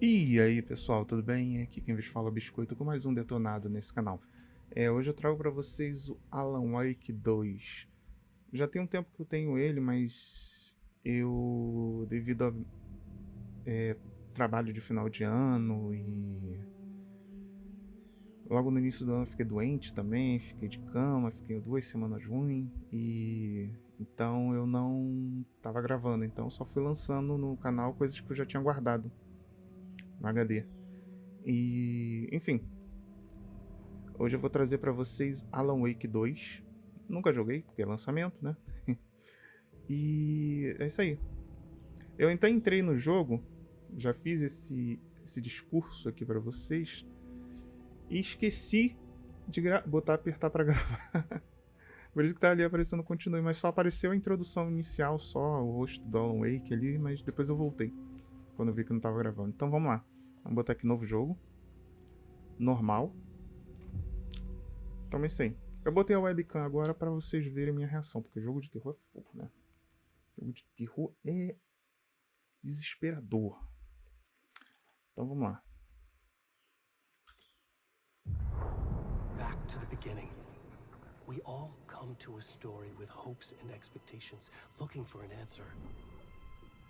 E aí pessoal, tudo bem? Aqui quem vos fala é o Biscoito com mais um detonado nesse canal. Hoje eu trago para vocês o Alan Wake 2. Já tem um tempo que eu tenho ele, mas eu, devido a trabalho de final de ano e logo no início do ano eu fiquei doente também, fiquei de cama, fiquei 2 semanas ruim e então eu não estava gravando, então só fui lançando no canal coisas que eu já tinha guardado no HD. E, enfim, hoje eu vou trazer para vocês Alan Wake 2. Nunca joguei, porque é lançamento, né? E é isso aí. Eu então entrei no jogo, já fiz esse discurso aqui para vocês e esqueci de apertar para gravar. Por isso que tá ali aparecendo continue, mas só apareceu a introdução inicial, só o rosto do Alan Wake ali, mas depois eu voltei, quando eu vi que não tava gravando. Então vamos lá. Vamos botar aqui novo jogo. Normal. Então é isso aí. Eu botei a webcam agora para vocês verem minha reação, porque jogo de terror é fogo, né? Jogo de terror é desesperador. Então vamos lá. Back to the beginning. We all come to a story with hopes and expectations, looking for an answer.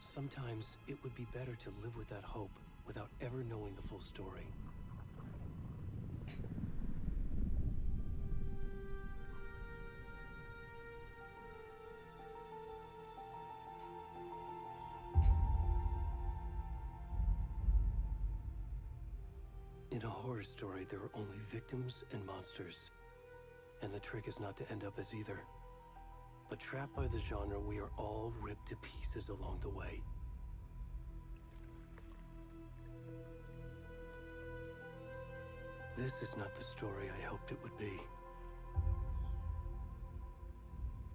Sometimes it would be better to live with that hope without ever knowing the full story. In a horror story, there are only victims and monsters. And the trick is not to end up as either. But trapped by the genre, we are all ripped to pieces along the way. This is not the story I hoped it would be.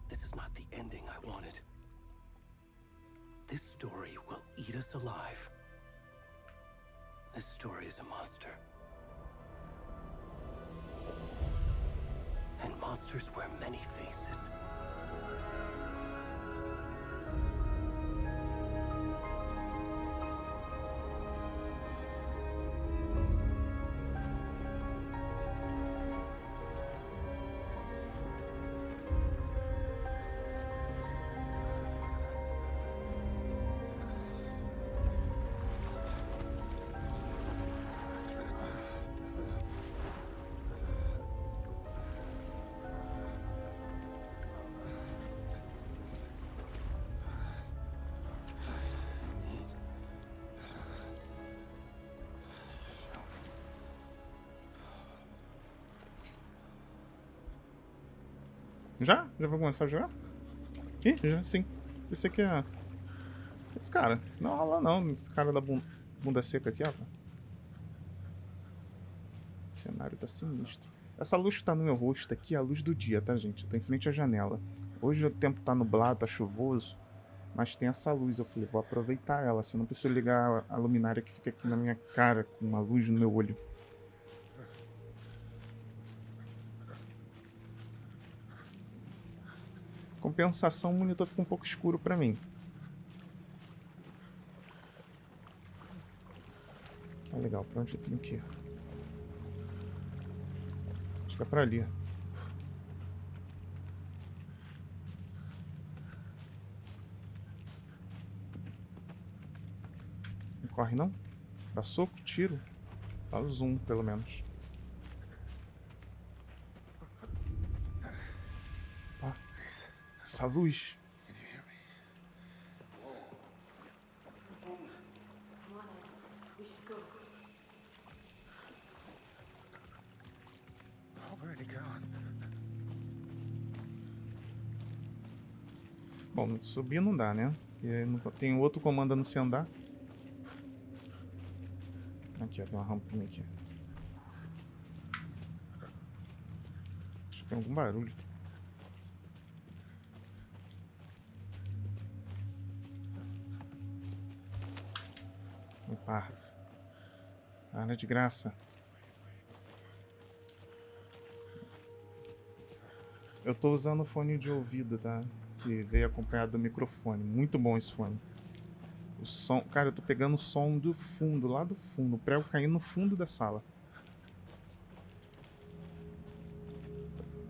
This is not the ending I wanted. This story will eat us alive. This story is a monster. And monsters wear many faces. Já? Já vou começar a jogar? Ih, já sim. Esse aqui é... Esse cara. Esse não é Alan não. Esse cara da bunda seca aqui, ó. O cenário tá sinistro. Essa luz que tá no meu rosto aqui é a luz do dia, tá, gente? Eu tô em frente à janela. Hoje o tempo tá nublado, tá chuvoso, mas tem essa luz. Eu falei, vou aproveitar ela. Se eu não preciso ligar a luminária que fica aqui na minha cara, com uma luz no meu olho. Compensação, o monitor fica um pouco escuro pra mim. Tá legal, pra onde eu tenho que ir? Acho que é pra ali. Não corre não? Dá soco, tiro. Dá o zoom, pelo menos. Ah, essa luz. Bom, subir não dá, né? Tem outro comandando sem andar. Aqui, ó, tem uma rampinha aqui. Acho que tem algum barulho. Opa. Para de graça. Eu tô usando o fone de ouvido, tá? Que veio acompanhado do microfone. Muito bom esse fone. O som... Cara, eu tô pegando o som do fundo, lá do fundo. O prego caindo no fundo da sala.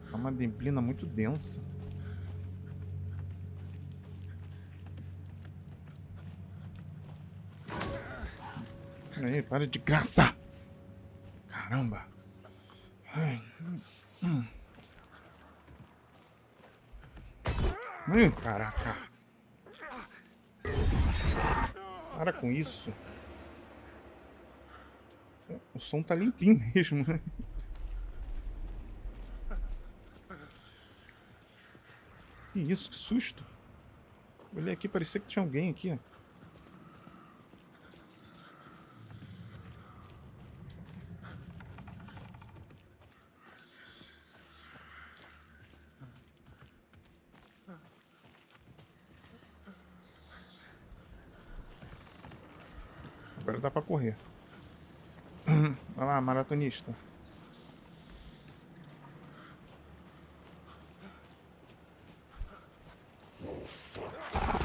Tá uma neblina muito densa. Aí, para de graça! Caramba! Ai, caraca! Para com isso! O som tá limpinho mesmo, né? Que isso, que susto! Olhei aqui, parecia que tinha alguém aqui, ó. Agora dá pra correr. Vai lá, maratonista.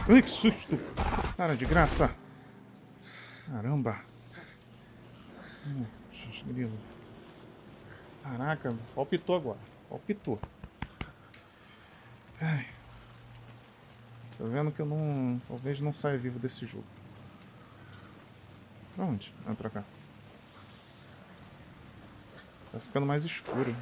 Ai, que susto! Cara, de graça! Caramba! Grilo. Caraca, palpitou agora. Palpitou. Ai. Tô vendo que eu não... Talvez não saia vivo desse jogo. Pra onde? Vai pra cá. Tá ficando mais escuro.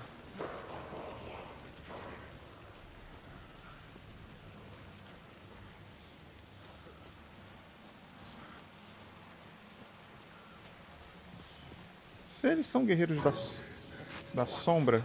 Se eles são guerreiros da sombra...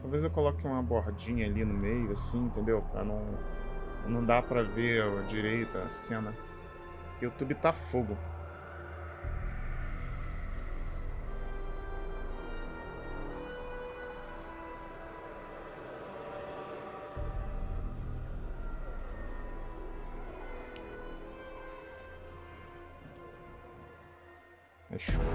Talvez eu coloque uma bordinha ali no meio, assim, entendeu? Pra não dar pra ver a direita a cena. Porque o YouTube tá fogo. É escuro.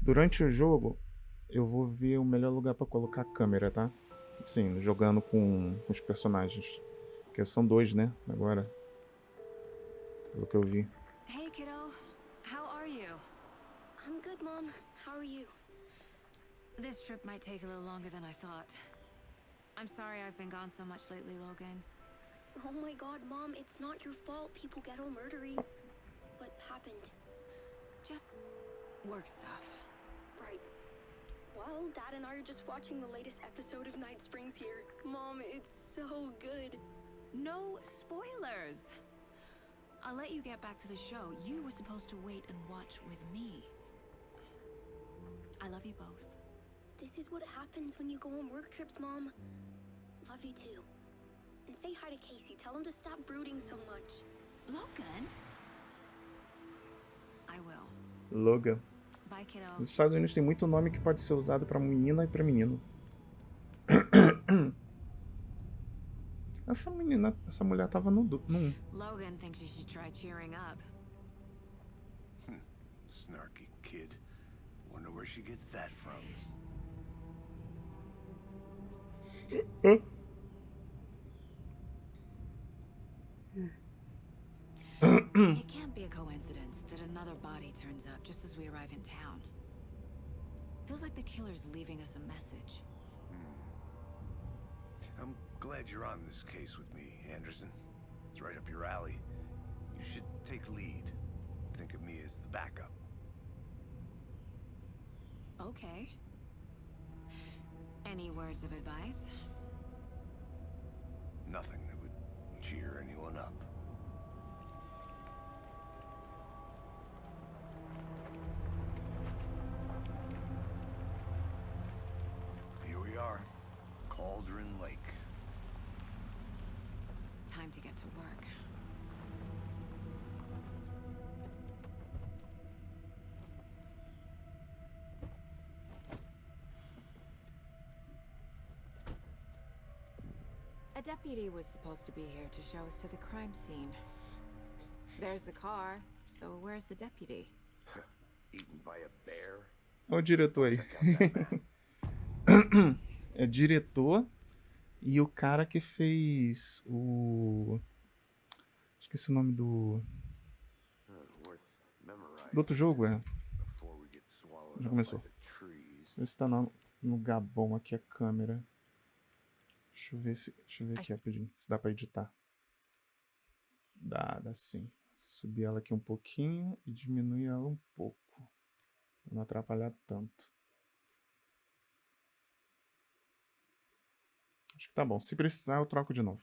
Durante o jogo, eu vou ver o melhor lugar pra colocar a câmera, tá? Sim, jogando com os personagens. Que são dois, né? Agora. Pelo que eu vi. Hey, kiddo. How are you? I'm good, Mom. How are you? This trip might take a little longer than I thought. I'm sorry I've been gone so much lately, Logan. Oh my God, Mom, it's not your fault. People get all murdery. What happened? Just work stuff. Right. Well, Dad and I are just watching the latest episode of Night Springs here. Mom, it's so good. No spoilers. I'll let you get back to the show. You were supposed to wait and watch with me. I love you both. This is what happens when you go on work trips, Mom. Love you too. And say hi to Casey. Tell him to stop brooding so much. Logan? I will. Logan. Bye, kiddo. Nos Estados Unidos tem muito nome que pode ser usado pra menina e pra menino. Essa mulher tava no 1. Logan thinks you should try cheering up. Snarky kid. Wonder where she gets that from. It can't be a coincidence that another body turns up just as we arrive in town. Feels like the killer's leaving us a message. I'm glad you're on this case with me, Anderson. It's right up your alley. You should take lead. Think of me as the backup. Okay. Any words of advice? Nothing that would cheer anyone up. Here we are, Cauldron Lake. Time to get to work. A deputy was supposed to be here to show us to the crime scene. There's the car, so where's the deputy? Eaten by a bear? Olha o diretor aí. É diretor e o cara que fez o... Esqueci o nome do outro jogo, é. Já começou. Vê se tá no Gabon aqui a câmera. Deixa eu ver aqui rapidinho, se dá pra editar. Dá sim. Subir ela aqui um pouquinho e diminuir ela um pouco. Pra não atrapalhar tanto. Acho que tá bom. Se precisar, eu troco de novo.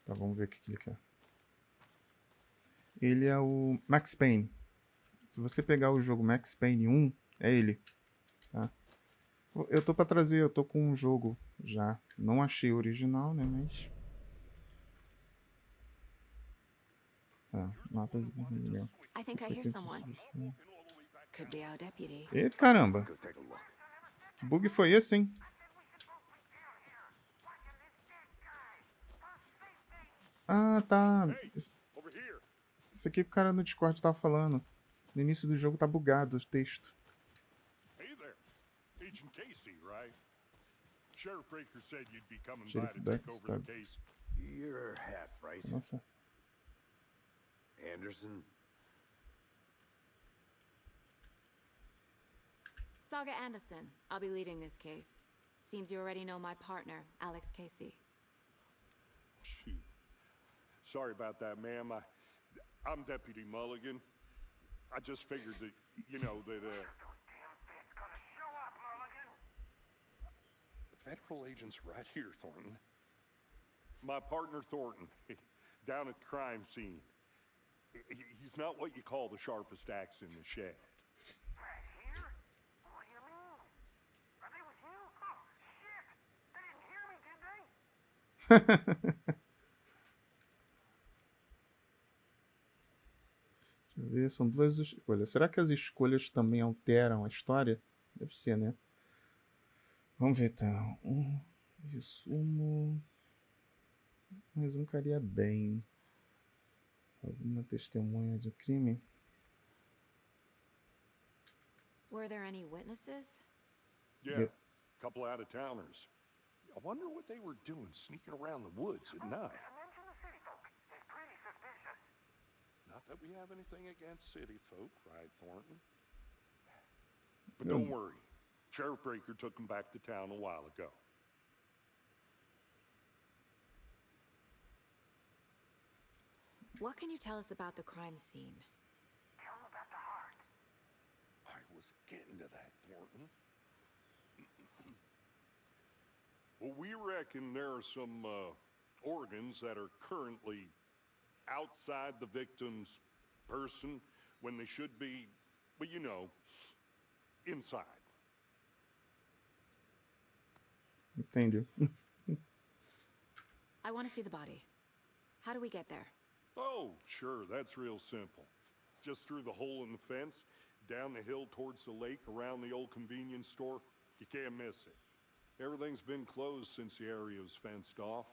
Tá, vamos ver o que ele quer. Ele é o Max Payne. Se você pegar o jogo Max Payne 1, é ele. Tá? Eu tô pra trazer, eu tô com um jogo já. Não achei o original, né, mas... Tá, mapas... Eita, caramba! Que bug foi esse, hein? Ah, tá. Isso aqui que o cara no Discord tava falando. No início do jogo tá bugado o texto. Sheriff Backstad. You're half right. Nossa. Anderson? Saga Anderson. I'll be leading this case. Seems you already know my partner, Alex Casey. Shoot. Sorry about that, ma'am. I'm Deputy Mulligan. I just figured that, you know, that, The federal agent's right here, Thornton. My partner, Thornton, down at the crime scene. He's not what you call the sharpest axe in the shed. Right here? What do you mean? Are they with you? Oh, shit! They didn't hear me, did they? Deixa eu ver, são duas escolhas. Será que as escolhas também alteram a história? Deve ser, né? Vamos ver, então. Resumo. Mais um caria bem. Alguma testemunha de crime? Were there any witnesses? Yeah, a couple out-of-towners. I wonder what they were doing sneaking around the woods at night. Mention the city folk. It's pretty suspicious. Not that we have anything against city folk, right, Thornton? But don't worry. Sheriff Breaker took them back to town a while ago. What can you tell us about the crime scene? Tell them about the heart. I was getting to that, Thornton. Well, we reckon there are some organs that are currently outside the victim's person when they should be, well, you know, inside. Entendi. I want to see the body. How do we get there? Oh, sure, that's real simple. Just through the hole in the fence, down the hill towards the lake, around the old convenience store. You can't miss it. Everything's been closed since the area was fenced off.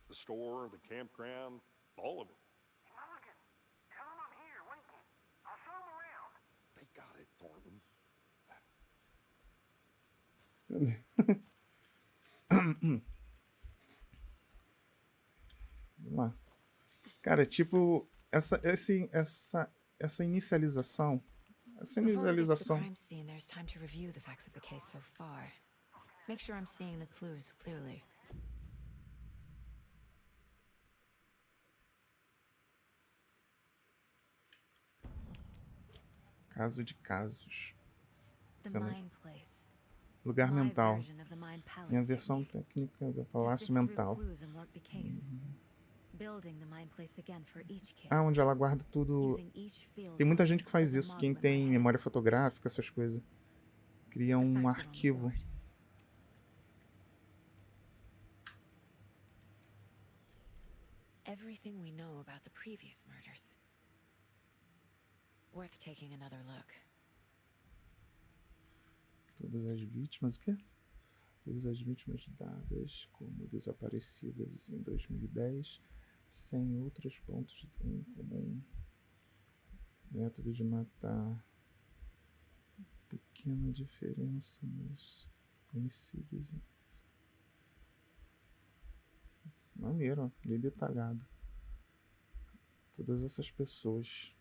The store, the campground, all of it. Mulligan, tell them I'm here waiting. I'll show them around. They got it, Thornton. Vamos lá. Cara, tipo, essa inicialização. Essa Before we get to the inicialização. crime scene, there's time to review the facts of the case so far. Make sure I'm seeing the clues clearly. Caso de casos. The Cena- Mind Place. Lugar My mental. version of the Mind Palace Minha versão technique. técnica do To palácio sift through mental. clues and work the case. Building the Mind Place again for each case. Ah, onde ela guarda tudo. Using each field Tem muita gente que as faz a isso. Quem model in tem my head. memória fotográfica, essas coisas. Cria The um facts are on the arquivo. board. Everything we know about the previous murders. Worth taking another look. Todas as vítimas, o quê? Todas as vítimas dadas como desaparecidas em 2010, sem outros pontos em comum. Método de matar. Pequena diferença nos homicídios. Maneiro, ó, bem detalhado. Todas essas pessoas.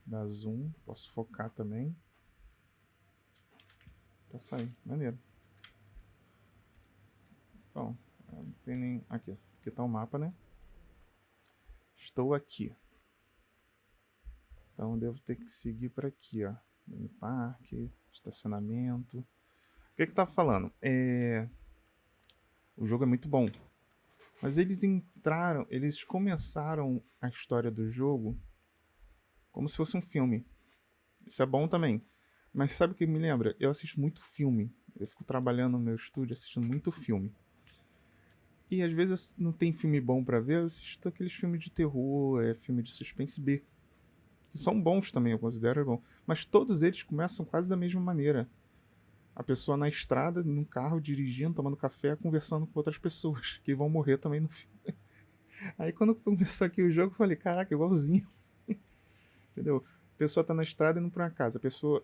Dá zoom, posso focar também. Pra sair, maneiro. Bom, não tem nem. Aqui tá o mapa, né? Estou aqui. Então devo ter que seguir por aqui, ó. Mini parque, estacionamento. O que tá falando? O jogo é muito bom. Mas eles começaram a história do jogo como se fosse um filme. Isso é bom também. Mas sabe o que me lembra? Eu assisto muito filme. Eu fico trabalhando no meu estúdio assistindo muito filme. E às vezes não tem filme bom pra ver, eu assisto aqueles filmes de terror, filme de suspense B. Que são bons também, eu considero bom. Mas todos eles começam quase da mesma maneira. A pessoa na estrada, num carro, dirigindo, tomando café, conversando com outras pessoas, que vão morrer também no filme. Aí quando começou aqui o jogo, eu falei, caraca, igualzinho. Entendeu? A pessoa tá na estrada indo pra uma casa.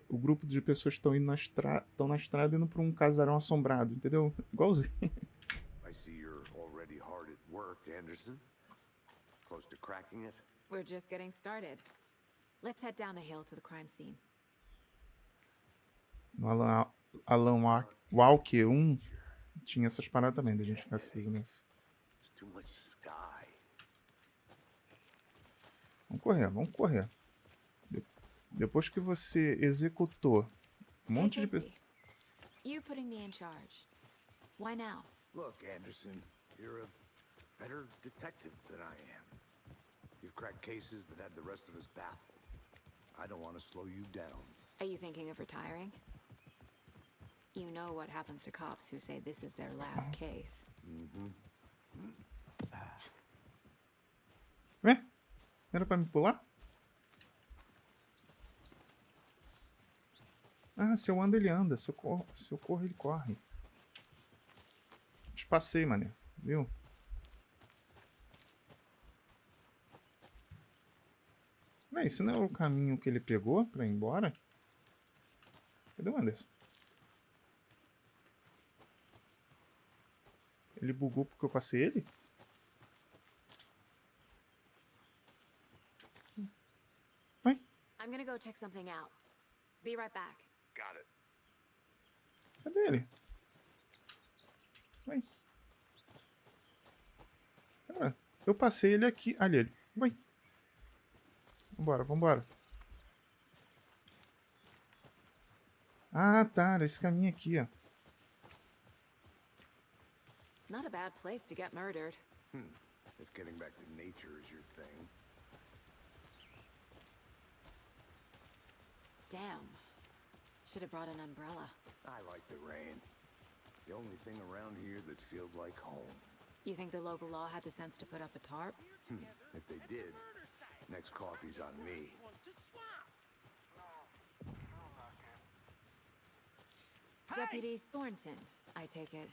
O grupo de pessoas estão na estrada indo pra um casarão assombrado, entendeu? Igualzinho. I see you're already hard at work, Anderson. Close to cracking it? We're just getting started. Let's head down the hill to the crime scene. No Alan Walker 1 tinha essas paradas também, da gente ficar se fazendo isso. There's too much sky. Vamos correr. Depois que você executou um monte de pessoas. You putting me in charge. Why now? Look, Anderson, you're a better detective than I am. You've cracked cases that had the rest of us baffled. I don't want to slow you down. Are you thinking of retiring? You know what happens to cops who say this is their last case. Ué? Não era pra me pular? Ah, se eu ando, ele anda. Se eu corro, ele corre. Te passei, mané. Viu? Ué, esse não é o caminho que ele pegou pra ir embora? Cadê o Anderson? Ele bugou porque eu passei ele? Ué? I'm gonna go check something out. Be right back. Got it. Cadê ele? Ué? Cara, eu passei ele aqui. Ali ele. Ué? Vambora. Ah, tá. Era esse caminho aqui, ó. Not a bad place to get murdered. If getting back to nature is your thing. Damn. Should have brought an umbrella. I like the rain. The only thing around here that feels like home. You think the local law had the sense to put up a tarp? If they did, next coffee's on me. Deputy Thornton, I take it.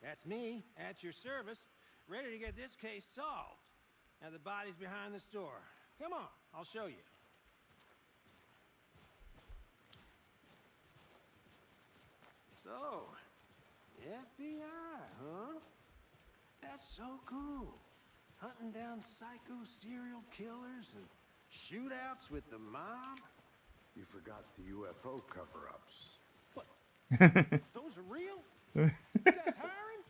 That's me, at your service, ready to get this case solved. Now the body's behind the store. Come on, I'll show you. FBI, huh? That's so cool. Hunting down psycho serial killers and shootouts with the mob. You forgot the UFO cover-ups. What? Those are real? You guys hiring?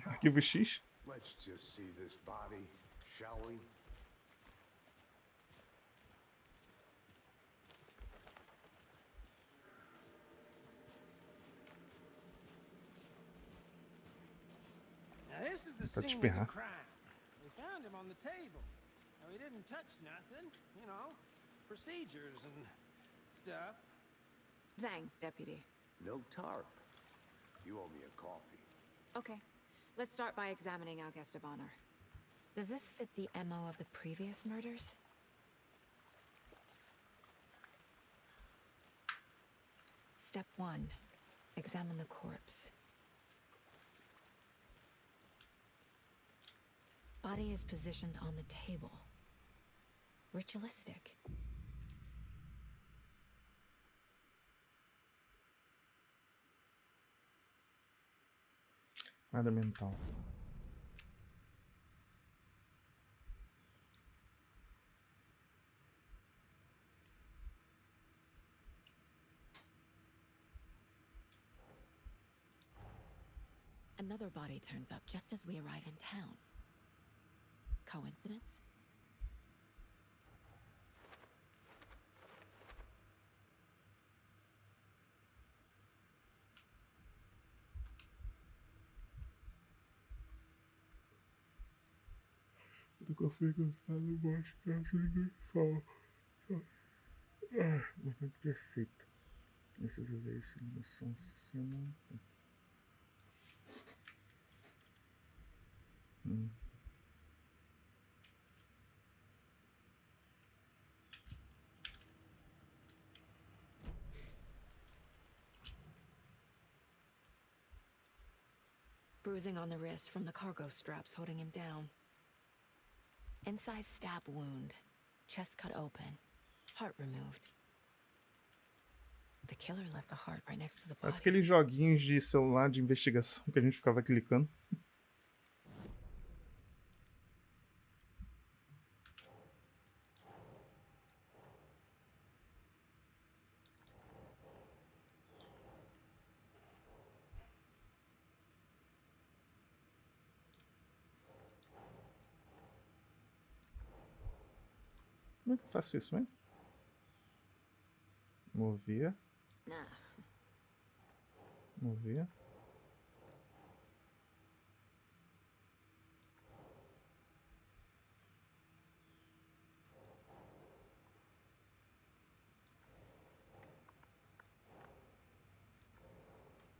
Arquivo X. Let's just see this body, shall we? Now this is the Tá de scene of the espirrar. crime. We found him on the table. Now he didn't touch nothing, you know, procedures and stuff. Thanks, Deputy. No tarp. You owe me a coffee. Okay, let's start by examining our guest of honor. Does this fit the MO of the previous murders? Step 1. Examine the corpse. Body is positioned on the table. Ritualistic. Nada mental. Another body turns up just as we arrive in town. Coincidence? Do café cansado, baixo, casa e fala. Momento perfeito. Precisa ver essa ligação assassina. Bruising on the wrist from the cargo straps holding him down. Incise stab wound. Chest cut open. Heart removed. The killer left the heart right next to the body. Parece aqueles joguinhos de celular de investigação que a gente ficava clicando. Como é que eu faço isso, hein? Mover. Nah. Mover.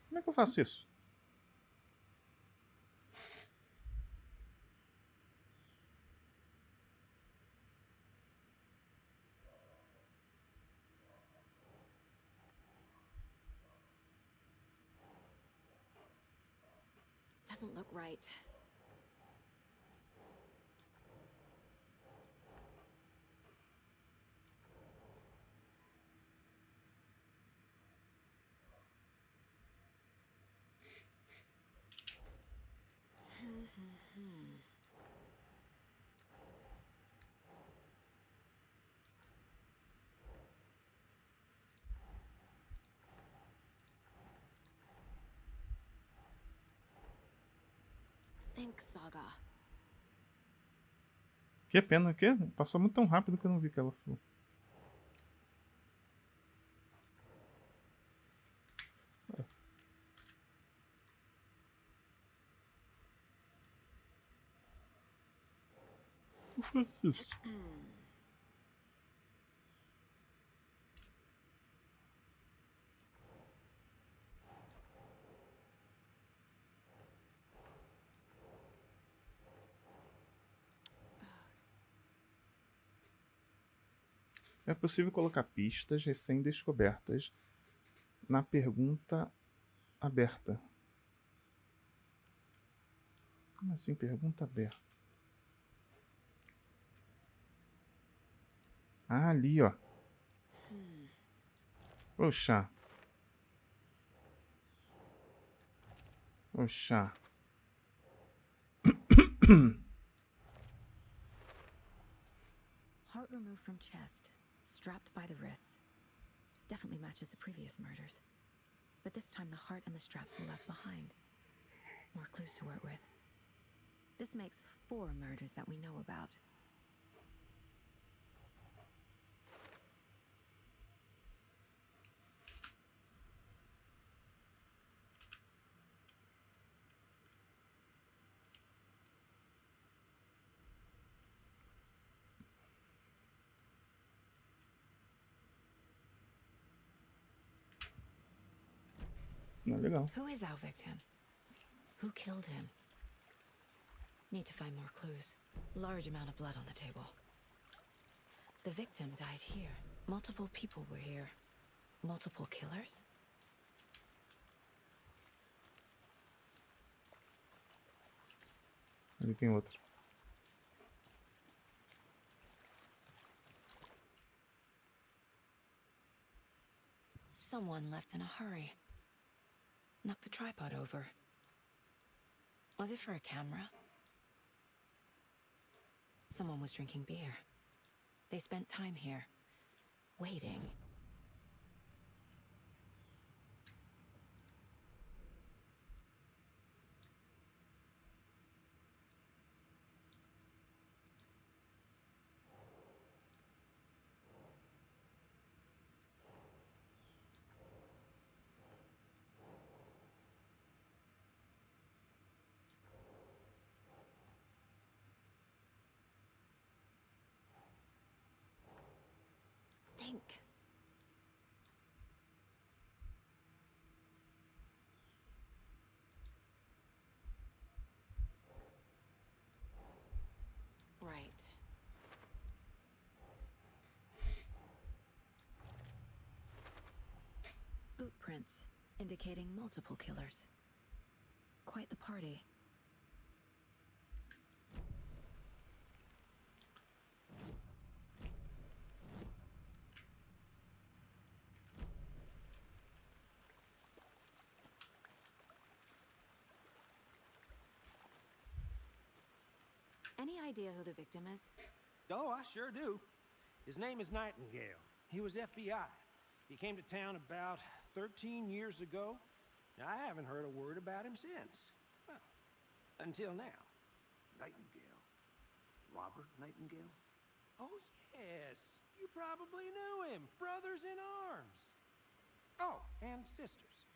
Como é que eu faço isso? Doesn't look right. Think, Saga. Que pena que passou muito tão rápido que eu não vi que ela falou. Eu faço isso. É possível colocar pistas recém-descobertas na pergunta aberta. Como assim, pergunta aberta? Ah, ali, ó. Poxa. Oxa. Heart removed from chest, strapped by the wrists. Definitely matches the previous murders. But this time the heart and the straps were left behind. More clues to work with. This makes 4 murders that we know about. Não, legal. Who is our victim? Who killed him? Need to find more clues. Large amount of blood on the table. The victim died here. Multiple people were here. Multiple killers? Ali tem outro. Someone left in a hurry. Knocked the tripod over. Was it for a camera? Someone was drinking beer. They spent time here, waiting. Think. Right. Boot prints indicating multiple killers. Quite the party. Any idea who the victim is? Oh, I sure do. His name is Nightingale. He was FBI. He came to town about 13 years ago. I haven't heard a word about him since. Well, until now. Nightingale? Robert Nightingale? Oh, yes. You probably knew him. Brothers in arms. Oh, and sisters.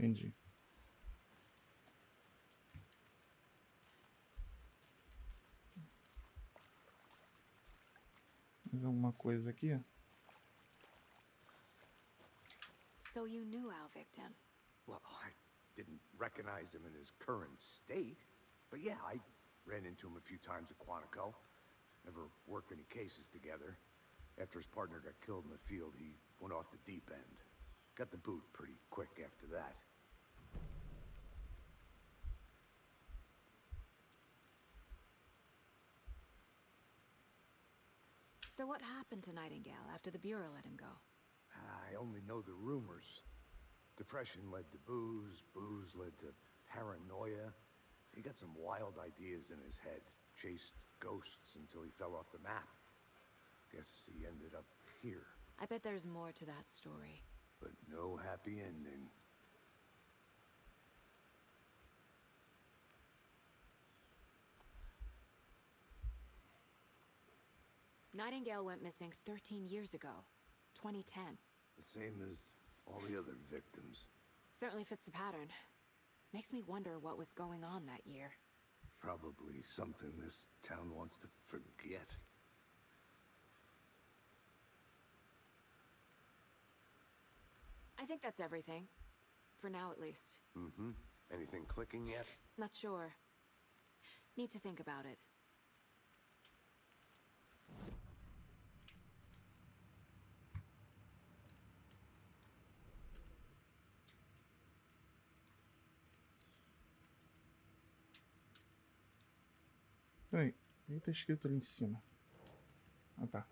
Entendi. Mais alguma coisa aqui? So you knew our victim? Well, I didn't recognize him in his current state. But yeah, I ran into him a few times at Quantico. Never worked any cases together. After his partner got killed in the field, he went off the deep end. Got the boot pretty quick after that. So what happened to Nightingale after the Bureau let him go? I only know the rumors. Depression led to booze, booze led to paranoia. He got some wild ideas in his head, chased ghosts until he fell off the map. Guess he ended up here. I bet there's more to that story. But no happy ending. Nightingale went missing 13 years ago, 2010. The same as all the other victims. Certainly fits the pattern. Makes me wonder what was going on that year. Probably something this town wants to forget. I think that's everything. For now, at least. Mm-hmm. Anything clicking yet? Not sure. Need to think about it. Peraí, o que tá escrito ali em cima? Ah, tá.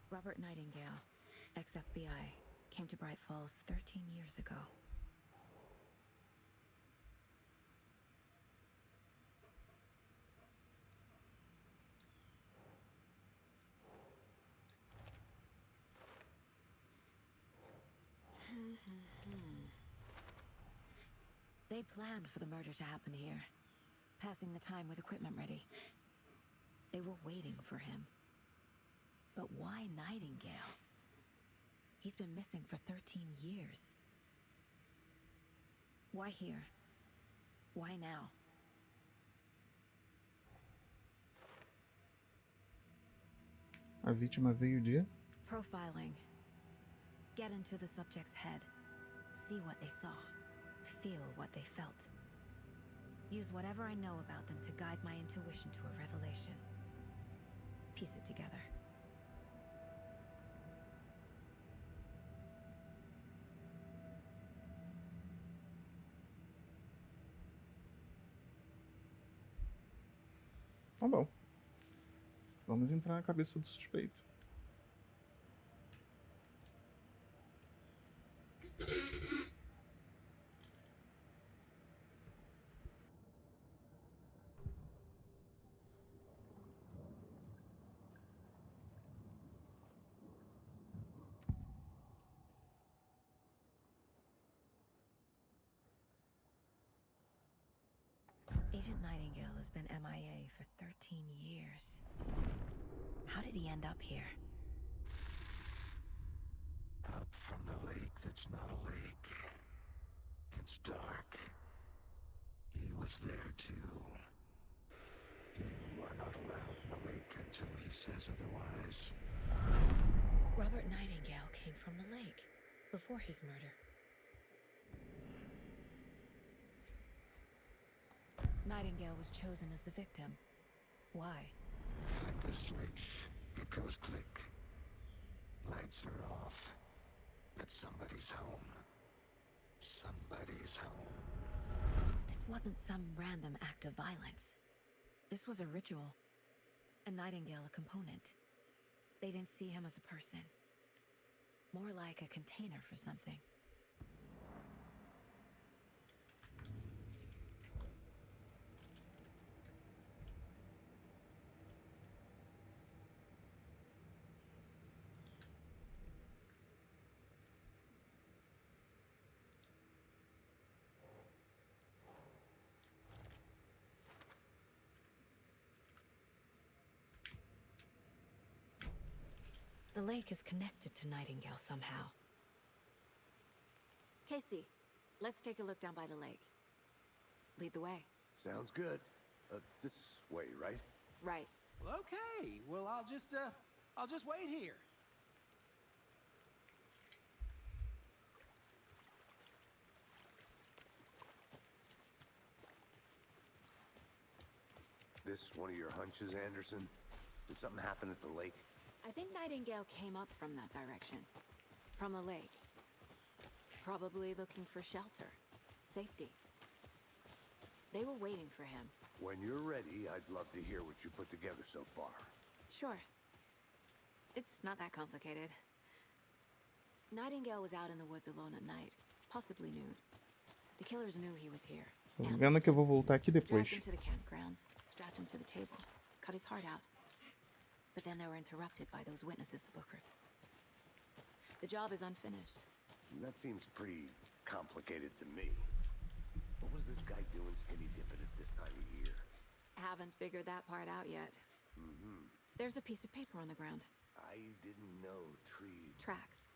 Robert Nightingale, ex-FBI, came to Bright Falls 13 years ago. They planned for the murder to happen here, passing the time with equipment ready. They were waiting for him. But why Nightingale? He's been missing for 13 years. Why here? Why now? A vítima veio de... Profiling. Get into the subject's head. See what they saw. Feel what they felt. Use whatever I know about them to guide my intuition to a revelation. Piece it together. Tá bom. Vamos entrar na cabeça do suspeito. Agent Nightingale has been MIA for 13 years. How did he end up here? Up from the lake that's not a lake. It's dark. He was there too. You are not allowed in the lake until he says otherwise. Robert Nightingale came from the lake before his murder. Nightingale was chosen as the victim. Why? Flick the switch. It goes click. Lights are off. But somebody's home. Somebody's home. This wasn't some random act of violence. This was a ritual. And Nightingale a component. They didn't see him as a person. More like a container for something. The lake is connected to Nightingale somehow. Casey, let's take a look down by the lake. Lead the way. Sounds good. This way, right? Right. Well, okay. Well, I'll just wait here. This one of your hunches, Anderson? Did something happen at the lake? I think Nightingale came up from that direction. From the lake. Probably looking for shelter. Safety. They were waiting for him. When you're ready, I'd love to hear what you put together so far. Sure. It's not that complicated. Nightingale was out in the woods alone at night. Possibly nude. The killers knew he was here. Tô vendo que eu vou voltar aqui Dragged depois. him to the campgrounds. Strapped him to the table. Cut his heart out. But then they were interrupted by those witnesses, the Bookers. The job is unfinished. That seems pretty complicated to me. What was this guy doing skinny dipping at this time of year? Haven't figured that part out yet. There's a piece of paper on the ground. I didn't know trees. Tracks.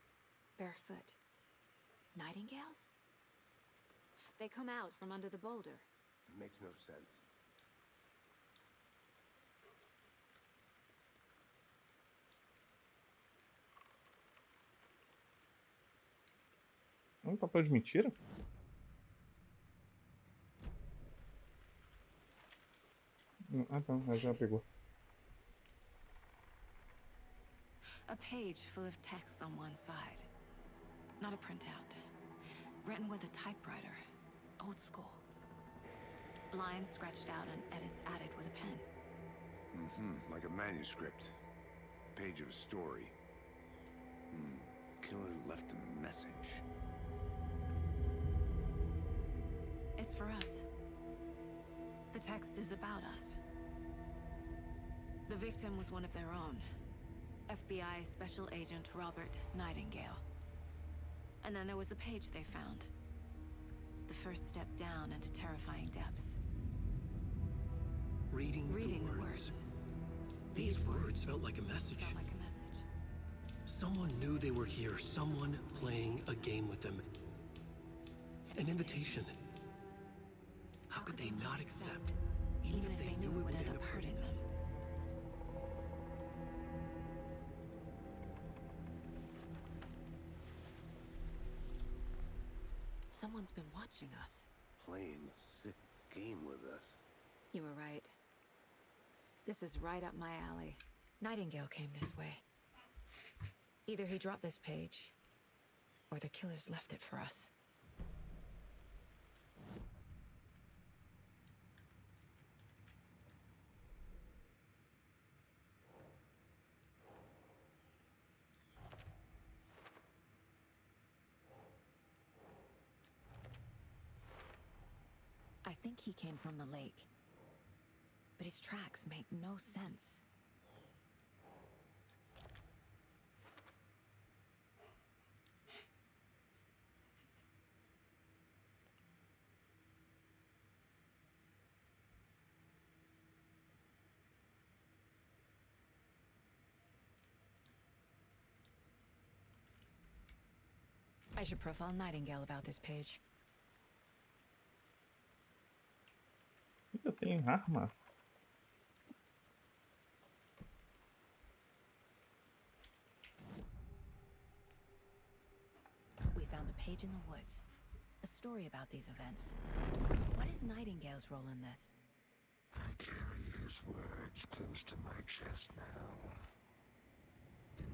Barefoot. Nightingales? They come out from under the boulder. Makes no sense. Papel de mentira? Ah, tá. Já pegou. A page full of text on one side. Not a printout. Written with a typewriter. Old school. Lines scratched out and edits added with a pen. Like a manuscript. Page of a story. Killer left a message. It's for us. The text is about us. The victim was one of their own. FBI Special Agent Robert Nightingale. And then there was the page they found. The first step down into terrifying depths. Reading the words. These words felt like a message. Felt like a message. Someone knew they were here. Someone playing a game with them. An invitation. How could they not accept? Even if they knew it would end up hurting them. Someone's been watching us. Playing a sick game with us. You were right. This is right up my alley. Nightingale came this way. Either he dropped this page, or the killers left it for us. I think he came from the lake. But his tracks make no sense. I should profile Nightingale about this page. Eu tenho arma. We found a page in the woods. A story about these events. What is Nightingale's role in this? I carry his words close to my chest now.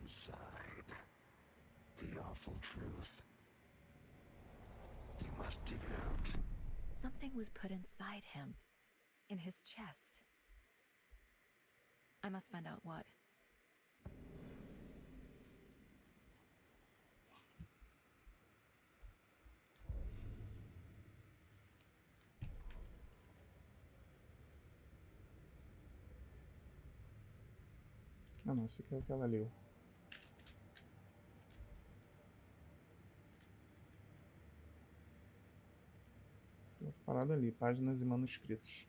Inside, the awful truth. You must dig it out. Something was put inside him. In his chest. I must find out what. Ah não, esse aqui é o que ela leu. Tem outra parada ali, páginas e manuscritos.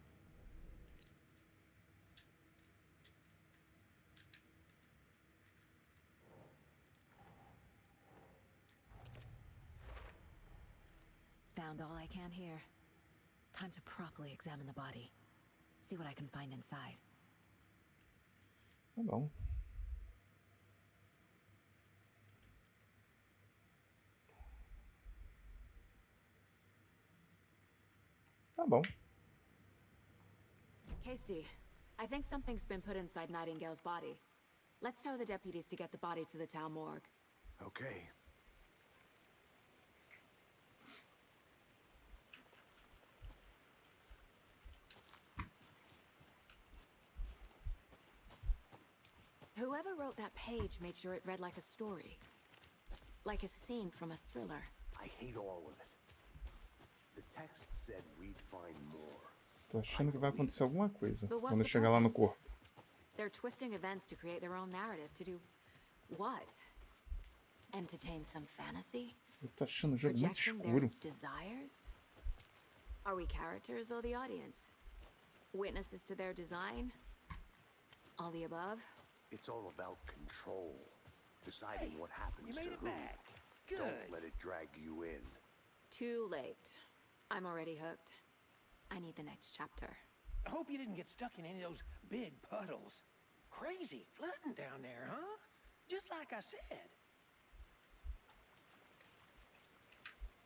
Found all I can here. Time to properly examine the body. See what I can find inside. Tá bom. Tá bom. Casey, I think something's been put inside Nightingale's body. Let's tell the deputies to get the body to the town morgue. Okay. Whoever wrote that page made sure it read like a story. Like a scene from a thriller. I hate all of it. The text said we'd find more. Tô achando que vai acontecer alguma coisa But what's quando eu the chegar lá no purpose? corpo. They're twisting events to create their own narrative. To do what? Entertain some fantasy? Eu tô achando o jogo muito Projecting escuro. their desires? Are we characters or the audience? Witnesses to their design? All the above? It's all about control. Deciding what happens You made to it who. back. Good. Don't let it drag you in. Too late. I'm already hooked. I need the next chapter. I hope you didn't get stuck in any of those big puddles. Crazy flooding down there, huh? Just like I said.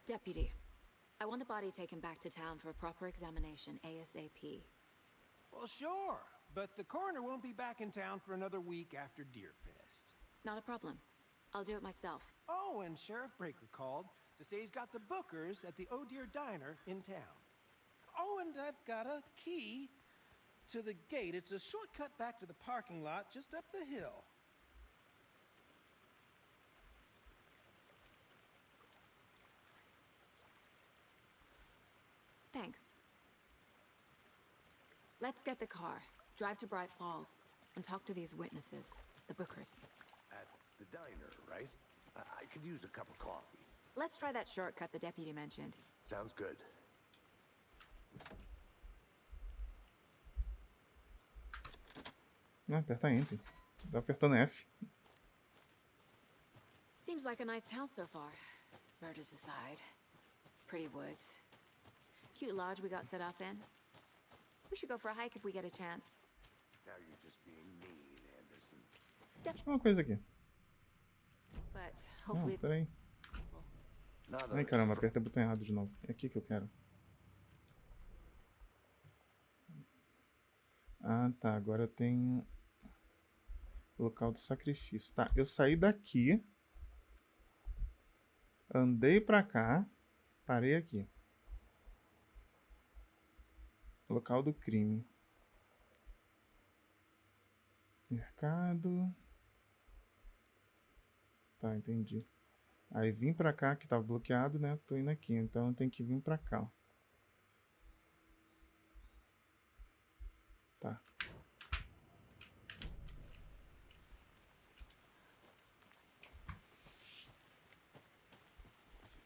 Deputy, I want the body taken back to town for a proper examination ASAP. Well, sure. But the coroner won't be back in town for another week after Deerfest. Not a problem. I'll do it myself. Oh, and Sheriff Breaker called to say he's got the bookers at the Oh Dear Diner in town. Oh, and I've got a key to the gate. It's a shortcut back to the parking lot just up the hill. Thanks. Let's get the car, drive to Bright Falls, and talk to these witnesses, the bookers. At the diner, right? I could use a cup of coffee. Let's try that shortcut the deputy mentioned. Sounds good. Ah, aperta Enter. Tô apertando F. Seems like a nice town so far. Murders aside. Pretty woods. Cute lodge we got set up in. We should go for a hike if we get a chance. Now you're just being mean, Anderson. Deixa uma coisa aqui. But Não, hopefully... peraí. Nada Ai, caramba, apertei o botão errado de novo. É aqui que eu quero. Ah, tá. Agora eu tenho... local de sacrifício. Tá, eu saí daqui. Andei pra cá. Parei aqui. Local do crime. Mercado. Tá, entendi. Aí vim pra cá, que tava bloqueado, né? Tô indo aqui, então eu tenho que vir pra cá, ó. Tá.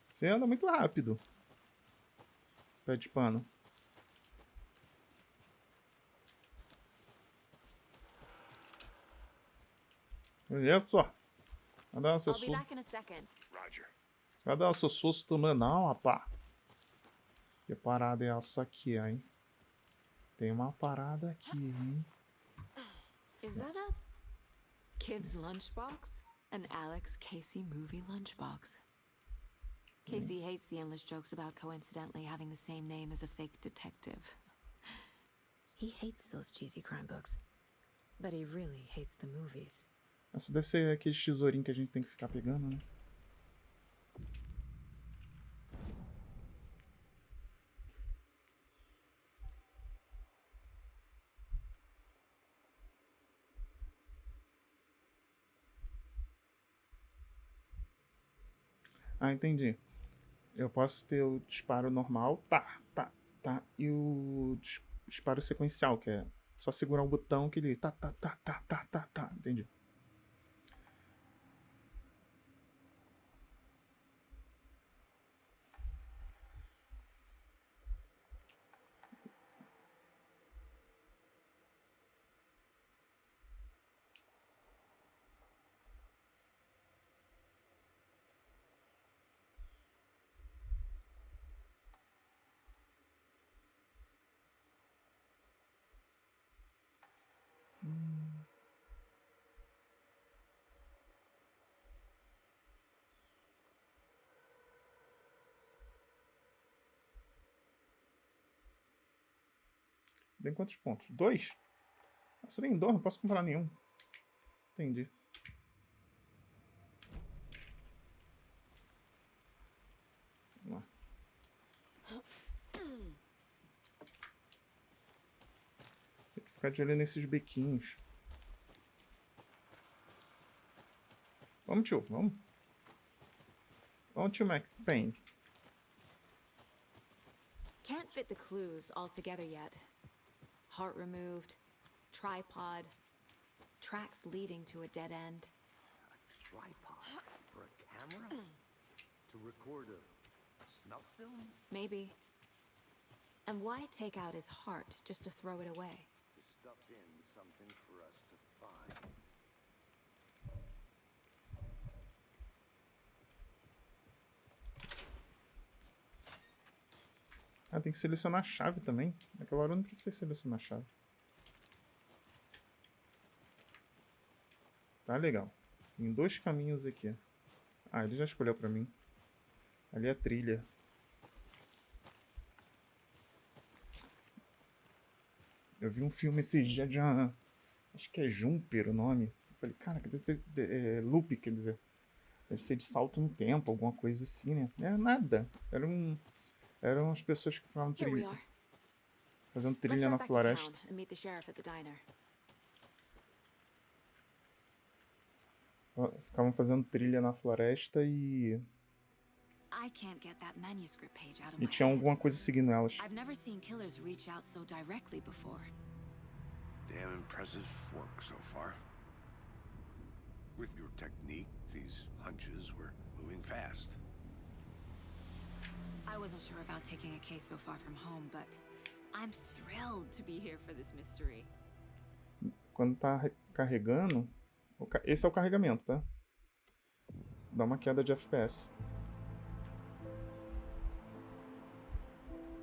Você anda muito rápido. Pé de pano. Olha só. Vai dar seu I'll be susto. back in a second. Roger. Vai dar seu susto também não, rapá. Que parada é essa aqui, hein? Tem uma parada aqui, hein? Is that a kid's lunchbox? An Alex Casey movie lunchbox. Casey hates the endless jokes about coincidentally having the same name as a fake detective. He hates those cheesy crime books. But he really hates the movies. Essa deve ser aquele tesourinho que a gente tem que ficar pegando, né? Ah, entendi. Eu posso ter o disparo normal, tá. E o disparo sequencial, que é só segurar o botão que ele tá. Entendi. Tem quantos pontos? 2? Você tem 2, não posso comprar nenhum. Entendi. Vamos lá. Tem que ficar de olho nesses bequinhos. Vamos, tio, vamos. Vamos, tio Max Payne. Can't fit the clues all together yet. Heart removed, tripod, tracks leading to a dead end. A tripod for a camera? To record a snuff film? Maybe. And why take out his heart just to throw it away? To stuff in something for us to find. Ah, tem que selecionar a chave também. Naquela hora eu não precisei selecionar a chave. Tá legal. Tem 2 caminhos aqui. Ah, ele já escolheu pra mim. Ali é a trilha. Eu vi um filme esses dias de uma... Acho que é Jumper o nome. falei, cara, deve ser loop, quer dizer. Deve ser de salto no tempo, alguma coisa assim, né? Não é nada. Eram as pessoas que ficavam Here we are. fazendo Let's trilha drive na back to town floresta. and meet the sheriff at the diner. Ficavam fazendo trilha na floresta e I can't get that manuscript page out of my tinha head. alguma coisa seguindo elas. I've never seen killers reach out so directly before. Damn impressive work so far. With your technique, these hunches were moving fast. I wasn't sure about taking a case so far from home, but I'm thrilled to be here for this mystery. Quando tá carregando, esse é o carregamento, tá? Dá uma queda de FPS.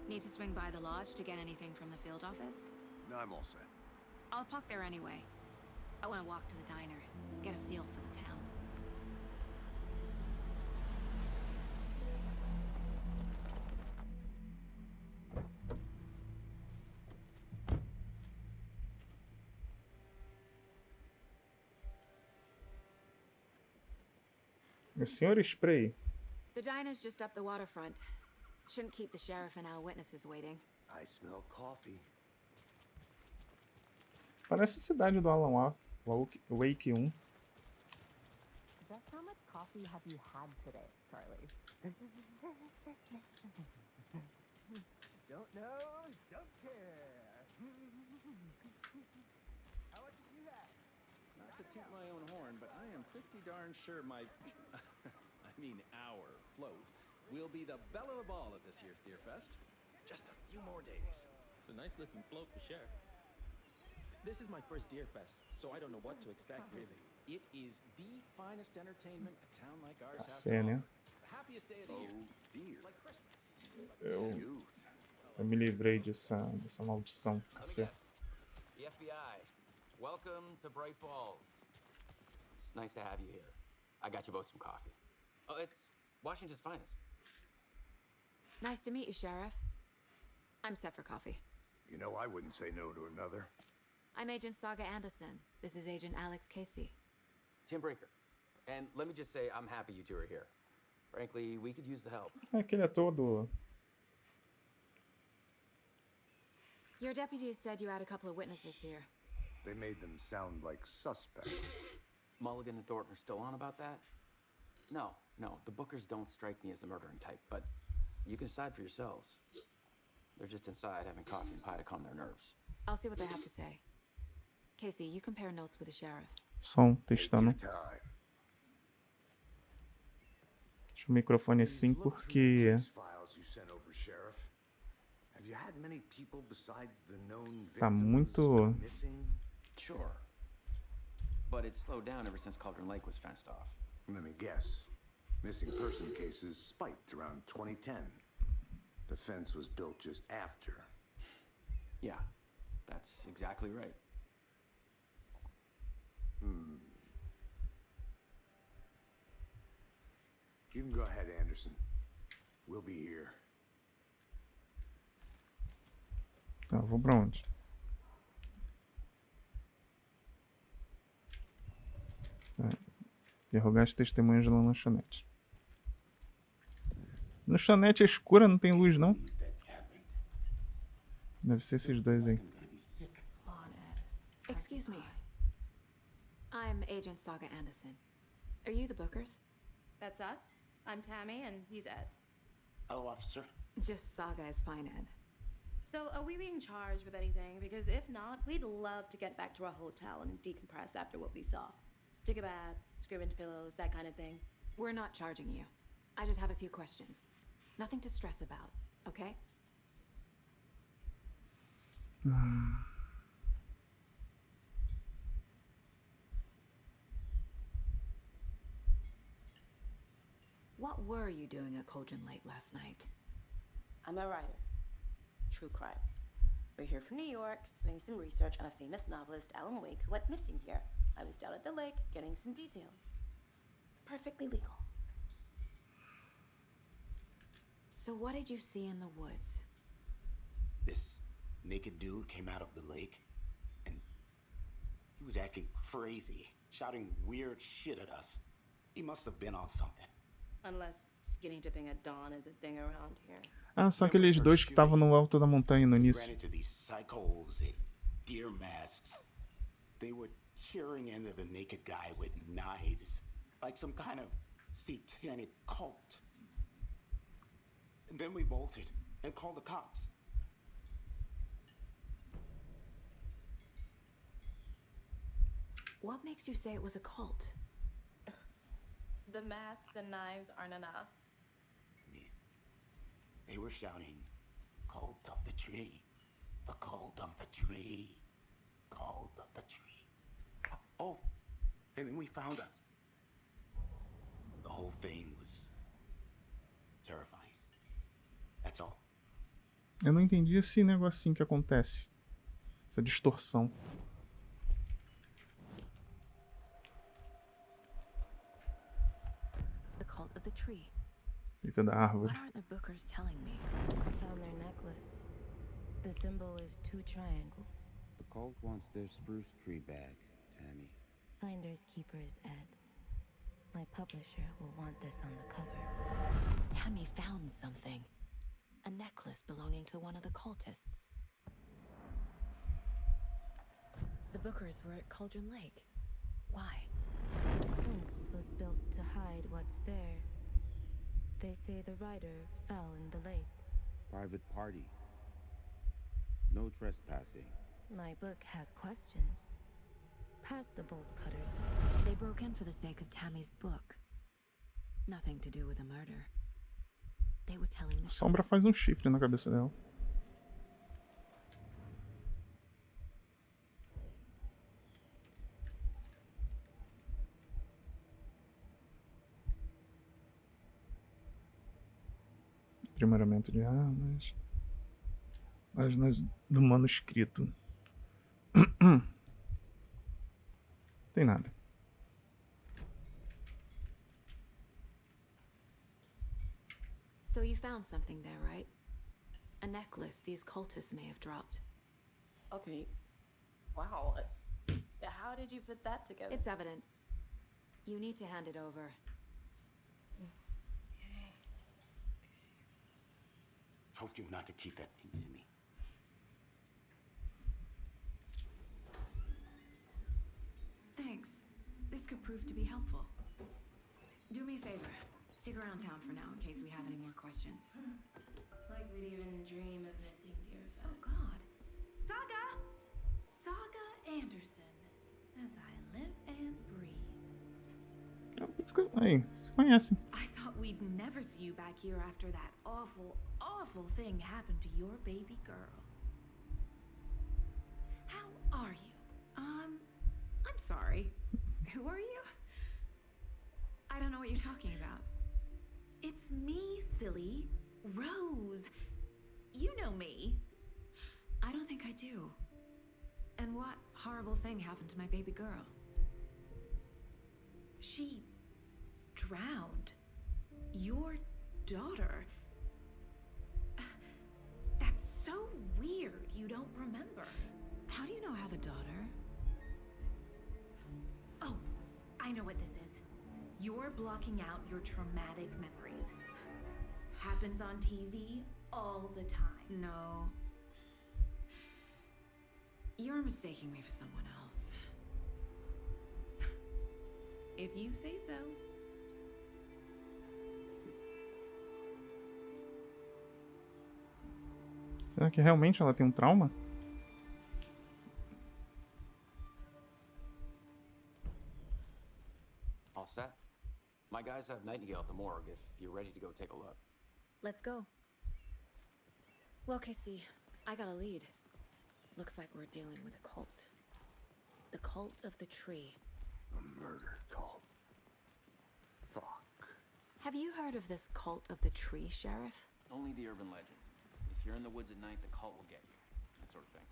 Need to swing by the lodge to get anything from the field office? No, I'm all set. I'll park there anyway. I want to walk to the diner, get a feel for the town. O senhor Spray. The diner's just up the waterfront. Shouldn't keep the sheriff and our witnesses waiting. I smell coffee. Parece a cidade do Alan Wake 1. Just how much coffee have you had today, Charlie? Don't know, don't care. How much did you have? Not to toot my own horn, but I am pretty darn sure my, our float will be the belle of the ball at this year's Deer Fest. Just a few more days. It's a nice looking float to share. This is my first Deer Fest, so I don't know what to expect really. It is the finest entertainment a town like ours has to Café, né? offer. The happiest day of the year. Dear. Like Christmas. Eu me livrei dessa maldição. Let me Café. guess. The FBI. Welcome to Bright Falls. It's nice to have you here. I got you both some coffee. Oh, it's Washington's finest. Nice to meet you, Sheriff. I'm set for coffee. You know, I wouldn't say no to another. I'm Agent Saga Anderson. This is Agent Alex Casey. Tim Breaker. And let me just say, I'm happy you two are here. Frankly, we could use the help. É aquele ator do... Your deputies said you had a couple of witnesses here. They made them sound like suspects. Mulligan and Thornton are still on about that? No, the Bookers don't strike me as the murdering type, but you can decide for yourselves. They're just inside having coffee and pie to calm their nerves. I'll see what they have to say. Casey, you compare notes with the sheriff. Som, testando. Take your time. Deixa o microfone assim Look through porque... the case files you sent over, Sheriff. Have you had many people besides the known Tá victims muito... missing? Sure. But it's slowed down ever since Cauldron Lake was fenced off. Let me guess. Missing person cases spiked around 2010. The fence was built just after. Yeah, that's exactly right. You can go ahead, Anderson. We'll be here. Tá, vou pra onde? Interrogar as testemunhas na lanchonete. Lanchonete é escura, não tem luz, não? Deve ser esses dois aí. Excuse me. I'm Agent Saga Anderson. Are you the Bookers? That's us. I'm Tammy, and he's Ed. Hello, officer. Just Saga is fine, Ed. So, are we being charged with anything? Because if not, we'd love to get back to our hotel and decompress after what we saw. Take a bath, scream into pillows, that kind of thing. We're not charging you. I just have a few questions. Nothing to stress about, okay? What were you doing at Cauldron Lake last night? I'm a writer. True crime. We're here from New York, doing some research on a famous novelist, Alan Wake, who went missing here. I was down at the lake, getting some details. Perfectly legal. So what did you see in the woods? This naked dude came out of the lake, and he was acting crazy. shouting weird shit at us. He must have been on something. Unless skinny dipping at dawn is a thing around here. Ah, são aqueles dois que estavam no alto da montanha no We início. ran into these psychos in deer masks. They were tearing into the naked guy with knives, like some kind of satanic cult. And then we bolted and called the cops. What makes you say it was a cult? The masks and knives aren't enough. They were shouting, "Cult of the tree, the cult of the tree, cult of the tree." Oh, and then we found out. The whole thing was terrifying. That's all. Eu não entendi esse negocinho que acontece. Essa distorção. The cult of the tree. Feita da árvore. What aren't the bookers telling me? I found their necklace. The symbol is 2 triangles. The cult wants their spruce tree back, Tammy. Finders keepers, Ed. My publisher will want this on the cover. Tammy found something. A necklace belonging to one of the cultists. The bookers were at Cauldron Lake. Why? The fence was built to hide what's there. They say the rider fell in the lake. Private party. No trespassing. My book has questions. Past the bolt cutters. They broke in for the sake of Tammy's book. Nothing to do with a murder. They were telling the Sombra faz um chifre na cabeça dela. Aprimoramento de armas. Páginas do manuscrito. Tem nada. So you found something there, right? A necklace these cultists may have dropped. Okay. Wow. How did you put that together? It's evidence. You need to hand it over. Told you not to keep that thing to me. Thanks. This could prove to be helpful. Do me a favor. Stick around town for now in case we have any more questions. Like we'd even dream of missing Deerfest. Oh, God. Saga! Saga Anderson. As I live and breathe. Aí, se conhecem. I thought we'd never see you back here after that awful thing happened to your baby girl. How are you? I'm sorry. Who are you? I don't know what you're talking about. It's me, silly. Rose. You know me. I don't think I do. And what horrible thing happened to my baby girl? She drowned. Your daughter. That's so weird you don't remember. How do you know I have a daughter? Oh, I know what this is. You're blocking out your traumatic memories. Happens on TV all the time. No. You're mistaking me for someone else. If you say so. Será que realmente ela tem um trauma? All set? My guys have Nightingale at the morgue if you're ready to go take a look. Let's go. Well, Casey, I got a lead. Looks like we're dealing with a cult. The cult of the tree. A murder cult. Fuck. Have you heard of this cult of the tree, Sheriff? Only the urban legend. If you're in the woods at night, the cult will get you. That sort of thing.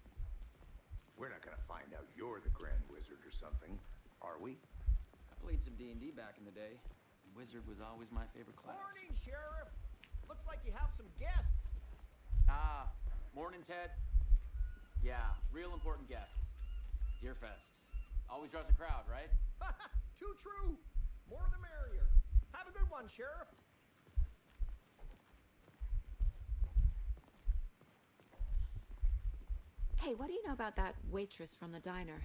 We're not gonna find out you're the Grand Wizard or something, are we? I played some D&D back in the day. Wizard was always my favorite class. Morning, Sheriff. Looks like you have some guests. Ah, morning, Ted. Yeah, real important guests. Deerfest. Always draws a crowd, right? Too true. More the merrier. Have a good one, Sheriff. Hey, what do you know about that waitress from the diner?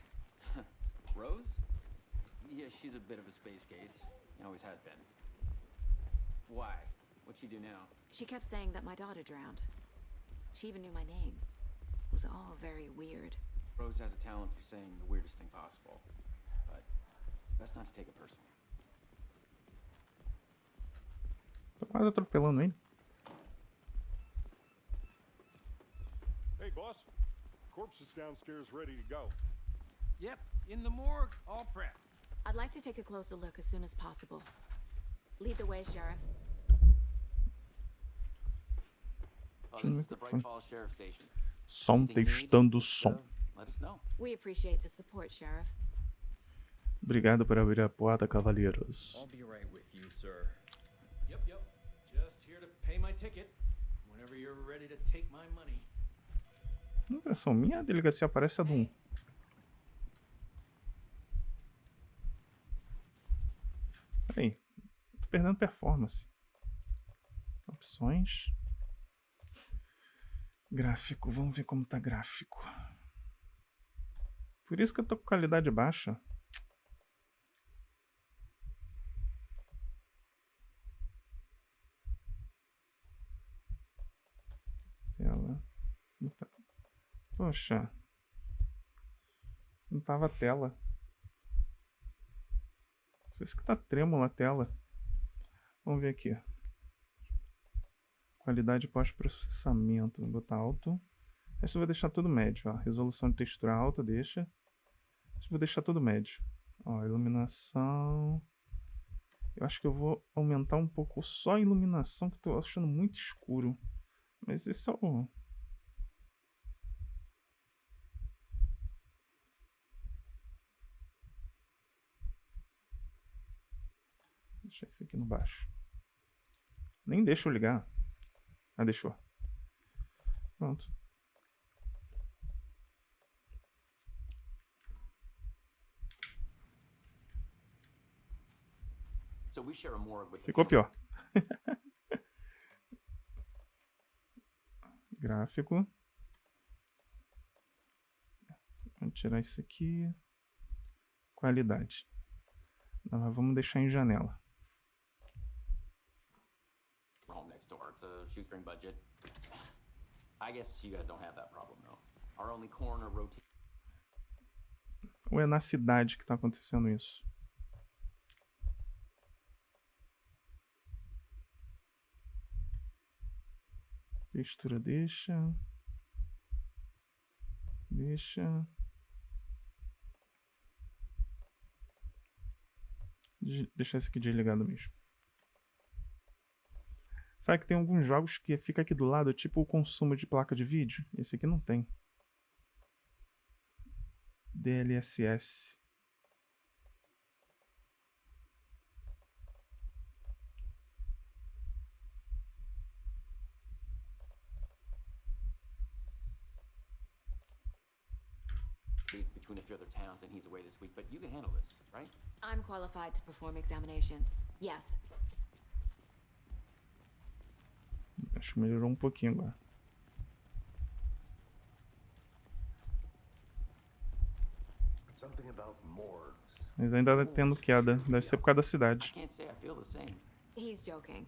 Rose? Yeah, she's a bit of a space case. Always has been. Why? What'd she do now? She kept saying that my daughter drowned. She even knew my name. It was all very weird. Rose has a talent for saying the weirdest thing possible. But it's best not to take it personally. Tô quase atropelando ele. Hey, boss. Corpse is downstairs ready to go. Yep, in the morgue, all prepped. I'd like to take a closer look as soon as possible. Lead the way, Sheriff. This is the Bright Falls Sheriff Station. Som testando o som. Let us know. We appreciate the support, Sheriff. Obrigado por abrir a porta, cavalheiros. I'll be right with you, sir. Yep. Just here to pay my ticket. Whenever you're ready to take my money. Impressão minha, a delegacia parece a do 1. Peraí, tô perdendo performance. Opções. Gráfico, vamos ver como tá gráfico. Por isso que eu tô com qualidade baixa. Tela. Poxa. Não tava a tela. Por isso que tá trêmula a tela. Vamos ver aqui. Qualidade pós-processamento. Vou botar alto. Essa eu vou deixar tudo médio. Ó. Resolução de textura alta, deixa. Essa eu vou deixar tudo médio. Ó, iluminação. Eu acho que eu vou aumentar um pouco só a iluminação, que eu tô achando muito escuro. Mas esse é o... Deixa esse aqui no baixo. Nem deixa eu ligar. Ah, deixou. Pronto. Ficou pior. Gráfico. Vamos tirar isso aqui. Qualidade. Não, mas vamos deixar em janela. Next door. It's a shoestring budget. I guess you guys don't have that problem though. Our only corner rotate. Ou é na cidade que tá acontecendo isso? Textura deixa. Deixa. Deixar esse aqui desligado mesmo. Sabe que tem alguns jogos que fica aqui do lado, tipo o consumo de placa de vídeo? Esse aqui não tem. DLSS. Between a few other towns and he's away this week, but you can handle this, right? I'm qualified to perform examinations. Yes. Acho que melhorou um pouquinho agora. Mas ainda tá tendo queda. Deve ser por causa da cidade. He's joking.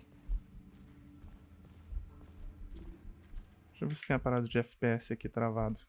Deixa eu ver se tem a parada de FPS aqui travado.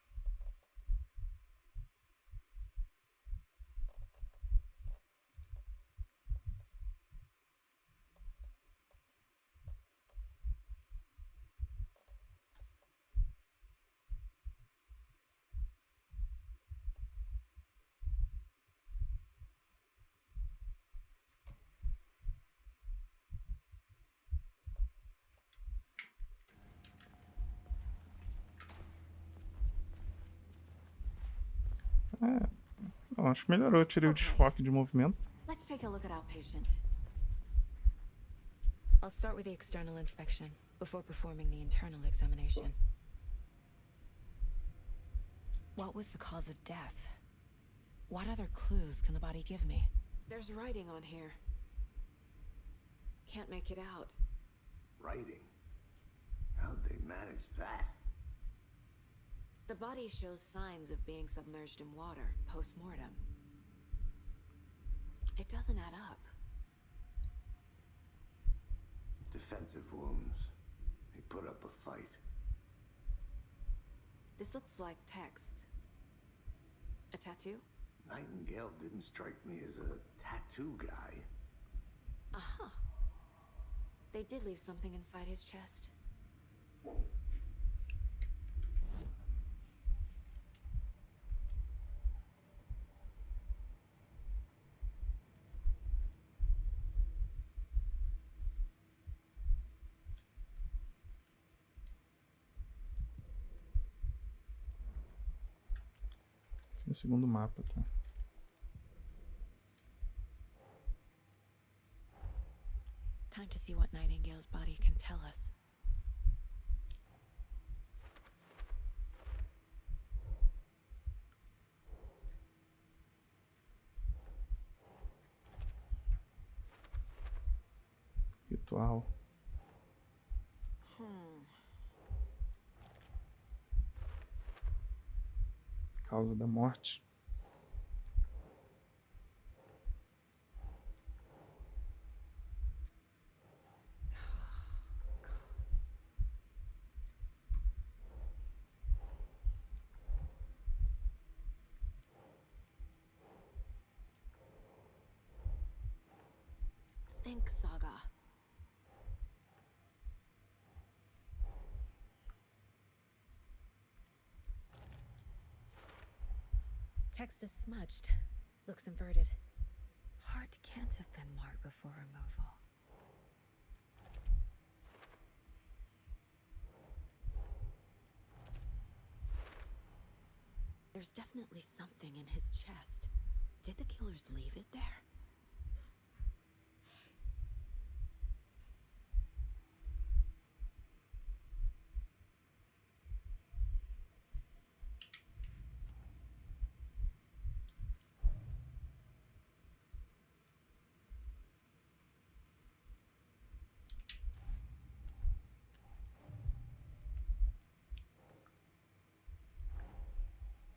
Eu acho que melhorou. Eu tirei o desfoque de movimento. Let's take a look at outpatient. I'll start with the external inspection before performing the internal examination. What was the cause of death? What other clues can the body give me? There's writing on here. Can't make it out. Writing? How'd they manage that? The body shows signs of being submerged in water post-mortem. It doesn't add up. Defensive wounds. He put up a fight. This looks like text. A tattoo? Nightingale didn't strike me as a tattoo guy. Uh-huh. They did leave something inside his chest. Esse é o segundo mapa, tá? Time to see what Nightingale's body can tell us. Ritual. Causa da morte. Think, Saga. Text is smudged. Looks inverted. Heart can't have been marked before removal. There's definitely something in his chest. Did the killers leave it there?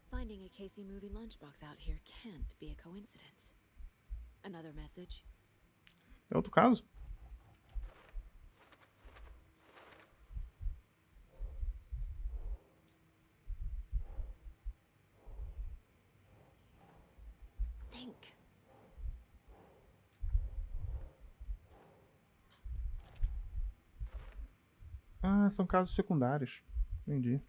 Finding a Casey movie lunchbox out here can't be a coincidence. Another message. É outro caso? Think. Ah, são casos secundários. Entendi.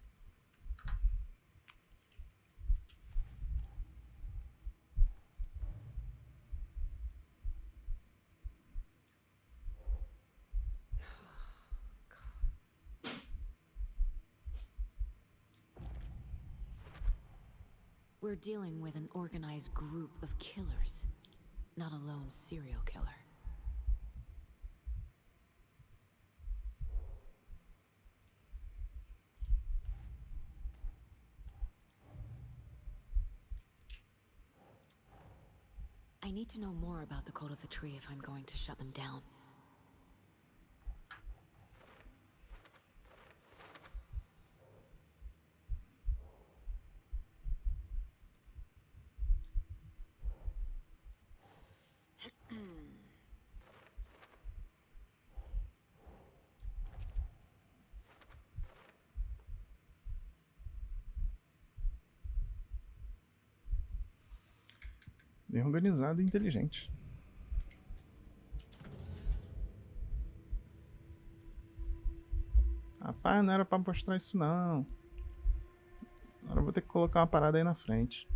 We're dealing with an organized group of killers, not a lone serial killer. I need to know more about the Code of the Tree if I'm going to shut them down. Bem organizado e inteligente. Rapaz, não era pra mostrar isso não. Agora eu vou ter que colocar uma parada aí na frente.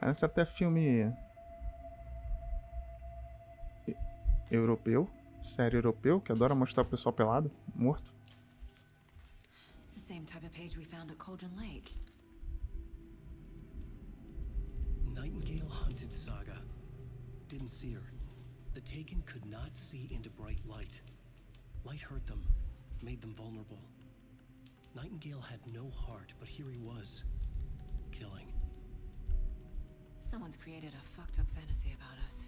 Esse é até filme europeu, série europeu, que adora mostrar o pessoal pelado, morto. It's the same type of page we found at Cauldron Lake. Nightingale hunted Saga. Didn't see her. The Taken could not see into bright light. Light hurt them, made them vulnerable. Nightingale had no heart, but here he was, killing. Someone's created a fucked up fantasy about us.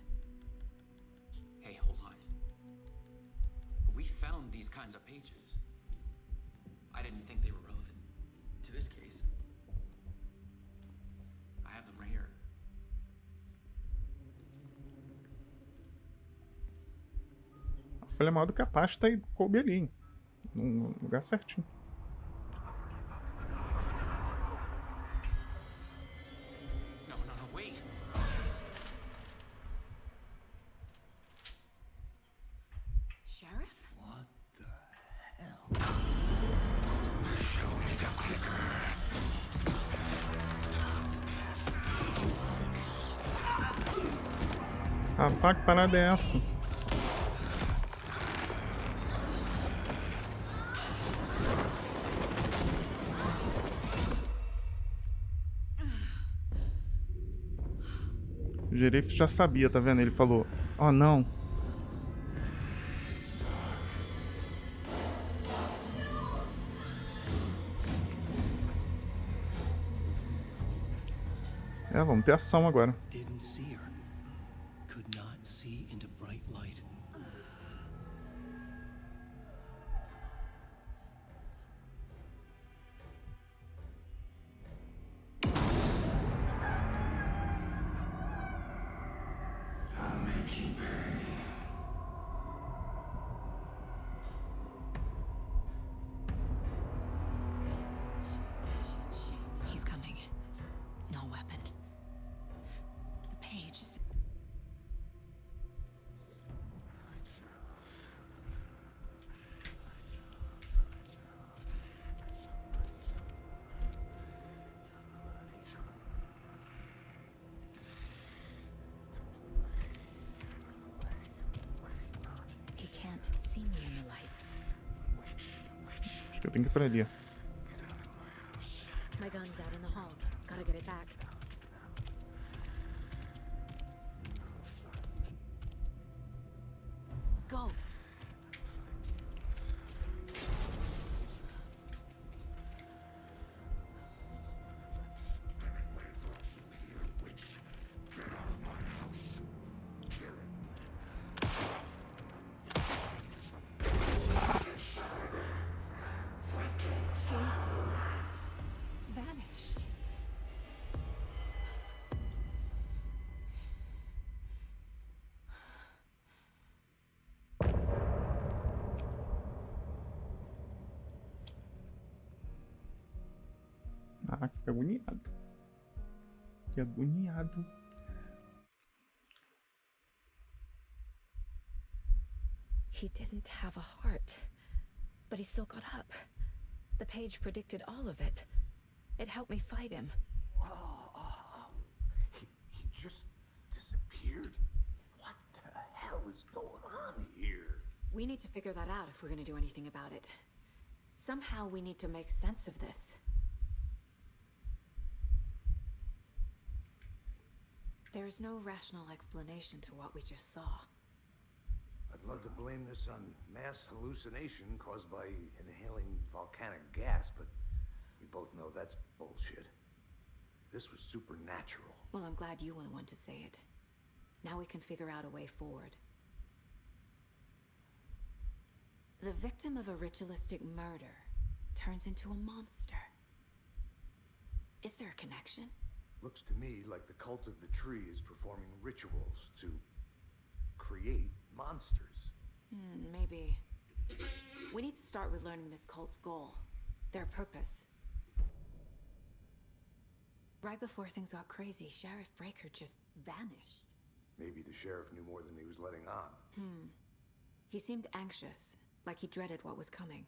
Hey, hold on. We found these kinds of pages. I didn't think they were relevant to this case. I have them right here. A folha maior do que a pasta e coube ali. No lugar certinho. No, wait. Sheriff? What the hell? Show me the clicker. Rapaz, que parada é essa? O Gerif já sabia, tá vendo? Ele falou, oh não. É, vamos ter ação agora. Didn't see her. Could not see into bright light. I'll make you pay. He's coming. No weapon. The page. He can't see me in the light. Acho que eu tenho que ir pra ali. My gun's out in the hall. Gotta get it back. Go. Vanished. Caraca, fica agoniado. Que agoniado. He didn't have a heart, but he still got up. The page predicted all of it. It helped me fight him. He just disappeared? What the hell is going on here? We need to figure that out if we're gonna do anything about it. Somehow we need to make sense of this. There is no rational explanation to what we just saw. I'd love to blame this on mass hallucination caused by inhaling volcanic gas, but we both know that's bullshit. This was supernatural. Well, I'm glad you were the one to say it. Now we can figure out a way forward. The victim of a ritualistic murder turns into a monster. Is there a connection? Looks to me like the cult of the tree is performing rituals to create monsters. Maybe. We need to start with learning this cult's goal, their purpose. Right before things got crazy, Sheriff Breaker just vanished. Maybe the sheriff knew more than he was letting on. He seemed anxious, like he dreaded what was coming.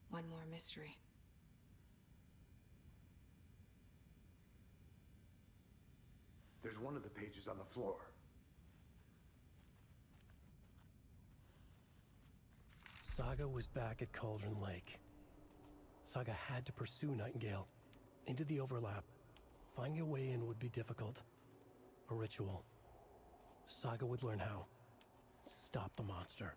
One more mystery. There's one of the pages on the floor. Saga was back at Cauldron Lake. Saga had to pursue Nightingale into the overlap. Finding a way in would be difficult. A ritual. Saga would learn how. Stop the monster.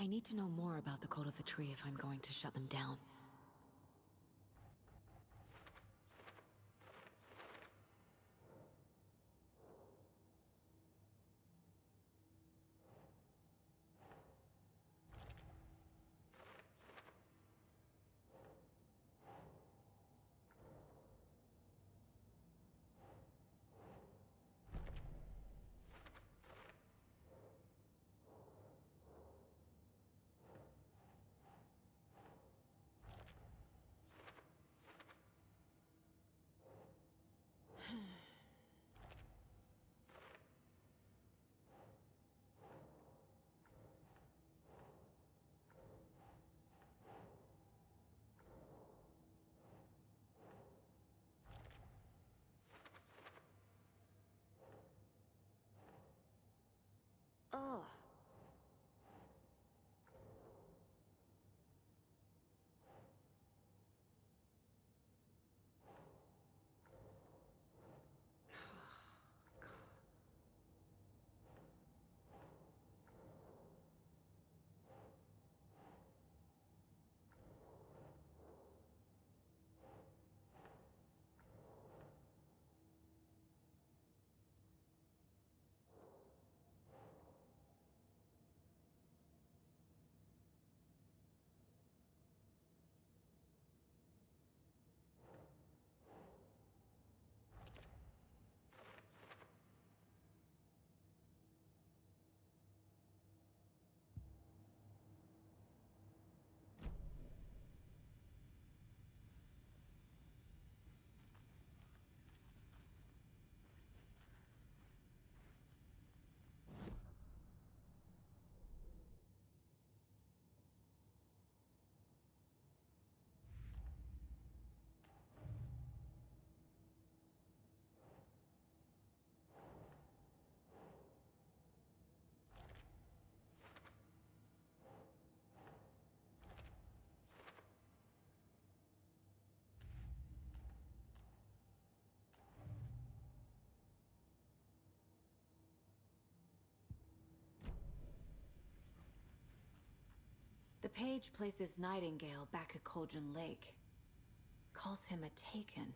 I need to know more about the code of the tree if I'm going to shut them down. Ugh. The page places Nightingale back at Cauldron Lake. Calls him a Taken.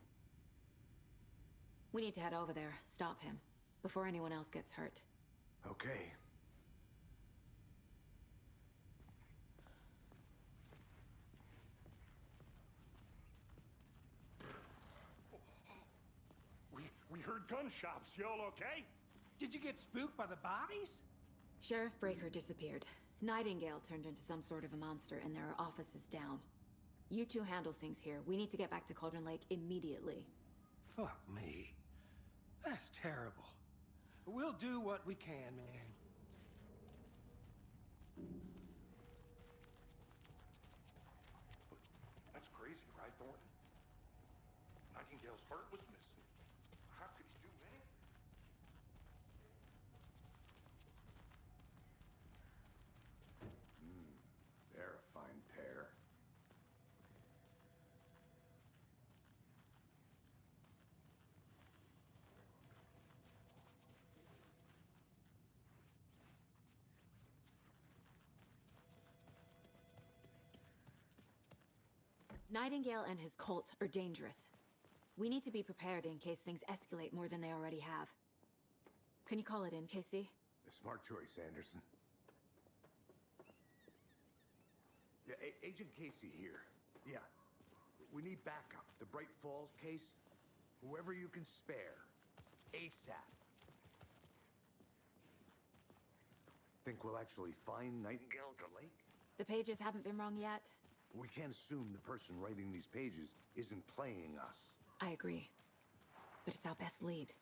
We need to head over there, stop him, before anyone else gets hurt. Okay. We heard gunshots. Y'all okay? Did you get spooked by the bodies? Sheriff Breaker disappeared. Nightingale turned into some sort of a monster, and there are offices down. You two handle things here. We need to get back to Cauldron Lake immediately. Fuck me. That's terrible. We'll do what we can, man. That's crazy, right, Thornton? Nightingale's heart was missing. How could he do anything? They're a fine pair. Nightingale and his cult are dangerous. We need to be prepared in case things escalate more than they already have. Can you call it in, KC? A smart choice, Anderson. Yeah, Agent Casey here. Yeah. We need backup. The Bright Falls case. Whoever you can spare. ASAP. Think we'll actually find Nightingale at the lake? The pages haven't been wrong yet. We can't assume the person writing these pages isn't playing us. I agree. But it's our best lead.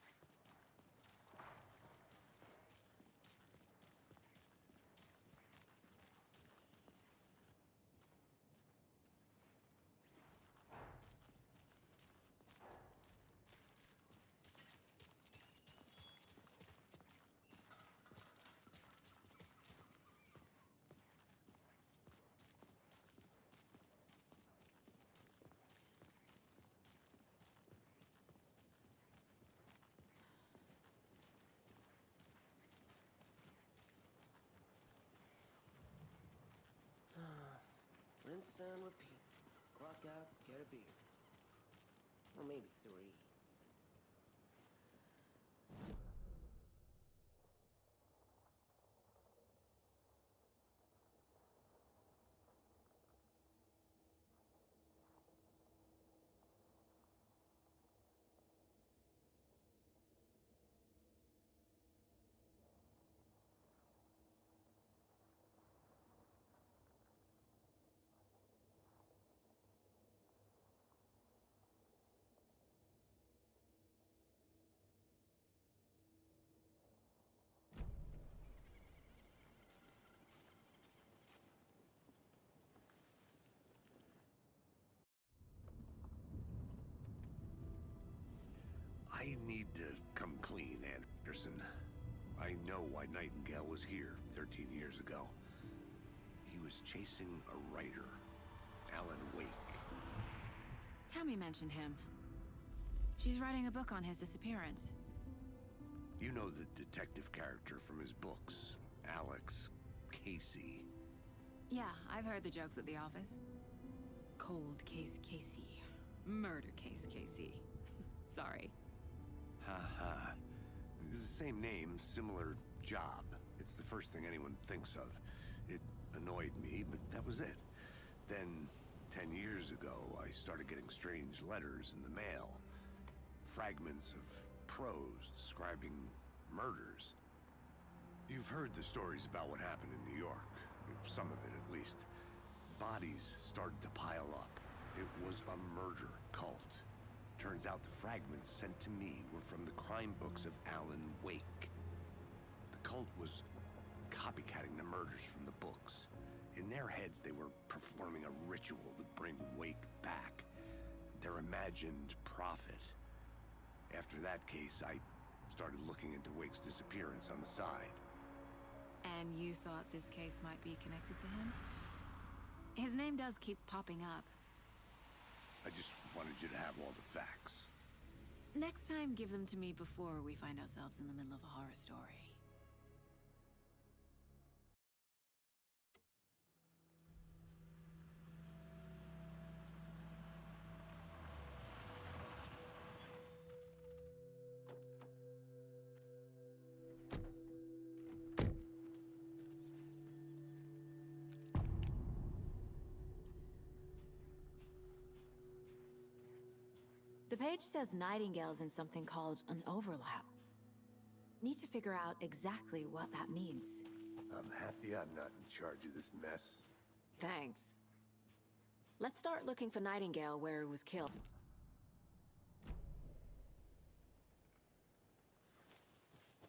rinse and repeat. Clock out, get a beer. Or maybe 3. I need to come clean, Anderson. I know why Nightingale was here 13 years ago. He was chasing a writer, Alan Wake. Tammy mentioned him. She's writing a book on his disappearance. You know the detective character from his books, Alex Casey. Yeah, I've heard the jokes at the office. Cold case Casey. Murder case Casey. Sorry. Ha. It's the same name, similar job. It's the first thing anyone thinks of. It annoyed me, but that was it. Then, 10 years ago, I started getting strange letters in the mail. Fragments of prose describing murders. You've heard the stories about what happened in New York. Some of it, at least. Bodies started to pile up. It was a murder cult. Turns out the fragments sent to me were from the crime books of Alan Wake. The cult was copycatting the murders from the books. In their heads, they were performing a ritual to bring Wake back. Their imagined prophet. After that case, I started looking into Wake's disappearance on the side. And you thought this case might be connected to him? His name does keep popping up. I just wanted you to have all the facts. Next time, give them to me before we find ourselves in the middle of a horror story. The page says Nightingale's in something called an overlap. Need to figure out exactly what that means. I'm happy I'm not in charge of this mess. Thanks. Let's start looking for Nightingale where he was killed.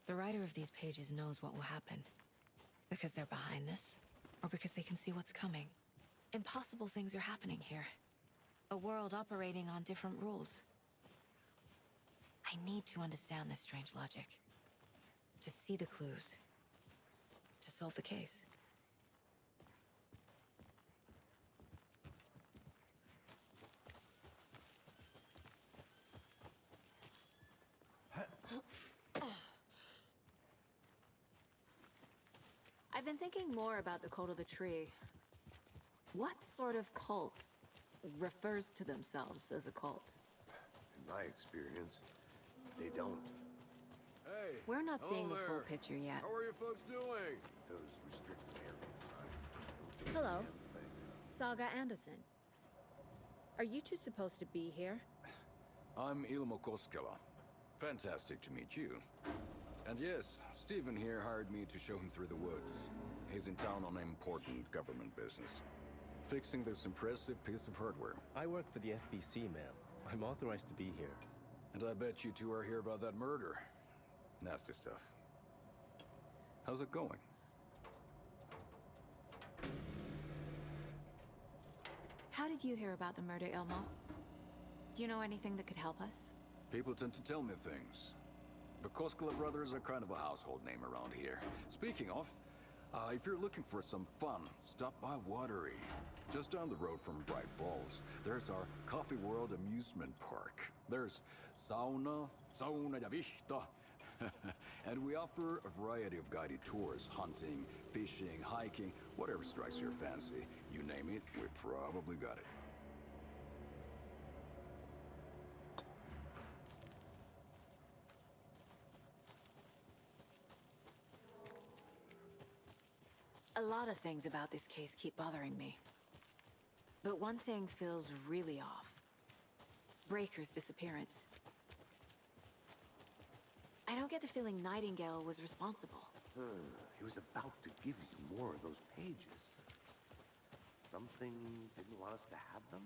The writer of these pages knows what will happen. Because they're behind this, or because they can see what's coming. Impossible things are happening here. A world operating on different rules. I need to understand this strange logic. To see the clues. To solve the case. I've been thinking more about the cult of the tree. What sort of cult refers to themselves as a cult? In my experience, they don't. Hey, We're not hello seeing the full there. picture yet. How are you folks doing? Those restricted areas signs. Hello, Saga Anderson. Are you two supposed to be here? I'm Ilmo Koskela. Fantastic to meet you. And yes, Stephen here hired me to show him through the woods. He's in town on important government business. Fixing this impressive piece of hardware. I work for the FBC, ma'am. I'm authorized to be here. And I bet you two are here about that murder. Nasty stuff. How's it going? How did you hear about the murder, Ilmo? Do you know anything that could help us? People tend to tell me things. The Koskela brothers are kind of a household name around here. Speaking of, if you're looking for some fun, stop by Watery. Just down the road from Bright Falls, there's our Coffee World amusement park. There's sauna ja vihta, And we offer a variety of guided tours, hunting, fishing, hiking, whatever strikes your fancy. You name it, we probably got it. A lot of things about this case keep bothering me. But one thing feels really off. Breaker's disappearance. I don't get the feeling Nightingale was responsible. He was about to give you more of those pages. Something didn't want us to have them?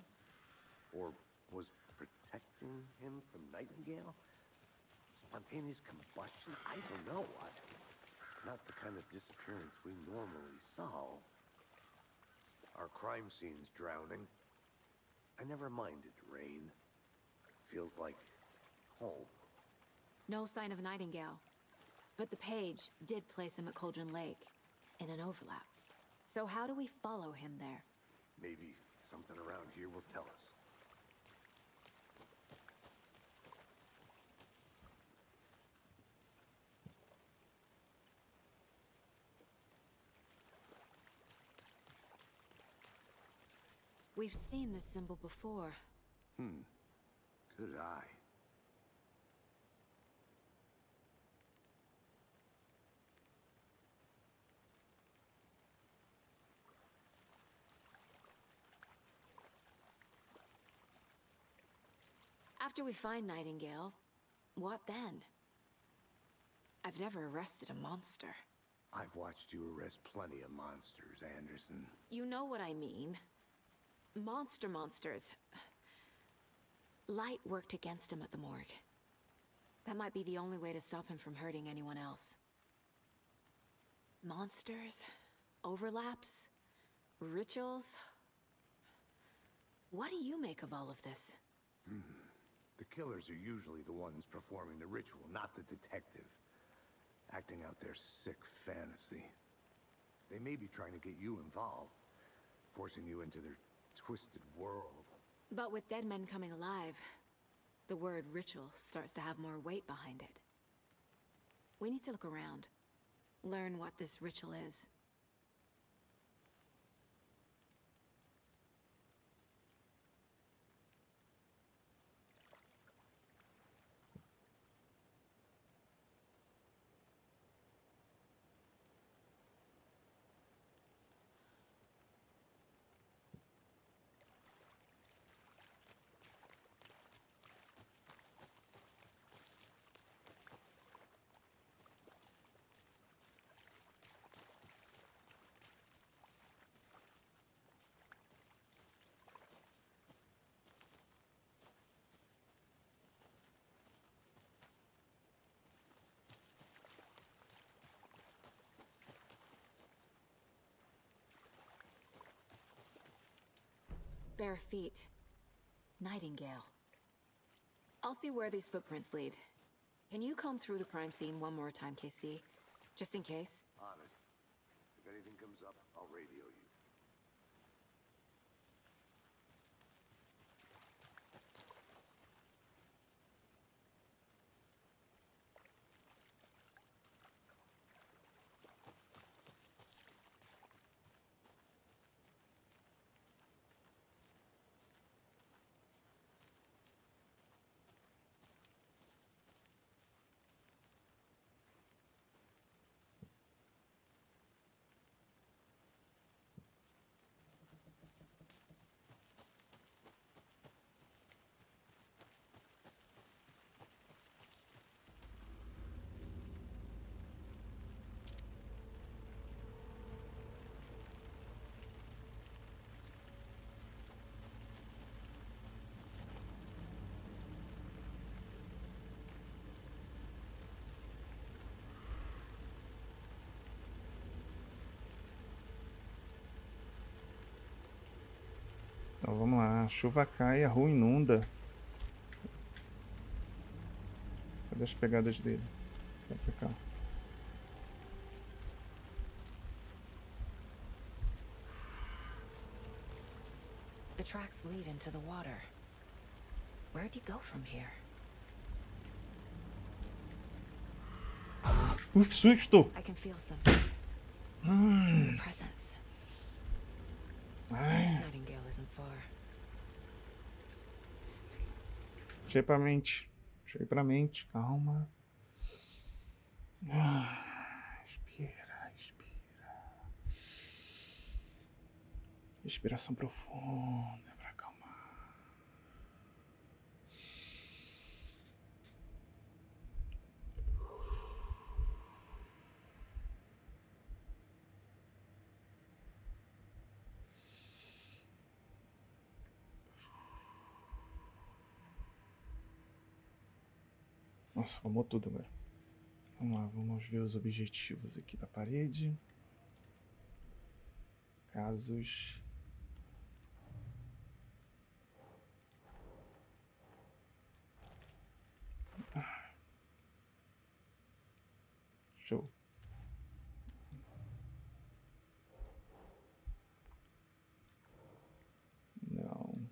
Or was protecting him from Nightingale? Spontaneous combustion? I don't know what. Not the kind of disappearance we normally solve. Our crime scene's drowning. I never minded rain. Feels like home. No sign of Nightingale. But the page did place him at Cauldron Lake, in an overlap. So how do we follow him there? Maybe something around here will tell us. We've seen this symbol before. Good eye. After we find Nightingale, what then? I've never arrested a monster. I've watched you arrest plenty of monsters, Anderson. You know what I mean. Monsters. Light worked against him at the morgue. That might be the only way to stop him from hurting anyone else. Monsters? Overlaps? Rituals? What do you make of all of this? The killers are usually the ones performing the ritual, not the detective. Acting out their sick fantasy. They may be trying to get you involved, forcing you into their twisted world. But with dead men coming alive, the word ritual starts to have more weight behind it. We need to look around, learn what this ritual is. Bare feet. Nightingale. I'll see where these footprints lead. Can you comb through the crime scene one more time, KC? Just in case? On it. If anything comes up, I'll radio you. Então vamos lá, a chuva cai, a rua inunda. Cadê as pegadas dele? Vai pra cá. The tracks lead into the water. Where'd he go from here? Que susto! I can feel something. A presence. Nightingale isn't far. Puxei pra mente. Puxei pra mente. Calma. Respira, respira. Respiração profunda pra acalmar. Nossa, acalmou tudo agora. Vamos lá, vamos ver os objetivos aqui da parede. Casos. Show. Não.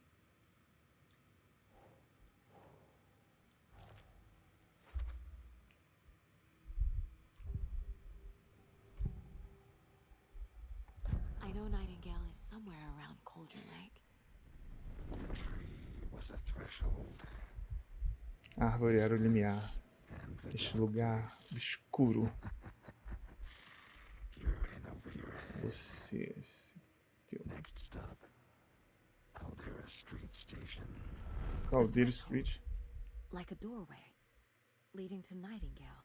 I know Nightingale is somewhere around Cauldron Lake. The tree was a threshold. A árvore era o limiar. Este lugar escuro. Você. Teu. Next stop. Caldera Street Station. Caldera Street. Like a doorway leading to Nightingale.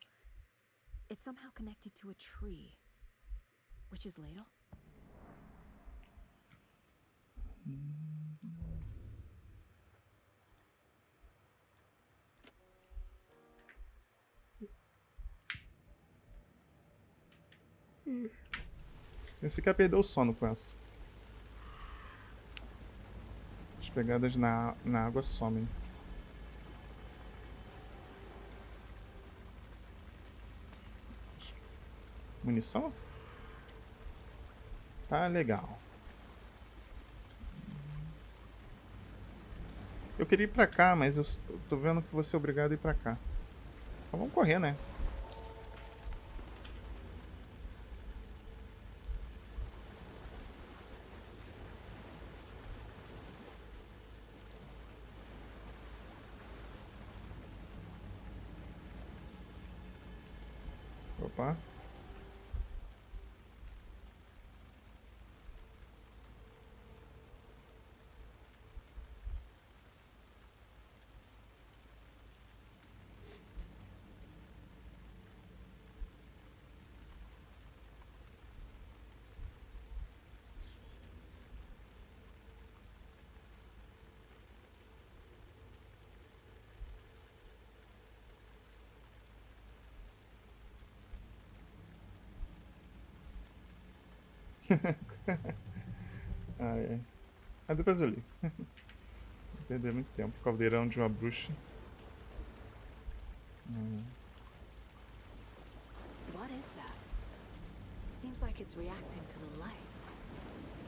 It's somehow connected to a tree. Witch's Ladle? Você quer perder o sono com essa. As pegadas na água somem. Munição? Tá legal. Eu queria ir pra cá, mas eu tô vendo que vou ser obrigado a ir pra cá. Então vamos correr, né? Opa. Ah, é. Mas depois eu li. Vou perder muito tempo. Caldeirão de uma bruxa. What is that? Seems like it's reacting to the light.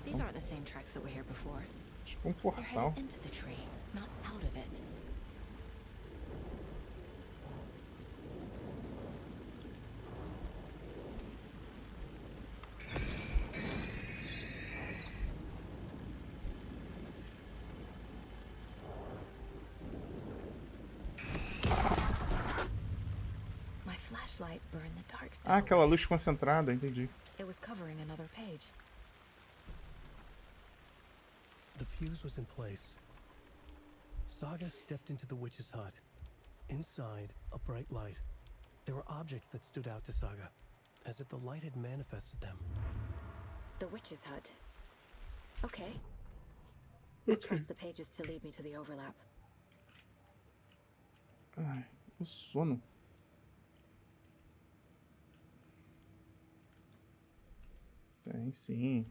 These aren't the same tracks that were here before. Tipo They're portal. headed into the tree, not out of it. My flashlight burned the dark stuff. Ah, aquela luz concentrada, entendi. It was covering another page. The fuse was in place. Saga stepped into the witch's hut. Inside, a bright light. There were objects that stood out to Saga, as if the light had manifested them. The witch's hut. Okay. I trust the pages to lead me to the overlap. Ai, o sono. Tem sim.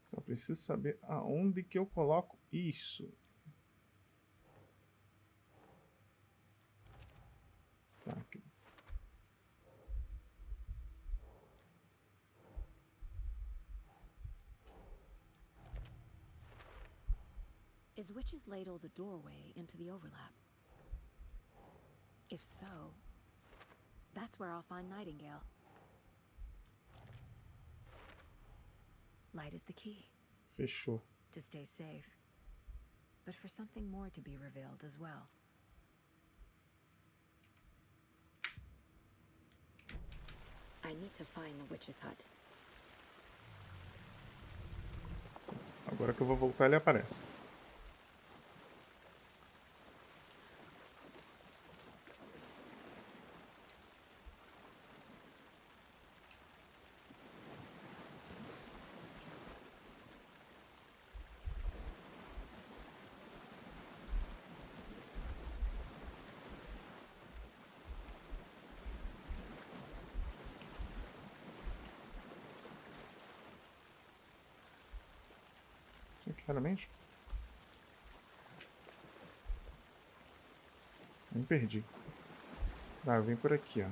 Só preciso saber aonde que eu coloco isso. Tá aqui. Is Witch's Ladle the doorway into the overlap? If so, that's where I'll find Nightingale. Light is the key. Fechou. To stay safe. But for something more to be revealed as well. I need to find the witch's hut. Agora que eu vou voltar, ele aparece. Claramente. Me perdi. Ah, vem por aqui, ó.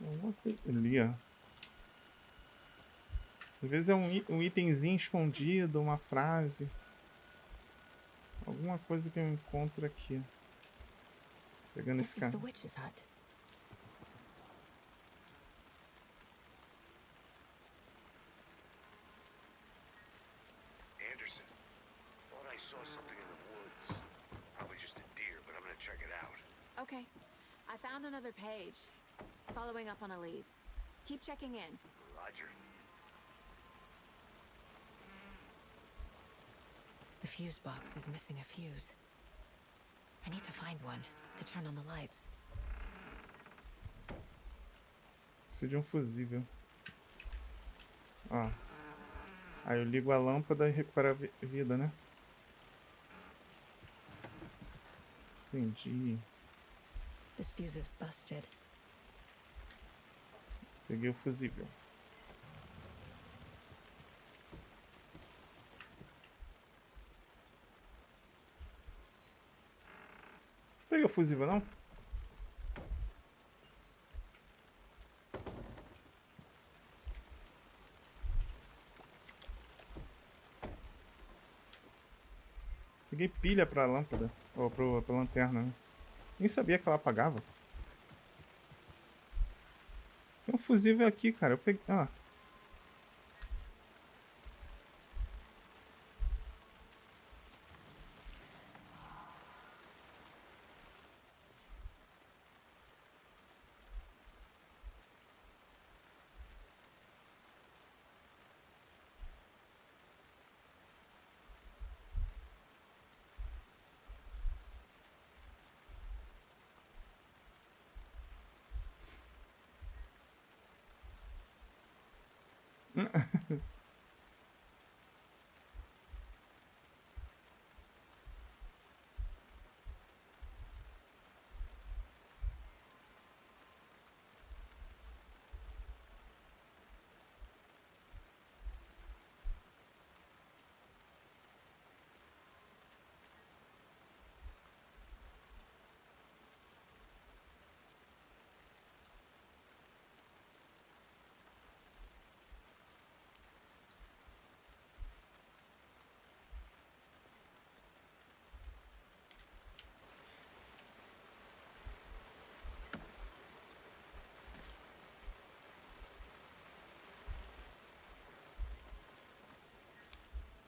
Alguma coisa ali, ó. Às vezes é um itemzinho escondido, uma frase. Alguma coisa que eu encontro aqui. Pegando esse cara. Anderson, thought I saw something in the woods. Probably just a deer, but I'm gonna check it out. Okay. I found another page. Following up on a lead. Keep checking in. Roger. The fuse box is missing a fuse. I need to find one to turn on the lights. Preciso de um fusível. Ó. Aí eu ligo a lâmpada e recupero a vida, né? Entendi. This fuse is busted. Peguei o fusível. Peguei o fusível, não? Peguei pilha pra lâmpada. Ou pra lanterna, né? Nem sabia que ela apagava. Tem um fusível aqui, cara. Eu peguei... Ah.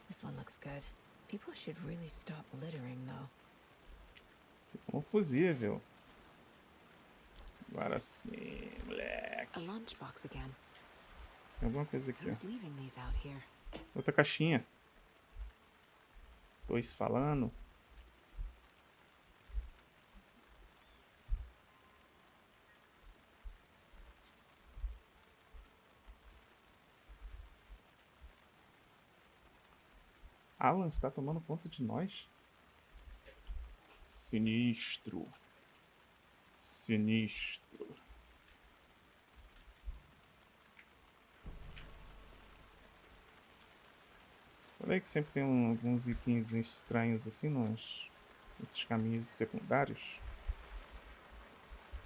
This one looks good. People should really stop littering, though. Um fusível. Agora sim, moleque. A lunchbox again. Tem alguma coisa aqui, Who's ó. leaving these out here? Outra caixinha. Dois falando. Alan está tomando conta de nós? Sinistro. Sinistro. Falei que sempre tem alguns itens estranhos assim nesses caminhos secundários.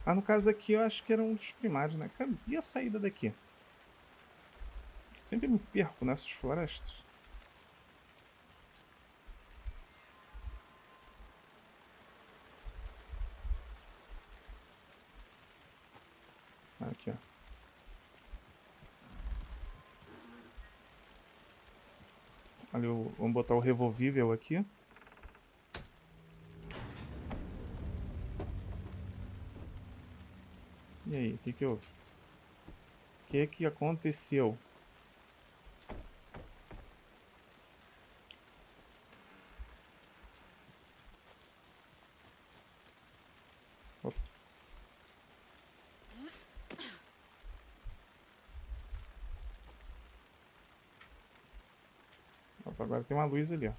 Ah, no caso aqui eu acho que era um dos primários, né? Cadê a saída daqui? Sempre me perco nessas florestas. Aqui, ó. Ali, vamos botar o revolvível aqui. E aí, o que que houve? O que que aconteceu? Opa. Opa, agora tem uma luz ali, ó.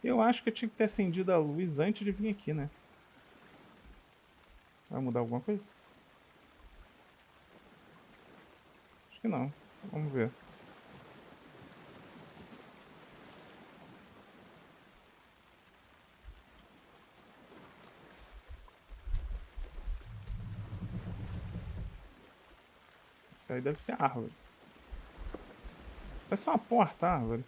Eu acho que eu tinha que ter acendido a luz antes de vir aqui, né? Vai mudar alguma coisa? Acho que não. Vamos ver. Isso aí deve ser árvore. É só uma porta, árvore.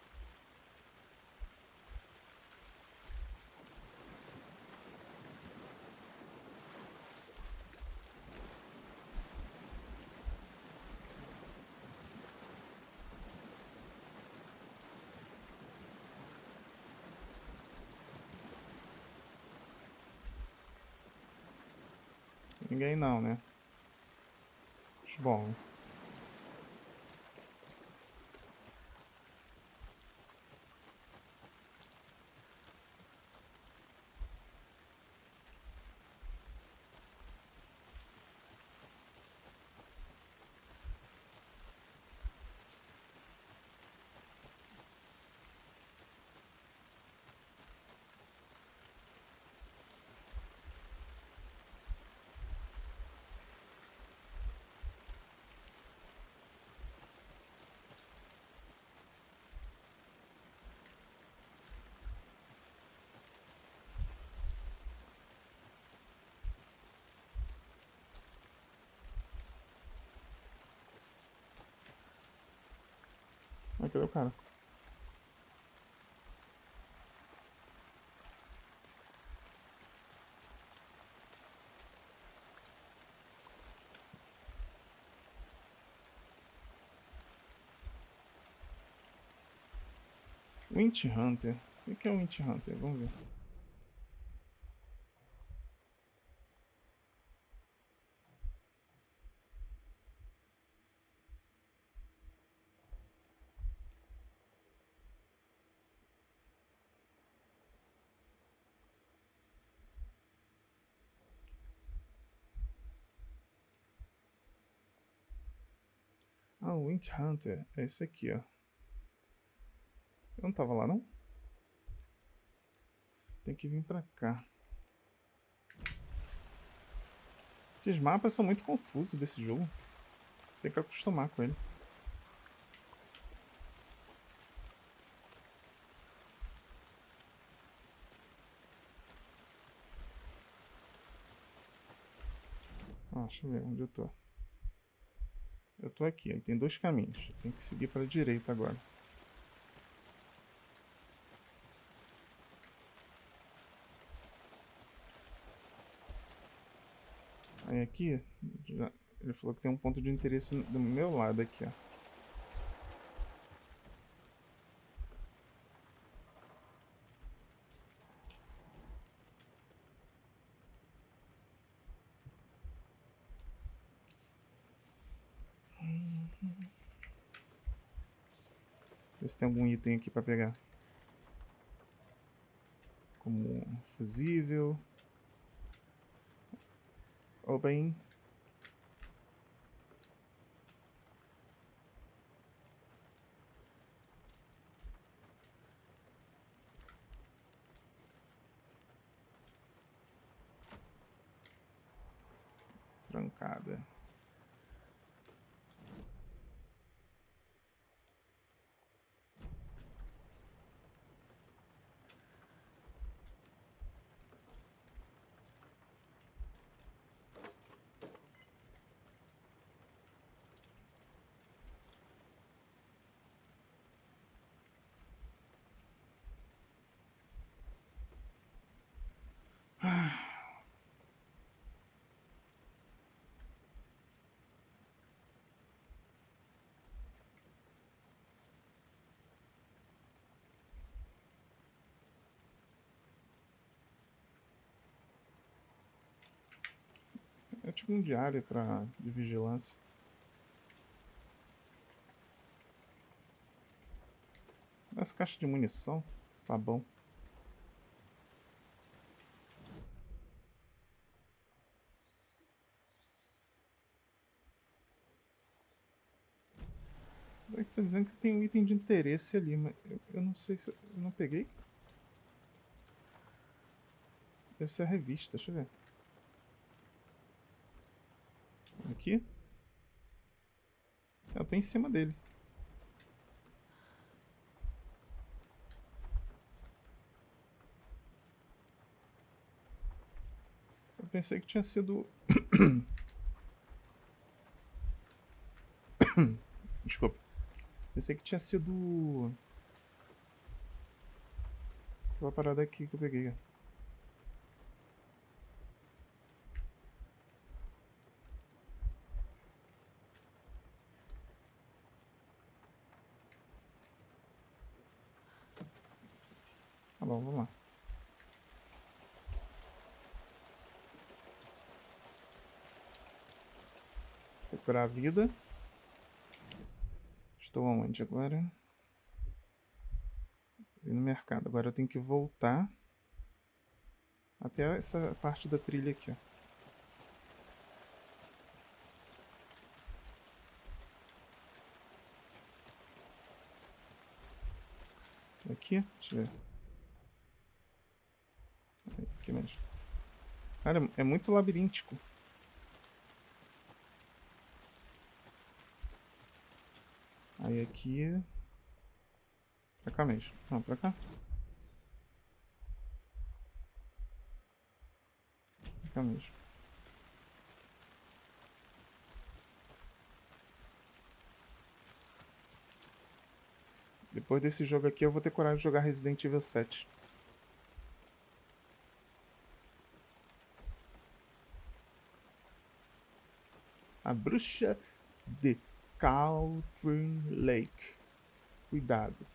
Ninguém não, né? Acho bom. Cadê o cara? Winch Hunter. O que é o Winch Hunter? Vamos ver. Ah, o Winch Hunter é esse aqui, ó. Eu não tava lá, não? Tem que vir pra cá. Esses mapas são muito confusos desse jogo. Tem que acostumar com ele. Ah, deixa eu ver onde eu tô. Eu tô aqui, aí tem dois caminhos. Tem que seguir para a direita agora. Aí aqui, ele falou que tem um ponto de interesse do meu lado aqui, ó. Ver se tem algum item aqui para pegar. Como um fusível. Ou bem... Trancada. É tipo um diário de vigilância. Essa caixa de munição, sabão. É que tá dizendo que tem um item de interesse ali, mas eu não sei se eu não peguei. Deve ser a revista, deixa eu ver. Aqui? Eu tô em cima dele. Eu pensei que tinha sido... Desculpa. Pensei que tinha sido... aquela parada aqui que eu peguei, ó. Tá bom, vamos lá. Recuperar a vida. Estou aonde agora? Vim no mercado. Agora eu tenho que voltar até essa parte da trilha aqui, ó. Aqui? Deixa eu ver. Aqui mesmo. Cara, é muito labiríntico. Aí aqui... pra cá mesmo. Não, pra cá. Pra cá mesmo. Depois desse jogo aqui eu vou ter coragem de jogar Resident Evil 7. A bruxa de Cauldron Lake. Cuidado.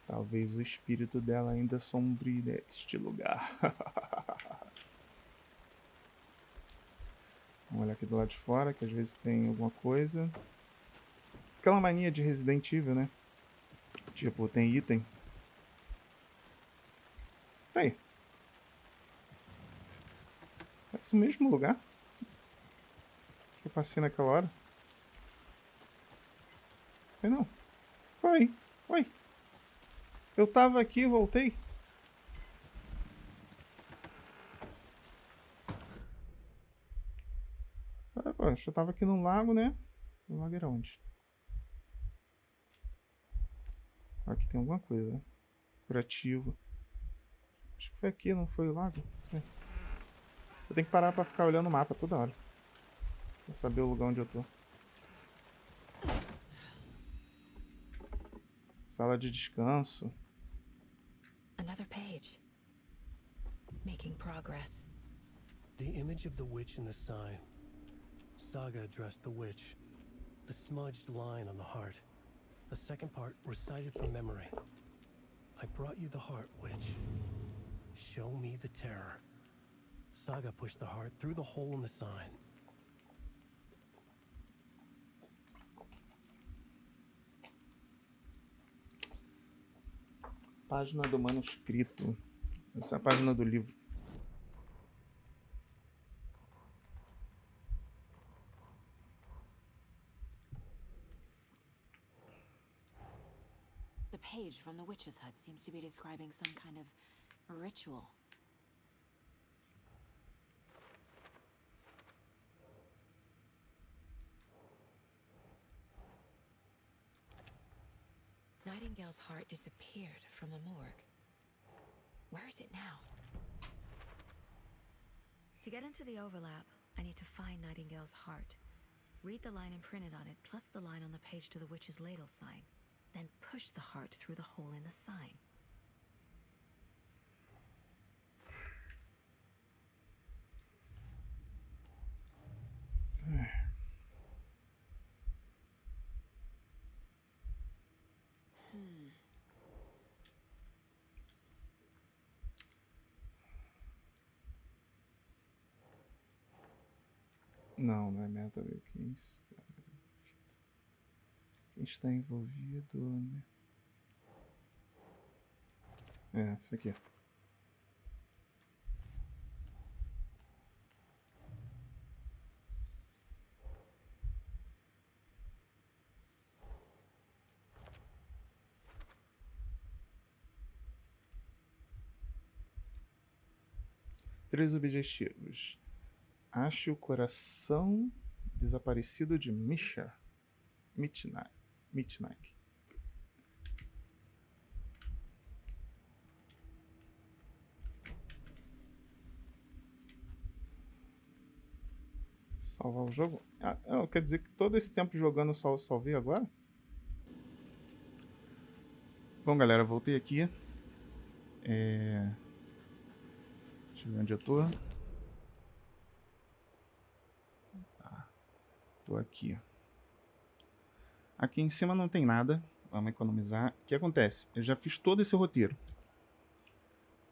Talvez o espírito dela ainda sombrie neste lugar. Vamos olhar aqui do lado de fora, que às vezes tem alguma coisa. Aquela mania de Resident Evil, né? Tipo, tem item. Aí. Parece o mesmo lugar que eu passei naquela hora. Foi não. Foi. Oi. Eu tava aqui e voltei. Ah, poxa, eu tava aqui no lago, né? O lago era onde? Aqui tem alguma coisa, né? Curativo. Acho que foi aqui, não foi o lago? Sei. Eu tenho que parar pra ficar olhando o mapa toda hora. Pra saber o lugar onde eu tô. Sala de descanso. Another page. Making progress. The image of the witch in the sign. Saga addressed the witch. The smudged line on the heart. The second part recited from memory. I brought you the heart, witch. Show me the terror. Saga pushed the heart through the hole in the sign. Página do manuscrito. Essa é a página do livro. The page from the witch's hut seems to be describing some kind of ritual. Nightingale's heart disappeared from the morgue. Where is it now? To get into the overlap, I need to find Nightingale's heart. Read the line imprinted on it, plus the line on the page to the witch's ladle sign. Then push the heart through the hole in the sign. Não, não é meta. Quem está envolvido, né? É, isso aqui. Três objetivos. Ache o coração desaparecido de Mitnick. Salvar o jogo? Quer dizer que todo esse tempo jogando só salvei agora? Bom, galera, voltei aqui. Deixa eu ver onde eu tô. Tá. Tô aqui. Aqui em cima não tem nada. Vamos economizar. O que acontece? Eu já fiz todo esse roteiro.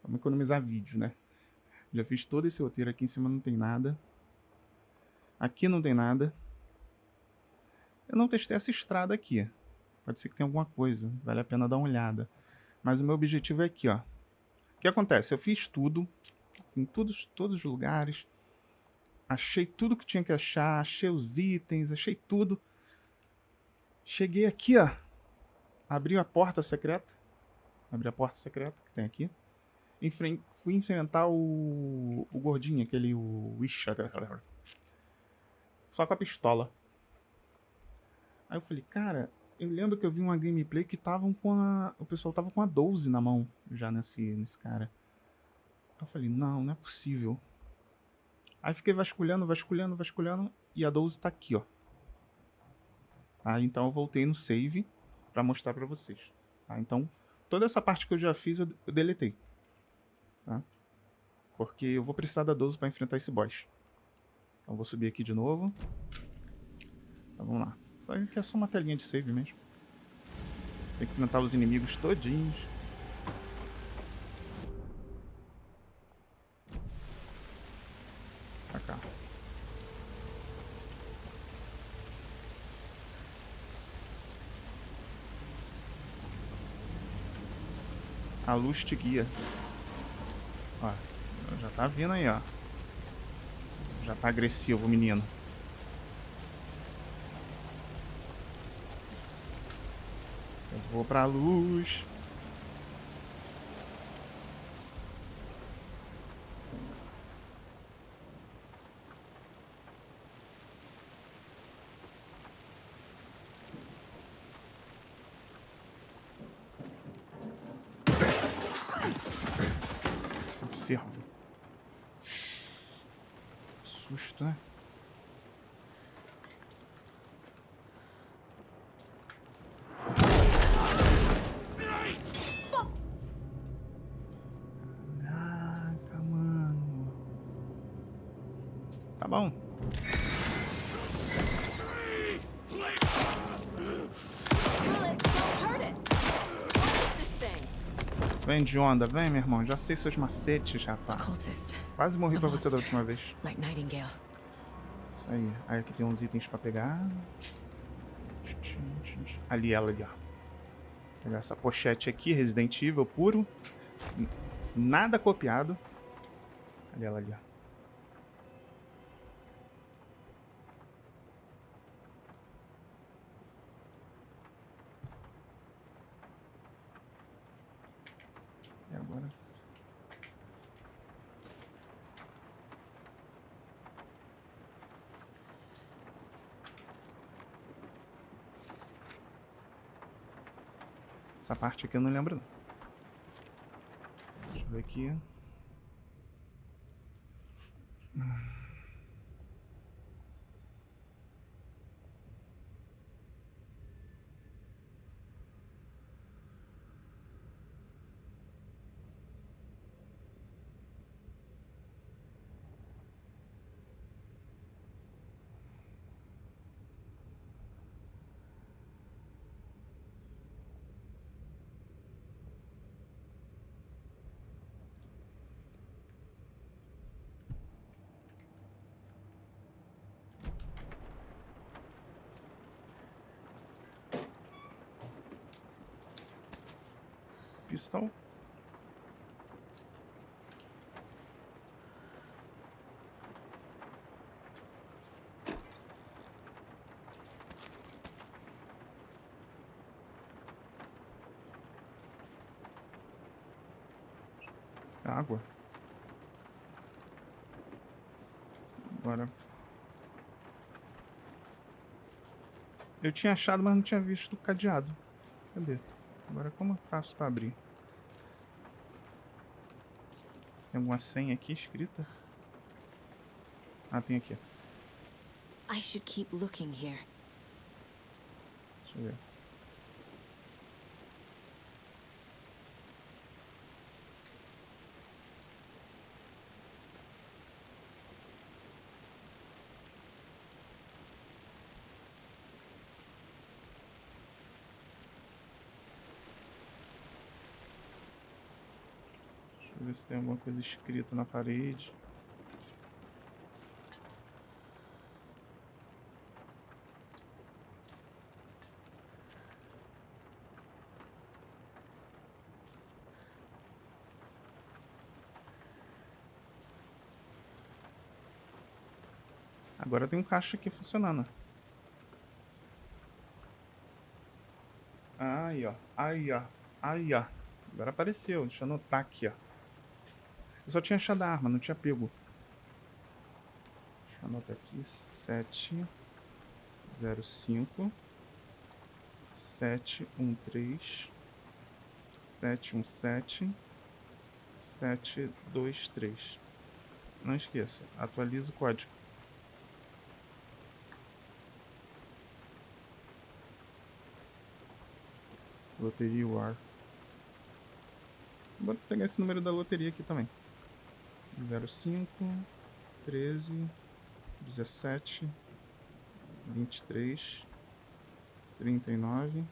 Vamos economizar vídeo, né? Já fiz todo esse roteiro. Aqui em cima não tem nada. Aqui não tem nada. Eu não testei essa estrada aqui. Pode ser que tenha alguma coisa. Vale a pena dar uma olhada. Mas o meu objetivo é aqui, ó. O que acontece? Eu fiz tudo. Em todos os lugares. Achei tudo que tinha que achar. Achei os itens. Achei tudo. Cheguei aqui, ó. Abri a porta secreta. Abri a porta secreta que tem aqui. Fui enfrentar o gordinho, aquele... O Wish. Só com a pistola. Aí eu falei, cara, eu lembro que eu vi uma gameplay que estavam com a... O pessoal tava com a 12 na mão já nesse cara. Eu falei, não é possível. Aí fiquei vasculhando e a 12 tá aqui, ó. Tá, então eu voltei no save pra mostrar pra vocês. Tá, então, toda essa parte que eu já fiz, eu deletei. Tá? Porque eu vou precisar da 12 pra enfrentar esse boss. Então eu vou subir aqui de novo. Então vamos lá. Isso aqui é só uma telinha de save mesmo. Tem que enfrentar os inimigos todinhos. Pra cá. A luz te guia. Ó, já tá vindo aí, ó. Já tá agressivo o menino. Eu vou pra luz. Observo. Susto, né? Caraca, mano. Tá bom. Vem de onda, vem, meu irmão. Já sei seus macetes, rapaz. Quase morri pra você da última vez. Isso aí. Aí aqui tem uns itens pra pegar. Ali ela ali, ó. Pegar essa pochete aqui, Resident Evil puro. Nada copiado. Ali ela ali, ó. E agora? Essa parte aqui eu não lembro, não. Deixa eu ver aqui. Pistol. Água. Agora. Eu tinha achado, mas não tinha visto o cadeado. Cadê? Agora como eu faço para abrir? Tem alguma senha aqui escrita? Ah, tem aqui. I should keep looking here. Deixa eu ver. Deixa eu ver se tem alguma coisa escrita na parede. Agora tem um caixa aqui funcionando. Aí, ó. Aí, ó. Aí, ó. Agora apareceu. Deixa eu anotar aqui, ó. Eu só tinha achado a arma, não tinha pego. Deixa eu anotar aqui. 705 713 717 723. Não esqueça, atualize o código. Loteria War. Vou pegar esse número da loteria aqui também. 05 13 17 23 39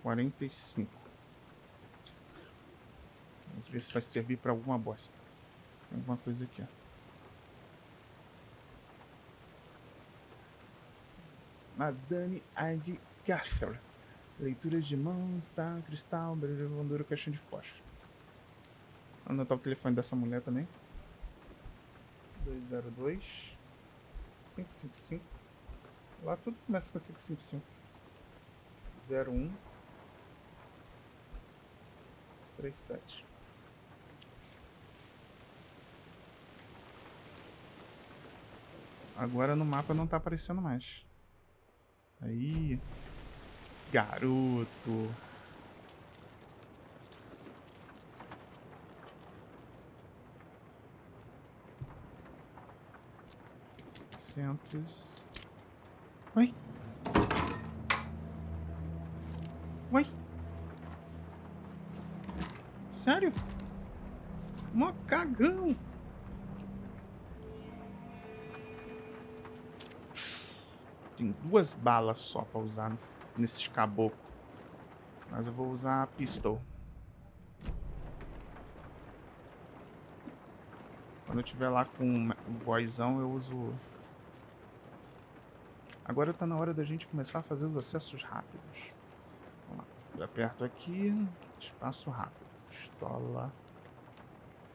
45. Vamos ver se vai servir para alguma bosta. Tem alguma coisa aqui, ó. Madame Adi Carter. Leitura de mãos, tá? Cristal, brilhante, caixinha de fósforo. Vou anotar o telefone dessa mulher também. 202 555. Lá tudo começa com 555. 01 37. Agora no mapa não tá aparecendo mais. Aí. Garoto. Oi? Oi? Sério? Mó cagão. Tem 2 balas só pra usar nesses caboclos. Mas eu vou usar a pistol. Quando eu tiver lá com o boyzão, eu uso. Agora tá na hora da gente começar a fazer os acessos rápidos. Vamos lá. Eu aperto aqui. Espaço rápido. Pistola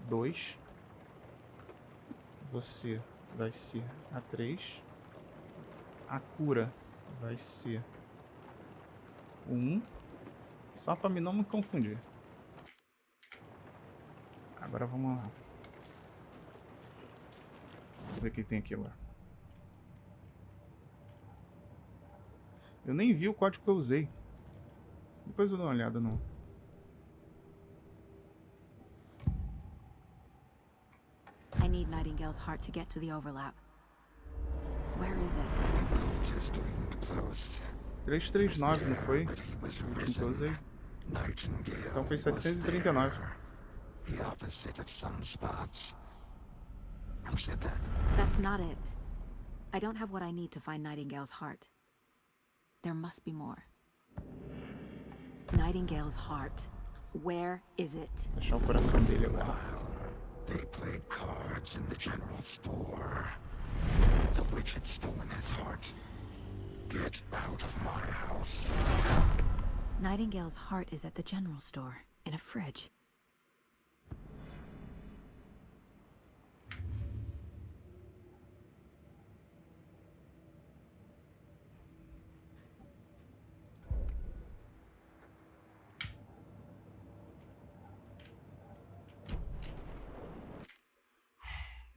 2. Você vai ser a 3. A cura vai ser 1. Só pra não me confundir. Agora vamos lá. Vamos ver o que tem aqui agora. Eu nem vi o código que eu usei. Depois eu dou uma olhada no... I need Nightingale's heart to get to the overlap. Where is it? 339, não foi? O último que eu usei. Então foi 739. The opposite of sunspots. Who said that? That's not it. I don't have what I need to find Nightingale's heart. There must be more. Nightingale's heart. Where is it? Achar o coração dele agora. They played cards in the general store. The witch had stolen his heart. Get out of my house. Nightingale's heart is at the general store, in a fridge.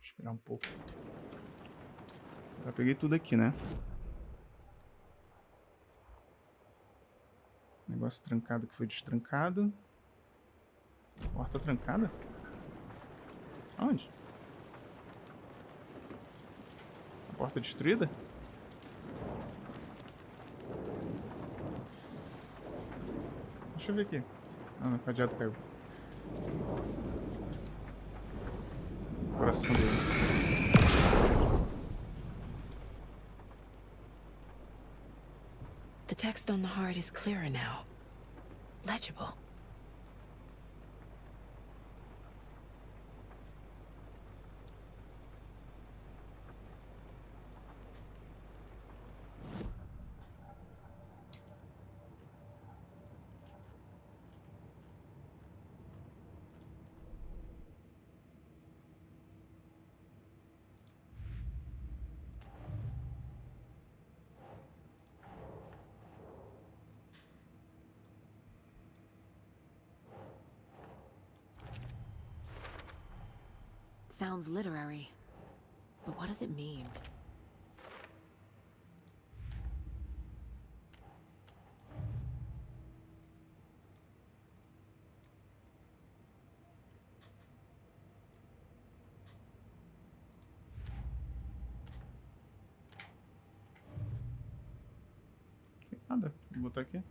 Esperar um pouco. Já peguei tudo aqui, né? Negócio trancado que foi destrancado. Porta trancada? Onde? A porta destruída? Deixa eu ver aqui. Ah, o cadeado caiu. Coração dele. The text on the heart is clearer now. Legible. Sounds literary, but what does it mean? Tem nada. Vou botar aqui.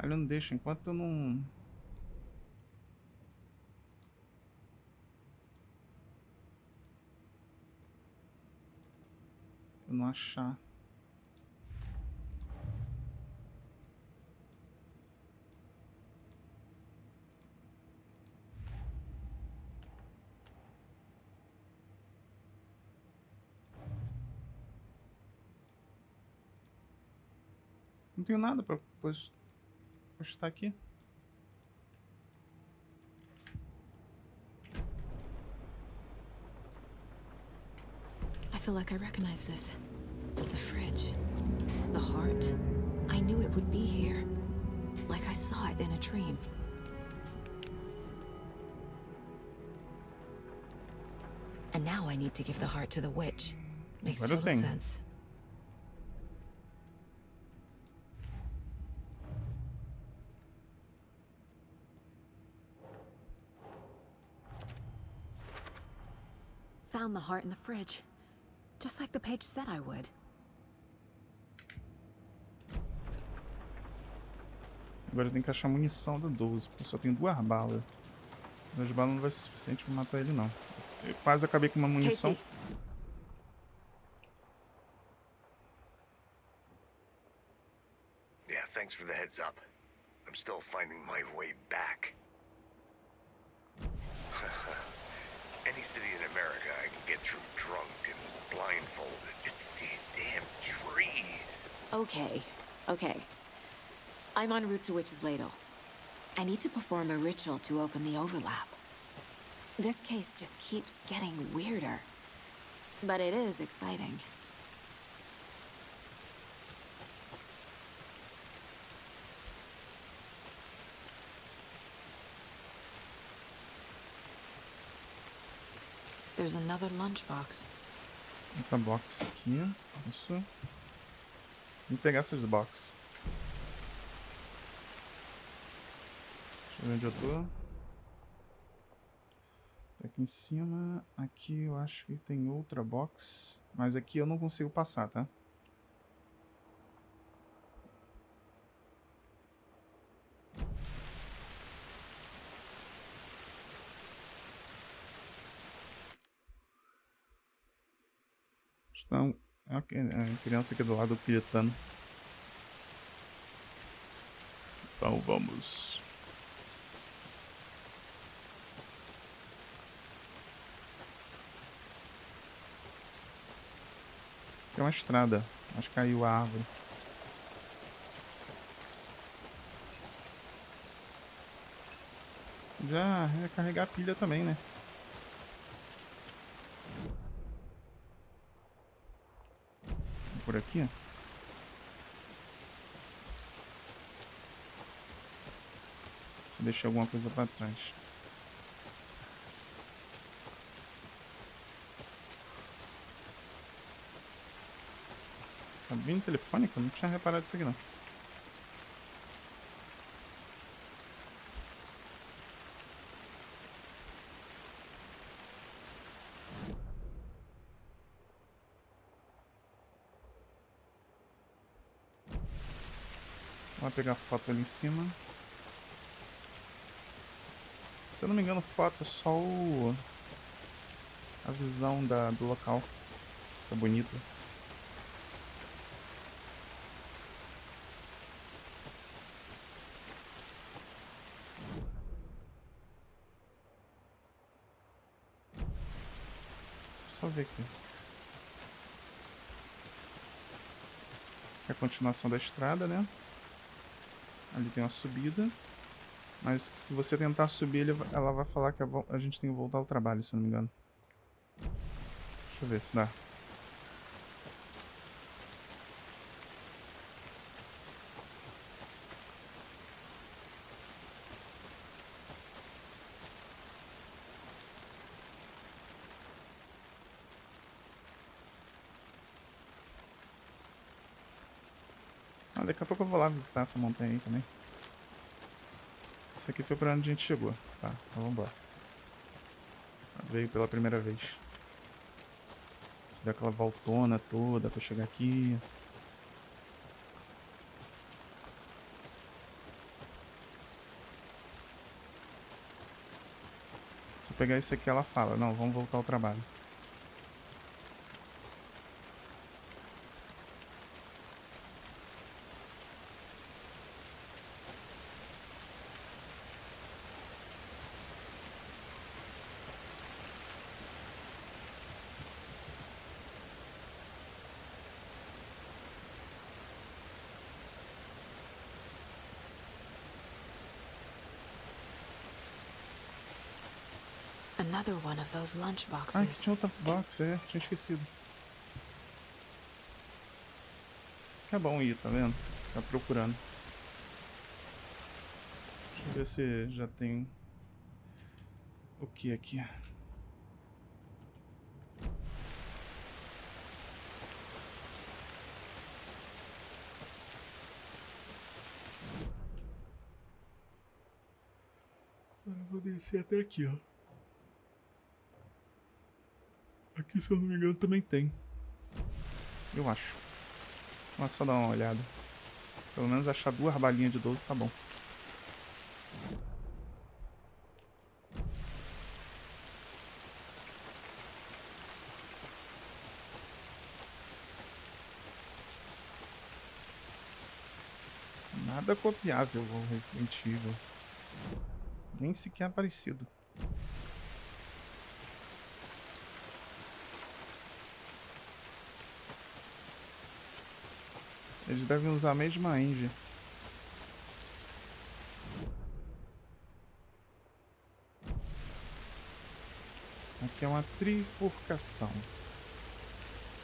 Ele não deixa enquanto eu não... não achar. Não tenho nada para postar aqui. I feel like I recognize this. The fridge. The heart. I knew it would be here. Like I saw it in a dream. And now I need to give the heart to the witch. Makes total sense. Found the heart in the fridge. Just like the page said I would. Agora eu tenho que achar munição do 12, porque eu só tenho 2 balas. 2 balas não vai ser suficiente pra matar ele, não. Eu quase acabei com uma munição. Casey. Yeah, thanks for the heads up. I'm still finding my way back. Any city in America I can get through drunk and blindfolded. It's these damn trees. Okay, okay. I'm en route to Witch's Ladle. I need to perform a ritual to open the overlap. This case just keeps getting weirder. But it is exciting. There's another lunchbox. Outra box aqui. Isso. Vou pegar essas boxes. Deixa eu ver onde eu tô. Tá aqui em cima. Aqui eu acho que tem outra box. Mas aqui eu não consigo passar, tá? Então, a criança aqui do lado gritando. Então vamos. Tem uma estrada. Acho que caiu a árvore. Já recarregar a pilha também, né? Por aqui, ó. Se deixar alguma coisa pra trás. Cabine telefônica? Não tinha reparado isso aqui não. Vou pegar foto ali em cima. Se eu não me engano, foto é só a visão do local. Tá bonita. Só ver aqui. É a continuação da estrada, né? Ali tem uma subida. Mas se você tentar subir, ela vai falar que a gente tem que voltar ao trabalho, se eu não me engano. Deixa eu ver se dá. Daqui a pouco eu vou lá visitar essa montanha aí também. Isso aqui foi pra onde a gente chegou. Tá, então vambora. Veio pela primeira vez. Você deu aquela voltona toda pra chegar aqui. Se eu pegar isso aqui, ela fala: não, vamos voltar ao trabalho. Another one of those lunch boxes. Ah, aqui tinha outra box, tinha esquecido. Isso que é bom ir, tá vendo? Tá procurando. Deixa eu ver se já tem o que aqui. Agora eu vou descer até aqui, ó. Aqui, se eu não me engano, também tem. Eu acho. Vamos só dar uma olhada. Pelo menos achar 2 balinhas de 12 tá bom. Nada copiável ao Resident Evil. Nem sequer parecido. Eles devem usar a mesma engine. Aqui é uma trifurcação.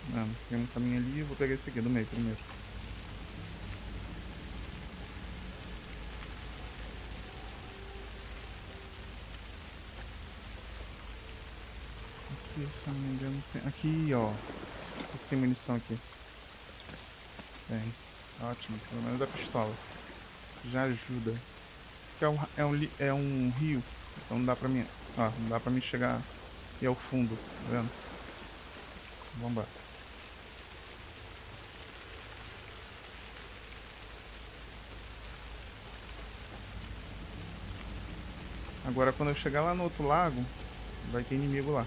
Não, tem um caminho ali, eu vou pegar esse aqui do meio primeiro. Aqui, se não me engano, tem... Aqui, ó. Se tem munição aqui. Tem. Ótimo, pelo menos a pistola. Já ajuda. Porque é um rio, então não dá pra mim. Ó, não dá pra mim chegar e ao fundo, tá vendo? Vamos lá. Agora quando eu chegar lá no outro lago, vai ter inimigo lá.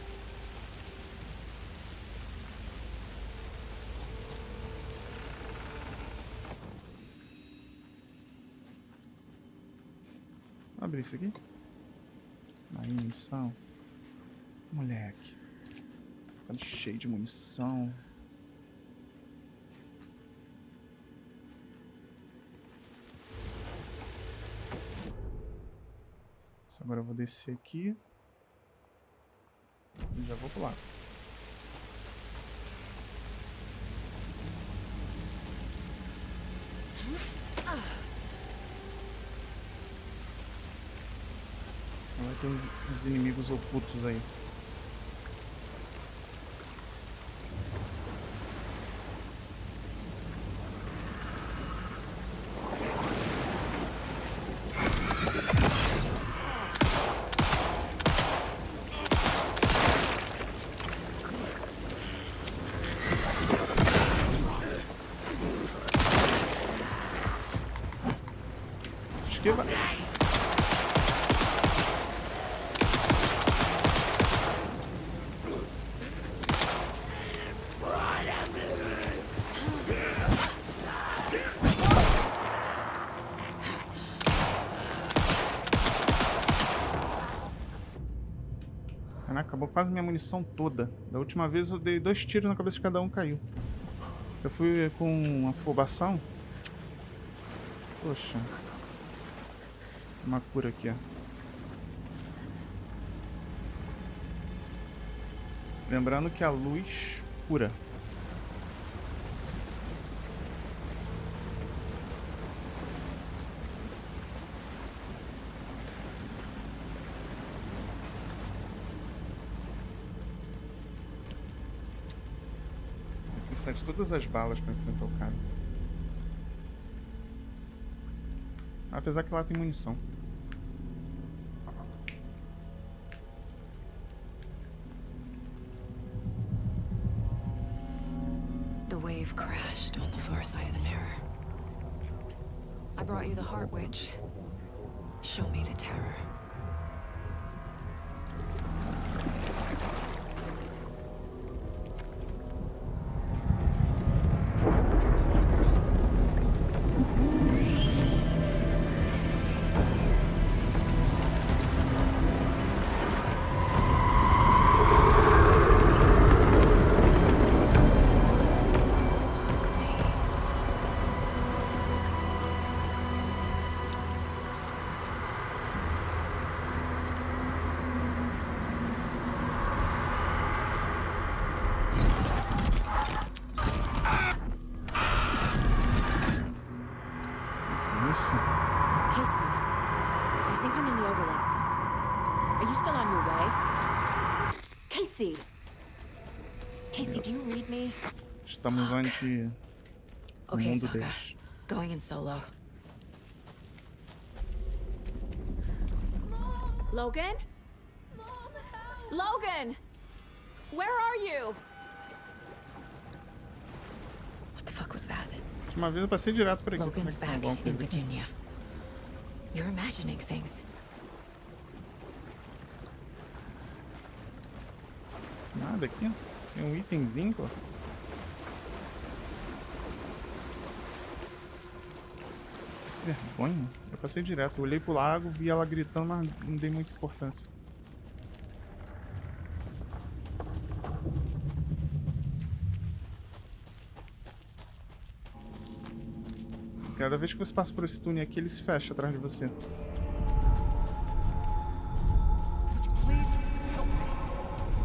Vou abrir isso aqui. Aí, munição. Moleque. Tá ficando cheio de munição. Agora eu vou descer aqui. E já vou pular. Vai ter uns inimigos ocultos aí. Esquiva. Caraca, acabou quase minha munição toda. Da última vez eu dei 2 tiros na cabeça de cada um, caiu. Eu fui com afobação. Poxa. Uma cura aqui, ó. Lembrando que a luz cura. Vou precisar de todas as balas para enfrentar o cara. Apesar que lá tem munição. The wave crashed on the far side of the mirror. I brought you the Heart Witch. Show me the terror. Casey, do you read me? Estamos onde o mundo Saga. deles. Going in solo. Logan? Logan! Where are you? What the fuck was that? Última vez eu passei direto por aqui. Logan's Será que tem back alguma in coisa aqui? Virginia. You're imagining things. Nada aqui. Tem um itemzinho, pô. Vergonha. Eu passei direto. Eu olhei pro lago, vi ela gritando, mas não dei muita importância. Cada vez que você passa por esse túnel aqui, ele se fecha atrás de você.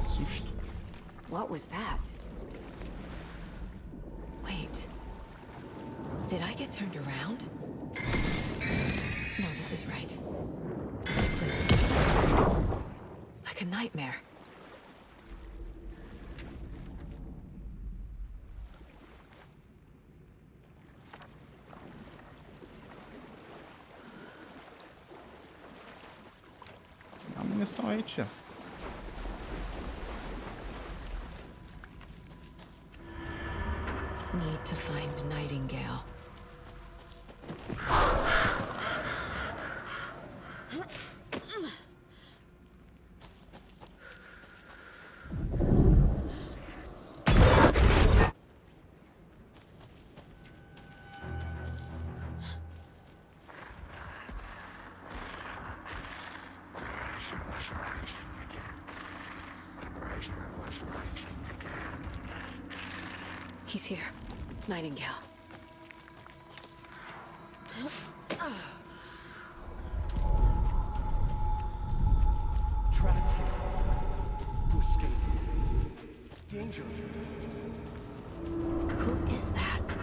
Susto. What was that? Wait. Did I get turned around? No, this is right. This place is like a nightmare. munição aí, tia. Need to find Nightingale. He's here. Nightingale. Trapped here. To escape. Danger. Who is that?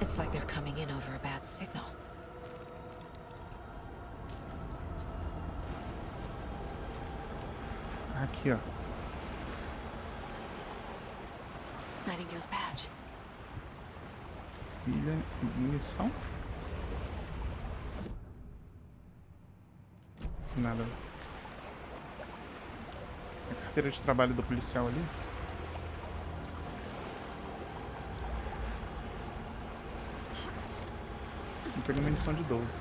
It's like they're coming in over a bad signal. Aqui, ó. Nightingale's badge. Pilha e munição. Não tem nada. A carteira de trabalho do policial ali. Vou pegar munição de 12.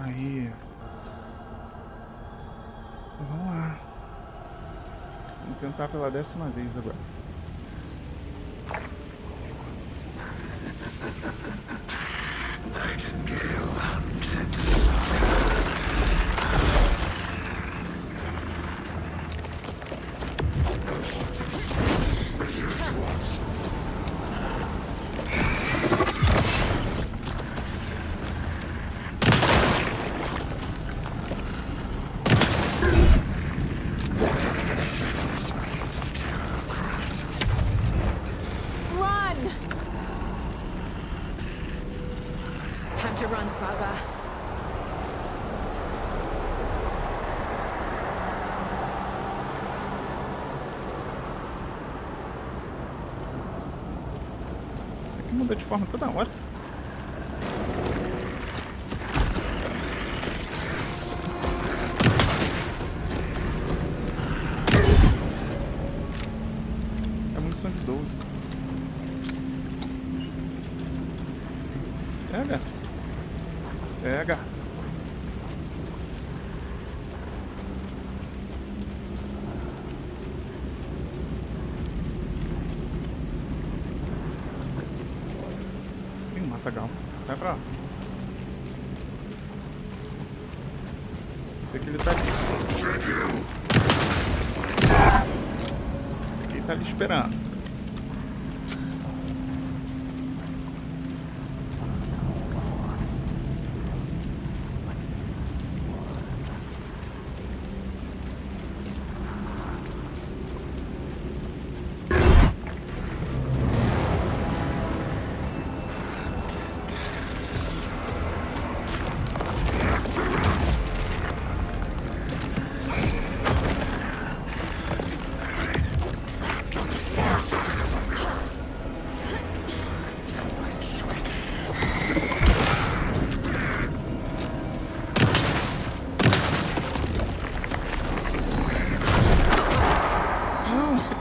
Aí. Vamos lá. Vamos tentar pela 10ª vez agora. To run, Saga. Isso aqui muda de forma toda hora. É munição de 12. Pega. Pega. Tem um matagal. Sai pra lá. Esse aqui ele tá aqui. Esse aqui tá ali esperando.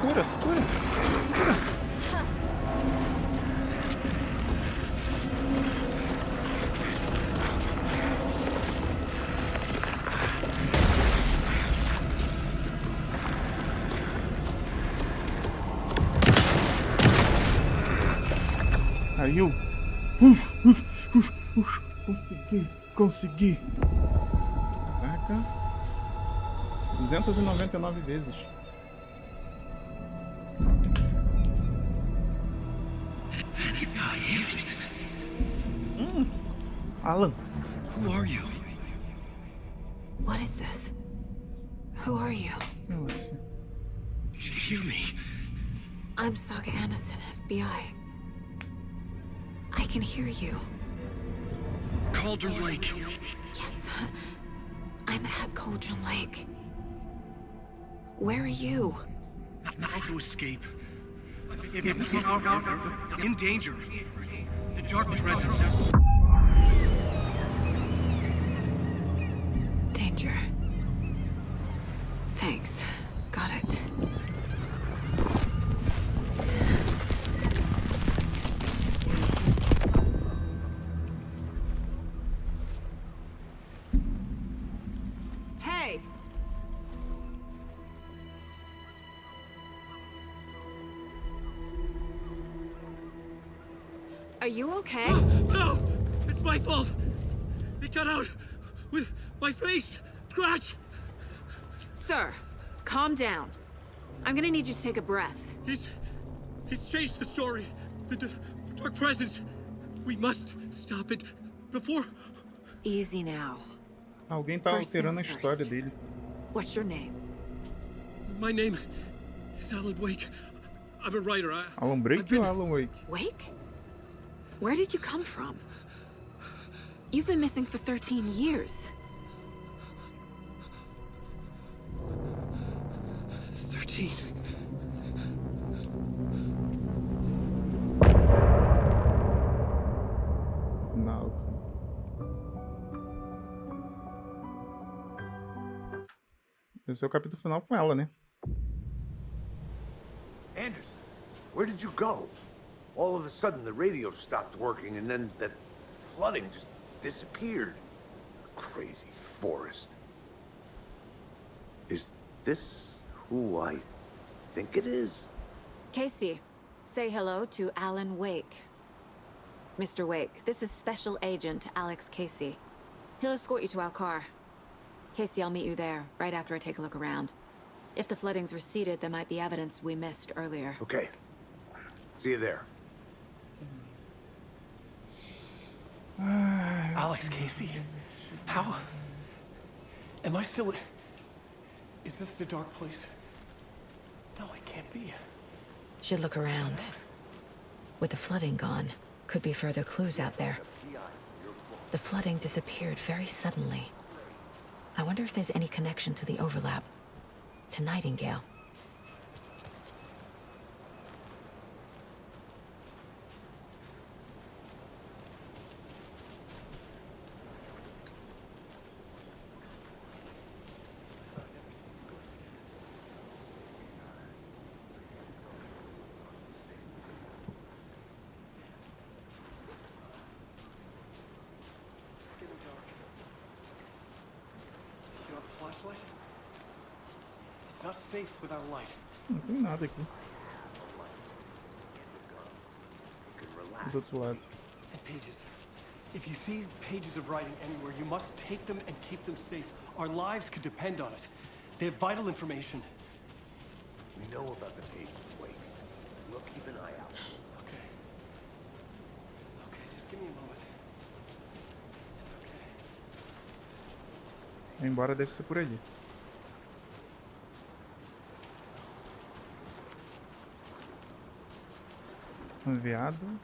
Segura. Caiu. Consegui. Caraca. 299 vezes. Alan. Who are you? What is this? Who are you? Nossa. Hear me. I'm Saga Anderson, FBI. I can hear you. Cauldron Lake. Yes, I'm at Cauldron Lake. Where are you? To escape. In danger. The dark presence. Danger. Thanks. Got it. Hey! Are you okay? No! It's my fault! It got out with my face! Scratch! Sir, calm down. I'm gonna need you to take a breath. He's changed the story. The dark presence. We must stop it before... Easy now. Alguém tá First alterando a things história first. dele. What's your name? My name is Alan Wake. I'm a writer. Alan Wake ou Alan Wake? Wake? Where did you come from? You've been missing for 13 years. 13. Não. Esse é o capítulo final com ela, né? Anderson, where did you go? All of a sudden the radio stopped working and then that flooding just disappeared. Crazy forest. Is this who I think it is? Casey, say hello to Alan Wake. Mr. Wake, this is Special Agent Alex Casey. He'll escort you to our car. Casey, I'll meet you there, right after I take a look around. If the flooding's receded, there might be evidence we missed earlier. Okay. See you there. Alex Casey? How? Am I still... Is this the dark place? No, it can't be. Should look around. With the flooding gone, could be further clues out there. The flooding disappeared very suddenly. I wonder if there's any connection to the overlap. To Nightingale. You have a flashlight? It's not safe without a light. Não tem nada aqui. Do outro lado. And pages. If you see pages of writing anywhere, you must take them and keep them safe. Our lives could depend on it. They have vital information. We know about the pages, Wake. We'll keep an eye out. Okay. Okay, just give me a moment. It's okay. Embora deve ser por ali. Enviado.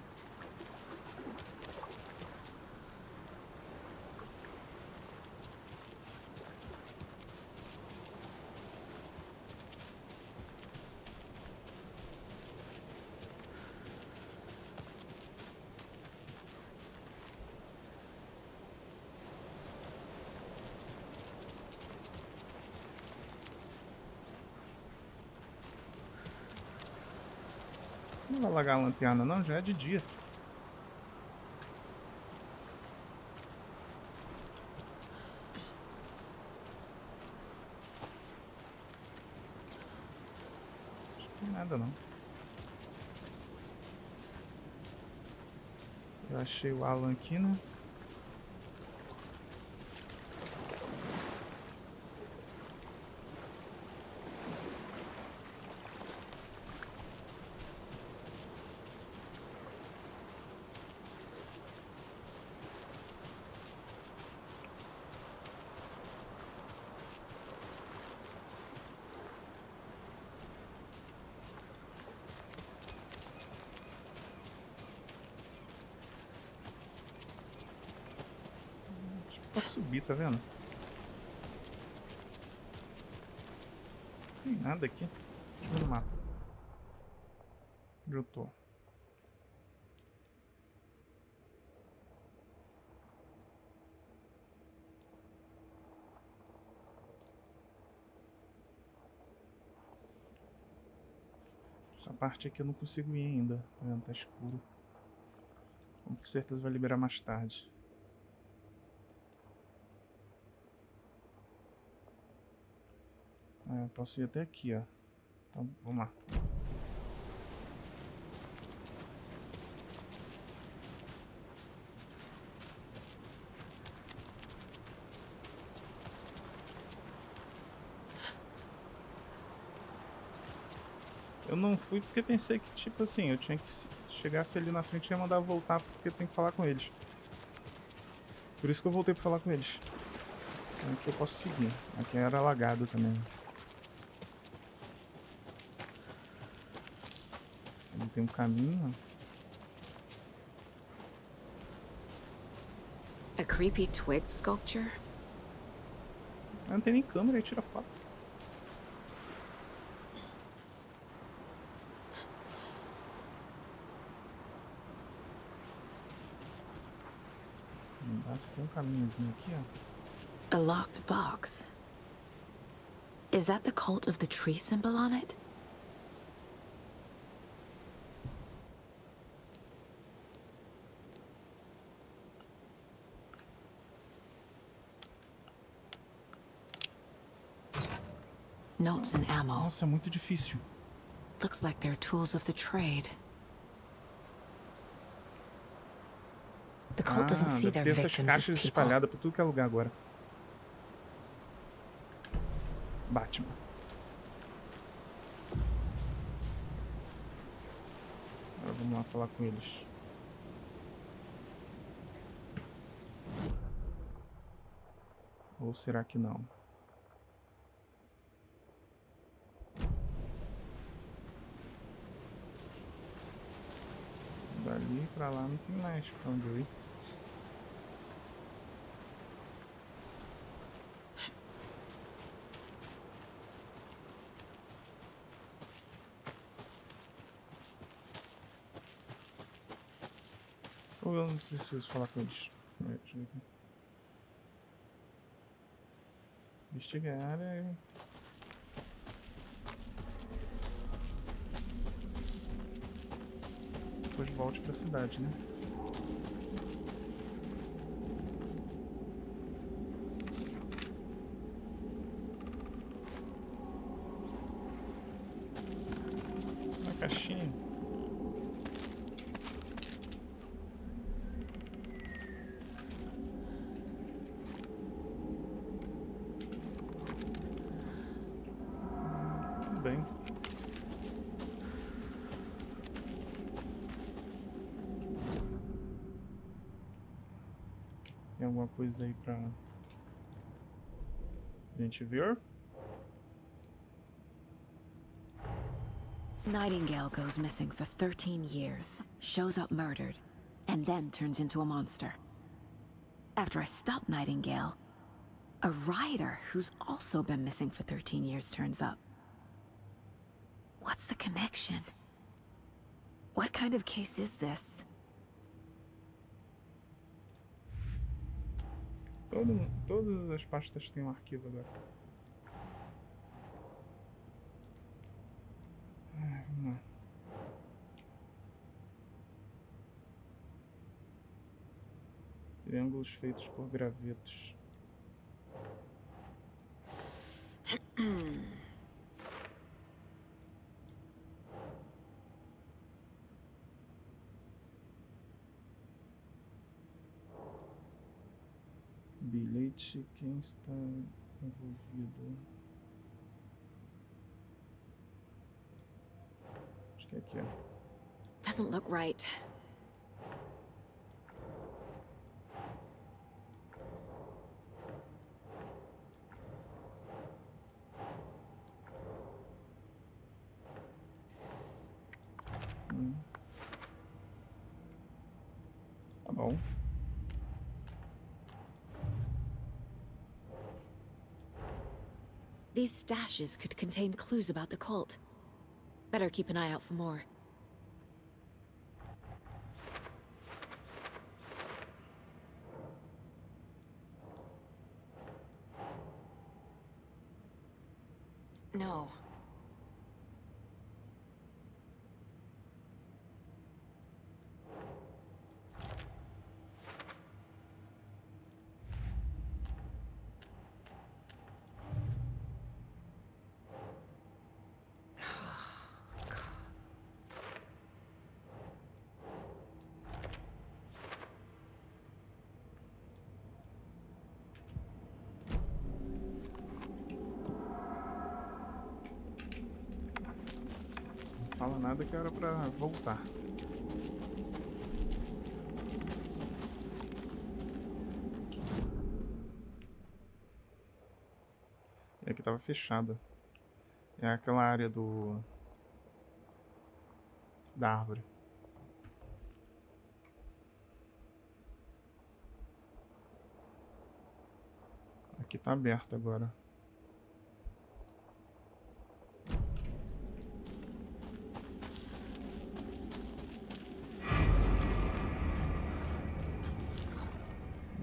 Não vai largar a lanterna não, já é de dia. Acho que não tem nada não. Eu achei o Alan aqui, né? posso subir, tá vendo? Não tem nada aqui. Deixa eu ver no mapa. Onde eu tô? Essa parte aqui eu não consigo ir ainda, tá vendo? Tá escuro. Com certeza vai liberar mais tarde. Eu posso ir até aqui, ó. Então, vamos lá. Eu não fui porque pensei que, tipo assim, eu tinha que chegasse ali na frente e ia mandar voltar porque tem que falar com eles. Por isso que eu voltei pra falar com eles. Aqui eu posso seguir. Aqui era alagado também. Ali tem um caminho. A creepy twig sculpture? Não tem nem câmera, aí tira foto. Nossa, tem um caminhozinho aqui, ó. A locked box. Is that the cult of the tree symbol on it? Notes and ammo. Nossa, é muito difícil. Looks like they're tools of the trade. The cult doesn't see their deve ter essas victims as caixas people. espalhadas por tudo que é lugar agora. Batman. Agora vamos lá falar com eles. Ou será que não? Dali pra lá não tem mais pra onde eu ir. Ou eu não preciso falar com eles? Deixa eu ver aqui. Investigar a área. Depois volte pra cidade, né? Uma caixinha. Tudo bem. Tem alguma coisa aí pra gente ver? Nightingale goes missing for 13 years, shows up murdered, and then turns into a monster. After I stop Nightingale, a rider who's also been missing for 13 years turns up. What's the connection? What kind of case is this? Todas as pastas têm um arquivo agora. Vamos lá. Triângulos feitos por gravetos. Bilhete, quem está envolvido? Acho que é aqui, ó. Doesn't look right. Tá bom. These stashes could contain clues about the cult. Better keep an eye out for more. No. Não fala nada que era pra voltar. E aqui tava fechada. É aquela área da árvore. Aqui tá aberto agora.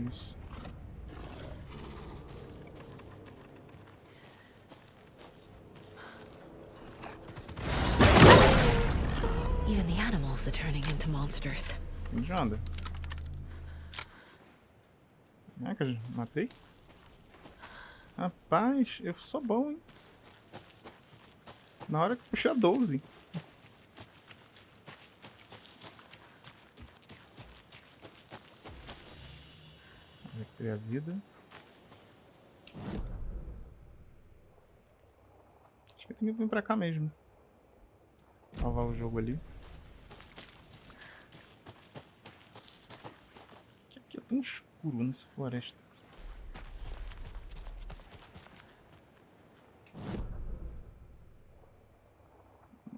Isso. Even the animals are turning into monsters. Onde anda? Caraca, matei? Rapaz, eu sou bom, hein? Na hora que puxar 12. Recriar a vida. Acho que tem que vir pra cá mesmo. Salvar o jogo ali. Aqui é tão escuro nessa floresta.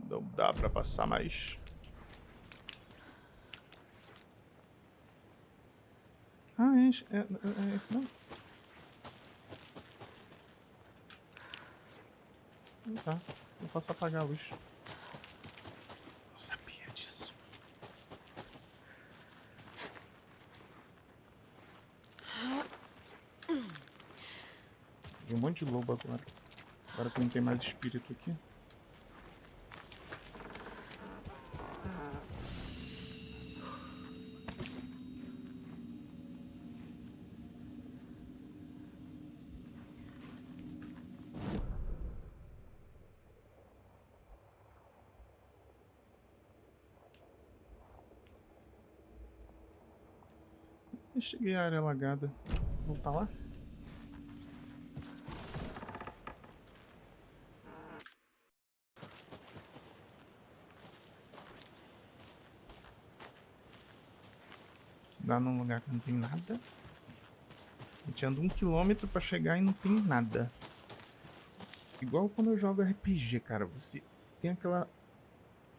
Não dá pra passar mais. Ah, é esse mesmo? Tá, eu posso apagar a luz. Eu sabia disso. Vi um monte de lobo agora. Agora que não tem mais espírito aqui. Eu cheguei à área alagada. Vou voltar lá? Dá num lugar que não tem nada. A gente anda 1 km pra chegar e não tem nada. Igual quando eu jogo RPG, cara. Você tem aquela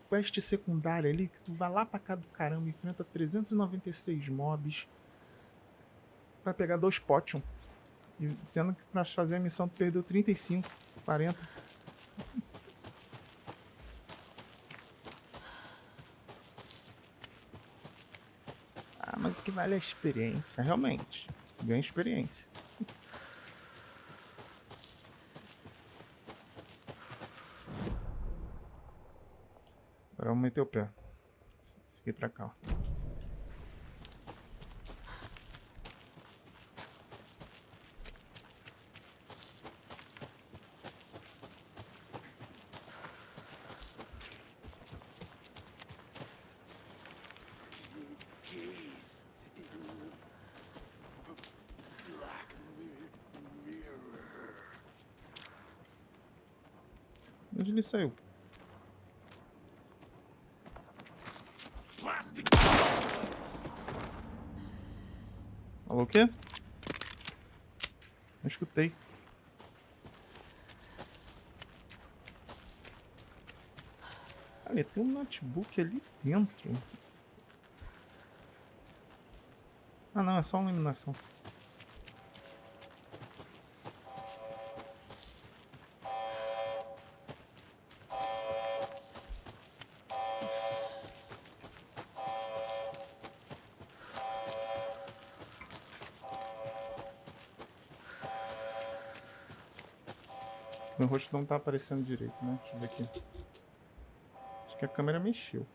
quest secundária ali que tu vai lá pra cá do caramba, enfrenta 396 mobs pra pegar 2 potion. E sendo que pra fazer a missão tu perdeu 35, 40. Ah, mas o que vale é a experiência, realmente. Ganha experiência. Agora vamos meter o pé. Seguir pra cá, ó. Onde ele saiu? Falou o quê? Não escutei. Olha, tem um notebook ali dentro. Ah não, é só uma iluminação. Meu rosto não tá aparecendo direito, né? Deixa eu ver aqui. Acho que a câmera mexeu.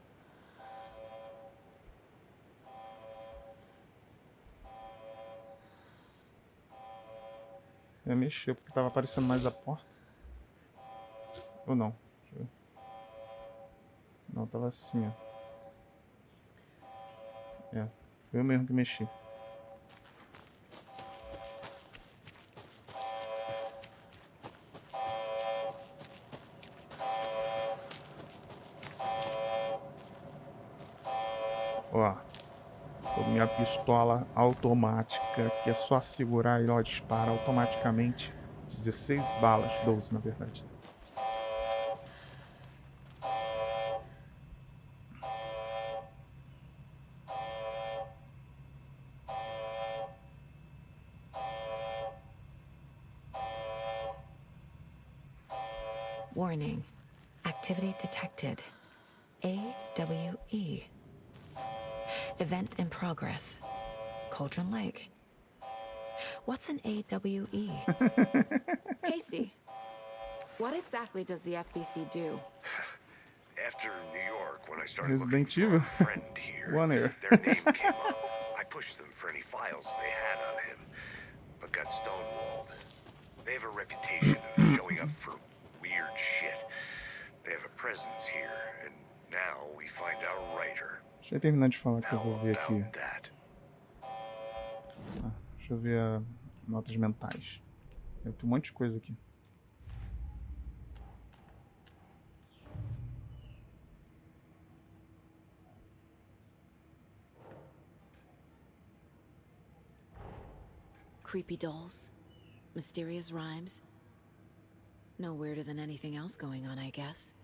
Mexeu porque tava aparecendo mais a porta. Ou não? Deixa eu ver. Não, tava assim, ó. Foi eu mesmo que mexi. Ó. Minha pistola automática, que é só segurar e ela dispara automaticamente. 16 balas, 12 na verdade. Warning. Activity detected. AWE. Event in progress. Cauldron Lake. What's an AWE? Casey, what exactly does the FBC do? After New York, when I started looking Resident for Evil. a friend here, One air. their name came up. I pushed them for any files they had on him, but got stonewalled. They have a reputation of showing up for weird shit. They have a presence here, and now we find our writer. Deixa eu terminar de falar que eu vou ver aqui. Deixa eu ver notas mentais. Tem um monte de coisa aqui. Creepy dolls. Mysterious rhymes. No weirder than anything else going on, I guess.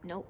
Nope.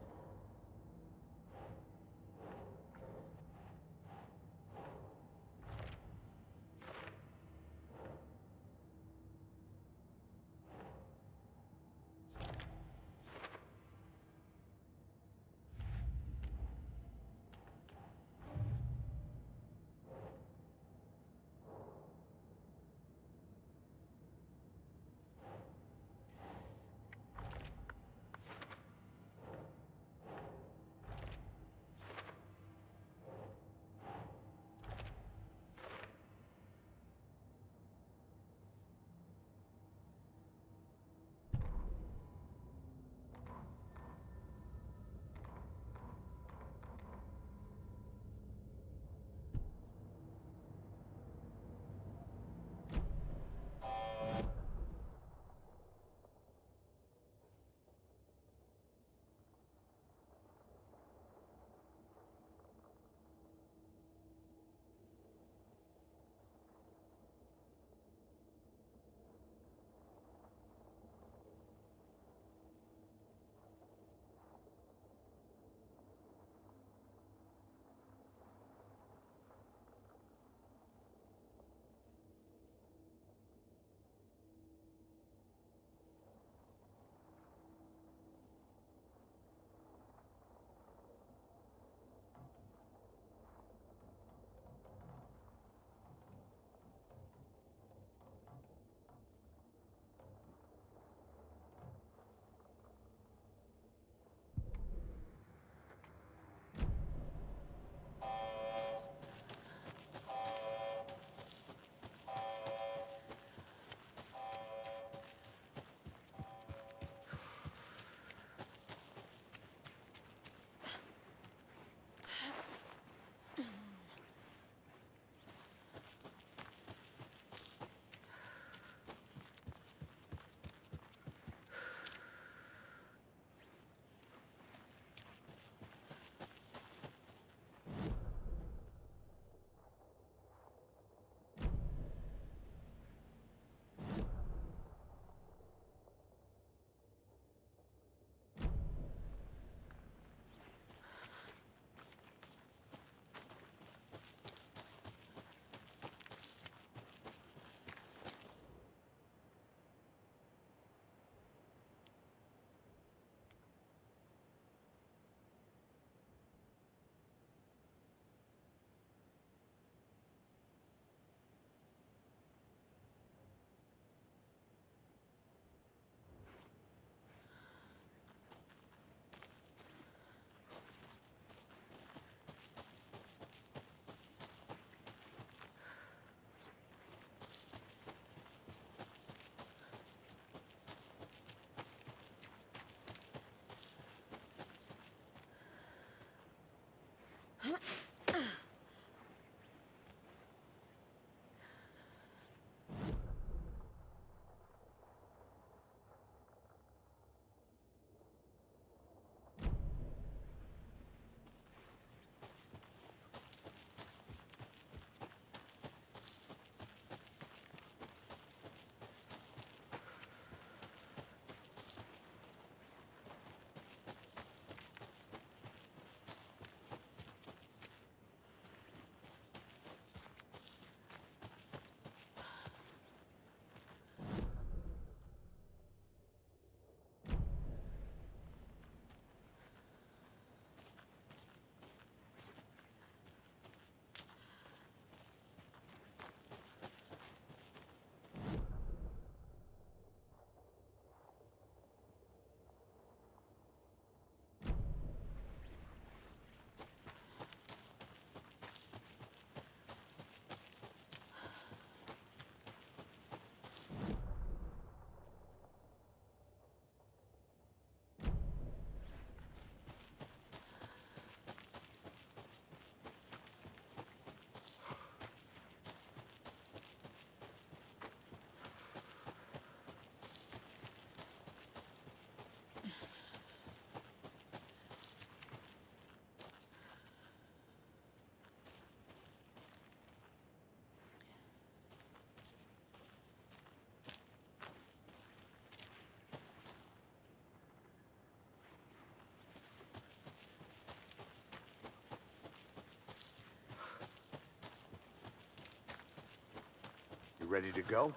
You ready to go?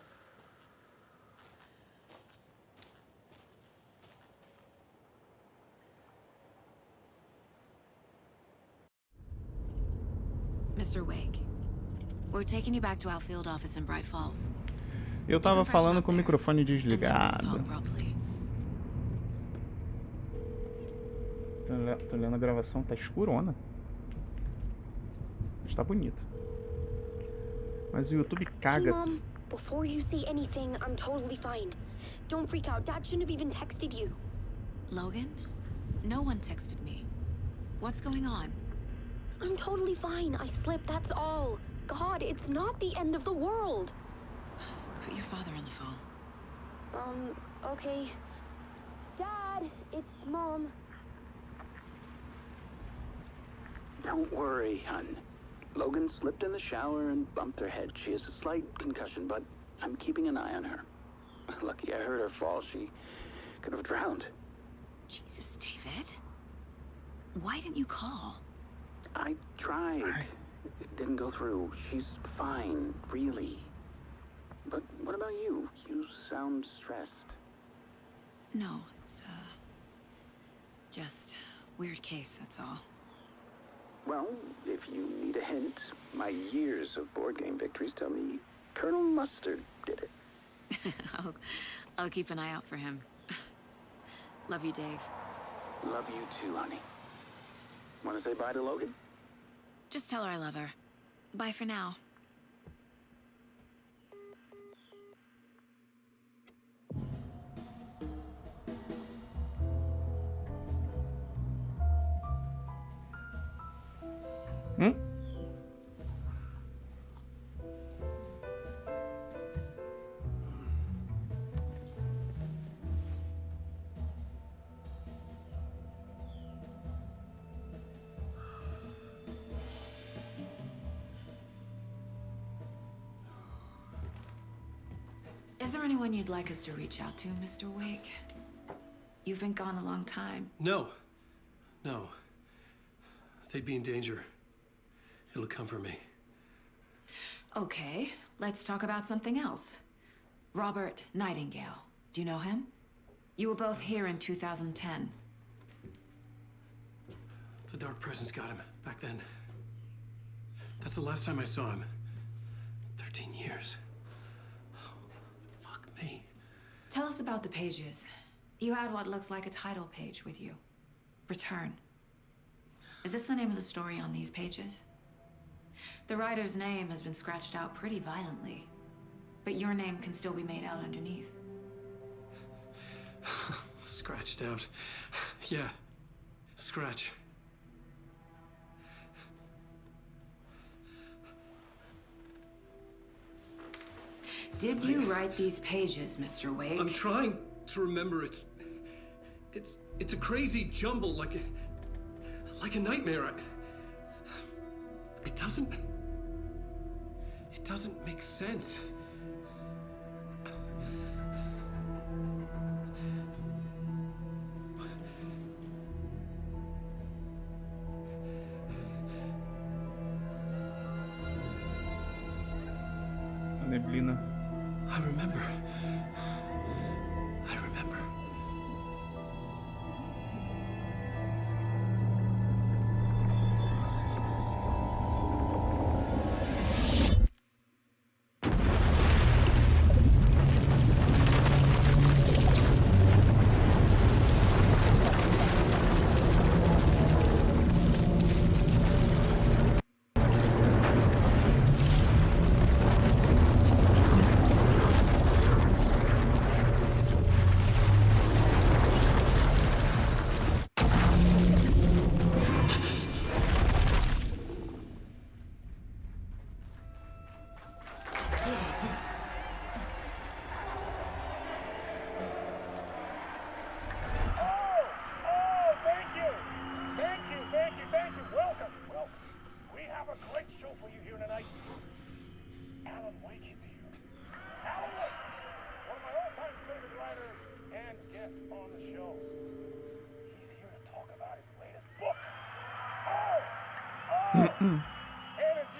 Mr. Wake, we're taking you back to our field office in Bright Falls. Eu tava falando com o microfone desligado. Tô lendo a gravação, tá escurona. Mas tá bonita. Mas o YouTube caga. Hey, Mom, before you say anything, I'm totally fine. Don't freak out. Dad shouldn't have even texted you. Logan? No one texted me. What's going on? I'm totally fine. I slipped, that's all. God, it's not the end of the world. Put your father on the phone. Okay. Dad, it's Mom. Don't worry, hon. Logan slipped in the shower and bumped her head. She has a slight concussion, but I'm keeping an eye on her. Lucky I heard her fall. She could have drowned. Jesus, David. Why didn't you call? I tried. It didn't go through. She's fine, really. But what about you? You sound stressed. No, it's, just weird case, that's all. Well, if you need a hint, my years of board game victories tell me Colonel Mustard did it. I'll keep an eye out for him. Love you, Dave. Love you too, honey. Want to say bye to Logan? Just tell her I love her. Bye for now. Is there anyone you'd like us to reach out to, Mr. Wake? You've been gone a long time. No. No. They'd be in danger. It'll come for me. Okay, let's talk about something else. Robert Nightingale. Do you know him? You were both here in 2010. The Dark Presence got him back then. That's the last time I saw him. 13 years. Fuck me. Tell us about the pages. You had what looks like a title page with you. Return. Is this the name of the story on these pages? The writer's name has been scratched out pretty violently, but your name can still be made out underneath. Scratched out. Yeah. Scratch. Did you write these pages, Mr. Wake? I'm trying to remember. It's a crazy jumble, like a nightmare. It doesn't make sense. A neblina. I remember.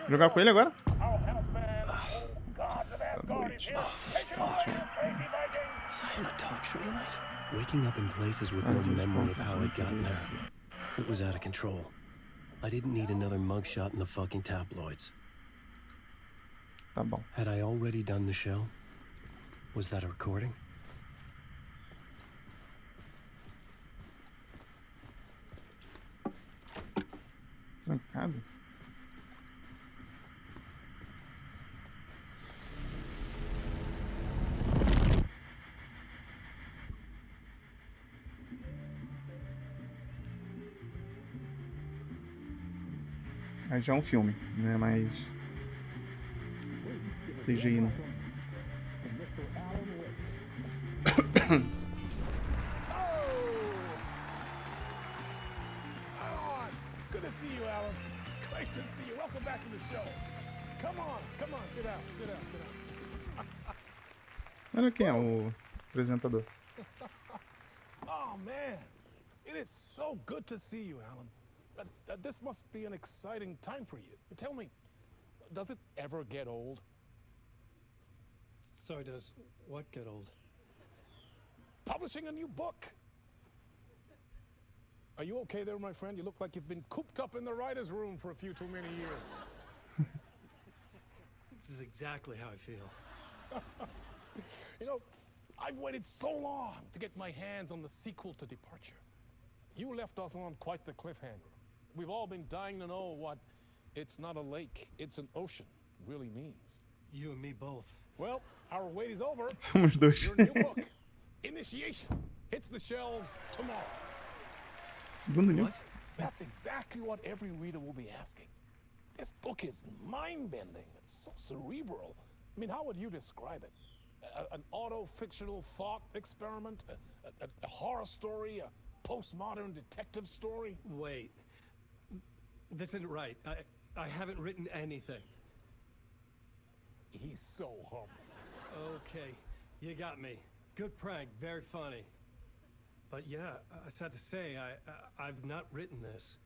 Jogar com ele agora? Waking up in places with no memory of how I got there. It was out of control. I didn't need another mugshot in the fucking tabloids. Tá bom. Had I already done the show? Was that a recording? Trancado? Aí já é um filme, não é mais CGI, não. Good to see you, Alan. Great to see you. Welcome back to the show. Come on, sit down. Olha quem é o apresentador. Oh, man. It is so good to see you, Alan. This must be an exciting time for you. Tell me, does it ever get old? So does what get old? Publishing a new book. Are you okay there, my friend? You look like you've been cooped up in the writer's room for a few too many years. This is exactly how I feel. You know, I've waited so long to get my hands on the sequel to Departure. You left us on quite the cliffhanger. We've all been dying to know what "it's not a lake, it's an ocean" really means. You and me both. Well, our wait is over. Somos dois. Your new book, Initiation, hits the shelves tomorrow. Segundo livro. That's exactly what every reader will be asking. This book is mind-bending. It's so cerebral. I mean, how would you describe it? An auto-fictional thought experiment? A horror story? A postmodern detective story? Wait. This isn't right. I haven't written anything. He's so humble. Okay, you got me. Good prank, very funny. But yeah, I sad to say, I've not written this.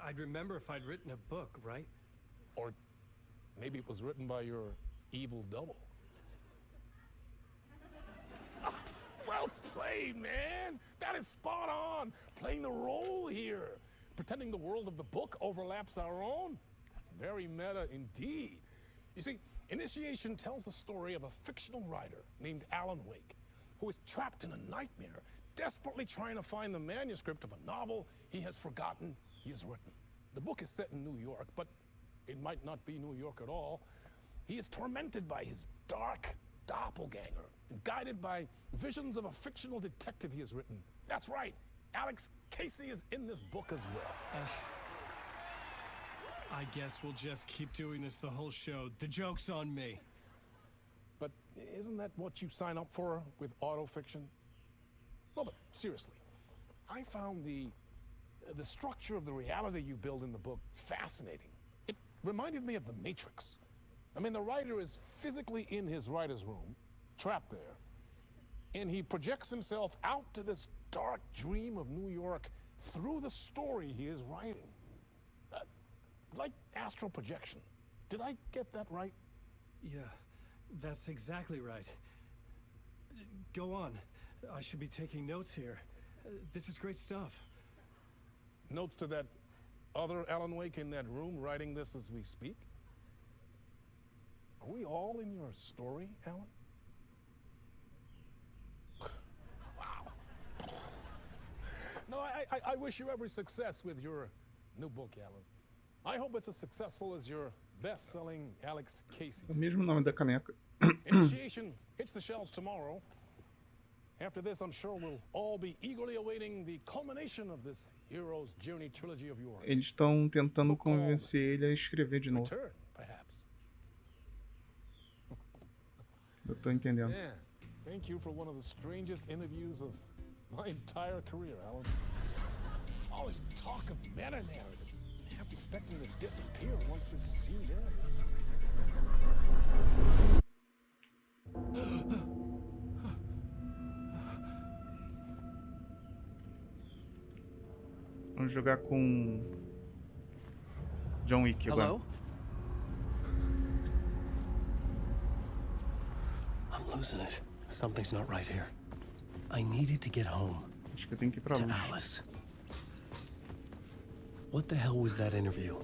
I'd remember if I'd written a book, right? Or maybe it was written by your evil double. Well played, man! That is spot on! Playing the role here. Pretending the world of the book overlaps our own? That's very meta indeed. You see, Initiation tells the story of a fictional writer named Alan Wake, who is trapped in a nightmare, desperately trying to find the manuscript of a novel he has forgotten he has written. The book is set in New York, but it might not be New York at all. He is tormented by his dark doppelganger and guided by visions of a fictional detective he has written. That's right, Alex Casey is in this book as well. I guess we'll just keep doing this the whole show. The joke's on me. But isn't that what you sign up for with autofiction? No, but seriously, I found the structure of the reality you build in the book fascinating. It reminded me of The Matrix. I mean, the writer is physically in his writer's room, trapped there, and he projects himself out to this dark dream of New York through the story he is writing. Like astral projection. Did I get that right? Yeah, that's exactly right. Go on. I should be taking notes here. This is great stuff. Notes to that other Alan Wake in that room writing this as we speak? Are we all in your story, Alan? Wow. No, I wish you every success with your new book, Alan. I hope it's as successful as your best-selling Alex Casey's. O mesmo nome da caneca. Initiation hits the shelves tomorrow. After this, I'm sure we'll all be eagerly awaiting the culmination of this hero's journey trilogy of yours. Eles estão tentando convencer ele a escrever de novo. Return, perhaps. Eu tô entendendo. Yeah. Thank you for one of the strangest interviews of my entire career, Alan. All this talk of meta-narratives. I have to expect them to disappear once this scene ends. Vamos jogar com John Wick agora. Hello? I'm losing it. Something's not right here. I needed to get home. Acho que eu tenho que ir pra to luz. Alice. What the hell was that interview?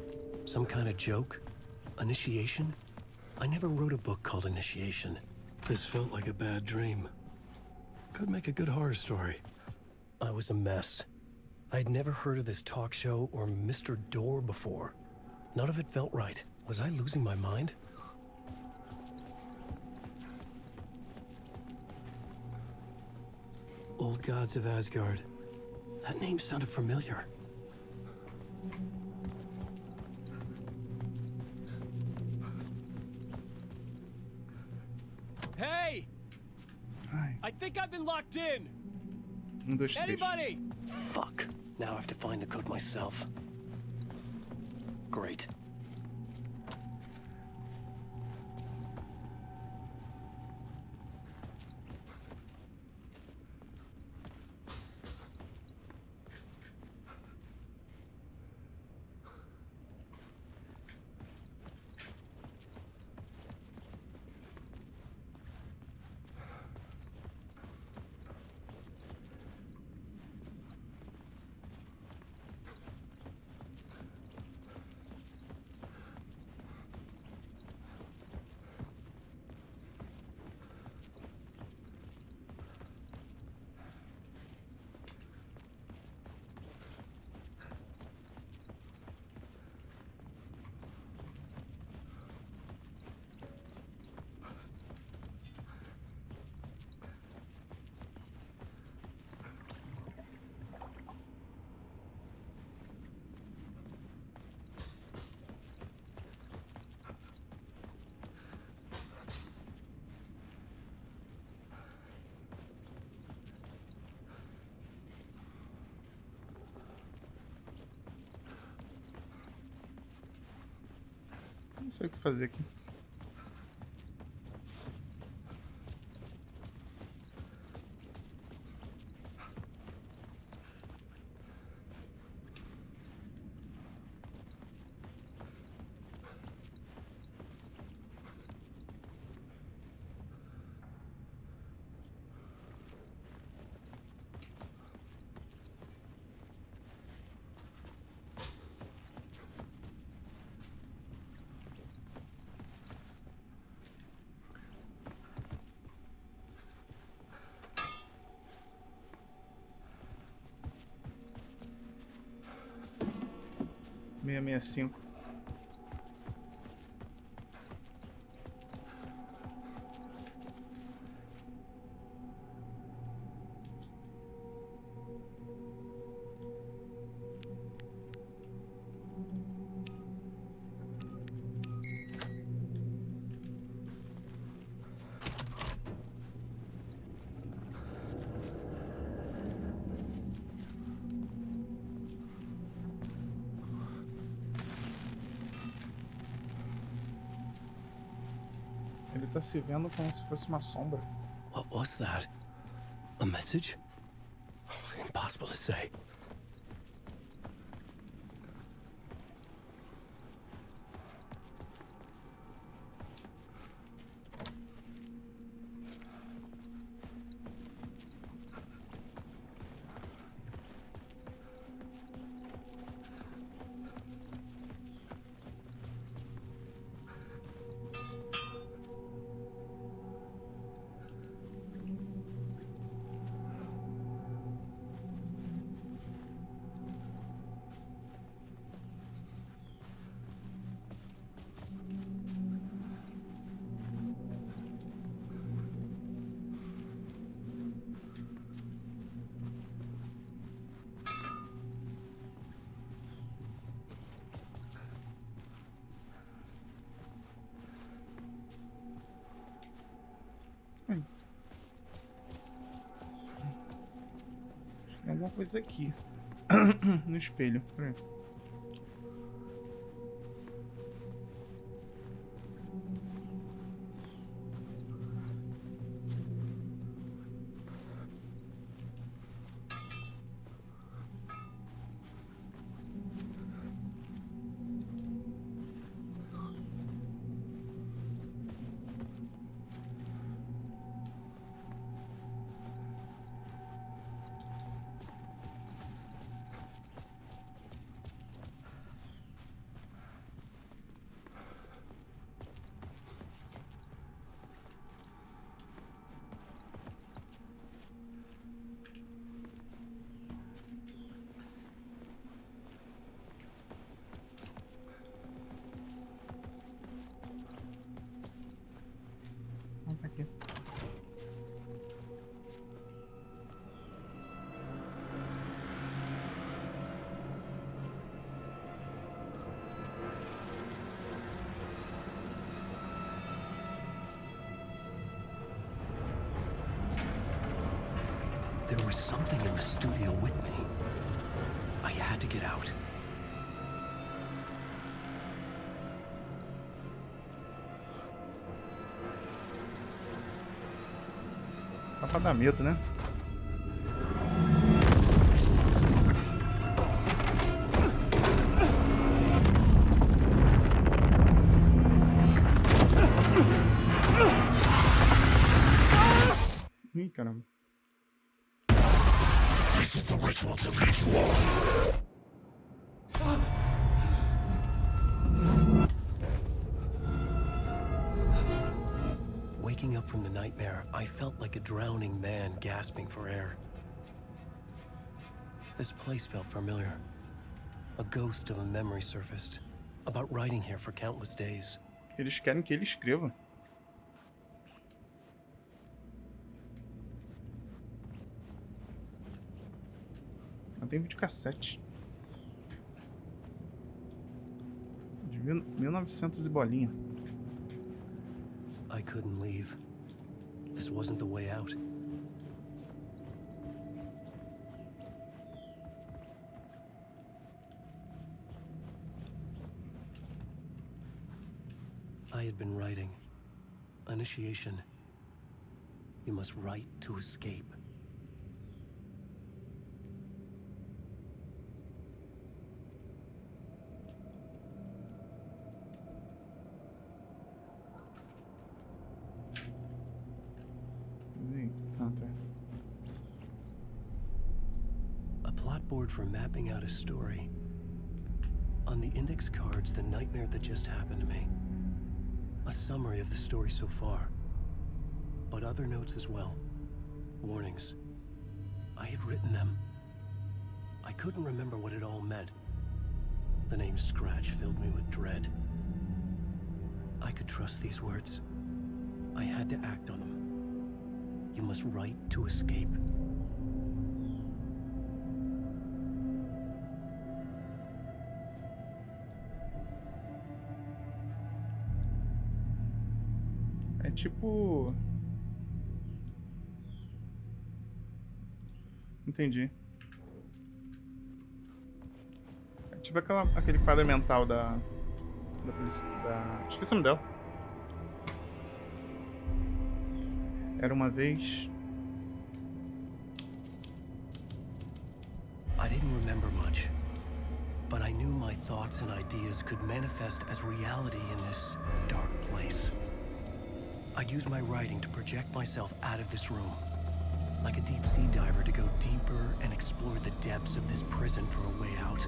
Some kind of joke? Initiation? I never wrote a book called Initiation. This felt like a bad dream. Could make a good horror story. I was a mess. I'd never heard of this talk show or Mr. Door before. None of it felt right. Was I losing my mind? Old Gods of Asgard. That name sounded familiar. Hey! Ai. I think I've been locked in. 1, 2, 3. Anybody? Fuck. Now I have to find the code myself. Great. Não sei o que fazer aqui. Meia 65. Ele tá se vendo como se fosse uma sombra. What was that? A message? Impossible to say. Tem alguma coisa aqui. No espelho. Peraí. Tá aqui. There was something in the studio with me. I had to get out. Dá pra dar medo, né? Ih, caramba. This is the ritual to lead you all. Waking up from the nightmare, I felt like a drowning man gasping for air. This place felt familiar. A ghost of a memory surfaced, about writing here for countless days. Eles querem que ele escreva. Não tem videocassete. De 1900 e bolinha. I couldn't leave. This wasn't the way out. I had been writing. Initiation. You must write to escape. Ah, tá. A plot board for mapping out a story. On the index cards, the nightmare that just happened to me. A summary of the story so far. But other notes as well. Warnings. I had written them. I couldn't remember what it all meant. The name Scratch filled me with dread. I could trust these words. I had to act on them. You must write to escape. É tipo... Entendi. É tipo aquele quadro mental da... Esqueci o nome dela. Era uma vez. I didn't remember much, but I knew my thoughts and ideas could manifest as reality in this dark place. I'd use my writing to project myself out of this room, like a deep sea diver to go deeper and explore the depths of this prison for a way out.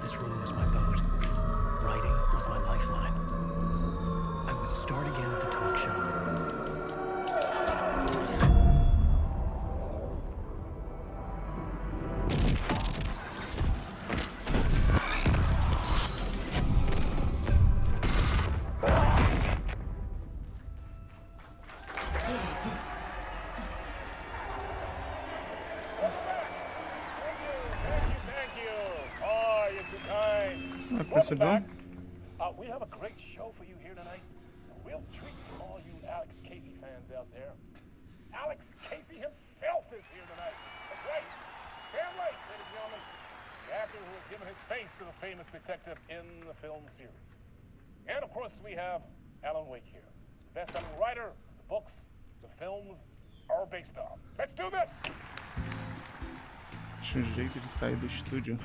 This room was my boat. Writing was my lifeline. I would start again at the talk show. Processador. We have a great show for you here tonight. A real treat for all you Alex Casey fans out there. Alex Casey himself is here tonight. That's right. Sam Lake, ladies and gentlemen. The actor who has given his face to the famous detective in the film series. And of course we have Alan Wake here. Best-selling writer, the books, the films are based on. Let's do this! Acho um jeito de sair do estúdio.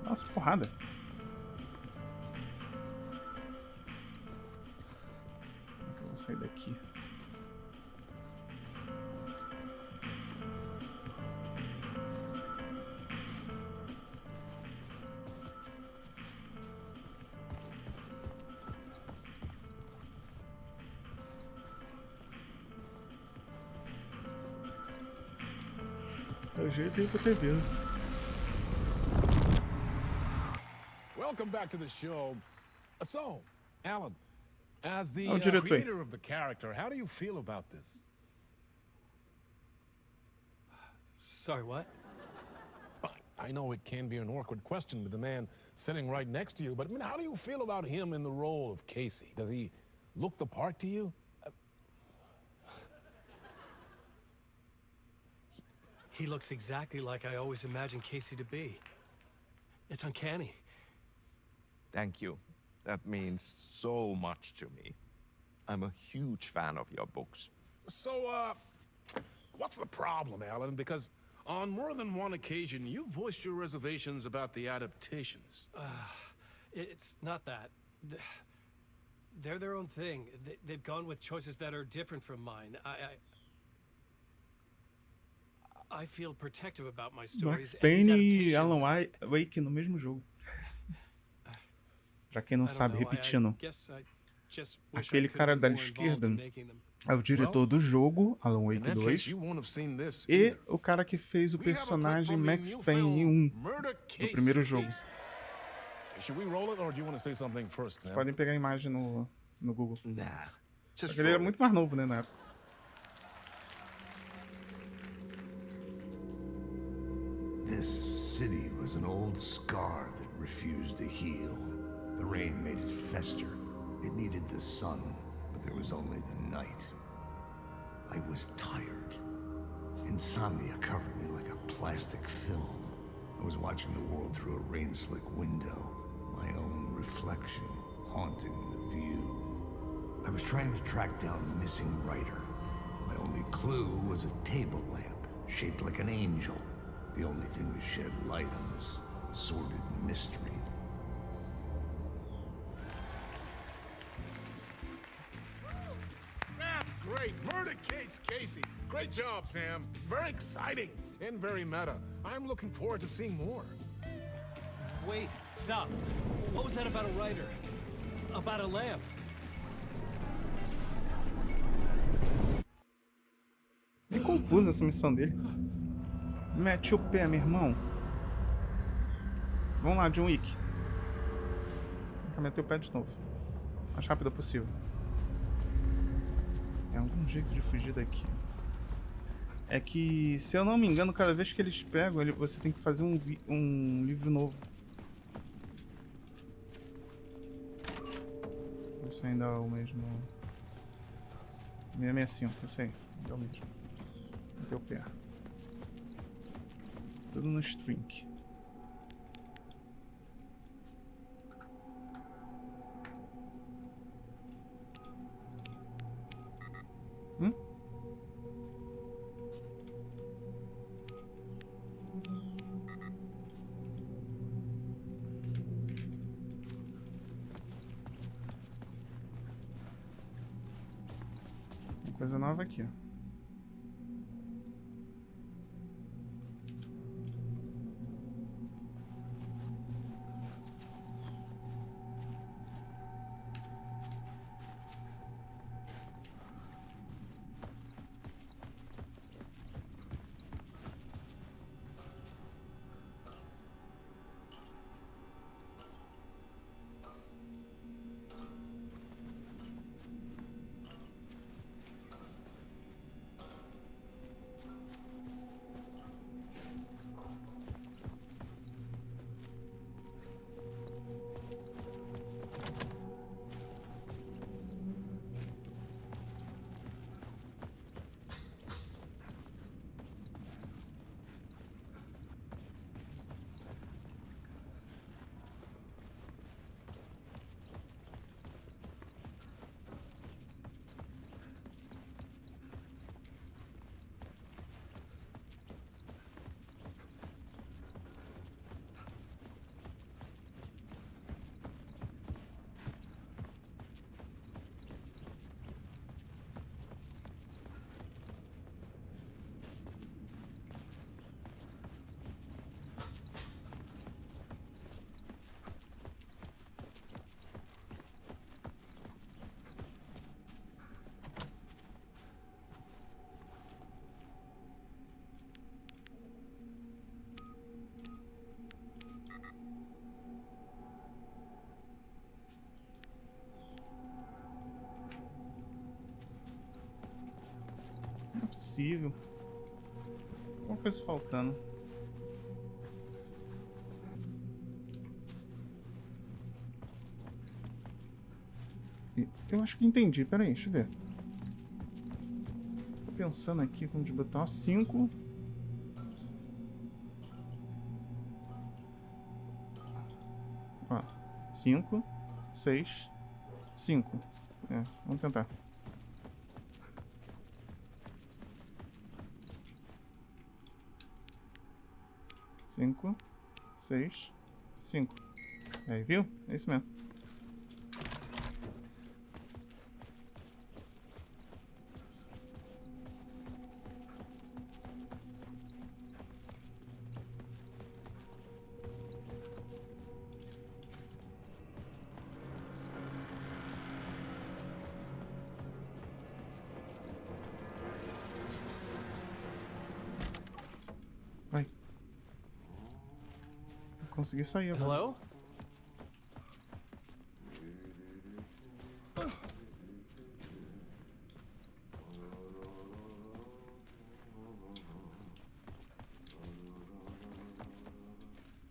Nossa, porrada. Como é que eu vou sair daqui? O jeito aí pra TV. Welcome back to the show. So, Alan, as the diretor aí. creator of the character, how do you feel about this? Sorry, what? I know it can be an awkward question with the man sitting right next to you, but I mean, how do you feel about him in the role of Casey? Does he look the part to you? He looks exactly like I always imagined Casey to be. It's uncanny. Thank you. That means so much to me. I'm a huge fan of your books. So, what's the problem, Alan? Because on more than one occasion, you voiced your reservations about the adaptations. It's not that. They're their own thing. They've gone with choices that are different from mine. I feel protective about my stories. Max Payne e Alan Wake no mesmo jogo. Pra quem não sabe, repetindo, aquele cara da esquerda é o diretor do jogo, Alan Wake 2, e o cara que fez o personagem Max Payne 1 do primeiro jogo. Vocês podem pegar a imagem no Google. Ele era muito mais novo, né, na época. This city was an old scar that refused to heal. The rain made it fester. It needed the sun, but there was only the night. I was tired. Insomnia covered me like a plastic film. I was watching the world through a rain-slick window, my own reflection haunting the view. I was trying to track down a missing writer. My only clue was a table lamp shaped like an angel. The only thing to shed light on this sordid mystery. That's great! Murder case, Casey! Great job, Sam. Very exciting and very meta. I'm looking forward to seeing more. Wait, stop. What was that about a writer? About a lamp? Bem confusa essa missão dele. Mete o pé, meu irmão. Vamos lá, John Wick. Vou meter o pé de novo. O mais rápido possível. Tem algum jeito de fugir daqui. É que, se eu não me engano, cada vez que eles pegam, você tem que fazer um livro novo. Esse ainda é o mesmo. 665, esse aí. É o mesmo. Meteu o pé. Tudo no string. Coisa nova aqui, ó. Não é possível. Alguma coisa faltando. Eu acho que entendi. Pera aí, deixa eu ver. Tô pensando aqui como de botar uma 5. Ó, 5, 6, 5. É, vamos tentar. Cinco, 6, 5. Aí, viu? É isso mesmo. Vai. Consegui sair agora. Hello?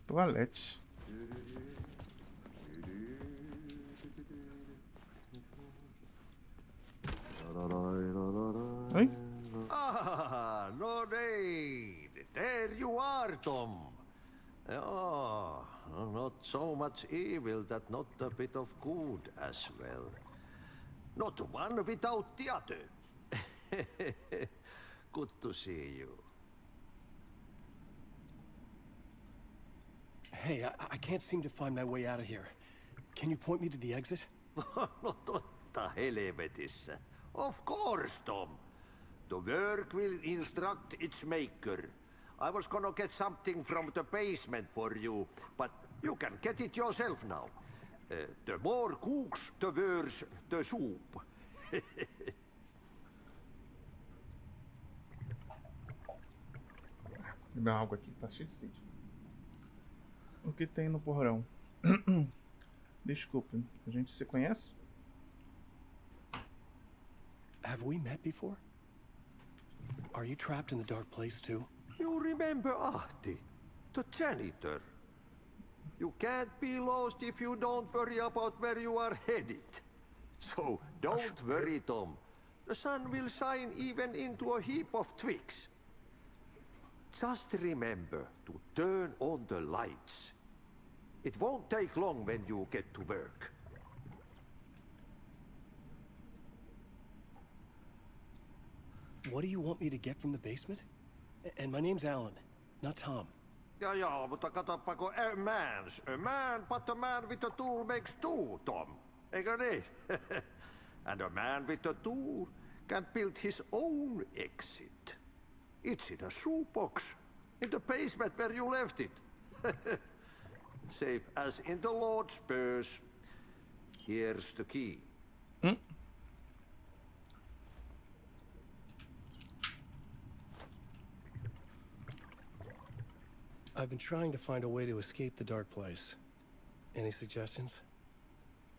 Toalete. Oi? Ah, no raid. There you are, Tom. Oh, not so much evil that not a bit of good as well. Not one without the other. Good to see you. Hey, I can't seem to find my way out of here. Can you point me to the exit? No totta helvetissä. Of course, Tom. The work will instruct its maker. I was gonna get something from the basement for you, but you can get it yourself now. The more cooks, the worse the soup. Beber água aqui, tá cheio de sede. O que tem no porrão? Desculpe, a gente se conhece? Have we met before? Are you trapped in the dark place too? You remember Ahti, the janitor. You can't be lost if you don't worry about where you are headed. So don't worry, Tom. The sun will shine even into a heap of twigs. Just remember to turn on the lights. It won't take long when you get to work. What do you want me to get from the basement? And my name's Alan, not Tom. Ja, mutta katsoppa kun a man, but a man with a tool makes two, Tom. Eikö niin? And a man with a tool can build his own exit. It's in a shoebox, in the basement where you left it. Safe as in the Lord's purse. Here's the key. I've been trying to find a way to escape the dark place. Any suggestions?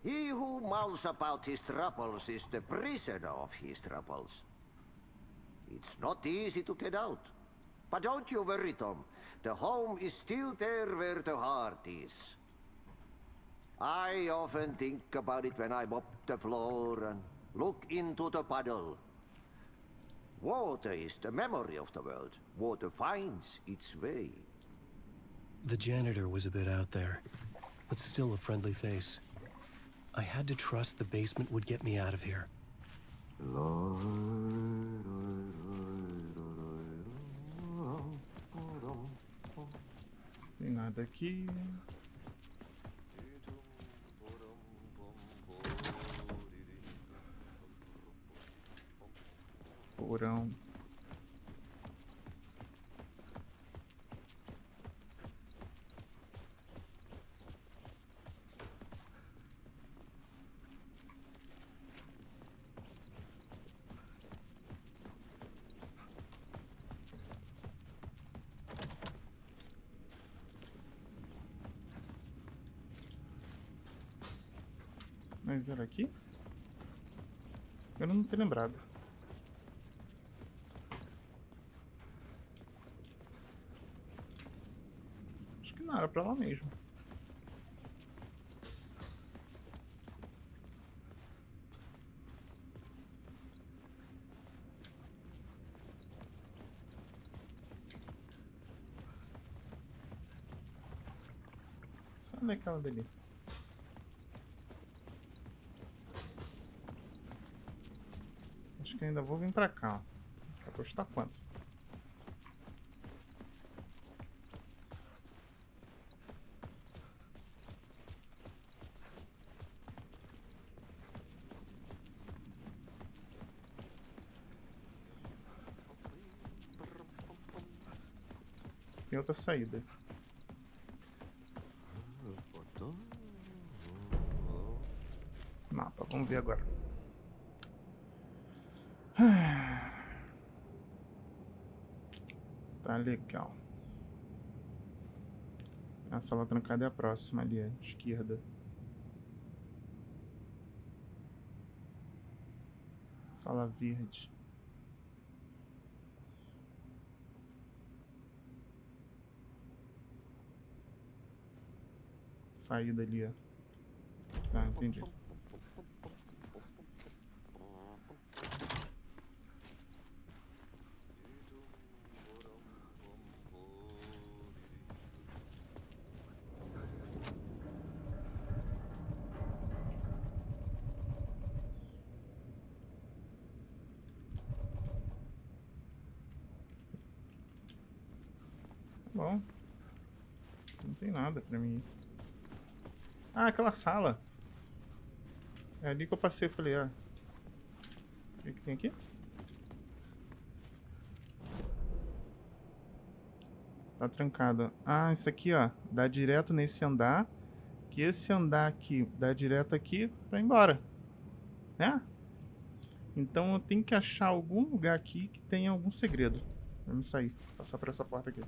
He who mouths about his troubles is the prisoner of his troubles. It's not easy to get out. But don't you worry, Tom. The home is still there where the heart is. I often think about it when I mop the floor and look into the puddle. Water is the memory of the world. Water finds its way. The janitor was a bit out there, but still a friendly face. I had to trust the basement would get me out of here. Tem nada aqui. Porão. Mas era aqui? Eu não tô lembrado. Acho que não era pra lá mesmo. Sai daquela dali. Acho que ainda vou vir pra cá, ó. Vai custar quanto? Tem outra saída. Mapa, vamos ver agora. Tá legal. A sala trancada é a próxima ali, à esquerda. Sala verde. Saída ali, ó. Tá, entendi. Bom, não tem nada pra mim. Ah, aquela sala. É ali que eu passei, eu falei, ah. O que tem aqui? Tá trancado. Ah, isso aqui, ó. Dá direto nesse andar. Que esse andar aqui dá direto aqui pra ir embora. Né? Então eu tenho que achar algum lugar aqui que tenha algum segredo. Vamos sair. Passar por essa porta aqui.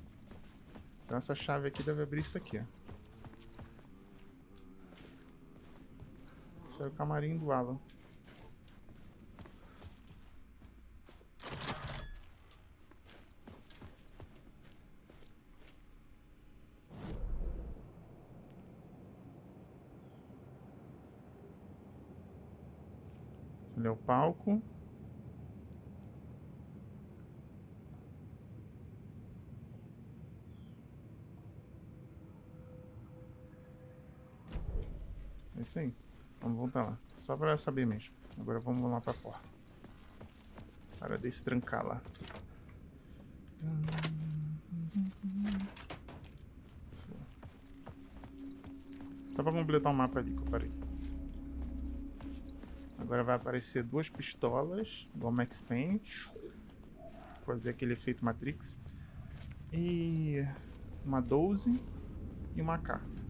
Então essa chave aqui deve abrir isso aqui, ó. Esse é o camarim do Alan. Esse ali é o palco. É isso aí. Vamos voltar lá. Só pra saber mesmo. Agora vamos lá pra porta. Para destrancar lá. Só pra completar o mapa ali que eu parei. Agora vai aparecer 2 pistolas, igual Max Payne. Fazer aquele efeito Matrix. E uma 12 e uma carta.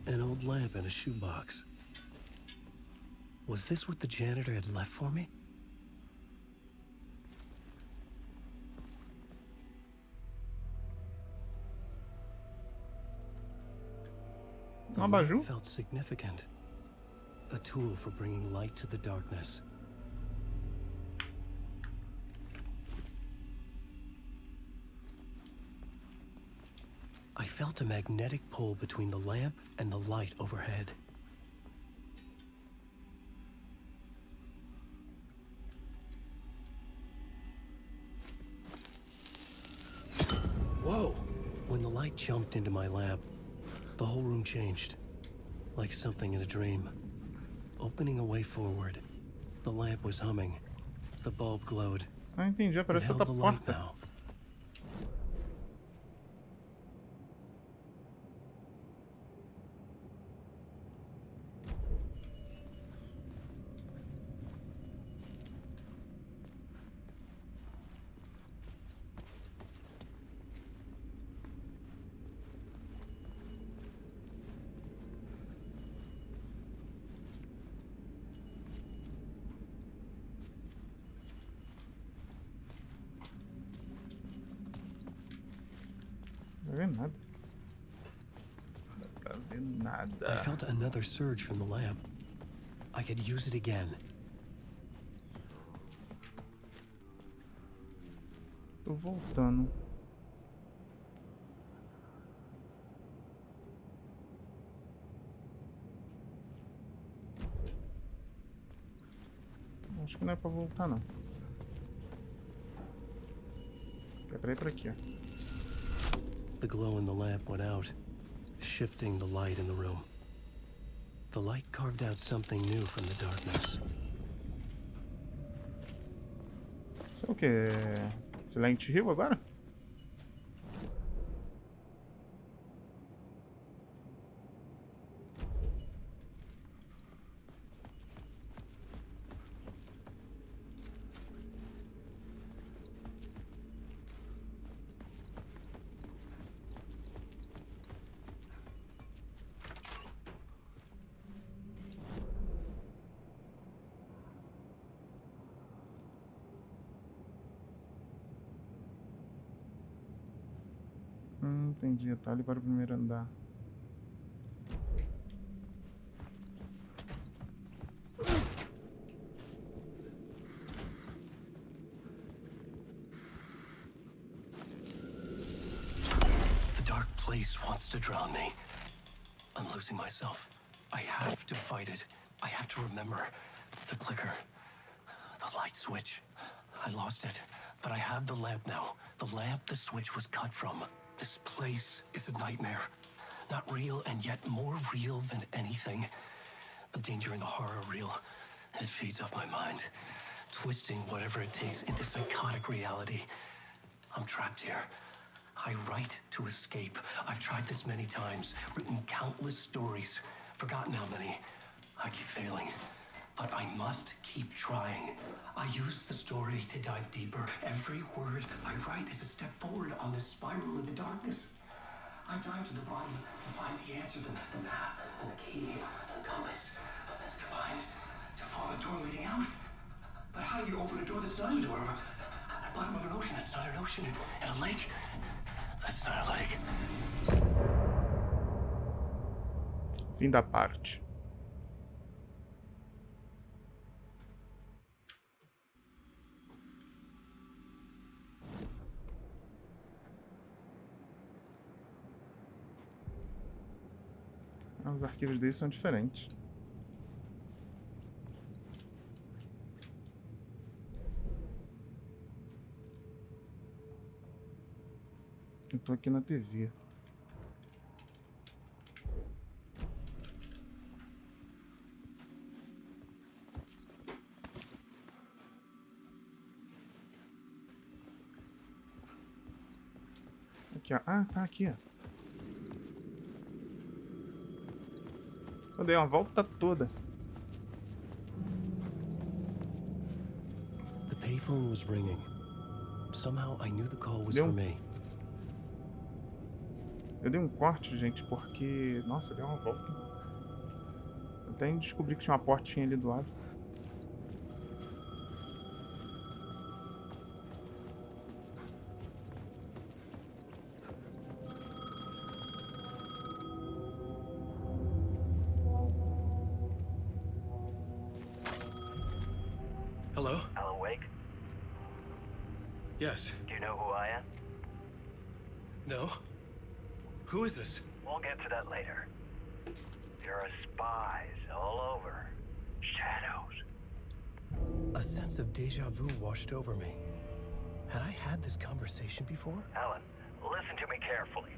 An old lamp in a shoebox. Was this what the janitor had left for me? The lamp felt significant. A tool for bringing light to the darkness. I felt a magnetic pull between the lamp and the light overhead. Whoa! When the light jumped into my lamp, the whole room changed, like something in a dream. Opening a way forward, the lamp was humming. The bulb glowed. Ah, entendi. Apareceu outra porta. I felt another surge from the lamp. I could use it again. Tô voltando. Acho que não é pra voltar, não. É pra ir pra aqui, ó. The glow in the lamp went out, shifting the light in the room. The light carved out something new from the darkness. Isso é o quê? Silent Hill agora? Entendi. Atalho para o primeiro andar. The dark place wants to drown me. I'm losing myself. I have to fight it. I have to remember the clicker, the light switch. I lost it, but I have the lamp now. The lamp the switch was cut from. This place is a nightmare. Not real, and yet more real than anything. The danger and the horror are real. It feeds off my mind, twisting whatever it takes into psychotic reality. I'm trapped here. I write to escape. I've tried this many times, written countless stories, forgotten how many. I keep failing, but I must keep trying. I use the story to dive deeper. Every word I write is a step forward on this spiral in the darkness. I dive to the bottom to find the answer, the map, and the key, and the compass. It's combined to form a door leading out. But how do you open a door that's not a door? At the bottom of an ocean that's not an ocean, and a lake that's not a lake. Fim da parte. Os arquivos deles são diferentes. Eu tô aqui na TV. Aqui, ó. Ah, tá aqui, ó. Eu dei uma volta toda. The payphone was ringing. Somehow I knew the call was Deu for me. Eu dei um corte, gente, porque... Nossa, deu uma volta. Até descobri que tinha uma portinha ali do lado. Hello? Alan Wake? Yes. Do you know who I am? No? Who is this? We'll get to that later. There are spies all over. Shadows. A sense of deja vu washed over me. Had I had this conversation before? Alan, listen to me carefully.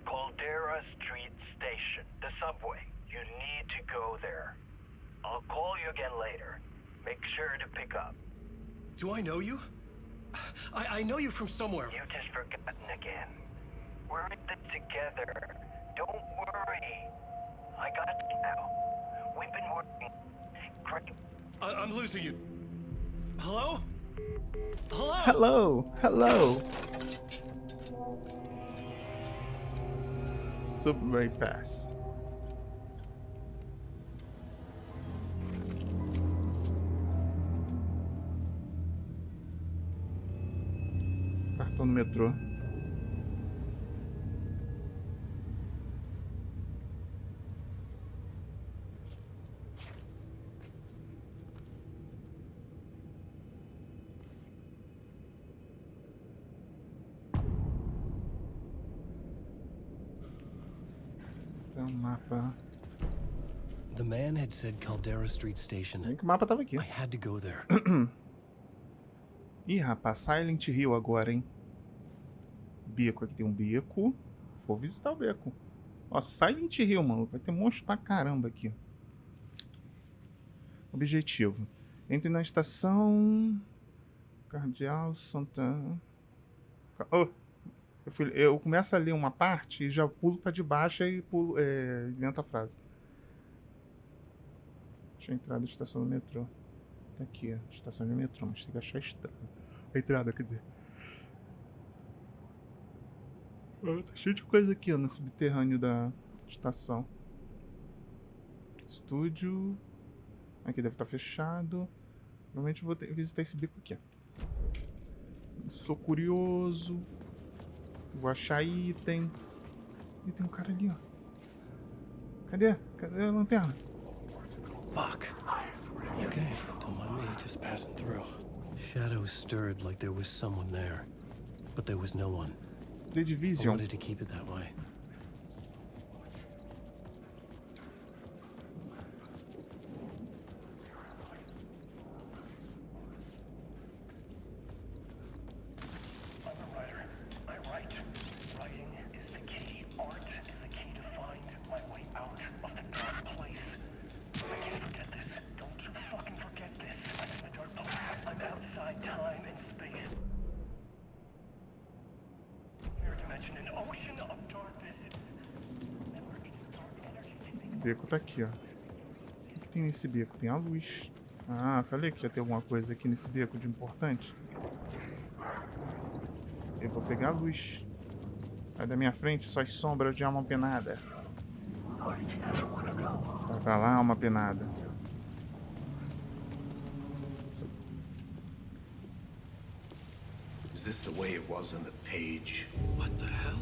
Caldera Street Station, the subway. You need to go there. I'll call you again later. Make sure to pick up. Do I know you? I know you from somewhere. You've just forgotten again. We're in this together. Don't worry. I got you now. We've been working. Great. I'm losing you. Hello? Hello? Hello! Hello! Subway Pass. Cartão no metrô. Tem um mapa. The man had said Caldera Street Station. O mapa tava aqui. I had to go there. Ih, rapaz, Silent Hill agora, hein? Beco, aqui tem um beco. Vou visitar o beco. Ó, Silent Hill, mano. Vai ter monstro pra caramba aqui. Objetivo. Entre na estação... Cardeal, Santana... Oh, eu começo a ler uma parte e já pulo pra de baixo e pulo, invento a frase. Deixa eu entrar da estação do metrô. Tá aqui, ó. Estação de metrô, mas tem que achar a estrada. A entrada, quer dizer. Tá cheio de coisa aqui, ó, no subterrâneo da estação. Estúdio. Aqui deve estar fechado. Normalmente eu vou visitar esse beco aqui, ó. Sou curioso. Vou achar item. E tem um cara ali, ó. Cadê? Cadê a lanterna? Fuck. Okay, don't mind me, just passing through. Shadows stirred like there was someone there, but there was no one. The I Division. wanted to keep it that way. O beco tá aqui, ó. O que tem nesse beco? Tem a luz. Ah, falei que já tem alguma coisa aqui nesse beco de importante. Eu vou pegar a luz. Sai da minha frente, só as sombras de alma penada. Sai pra lá, alma penada. Is this the way it was on the page? What the hell?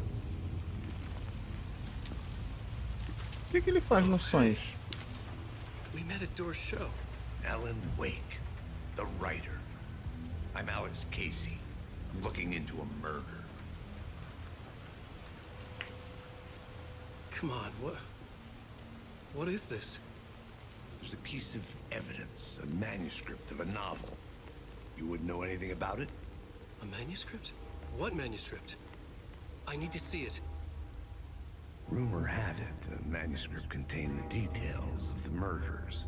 O que ele faz nos sonhos? We met at Door's show. Alan Wake, the writer. I'm Alex Casey, looking into a murder. Come on, what is this? There's a piece of evidence, a manuscript of a novel. You wouldn't know anything about it? A manuscript? What manuscript? I need to see it. Rumor had it the manuscript contained the details of the murders.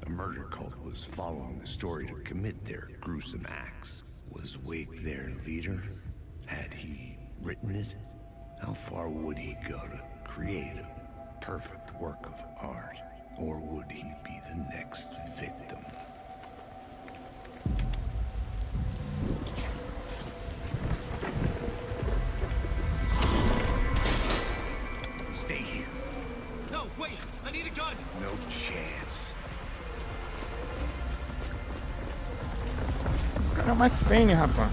A murder cult was following the story to commit their gruesome acts. Was Wake their leader? Had he written it? How far would he go to create a perfect work of art? Or would he be the next victim? Stay here. No, wait! I need a gun! No chance. Esse cara é o Max Payne, rapaz.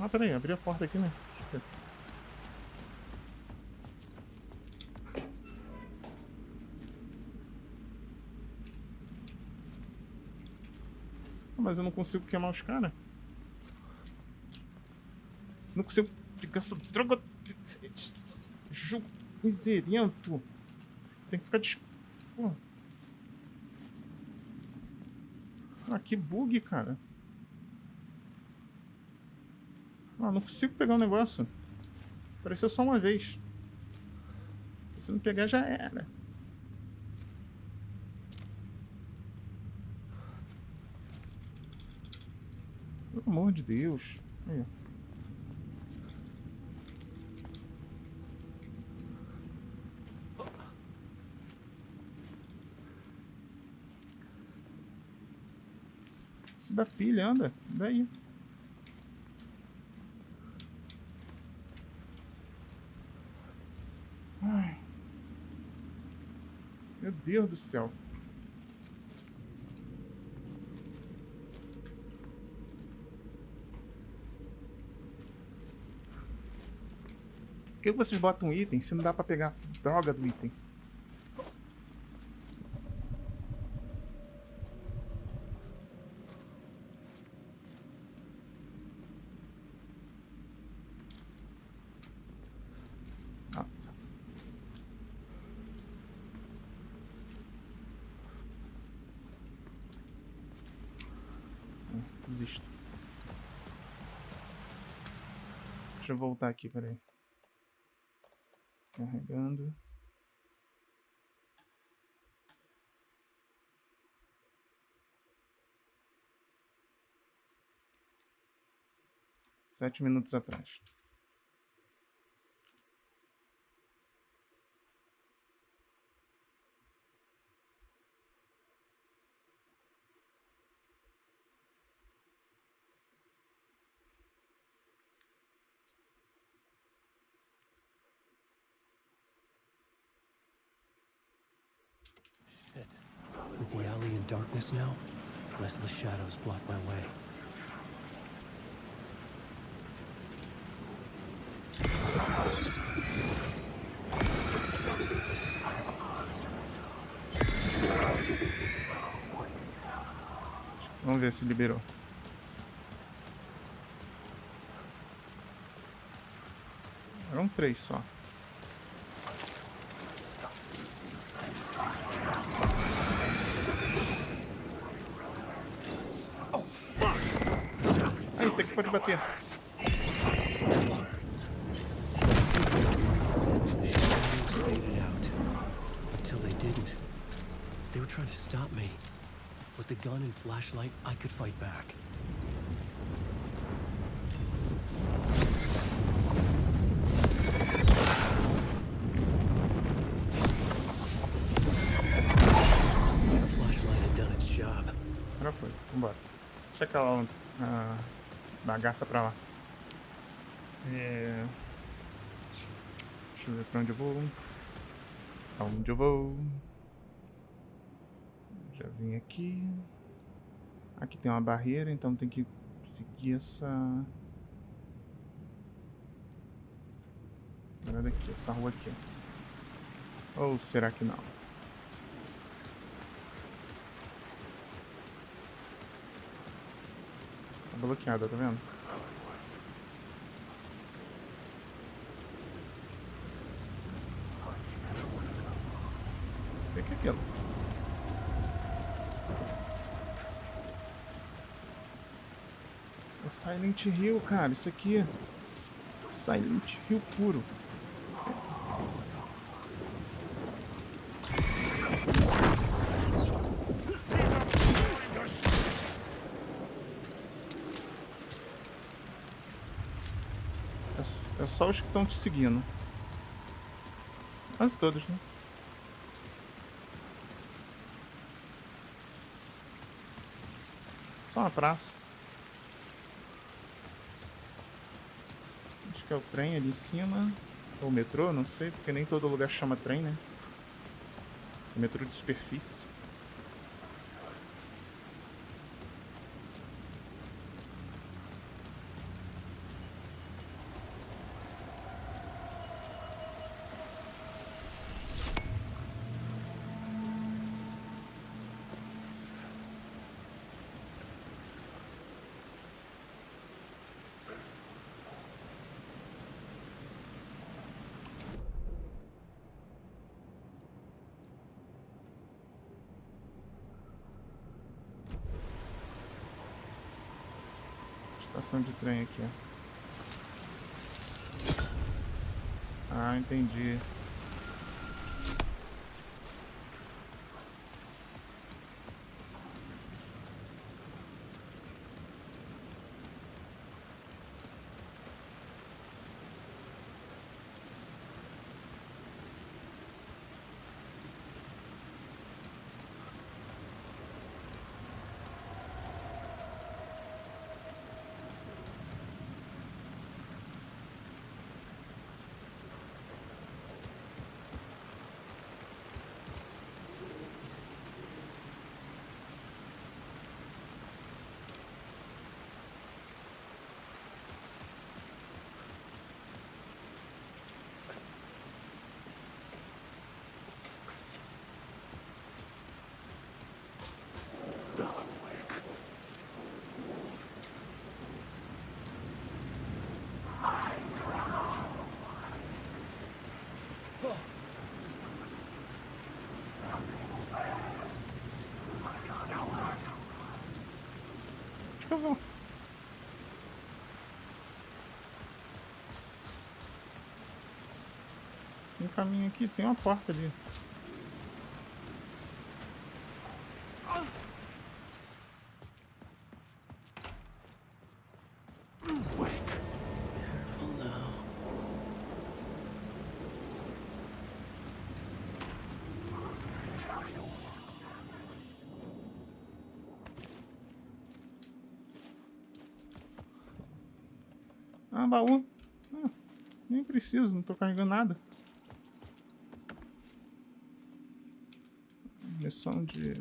Ah, peraí, abri a porta aqui, né? Deixa eu ver. Mas eu não consigo queimar os caras. Não consigo ficar essa droga. Jogo miserento. Tem que ficar Ah, que bug, cara. Ah, não consigo pegar o negócio. Apareceu só uma vez. Se não pegar, já era. Pelo amor de Deus. Aí. Se dá pilha, anda. Daí. Ai. Meu Deus do céu. Por que vocês botam um item se não dá pra pegar droga do item? Desisto. Deixa eu voltar aqui, peraí. Carregando. Sete minutos atrás. With the alley in darkness now, restless shadows block my way. Vamos ver se liberou. Eram 3 só. Ah, esse aqui pode bater. Until they didn't. They were trying to stop me. With the gun and flashlight, I could fight back. The flashlight had done its job. Agora foi, vambora. Deixa aquela bagaça pra lá. Deixa eu ver pra onde eu vou. Aonde eu vou? Já vim aqui. Aqui tem uma barreira, então tem que seguir essa daqui, essa rua aqui. Ou será que não? Tá bloqueada, tá vendo? O que é aquilo? É Silent Hill, cara. Isso aqui é Silent Hill puro. É só os que estão te seguindo. Quase todos, né? Só uma praça. Acho que é o trem ali em cima. Ou o metrô, não sei, porque nem todo lugar chama trem, né? O metrô de superfície. Estação de trem aqui, ó. Ah, entendi. Acho que eu vou. Tem um caminho aqui, tem uma porta ali. Ah, baú. Ah, nem preciso, não tô carregando nada. Munição de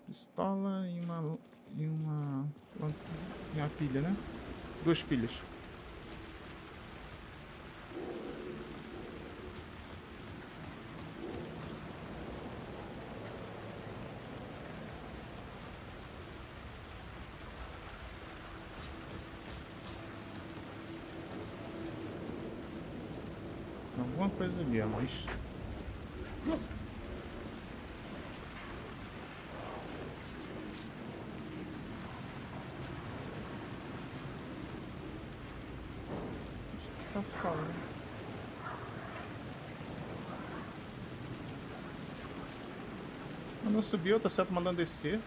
pistola e uma pilha, né? 2 pilhas. Alguma coisa ali, mas... Tá falando. Mandando subir, tá certo, mandando descer.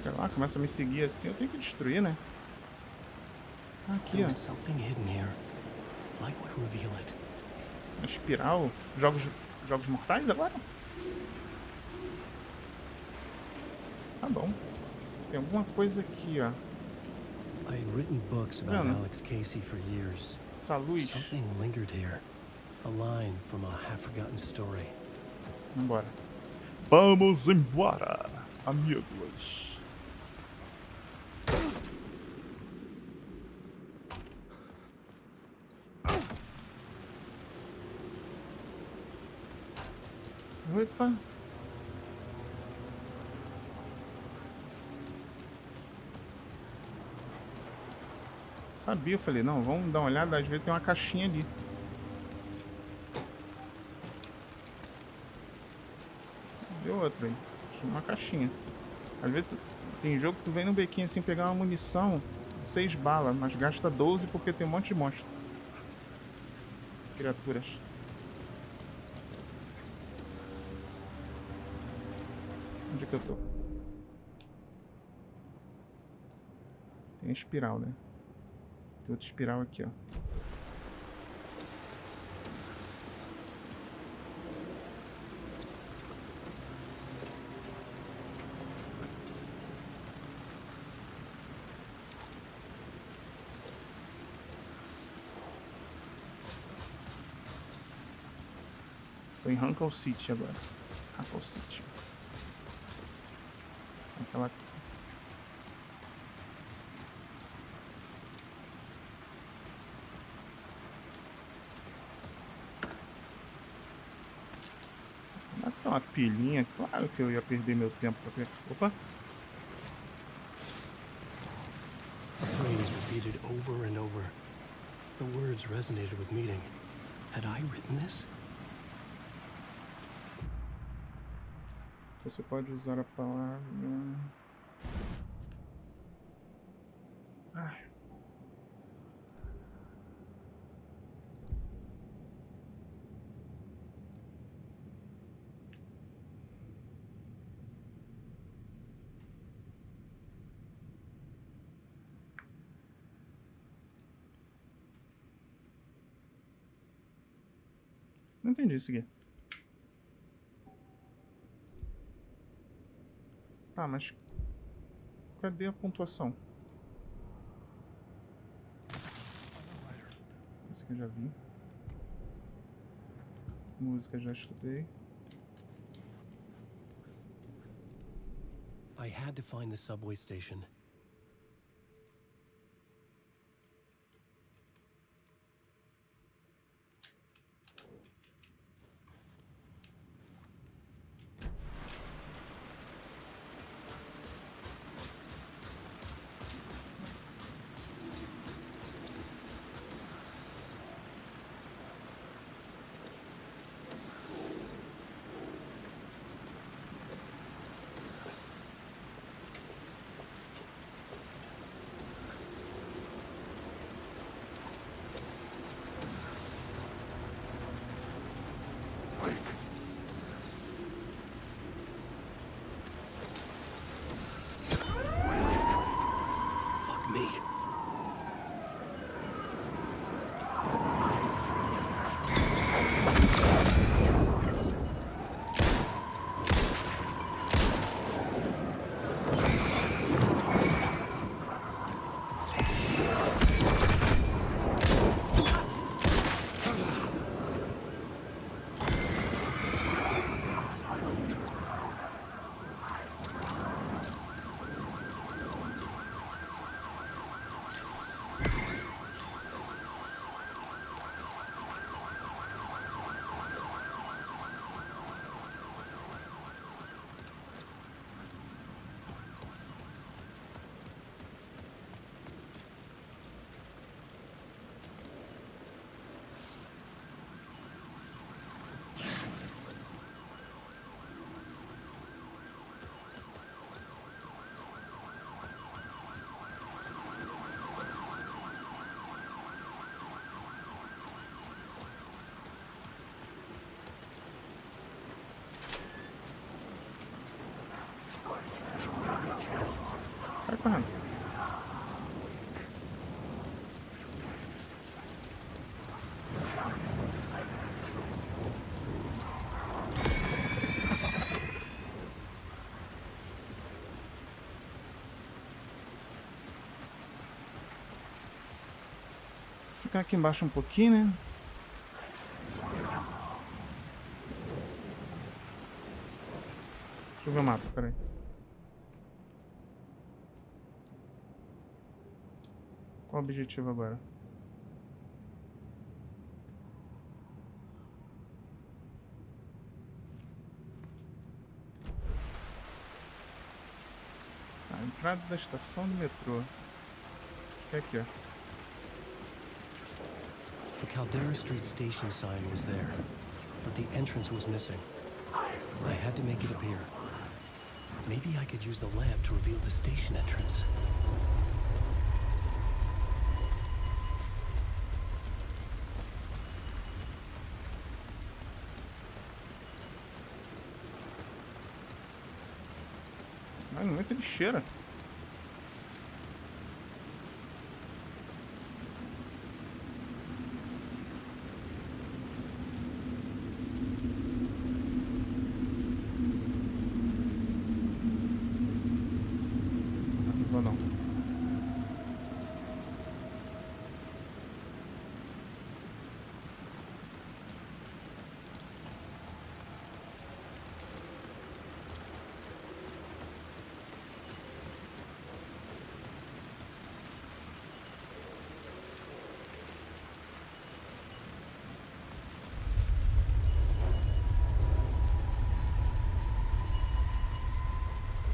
Sei lá, começa a me seguir assim, eu tenho que destruir, né? Aqui, ó. A espiral. Jogos mortais agora? Tá bom. Tem alguma coisa aqui, ó. I had written books about Alex Casey for years. Essa luz. Something lingered here. A line from a half-forgotten story. Vambora. Vamos embora, amigos. Opa. Sabia, eu falei, não, vamos dar uma olhada, às vezes tem uma caixinha ali. E outra aí. Uma caixinha. Às vezes tem jogo que tu vem no bequinho assim pegar uma munição, 6 balas, mas gasta 12 porque tem um monte de monstro. Criaturas. Onde é que eu tô? Tem a espiral, né? Tem outra espiral aqui, ó. Tô em Rankle City agora. Rankle City. Aquela... Uma pilhinha, claro que eu ia perder meu tempo pra pegar. Opa! The phrase repeated over and over. The words resonated with meaning. Had I written this? Você pode usar a palavra... Ai. Não entendi isso aqui. Tá, mas... Cadê a pontuação? Esse aqui eu já vi. Música já escutei. I had to find the subway station. Sai correndo. Vou ficar aqui embaixo um pouquinho, né? Deixa eu ver o mapa, peraí. Qual o objetivo agora? A entrada da estação do metrô. É aqui, ó. The Caldera Street station sign was there, but the entrance was missing. I had to make it appear. Maybe I could use the lamp to reveal the station entrance. Ai, não é que ele cheira. Não.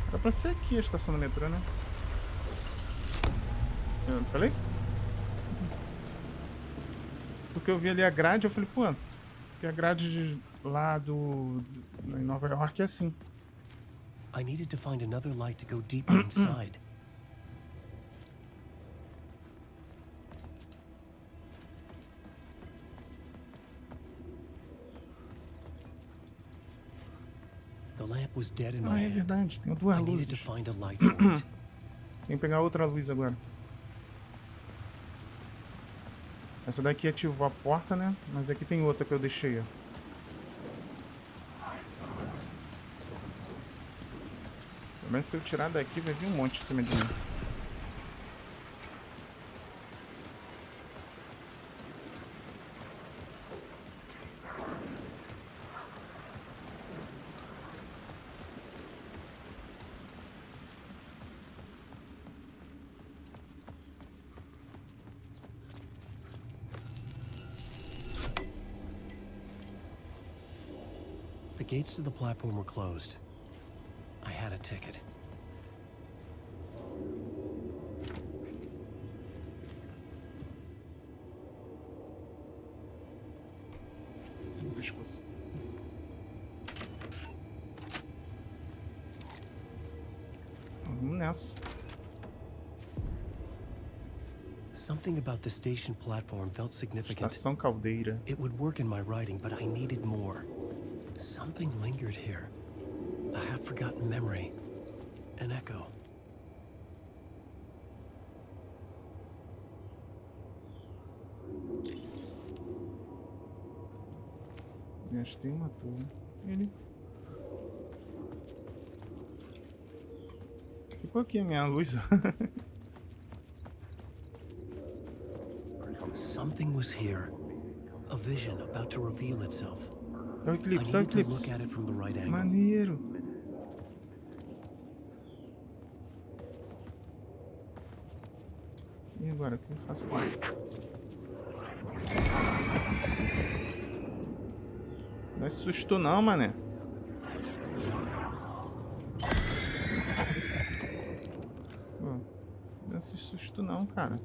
Era pra ser aqui a estação do metrô, né? Eu não falei? Porque eu vi ali a grade, eu falei, pô, que a grade de lá em Nova York é assim. I needed to find another light to go deeper inside. The lamp was dead in my Ah, é verdade, tem duas I needed luzes. to find a light for it. Tem que pegar outra luz agora. Essa daqui ativou a porta, né? Mas aqui tem outra que eu deixei, ó. Pelo menos se eu tirar daqui, vai vir um monte em cima de mim. The gates to the platform were closed. I had a ticket. No pescoço. Vamos nessa. Something about the station platform felt significant. Estação Caldeira. It would work in my writing, but I needed more. Something lingered here. A half-forgotten memory. An echo. Gastei uma torre. Ele... Ficou aqui a minha luz. Something was here. A vision about to reveal itself. É o eclipse, é o eclipse. Maneiro. E agora, o que eu faço aqui? Não é susto não, mané. Pô, não é susto não, cara.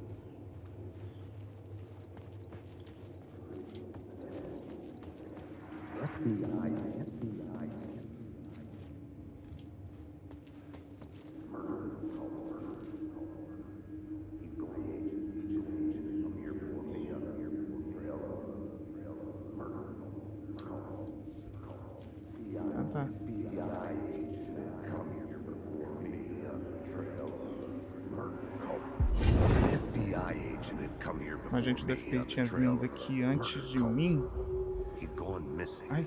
Ah, tá. Um agente do FBI tinha vindo aqui antes de mim. Ai.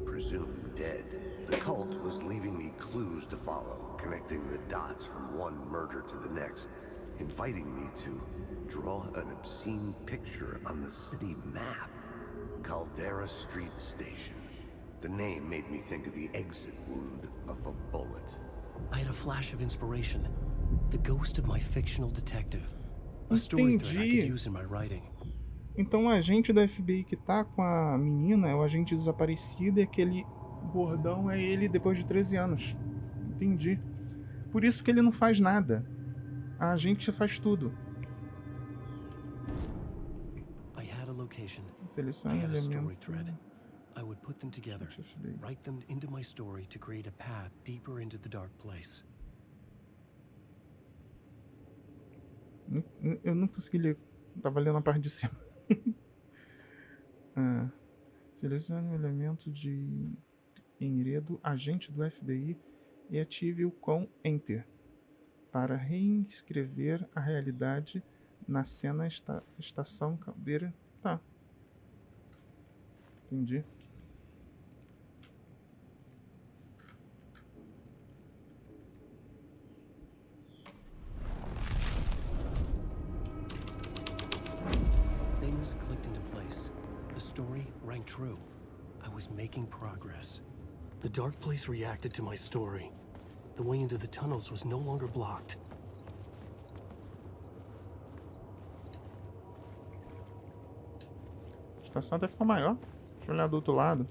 Presumed dead. The cult was leaving me clues to follow, connecting the dots from one murder to the next, inviting me to draw an obscene picture on the city map. Caldera Street Station. The name made me think of the exit wound of a bullet. I had a flash of inspiration. The ghost of my fictional detective. A story thread I could use in my writing. Então o agente da FBI que tá com a menina é o agente desaparecido e aquele gordão é ele depois de 13 anos. Entendi. Por isso que ele não faz nada. A gente faz tudo. I had a location. Selecione I had a story elemento. thread. I would put them together, write them into my story to create a path deeper into the dark place. Eu não consegui ler. Tava lendo a parte de cima. Selecione o elemento de enredo agente do FBI e ative-o com Enter para reescrever a realidade na cena estação caldeira. Tá. Entendi. Things clicked into place. The story rang true. I was making progress. The dark place reacted to my story. The way into the tunnels was no longer blocked. A estação até ficou maior. Deixa eu olhar do outro lado.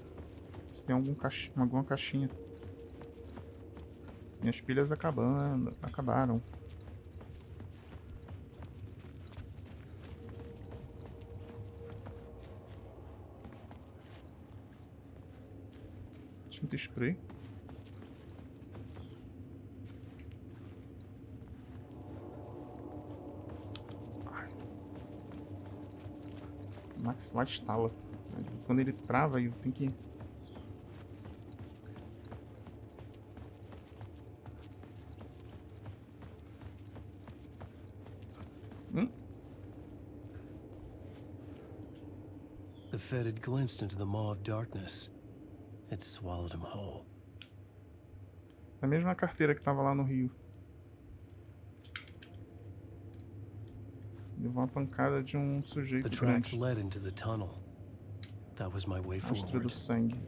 Se tem alguma caixinha. Minhas pilhas acabaram. Tinta spray. O Max lá instala. Às vezes quando ele trava, eu tenho que... The Fed had glimpsed into the maw of darkness. It swallowed him whole. A mesma carteira que tava lá no Rio. Levou uma pancada de um sujeito The tracks grande. led into the tunnel. That was my way Rastro do forward. sangue.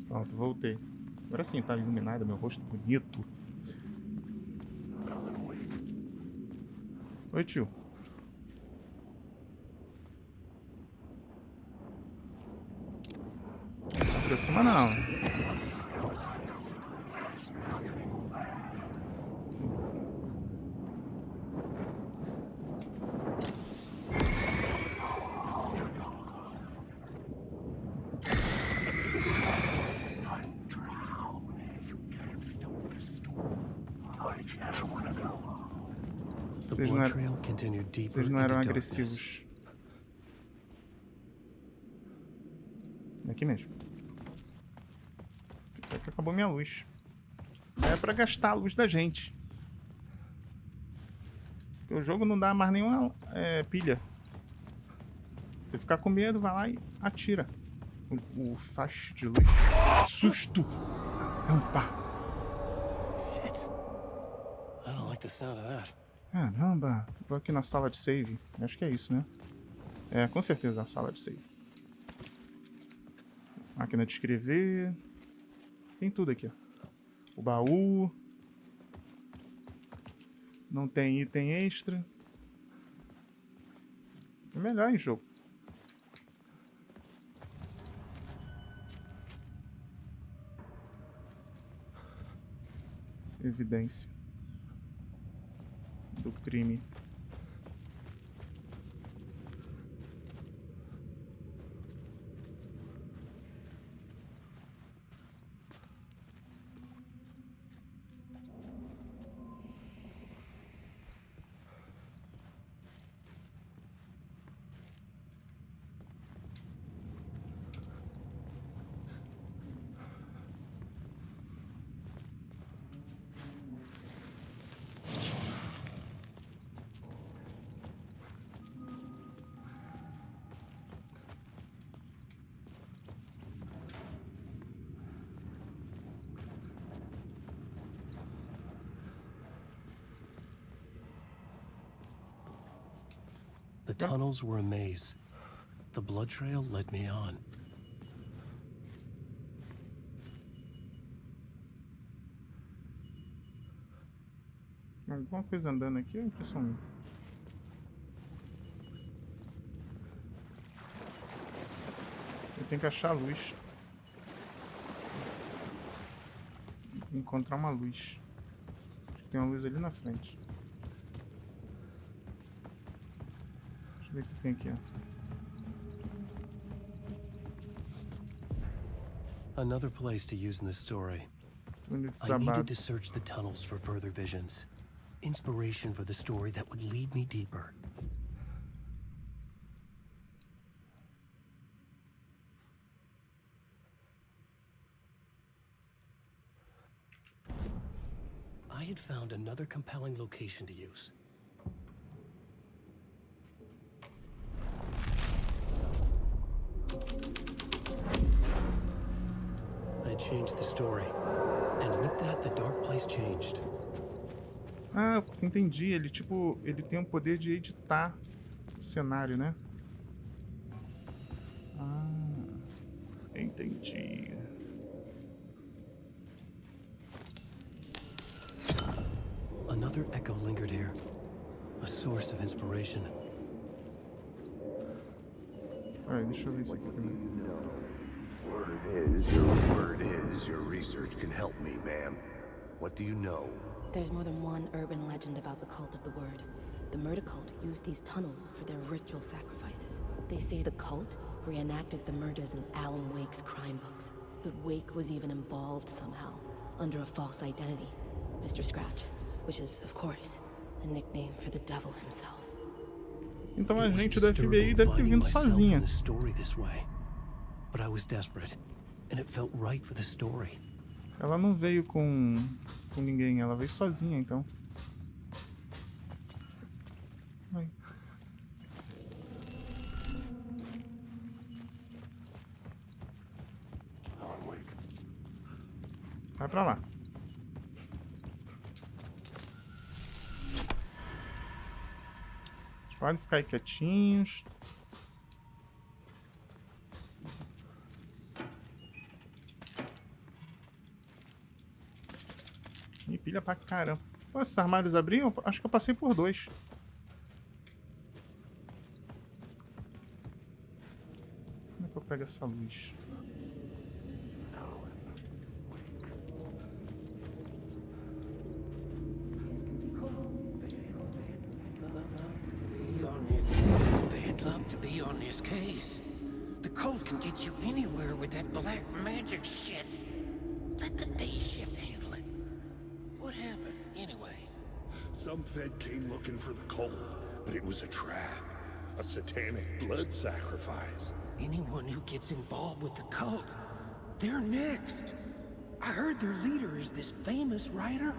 Pronto, voltei. Agora sim, tá iluminado, meu rosto bonito. Oi, tio. Não se aproxima não. Vocês não eram agressivos. É aqui mesmo. Até que acabou minha luz. É pra gastar a luz da gente. Porque o jogo não dá mais nenhuma pilha. Você ficar com medo, vai lá e atira. O faixa de luz. Susto! Caramba! I don't like the sound of that. Caramba! Tô aqui na sala de save. Acho que é isso, né? É, com certeza a sala de save. Máquina de escrever. Tem tudo aqui, ó. O baú. Não tem item extra. É melhor em jogo. Evidência do crime. The tunnels were a maze. The blood trail led me on. Alguma coisa andando aqui, é impressão minha. Eu tenho que achar a luz. encontrar uma luz. Acho que tem uma luz ali na frente. Deixa eu ver o que tem aqui, ó. Another place to use in the story. I needed to search the tunnels for further visions. Inspiration for the story that would lead me deeper. I had found another compelling location to use. I changed the story, and with that, the dark place changed. Ah, entendi. Ele, tipo, ele tem o poder de editar o cenário, né? Ah, entendi. Another echo lingered here, a source of inspiration. Alright, deixa eu ver isso aqui primeiro. Word is your research can help me, ma'am. What do you know? There's more than one urban legend about the cult of the word. The murder cult used these tunnels for their ritual sacrifices. They say the cult reenacted the murders in Alan Wake's crime books. That Wake was even involved somehow, under a false identity. Mr. Scratch, which is, of course, a nickname for the devil himself. Então a gente do FBI deve ter vindo sozinha. But I was desperate, and it felt right for the story. Ela não veio com ninguém, ela veio sozinha, então. Vai. Vai pra lá. Podem ficar aí quietinhos. E pilha pra caramba. Pô, esses armários abriam? Acho que eu passei por 2. Como é que eu pego essa luz? Bad luck to be on this case. The cult can get you anywhere with that black magic shit. Let the day shift handle it. What happened, anyway? Some Fed came looking for the cult, but it was a trap. A satanic blood sacrifice. Anyone who gets involved with the cult, they're next. I heard their leader is this famous writer,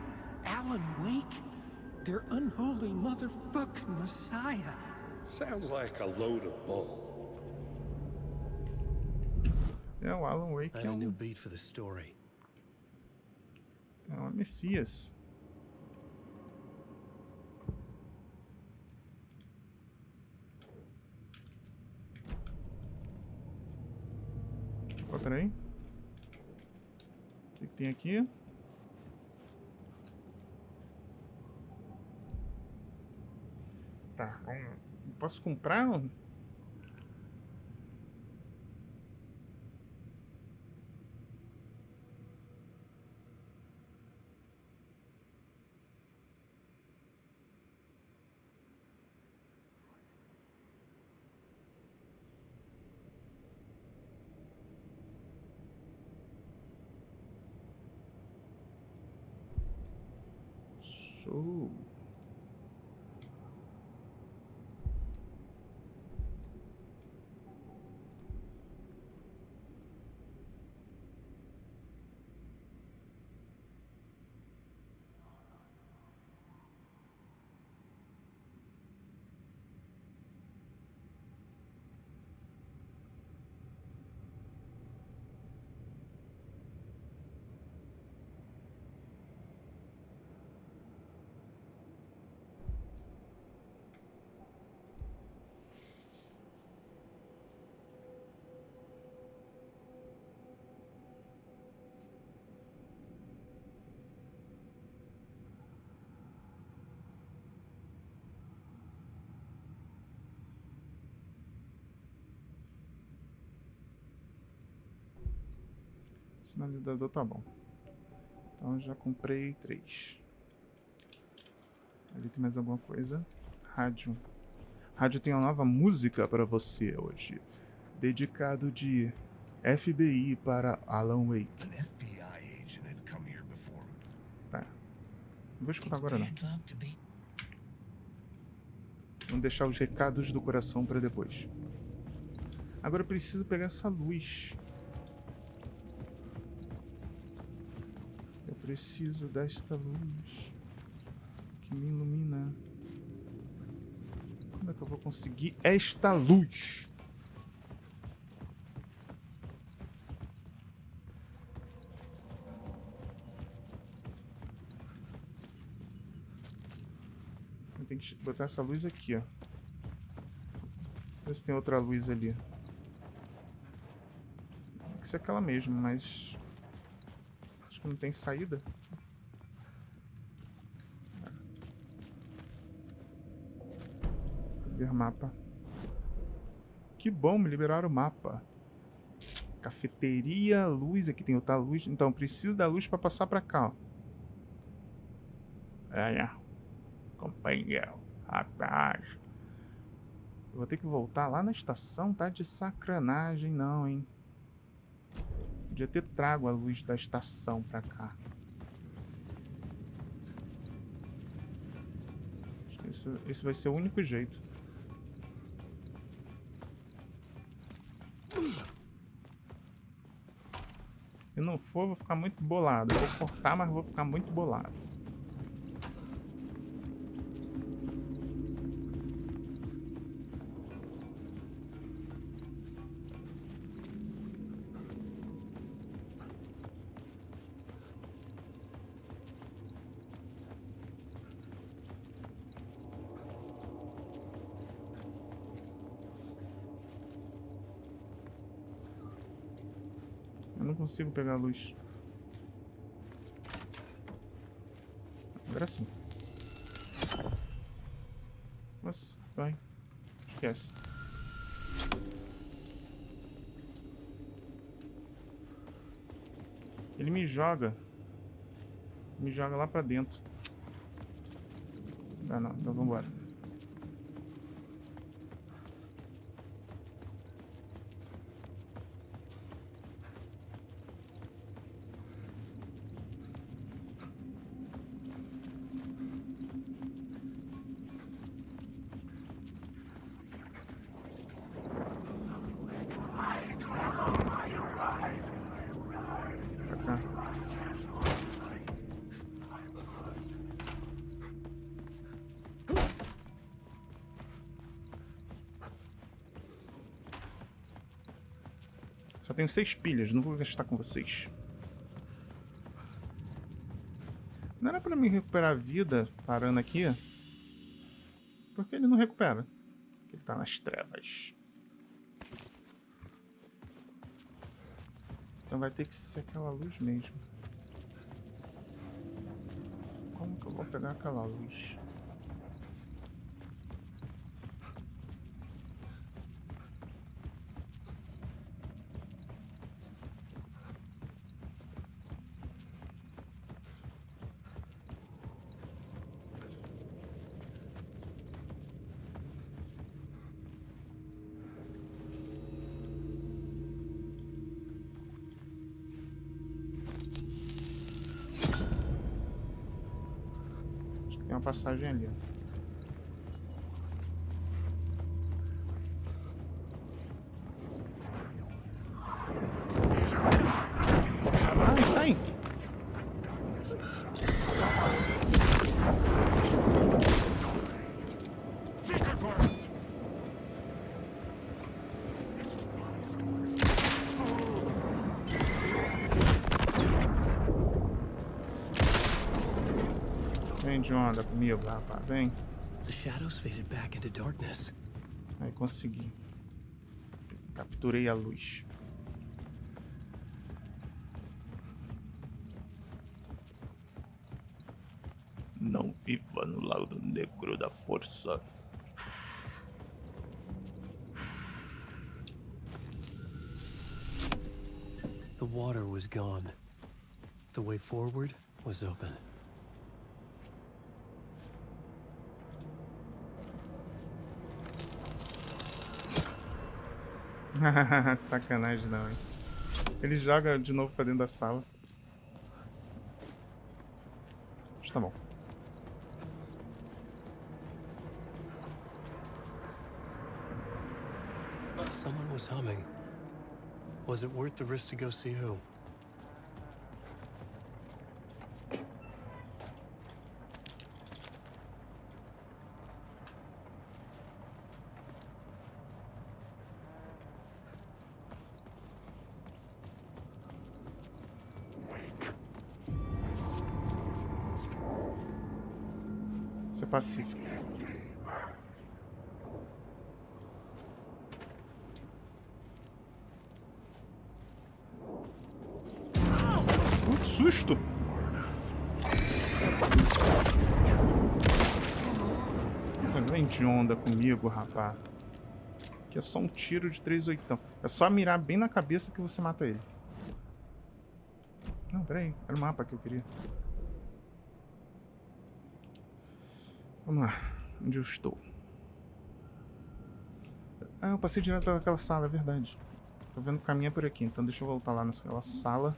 Alan Wake. Their unholy motherfucking messiah. Sounds like a load of bull. É o Alan Wake. And a new beat for the story. É o Messias. Ó, peraí. O que tem aqui? Tá, vamos. Posso comprar? Show. Sinalizador tá bom. Então já comprei 3. Ali tem mais alguma coisa. Rádio. Rádio tem uma nova música para você hoje. Dedicado de FBI para Alan Wake. Tá. Não vou escutar agora não. Vamos deixar os recados do coração para depois. Agora eu preciso pegar essa luz. Eu preciso desta luz que me ilumina. Como é que eu vou conseguir esta luz? Eu tenho que botar essa luz aqui, ó. Ver se tem outra luz ali. Tem que ser aquela mesma, mas acho que não tem saída. Ver mapa. Que bom, me liberaram o mapa. Cafeteria, luz. Aqui tem outra luz. Então, preciso da luz para passar para cá, ó. Companheiro. Rapaz. Eu vou ter que voltar lá na estação. Tá de sacanagem, não, hein? Podia ter trago a luz da estação para cá. Acho que esse vai ser o único jeito. Se não for, vou ficar muito bolado. Eu vou cortar, mas vou ficar muito bolado. Eu não consigo pegar a luz. Agora sim. Nossa, vai. Esquece. Ele me joga. Me joga lá pra dentro. Ah, não. Então vambora. Só tenho 6 pilhas, não vou gastar com vocês. Não era pra me recuperar a vida parando aqui? Por que ele não recupera? Porque ele tá nas trevas. Então vai ter que ser aquela luz mesmo. Como que eu vou pegar aquela luz? Tem uma passagem ali, ó. Ai, sai! Vem de onda comigo, rapaz, vem. The shadows faded back into darkness. Aí consegui. Capturei a luz. Não viva no lado negro da força. The water was gone. The way forward was open. Sacanagem não, hein? Ele joga de novo pra dentro da sala. Mas tá bom. Someone was humming. Was it worth the risk to go see who? Ser pacífico. Que susto! Vem de onda comigo, rapaz. Que é só um tiro de 3/8. É só mirar bem na cabeça que você mata ele. Não, peraí. Era o mapa que eu queria. Vamos lá. Onde eu estou? Ah, eu passei direto pelaquela sala, é verdade. Tô vendo que o caminho é por aqui, então deixa eu voltar lá naquela sala.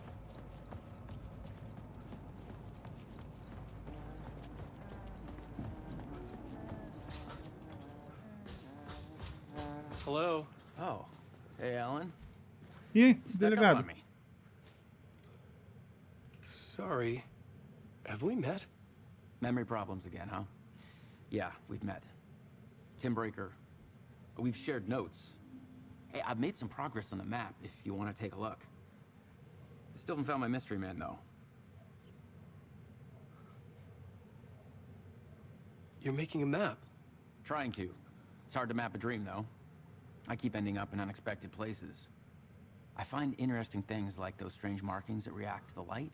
Hello? Oh. Hey, Alan. E aí, Snuck up delegado? on me. Sorry. Have we met? Memory problems again, huh? Yeah, we've met. Tim Breaker. We've shared notes. Hey, I've made some progress on the map if you want to take a look. I still haven't found my mystery man, though. You're making a map? Trying to. It's hard to map a dream, though. I keep ending up in unexpected places. I find interesting things like those strange markings that react to the light,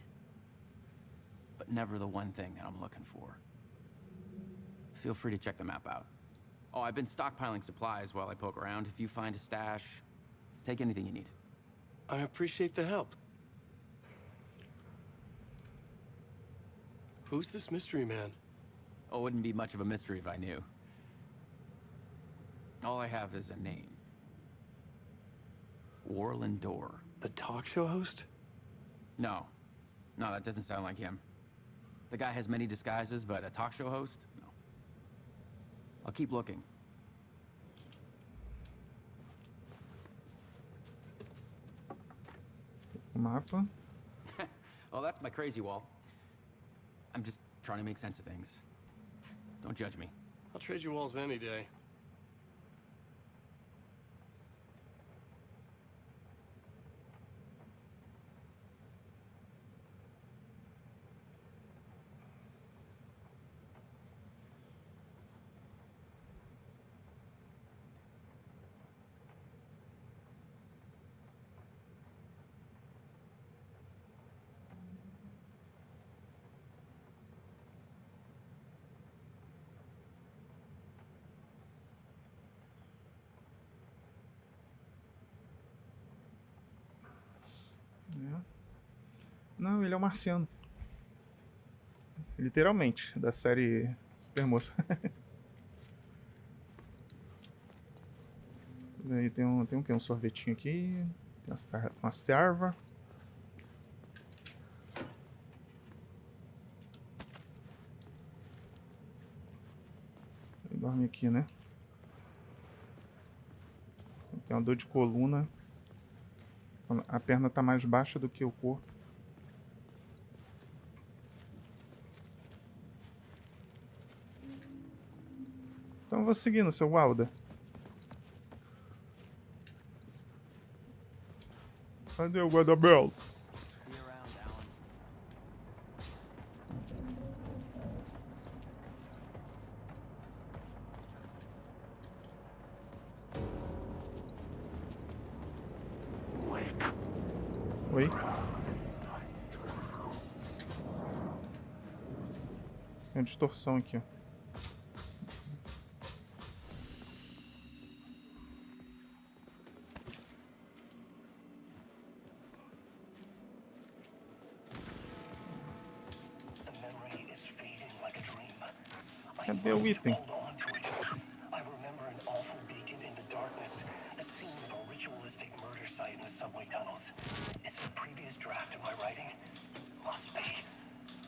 but never the one thing that I'm looking for. Feel free to check the map out. Oh, I've been stockpiling supplies while I poke around. If you find a stash, take anything you need. I appreciate the help. Who's this mystery man? Oh, it wouldn't be much of a mystery if I knew. All I have is a name. Warland Door. The talk show host? No. No, that doesn't sound like him. The guy has many disguises, but a talk show host? No. I'll keep looking. Mapa. Oh, that's my crazy wall. I'm just trying to make sense of things. Don't judge me. I'll trade you walls any day. Não, ele é um marciano. Literalmente, da série Supermoça. Daí tem um quê? Um sorvetinho aqui. Tem uma serva. Ele dorme aqui, né? Tem uma dor de coluna. A perna tá mais baixa do que o corpo. Então eu vou seguindo, seu Walda. Cadê o Guadabel? Oi? Tem uma distorção aqui, ó. Cadê o item? I remember an awful beacon in the darkness, the scene of a ritualistic murder site in the subway tunnels. Is it a previous draft of my writing? Must be.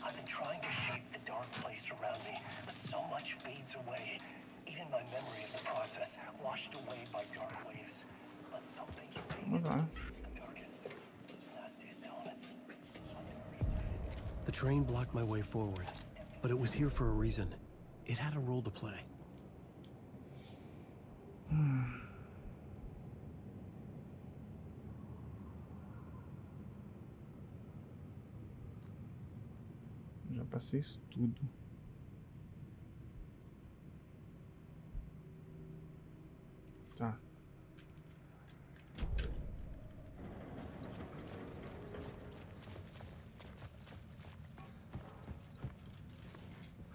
I've been trying to shape the dark place around me, but so much fades away. Even my memory of the process washed away by dark waves. But some things remain. Vamos lá. The train blocked my way forward, but it was here for a reason. It had a role to play. Já passei isso tudo. Tá.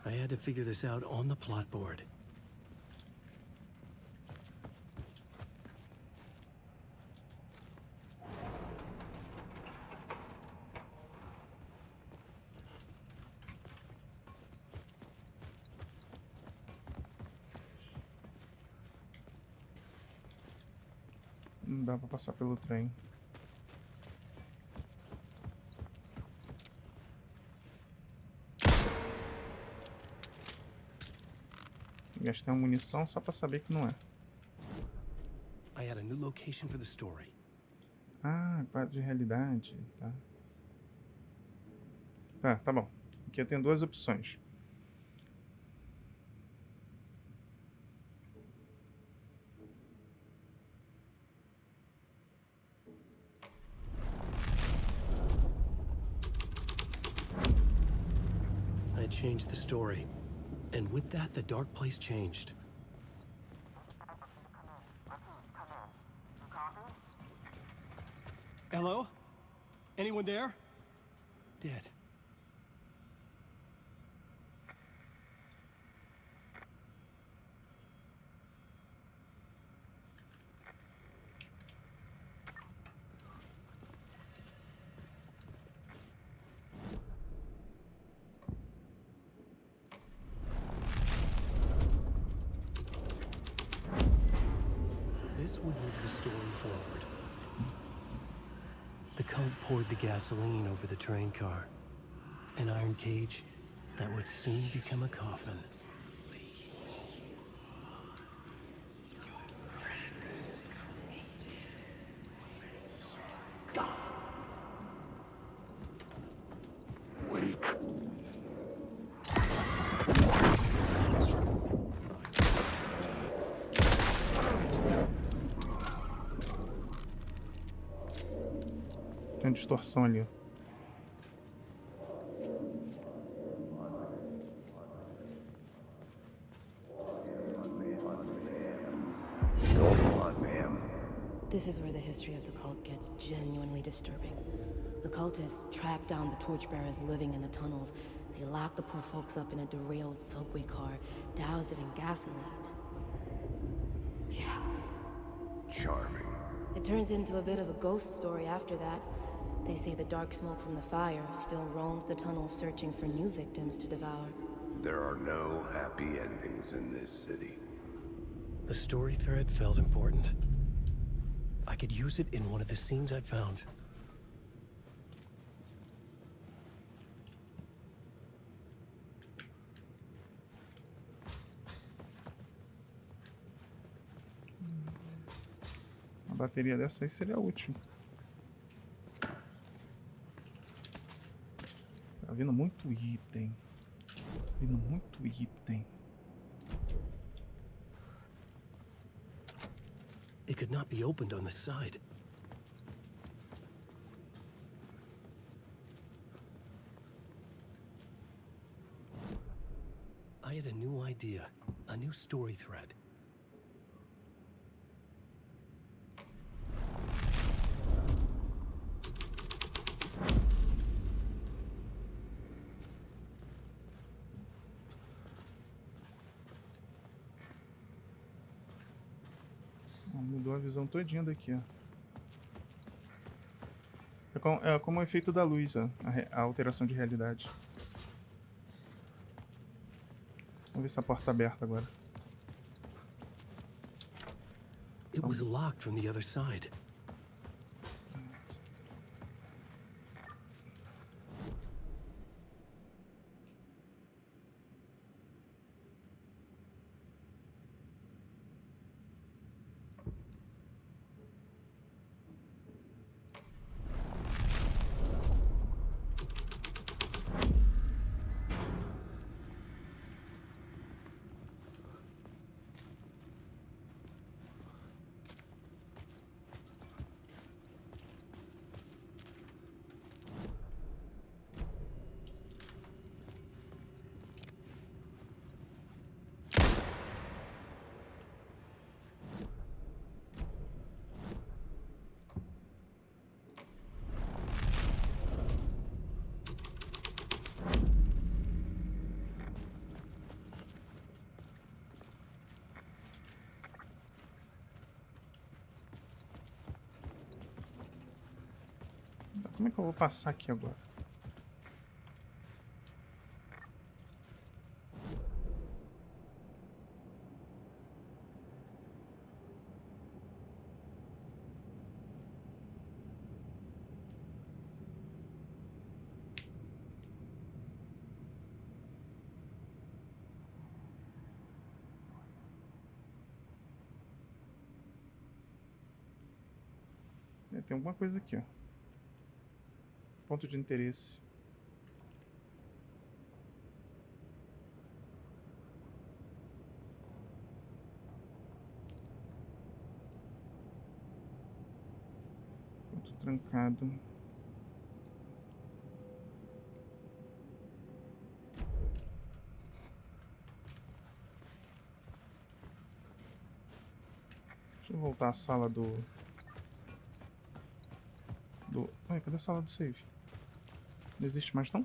I had to figure this out on the plot board. Não dá pra passar pelo trem. Gastei uma munição só pra saber que não é. I had a new location for the story. Ah, quadro de realidade, tá. Tá bom. Aqui eu tenho duas opções. I changed the story. And with that, the dark place changed. Hello? Anyone there? Dead. This would move the story forward. The cult poured the gasoline over the train car. An iron cage that would soon become a coffin. Tem uma distorção ali. This is where the history of the cult gets genuinely disturbing. The cultists tracked down the torchbearers living in the tunnels. They locked the poor folks up in a derailed subway car, doused it in gasoline. Yeah. Charming. It turns into a bit of a ghost story after that. They say the dark smoke from the fire still roams the tunnels searching for new victims to devour. There are no happy endings in this city. The story thread felt important. I could use it in one of the scenes I'd found. Uma bateria dessa aí seria útil. Tá vindo muito item. Tá vindo muito item. It could not be opened on the side. I had a new idea, a new story thread. Mudou a visão todinha daqui, ó. É como o efeito da luz, ó, a alteração de realidade. Vamos ver se a porta tá aberta agora. It was locked from the other side. Como é que eu vou passar aqui agora? Tem alguma coisa aqui, ó. Ponto de interesse. Ponto trancado. Deixa eu voltar à sala do... Ué, cadê a sala do save? Não existe mais, não?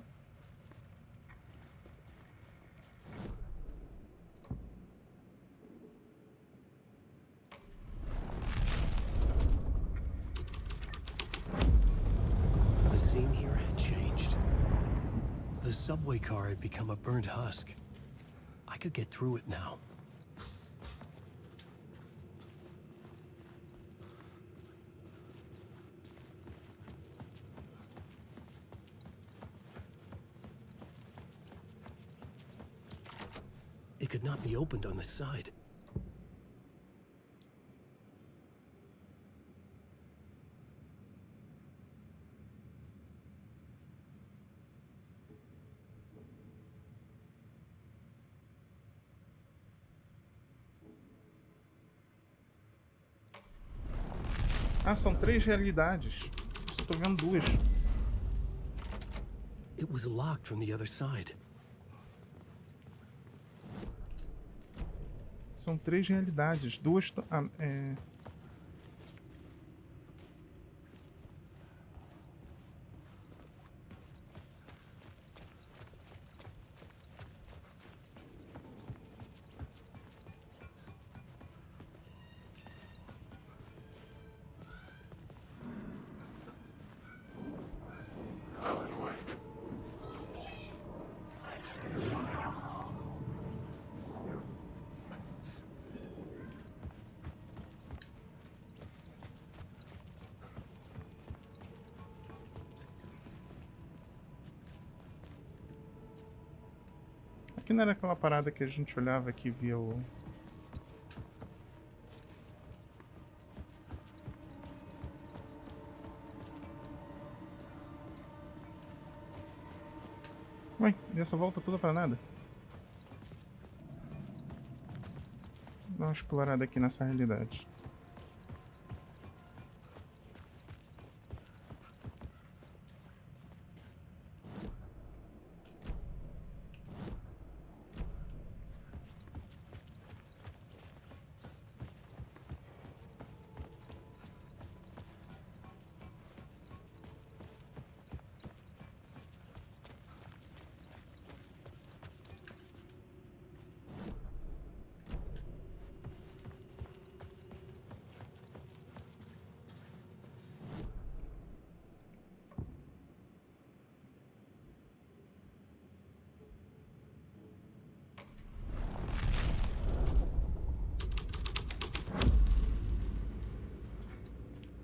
The scene here had changed. The subway car had become a burnt husk. I could get through it now. It could not be opened on the side. Ah, são 3 realidades. Eu só tô vendo 2. It was locked from the other side. São 3 realidades. 2... Aqui não era aquela parada que a gente olhava que via o... Ué, e essa volta toda pra nada? Vou dar uma explorada aqui nessa realidade.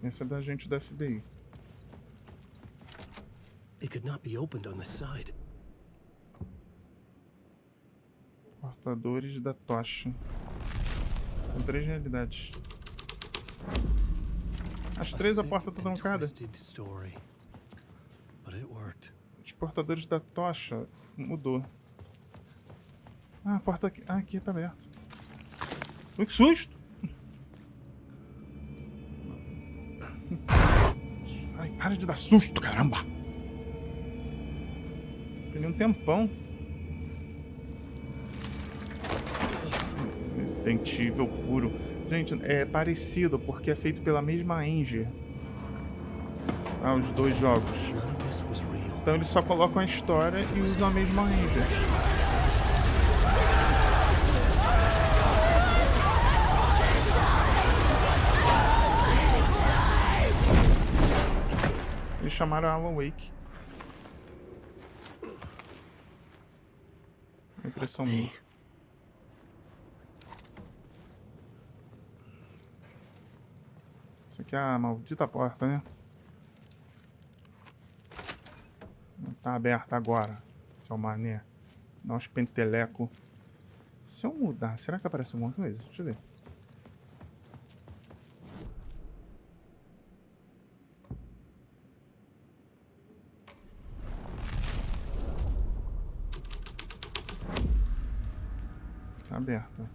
Esse é da gente da FBI. It could not be opened on the side. Portadores da tocha. São 3 realidades. As 3 a porta tá trancada. Os portadores da tocha mudou. Ah, a porta aqui, aqui tá aberta. Ui, que susto! Ai, para de dar susto, caramba! Tem um tempão. Resident Evil puro. Gente, é parecido porque é feito pela mesma engine. Ah, os 2 jogos. Então eles só colocam a história e usam a mesma engine. Eles chamaram Alan Wake. Impressão minha. Essa aqui é a maldita porta, né? Não tá aberta agora, seu mané. Dá uns penteleco. Se eu mudar, será que aparece alguma coisa? Deixa eu ver. Tá aberta.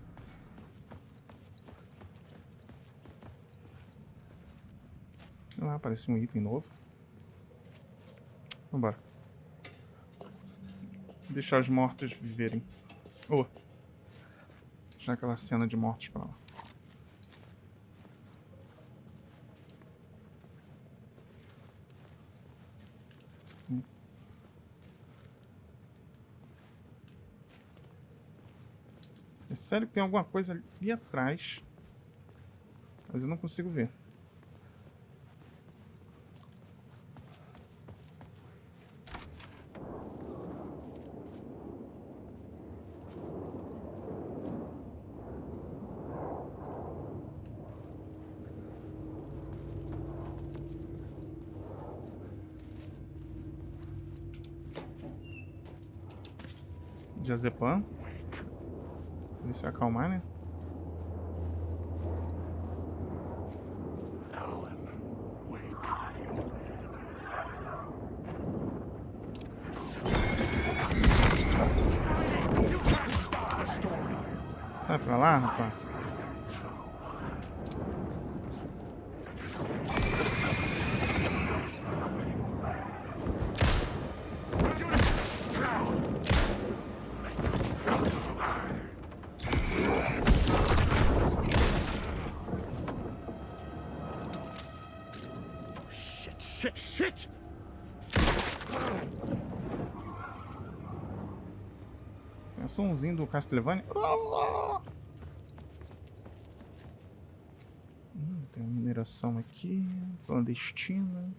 Lá apareceu um item novo. Vambora. Deixar os mortos viverem. Oh. Deixar aquela cena de mortos pra lá. É sério que tem alguma coisa ali atrás. Mas eu não consigo ver. Diazepam. Pra se acalmar, né? Sai pra lá, rapaz. Shit! Tem um somzinho do Castlevania. Tem uma mineração aqui. Clandestina.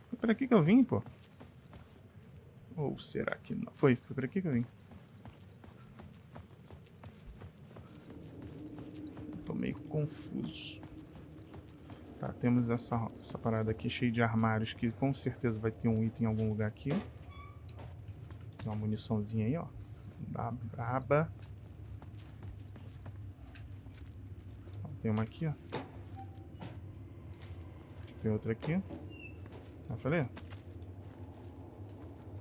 Foi por aqui que eu vim, pô. Ou será que não? Foi por aqui que eu vim. Tô meio confuso. Tá, temos essa parada aqui cheia de armários que com certeza vai ter um item em algum lugar aqui. Tem uma muniçãozinha aí, ó. Da braba. Tem uma aqui, ó. Tem outra aqui. Já falei?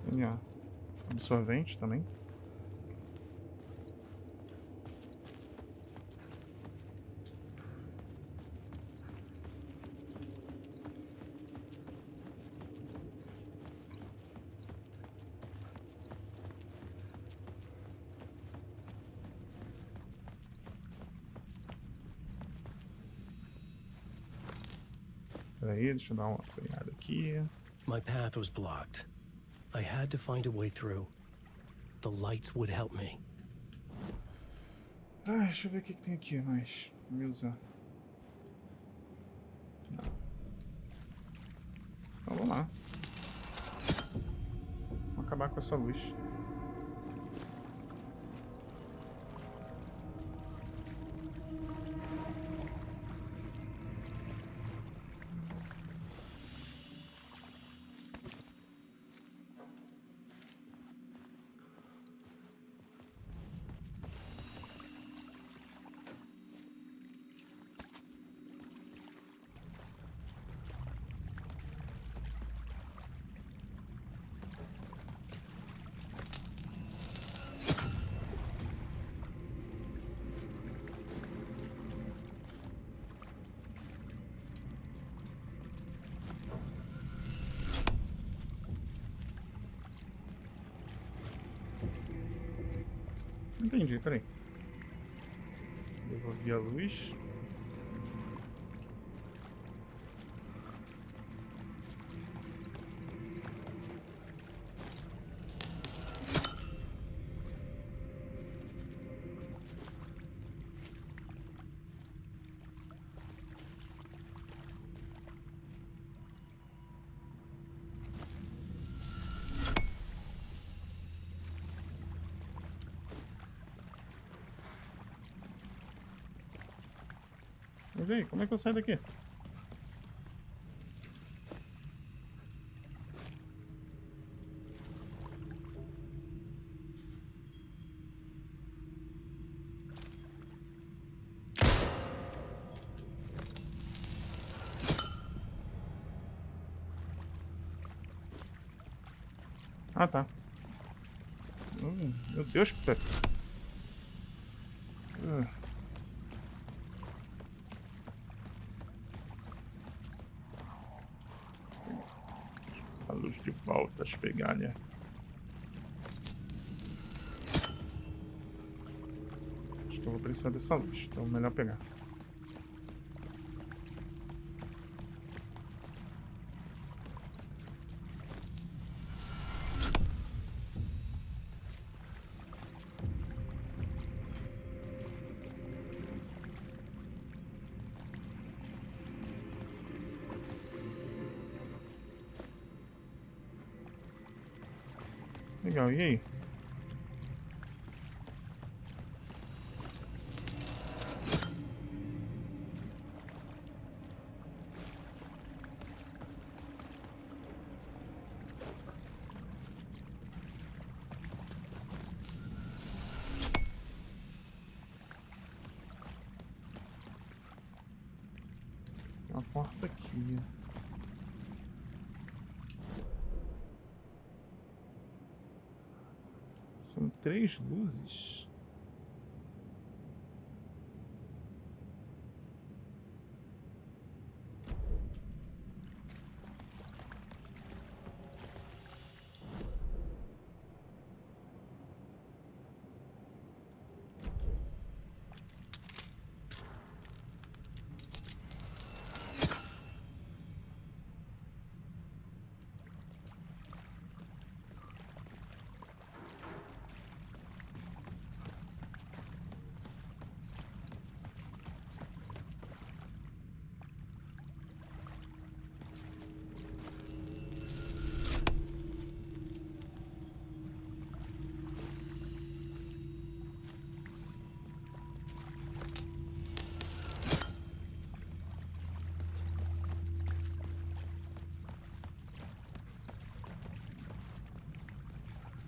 Tem, ó. Absorvente também. Peraí, deixa eu dar uma olhada aqui. My path was blocked. I had to find a way through. The lights would help me. Ah, deixa eu ver o que tem aqui mais. Vou usar. Não. Então vamos lá. Vamos acabar com essa luz. Entendi, peraí. Devolvi a luz. Mas aí, como é que eu saio daqui? Ah, tá. Meu Deus, que tá... A luz de volta, as pegar, né? Acho que eu vou precisar dessa luz, então é melhor pegar. Legal, e aí? Tem uma porta aqui. São 3 luzes.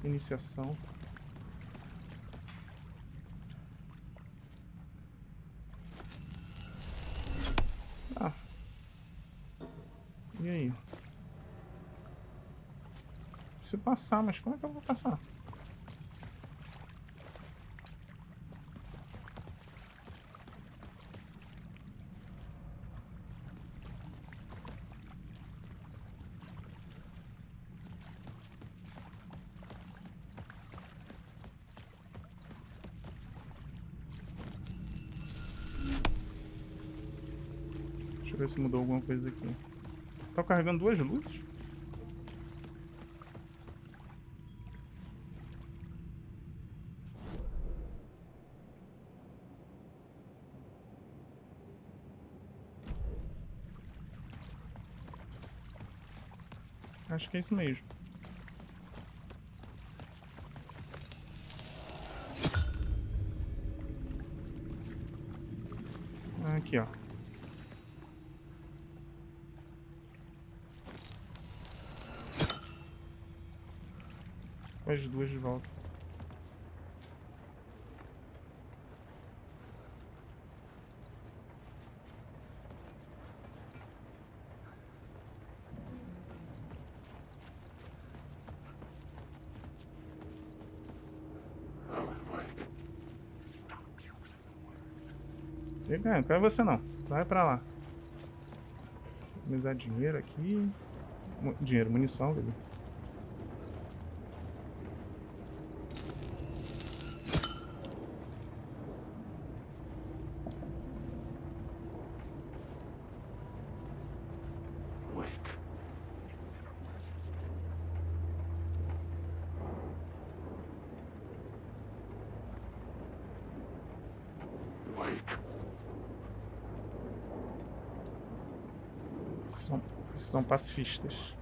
Iniciação. Ah. E aí? Preciso passar, mas como é que eu vou passar? Deixa eu ver se mudou alguma coisa aqui. Tá carregando 2 luzes? Acho que é isso mesmo. Aqui, ó. As 2 de volta. Não quero você não. Vai pra lá. Vou economizar dinheiro aqui. Dinheiro, munição, velho. São pacifistas.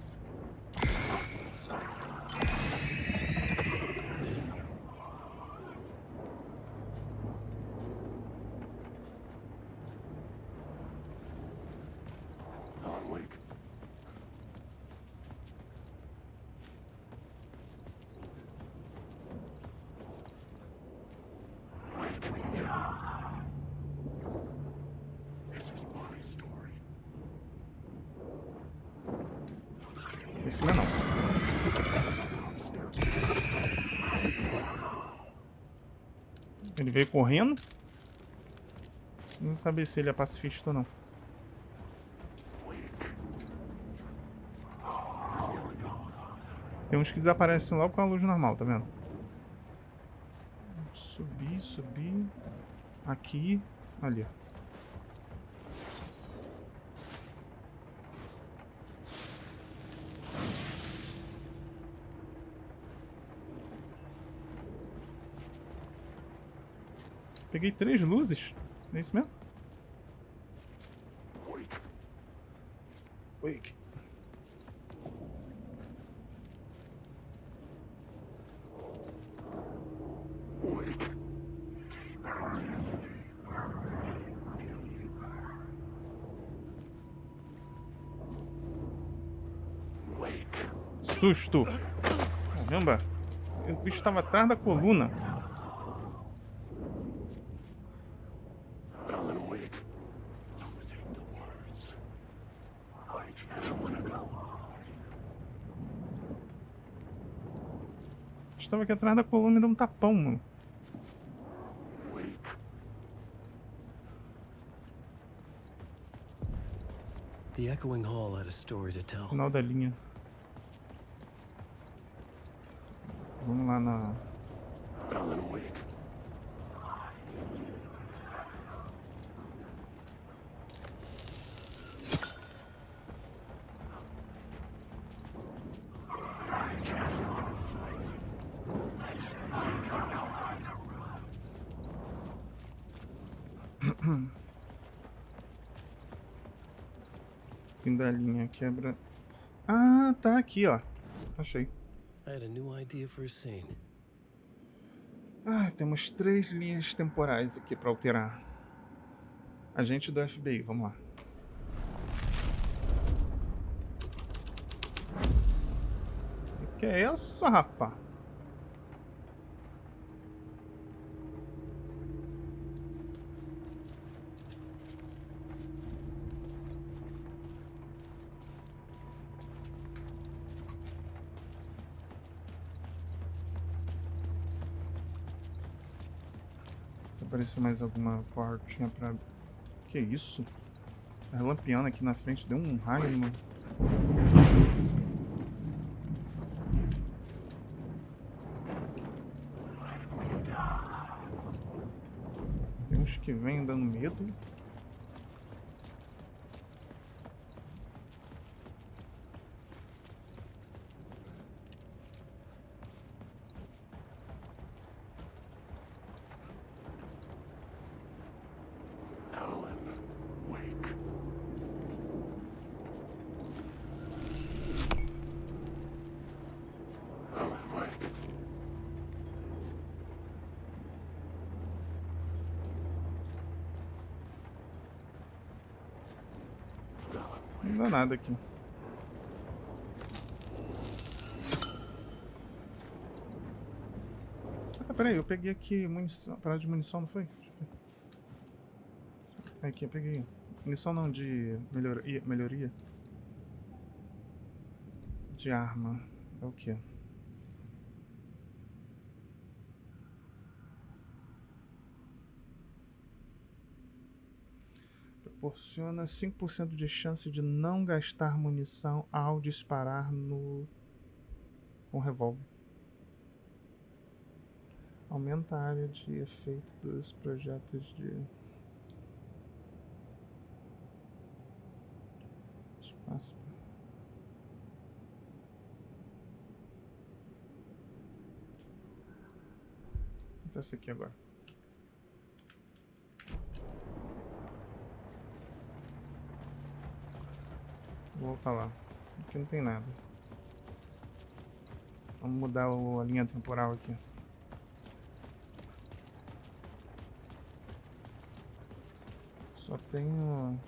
Esse não. Ele veio correndo. Não saber se ele é pacifista ou não. Tem uns que desaparecem logo com a luz normal, tá vendo? Subir, subir. Aqui, ali, ó. Peguei 3 luzes. É isso mesmo? Wake. Susto. Caramba. O bicho estava atrás da coluna. Estava aqui atrás da coluna e deu um tapão, mano. The echoing hall had a story to tell. Final da linha. Vamos lá na... Fim da linha, quebra... Ah, tá aqui, ó. Achei. I had a new idea for a scene. Ah, temos 3 linhas temporais aqui para alterar. Agente do FBI, vamos lá. Que é isso, rapá? Se aparecer mais alguma portinha pra... Que isso? Tá relampeando aqui na frente, deu um raio, mano. Tem uns que vêm dando medo. Não dá nada aqui. Ah, peraí, eu peguei aqui munição, parada de munição, não foi? Aqui, eu peguei. Munição não, de melhoria. De arma. É o que? Proporciona 5% de chance de não gastar munição ao disparar com revólver. Aumenta a área de efeito dos projetos de espaço. Vou tentar esse aqui agora. Vou voltar lá. Aqui não tem nada. Vamos mudar a linha temporal aqui. Só tenho...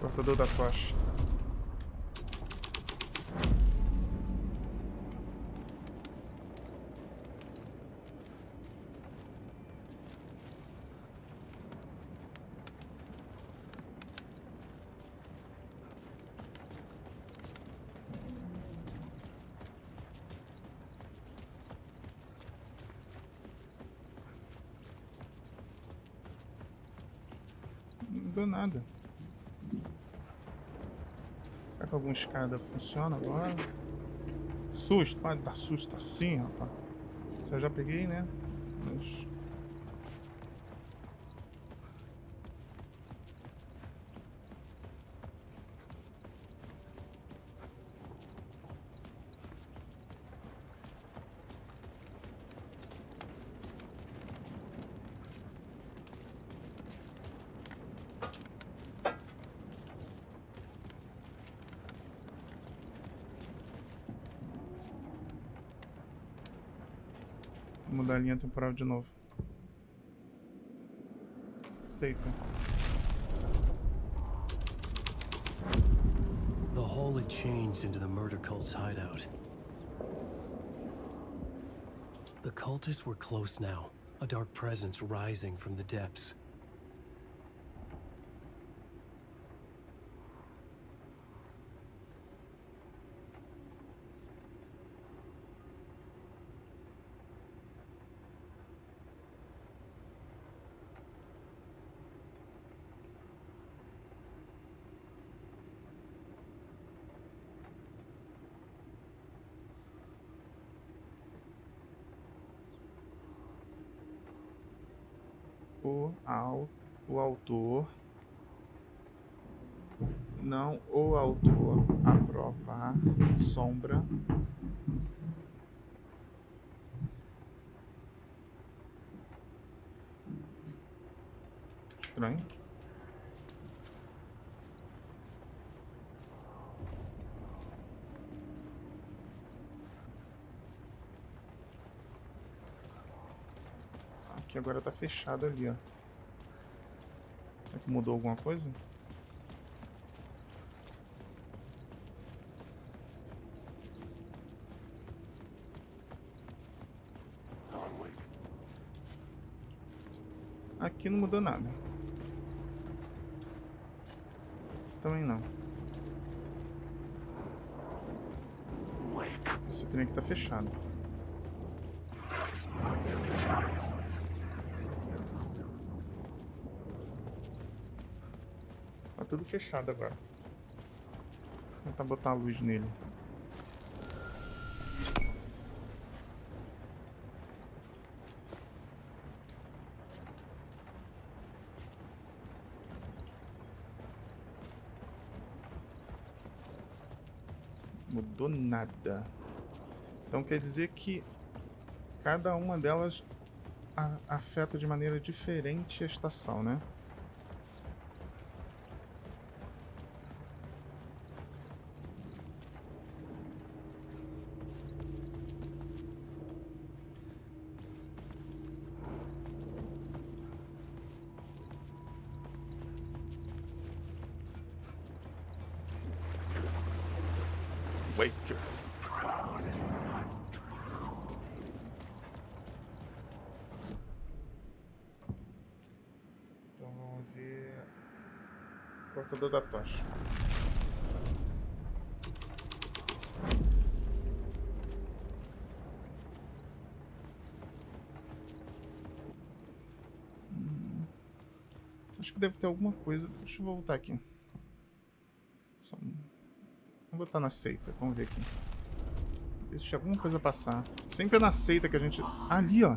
Portador da tocha. Não deu nada. Será que alguma escada funciona agora? Susto, pode dar susto assim, rapaz. Isso eu já peguei, né? Mas... Vou mudar a linha temporal de novo. Aceita. The hall had changed into the murder cult's hideout. The cultists were close now, a dark presence rising from the depths. O autor, não o autor aprovar sombra estranho. Aqui agora tá fechado ali, ó. Será que mudou alguma coisa? Aqui não mudou nada. Também não. Esse trem aqui tá fechado. Tá tudo fechado agora. Vou tentar botar a luz nele. Mudou nada. Então quer dizer que cada uma delas afeta de maneira diferente a estação, né? Waker. Então vamos ver. Portador da tocha. Acho que deve ter alguma coisa. Deixa eu voltar aqui. Vou botar na seita, vamos ver aqui. Deixa alguma coisa passar. Sempre é na seita que a gente... Ali, ó.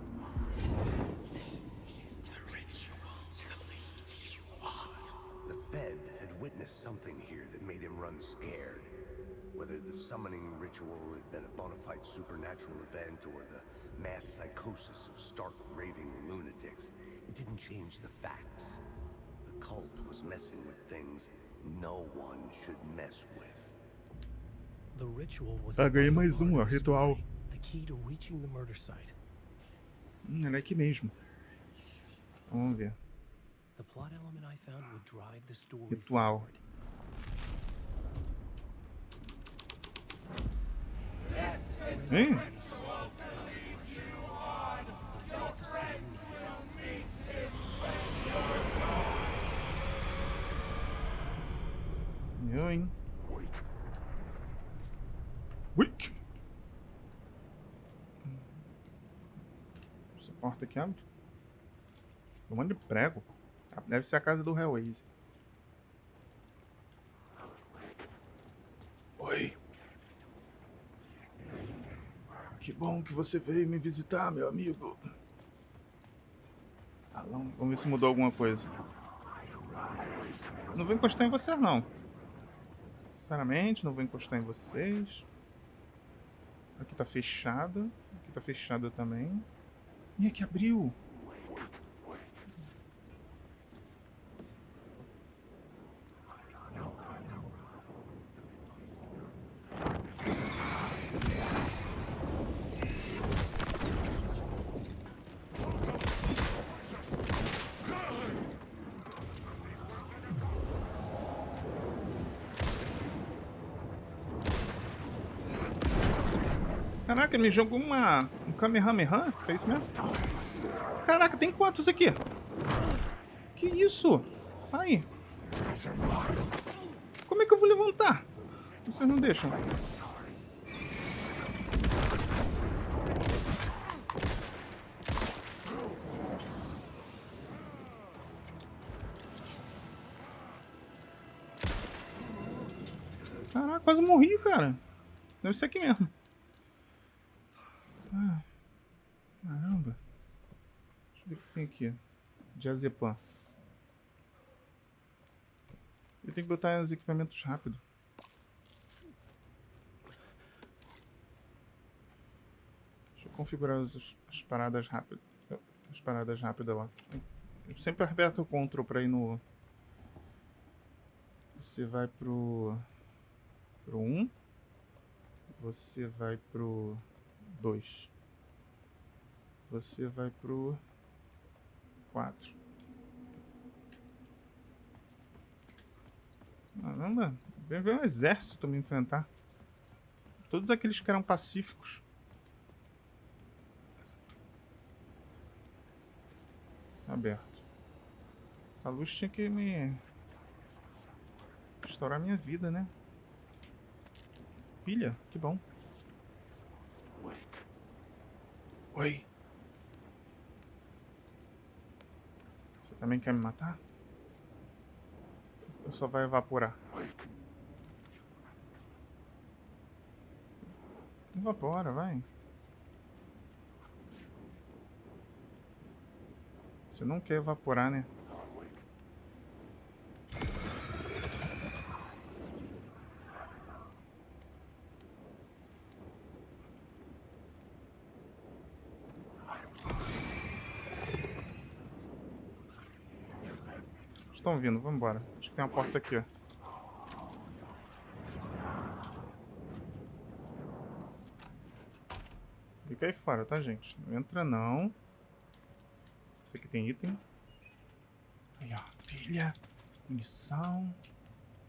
The Fed had witnessed something here that made him run scared. Whether the summoning ritual had been a bona fide supernatural event or the mass psychosis of stark raving lunatics, it didn't change the facts. The cult was messing with things no one should mess with. The ritual was ganhei mais um, ó, ritual. the key to reaching the murder site. Era aqui mesmo. Vamos ver. The plot element I found would drive the story Ritual. forward. Hein? Eu, hein? Wait. Essa porta aqui abre. Um monte de prego. Deve ser a casa do Hellways. Oi. Que bom que você veio me visitar, meu amigo. Alan, vamos ver se mudou alguma coisa. Não vou encostar em vocês, não. Sinceramente, não vou encostar em vocês. Aqui tá fechada. Aqui tá fechada também. Ih, aqui abriu. Caraca, ele me jogou um Kamehameha? É isso mesmo? Caraca, tem quantos aqui? Que isso? Sai. Como é que eu vou levantar? Vocês não deixam. Caraca, quase morri, cara. Deve ser aqui mesmo. Ah, caramba. Deixa eu ver o que tem aqui. Diazepam. Eu tenho que botar os equipamentos rápido. Deixa eu configurar as paradas rápidas. As paradas rápidas lá. Eu sempre aperto o Ctrl pra ir no... Você vai pro 1. Você vai pro 2. Você vai pro 4. Caramba, vem ver um exército me enfrentar. Todos aqueles que eram pacíficos. Aberto. Essa luz tinha que me estourar minha vida, né? Pilha, que bom. Oi. Você também quer me matar? Ou só vai evaporar? Evapora, vai. Você não quer evaporar, né? Estão vindo, vamos embora. Acho que tem uma porta aqui, ó. Fica aí fora, tá, gente? Não entra, não. Esse aqui tem item. Aí, ó. Pilha, munição.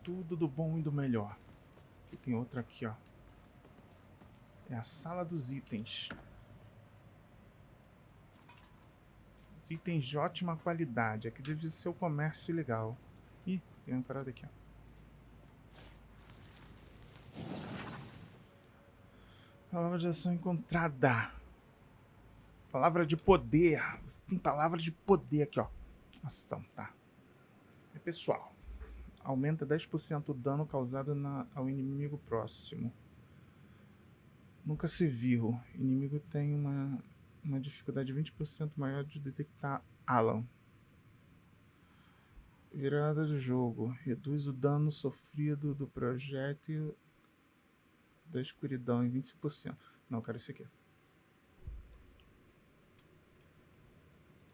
Tudo do bom e do melhor. Aqui tem outra aqui, ó. É a sala dos itens. Os itens de ótima qualidade. Aqui deve ser o comércio legal. Ih, tem uma parada aqui, ó. Palavra de ação encontrada. Palavra de poder. Você tem palavra de poder aqui, ó. Ação, tá. É pessoal. Aumenta 10% o dano causado ao inimigo próximo. Nunca se viu. O inimigo tem uma dificuldade 20% maior de detectar Alan. Virada do jogo. Reduz o dano sofrido do projétil da escuridão em 25%. Não, eu quero esse aqui.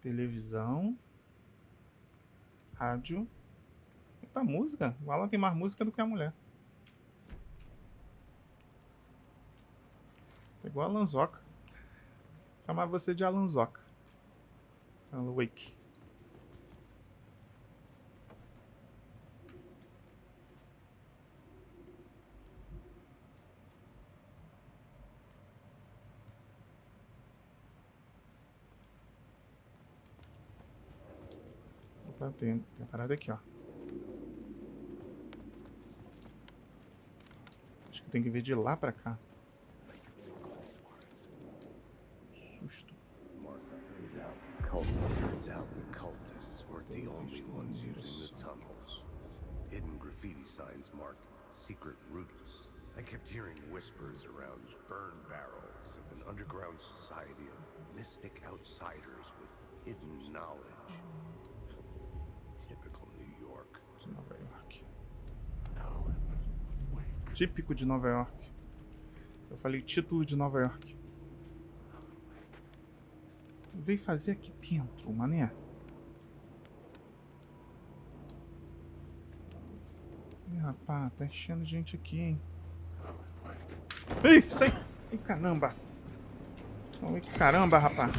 Televisão. Rádio. Eita, música. O Alan tem mais música do que a mulher. Tá igual a Alanzoca. Chamar você de Alanzoca. Alan Wake. Opa, tem a parada aqui, ó. Acho que tem que vir de lá pra cá. Susto. Turns out the cultists weren't the only ones using the tunnels. Hidden graffiti signs marked secret routes. I kept hearing whispers around burn barrels of an underground society of mystic outsiders with hidden knowledge. Typical New York. De Nova York. Típico de Nova York. Eu falei título de Nova York. Tu veio fazer aqui dentro, mané. Ih, rapaz, tá enchendo gente aqui, hein. Ih, sai! Ih, caramba! Ih, caramba, rapaz!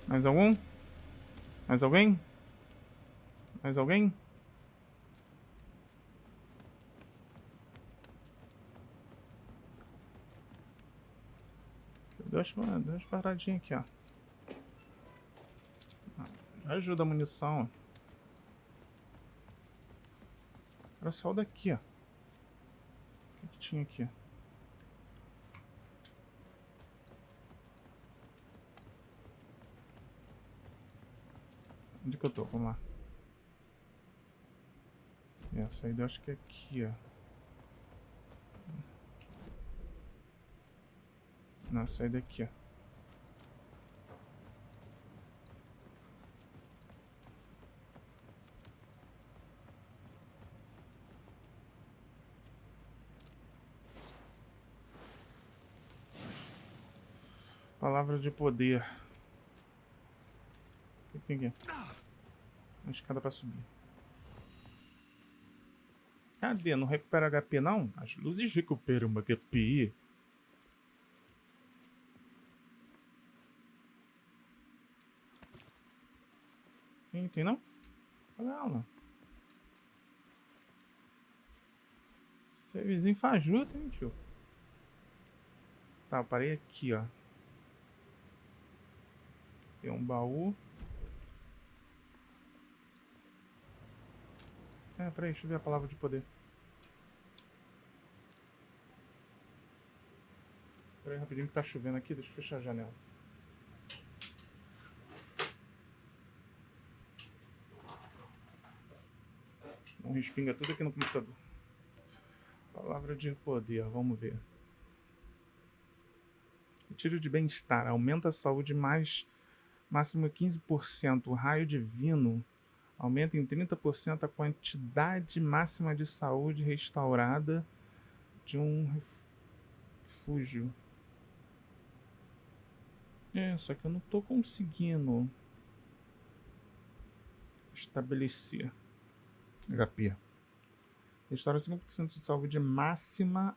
Mais algum? Mais alguém? Mais alguém? Duas paradinhas aqui, ó. Ajuda a munição. Era só o daqui, ó. O que tinha aqui? Onde que eu tô? Vamos lá. Essa aí eu acho que é aqui, ó. Não, essa aí daqui, ó. Palavra de poder. O que tem aqui? Uma escada pra subir. Cadê? Não recupera HP, não? As luzes recuperam HP. Tem não? Olha ela. Servizinho fajuto, hein, tio? Tá, eu parei aqui, ó. Tem um baú. Peraí, deixa eu ver a palavra de poder. Peraí, rapidinho que tá chovendo aqui, deixa eu fechar a janela. Não respinga tudo aqui no computador. Palavra de poder, vamos ver. Retiro de bem-estar, aumenta a saúde máximo 15%. Raio divino, aumenta em 30% a quantidade máxima de saúde restaurada de um refúgio. Só que eu não tô conseguindo estabelecer. HP. Restaura 5% de saúde máxima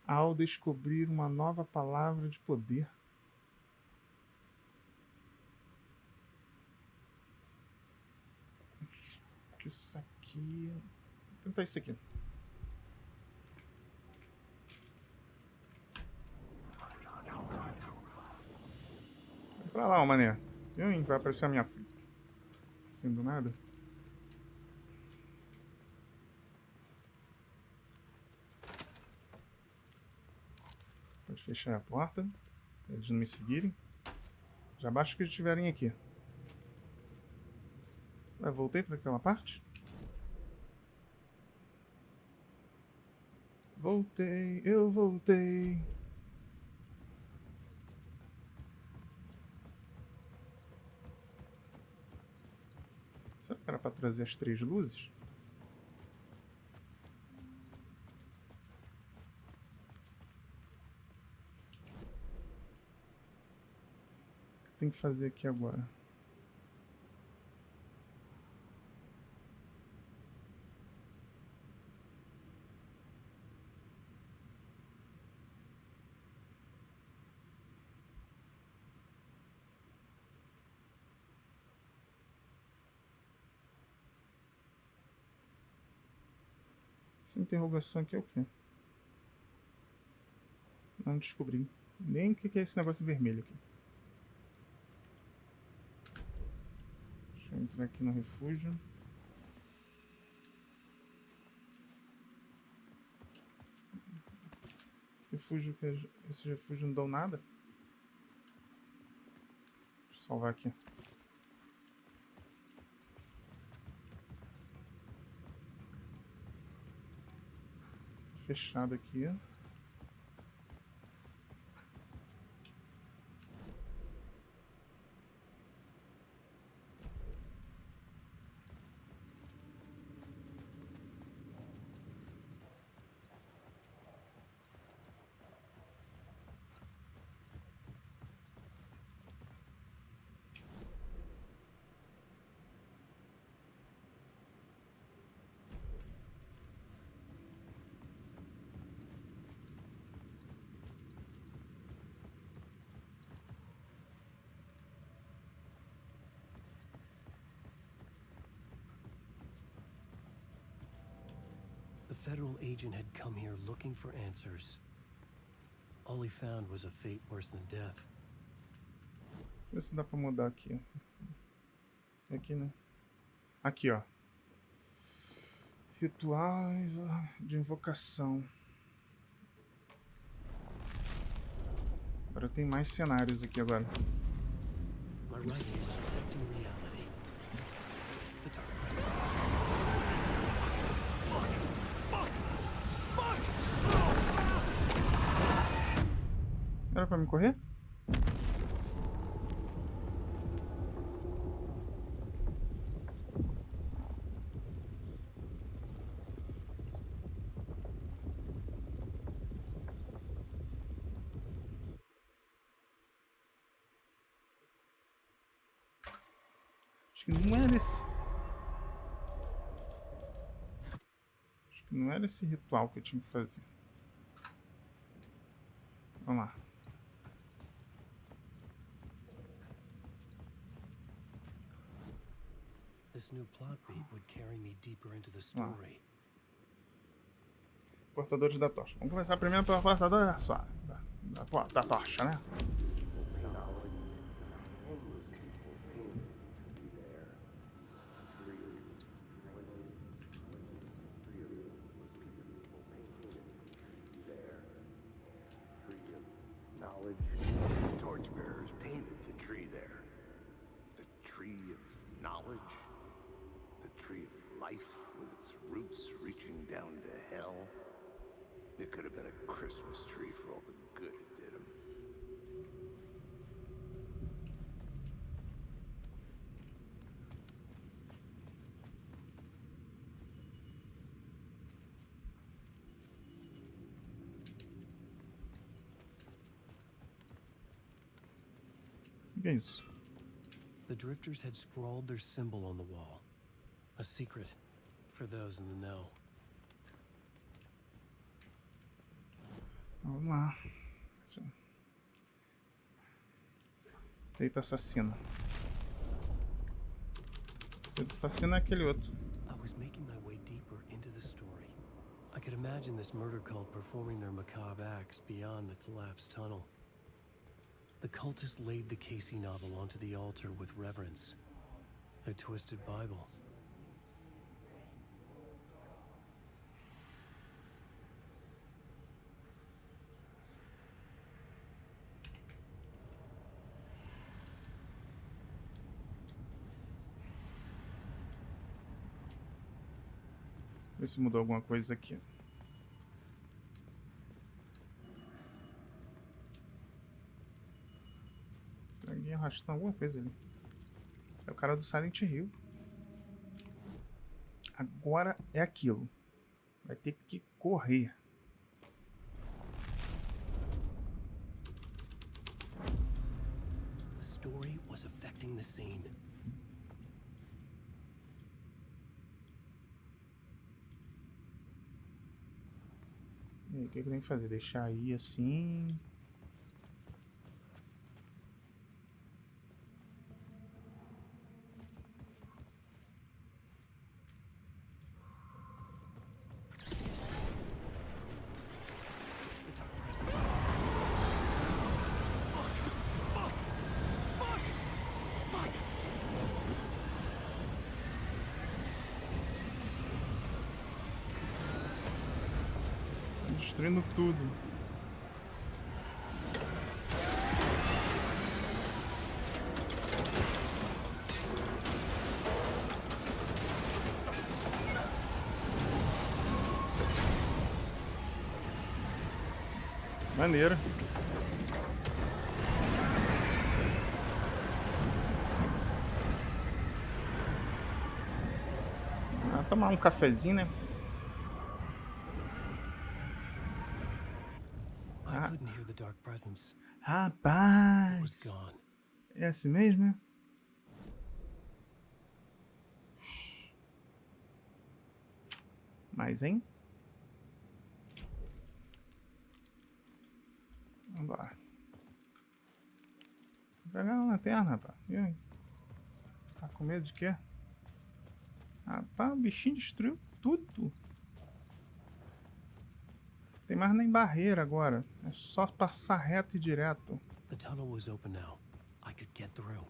ao descobrir uma nova palavra de poder. Isso aqui. Vou tentar isso aqui. Vai lá, ô mané. Vai aparecer a minha frente. Assim do nada. Pode fechar a porta. Pra eles não me seguirem. Já basta que eles estiverem aqui. Voltei para aquela parte? Voltei, eu voltei. Será que era para trazer as 3 luzes? O que tem que fazer aqui agora? Essa interrogação aqui é o quê? Não descobri. Nem o que é esse negócio vermelho aqui. Deixa eu entrar aqui no refúgio. Refúgio que esse refúgio não dão nada. Deixa eu salvar aqui. Fechado aqui. The federal agent had come here looking for answers. All he found was a fate worse than death. Vê se dá pra mudar aqui. Aqui, né? Aqui, ó. Rituais de invocação. Agora tem mais cenários aqui agora. My writing was reflecting reality. The dark presence. Era pra me correr? Acho que não era esse. Acho que não era esse ritual que eu tinha que fazer. Vamos lá. This new plot beat would carry me deeper into the story. Portadores da tocha. Vamos começar primeiro pela portadora da tocha, né? The torchbearers painted the tree there. The tree of knowledge. The tree of life with its roots reaching down to hell. It could have been a Christmas tree for all the good it did him. O que é isso? The drifters had scrawled their symbol on the wall. A secret for those in the know. Vamos lá. Feito assassino. Feito assassino é aquele outro. I was making my way deeper into the story. I could imagine this murder cult performing their macabre acts beyond the collapsed tunnel. The cultists laid the Casey novel onto the altar with reverence. A twisted Bible. Ver se mudou alguma coisa aqui. Alguém arrastando alguma coisa ali. É o cara do Silent Hill. Agora é aquilo. Vai ter que correr. The story was affecting the scene. E aí, o que tem que fazer? Deixar aí assim. Destruindo tudo. Maneiro. Ah, tomar um cafezinho, né? Rapaz! É assim mesmo, né? Mas, hein? Vambora. Vou pegar uma lanterna, rapaz. E aí? Tá com medo de quê? Rapaz, o bichinho destruiu tudo. Tem mais nem barreira agora. É só passar reto e direto. The tunnel was open now. I could get through.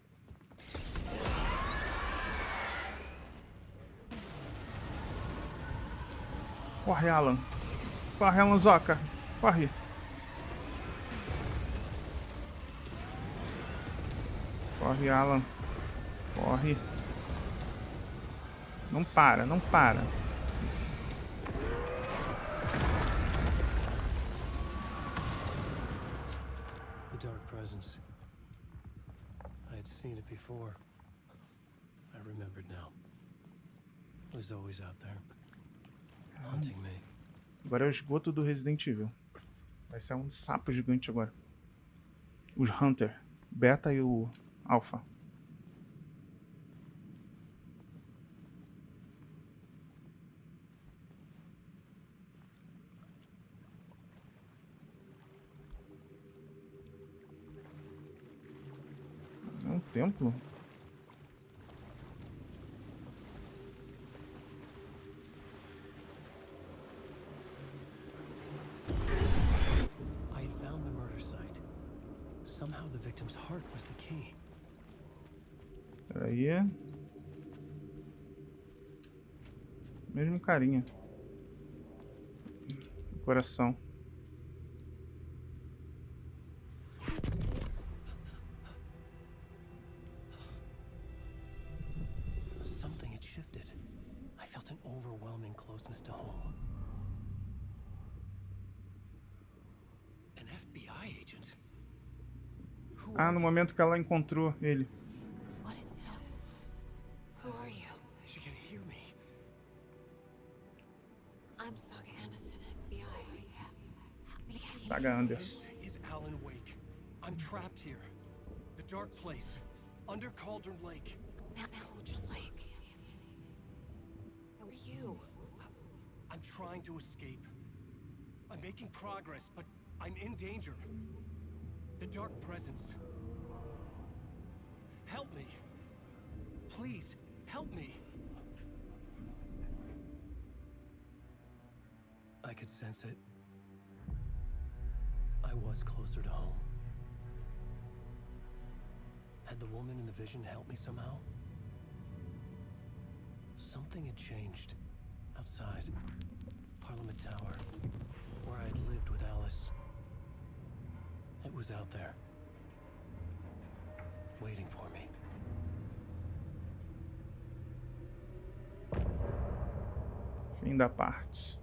Corre, Alan. Corre, Alanzoca. Corre. Corre, Alan. Corre. Não para, não para. The dark presence. I had seen it before. I remembered now. It was always out there. Hunting me. Agora é o esgoto do Resident Evil. Vai ser um sapo gigante agora. Os Hunter. Beta e o Alpha. É um templo? I had found the murder site. Somehow the victim's heart was the key. Peraí. Mesmo carinha. Coração. Something had shifted. I felt an overwhelming closeness to home. An FBI agent? Ah, no momento que ela encontrou ele. What is this? Who are you? She can hear me. I'm Saga Anderson, FBI. Saga Anderson. This is Alan Wake. I'm trapped here. The dark place. Under Cauldron Lake. Cauldron Lake. Who are you? I'm trying to escape. I'm making progress, but I'm in danger. The dark presence. Help me. Please, help me. I could sense it. I was closer to home. Had the woman in the vision helped me somehow? Something had changed outside Parliament Tower, where I had lived with Alice. It was out there, waiting for me. Fim da parte.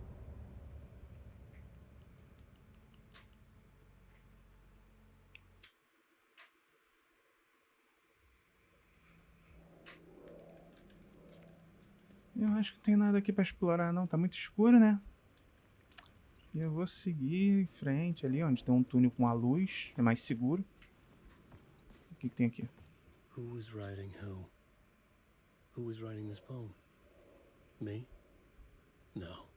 Eu acho que não tem nada aqui pra explorar não, tá muito escuro, né? E eu vou seguir em frente ali, onde tem um túnel com a luz, é mais seguro. O que tem aqui? Who was writing who? Who was writing this poem? Me? No.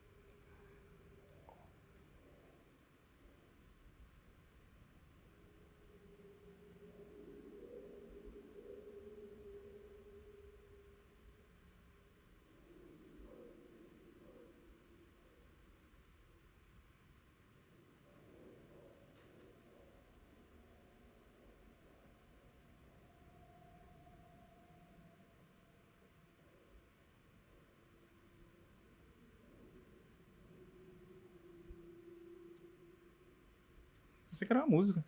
Pensei que era uma música.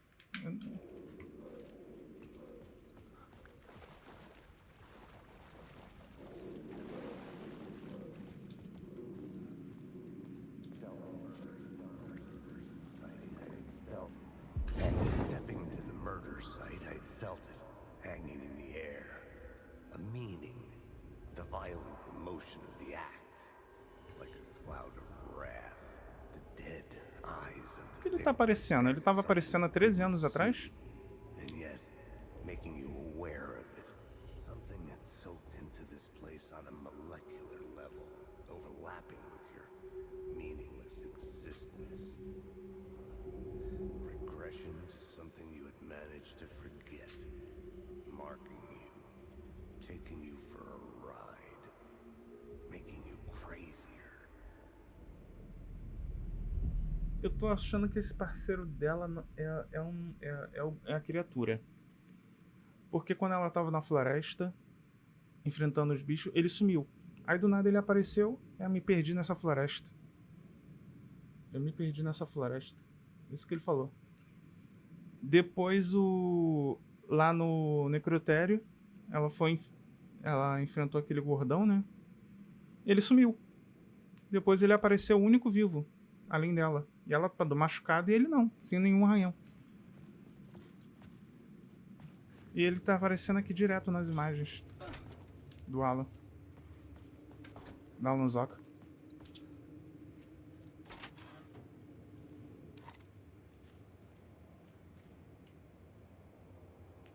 Stepping to the murder site, I'd felt it hanging in the air. A meaning, the violent emotion of the act, like a cloud of wrath, the dead eyes of Por que ele tá aparecendo? Ele tava aparecendo há 13 anos atrás? and yet making you aware of it. Something that's soaked into this place on a molecular level, overlapping with your meaningless existence. Regression to something you had managed to forget, marking you, taking you for a ride, making you crazier. Eu tô achando que esse parceiro dela é a criatura. Porque quando ela tava na floresta, enfrentando os bichos, ele sumiu. Aí do nada ele apareceu e eu me perdi nessa floresta. Eu me perdi nessa floresta. Isso que ele falou. Depois lá no necrotério, ela enfrentou aquele gordão, né? Ele sumiu. Depois ele apareceu o único vivo, além dela. E ela tá machucada e ele não, sem nenhum arranhão. E ele tá aparecendo aqui direto nas imagens do Alan. Da Alan Zoka.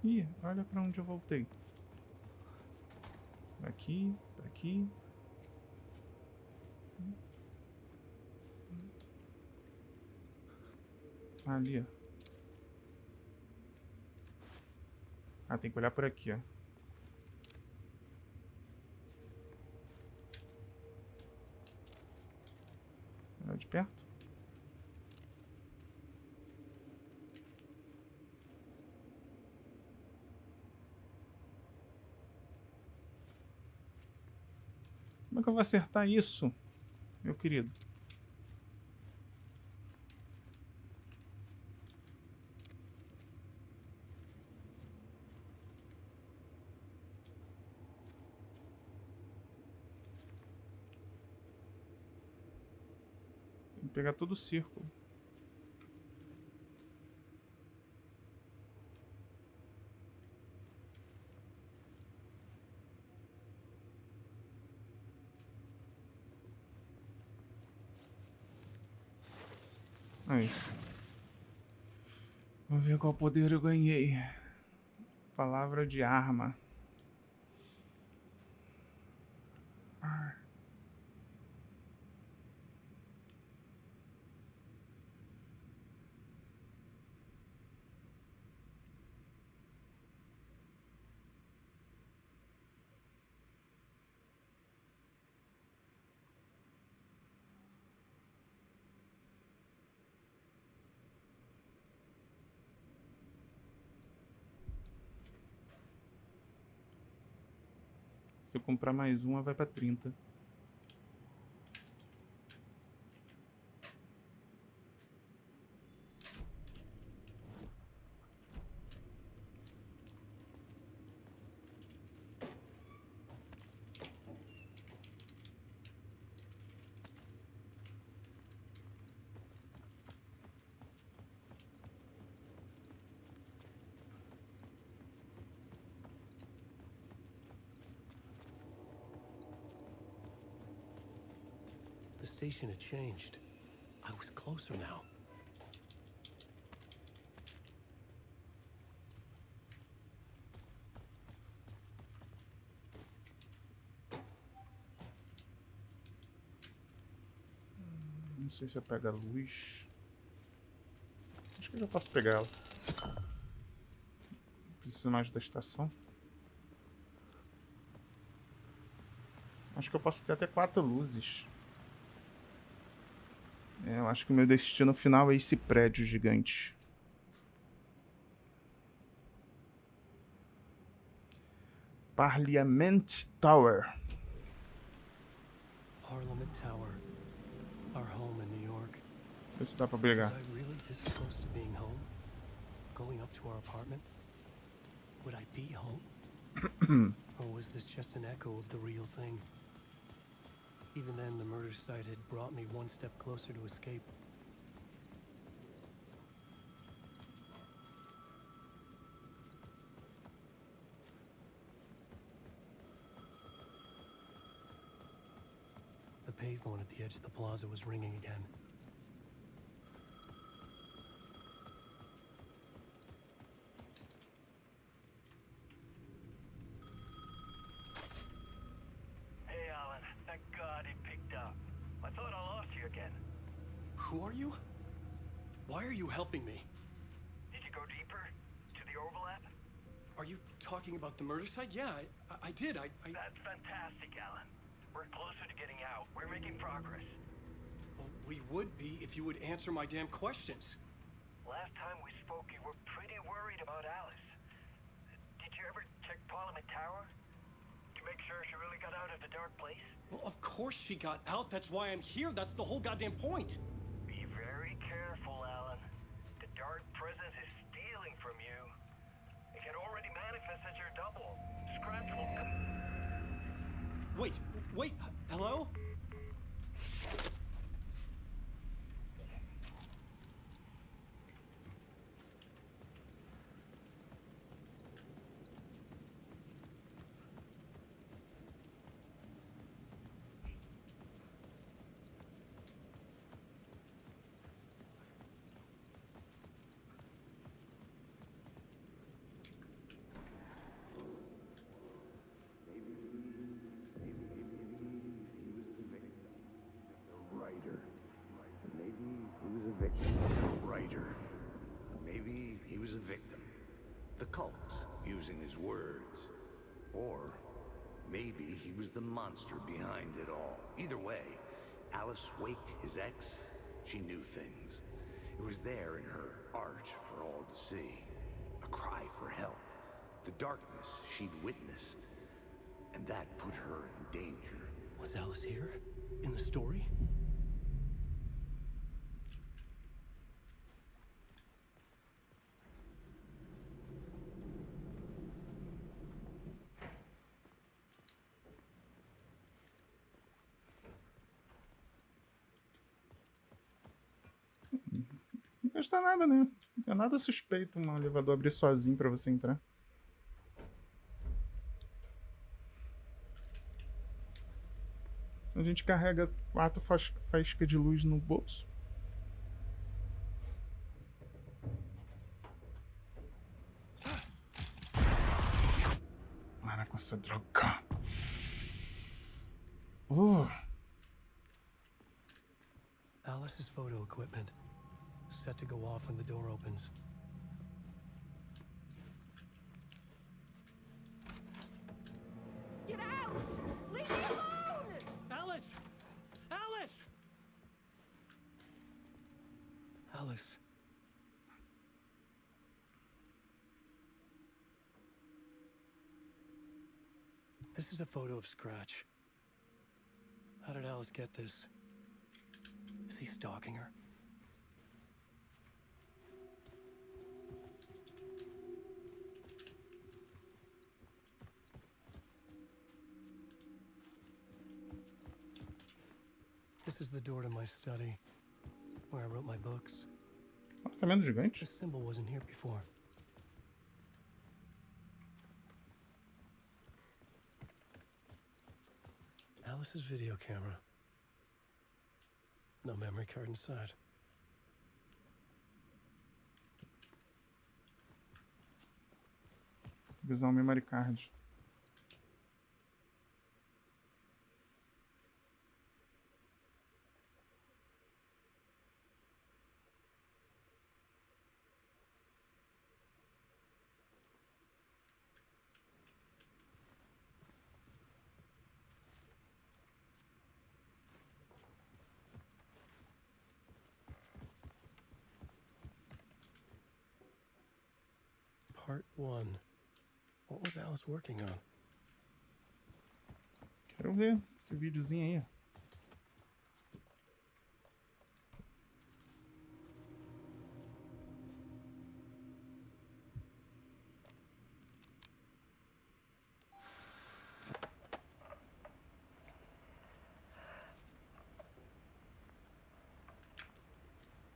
Ih, olha pra onde eu voltei. Pra aqui, pra aqui. Ali, ó. Ah, tem que olhar por aqui, ó. Olha de perto. Como é que eu vou acertar isso, meu querido? Tem que pegar todo o círculo. Aí. Vamos ver qual poder eu ganhei. Palavra de arma. Se eu comprar mais uma, vai pra 30. The station had changed. I was closer now. Não sei se eu pego a luz. Acho que eu já posso pegar ela. Preciso mais da estação. Acho que eu posso ter até 4 luzes. É, eu acho que o meu destino final é esse prédio gigante. Parliament Tower. Parliament Tower. Our home in New York. Vê se dá pra pegar. Was I really this close to being home? Going up to our apartment? Would I be home? Or was this just an echo of the real thing? Even then, the murder site had brought me one step closer to escape. The payphone at the edge of the plaza was ringing again. Hey, Alan. Thank God it picked up. I thought I lost you again. Who are you? Why are you helping me? Did you go deeper? To the overlap? Are you talking about the murder site? Yeah, I did. That's fantastic, Alan. We're closer to getting out. We're making progress. Well, we would be if you would answer my damn questions. Last time we spoke, you were pretty worried about Alice. Did you ever check Parliament Tower? To make sure she really got out of the dark place? Well, of course she got out. That's why I'm here. That's the whole goddamn point. Be very careful, Alan. The dark presence is stealing from you. It can already manifest as your double. Scratch will come. Wait, hello? Maybe he was a victim. The cult, using his words. Or maybe he was the monster behind it all. Either way, Alice Wake, his ex, she knew things. It was there in her art for all to see. A cry for help. The darkness she'd witnessed. And that put her in danger. Was Alice here? In the story? Não custa nada, né? Não é nada suspeito um elevador abrir sozinho pra você entrar. A gente carrega 4 faíscas de luz no bolso. Para com essa droga. Alice's photo equipment. Set to go off when the door opens. Get out! Leave me alone! Alice! Alice! Alice. This is a photo of Scratch. How did Alice get this? Is he stalking her? This is the door to my study, where I wrote my books. Apartamento gigante. This symbol wasn't here before. Alice's video camera. No memory card inside. Visão memory card. Part 1. What was Alice working on? Quero ver esse videozinho aí.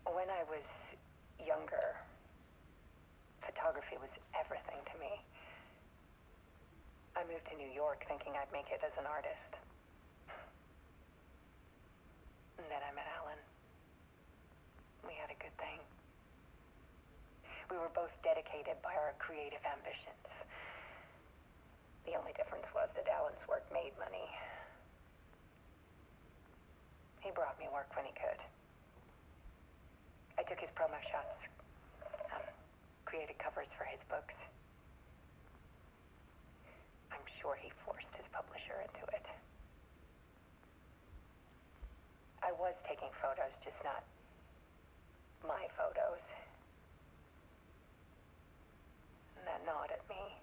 When I was younger, photography was everything to me. I moved to New York thinking I'd make it as an artist. And then I met Alan. We had a good thing. We were both dedicated by our creative ambitions. The only difference was that Alan's work made money. He brought me work when he could. I took his promo shots, created covers for his books. I'm sure he forced his publisher into it. I was taking photos, just not my photos. And that gnawed at me.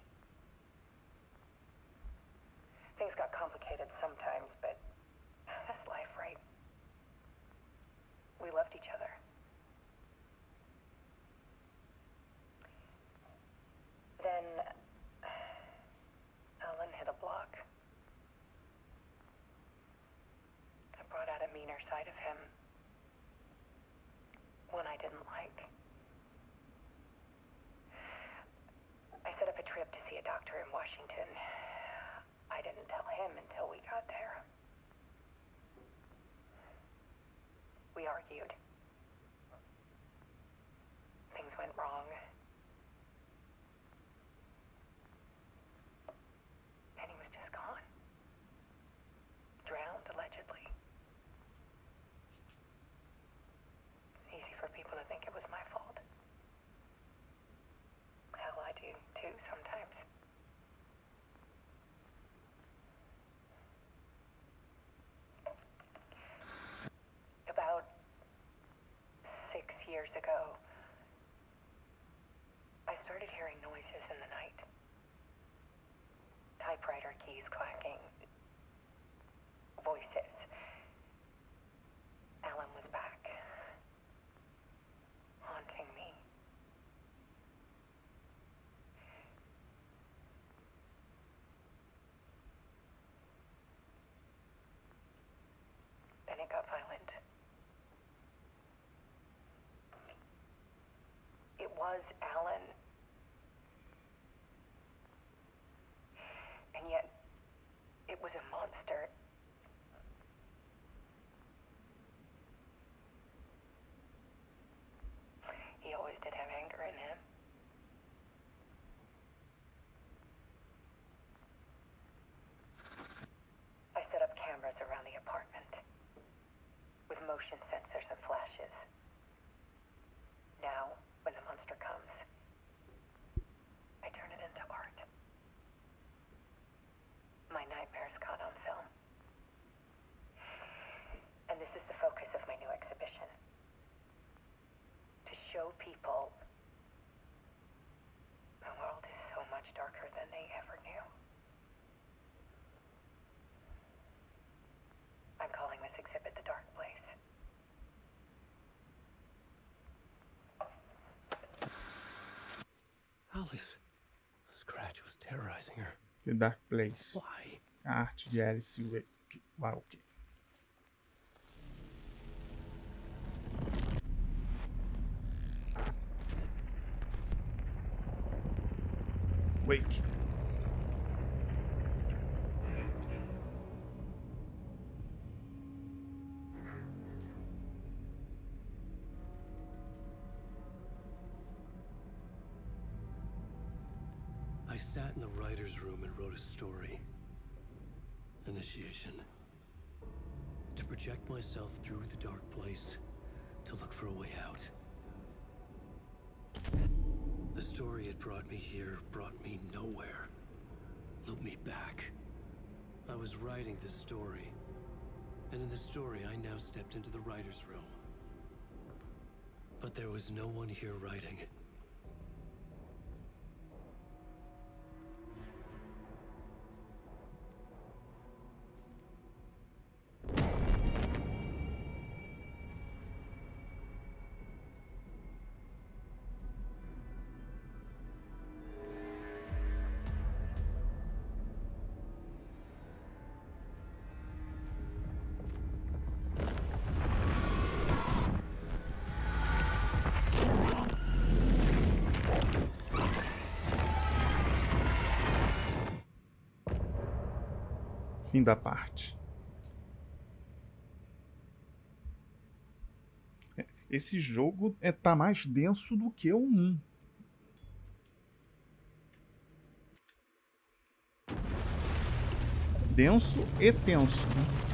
Things got complicated sometimes, but that's life, right? We loved each other. Then Alan hit a block. I brought out a meaner side of him. One I didn't like. I set up a trip to see a doctor in Washington. I didn't tell him until we got there. We argued. Things went wrong. And he was just gone. Drowned, allegedly. Easy for people to think it was my fault. Hell, I do too sometimes. About 6 years ago, I started hearing noises in the night. Typewriter keys clacking. Voices. Alan was back. Haunting me. Then it got violent. It was Alan. And yet, it was a monster. He always did have anger in him. I set up cameras around the apartment with motion sensors and flashes. Now, when the monster comes, place. Scratch was terrorizing her. The Dark Place. Why? A arte de Alice Walker. Wake. I sat in the writer's room and wrote a story. Initiation. To project myself through the dark place, to look for a way out. The story had brought me here, brought me nowhere. Looped me back. I was writing the story. And in the story, I now stepped into the writer's room. But there was no one here writing. Fim da parte. Esse jogo tá mais denso do que o 1. Denso e tenso, né?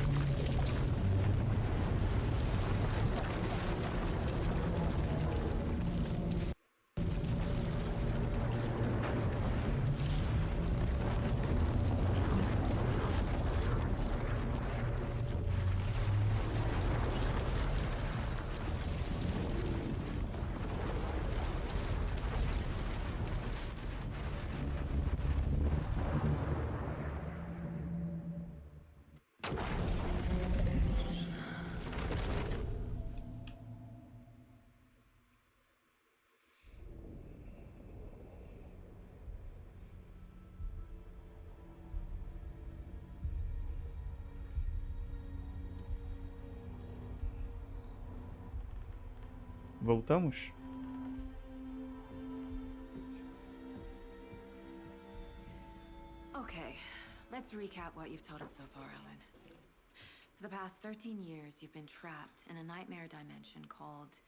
Voltamos? Okay, let's recap what you've told us so far, Alan. For the past 13 years, you've been trapped in a nightmare dimension called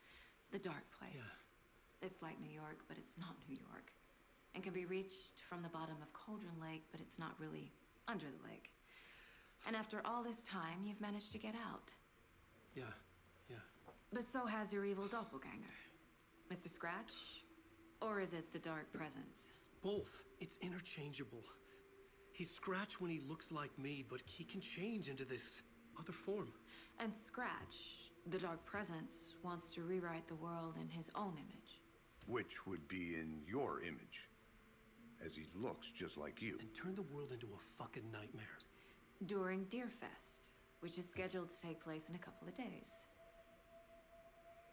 the Dark Place. Yeah. It's like New York, but it's not New York. And can be reached from the bottom of Cauldron Lake, but it's not really under the lake. And after all this time, you've managed to get out. Yeah. But so has your evil doppelganger. Mr. Scratch? Or is it the Dark Presence? Both. It's interchangeable. He's Scratch when he looks like me, but he can change into this other form. And Scratch, the Dark Presence, wants to rewrite the world in his own image. Which would be in your image. As he looks just like you. And turn the world into a fucking nightmare. During Deerfest, which is scheduled to take place in a couple of days.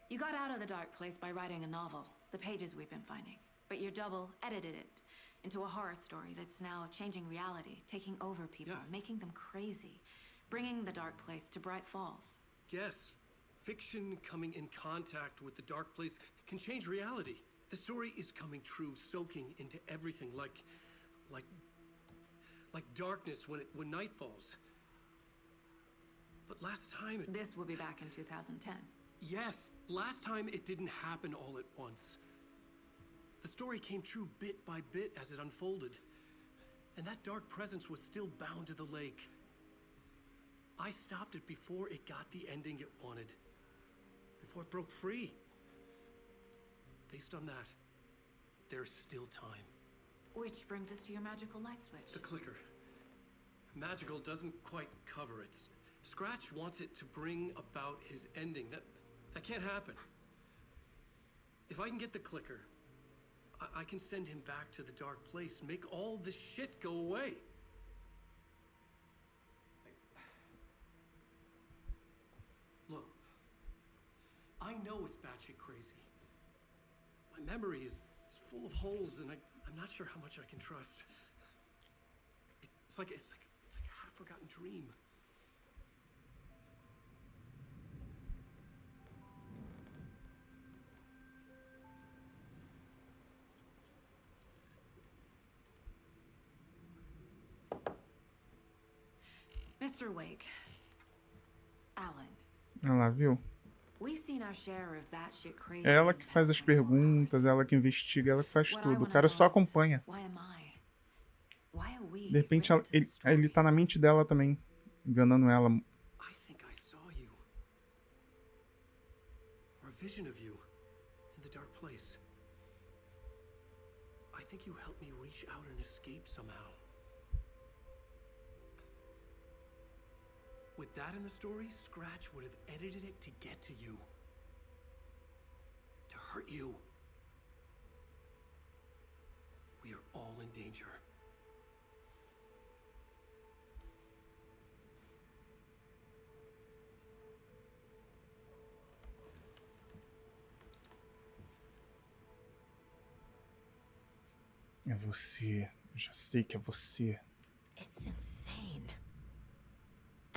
You got out of the Dark Place by writing a novel, the pages we've been finding. But your double edited it into a horror story that's now changing reality, taking over people, making them crazy, bringing the Dark Place to Bright Falls. Yes, fiction coming in contact with the Dark Place can change reality. The story is coming true, soaking into everything, like darkness when night falls. But last time This will be back in 2010. Yes, last time it didn't happen all at once. The story came true bit by bit as it unfolded. And that dark presence was still bound to the lake. I stopped it before it got the ending it wanted. Before it broke free. Based on that, there's still time. Which brings us to your magical light switch. The clicker. Magical doesn't quite cover it. Scratch wants it to bring about his ending. That can't happen. If I can get the clicker, I can send him back to the Dark Place, make all this shit go away. Look, I know it's batshit crazy. My memory is It's full of holes, and I'm not sure how much I can trust. It's like a half-forgotten dream. Mr. Wake. Alan. Ela viu? We've seen our share of batshit crazy. É ela que faz as perguntas, ela que investiga, ela que faz tudo. O cara só acompanha. De repente ele tá na mente dela também, enganando ela. I think I saw you. Or a vision of you in the dark place. I think you helped me reach out and escape somehow. With that in the story, Scratch would have edited it to get to you. To hurt you. We are all in danger. É você. Eu já sei que é você. It's insane.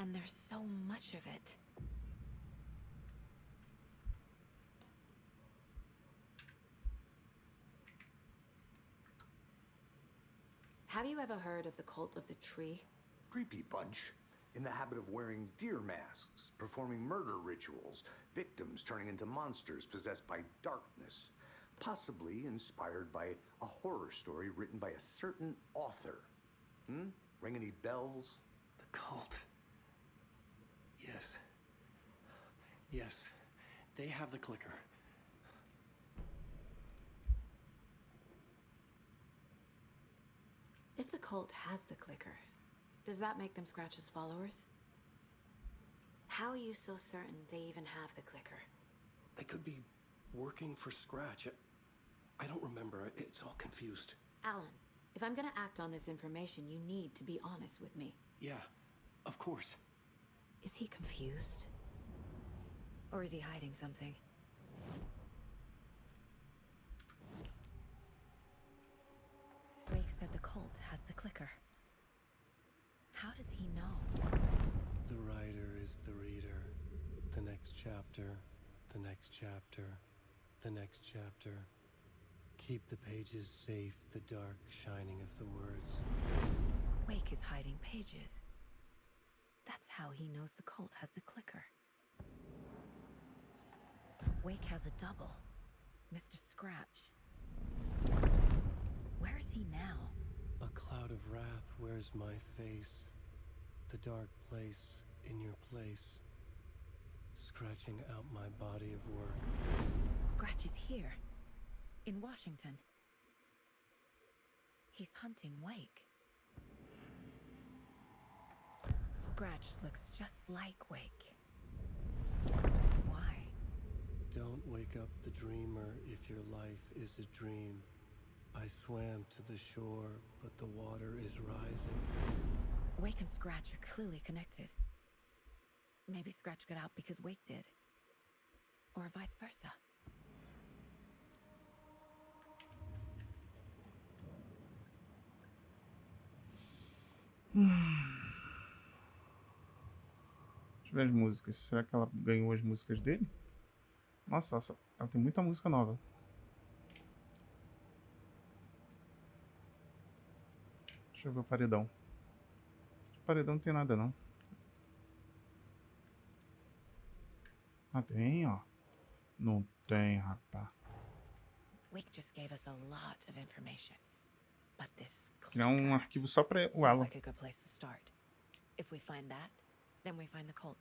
And there's so much of it. Have you ever heard of the Cult of the Tree? Creepy bunch. In the habit of wearing deer masks, performing murder rituals, victims turning into monsters possessed by darkness, possibly inspired by a horror story written by a certain author. Ring any bells? The cult. Yes. Yes. They have the clicker. If the cult has the clicker, does that make them Scratch's followers? How are you so certain they even have the clicker? They could be working for Scratch. I don't remember. It's all confused. Alan, if I'm gonna act on this information, you need to be honest with me. Yeah, of course. Is he confused? Or is he hiding something? Wake said the cult has the clicker. How does he know? The writer is the reader. The next chapter, the next chapter, the next chapter. Keep the pages safe, the dark shining of the words. Wake is hiding pages. That's how he knows the cult has the clicker. Wake has a double. Mr. Scratch. Where is he now? A cloud of wrath wears my face. The dark place in your place. Scratching out my body of work. Scratch is here. In Washington. He's hunting Wake. Scratch looks just like Wake. Why? Don't wake up the dreamer if your life is a dream. I swam to the shore, but the water is rising. Wake and Scratch are clearly connected. Maybe Scratch got out because Wake did. Or vice versa. Deixa eu ver as músicas. Será que ela ganhou as músicas dele? Nossa, ela tem muita música nova. Deixa eu ver o paredão. O paredão não tem nada, não. Ah, tem, ó. Não tem, rapaz. Wake just gave us a lot of information. But this Criar um arquivo só para o Alan. like a good place to start. If we find that, then we find the cult.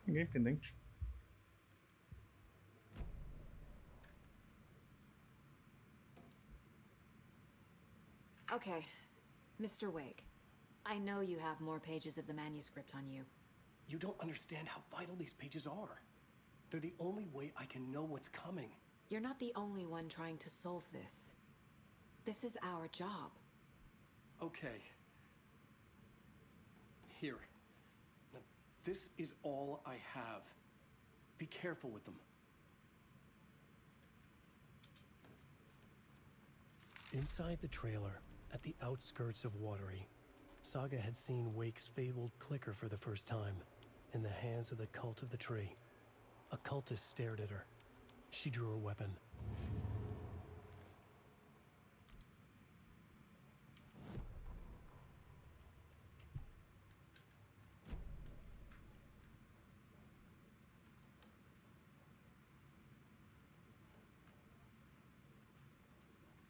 Ninguém pendente. Okay, Mr. Wake. I know you have more pages of the manuscript on you. You don't understand how vital these pages are. They're the only way I can know what's coming. You're not the only one trying to solve this. This is our job. Okay. Here. Now, this is all I have. Be careful with them. Inside the trailer, at the outskirts of Watery, Saga had seen Wake's fabled clicker for the first time, in the hands of the Cult of the Tree. A cultist stared at her. She drew her weapon.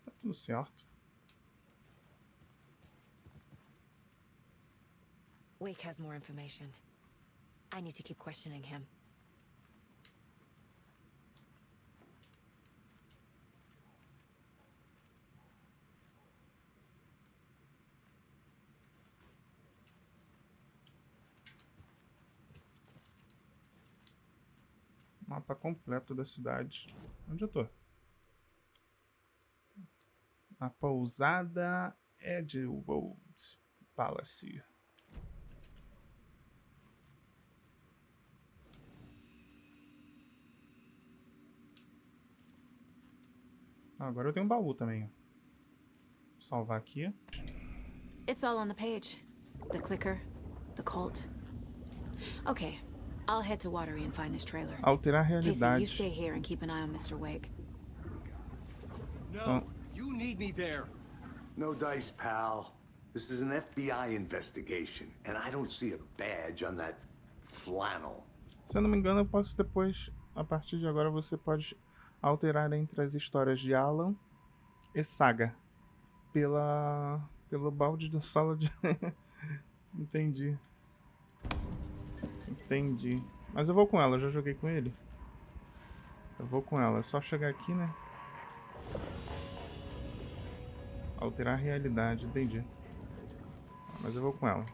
Tá tudo certo. Wake has more information. I need to keep questioning him. Mapa completo da cidade. Onde eu tô? A pousada Edgewood Palace. Agora eu tenho um baú também. Vou salvar aqui. It's all on the page. The clicker, the cult. Okay, I'll head to Watery and find this trailer. Alterar a Casey, realidade. you stay here and keep an eye on Mr. Wake. No, you need me there. No dice, pal. This is an FBI investigation, and I don't see a badge on that flannel. Se eu não me engano, eu posso depois, a partir de agora, você pode alterar entre as histórias de Alan e Saga. Pelo balde da sala de... Entendi. Entendi. Mas eu vou com ela, eu já joguei com ele. Eu vou com ela, é só chegar aqui, né? Alterar a realidade, entendi. Mas eu vou com ela.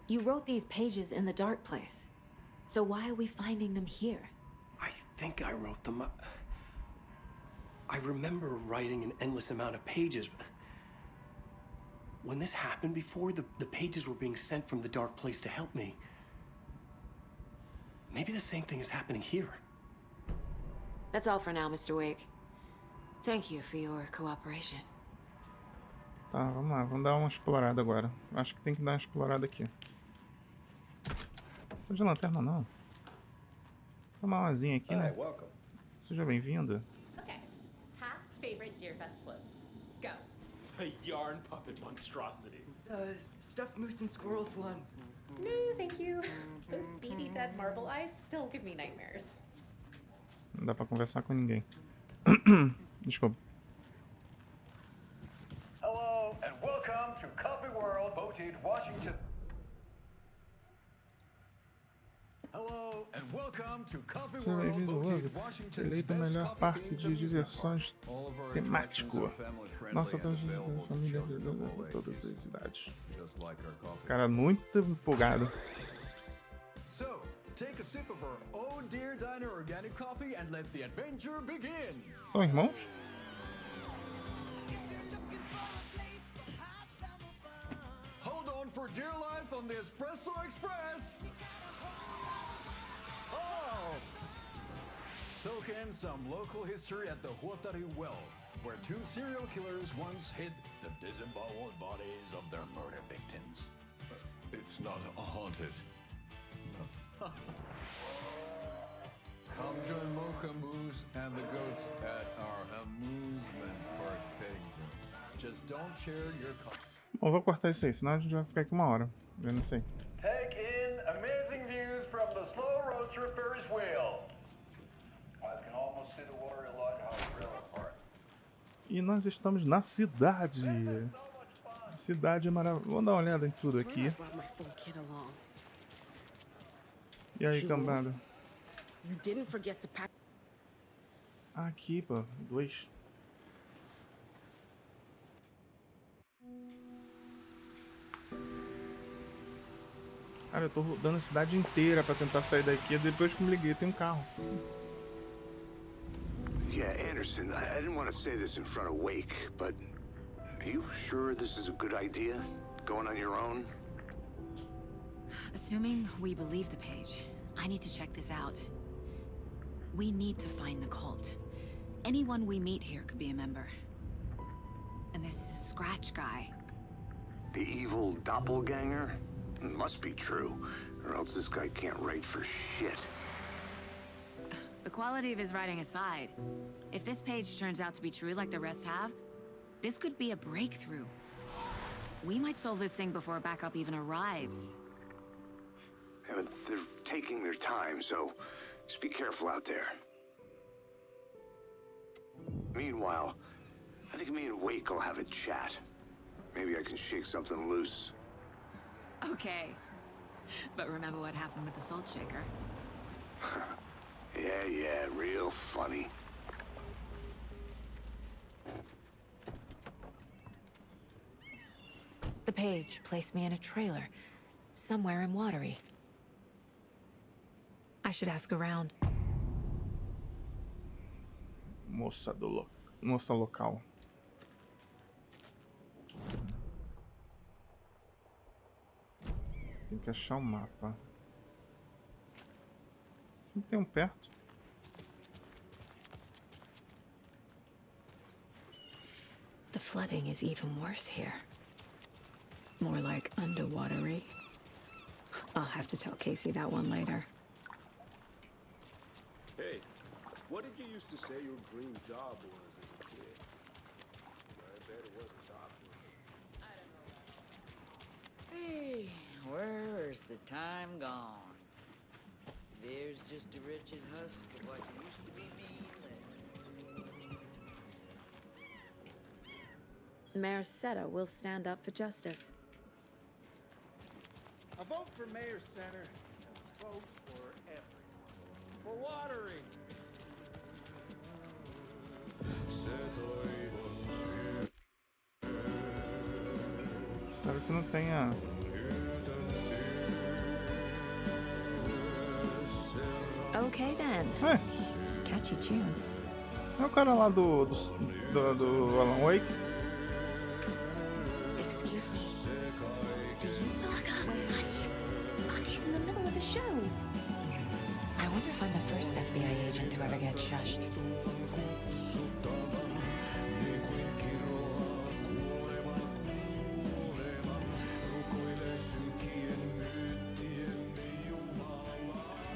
You wrote these pages in the dark place. So why are we finding them here? I think I wrote them up. I remember writing an endless amount of pages, but when this happened before, the pages were being sent from the dark place to help me. Maybe the same thing is happening here. That's all for now, Mr. Wake. Thank you for your cooperation. Tá, vamos lá, vamos dar uma explorada agora. Acho que tem que dar uma explorada aqui. Seja lanterna não. Tomar uma asinha aqui, né? Seja bem-vindo. Okay. Past favorite Deerfest floats. Go. The yarn puppet monstrosity. Stuffed moose and squirrels one. No, thank you. Those beady dead marble eyes still give me nightmares. Não dá pra conversar com ninguém. Desculpa. Hello and welcome to Coffee World, voted Washington. Hello and welcome to Coffee Seja World, bem-vindo, voted Wanda. Washington's Eleito o best melhor coffee parque game de diversões temático. Nossa, friendly todas and as famílias available de for todas as idades. just like our coffee. Cara, muito empolgado. So, take a sip of our Oh Dear Diner organic coffee and let the adventure begin. São irmãos? Hold on for dear life on the Espresso Express. Oh! Soak in some local history at the Huatari Well, where two serial killers once hid the disemboweled bodies of their murder victims. It's not haunted. Come join Mocha Moose and the goats at our amusement park pigs. Just don't share your Bom, vou cortar isso aí, senão a gente vai ficar aqui uma hora vendo isso aí. Take in amazing views from the slow roaster Ferris wheel. While it can E nós estamos na cidade. Cidade maravilhosa. Vamos dar uma olhada em tudo aqui. E aí, cambada? Aqui, pô. 2. Cara, eu tô rodando a cidade inteira pra tentar sair daqui. Depois que me liguei, tem um carro. Yeah, Anderson, I didn't want to say this in front of Wake, but are you sure this is a good idea? Going on your own? Assuming we believe the page, I need to check this out. We need to find the cult. Anyone we meet here could be a member. And this Scratch guy. The evil doppelganger? It must be true, or else this guy can't write for shit. The quality of his writing aside, if this page turns out to be true like the rest have, this could be a breakthrough. We might solve this thing before backup even arrives. Yeah, but they're taking their time, so just be careful out there. Meanwhile, I think me and Wake will have a chat. Maybe I can shake something loose. Okay. But remember what happened with the salt shaker? Yeah, real funny. The page placed me in a trailer, somewhere in Watery. I should ask around. Moça local. Tem que achar o mapa. Sempre tem um perto. The flooding is even worse here. More like underwatery. I'll have to tell Casey that one later. Hey, what did you used to say your dream job was as a kid? I bet it was a doctor. Hey, where's the time gone? There's just a wretched husk of what used to be me left. Mayor Seta will stand up for justice. A vote for Mayor Center is a vote for everyone. For Watery. Espero que não tenha. Okay then. Catchy tune. É o cara lá do Alan Wake. Excuse me. Do you know Auntie in the middle of a show. I wonder if I'm the first FBI agent to ever get shushed.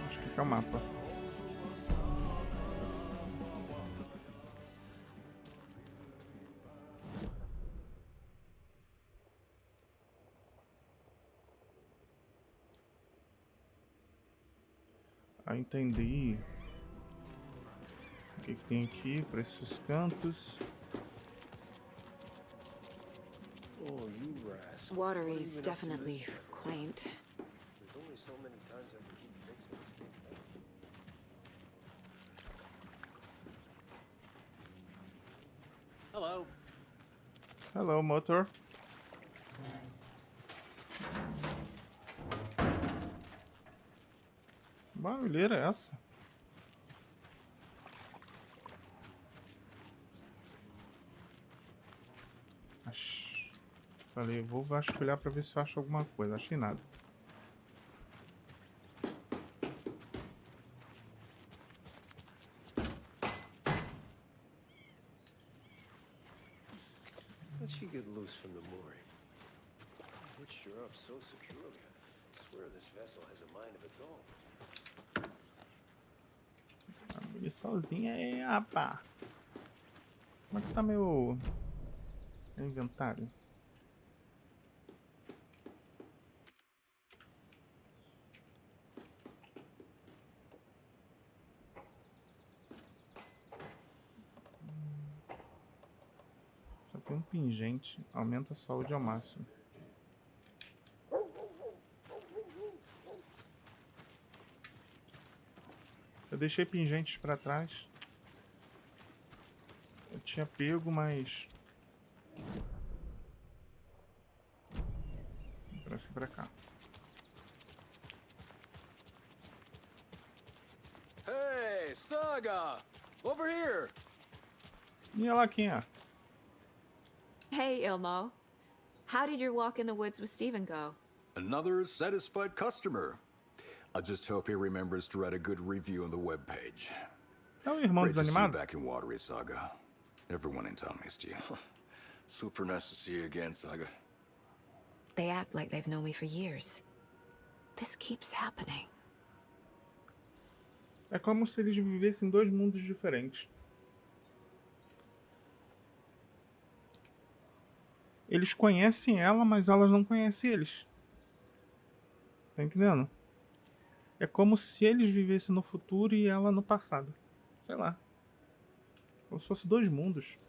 Acho que é o mapa. Ah, entendi. O que tem aqui para esses cantos? Oh, you rascal. Watery's definitely quaint. There's only so many times I can keep fixing the same thing. Hello. Hello, motor. Barulheira é essa? Falei, vou vasculhar pra ver se eu acho alguma coisa. Achei nada. How'd she get loose from the mooring? Hitched her up so securely. I swear this vessel has a mind of its own. A muniçãozinha é, rapá. Como é que tá meu inventário? Tem um pingente. Aumenta a saúde ao máximo. Eu deixei pingentes pra trás. Eu tinha pego, mas... Trouxe pra cá. Hey, Saga! Over here! E olha lá quem é. Hey, Ilmo. How did your walk in the woods with Steven go? Another satisfied customer. I just hope he remembers to write a good review on the webpage. É o irmão Great to see you desanimado? back in Watery, Saga. Everyone in town missed you. Super nice to see you again, Saga. They act like they've known me for years. This keeps happening. É como se eles vivessem em dois mundos diferentes. Eles conhecem ela, mas ela não conhece eles. Tá entendendo? É como se eles vivessem no futuro e ela no passado. Sei lá. Como se fossem dois mundos.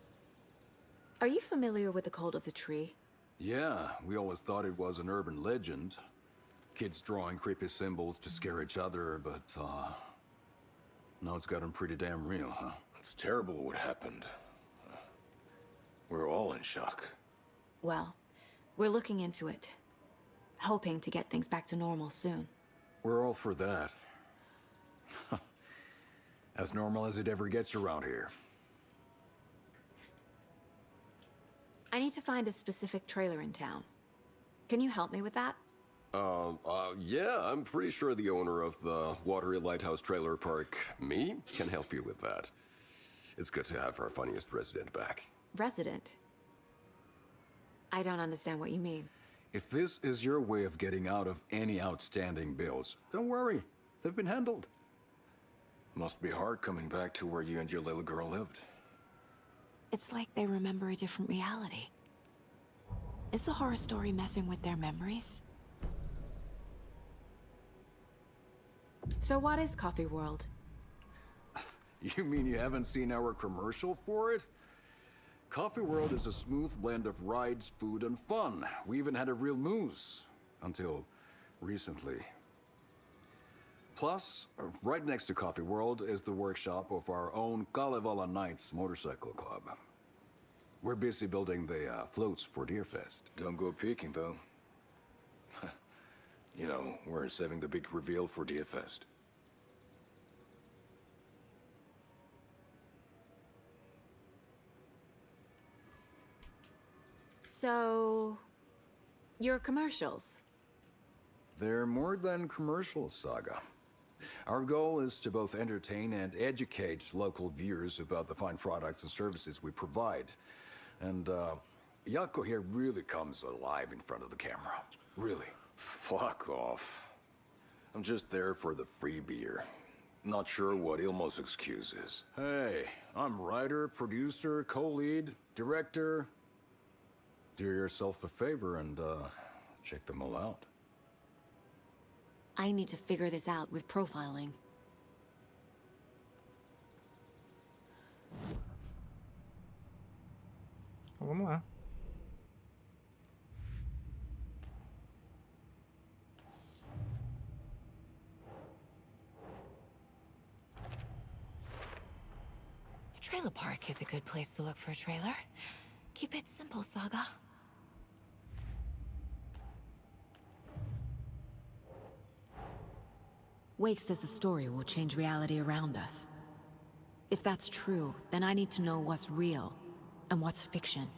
Are you familiar with the cult of the tree? Yeah, we always thought it was an urban legend. Kids drawing creepy symbols to scare each other, but, now it's gotten pretty damn real, huh? It's terrible what happened. We're all in shock. Well, we're looking into it. Hoping to get things back to normal soon. We're all for that. As normal as it ever gets around here. I need to find a specific trailer in town. Can you help me with that? Yeah, I'm pretty sure the owner of the Watery Lighthouse Trailer Park, me, can help you with that. It's good to have our funniest resident back. Resident? I don't understand what you mean. If this is your way of getting out of any outstanding bills, don't worry. They've been handled. Must be hard coming back to where you and your little girl lived. It's like they remember a different reality. Is the horror story messing with their memories? So what is Coffee World? You mean you haven't seen our commercial for it? Coffee World is a smooth blend of rides, food, and fun. We even had a real moose. Until recently. Plus, right next to Coffee World is the workshop of our own Kalevala Knights Motorcycle Club. We're busy building the floats for Deerfest. Don't go peeking, though. You know, we're saving the big reveal for Deerfest. So... your commercials? They're more than commercials, Saga. Our goal is to both entertain and educate local viewers about the fine products and services we provide. And, Yako here really comes alive in front of the camera. Really. Fuck off. I'm just there for the free beer. Not sure what Ilmo's excuse is. Hey, I'm writer, producer, co-lead, director. Do yourself a favor and, check them all out. I need to figure this out with profiling. Vamos lá. A trailer park is a good place to look for a trailer. Keep it simple, Saga. Wake says the story will change reality around us. If that's true, then I need to know what's real and what's fiction.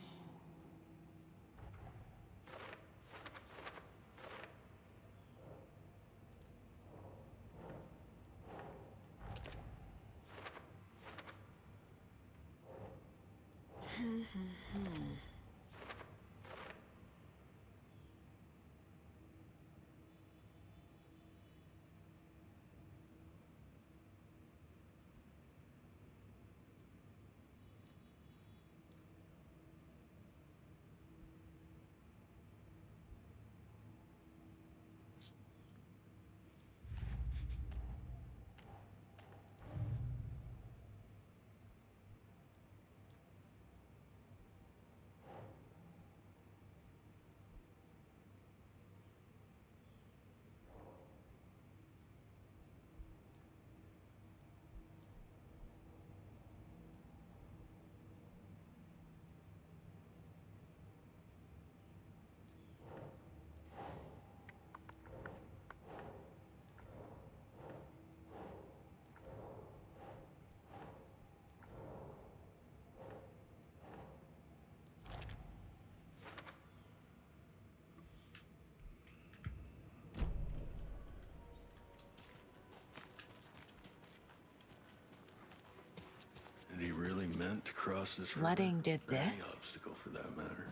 really meant to cross this Flooding did river, or any this? obstacle for that matter.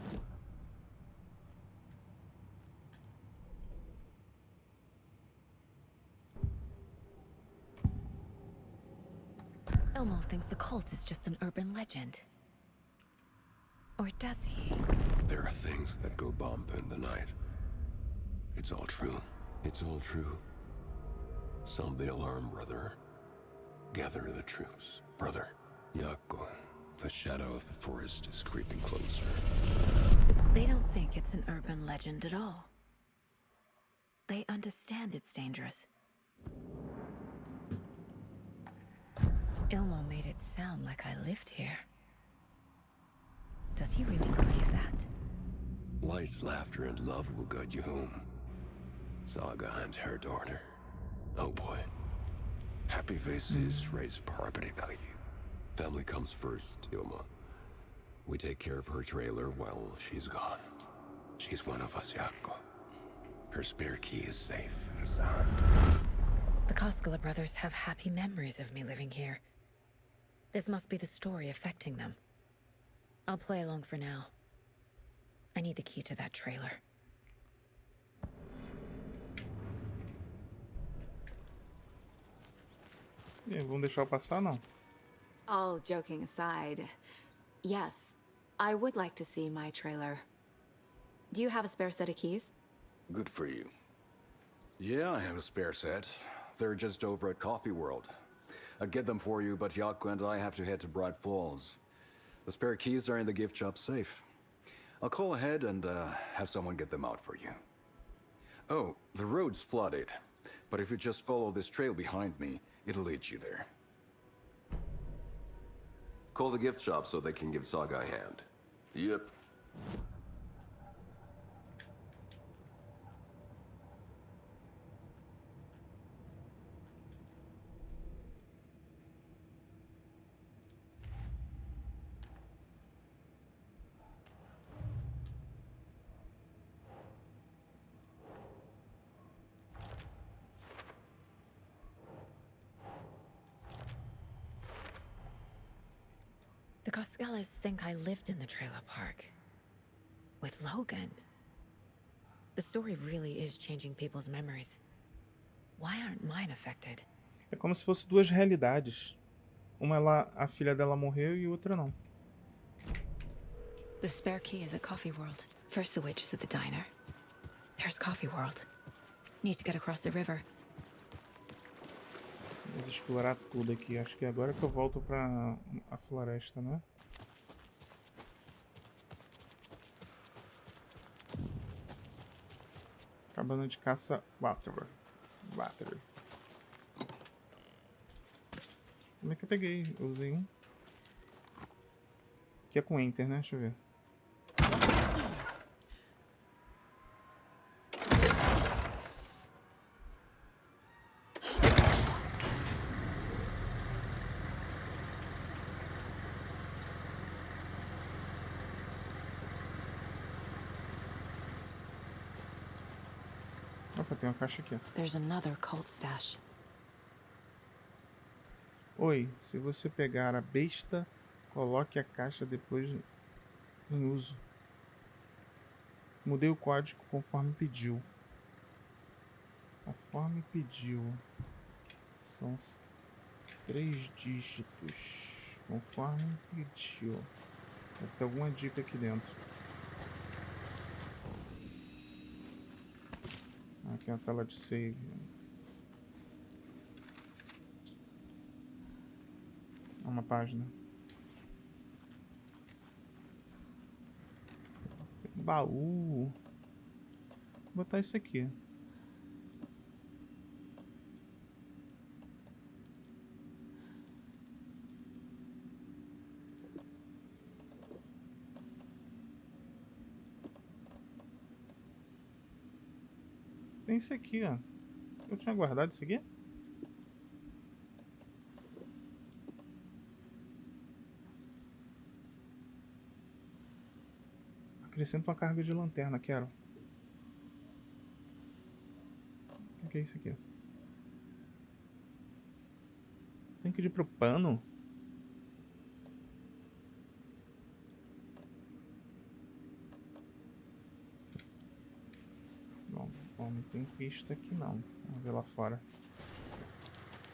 Elmo thinks the cult is just an urban legend. Or does he? There are things that go bump in the night. It's all true. It's all true. Sound the alarm, brother. Gather the troops, brother. Yako, the shadow of the forest is creeping closer. They don't think it's an urban legend at all. They understand it's dangerous. Ilmo made it sound like I lived here. Does he really believe that? Light, laughter, and love will guide you home. Saga and her daughter. Oh boy. Happy faces raise property value. Family comes first, Ilma. We take care of her trailer while she's gone. She's one of us, Yako. Her spare key is safe and sound. The Koskela brothers have happy memories of me living here. This must be the story affecting them. I'll play along for now. I need the key to that trailer. E aí, vamos deixar eu passar, não? All joking aside, yes, I would like to see my trailer. Do you have a spare set of keys? Good for you. Yeah, I have a spare set. They're just over at Coffee World. I'd get them for you, but Yako and I have to head to Bright Falls. The spare keys are in the gift shop safe. I'll call ahead and have someone get them out for you. Oh, the road's flooded, but if you just follow this trail behind me, it'll lead you there. Call the gift shop so they can give Saga a hand. Yep. The Koskelas think I lived in the trailer park. With Logan. The story really is changing people's memories. Why aren't mine affected? É como se fosse duas realidades. Uma lá, a filha dela morreu e outra não. The spare key is at Coffee World. First the witch is at the diner. There's Coffee World. Need to get across the river. Vamos explorar tudo aqui. Acho que é agora que eu volto pra a floresta, né? Cabana de caça Water. Como é que eu peguei? Eu usei um. Aqui é com Enter, né? Deixa eu ver. Opa, tem uma caixa aqui. There's another cult stash. Oi, se você pegar a besta, coloque a caixa depois em uso. Mudei o código conforme pediu. Conforme pediu. São 3 dígitos. Conforme pediu. Deve ter alguma dica aqui dentro. Aqui é a tela de save. Uma página. Baú. Vou botar isso aqui. Tem isso aqui, ó. Eu tinha guardado isso aqui? Acrescenta uma carga de lanterna, quero. O que é isso aqui? Tem que ir pro pano? Bom, não tem pista aqui não. Vamos ver lá fora.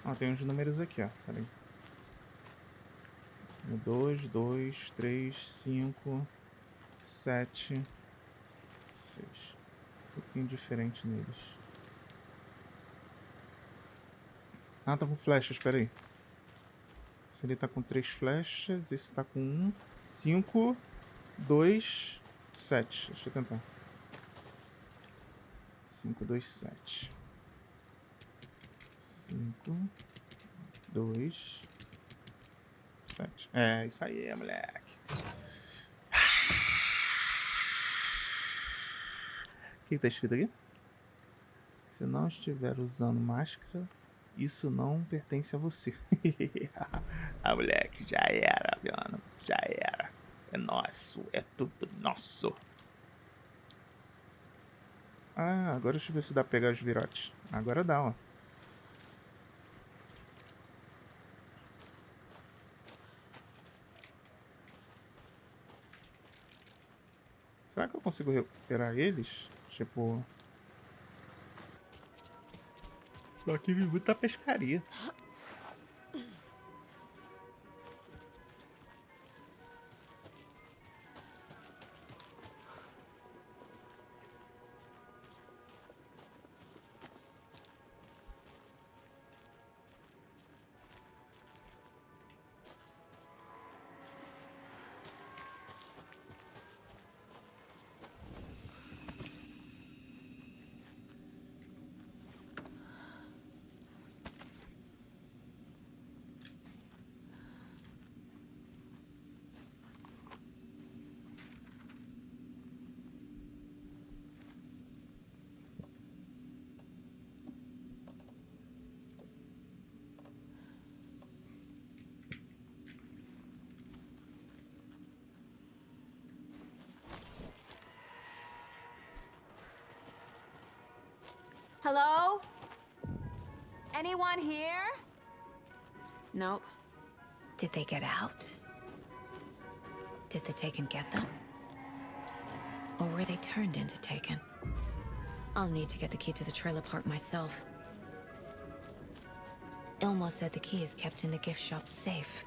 Ah, tem uns números aqui, ó. Pera aí. 2, 2, 3, 5, 7, 6. O que tem diferente neles? Ah, tá com flechas, espera aí. Esse ali tá com 3 flechas, esse tá com 1, 5, 2, 7. Deixa eu tentar. 5, 2, 7. 5, 2, 7. É, isso aí, moleque. O que tá escrito aqui? Se não estiver usando máscara, isso não pertence a você. Ah, moleque, já era, mano. Já era. É nosso, é tudo nosso. Ah, agora deixa eu ver se dá pra pegar os virotes. Agora dá, ó. Será que eu consigo recuperar eles? Tipo... Só que vi muita pescaria. Hello? Anyone here? Nope. Did they get out? Did the Taken get them? Or were they turned into Taken? I'll need to get the key to the trailer park myself. Ilmo said the key is kept in the gift shop safe.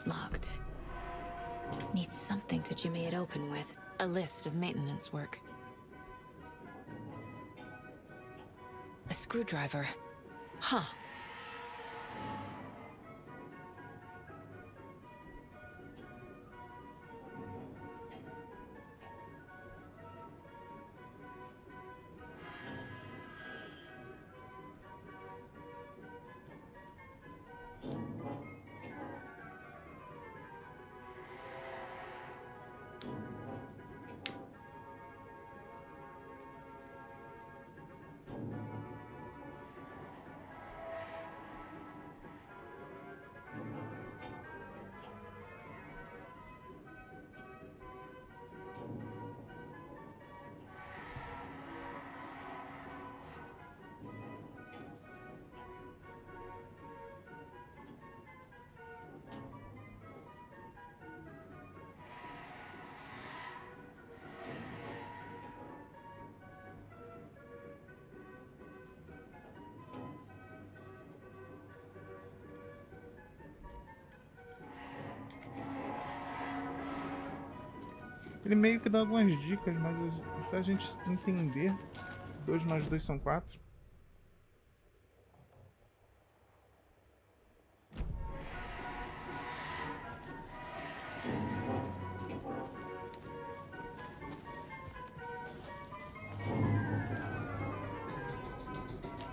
Locked. Needs something to jimmy it open with. A list of maintenance work. A screwdriver. Huh. Ele meio que dá algumas dicas, mas até a gente entender, 2 mais 2 são 4.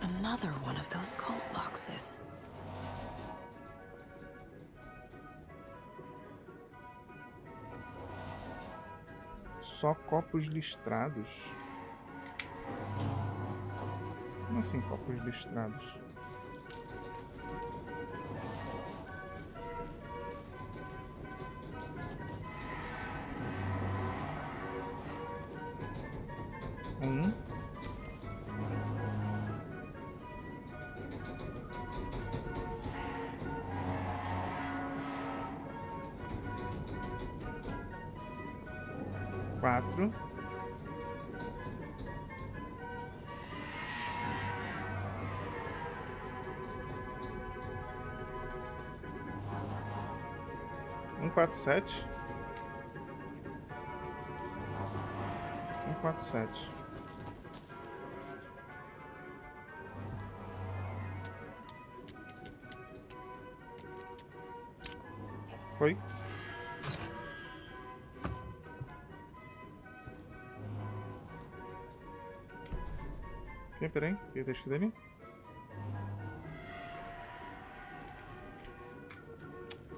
Another one of those cult boxes. Só copos listrados. Como assim copos listrados? 4. Um 47. 147. Foi. Peraí, o que tá escrito ali?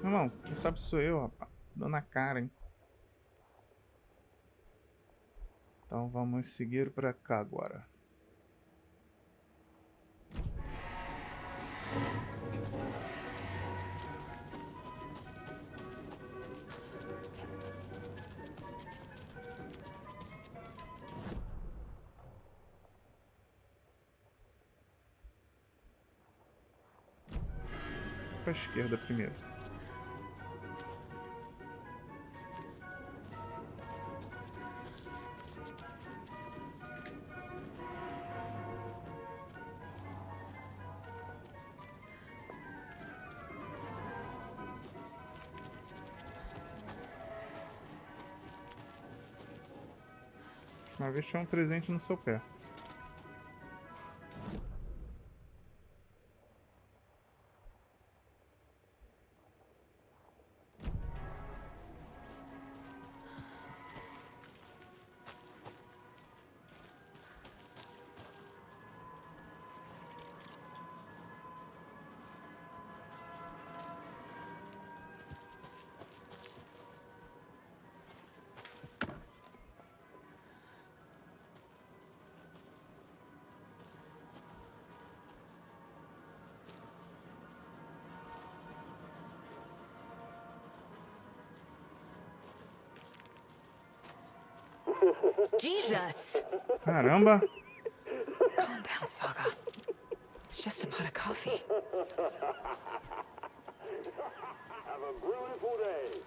Irmão, quem sabe sou eu, rapaz. Dando na cara, hein? Então vamos seguir pra cá agora. Pra esquerda primeiro. Uma vez tinha um presente no seu pé. Jesus! Caramba! Calm down, Saga. It's just a pot of coffee. Have a beautiful day.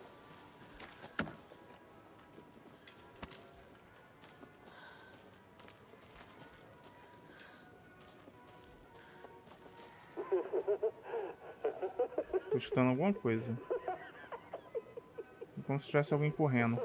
Tô escutando alguma coisa. Como se tivesse alguém correndo.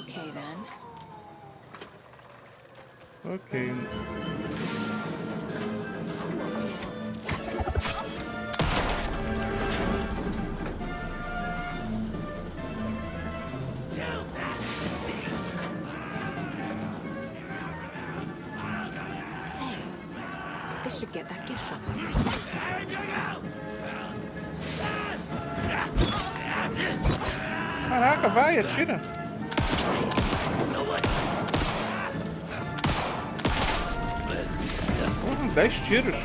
Okay, then. Ok. Hey, this should get that gift shop open. Caraca, vai, atira. Porra, 10 tiros.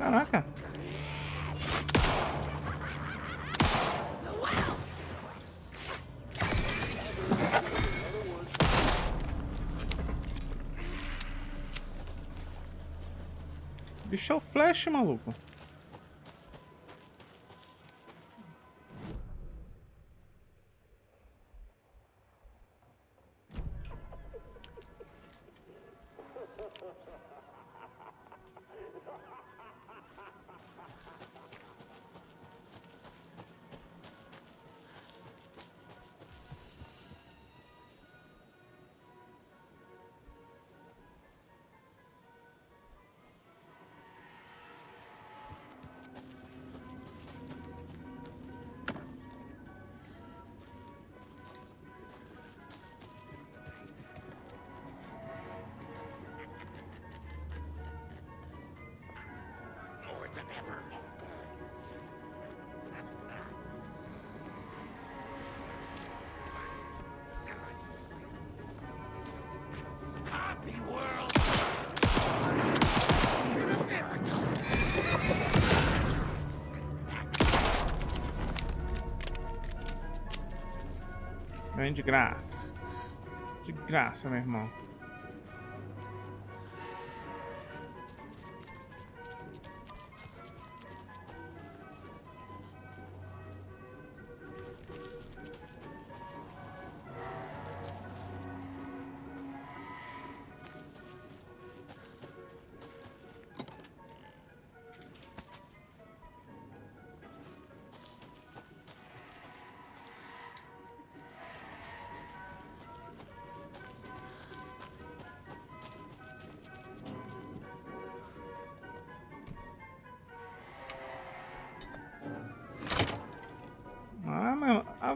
Caraca. Bicho é o Flash, maluco. Vem de graça. De graça, meu irmão.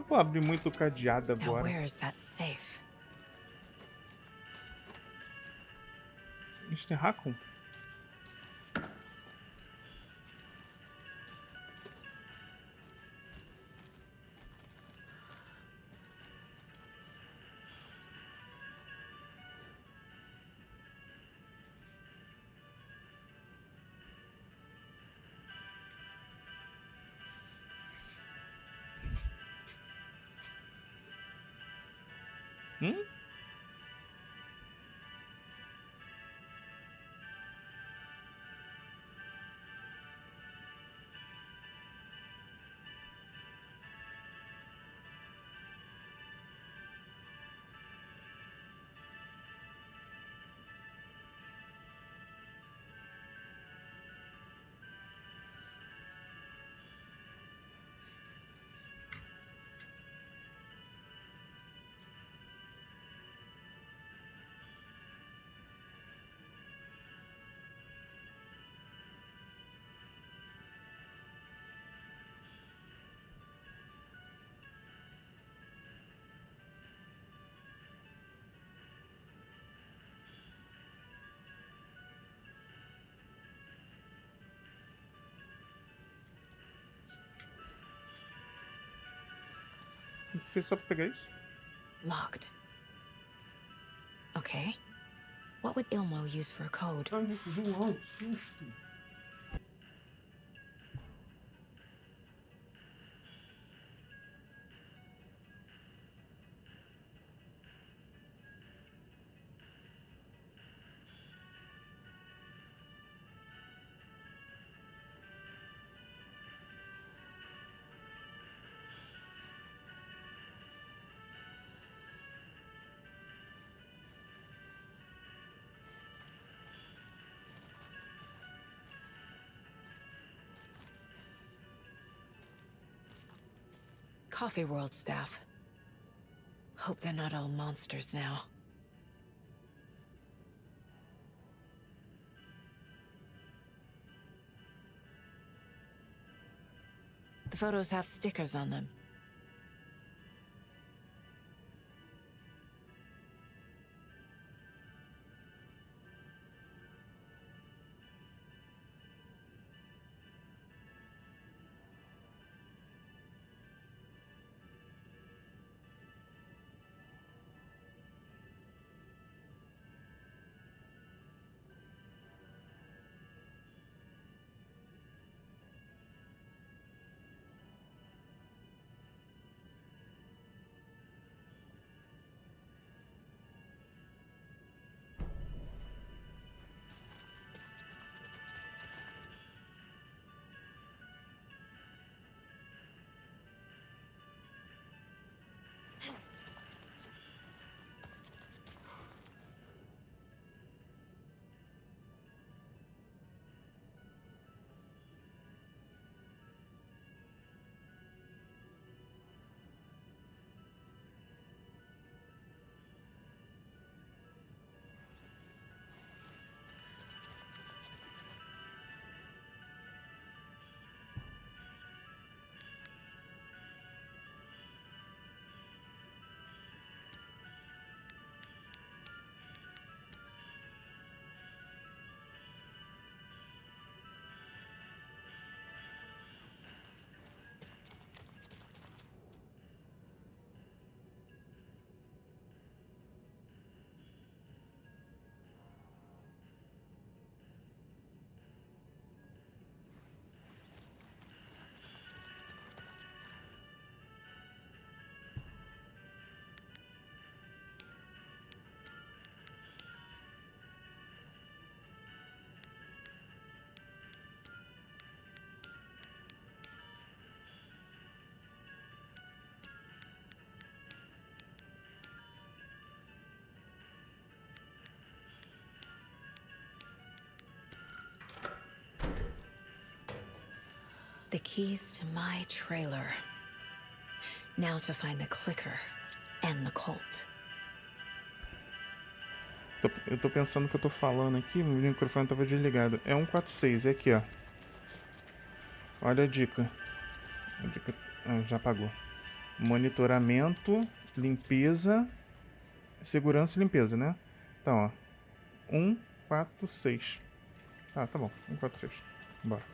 Vou abrir muito o cadeado agora. Esterraco? Fez só pra pegar isso? Locked. Okay. What would Ilmo use for a code? Coffee World staff. Hope they're not all monsters now. The photos have stickers on them. The keys to my trailer. Now to find the clicker and the cult. Eu tô pensando que eu tô falando aqui, meu microfone tava desligado. É 146, é aqui, ó. Olha a dica. Já apagou. Monitoramento, limpeza, segurança e limpeza, né? Então, ó. 146. Tá bom. 146. Bora.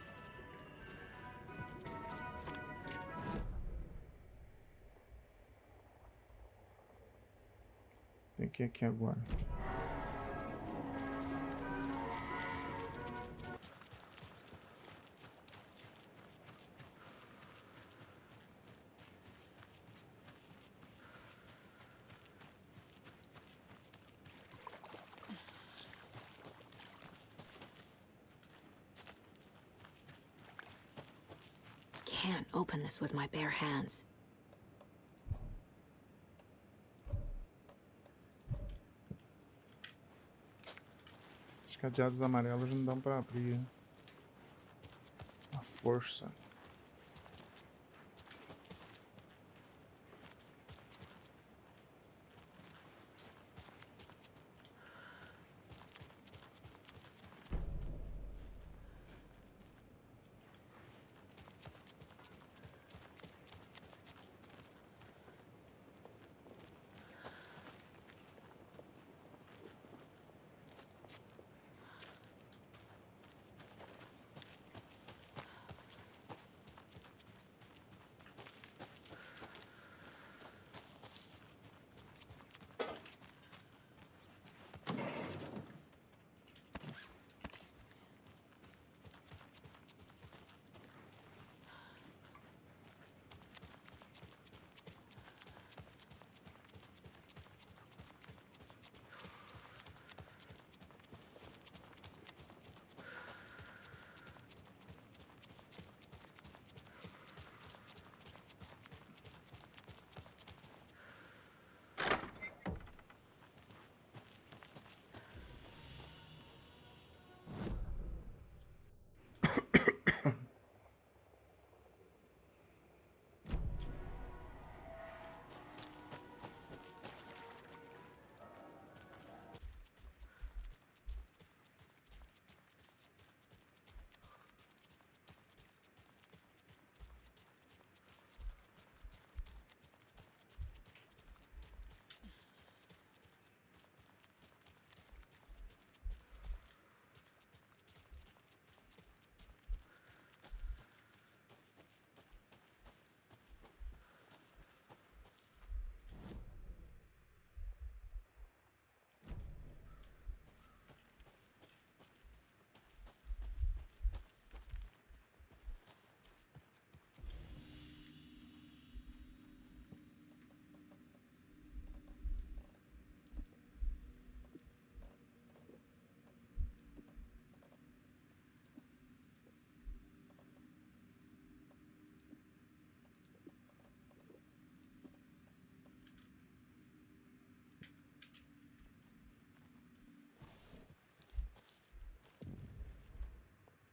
Tem que ir aqui agora. Can't open this with my bare hands. Esses cadeados amarelos não dão pra abrir. A força.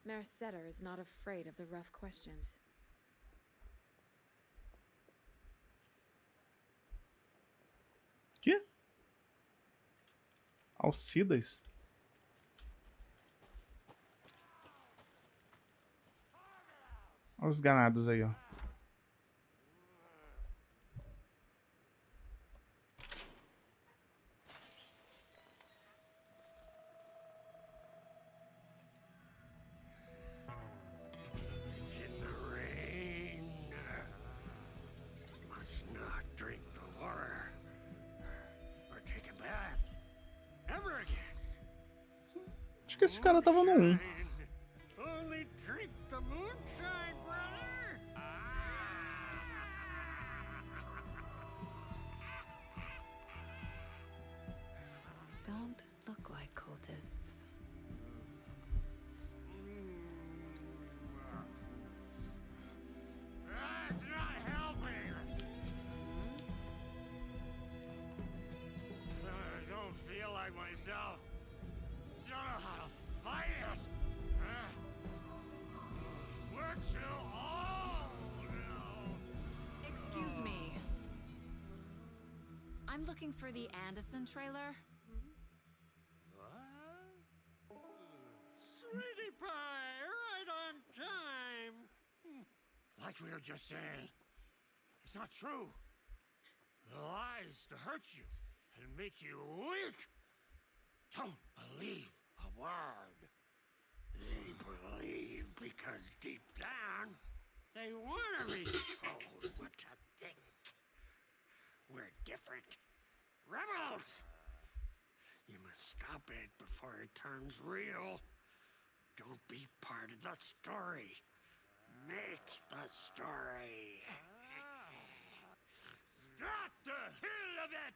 Mercedes is not afraid of the rough questions. Quê? Alcidas? Olha os ganados aí, ó. Acho que esse cara tava no 1. Only drink the moonshine, brother. Don't look like cultists. That's not helping. I don't feel like myself. Don't know how to fight it. I'm looking for the Anderson trailer. What? Sweetie pie, right on time. Like we were just saying, it's not true. The lies to hurt you and make you weak. Don't believe a word. They believe because deep down, they want to be told what to think. We're different. Rebels! You must stop it before it turns real. Don't be part of the story. Make the story. Stop the hell of it!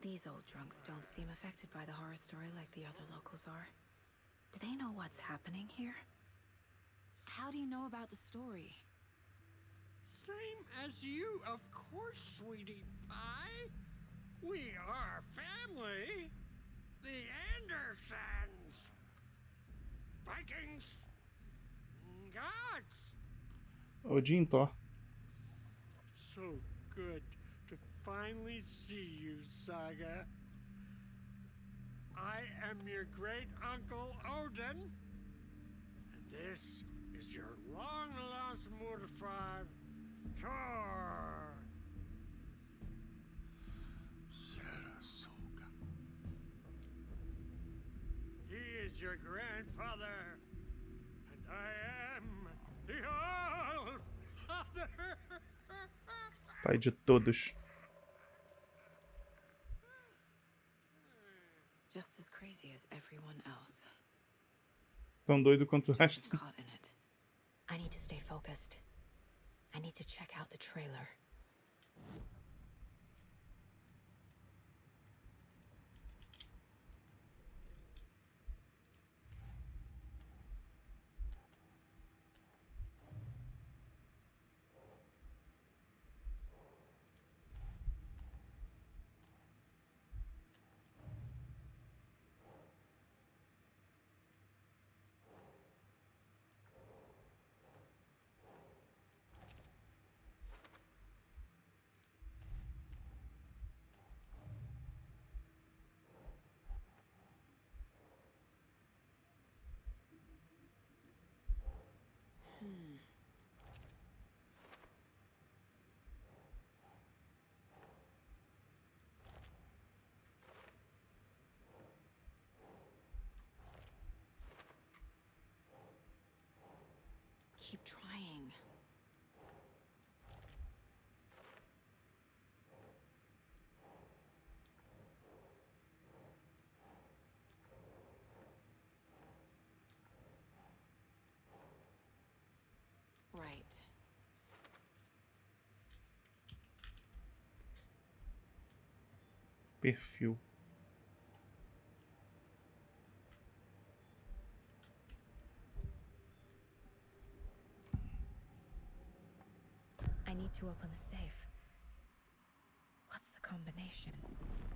These old drunks don't seem affected by the horror story like the other locals are. Do they know what's happening here? How do you know about the story? Same as you, of course, sweetie pie. We are family. The Andersons. Vikings. Gods. Odin Thor. So good to finally see you, Saga. I am your great uncle Odin, and this is your long-lost mortified Thor. Sarasota. He is your grandfather, and I am the All-Father. Pai de todos. Just as crazy as everyone else. Tão doido quanto o resto. Caught in it. I need to stay focused. I need to check out the trailer. Keep trying. Right. Perfil. I need to open the safe. What's the combination?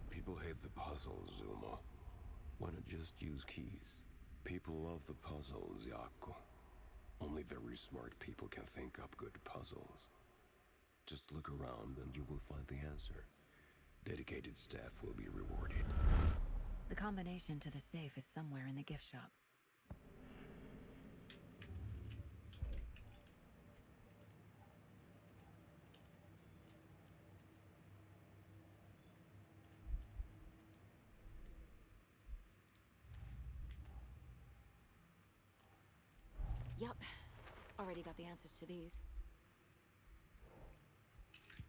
People hate the puzzles, Ilmo. Why not just use keys? People love the puzzles, Jaakko. Only very smart people can think up good puzzles. Just look around and you will find the answer. Dedicated staff will be rewarded. The combination to the safe is somewhere in the gift shop. Yup. Already got the answers to these.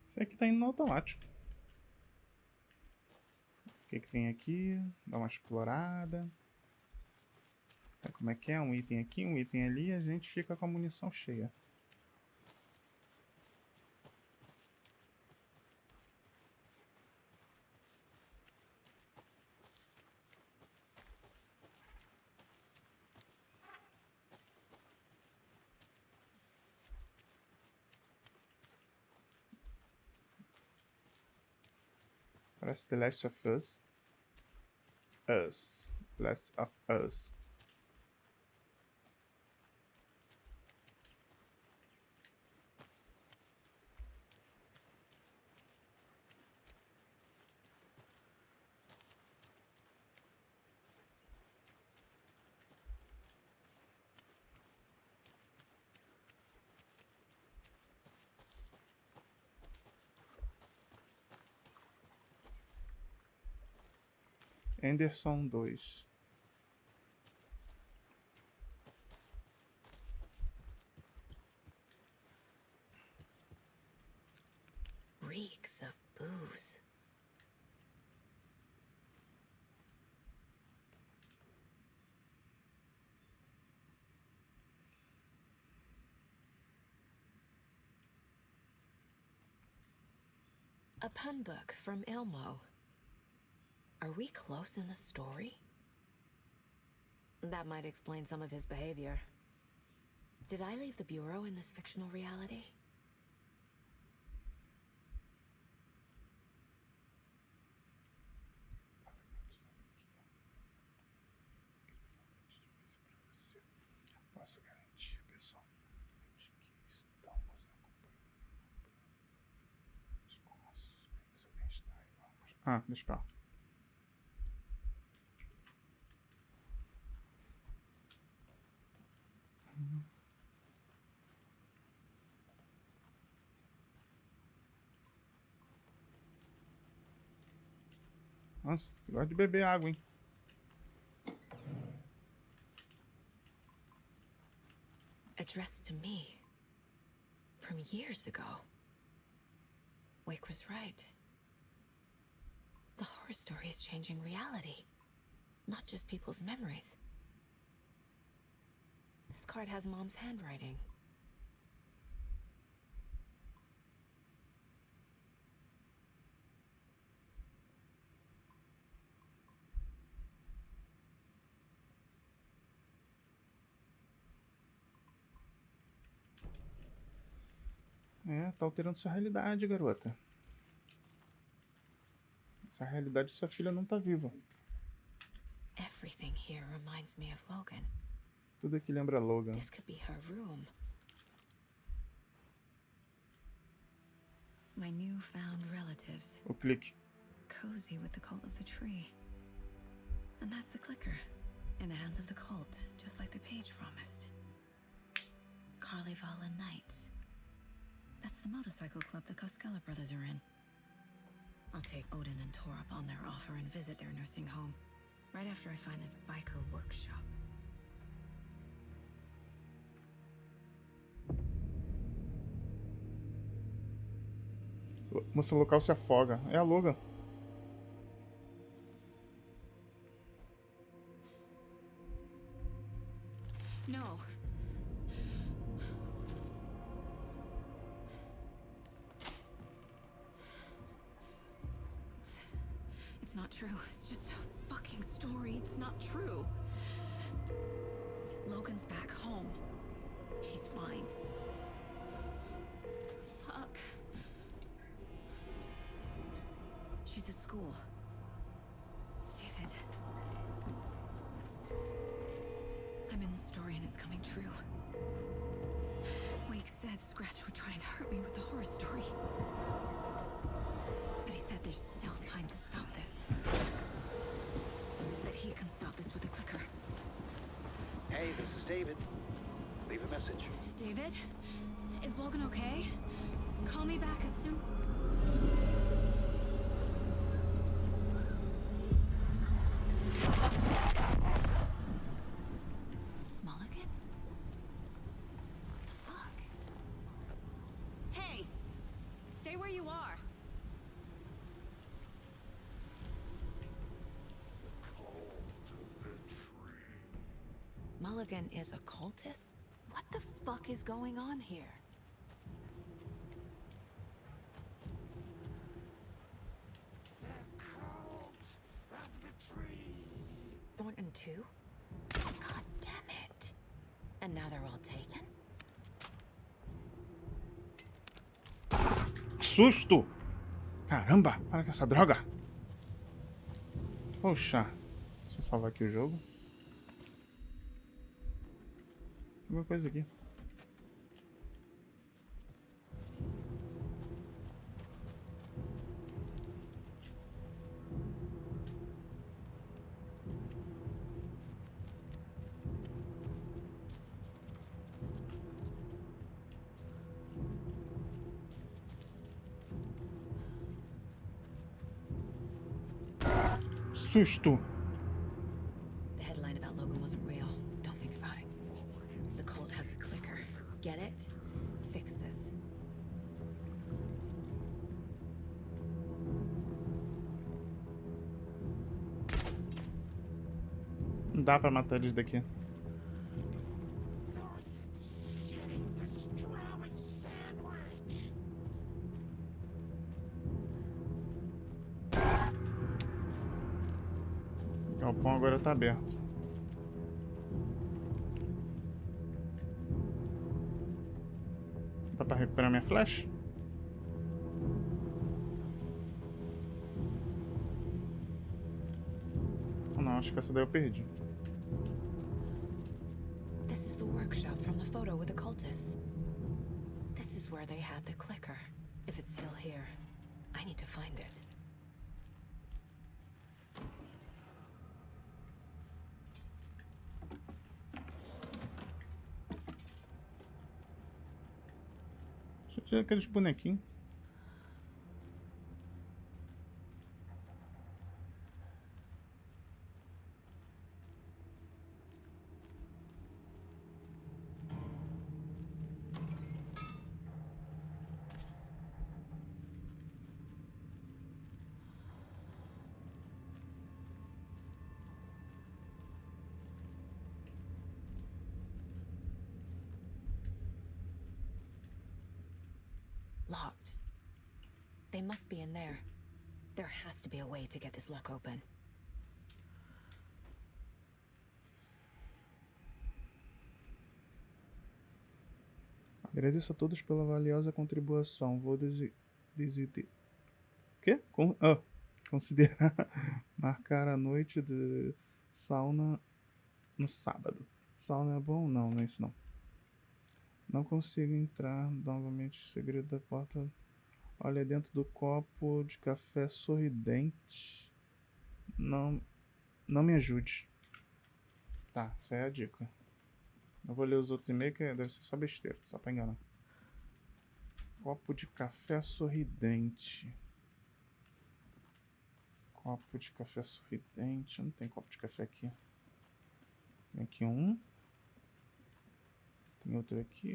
Esse aqui tá indo no automático. O que que tem aqui? Dá uma explorada. Como é que é? Um item aqui, um item ali, e a gente fica com a munição cheia. Parece The Last of Us. Last of Us. Anderson 2. Reeks of booze. A pun book from Ilmo. Are we close in the story? That might explain some of his behavior. Did I leave the Bureau in this fictional reality? Posso garantir, pessoal, que estamos acompanhando os nossos bens, o bem-estar e vamos... Ah, deixa pra lá. Nossa, gosto de beber água, hein? Addressed to me from years ago. Wake was right. The horror story is changing reality, not just people's memories. This card has Mom's handwriting. É, tá alterando sua realidade, garota. Essa realidade sua filha não tá viva. Everything here reminds me of Logan. Tudo aqui lembra Logan. This could be her room. My newfound relatives. O clique. Cozy with the cult of the tree. And that's the clicker. In the hands of the cult, just like the page promised. Carnival Nights. That's the motorcycle club the Koskela brothers are in. I'll take Odin and Tor up on their offer and visit their nursing home. Right after I find this biker workshop. Moça local se afoga. É a Logan. No. It's not true. It's just a fucking story. It's not true. Logan's back home. She's fine. Fuck. She's at school. David. I'm in the story and it's coming true. Wake said Scratch would try and hurt me with the horror story. But he said there's still time to stop this. That he can stop this with a clicker. Hey, this is David. Leave a message. David? Is Logan okay? Call me back as soon... Mulligan? What the fuck? Hey! Stay where you are! Mulligan is a cultist? What the fuck is going on here? Thornton too? God damn it. And now they're all taken? Que susto! Caramba, para com essa droga! Poxa. Deixa eu salvar aqui o jogo. Tem uma coisa aqui. Susto! wasn't real. Don't think about it. The cult has the clicker. Get it? Fix this. Não dá pra matar eles daqui. O galpão agora tá aberto. Dá pra recuperar minha flash? Não, acho que essa daí eu perdi. This is the workshop from the photo with the cultists. This is where they had the clicker. If it's still here, I need to find it. Deixa eu tirar aqueles bonequinhos. Locked. They must be in there. There has to be a way to get this lock open. Agradeço a todos pela valiosa contribuição. Vou considerar marcar a noite de sauna no sábado. Sauna é bom? Não, não é isso não. Não consigo entrar novamente. Segredo da porta. Olha dentro do copo de café sorridente. Não me ajude. Tá, essa é a dica. Eu vou ler os outros e-mails que deve ser só besteira, só pra enganar. Copo de café sorridente. Copo de café sorridente. Não tem copo de café aqui. Tem aqui um. Tem outro aqui.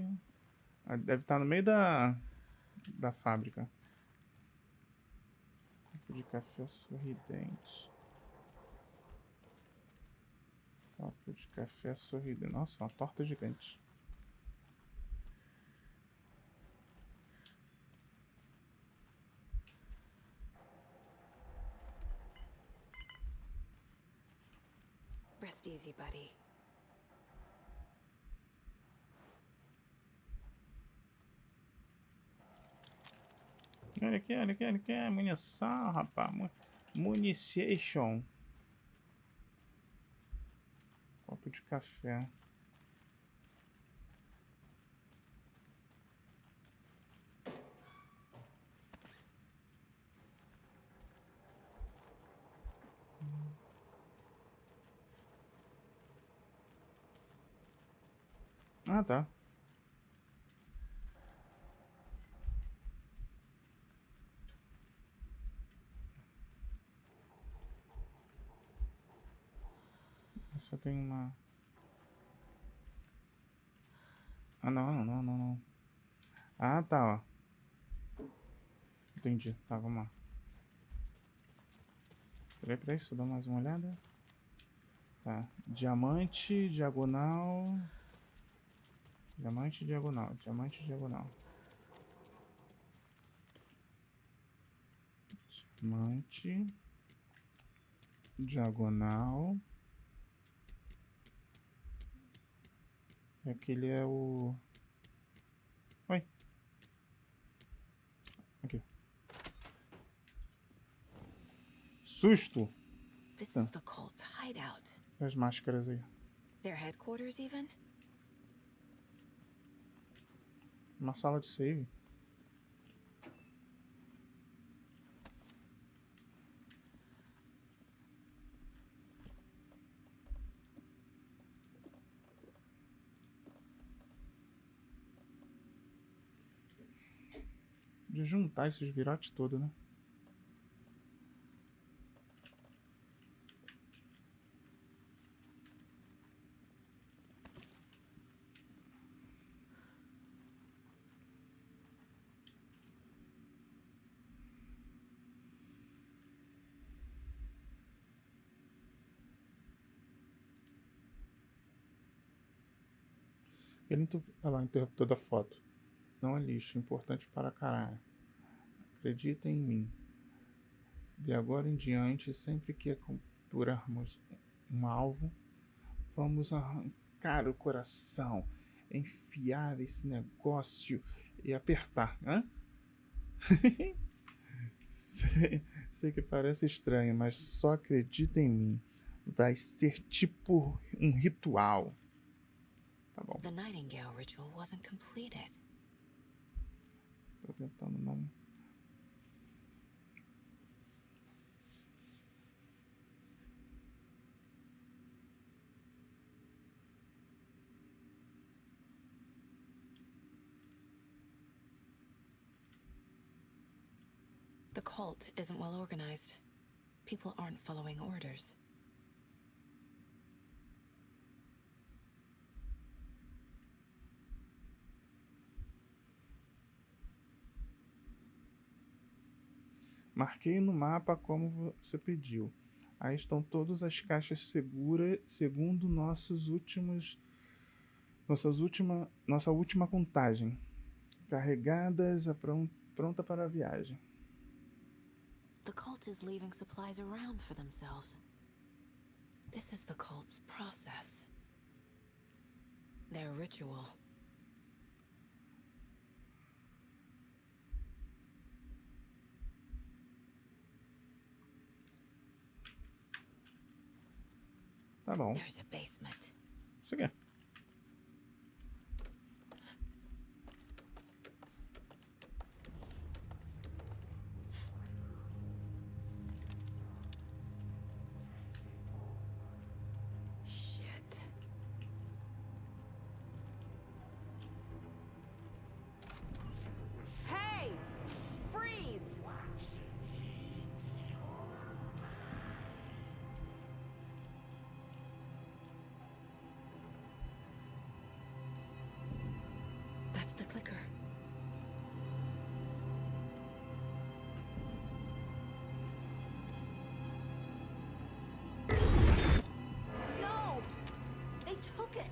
Ah, deve estar no meio da fábrica. Copo de café sorridente. Copo de café sorridente. Nossa, uma torta gigante. Rest easy, buddy. Olha aqui, olha aqui, olha aqui. Munição, rapaz. Munition. Copo de café. Ah, tá. Só tem uma... Ah, não. Ah, tá, ó. Entendi. Tá, vamos lá. Peraí, deixa eu dar mais uma olhada. Tá. Diamante, diagonal... Diamante, diagonal. Diamante, diagonal. Diamante... Diagonal... Aquele é o... Oi. Aqui. Susto. This is the cult's hideout. As máscaras aí. Their headquarters even? Uma sala de save. De juntar esses virotes todos, né? Olha lá, interruptor da foto. Não é lixo, importante para caralho. Acredita em mim. De agora em diante, sempre que capturarmos um alvo, vamos arrancar o coração, enfiar esse negócio e apertar. Hã? sei que parece estranho, mas só acredita em mim. Vai ser tipo um ritual. Tá bom. The Nightingale ritual wasn't completed. Tô tentando não... The cult isn't well organized. People aren't following orders. Marquei no mapa como você pediu. Aí estão todas as caixas seguras segundo nossa última contagem. Carregadas, pronta para a viagem. The cult is leaving supplies around for themselves. This is the cult's process. Their ritual. Tá bom. There's a basement. Isso aqui. Shit. Hey! Freeze! That's the clicker. No! They took it!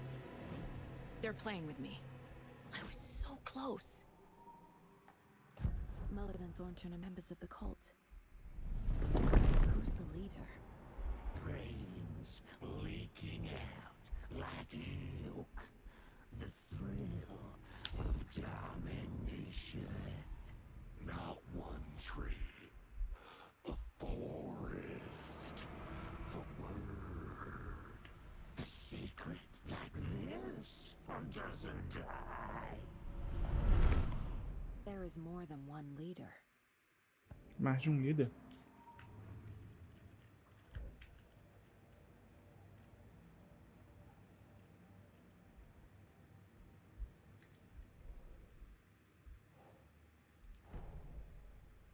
They're playing with me. I was so close. Mulligan and Thornton are members of the cult. Who's the leader? Brains leaking out like milk. The thrill of domination. Not one tree, a forest, the word. A secret like this doesn't die. There is more than one leader. Mais de líder.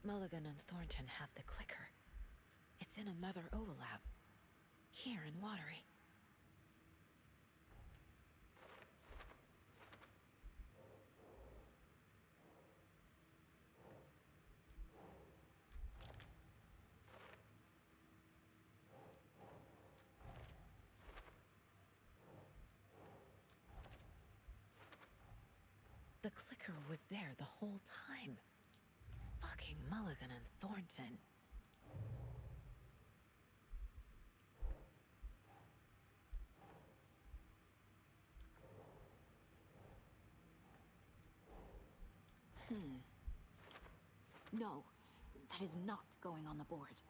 Mulligan and Thornton have the clicker. It's in another overlap. Here in Watery. The clicker was there the whole time. Fucking Mulligan and Thornton. No, that is not going on the board.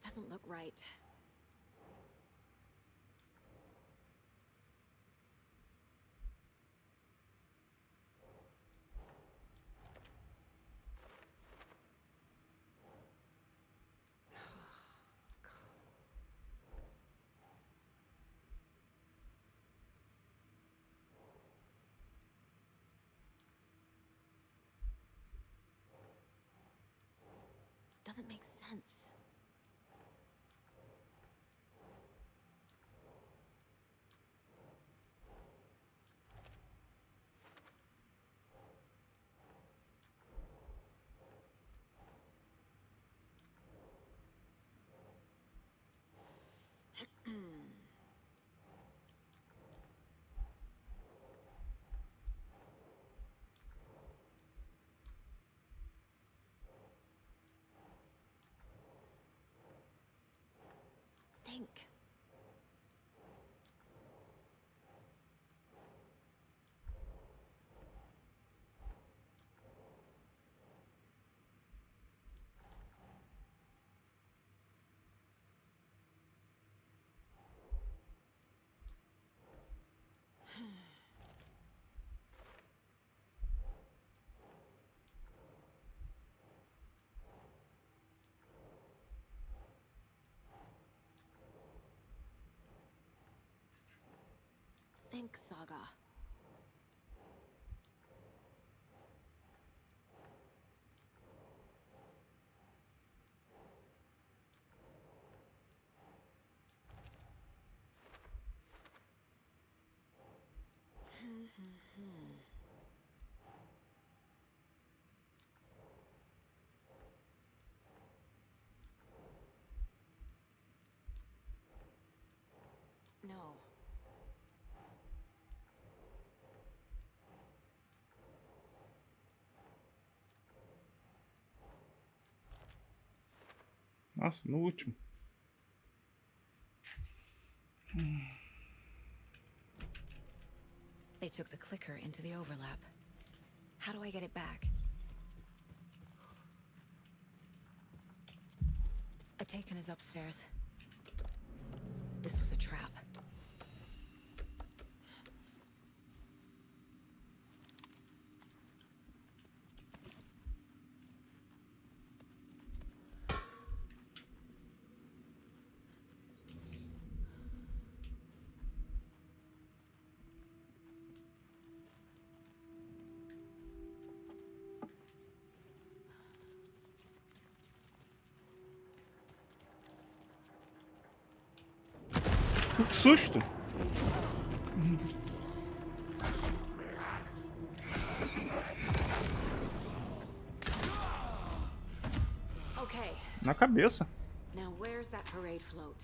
Doesn't look right. doesn't make sense. Think. Think, Saga. No. Nossa, no último. They took the clicker into the overlap. How do I get it back? A taken is upstairs. This was a trap. Que susto! Okay. Na cabeça. Now where's that parade float?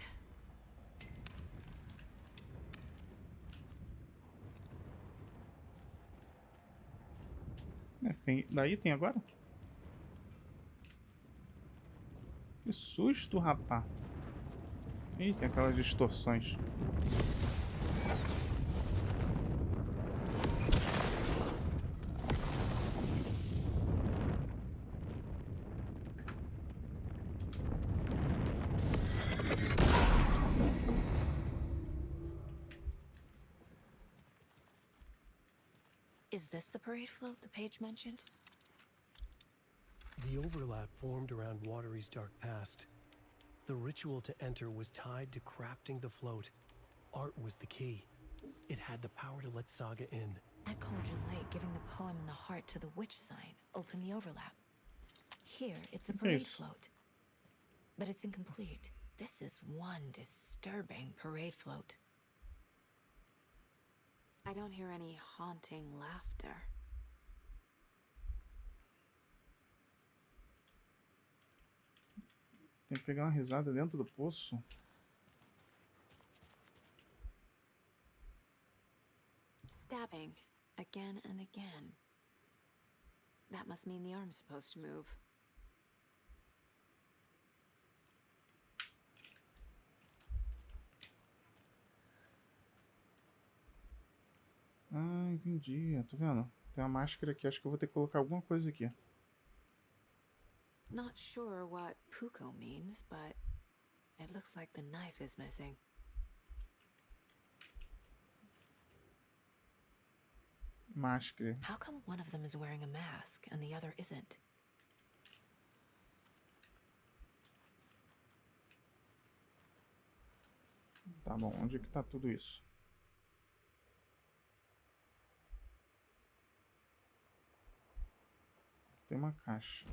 Daí tem agora? Que susto, rapá. Ih, tem aquelas distorções. Is this the parade float the page mentioned? The overlap formed around Watery's dark past. The ritual to enter was tied to crafting the float. Art was the key. It had the power to let Saga in. At Cauldron Lake, giving the poem and the heart to the witch sign opened the overlap. Here, it's a parade float. But it's incomplete. This is one disturbing parade float. I don't hear any haunting laughter. Tem que pegar uma risada dentro do poço. Stabbing again and again. That must mean the arm's supposed to move. Ah, entendi. Tá vendo? Tem uma máscara aqui. Acho que eu vou ter que colocar alguma coisa aqui. Not sure what Puko means, but it looks like the knife is missing. Máscara. How come one of them is wearing a mask and the other isn't? Tá bom, onde é que tá tudo isso? Tem uma caixa.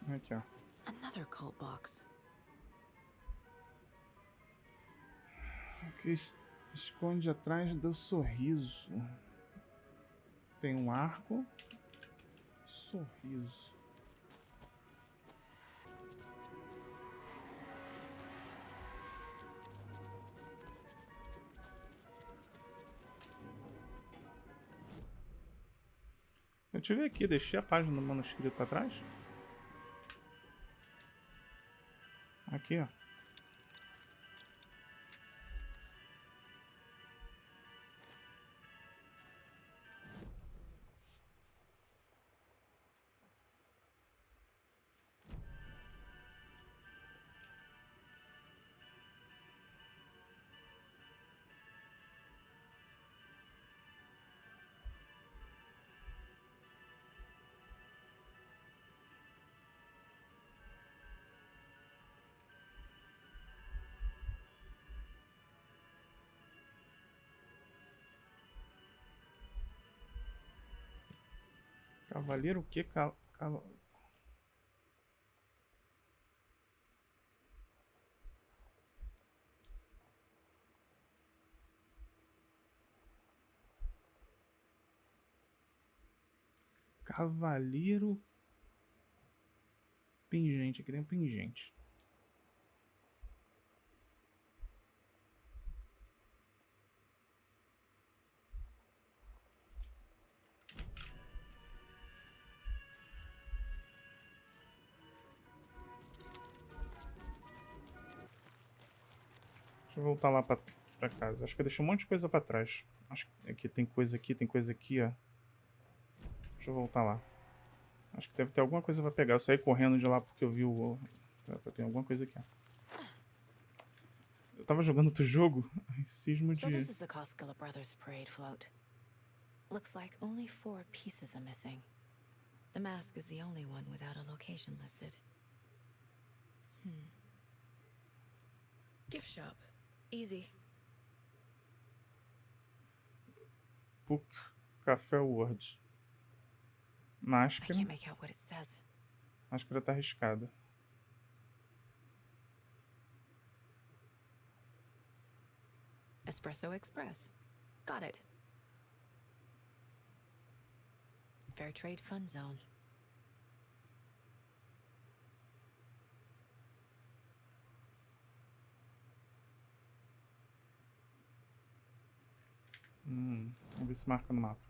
Aqui, ó. Another cult box. O que esconde atrás do sorriso? Tem um arco. Sorriso. Eu tive aqui, deixei a página do manuscrito para trás. Aqui, ó. Cavaleiro o quê? Cavaleiro pingente. Aqui tem um pingente. Deixa eu voltar lá pra casa. Acho que eu deixei um monte de coisa pra trás. Acho que aqui tem coisa aqui, ó. Deixa eu voltar lá. Acho que deve ter alguma coisa pra pegar. Eu saí correndo de lá porque eu vi o... Tem alguma coisa aqui, ó. Eu tava jogando outro jogo. Cismo de... So this is the Koskela Brothers parade float. Looks like only 4 pieces are missing. The mask is the only one without a location listed. Gift shop. Easy. Puck Café Word. Máscara. I can't make out what it says. Máscara tá arriscada. Espresso Express. Got it. Fair Trade Fun Zone. Vamos ver se marca no mapa.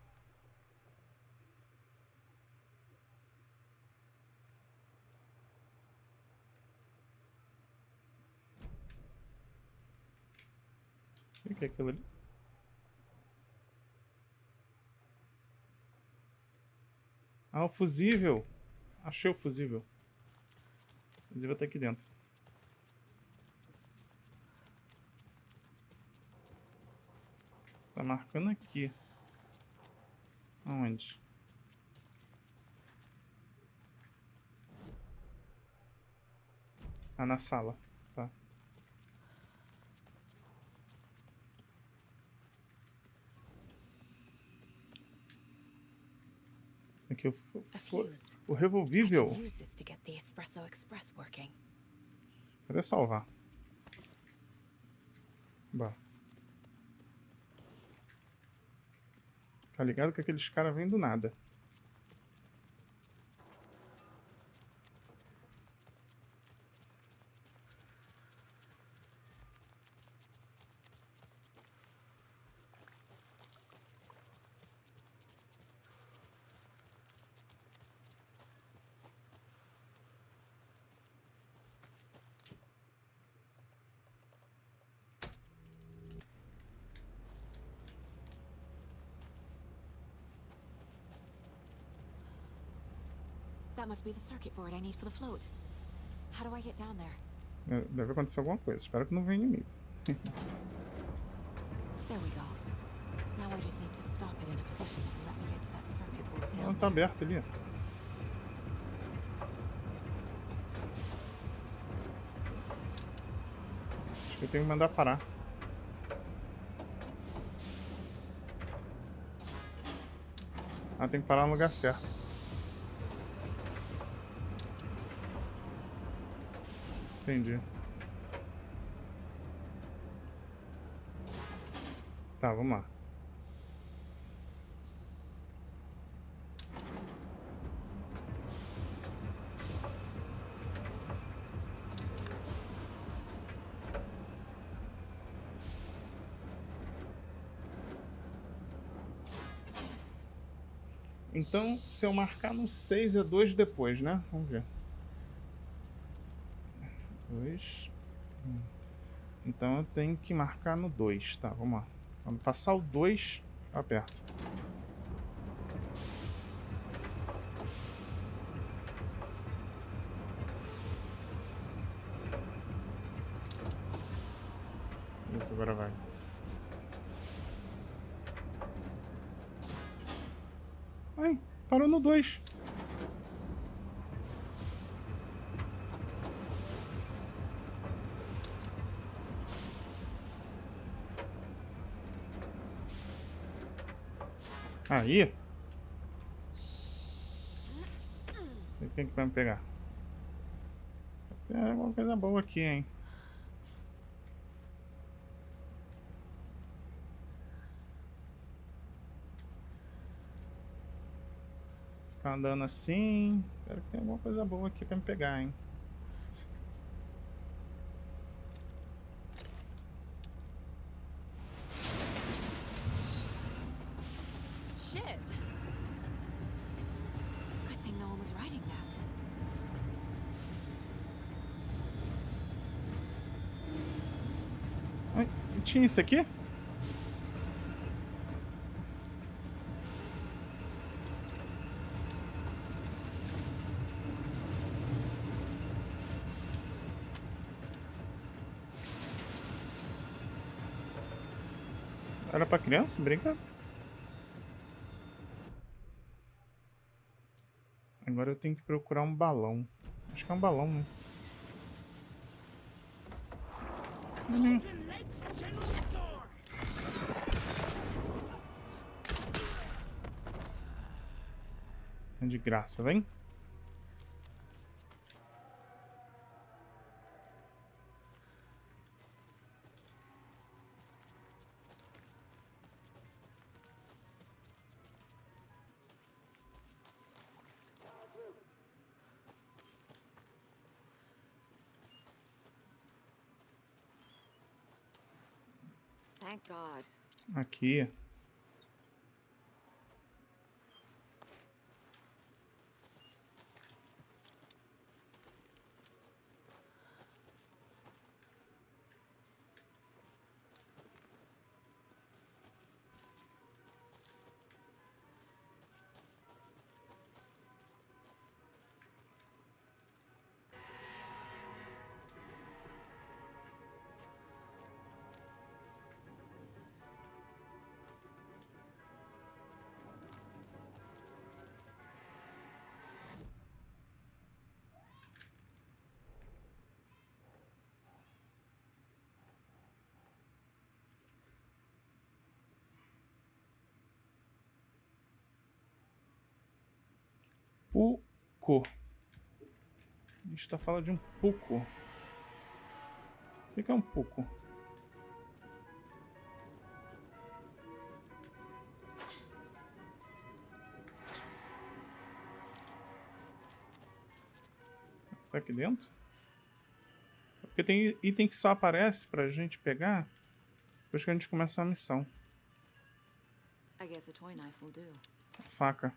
O que é aquilo ali? Ah, o fusível. Achei o fusível. O fusível tá aqui dentro. Tá marcando aqui. Aonde? Ah, na sala. Tá. Aqui o revolvível. Cadê salvar? Bah. Tá ligado que aqueles caras vêm do nada. That must be the circuit board I need for the float. How do I get down there? Deve acontecer alguma coisa. Espero que não venha inimigo. There we go. Now I just need to stop it in a position that will let me get to that circuit board down. Tá aberto ali. Acho que eu tenho que mandar parar. Ah, tem que parar no lugar certo. Entendi. Tá, vamos lá. Então, se eu marcar no 6 é 2 depois, né? Vamos ver. 2. Então eu tenho que marcar no 2. Tá, vamos lá. Quando passar o 2, eu aperto. Isso, agora vai. Ai, parou no 2. Aí. Tem que me pegar. Tem alguma coisa boa aqui, hein? Ficar andando assim. Espero que tenha alguma coisa boa aqui pra me pegar, hein? Shit. Good thing no one was riding that. Ai, tinha isso aqui? Era pra criança? Brinca. Agora eu tenho que procurar um balão. Acho que é um balão, né? É de graça, vem. Thank God. Aqui. Puco. A gente tá falando de um puco. O que é um puco? Tá aqui dentro? Porque tem item que só aparece pra gente pegar depois que a gente começa a missão. I guess a toy knife will do. Faca.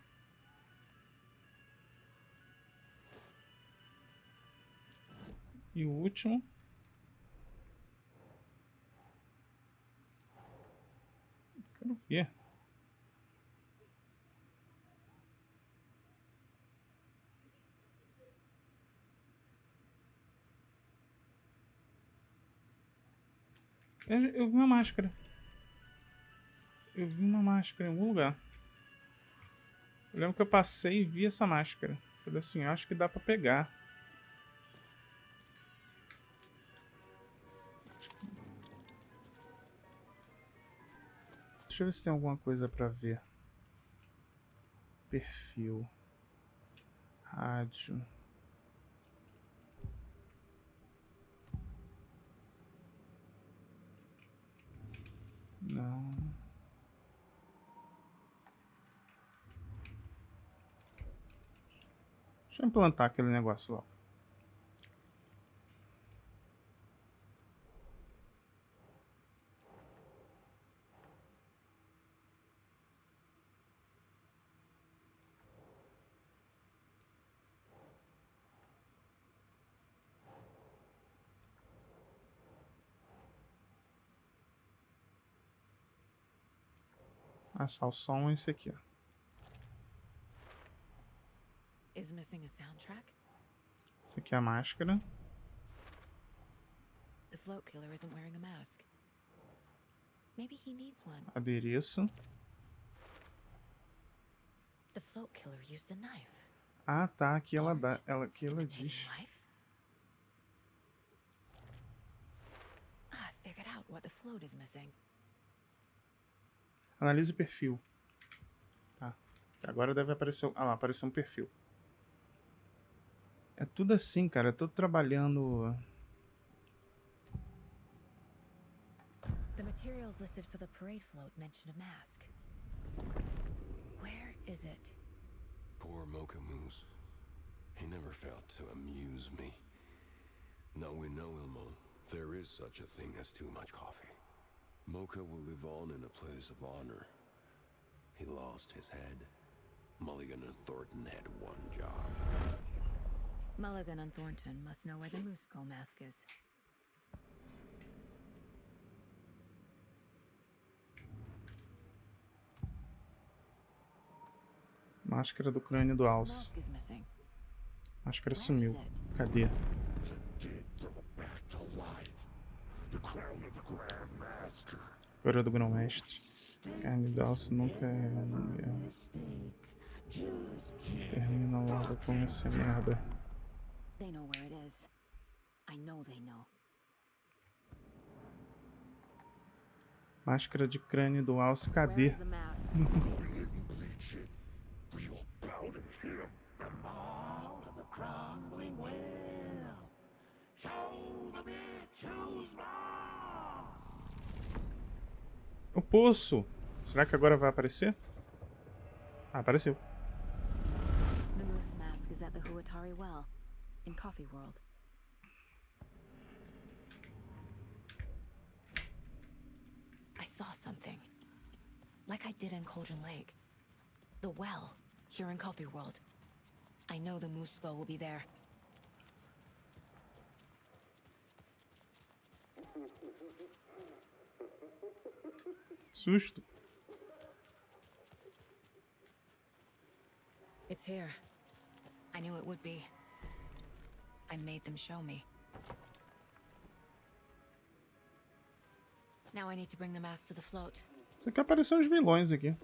E o último. Quero ver. Eu vi uma máscara. Eu vi uma máscara em algum lugar. Eu lembro que eu passei e vi essa máscara. Falei assim, acho que dá pra pegar. Deixa eu ver se tem alguma coisa pra ver. Perfil. Rádio. Não. Deixa eu implantar aquele negócio logo. Ah, só o som é esse aqui, ó. Is missing a soundtrack? Esse aqui é a máscara. The float killer isn't wearing a mask. Maybe he needs one. Adereço. The float killer used a knife. Ah, tá. Aqui ela dá. Aqui ela diz. I figured out what the float is missing. Analise perfil. Tá. Agora deve aparecer. Ah lá, apareceu um perfil. É tudo assim, cara. Eu tô trabalhando. The materials listed for the parade float mention a mask. Where is it? Poor Mocha Moose. He never failed to amuse me. Now we know, Ilmo, there is such a thing as too much coffee. Mocha will live on in a place of honor. He lost his head. Mulligan and Thornton had one job. Mulligan and Thornton must know where the Moose Skull mask is. Máscara do crânio do alce. Máscara sumiu. Cadê? Coroa do grão-mestre. Carne do alce nunca é. Termina logo com essa merda. They know where it is. I know they know. Máscara de crânio do alce. Cadê? O poço. Será que agora vai aparecer? Ah, apareceu. The moose mask is at the Huatari well, in Coffee World. I saw something, like I did in Cauldron Lake. The well, here in Coffee World. I know the moose skull will be there. Susto. It's here. I knew it would be. I made them show me. Now I need to bring the mask to the float. Isso aqui apareceu uns vilões aqui.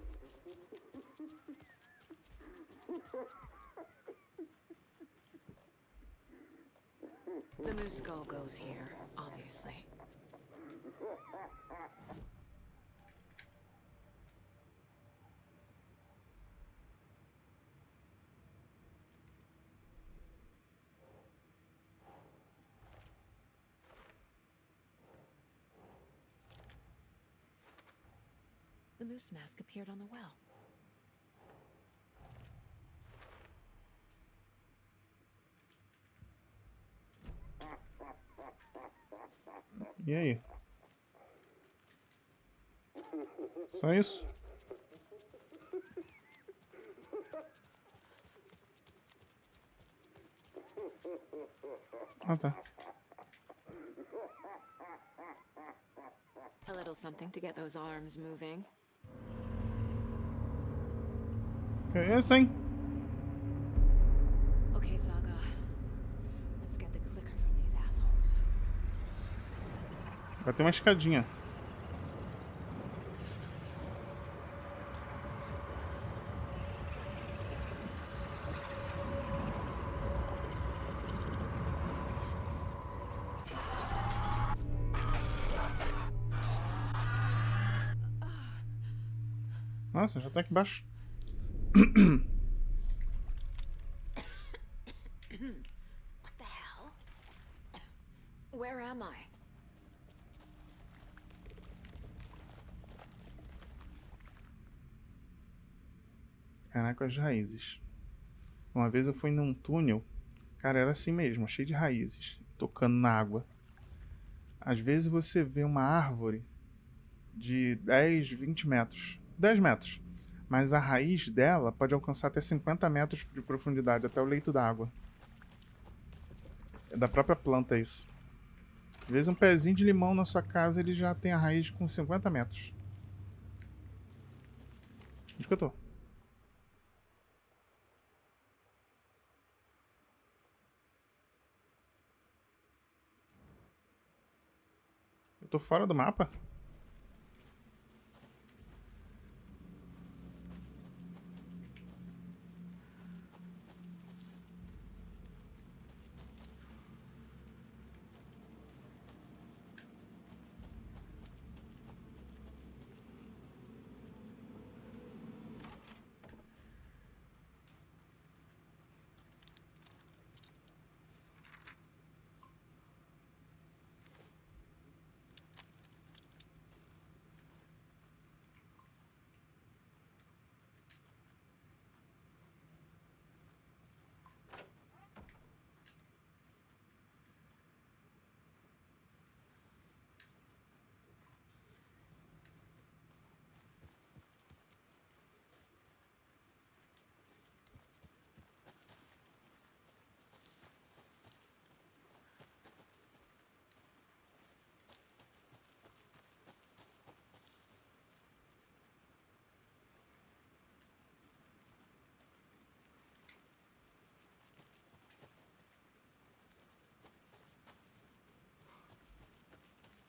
The moose skull goes here, obviously. The moose mask appeared on the well. E aí? Só isso? Ah, tá. A little something to get those arms moving. Que é isso, hein? Okay, Saga. Let's get the clicker from these assholes. Vai ter uma escadinha. Nossa, já tá aqui embaixo. What the hell? Where am I? Caraca, as raízes. Uma vez eu fui num túnel, cara, era assim mesmo, cheio de raízes, tocando na água. Às vezes você vê uma árvore de 10, 20 metros, 10 metros, mas a raiz dela pode alcançar até 50 metros de profundidade, até o leito da água. É da própria planta isso. Às vezes um pezinho de limão na sua casa, ele já tem a raiz com 50 metros. Onde que eu tô? Eu tô fora do mapa?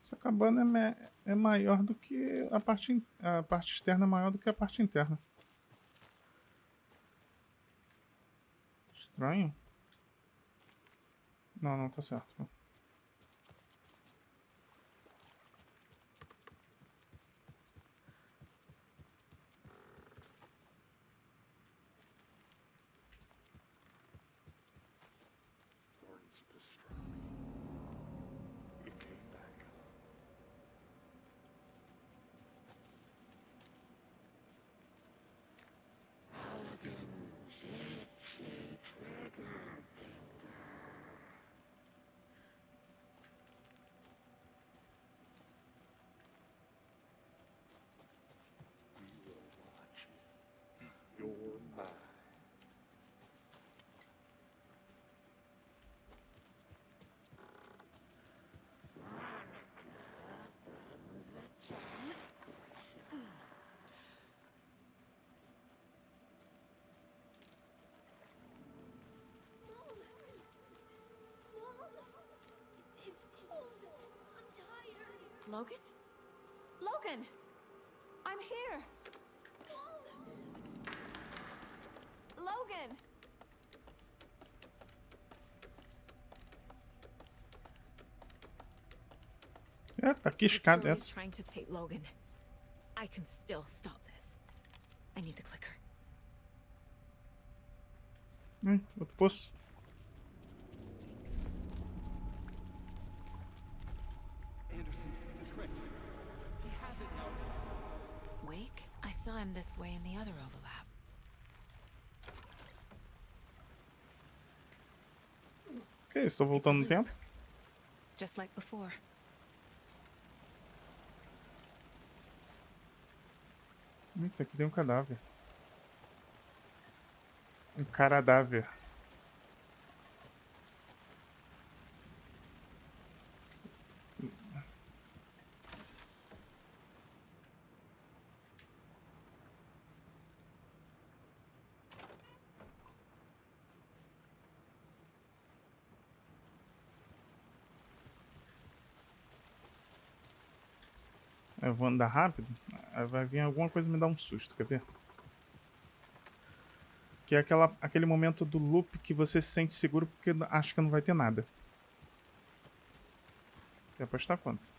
Essa cabana é maior do que a parte externa é maior do que a parte interna. Estranho. Não, não tá certo. Logan? Logan! I'm here! Logan! É, tá quiscada essa. Trying to take Logan. I can still stop this. I need the clicker. Outro poço. Wake? I saw him this way in the other overlap. Ok, estou voltando no tempo. Just like before. Eita, aqui tem um cadáver. Um caradáver. Eu vou andar rápido, aí vai vir alguma coisa me dar um susto, quer ver? Que é aquele momento do loop que você se sente seguro porque acha que não vai ter nada. Quer apostar quanto?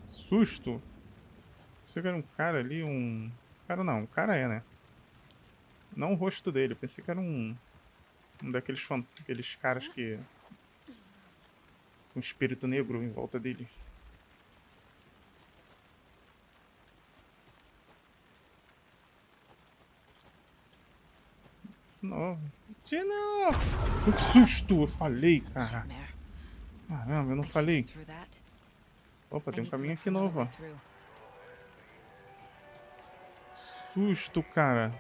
Susto? Pensei que era um cara ali, Cara não, um cara né? Não o rosto dele, pensei que era um daqueles aqueles caras que... um espírito negro em volta dele. De novo! Que susto! Eu falei, cara. Caramba, eu não falei. Opa, tem um caminho aqui novo, ó. Susto, cara.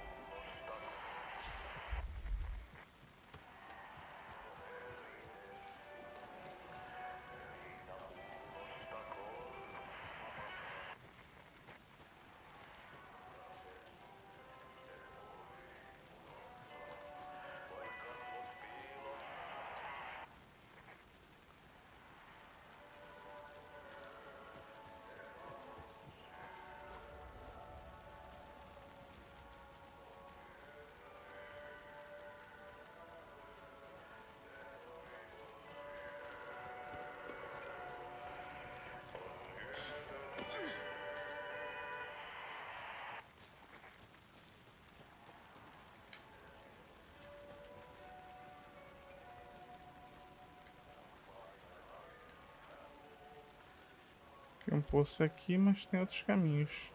Tem um poço aqui, mas tem outros caminhos.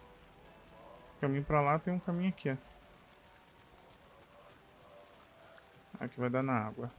Caminho pra lá, tem um caminho aqui, ó. Aqui vai dar na água.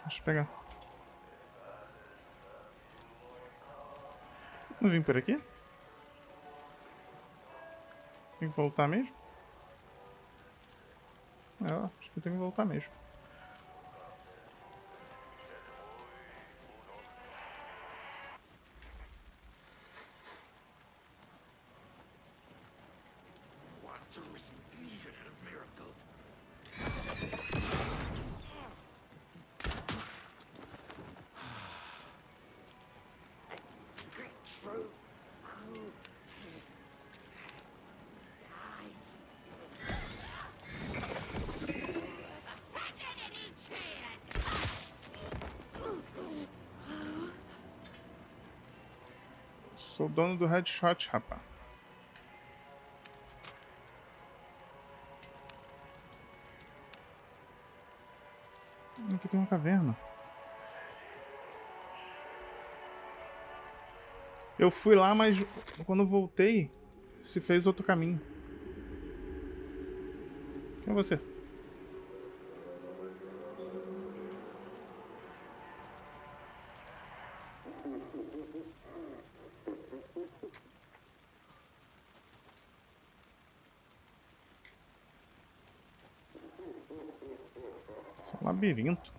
Deixa eu pegar. Não vim por aqui? Tem que voltar mesmo? É, acho que tem que voltar mesmo. Sou o dono do headshot, rapá. Aqui tem uma caverna. Eu fui lá, mas quando voltei, se fez outro caminho. Quem é você? Isso é um labirinto.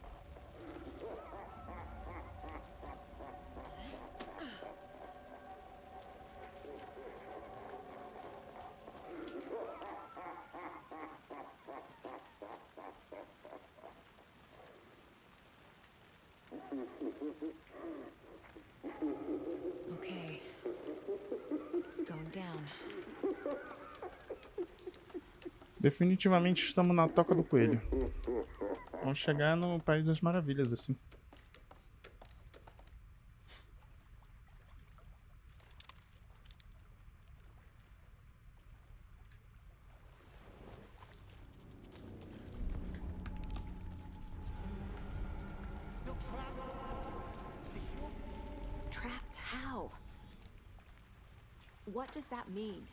Okay. Going down. Definitivamente estamos na toca do coelho. Vamos chegar no País das Maravilhas, assim. Trapped how? What does that mean?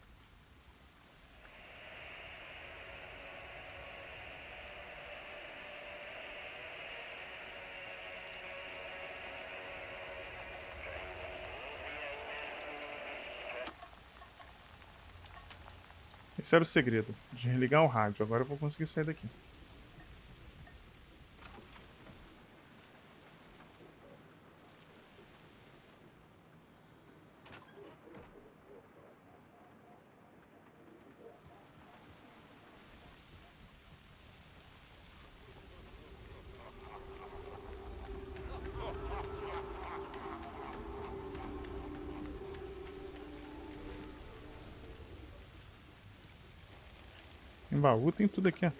Esse era o segredo, de religar o rádio. Agora eu vou conseguir sair daqui. Tem baú, tem tudo aqui, ó.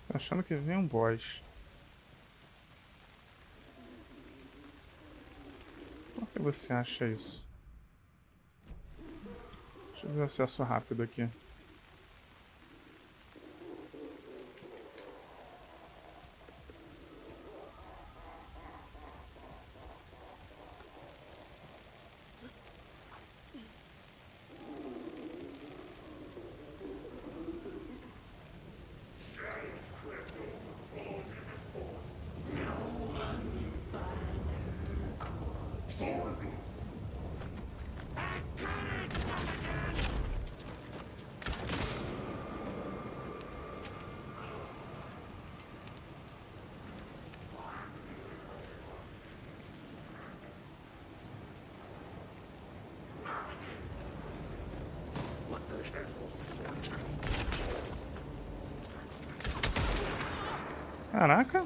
Tô achando que vem um boss. Por que você acha isso? Deixa eu ver o acesso rápido aqui. Caraca!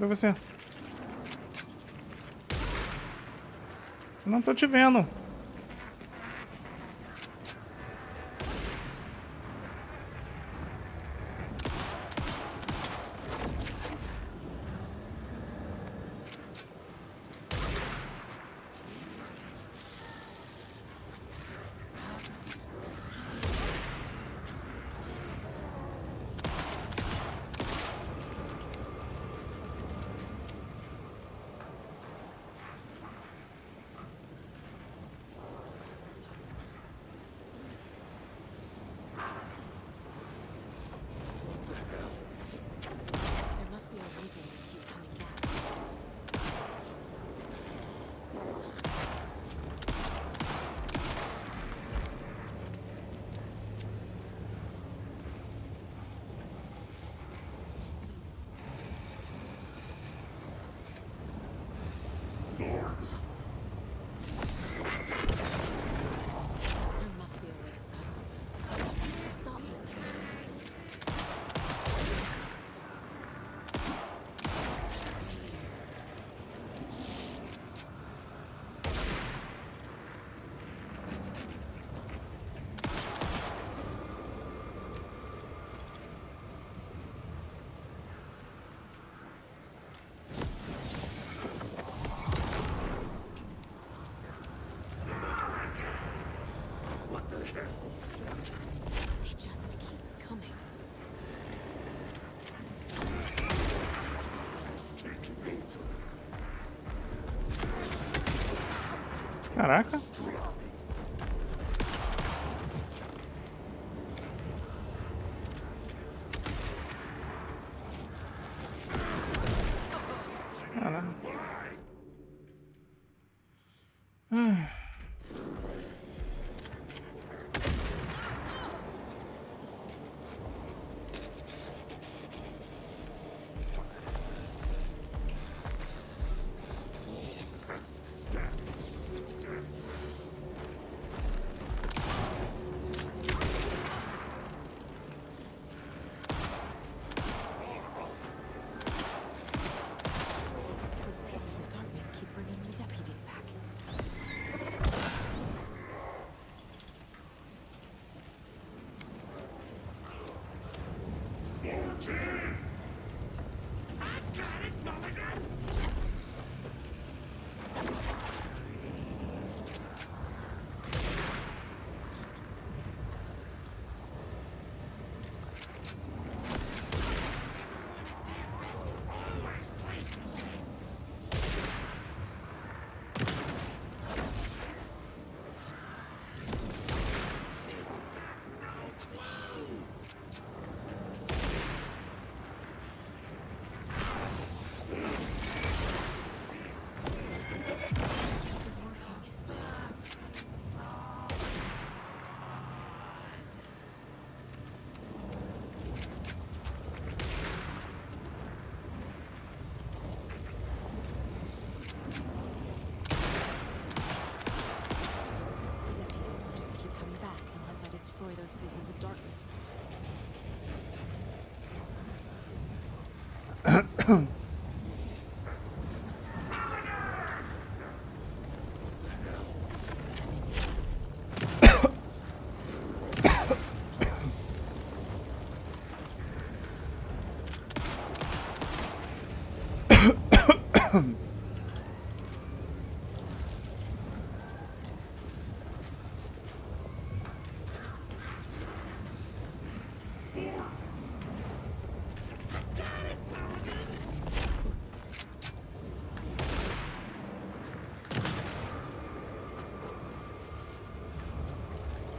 Cadê você? Eu não tô te vendo. Caraca. Caraca.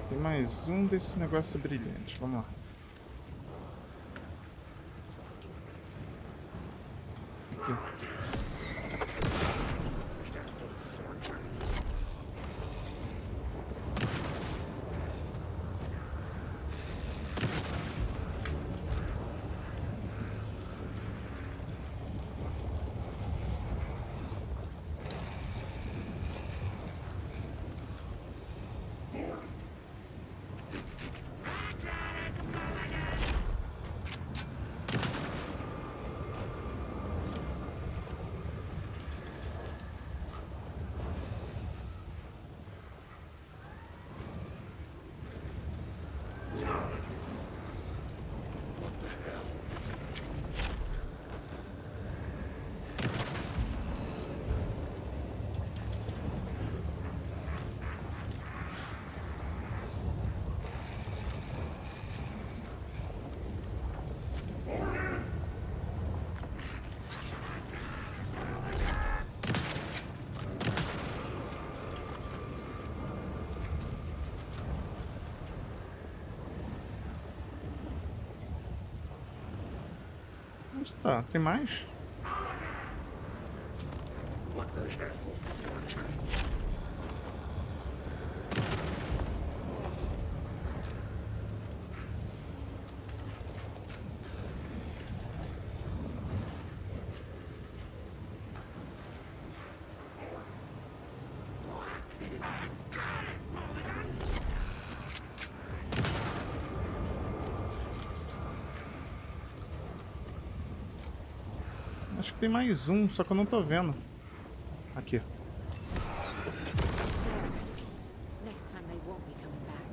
Tem mais um desse negócio brilhante. Vamos lá. Aqui. Onde tá? Tem mais? Acho que tem mais um, só que eu não tô vendo. Aqui. Next time they won't be coming back.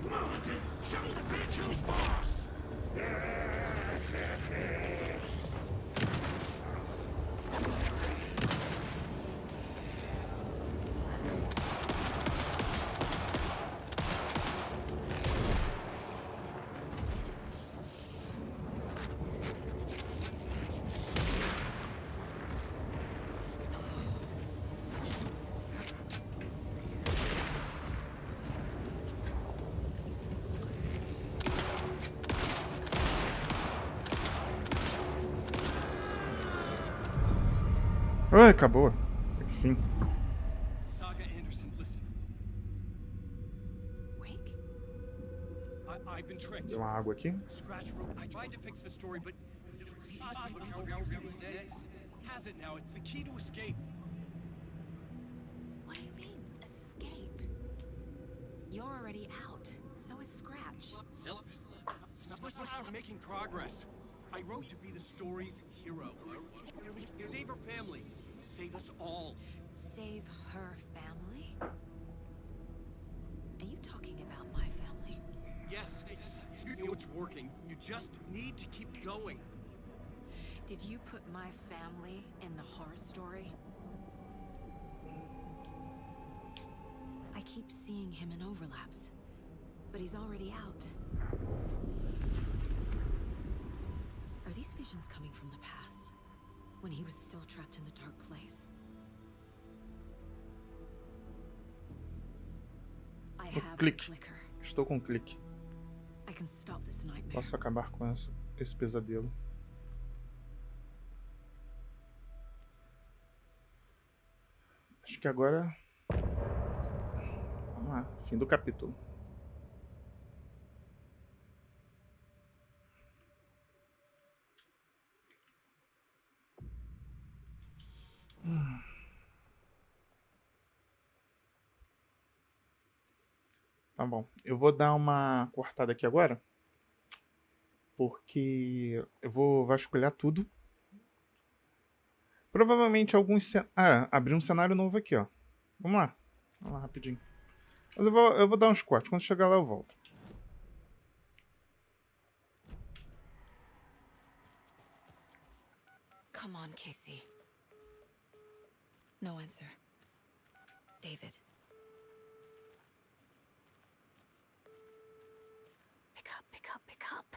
Come on, kid. Show the bitch who's boss. Ai, acabou. Enfim. Saga Anderson, listen. Wake? I've been tricked. Deu uma água aqui. Scratch room. I tried to fix the story, but has it now. It's the key to escape. What do you mean, escape? You're already out. So is Scratch. We're making progress. I wrote to be the story's hero. Save her family. Save us all. Save her family? Are you talking about my family? Yes, you know it's working. You just need to keep going. Did you put my family in the horror story? I keep seeing him in overlaps, but he's already out. Are these visions coming from the past, when he was still trapped in the dark place? I have the Clique. clicker. Estou com clique. I can stop this nightmare. Posso acabar com esse pesadelo. Acho que agora... Vamos lá. Fim do capítulo. Tá bom. Eu vou dar uma cortada aqui agora. Porque eu vou vasculhar tudo. Provavelmente alguns... abri um cenário novo aqui, ó. Vamos lá. Vamos lá, rapidinho. Mas eu vou dar uns cortes. Quando chegar lá, eu volto. Come on, Casey. No answer. David. Pick up, pick up, pick up.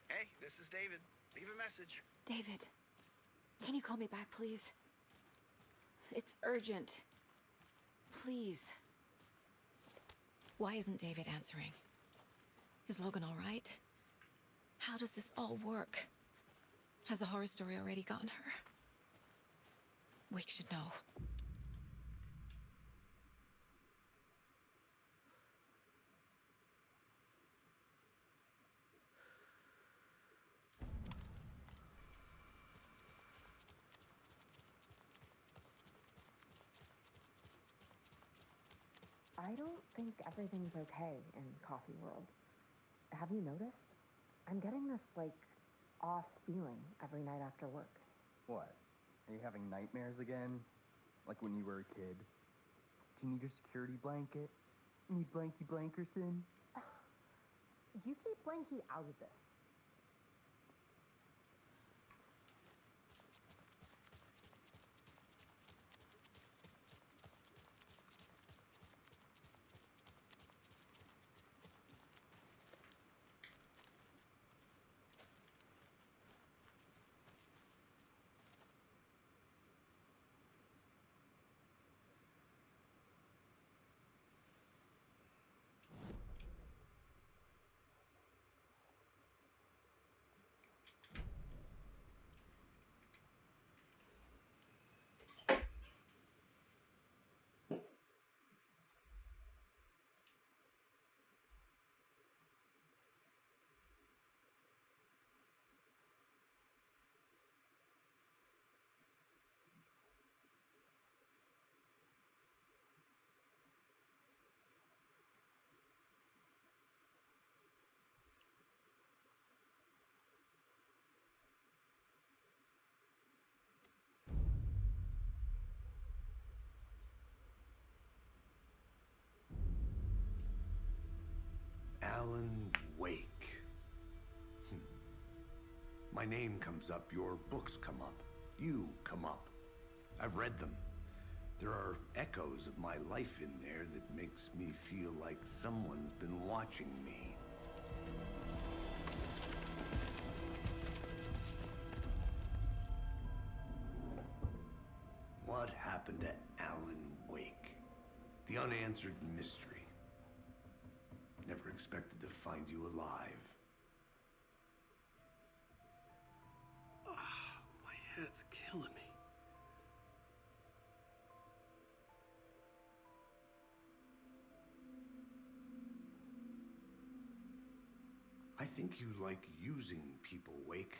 Hey, this is David. Leave a message. David, can you call me back, please? It's urgent. Please. Why isn't David answering? Is Logan all right? How does this all work? Has the horror story already gotten her? Wake should know. I don't think everything's okay in Coffee World. Have you noticed? I'm getting this, like, off feeling every night after work. What? Are you having nightmares again? Like when you were a kid? Do you need your security blanket? Need Blanky Blankerson? You keep Blanky out of this. Alan Wake. My name comes up, your books come up, you come up. I've read them. There are echoes of my life in there that makes me feel like someone's been watching me. What happened to Alan Wake? The unanswered mystery. Never expected to find you alive. My head's killing me. I think you like using people, Wake.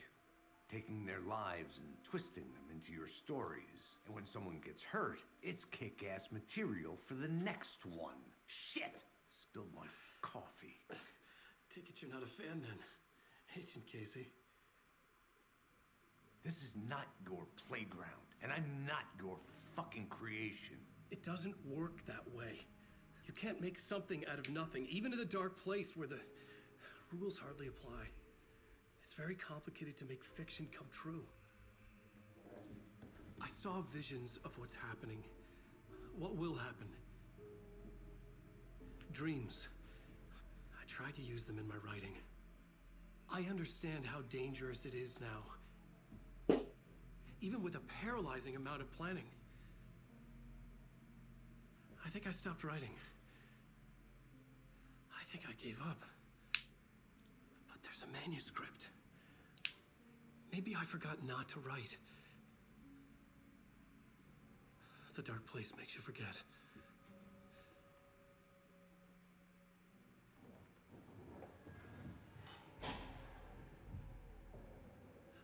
Taking their lives and twisting them into your stories. And when someone gets hurt, it's kick-ass material for the next one. Shit! Spilled my coffee. Take it you're not a fan then, Agent Casey. This is not your playground, and I'm not your fucking creation. It doesn't work that way. You can't make something out of nothing, even in the dark place where the rules hardly apply. It's very complicated to make fiction come true. I saw visions of what's happening, what will happen. Dreams. I tried to use them in my writing. I understand how dangerous it is now, even with a paralyzing amount of planning. I think I stopped writing. I think I gave up. But there's a manuscript. Maybe I forgot not to write. The dark place makes you forget.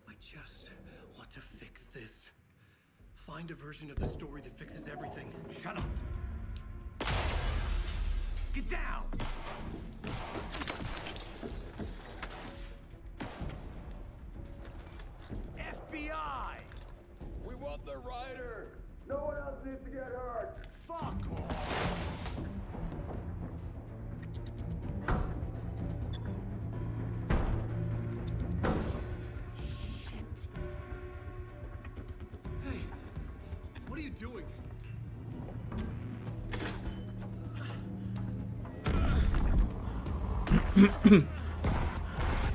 I just want to fix this. Find a version of the story that fixes everything. Shut up! Get down! FBI! We want the rider! No one else needs to get hurt! Fuck off! Shit! Hey, what are you doing?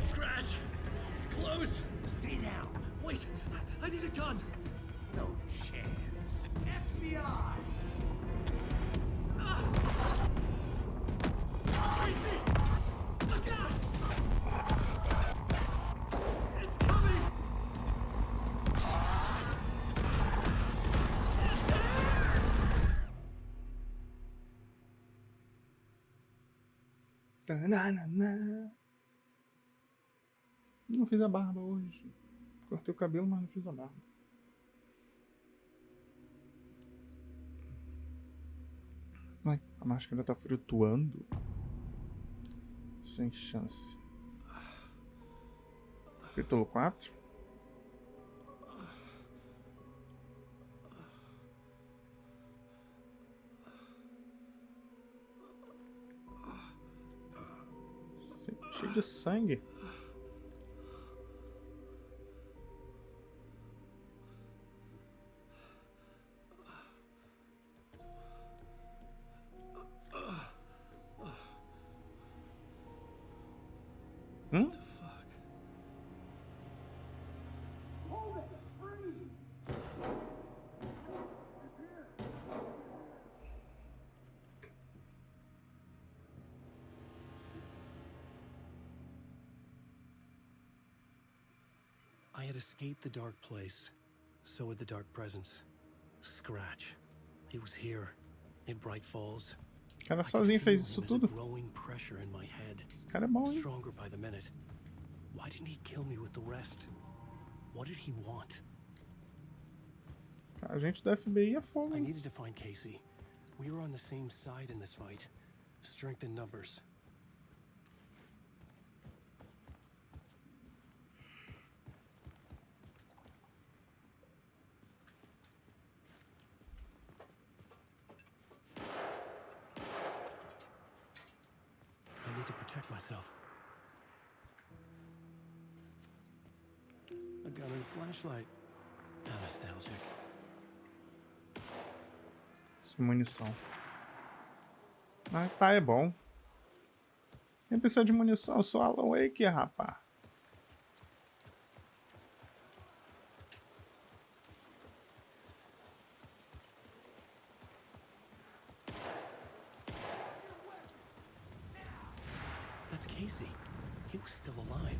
Scratch! It's close! Stay down! Wait, I need a gun! No chance. FBI! Tracy! Look out! It's coming! Tananana. Não fiz a barba hoje. Cortei o cabelo, mas não fiz a barba. Ai, a máscara tá flutuando. Sem chance. Capítulo 4. Cheio de sangue. I had escaped the dark place. So had the dark presence. Scratch. It was here, in Bright Falls. O cara sozinho fez isso tudo. Growing pressure in my head. Esse cara é bom, hein? Stronger by the minute. Why didn't he kill me with the rest? What did he want? A gente do FBI é fogo, I hein? needed to find Casey. We were on the same side in this fight. Strength in numbers. I need to protect myself. A gun and a flashlight. How nostalgic. Sem munição. Mas tá, é bom. Quem precisa de munição? Eu sou Alan Wake, rapá. That's Casey. He was still alive.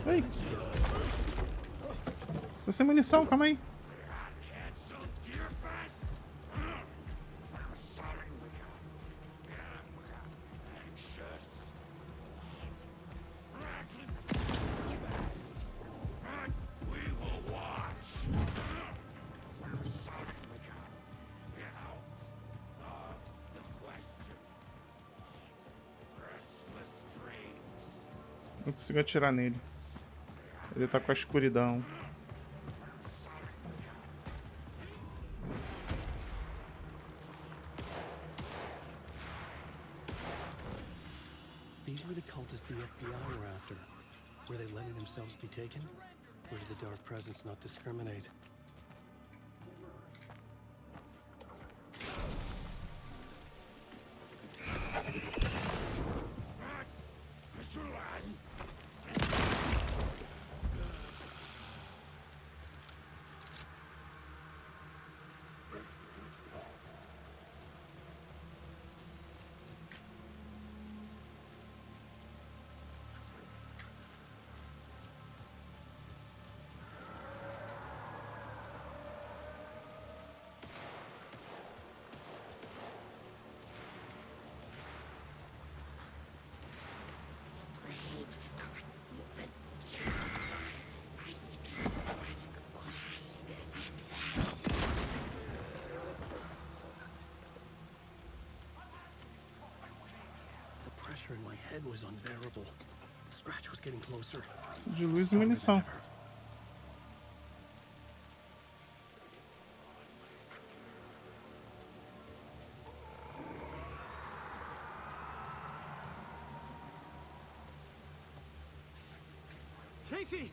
Ei! Tô sem munição, calma aí. Não consigo atirar nele. Ele tá com a escuridão. These were the cultists the FBI were after. Were they letting themselves be taken? Or did the dark presence not discriminate? was unbearable. The scratch was getting closer. De luz e munição. Casey!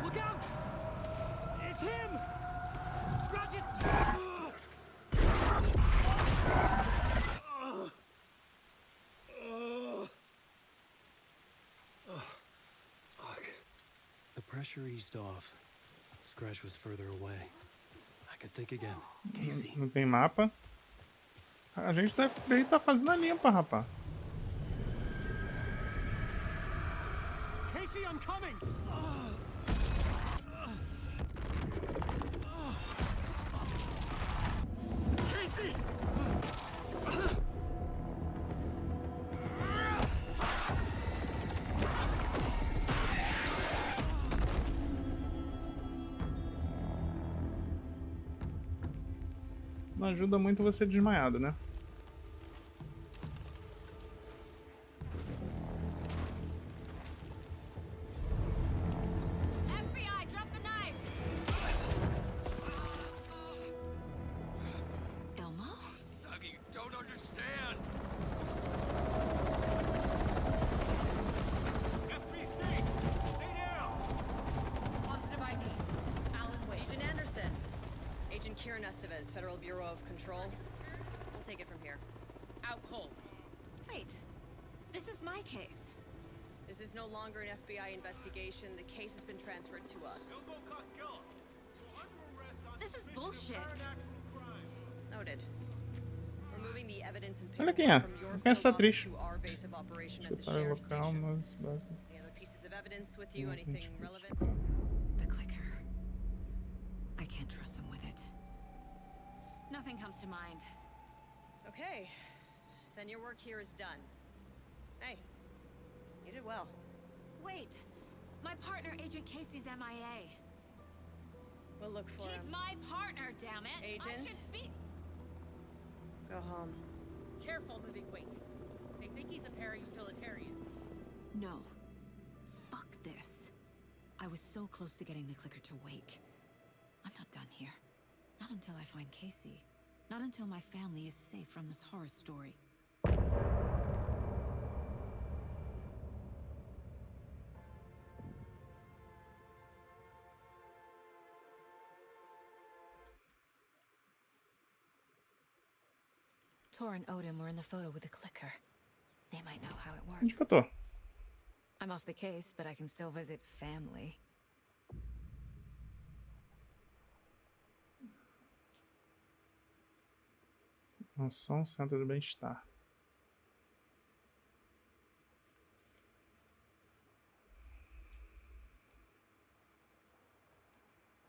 Look out! It's him! Scratch it! The pressure eased off. Scratch was further away. I could think again. Casey. Não tem mapa. A gente deve estar fazendo a limpa, rapaz. Casey, I'm coming! Casey! Não ajuda muito você desmaiado, né? Federal Bureau of Control. We'll take it from here. Out cold. Wait. This is my case. This is no longer an FBI investigation. The case has been transferred to us. This is bullshit. Noted. Removing the evidence and Olha quem é. Essa atriz. Escutar local, mas... Any other pieces of evidence with you? Anything relevant? The clicker. I can't trust them with it. Nothing comes to mind. Okay. Then your work here is done. Hey. You did well. Wait. My partner, Agent Casey's MIA. We'll look for him. He's my partner, damn it. Agent. I should be... Go home. Careful moving weight. They think he's a para-utilitarian. No. Fuck this. I was so close to getting the clicker to wake. I'm not done here. Not until I find Casey. Not until my family is safe from this horror story. Tor and Odin were in the photo with the clicker. They might know how it works. Onde que eu tô? I'm off the case, but I can still visit family. Mansão, centro do bem-estar.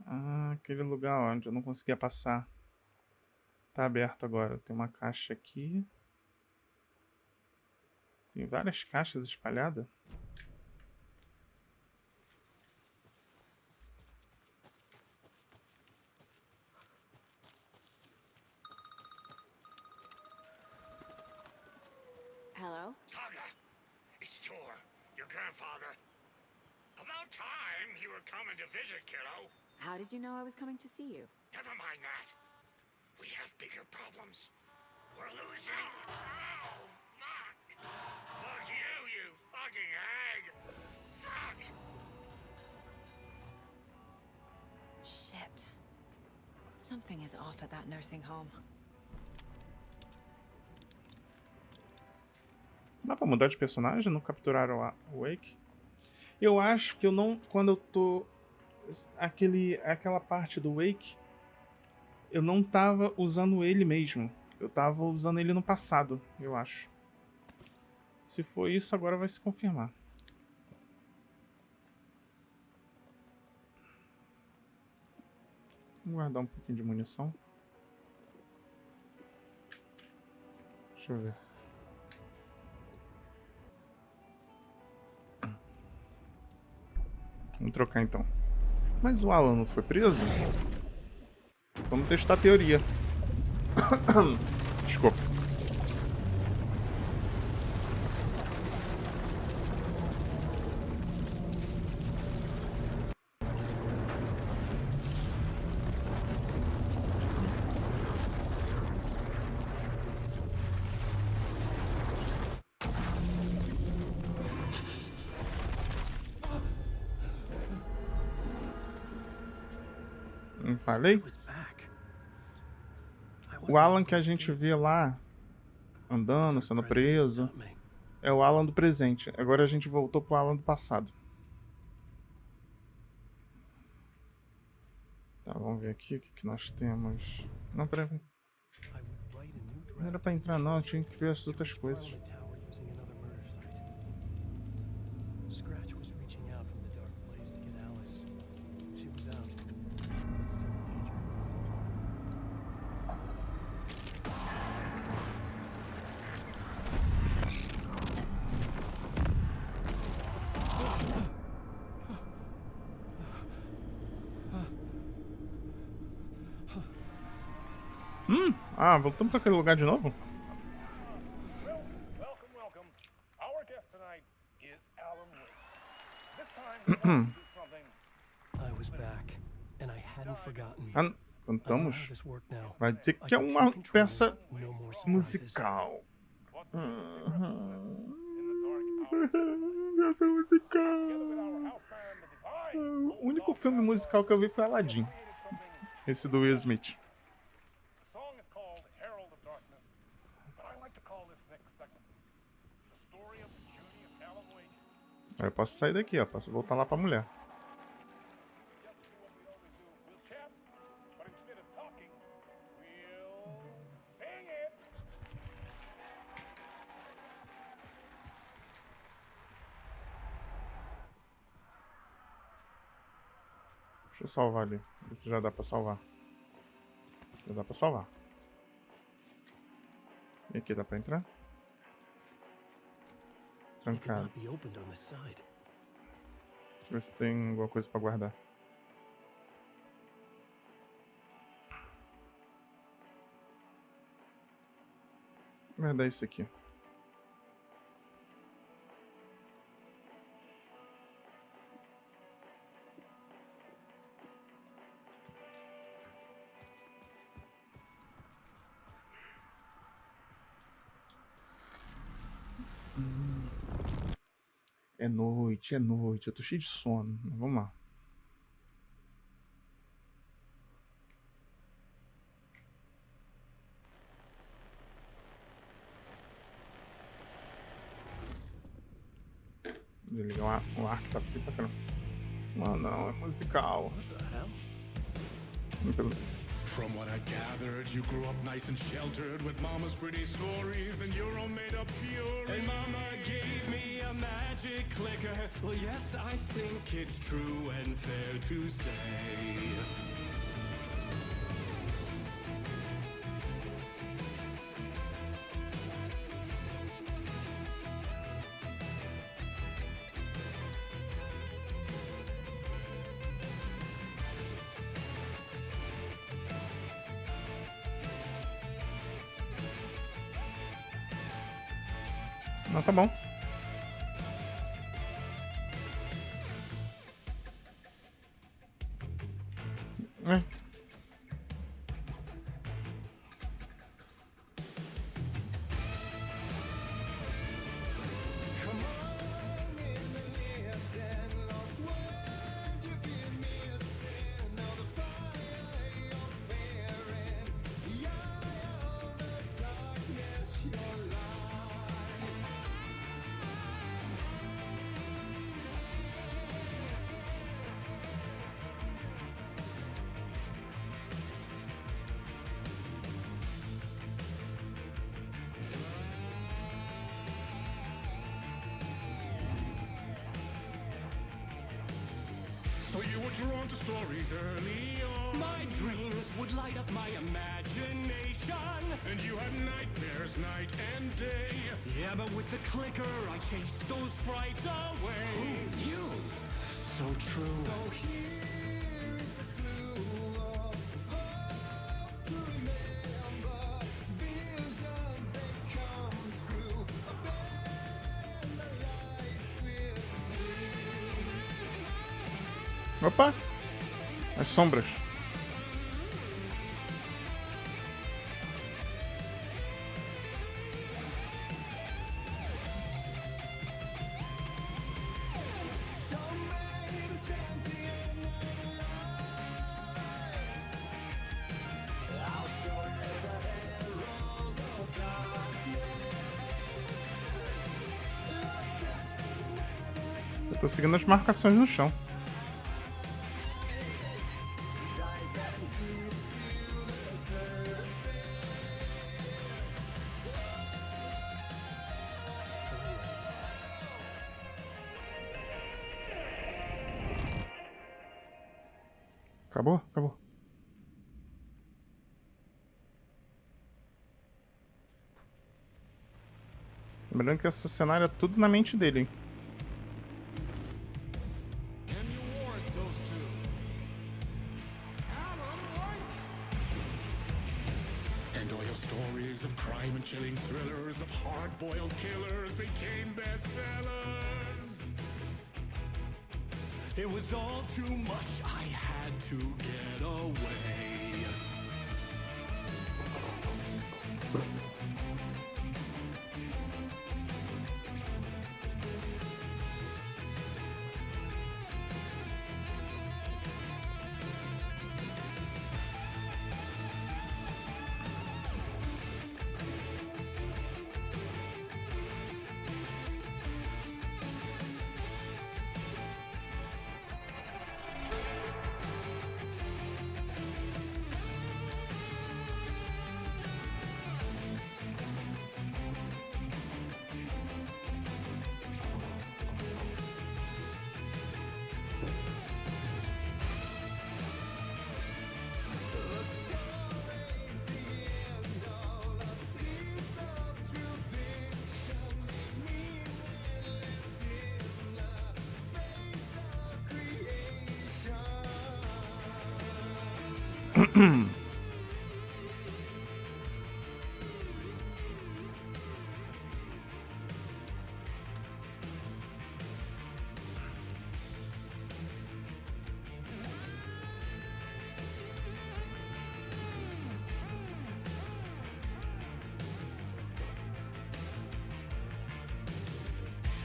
Ah, aquele lugar onde eu não conseguia passar. Tá aberto agora. Tem uma caixa aqui. Tem várias caixas espalhadas. Hello? Saga, it's Tor, your grandfather. About time you were coming to visit, kiddo. How did you know I was coming to see you? Never mind that. We have bigger problems. We're losing. Oh, fuck. Fuck you, you fucking hag. Fuck. Shit. Something is off at that nursing home. Dá pra mudar de personagem? Não capturaram o Wake? Eu acho que eu não... Quando eu tô... Aquela parte do Wake... Eu não tava usando ele mesmo. Eu tava usando ele no passado, eu acho. Se for isso, agora vai se confirmar. Vou guardar um pouquinho de munição. Deixa eu ver. Vamos trocar então. Mas o Alan não foi preso? Vamos testar a teoria. Desculpa. Não falei? O Alan que a gente vê lá, andando, sendo preso, é o Alan do presente. Agora a gente voltou pro Alan do passado. Tá, vamos ver aqui o que nós temos. Não, peraí. Não era pra entrar não, eu tinha que ver as outras coisas. Scratch was reaching out from the dark place to get Alice. She was out, but still in danger. Ah, voltamos pra aquele lugar de novo? Welcome. Our guest tonight is Alan Wake. This time we want to do something. I was back, and I hadn't forgotten. Ah, cantamos. Vai dizer que é uma peça musical. Peça musical. O único filme musical que eu vi foi Aladdin. Esse do Will Smith. Aí eu posso sair daqui, ó. Posso voltar lá pra mulher. Deixa eu salvar ali. Ver se já dá pra salvar. Já dá pra salvar. E aqui, dá pra entrar? Trancado. Deixa eu ver se tem alguma coisa pra guardar. Vou guardar isso aqui. É noite, eu tô cheio de sono. Vamos lá. Desligar o ar que tá frio pra caramba. Mano, não, é musical. From what I've gathered, you grew up nice and sheltered with mama's pretty stories and your own made-up fury. And mama gave me a magic clicker. Well, yes, I think it's true and fair to say. Não, tá bom. So you were drawn to stories early on. My dreams would light up my imagination. And you had nightmares night and day. Yeah, but with the clicker, I chased those frights away. Who knew? So true. So here is the clue of hope to remember. Visions, they come true. Bend the light switch. Opa! As sombras. Tô seguindo as marcações no chão. Acabou? Acabou. Lembrando que esse cenário é tudo na mente dele, hein? And all your stories of crime and chilling thrillers of hard-boiled killers became bestsellers. It was all too much, I had to get away.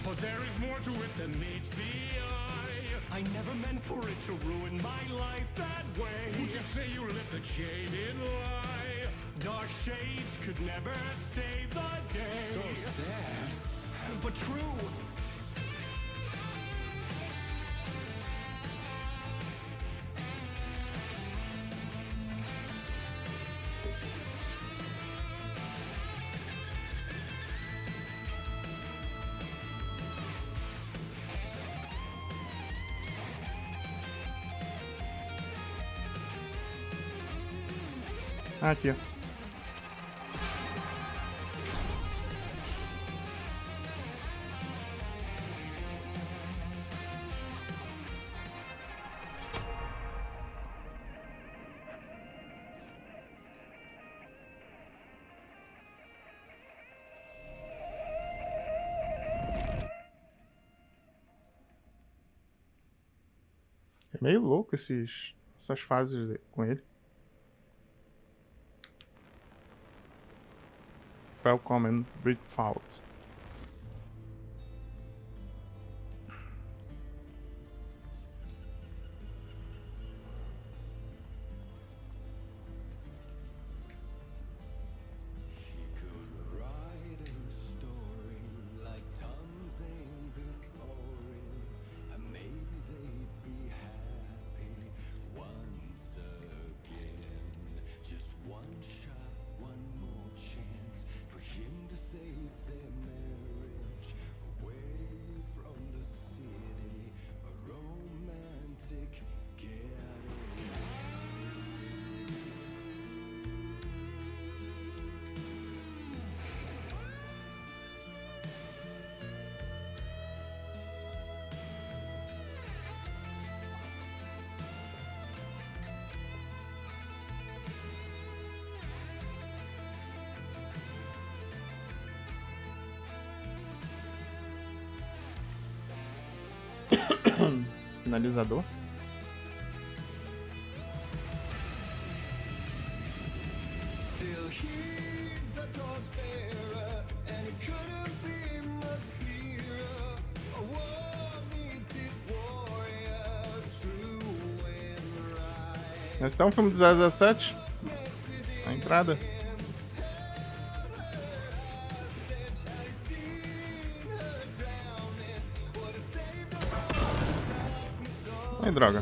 But there is more to it than meets the eye. I never meant for it to ruin my life that way. Would you say you let the jaded lie? Dark shades could never save the day. So sad, but true. Aqui, ó. É meio louco essas fases com ele. Welcome and Breakfast. Sinalizador. Still he's a torchbearer, and it couldn't be much clearer. A war meets its warrior, true and right. Esse é um filme do 017. A entrada. Que droga.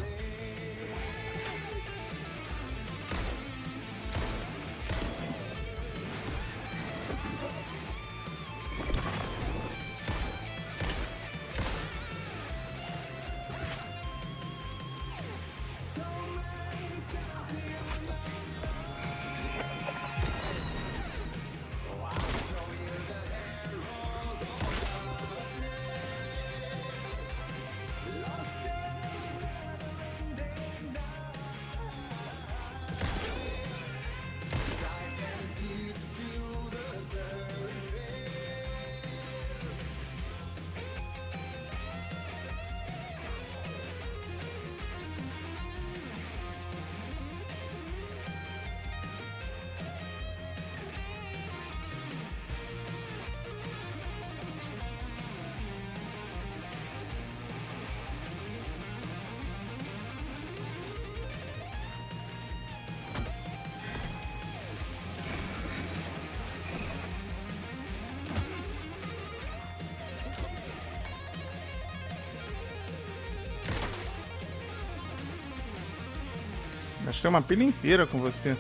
Gastei uma pilha inteira com você.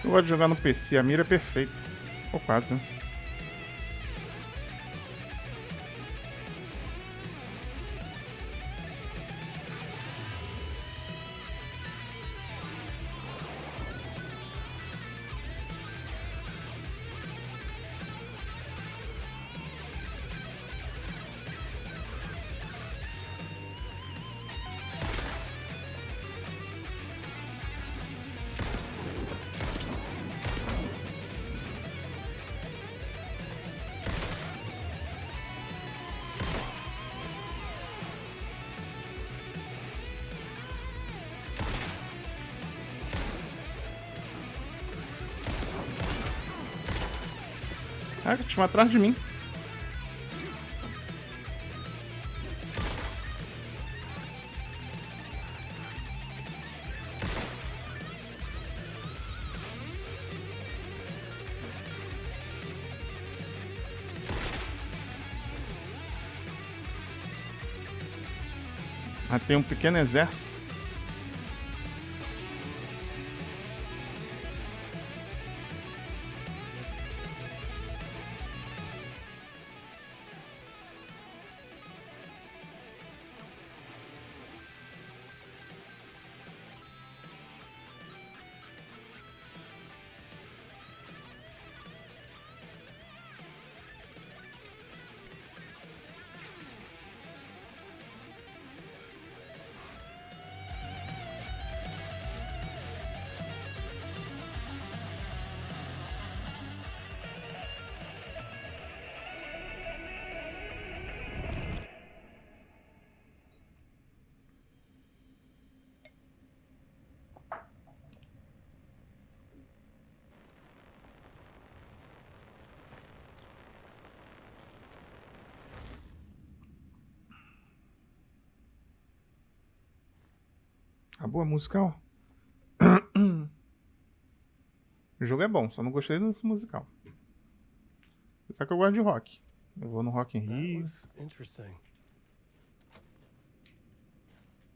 Eu gosto de jogar no PC, a mira é perfeita. Ou quase, né? Ah, tinha atrás de mim. Ah, tem um pequeno exército. A boa musical? O jogo é bom, só não gostei desse musical. Só que eu gosto de rock. Eu vou no Rock in Rio. Interesting.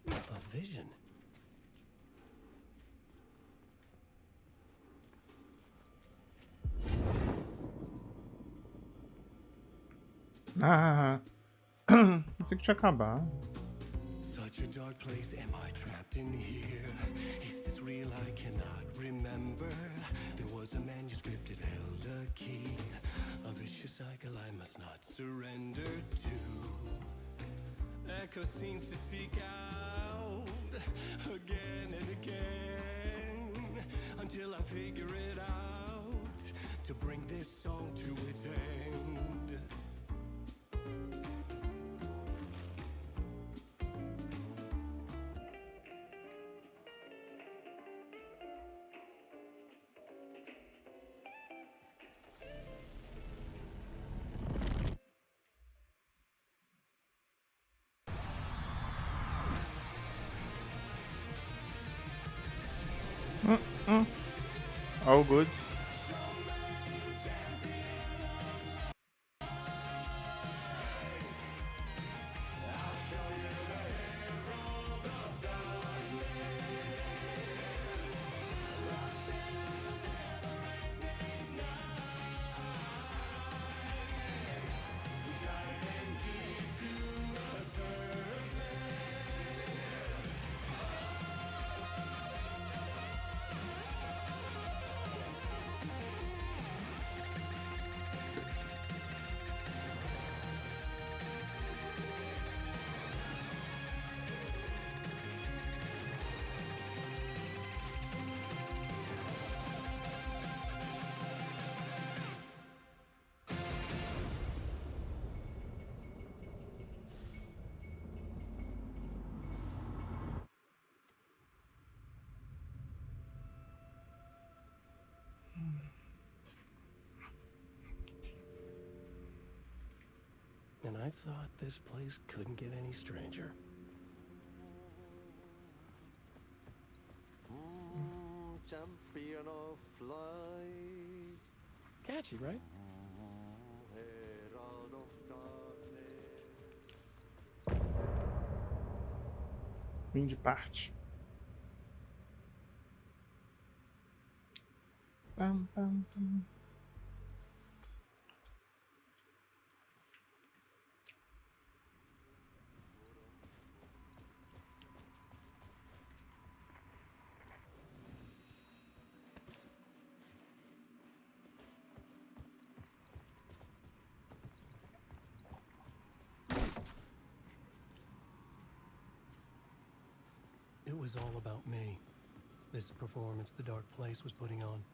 A vision. Ah, pensei que tinha acabado. Such such a dark place. Am I trapped in here? Is this real? I cannot remember. There was a manuscript, it held a key. A vicious cycle I must not surrender to. Echo scenes to seek out again and again until I figure it out to bring this song to its end. All good. And I thought this place couldn't get any stranger. Champion of light. Catchy, right? Herald of darkness. Fim de parte. Pam, pam, pam. It was all about me. This performance the Dark Place was putting on.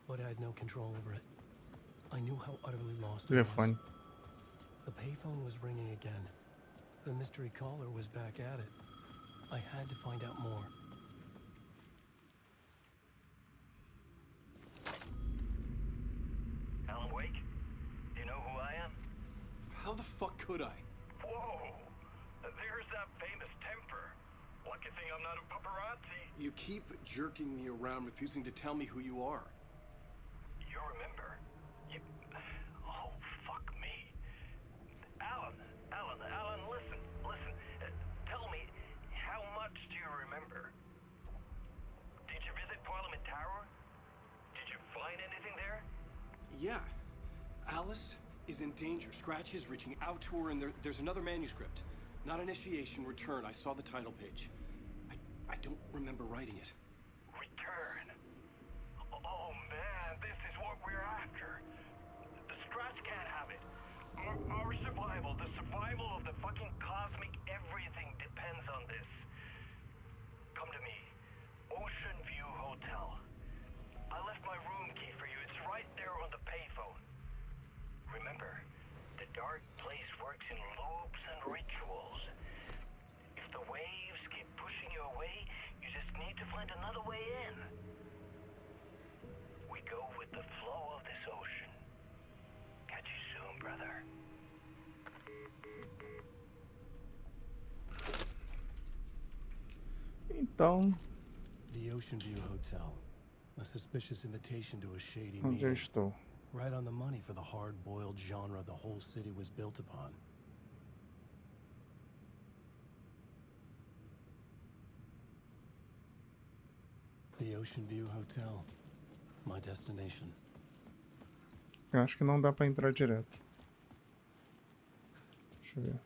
But I had no control over it. I knew how utterly lost I was. Telefone. The payphone was ringing again. The mystery caller was back at it. I had to find out more. Alan Wake? You know who I am? How the fuck could I? Whoa! There's that famous temper. Lucky thing I'm not a paparazzi. You keep jerking me around, refusing to tell me who you are. You remember? You... Oh, fuck me. Alan, listen. Tell me, how much do you remember? Did you visit Parliament Tower? Did you find anything there? Yeah. Alice is in danger. Scratch is reaching out to her, and there's another manuscript. Not initiation, return. I saw the title page. I don't remember writing it. Return? Oh man, this is what we're after. The Scratch can't have it. Our survival, the survival of the fucking cosmic everything depends on this. Come to me. Ocean View Hotel. I left my room key for you. It's right there on the payphone. Remember, the Dark Place works in loops and rituals. If the waves keep pushing you away, you just need to find another way in. We go with the flow of this ocean. Catch you soon, brother. Então, The Ocean View Hotel. A suspicious invitation to a shady onde eu meeting. estou? Right on the money for the hard-boiled genre the whole city was built upon. The Ocean View Hotel. My destination. Eu acho que não dá pra entrar direto. Deixa eu ver.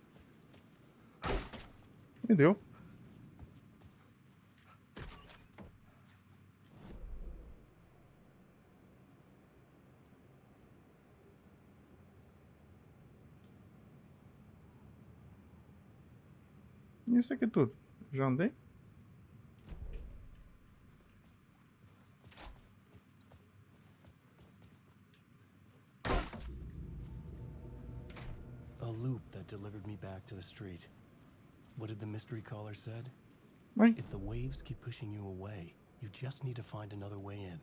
me deu. Isso aqui tudo. Já andei? A loop that delivered me back to the street. What did the mystery caller said? Oi. If the waves keep pushing you away, you just need to find another way in.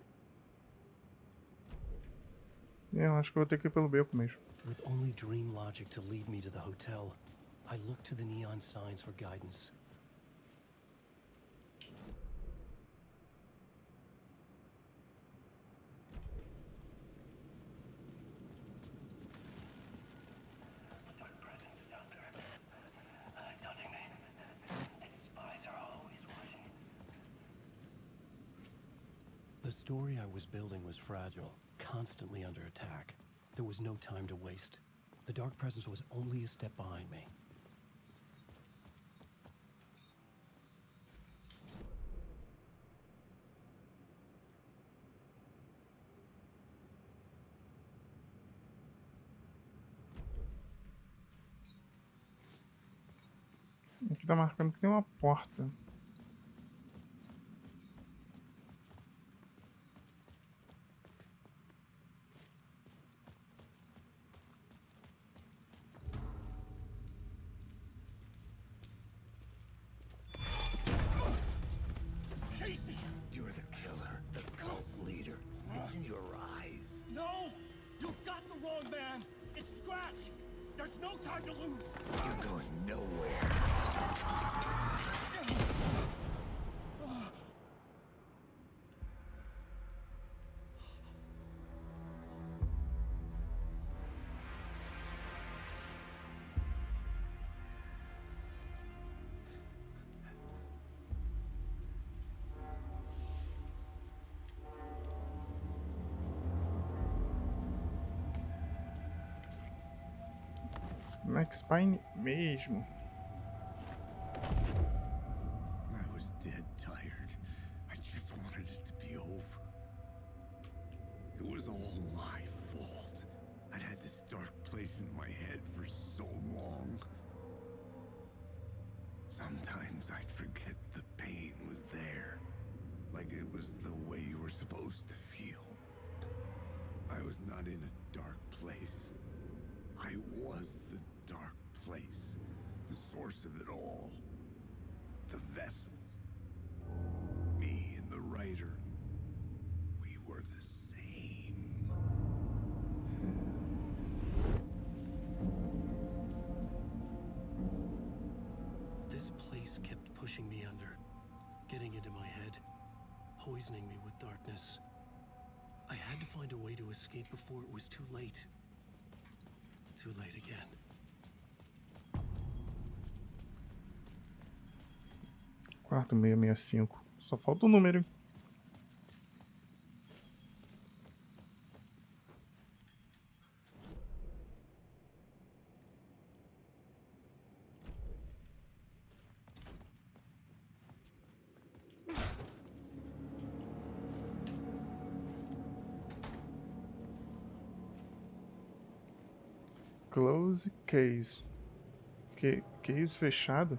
Eu acho que eu vou ter que ir pelo beco mesmo. With only dream logic to lead me to the hotel, I looked to the neon signs for guidance. The story I was building was fragile, constantly under attack. There was no time to waste. The dark presence was only a step behind me. Aqui tá marcando que tem uma porta. You're the killer, the cult leader. It's in your eyes. No! You got the wrong man! It's Scratch! There's no time to lose! You're going nowhere. Max Payne mesmo. I was dead tired. I just wanted it to be over. It was all my fault. I'd had this dark place in my head for so long. Sometimes I'd forget the pain was there. Like it was the way you were supposed to feel. I was not in a dark place. I was the dark place. The source of it all. The vessel. Me and the writer. We were the same. This place kept pushing me under, getting into my head, poisoning me with darkness. I had to find a way to escape before it was too late. Too late again. Quarto 665. Só falta o número. Close case. Case fechado?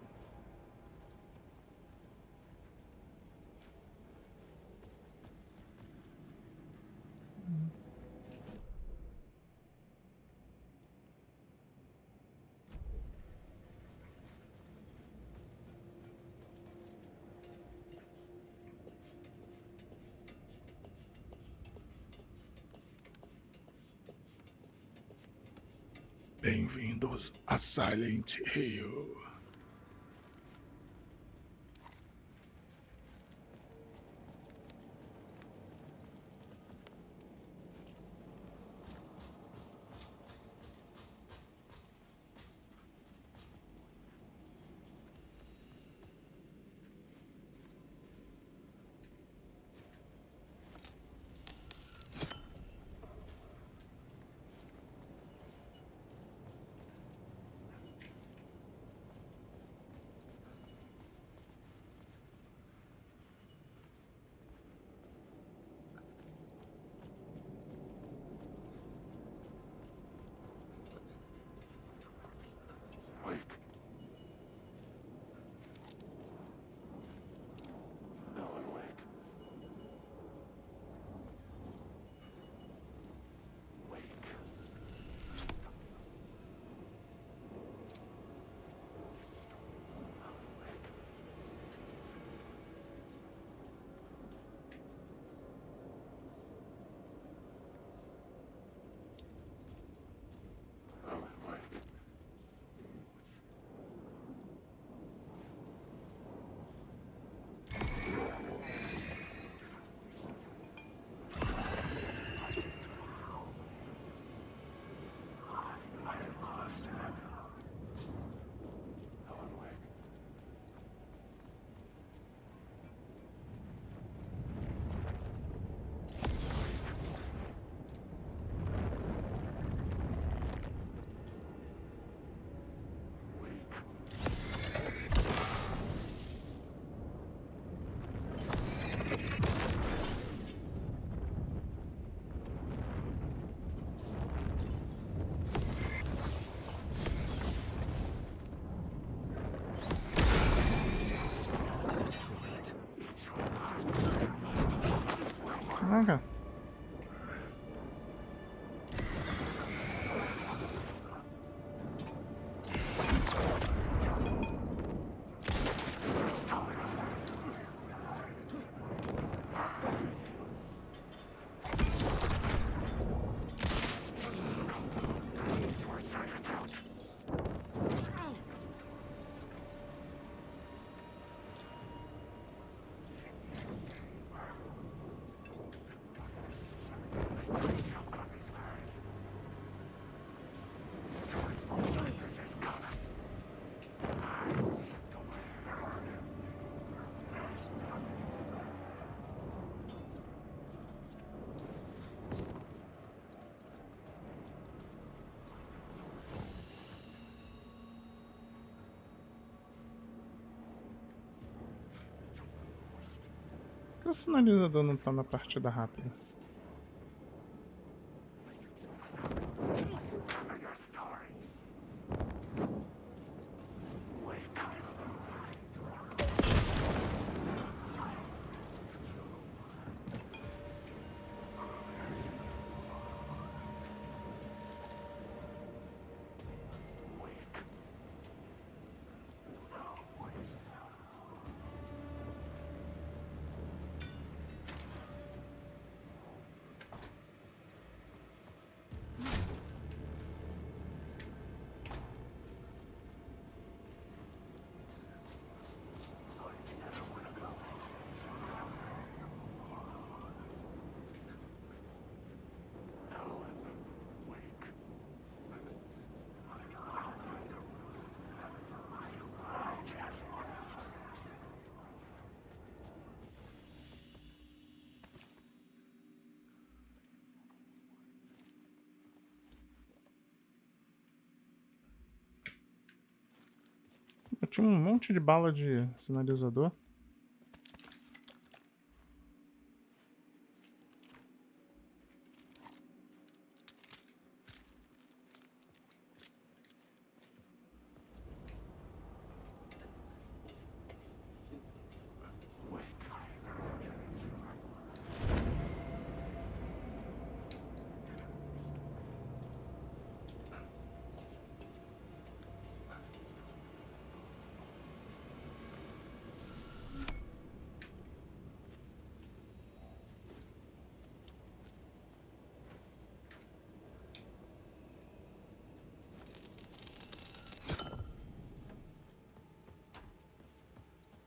Bem-vindos a Silent Hill. Caraca. Por que o sinalizador não tá na partida rápida? Eu tinha um monte de bala de sinalizador.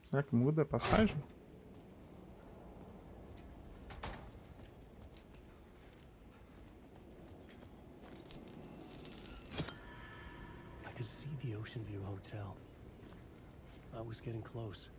Será que muda a passagem? I could see the Ocean View Hotel. I was getting close.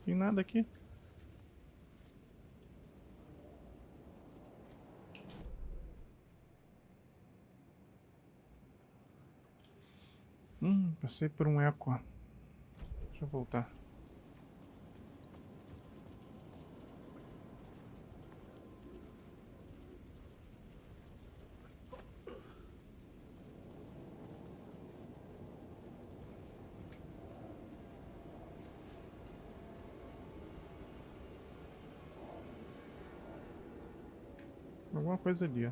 Tem nada aqui. Passei por um eco. Deixa eu voltar. Alguma coisa ali, ó.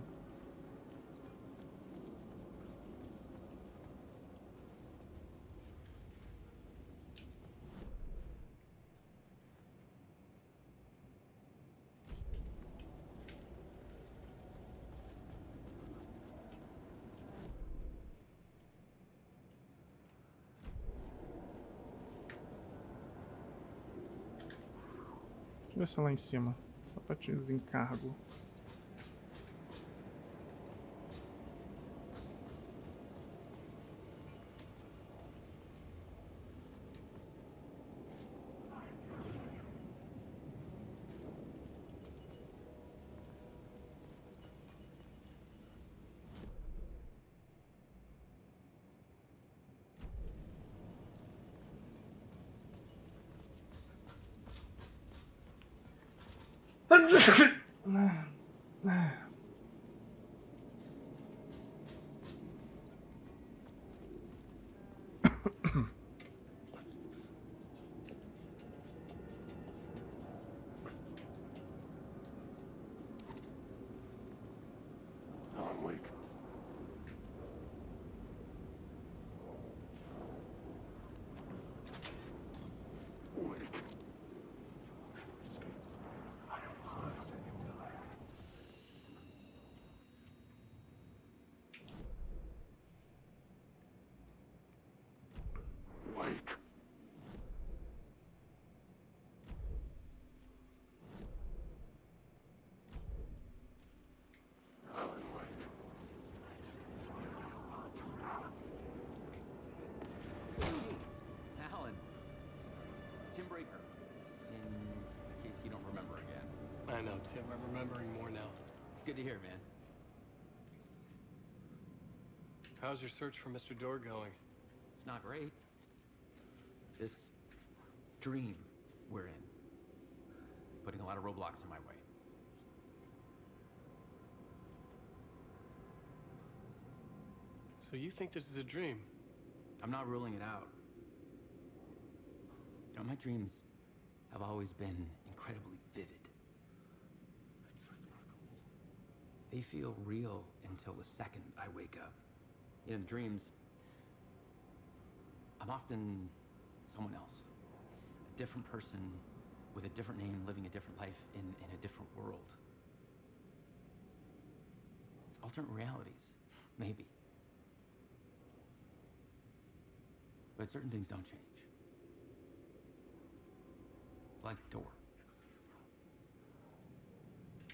eu ver se é lá em cima. Só pra te desencargo. Alan Wake. Alan. Tim Breaker. In case you don't remember again. I know, Tim. I'm remembering more now. It's good to hear, man. How's your search for Mr. Door going? It's not great. This dream we're in. Putting a lot of roadblocks in my way. So you think this is a dream? I'm not ruling it out. You know, my dreams have always been incredibly vivid. They feel real until the second I wake up. In dreams, I'm often someone else. A different person with a different name, living a different life in a different world. It's alternate realities, maybe. But certain things don't change. Like the door.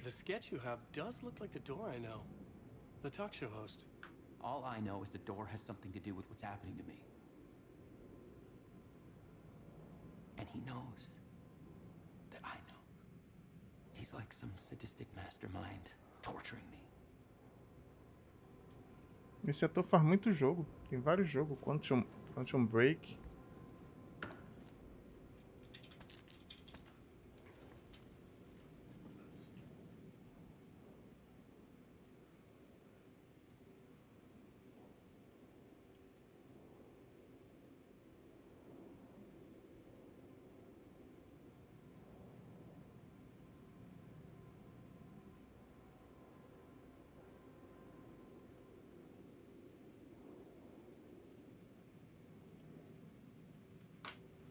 The sketch you have does look like the Door I know. The talk show host. All I know is the door has something to do with what's happening to me. And he knows that I know. He's like some sadistic mastermind torturing me. Esse ator faz muito jogo. Tem vários jogos. Quantum Break.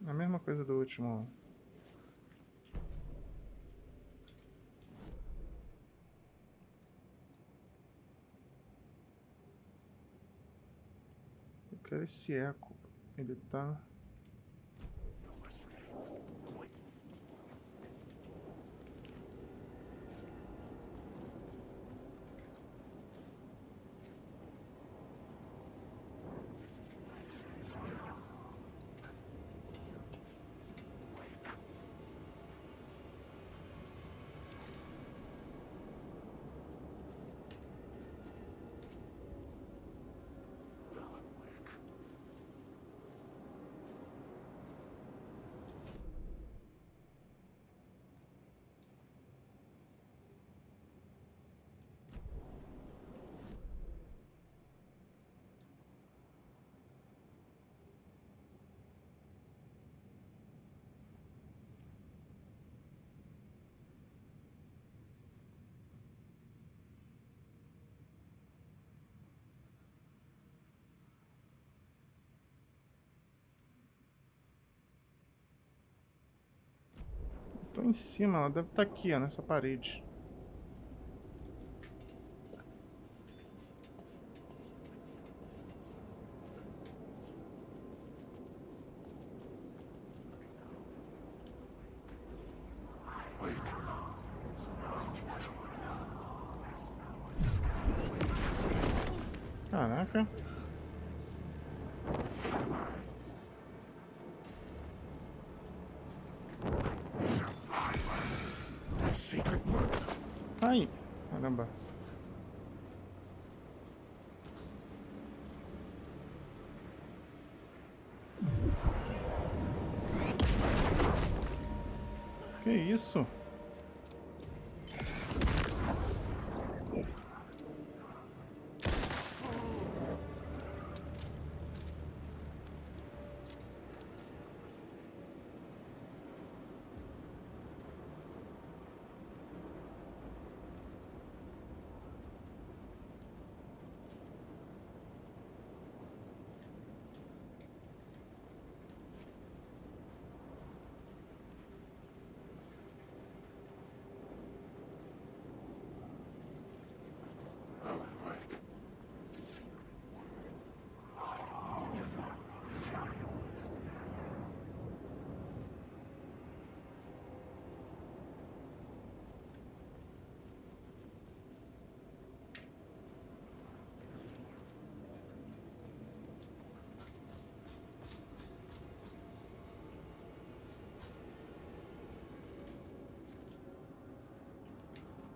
A mesma coisa do último. Eu quero esse eco. Ele tá... Tô em cima, ela deve estar aqui, ó, nessa parede. Caraca. Ai, caramba. Que isso?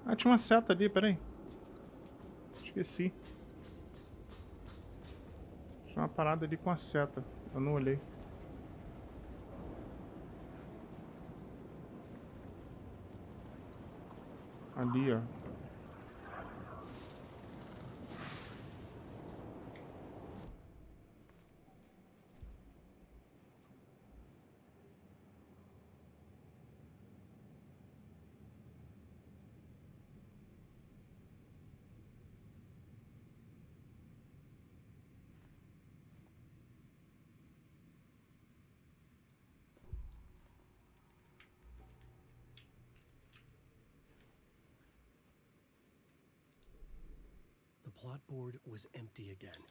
Ah, tinha uma seta ali, peraí. Esqueci. Tinha uma parada ali com a seta. Eu não olhei. Ali, ó. The plot board was empty again.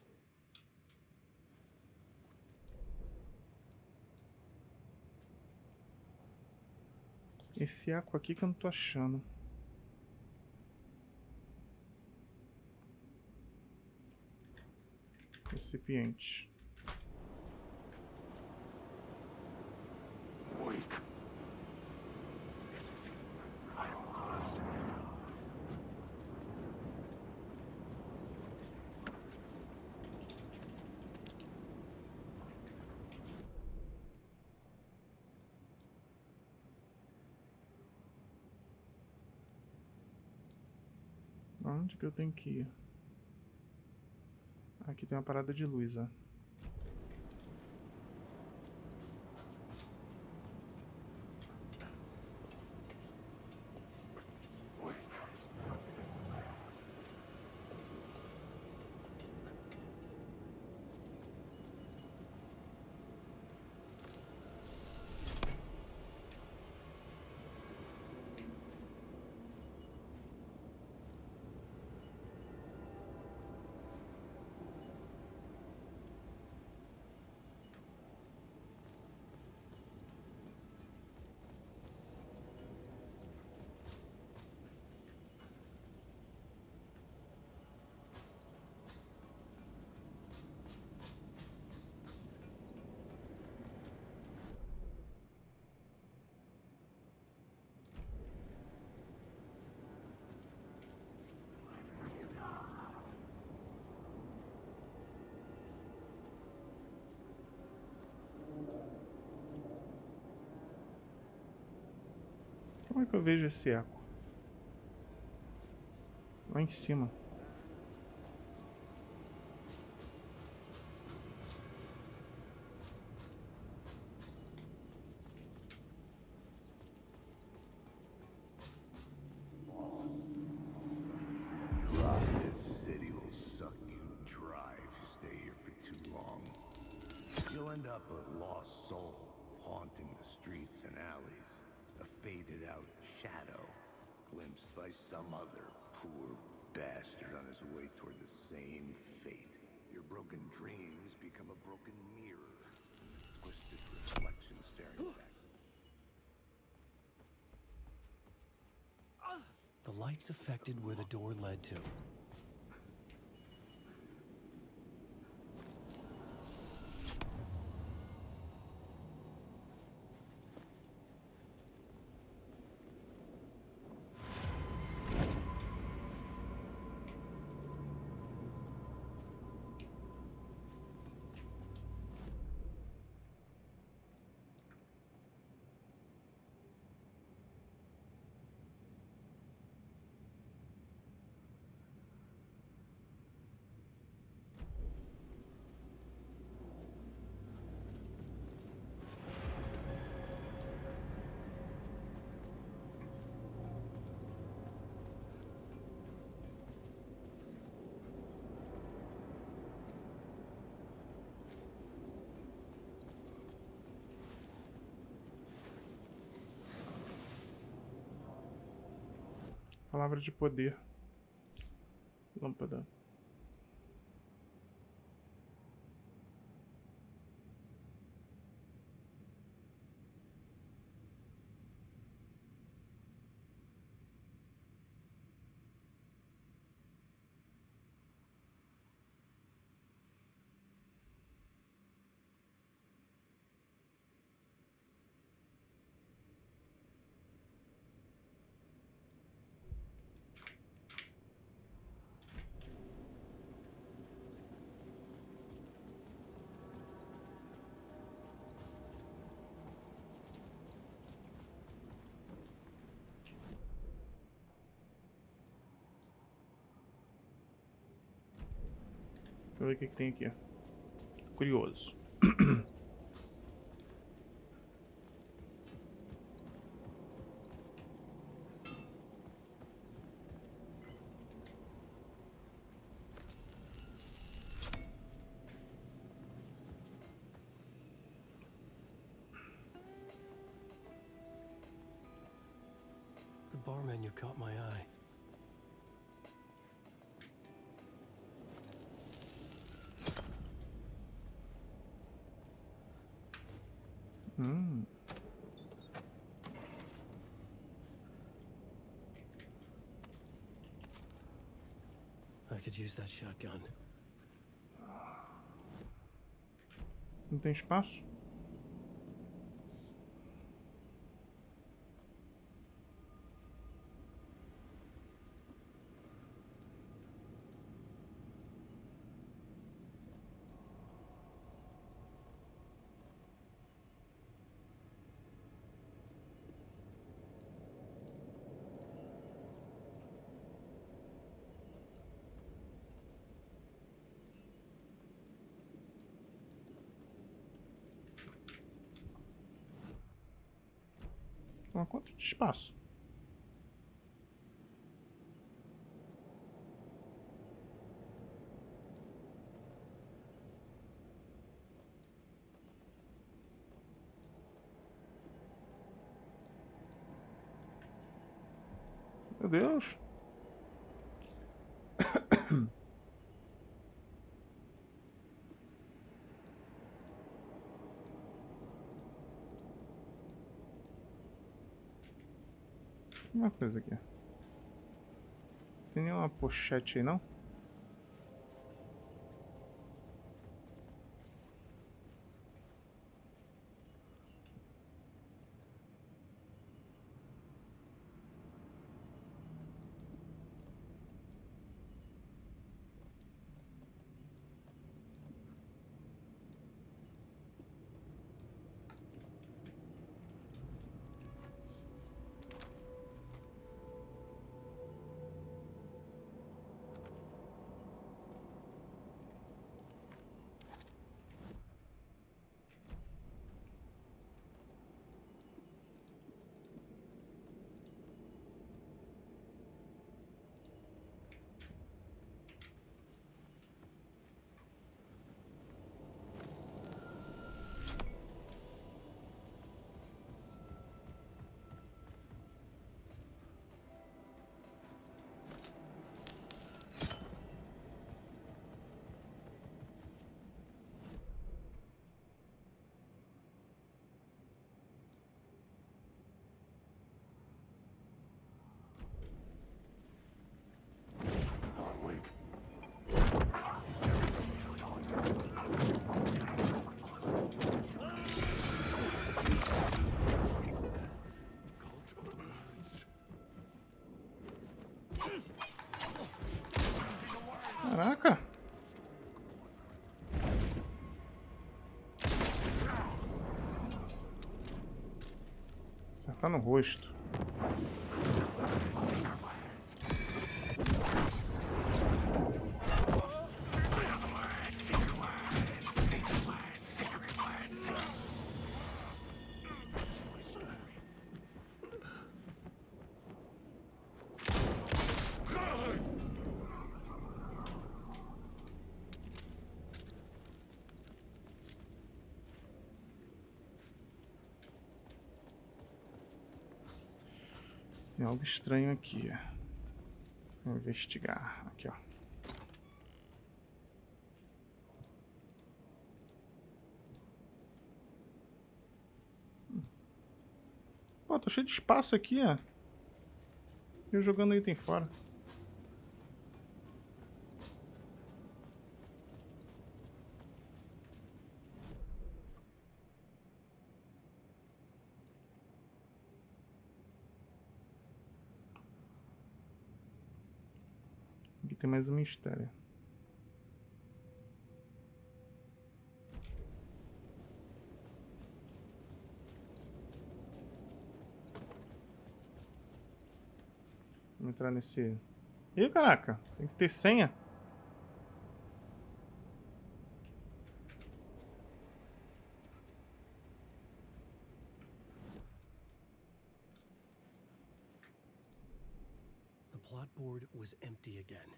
Esse eco aqui que eu não tô achando. Recipiente. Onde que eu tenho que ir? Aqui tem uma parada de luz, ó. Como é que eu vejo esse eco? Lá em cima. This city will suck you dry if you stay here for too long. You'll end up a lost soul, haunting the streets and alleys. A faded out shadow, glimpsed by some other poor bastard on his way toward the same fate. Your broken dreams become a broken mirror, twisted reflection staring back. The lights affected where the door led to. Palavra de poder. Lâmpada. Deixa eu ver o que tem aqui. Curioso. The bar menu caught my eye. I could use that shotgun. Não tem espaço? Uma quanto de espaço? Meu Deus. Uma coisa aqui. Tem nenhuma pochete aí, não? Caraca! Acertar no rosto. Tem algo estranho aqui. Investigar. Aqui, ó. Pô, tô cheio de espaço aqui, ó. Eu jogando item fora. Aqui tem mais um mistério. Vamos entrar nesse... Ih, caraca, tem que ter senha. The plot board was empty again.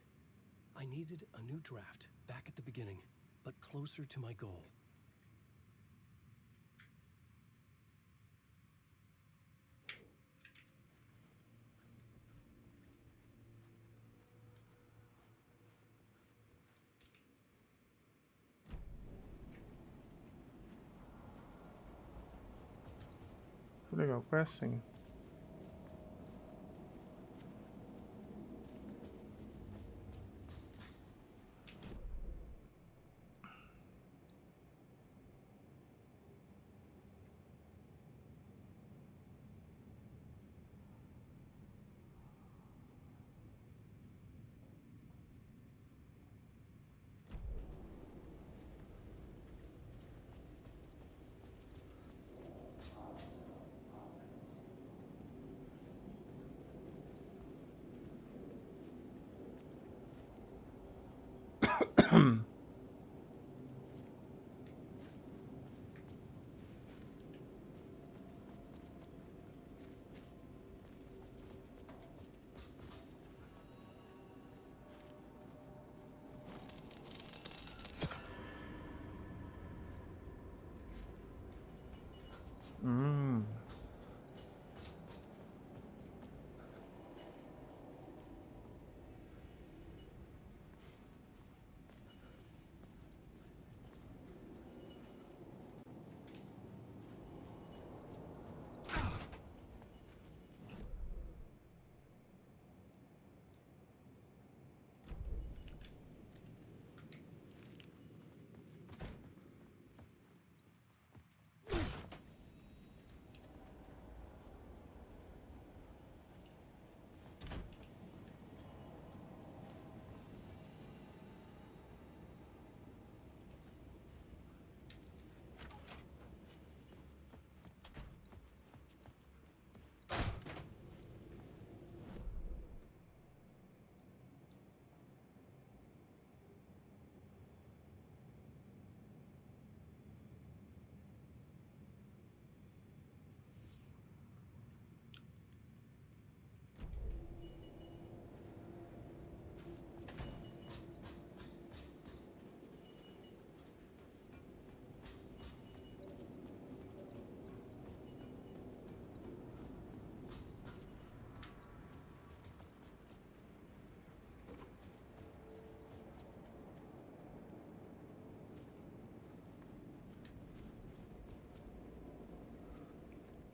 I needed a new draft, back at the beginning, but closer to my goal. Legal, qual é a senha?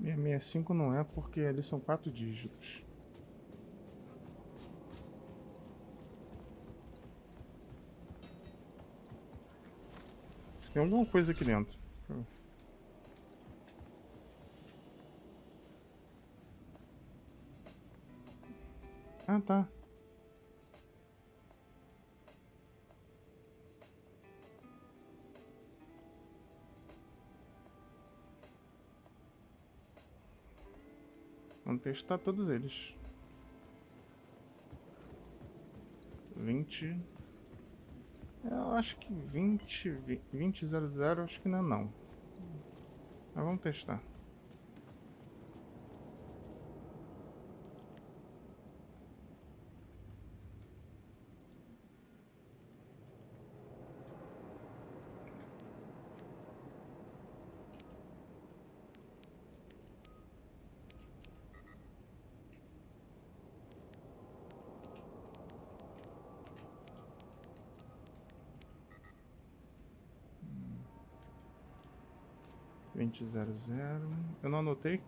Minha 65 não é porque ali são 4 dígitos. Tem alguma coisa aqui dentro. Ah, tá. Vamos testar todos eles. 20. Eu acho que 2000, acho que não. Mas vamos testar. 2000. Eu não anotei.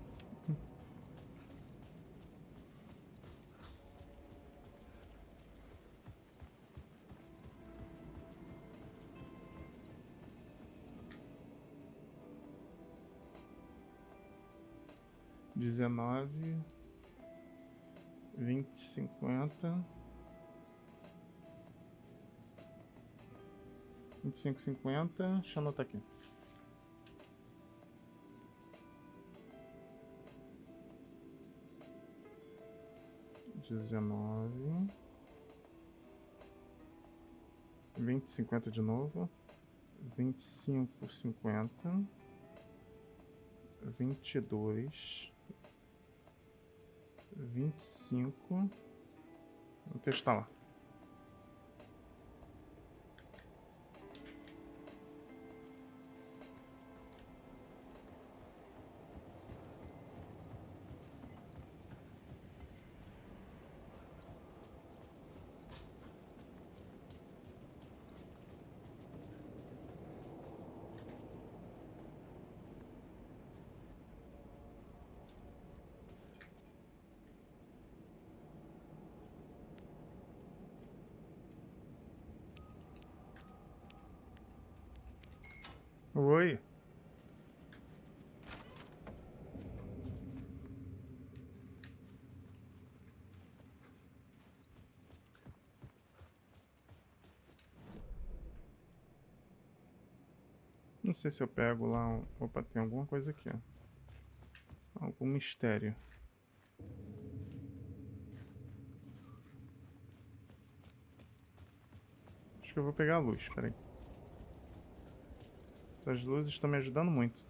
Dezenove, 2050, 2550. Deixa eu anotar aqui. Dezenove, 2050 de novo, 2550, 22, 25. Vou testar lá. Oi. Não sei se eu pego lá. Opa, tem alguma coisa aqui, ó. Algum mistério. Acho que eu vou pegar a luz, peraí. Essas luzes estão me ajudando muito.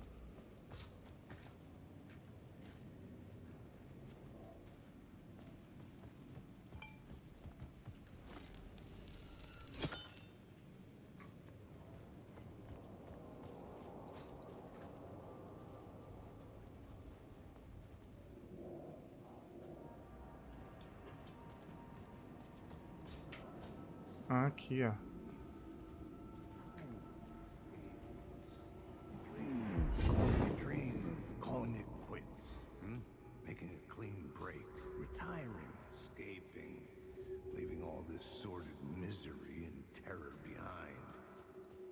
Aqui, ó. You dream of calling it quits, making a clean break, retiring, escaping, leaving all this sordid misery and terror behind.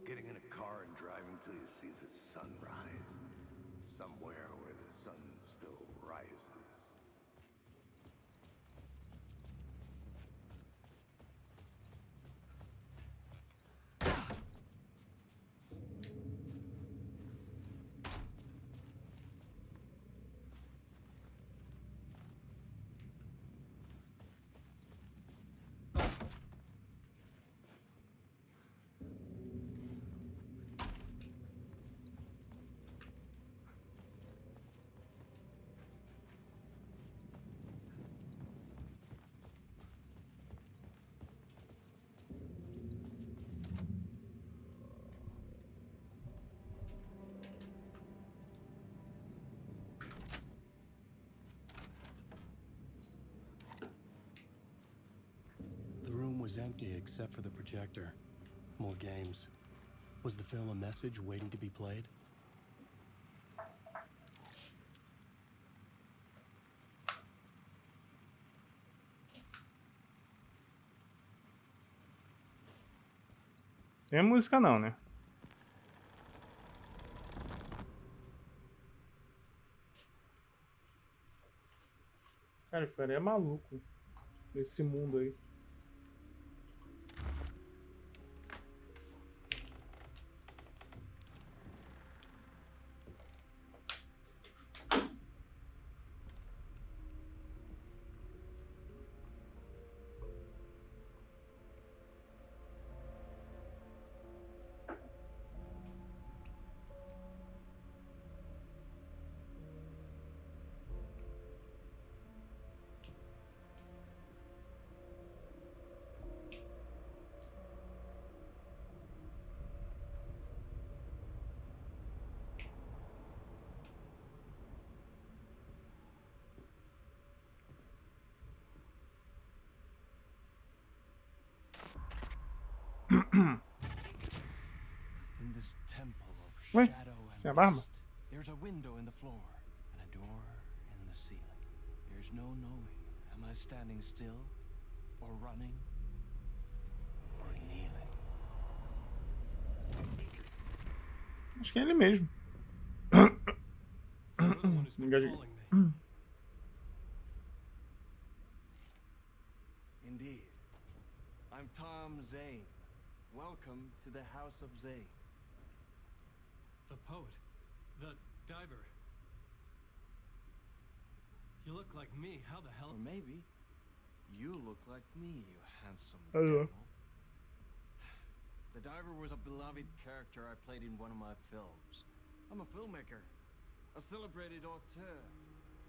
Getting in a car and driving till you see the sun rise, somewhere where the sun still rises. The room was empty except for the projector. More games. Was the film a message waiting to be played? Tem música não, né? Cara, o Fera é maluco nesse mundo aí. Ué, sem a barba? There's a window in the floor and a door in the ceiling. There's no knowing. Am I standing still, or running, or kneeling? Acho que é ele mesmo. Indeed. I'm Tom Zane. Welcome to the House of Zane. The poet. The diver. You look like me. How the hell? Or maybe you look like me, you handsome Hello. devil. The diver was a beloved character I played in one of my films. I'm a filmmaker, a celebrated auteur.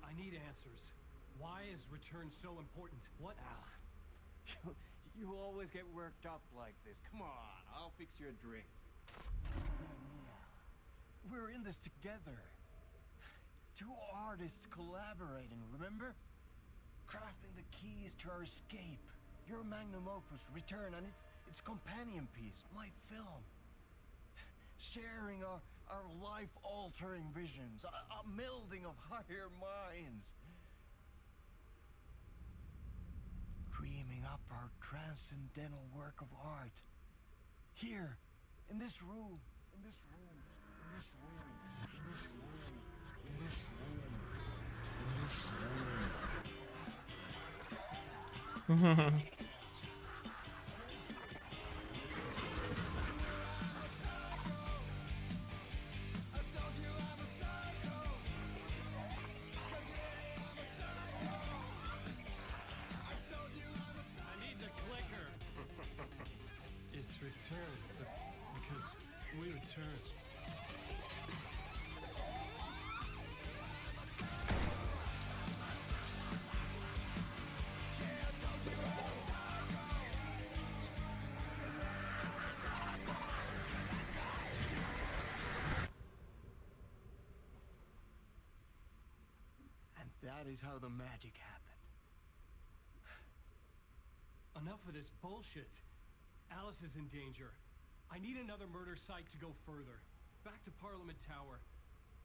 I need answers. Why is return so important? What? Al, you always get worked up like this. Come on, I'll fix you a drink. We're in this together. Two artists collaborating, remember? Crafting the keys to our escape. Your magnum opus, Return, and its companion piece, my film. Sharing our life-altering visions, a melding of higher minds. Dreaming up our transcendental work of art. Here, in this room, in this room, in this room, in this room, in this room, in this room. Return, because we return. And that is how the magic happened. Enough of this bullshit. Alice is in danger. I need another murder site to go further. Back to Parliament Tower.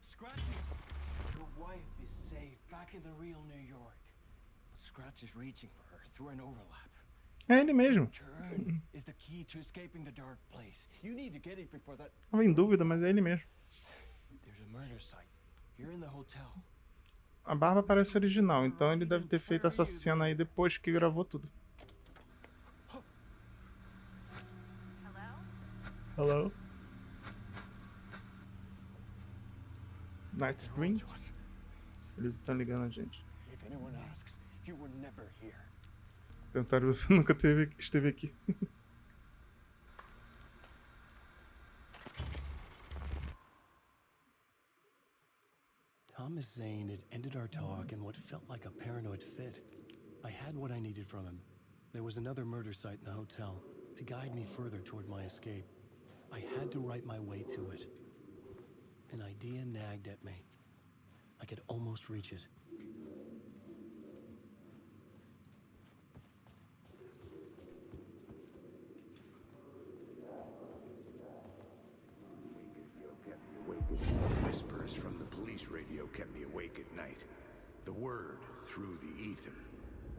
Scratches! Your wife is safe, back in the real New York. But Scratch is reaching for her through an overlap. É ele mesmo. Return is the key to escaping the dark place. You need to get it before that. Tava em dúvida, mas é ele mesmo. There's a murder site here in the hotel. A barba parece original, então ele deve ter feito essa cena aí depois que gravou tudo. Hello? Night Springs? Eles estão ligando a gente. If anyone asks, you were never here. Perguntaram se você nunca esteve aqui. Thomas Zane had ended our talk in what felt like a paranoid fit. I had what I needed from him. There was another murder site in the hotel to guide me further toward my escape. I had to write my way to it. An idea nagged at me. I could almost reach it. Whispers from the police radio kept me awake at night. The word through the ether.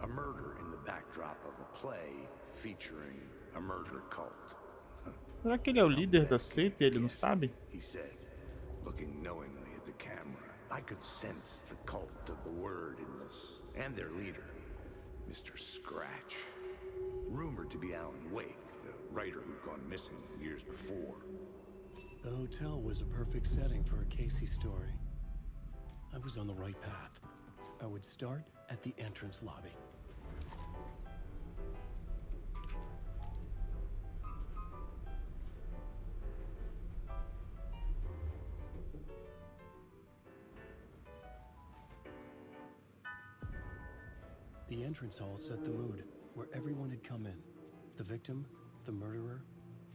A murder in the backdrop of a play featuring a murder cult. Será que ele é o líder da seita e ele não sabe? He said, looking knowingly at the camera. I could sense the cult of the word in this, and their leader, Mr. Scratch. Rumored to be Alan Wake, the writer who'd gone missing years before. The hotel was a perfect setting for a Casey story. I was on the right path. I would start at the entrance lobby. The entrance hall set the mood, where everyone had come in. The victim, the murderer,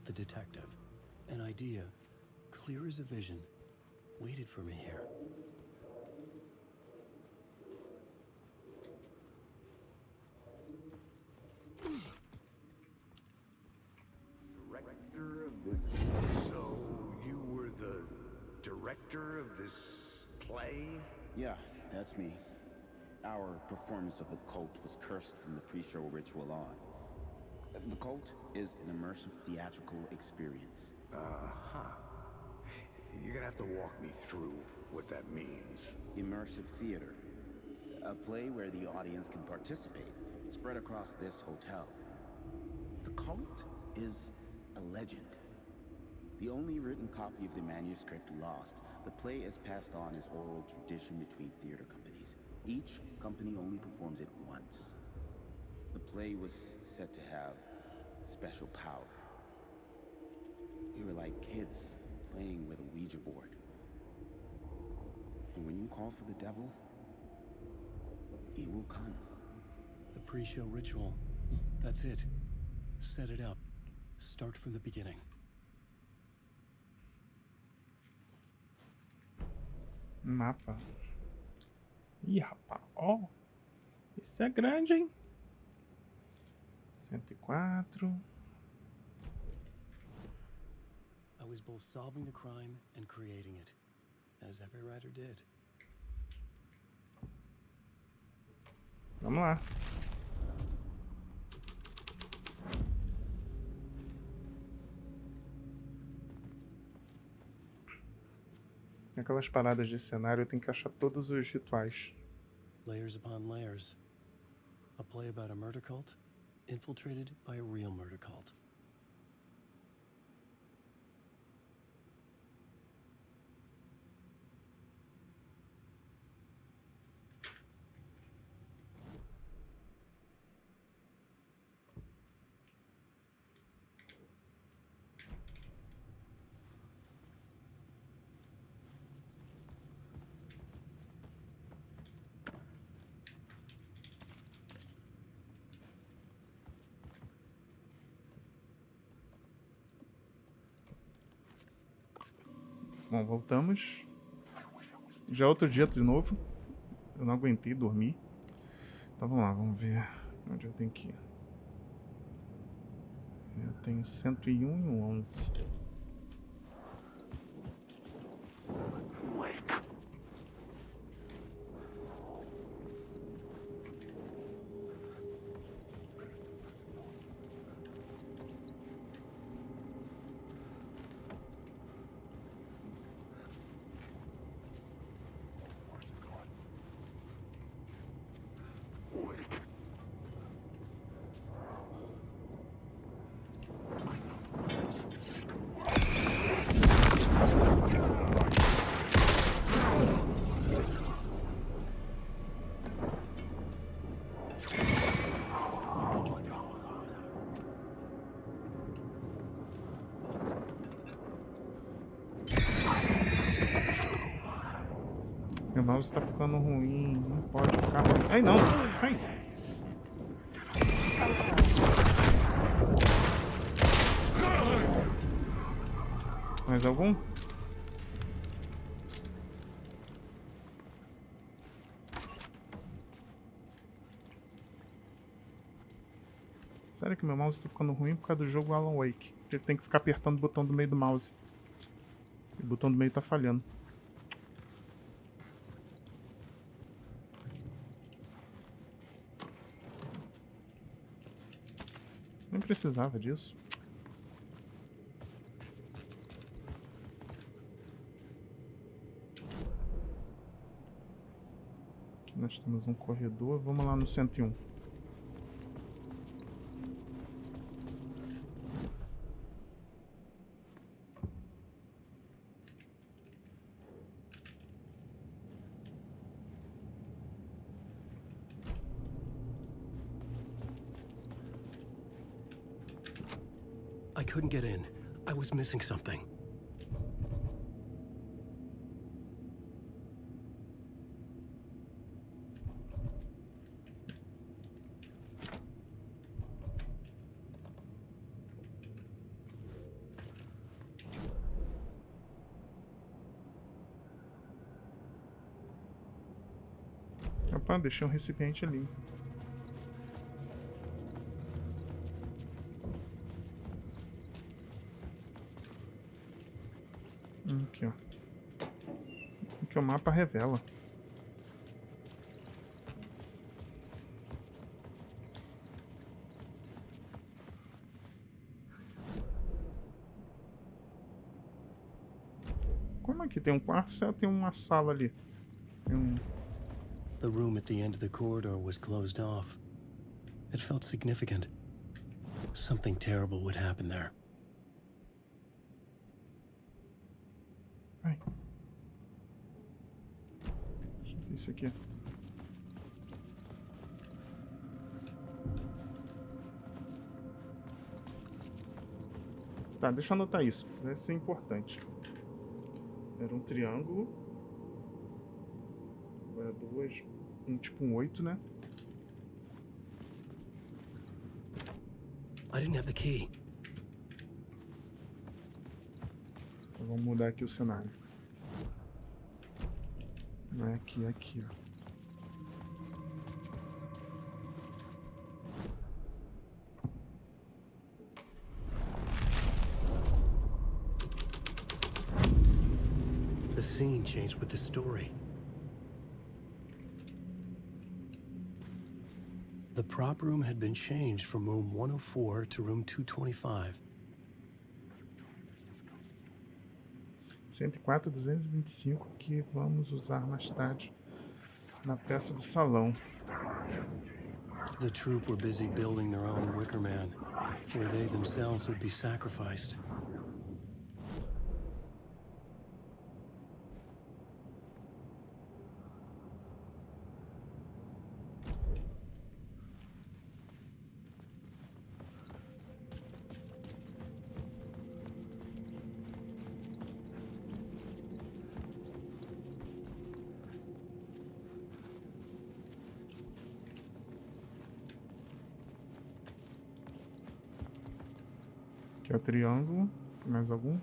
the detective. An idea, clear as a vision, waited for me here. Director of this. So you were the director director of this play? Yeah, that's me. Our performance of The Cult was cursed from the pre-show ritual on. The Cult is an immersive theatrical experience. Uh-huh. You're gonna have to walk me through what that means. Immersive theater. A play where the audience can participate, spread across this hotel. The Cult is a legend. The only written copy of the manuscript lost, the play is passed on as oral tradition between theater companies. Each company only performs it once. The play was said to have special power. We were like kids playing with a Ouija board. And when you call for the devil, he will come. The pre-show ritual. That's it. Set it up. Start from the beginning. Mapa. Ih, rapaz, ó. Isso é grande, hein? 104. I was both solving the crime and creating it, as every writer did. Vamos lá. Aquelas paradas de cenário, eu tenho que achar todos os rituais. Layers upon layers. A play about a murder cult infiltrated by a real murder cult. Bom, voltamos. Já é outro dia de novo. Eu não aguentei dormir. Então vamos lá, vamos ver onde eu tenho que ir. Eu tenho 101 e 11. Meu mouse tá ficando ruim, não pode ficar ruim. Ai não, sai! Mais algum? Sério que meu mouse tá ficando ruim por causa do jogo Alan Wake. Ele tem que ficar apertando o botão do meio do mouse. E o botão do meio tá falhando. Nem precisava disso. Aqui nós temos um corredor. Vamos lá no 101. I couldn't get in. I was missing something. Opa, deixei um recipiente ali. Aqui, ó. Que o mapa revela. Como é que tem um quarto se tem uma sala ali? Tem The room at the end of the corridor was closed off. It felt significant. Something terrible would happen there. Ai. Deixa eu ver isso aqui. Tá, deixa eu anotar isso. Vai ser importante. Era um triângulo. Agora duas. Tipo um 8, né? I didn't have the key. Então vamos mudar aqui o cenário. Não é aqui, é aqui, ó. The scene changed with the story. The prop room had been changed from room 104 to room 225. 104.225 que vamos usar mais tarde na peça do salão. The troop were busy building their own Wicker Man, where they themselves would be sacrificed. Aqui é o triângulo. Tem mais algum?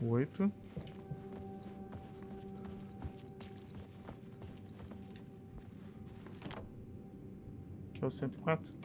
O 8. Aqui é o 104.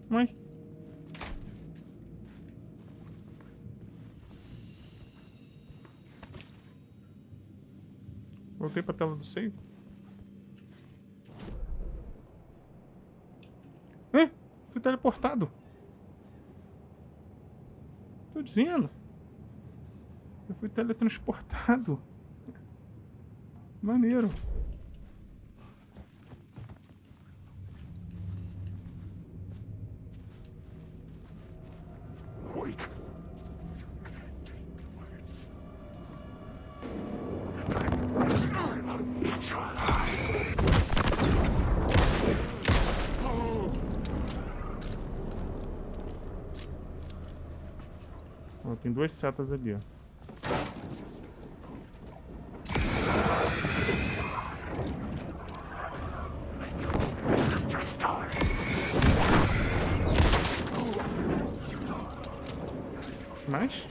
Ué? Voltei pra tela do save. Fui teleportado. Tô dizendo. Eu fui teletransportado. Maneiro. Ó, tem duas setas ali, ó. Mais?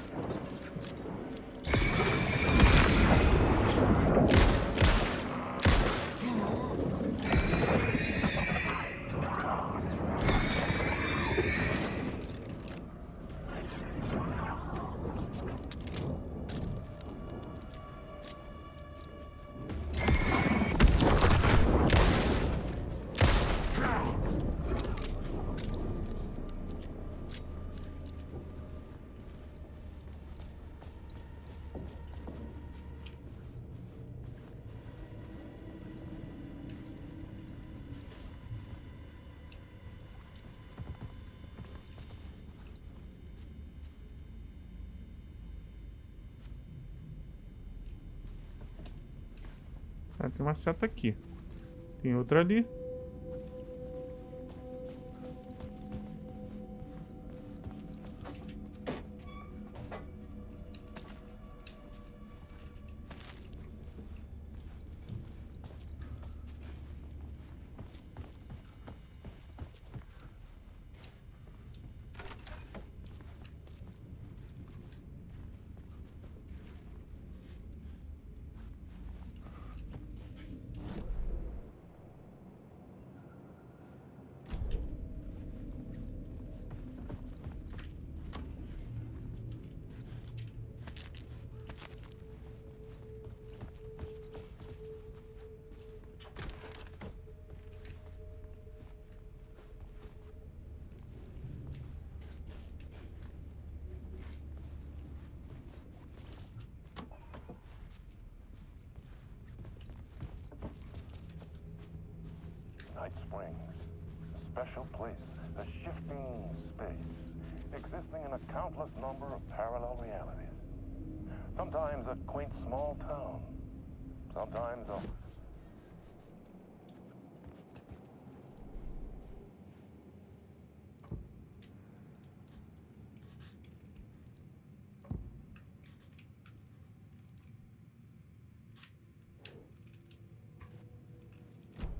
Ah, tem uma seta aqui. Tem outra ali. Night Springs, a special place, a shifting space, existing in a countless number of parallel realities. Sometimes a quaint small town, sometimes a...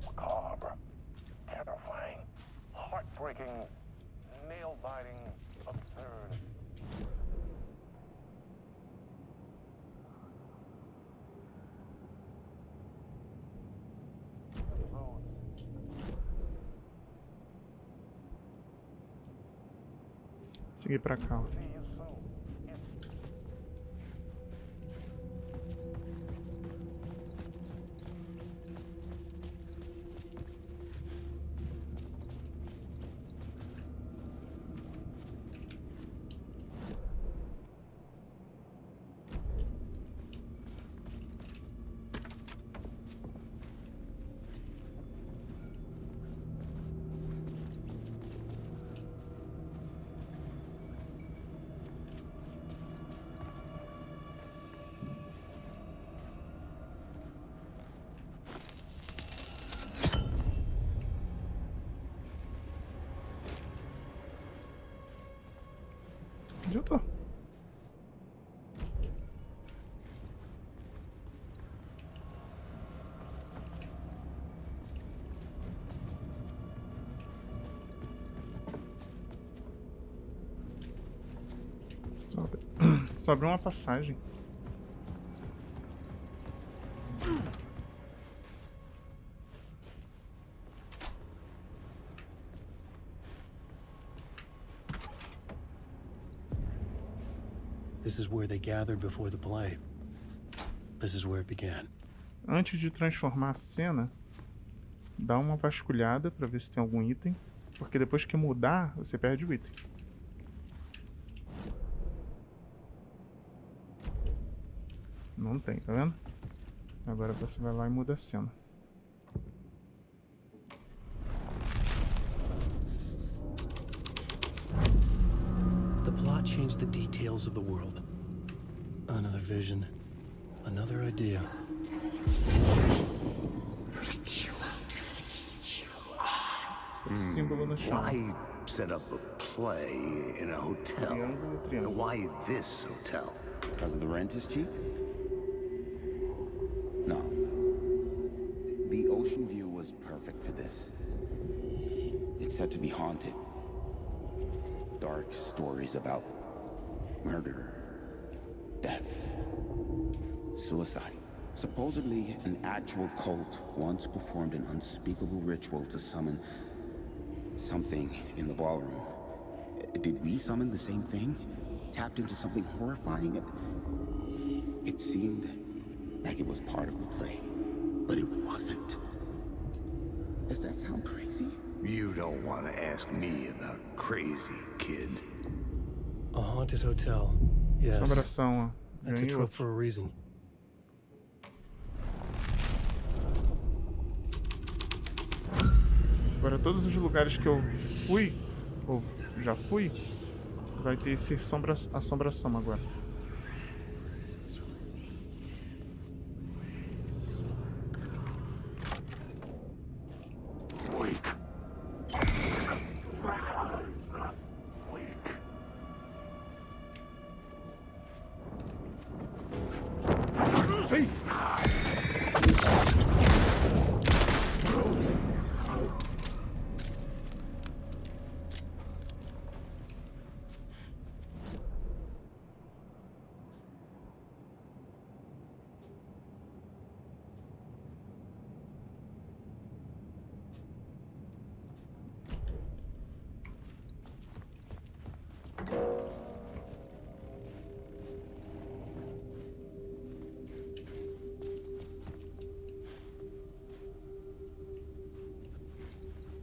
macabre, terrifying, heartbreaking, nail-biting, absurd. Seguir pra cá, ó. Onde eu tô? Só abriu uma passagem. This is where they gathered before the play. This is where it began. Antes de transformar a cena, dá uma vasculhada pra ver se tem algum item, porque depois que mudar, você perde o item. Não tem, tá vendo? Agora você vai lá e muda a cena. The plot changed the details of the world. Another vision, another idea. Símbolo no chão. Why set up a play in a hotel? Triângulo, triângulo. Why this hotel? Because the rent is cheap? No. The ocean view was perfect for this. It's said to be haunted. Dark stories about murder, death, suicide. Supposedly, an actual cult once performed an unspeakable ritual to summon something in the ballroom. Did we summon the same thing? Tapped into something horrifying? It seemed like it was part of the play, but it wasn't. Does that sound crazy? You don't want to ask me about crazy, kid. A haunted hotel. Yes. Assombração, ó. That's a trope for a reason. Agora todos os lugares que eu fui, ou já fui, vai ter esse assombração agora.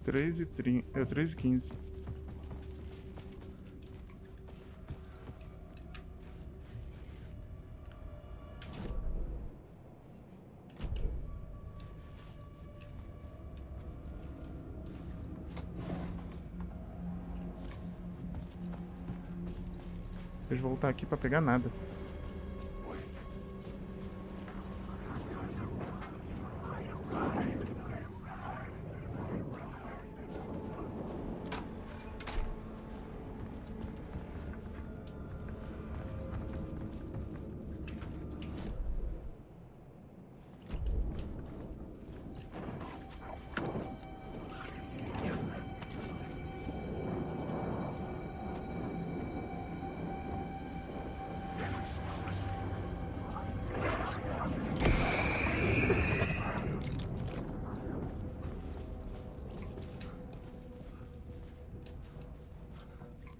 13h30. É 13h15. Deixa eu voltar aqui pra pegar nada.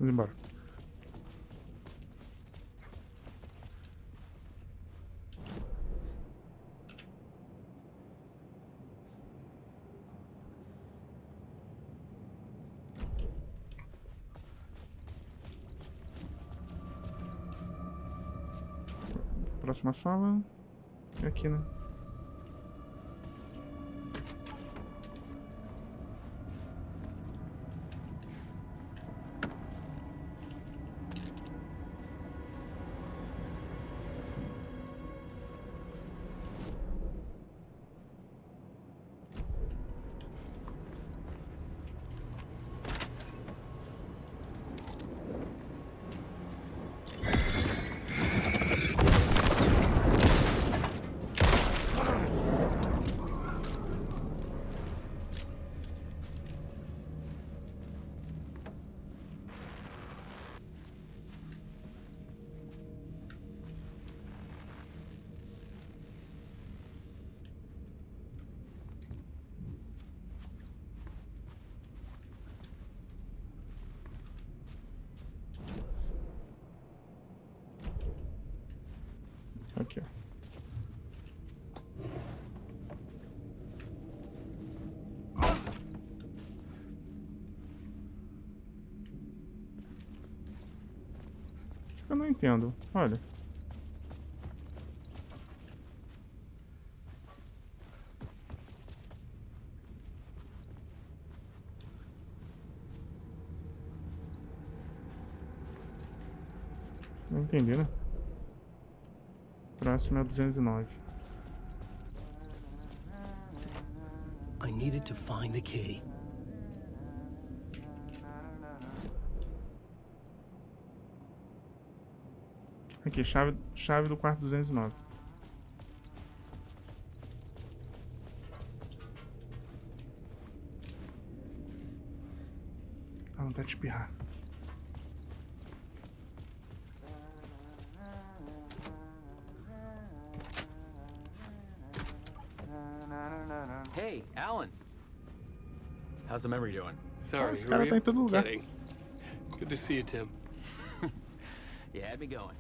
Vamos embora. Próxima sala. É aqui, né? Aqui, ó. Isso que eu não entendo. Olha. Não entendi, né? Próximo é o 209. I needed to find the key. Aqui, chave do quarto 209. Ah, vontade de espirrar. Hey, Alan. How's the memory doing? Sorry, Esse cara tá em todo lugar. Kidding. Good to see you, Tim. You had me going.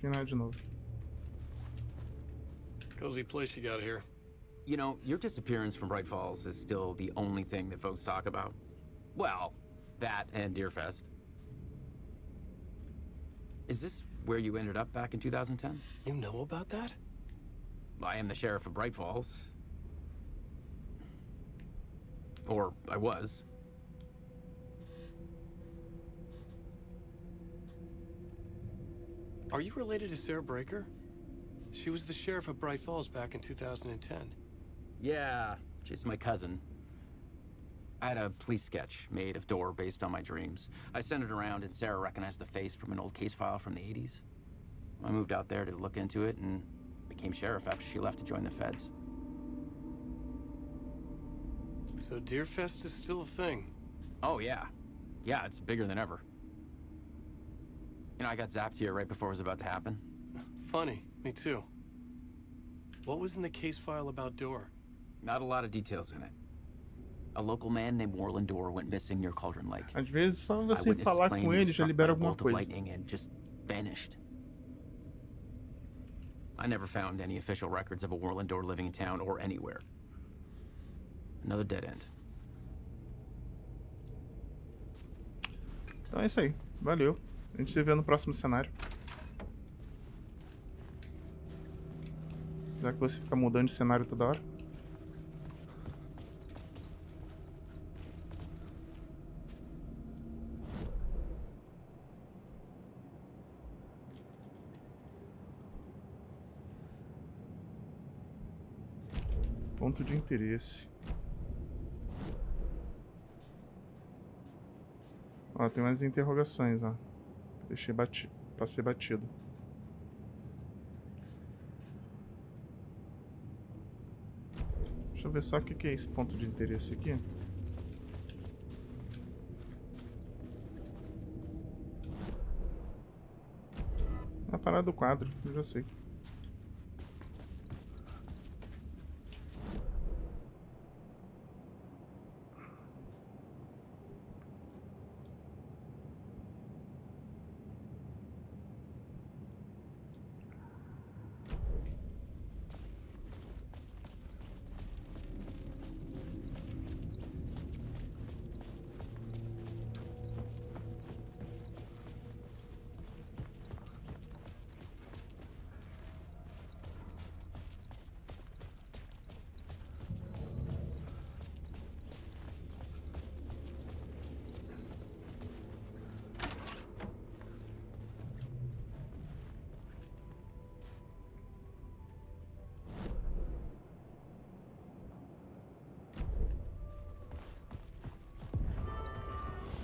Tem nada de novo. Cozy place you got here. You know, your disappearance from Bright Falls is still the only thing that folks talk about. Well, that and Deerfest. Is this where you ended up back in 2010? You know about that? I am the sheriff of Bright Falls. Or I was. Are you related to Sarah Breaker? She was the sheriff of Bright Falls back in 2010. Yeah, she's my cousin. I had a police sketch made of Door based on my dreams. I sent it around and Sarah recognized the face from an old case file from the 80s. I moved out there to look into it and became sheriff after she left to join the feds. So Deerfest is still a thing? Oh, yeah. Yeah, it's bigger than ever. You know, I got zapped here right before it was about to happen. Funny, me too. What was in the case file about Door? Not a lot of details in it. A local man named Warlandor went missing near Cauldron Lake. Às vezes só você Eyewitnesses falar claim com he was ele já struck libera by a alguma bolt of coisa. lightning and just vanished. I never found any official records of a Warlandor living in town or anywhere. Another dead end. Então é isso aí. Valeu. A gente se vê no próximo cenário. Já que você fica mudando de cenário toda hora. Ponto de interesse. Ó, tem mais interrogações, ó. Deixei batido. Passei batido. Deixa eu ver só o que é esse ponto de interesse aqui. É a parada do quadro, eu já sei.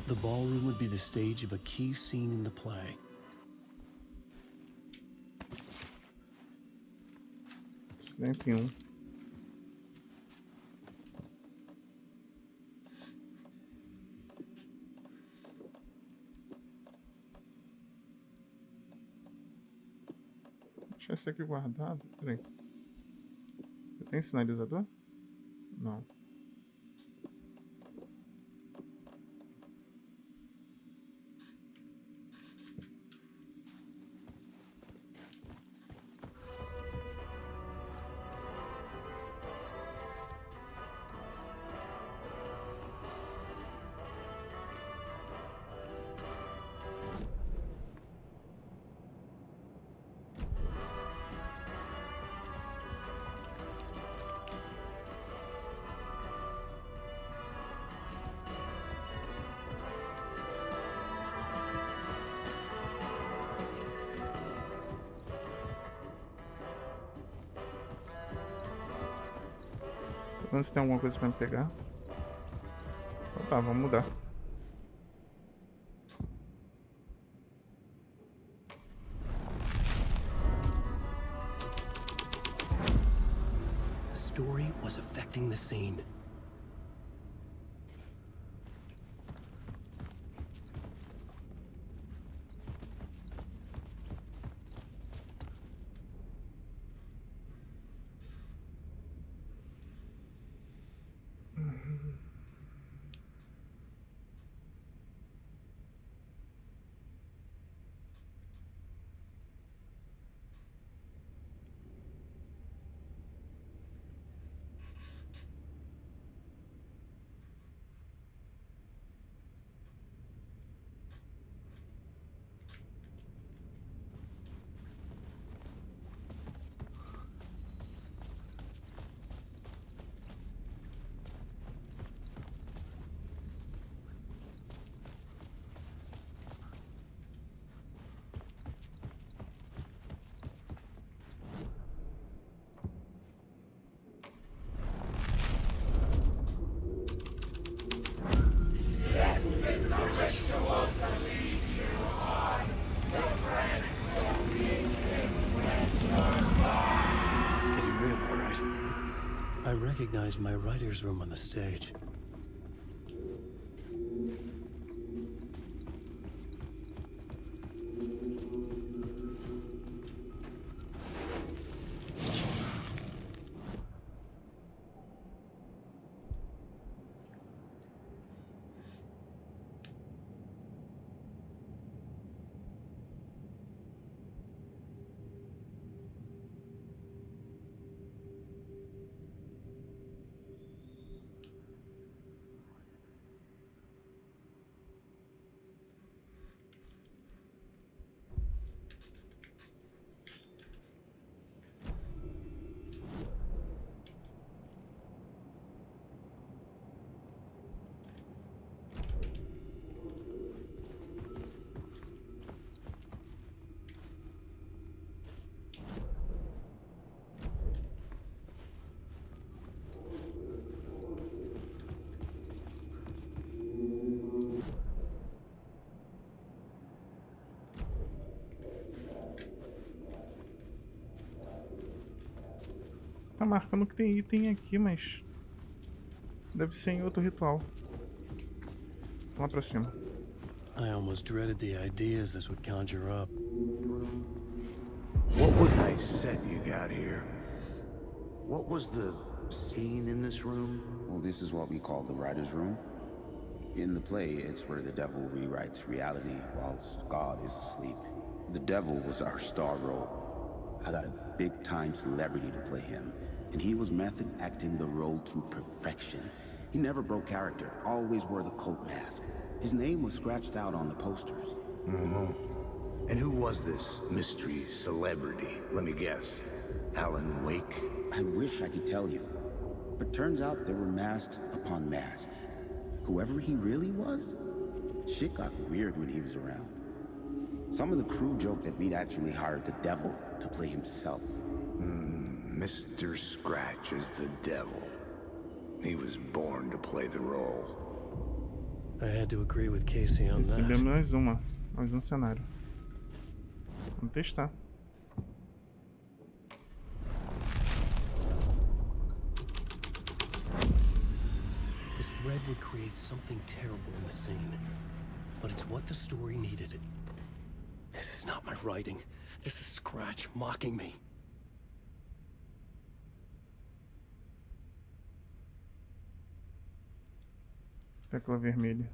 The ballroom would be the stage of a key scene in the play. 101. Deixa esse aqui guardado. Peraí. Você tem sinalizador? Não. Vamos ver se tem alguma coisa pra me pegar. Então tá, vamos mudar. The story was affecting the scene. I recognize my writer's room on the stage. Tá marcando que tem item aqui, mas deve ser em outro ritual. Lá pra cima. I almost dreaded the ideas this would conjure up. What a nice set you got here. What was the scene in this room? Well, this is what we call the writer's room. In the play, it's where the devil rewrites reality whilst God is asleep. The devil was our star role. I got a big-time celebrity to play him, and he was method acting the role to perfection. He never broke character, always wore the cult mask. His name was scratched out on the posters. And who was this mystery celebrity? Let me guess. Alan Wake? I wish I could tell you, but turns out there were masks upon masks. Whoever he really was, shit got weird when he was around. Some of the crew joked that we'd actually hired the devil to play himself. Mr. Scratch is the devil. He was born to play the role. I had to agree with Casey on that. Recebemos mais um cenário. Vamos testar. This thread would create something terrible in the scene, but it's what the story needed. This is not my writing. This is Scratch mocking me. Tecla vermelha.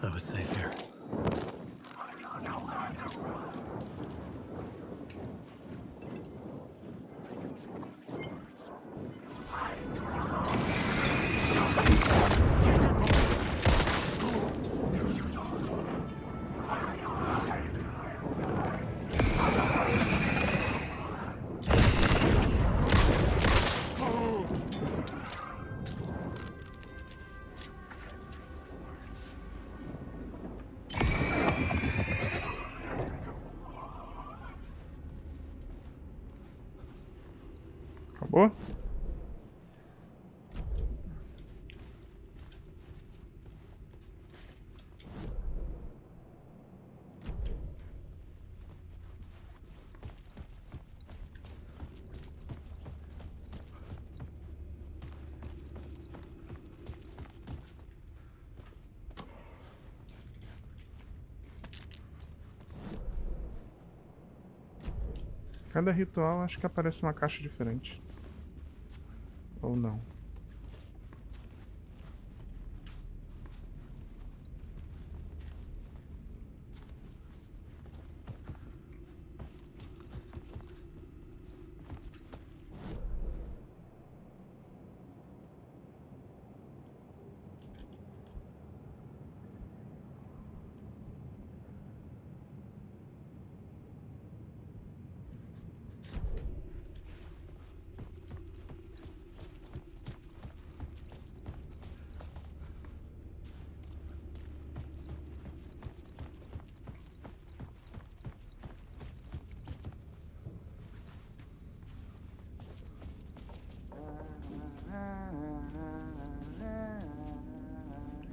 I was safe here. Acabou? Cada ritual acho que aparece uma caixa diferente. Ou não.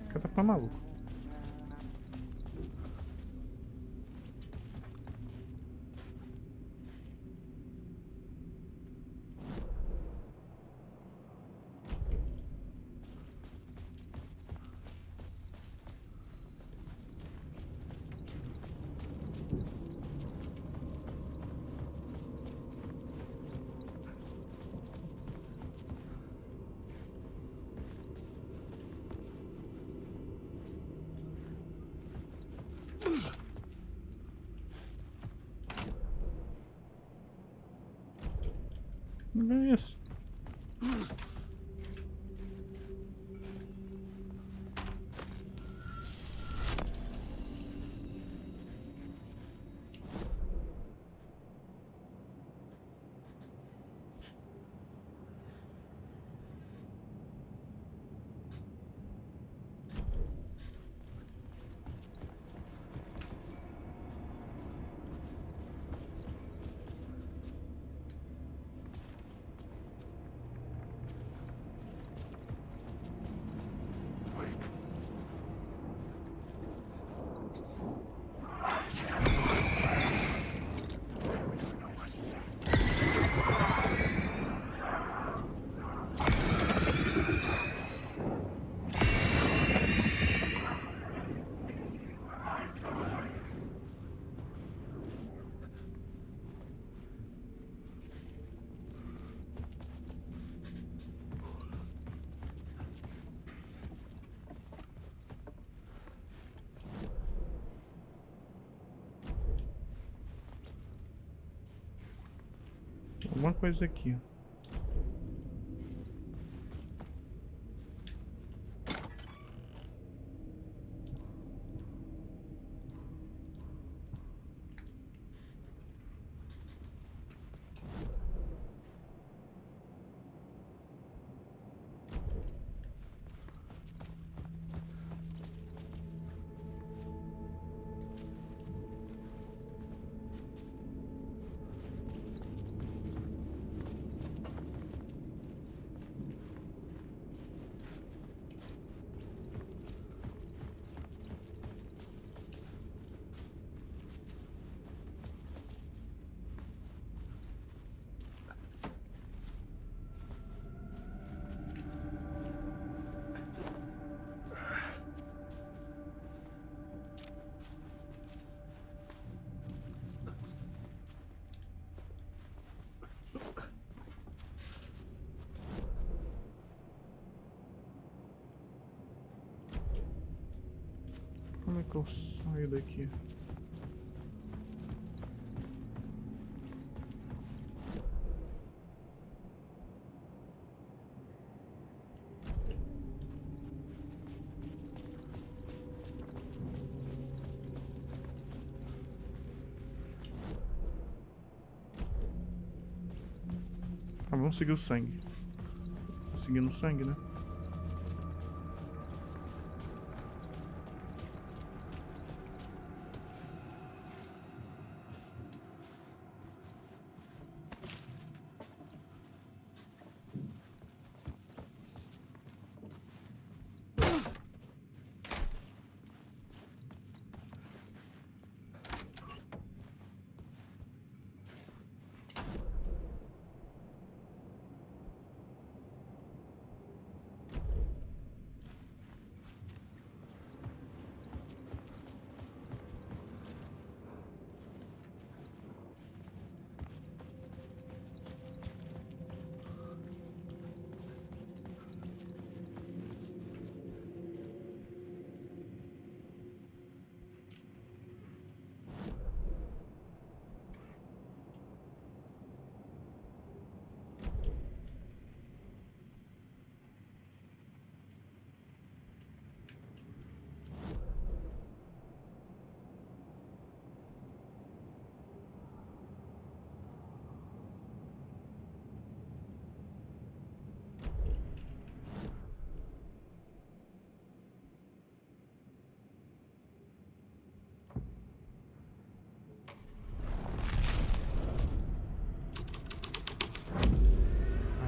O cara tá ficando maluco. Não é isso. Alguma coisa aqui. Como é que eu saio daqui? Ah, vamos seguir o sangue. Seguindo o sangue, né?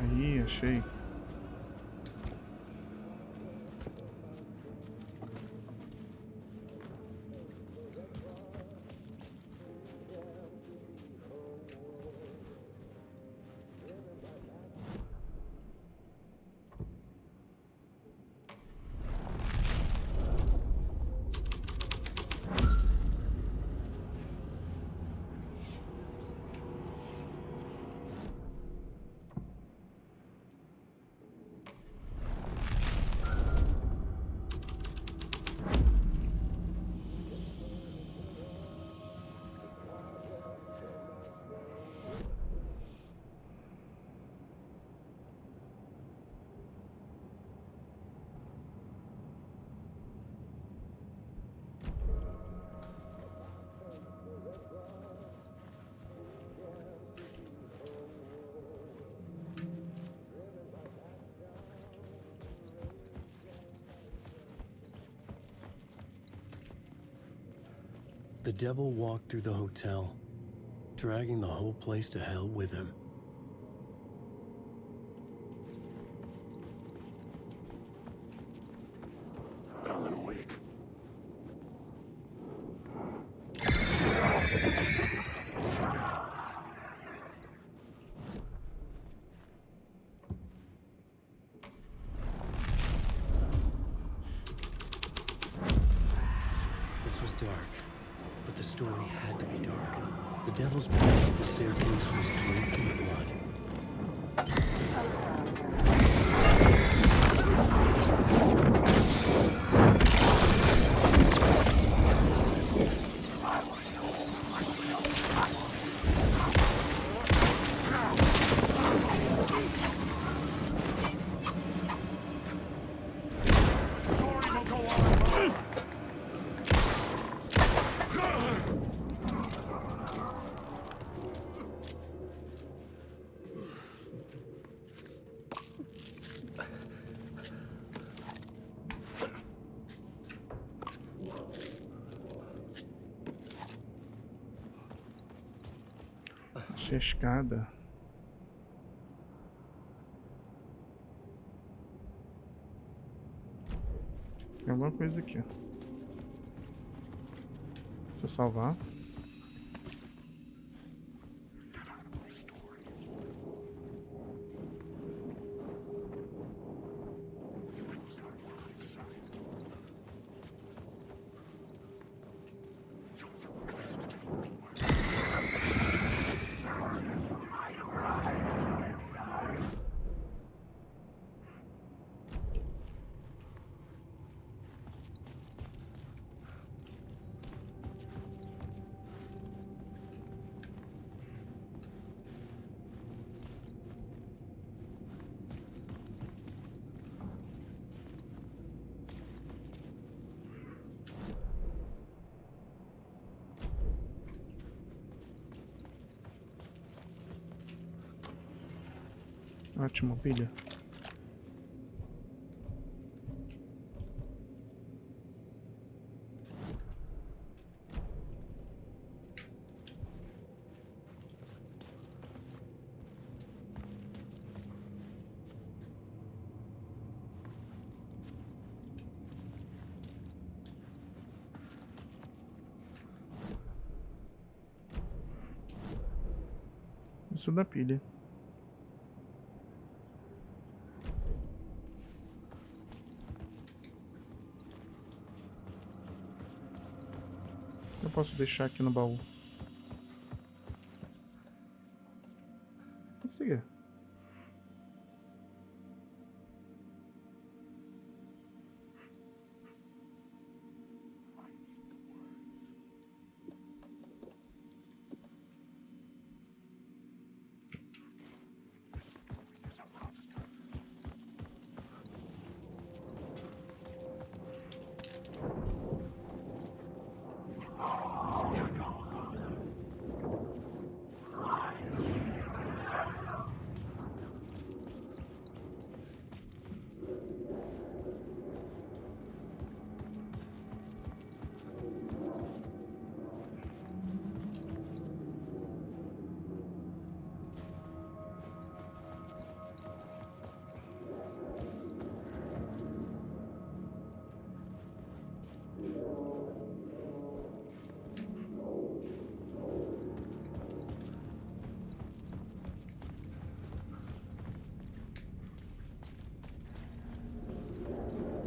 Aí, achei. The devil walked through the hotel, dragging the whole place to hell with him. Alan awake. This was dark, but the story had to be dark. The devil's path up the staircase was draped in blood. Achei a escada. Tem alguma coisa aqui, ó. Deixa eu salvar. Ótimo, pilha. Isso da pilha. Eu posso deixar aqui no baú. O que isso aqui é?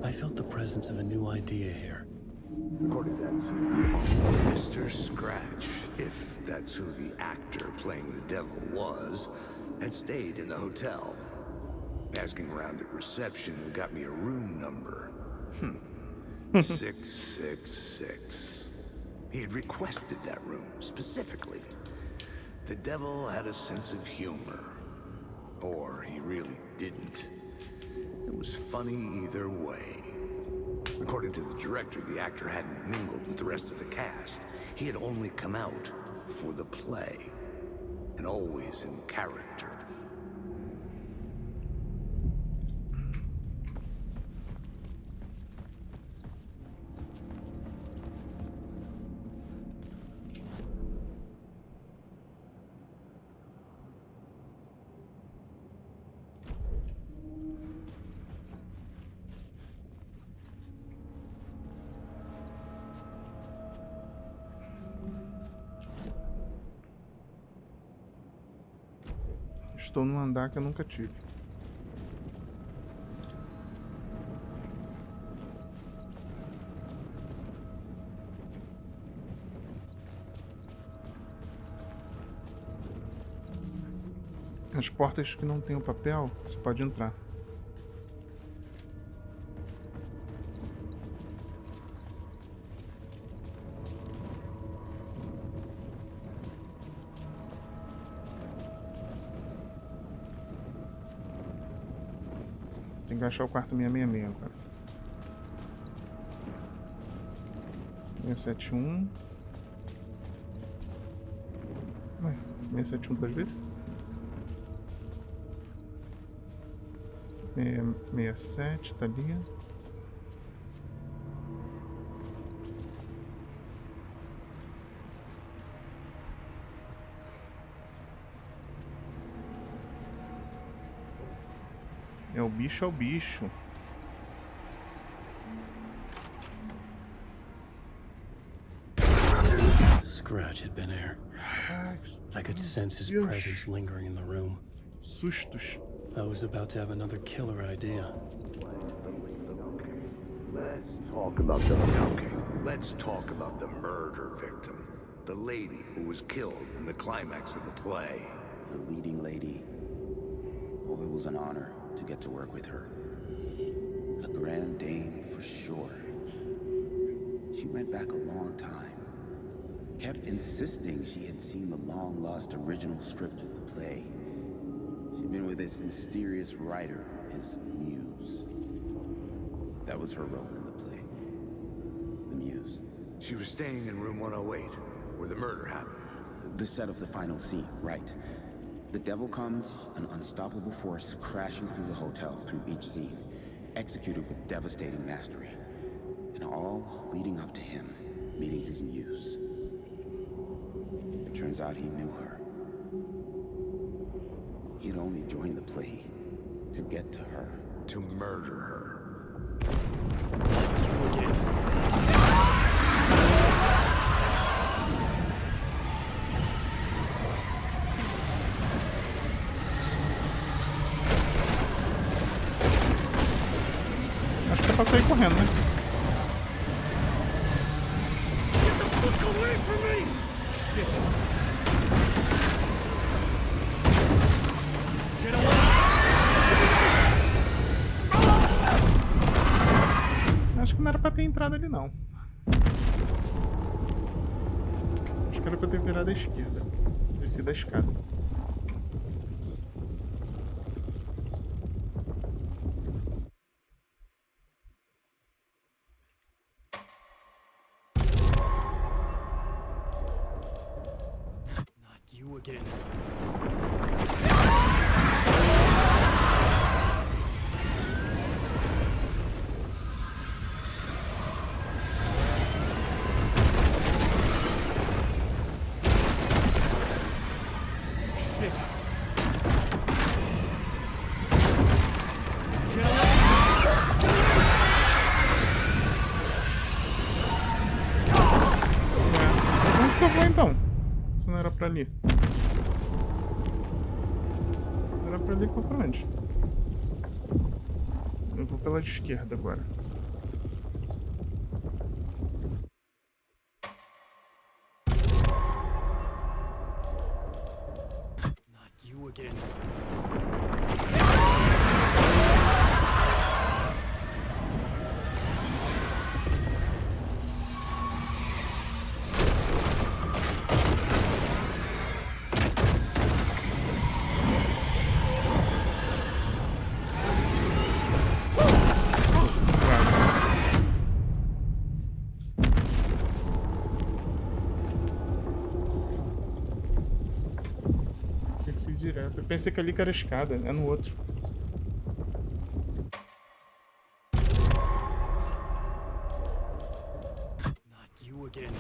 I felt the presence of a new idea here. According to that, Mr. Scratch, if that's who the actor playing the devil was, had stayed in the hotel. Asking around at reception got me a room number. 666. He had requested that room, specifically. The devil had a sense of humor. Or he really didn't. It was funny either way. According to the director, the actor hadn't mingled with the rest of the cast. He had only come out for the play. And always in character. Estou num andar que eu nunca tive. As portas que não tem o papel, você pode entrar. Tem que achar o quarto 666 agora. 671. Ué, 671 duas vezes? 67, tá ali. É o bicho, é o bicho. Scratch had been there. I could sense his presence lingering in the room. Sustos. I was about to have another killer idea. Let's talk about the murder victim. The lady who was killed in the climax of the play. The leading lady. Oh, it was an honor to get to work with her. A grand dame for sure. She went back a long time. Kept insisting she had seen the long-lost original script of the play. She'd been with this mysterious writer, his muse. That was her role in the play. The muse. She was staying in room 108, where the murder happened. The set of the final scene, right. The devil comes, an unstoppable force crashing through the hotel through each scene, executed with devastating mastery. And all leading up to him meeting his muse. It turns out he knew her. He'd only joined the play to get to her. To murder her. You again. Acho que é pra sair correndo, né? Get the fuck away from me! Shit. Get away! Acho que não era pra ter entrado ali, não. Acho que era pra ter virado à esquerda. Descido a escada. Not you again. Onde que eu vou então? Se não era pra ali. Era pra ali que eu vou pra onde? Eu vou pela de esquerda agora. Not you again. Tem que seguir direto. Eu pensei que ali que era escada, é no outro. Not you again.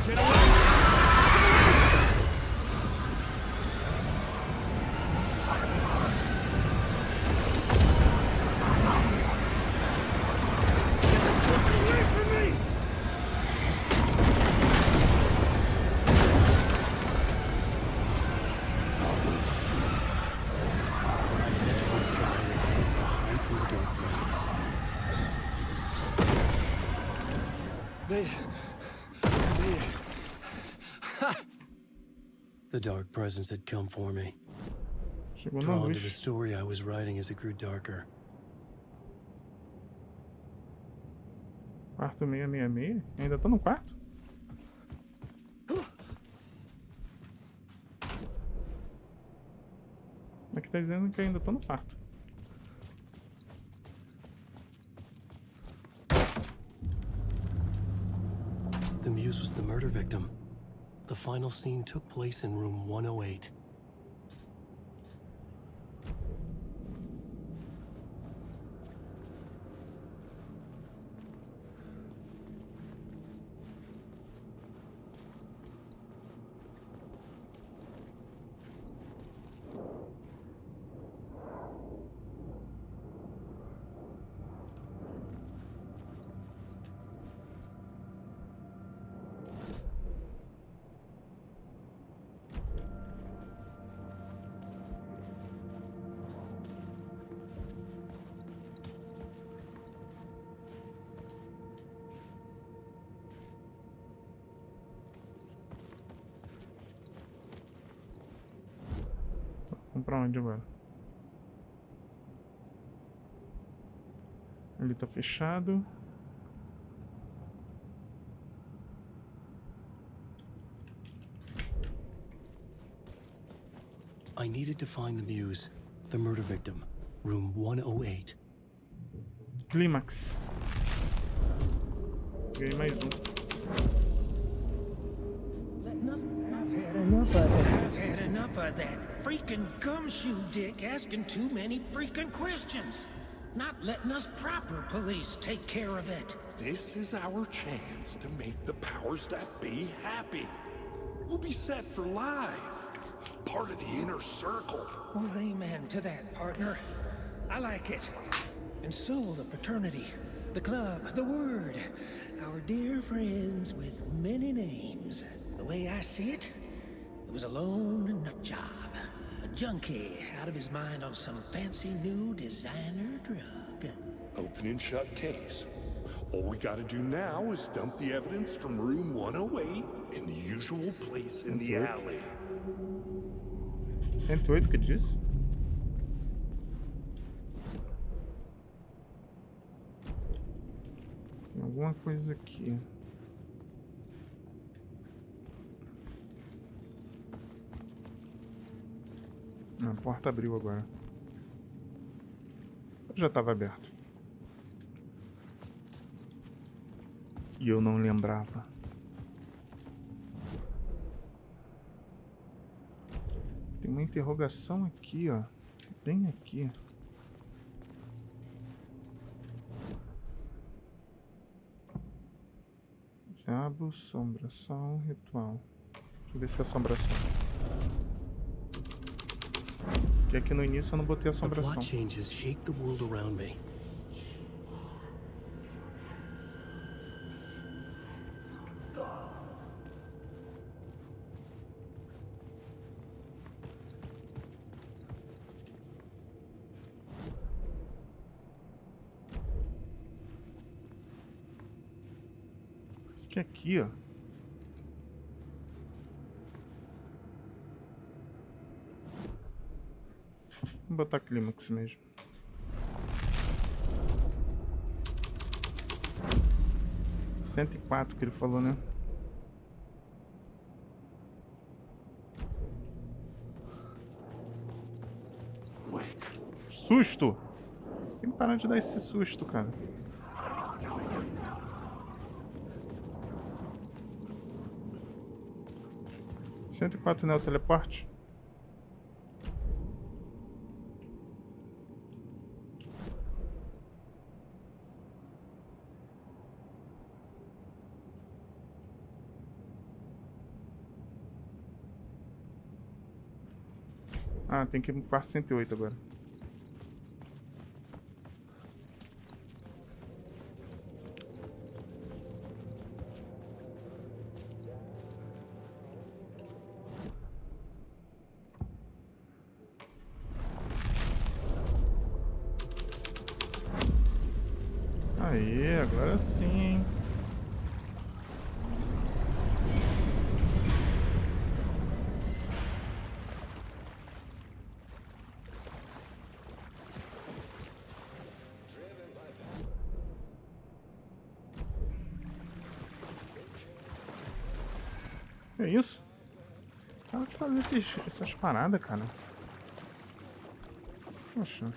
Get away! Made it. Made it. The dark presence had come for me. Chegou na Drawn to luz. the story I was writing as it grew darker. Quarto 666? Ainda tô no quarto? Aqui tá dizendo que ainda tô no quarto. The muse was the murder victim. The final scene took place in room 108. Vamos pra onde agora? Ali tá fechado. I needed to find the muse, the murder victim, room 108. Clímax. Ganhei mais um. I've had enough of that freaking gumshoe dick asking too many freaking questions. Not letting us proper police take care of it. This is our chance to make the powers that be happy. We'll be set for life. Part of the inner circle. Well, amen to that, partner. I like it. And so will the fraternity, the club, the word. Our dear friends with many names. The way I see it, it was a lone nut job. A junkie out of his mind on some fancy new designer drug. Open and shut case. All we gotta do now is dump the evidence from room 108 in the usual place in the alley. 108 que disse? Tem alguma coisa aqui. A porta abriu agora. Já estava aberto. E eu não lembrava. Tem uma interrogação aqui, ó. Bem aqui. Diabo, assombração, ritual. Deixa eu ver se é assombração. Porque aqui no início eu não botei assombração. The plot changes shake the world around me. Isso que é aqui, ó. Vou botar clímax mesmo. $104 que ele falou, né? Susto! Tem que parar de dar esse susto, cara. $104, né? O teleporte. Ah, tem que ir no quarto 108 agora. Aê, agora sim. Que isso? Para de fazer essas paradas, cara. Poxa.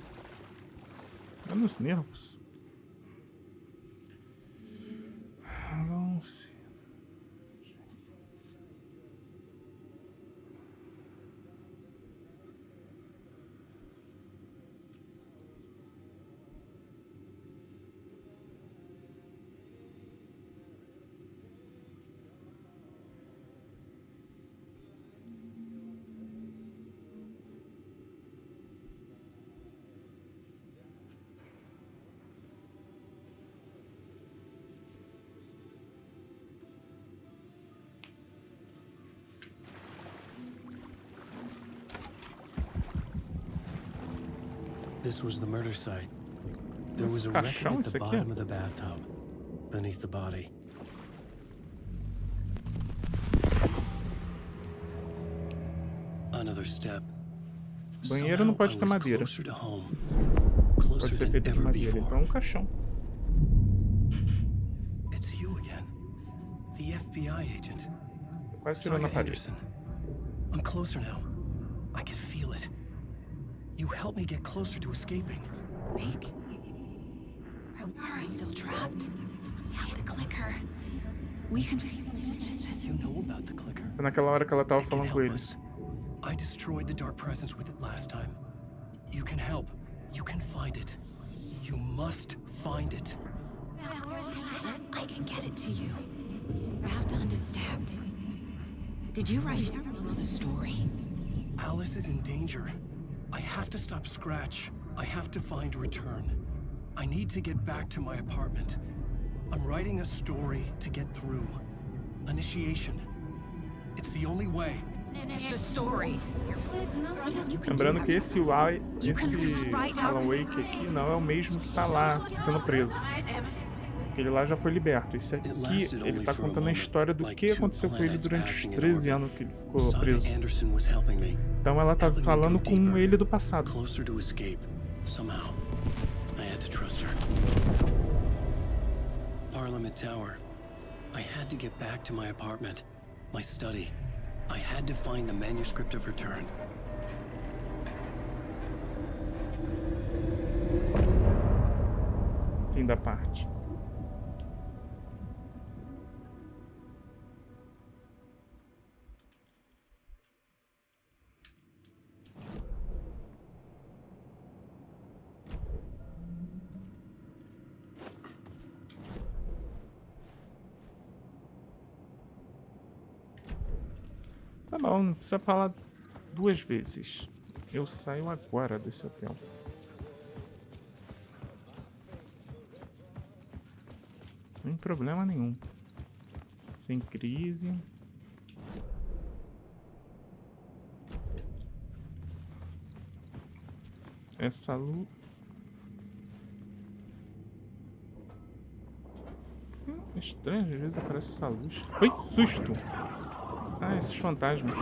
Dá nos nervos. Vamos. This was the murder site. There was a record at the bottom of the bathtub, beneath the body. Another step. Banheiro não pode ter madeira. Pode ser feito de madeira, então é um caixão. It's you again. The FBI agent. Quase tirou na parede. I'm closer now. I can feel it. You helped me get closer to escaping. Wake. Are we still trapped? The clicker. We can feel it. You know about the clicker? Foi naquela hora que ela tava falando com ele. I destroyed the dark presence with it last time. You can help. You can find it. You must find it. I can get it to you. I have to understand. Did you write the story? Alice is in danger. I have to stop Scratch. I have to find Return. I need to get back to my apartment. I'm writing a story to get through. Initiation. It's the only way. The story. Lembrando que esse Alan Wake aqui não é o mesmo que tá lá sendo preso. Aquele lá já foi liberto. Esse aqui, ele tá contando a história do que aconteceu com ele durante os 13 anos que ele ficou preso. Então ela tá falando com ele do passado. Parliament Tower. I had to get back to my apartment, my study. I had to find the manuscript of Return. Fim da parte. Tá bom, não precisa falar duas vezes. Eu saio agora desse hotel. Sem problema nenhum. Sem crise. Essa luz... Estranho, às vezes aparece essa luz. Oi, susto! Ah, esses fantasmas.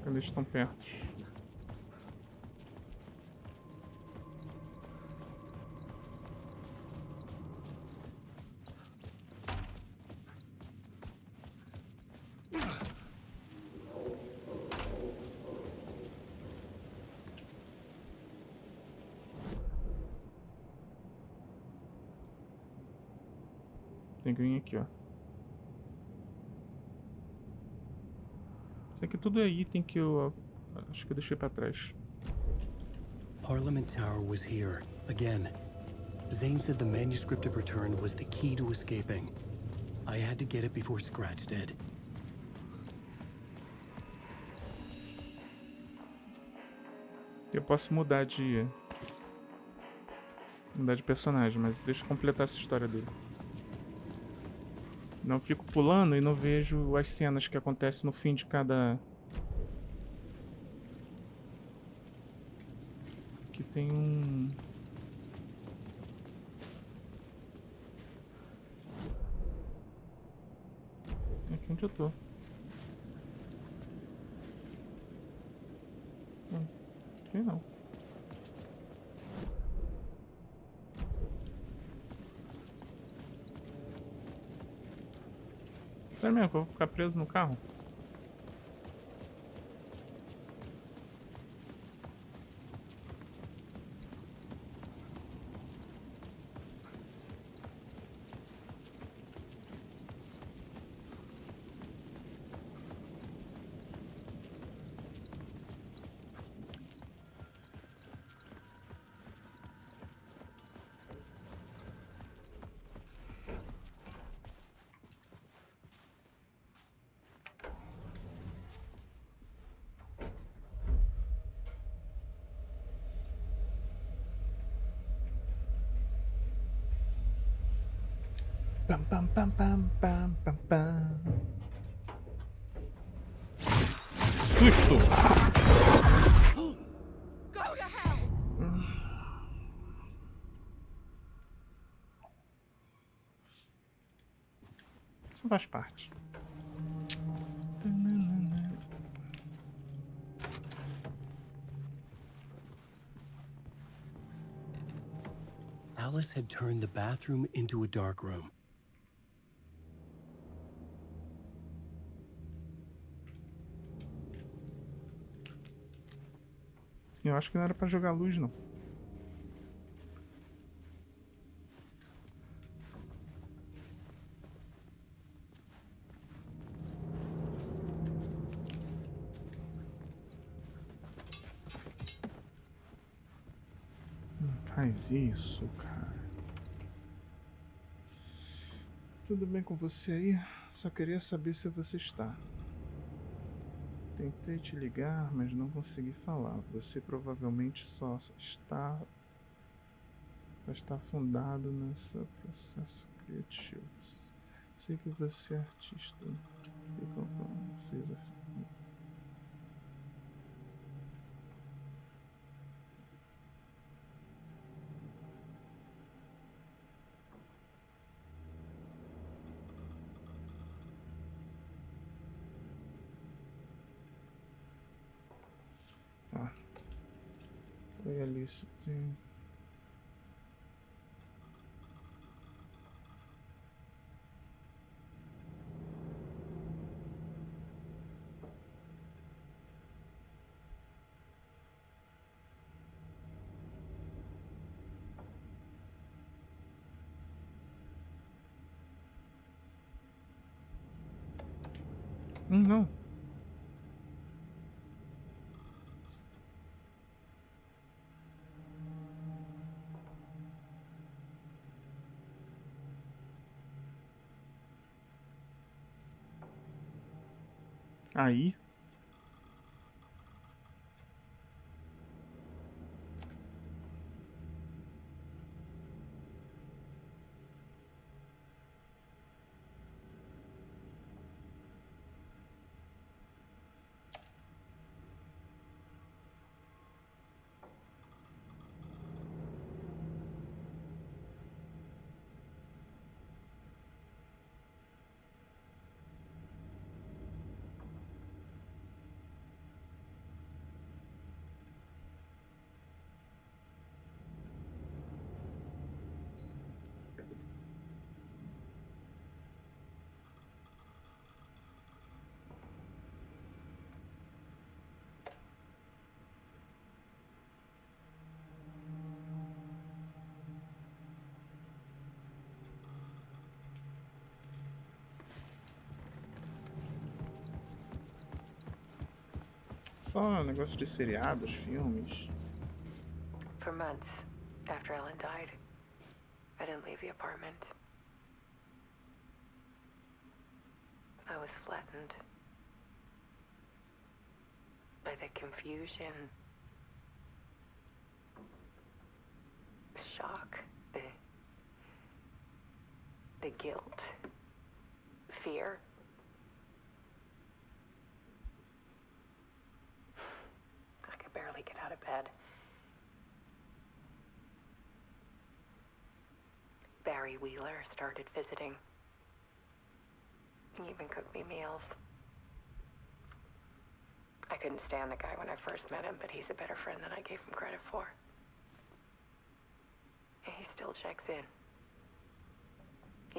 Quando eles estão perto. Tem que vir aqui, ó. Isso aqui tudo é item que eu acho que eu deixei pra trás. Parliament Tower was here, again. Zane said the manuscript of Return was the key to escaping. I had to get it before Scratch did. Eu posso mudar de personagem, mas deixa eu completar essa história dele. Não fico pulando e não vejo as cenas que acontecem no fim de cada... Aqui tem um... Aqui onde eu tô. Aqui não. Sério mesmo que eu vou ficar preso no carro? Pam, pam, pam, pam, pam, pam, pam. Susto! Go to hell! Isso faz parte. Alice had turned the bathroom into a dark room. Eu acho que não era pra jogar luz, não. Não faz isso, cara. Tudo bem com você aí? Só queria saber se você está. Tentei te ligar, mas não consegui falar. Você provavelmente só está afundado nesse processo criativo. Sei que você é artista. Ficam com vocês. Tá. Oi, Alice. Tem... Não. Aí. Só negócio de seriados, filmes. For months after Ellen died, I didn't leave the apartment. I was flattened by the confusion, shock, the guilt, fear. I could barely get out of bed. Barry Wheeler started visiting. He even cooked me meals. I couldn't stand the guy when I first met him, but he's a better friend than I gave him credit for. And he still checks in,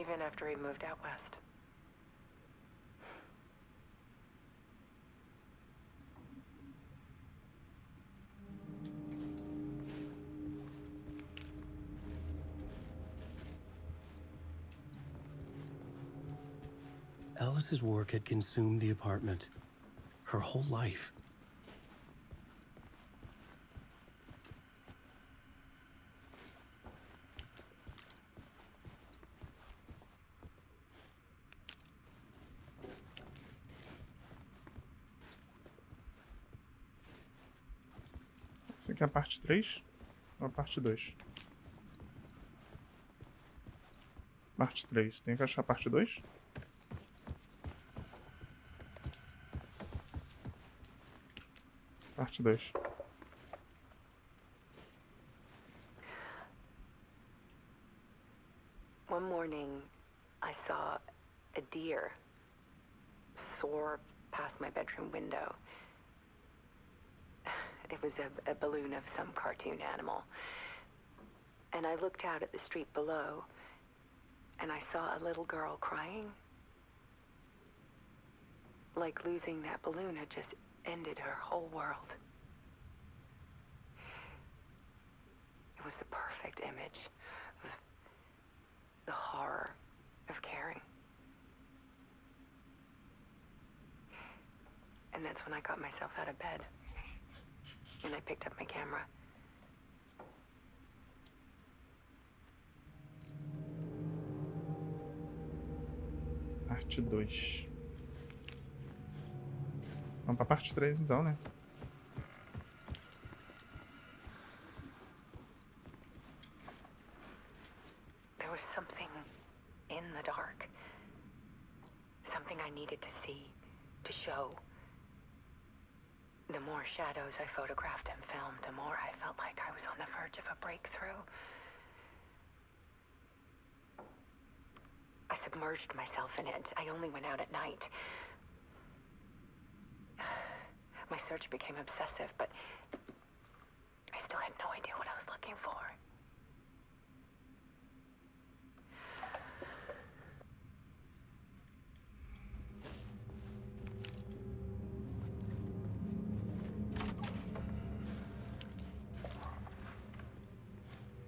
even after he moved out west. Alice's work had consumed the apartment. Her whole life. Essa aqui é a parte 3 ou a parte 2? Parte 3. Tem que achar a parte 2? Parte 2. One morning, I saw a deer soar past my bedroom window. It was a balloon of some cartoon animal. And I looked out at the street below, and I saw a little girl crying. Like losing that balloon had just ended her whole world. It was the perfect image of the horror of caring. And that's when I got myself out of bed. And I picked up my camera. Parte 2. Vamos pra parte 3 então, né? There was something in the dark. Something I needed to see, to show. The more shadows I photographed and filmed, the more I felt like I was on the verge of a breakthrough. I submerged myself in it. I only went out at night. My search became obsessive, but I still had no idea what I was looking for.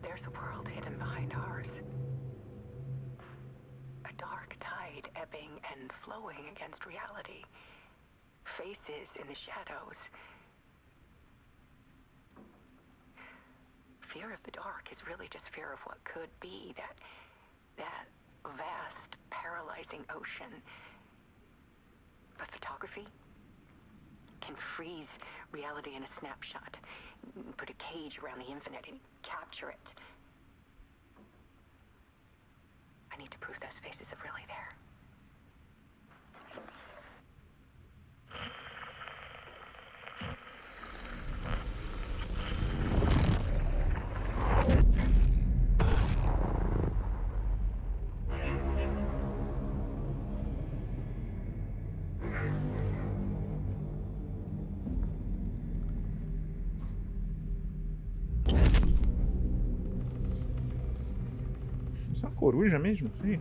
There's a world hidden behind ours. A dark tide ebbing and flowing against reality. Faces in the shadows. Fear of the dark is really just fear of what could be, that vast, paralyzing ocean. But photography can freeze reality in a snapshot. Put a cage around the infinite and capture it. I need to prove those faces are really there. Isso é uma coruja mesmo? Isso aí?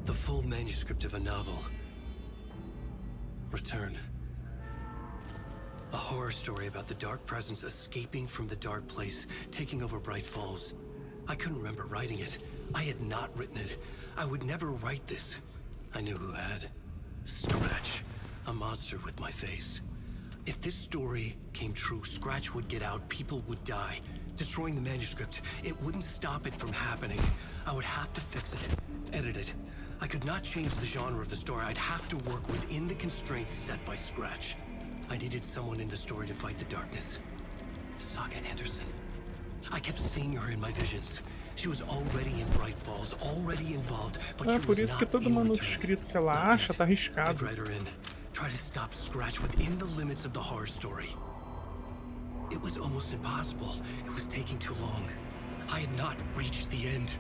The full manuscript of a novel. Return. A horror story about the dark presence escaping from the dark place, taking over Bright Falls. I couldn't remember writing it. I had not written it. I would never write this. I knew who had. Scratch. A monster with my face. If this story came true, Scratch would get out, people would die. Destroying the manuscript, it wouldn't stop it from happening. I would have to fix it, edit it. I could not change the genre of the story. I'd have to work within the constraints set by Scratch. I needed someone in the story to fight the darkness. Saga Anderson. I kept seeing her in my visions. She was already in Bright Falls, already involved, but she por was isso que not todo in manuscrito que ela acha tá I'd arriscado. write her in. Try to stop Scratch within the limits of the horror story. It was almost impossible. It was taking too long. I had not reached the end.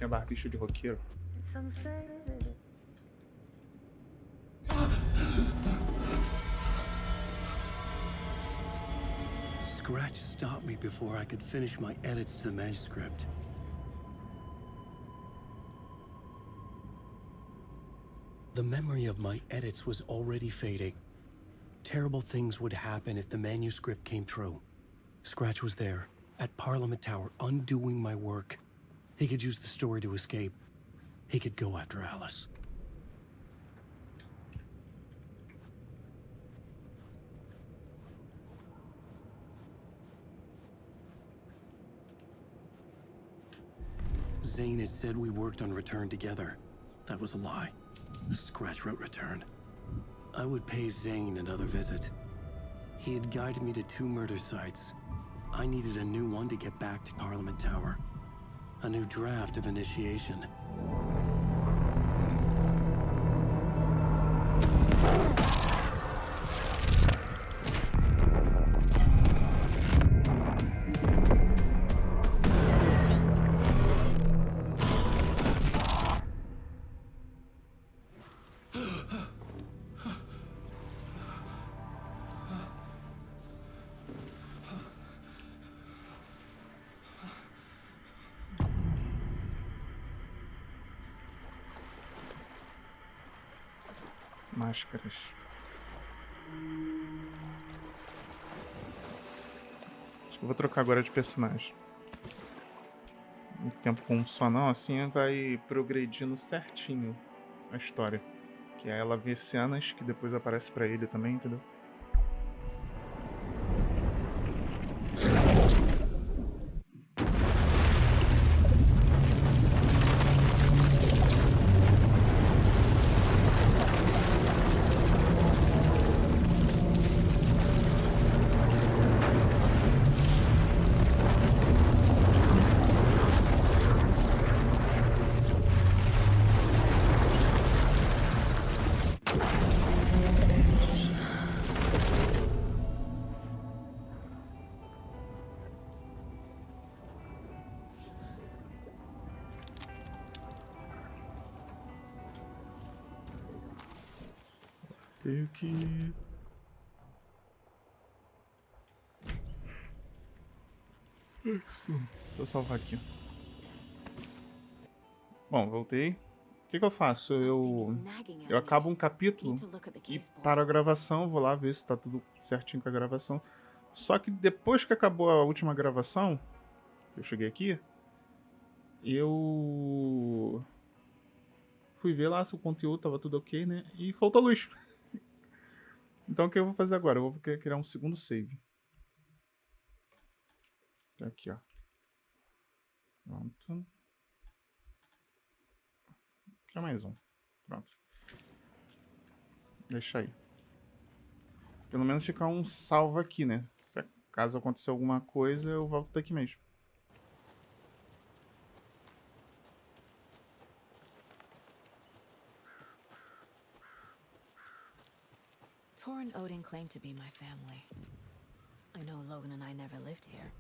Minha barbicha de roqueiro. Scratch stopped me before I could finish my edits to the manuscript. The memory of my edits was already fading. Terrible things would happen if the manuscript came true. Scratch was there, at Parliament Tower, undoing my work. He could use the story to escape. He could go after Alice. Zane had said we worked on Return together. That was a lie. Scratch wrote Return. I would pay Zane another visit. He had guided me to 2 murder sites. I needed a new one to get back to Parliament Tower. A new draft of initiation. Máscaras. Acho que eu vou trocar agora de personagem. Muito tempo com um só não, assim vai progredindo certinho a história. Que é ela ver cenas que depois aparece pra ele também, entendeu? Tenho que... MAXSUN. Vou salvar aqui. Bom, voltei. O que eu faço? Eu acabo um capítulo e paro a gravação. Vou lá ver se tá tudo certinho com a gravação. Só que depois que acabou a última gravação, eu cheguei aqui, eu fui ver lá se o conteúdo tava tudo ok, né? E faltou luz. Então o que eu vou fazer agora? Eu vou criar um segundo save. Aqui, ó. Pronto. Criar mais um. Pronto. Deixa aí. Pelo menos ficar um salvo aqui, né? Se caso acontecer alguma coisa, eu volto daqui mesmo. Tor and Odin claim to be my family. I know Logan and I never lived here.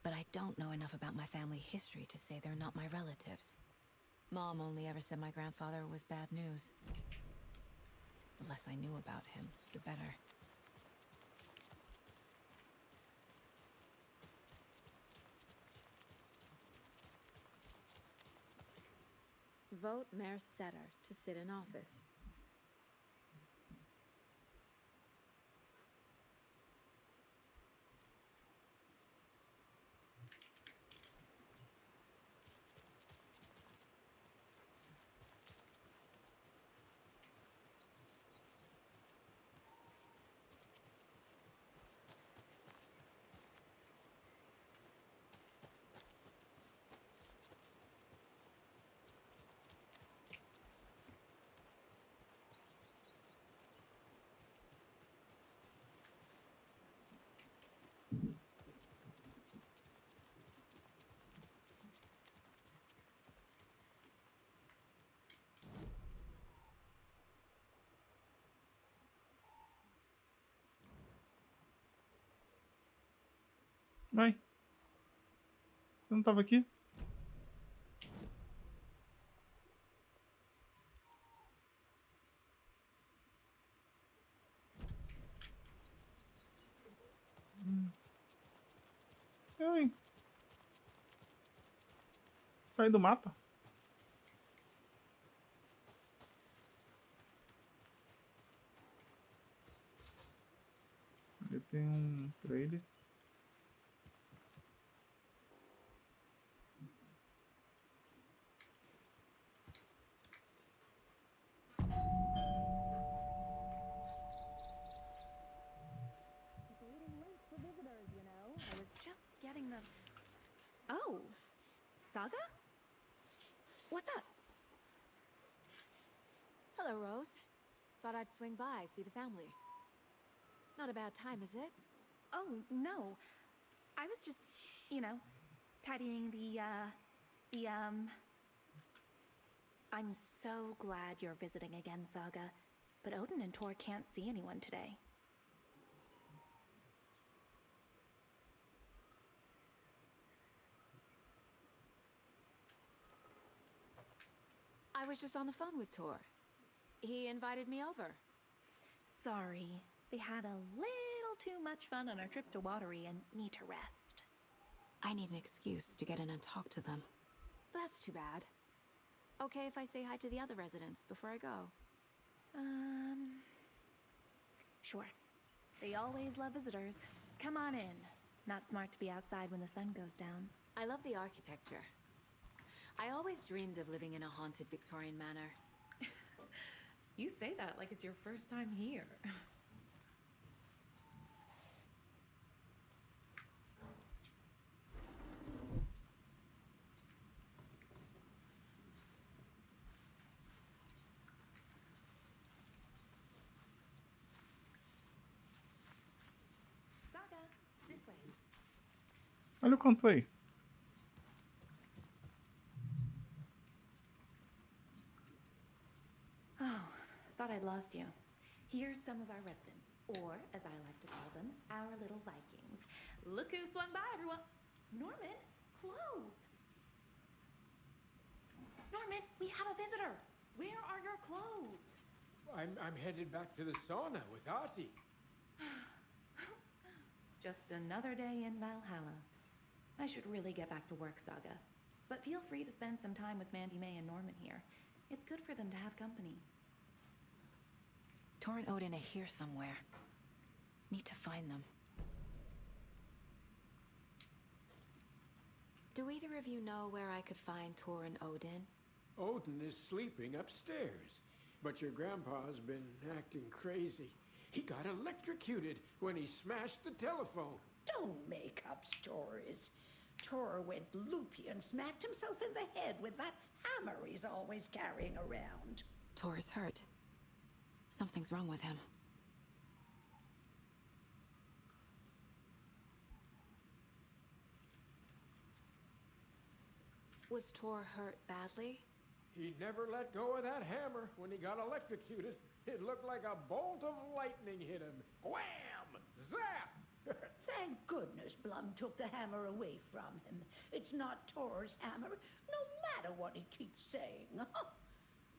But I don't know enough about my family history to say they're not my relatives. Mom only ever said my grandfather was bad news. The less I knew about him, the better. Vote Mayor Setter to sit in office. Vai. Você não tava aqui? Sai do mapa. Ali tem um trailer. I was just getting the... Oh, Saga? What's up? Hello, Rose. Thought I'd swing by, see the family. Not a bad time, is it? Oh, no. I was just, you know, tidying I'm so glad you're visiting again, Saga. But Odin and Tor can't see anyone today. I was just on the phone with Tor. He invited me over. Sorry. They had a little too much fun on our trip to Watery and need to rest. I need an excuse to get in and talk to them. That's too bad. Okay if I say hi to the other residents before I go? Sure. They always love visitors. Come on in. Not smart to be outside when the sun goes down. I love the architecture. I always dreamed of living in a haunted Victorian manor. You say that like it's your first time here. Saga, this way. Olha o quanto aí. Oh, thought I'd lost you. Here's some of our residents, or as I like to call them, our little Vikings. Look who swung by, everyone. Norman, clothes. Norman, we have a visitor. Where are your clothes? I'm headed back to the sauna with Artie. Just another day in Valhalla. I should really get back to work, Saga. But feel free to spend some time with Mandy May and Norman here. It's good for them to have company. Tor and Odin are here somewhere. Need to find them. Do either of you know where I could find Tor and Odin? Odin is sleeping upstairs, but your grandpa's been acting crazy. He got electrocuted when he smashed the telephone. Don't make up stories. Tor went loopy and smacked himself in the head with that hammer he's always carrying around. Tor is hurt. Something's wrong with him. Was Tor hurt badly? He never let go of that hammer when he got electrocuted. It looked like a bolt of lightning hit him. Wham! Zap! Thank goodness Blum took the hammer away from him. It's not Tor's hammer, no matter what he keeps saying.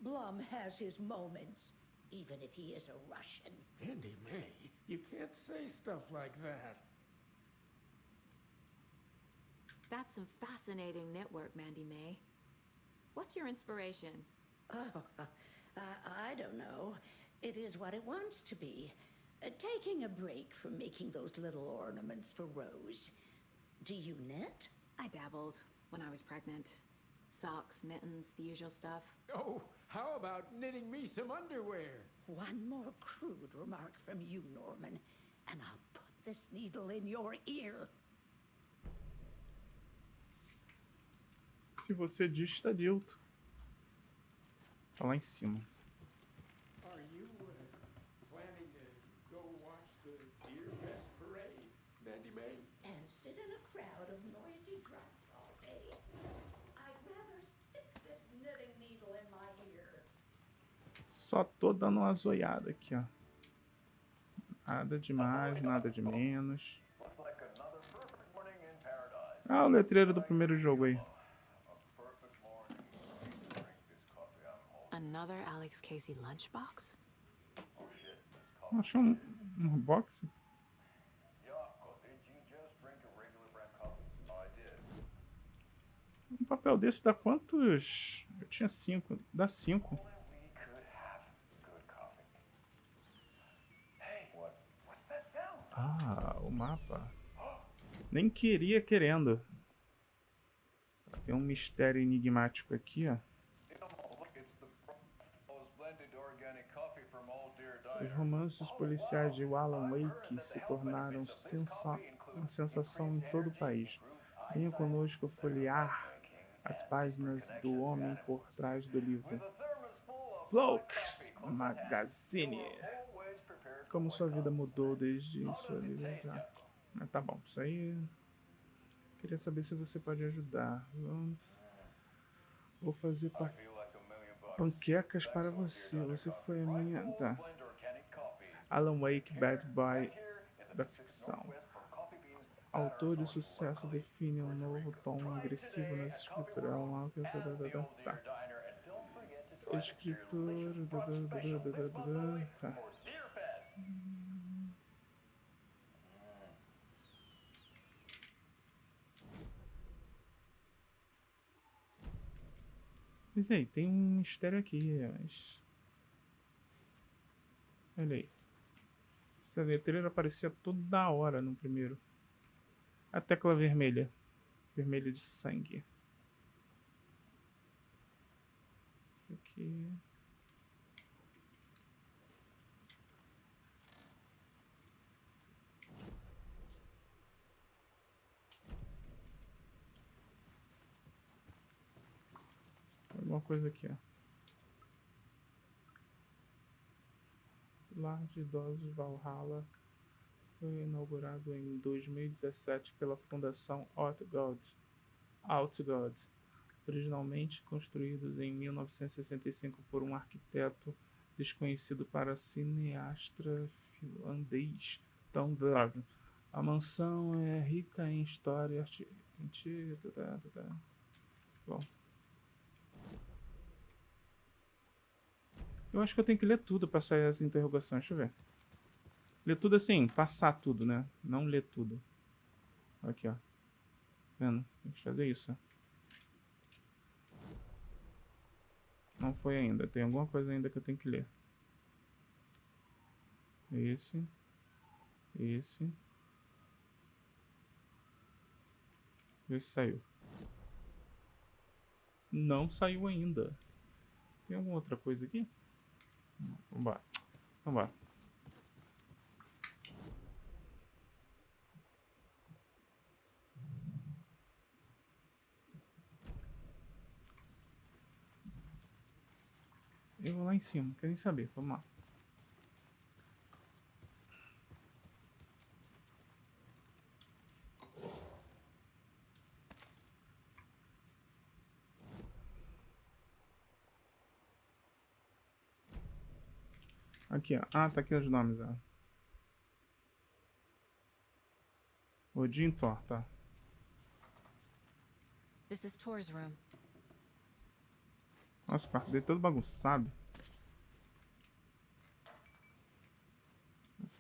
Blum has his moments, even if he is a Russian. Mandy May, you can't say stuff like that. That's some fascinating network, Mandy May. What's your inspiration? Oh, I don't know. It is what it wants to be. Taking a break from making those little ornaments for Rose. Do you knit? I dabbled when I was pregnant. Socks, mittens, the usual stuff. Oh, how about knitting me some underwear? One more crude remark from you, Norman, and I'll put this needle in your ear. Se você diz, está dito. Tá lá em cima. Are you planning to go watch the Deer Fest parade, Mandy May? And sit in a crowd of noisy drunks all day? I'd rather stick this knitting needle in my ear. Só tô dando uma zoiada aqui, ó. Nada de mais, nada de menos. Ah, o letreiro do primeiro jogo aí. Another Alex Casey lunchbox? Achei um box. Um papel papel desse dá quantos? Eu tinha 5. Dá 5. Ah, o mapa. Nem queria querendo. Tem um mistério enigmático aqui, ó. Os romances policiais de Alan Wake se tornaram uma sensação em todo o país. Venha conosco folhear as páginas do homem por trás do livro. Flux Magazine. Como sua vida mudou desde sua vida já. Tá bom, isso aí. Queria saber se você pode ajudar. Vou fazer panquecas para você. Você foi a minha. Tá. Alan Wake, Bad Boy da ficção. Autor de sucesso define um novo tom agressivo nas escrituras. Tá. Escritor. Tá. Mas aí, tem um mistério aqui, mas... Olha aí. Essa letreira aparecia toda hora no primeiro. A tecla vermelha. Vermelha de sangue. Isso aqui... Alguma coisa aqui, ó. Lar de Idosos Valhalla foi inaugurado em 2017 pela Fundação Outgood, originalmente construídos em 1965 por um arquiteto desconhecido para cineasta finlandês. Então, a mansão é rica em história Bom. Eu acho que eu tenho que ler tudo para sair as interrogações. Deixa eu ver. Ler tudo assim, passar tudo, né? Não ler tudo. Aqui, ó. Vendo? Tem que fazer isso. Não foi ainda. Tem alguma coisa ainda que eu tenho que ler. Esse. Vê se saiu. Não saiu ainda. Tem alguma outra coisa aqui? Vambora. Eu vou lá em cima, quero nem saber. Vamos lá. Aqui, ó. Ah, tá aqui os nomes, ó. Odin Thor, tá. This is Tor's room. Nossa, o quarto dele todo bagunçado.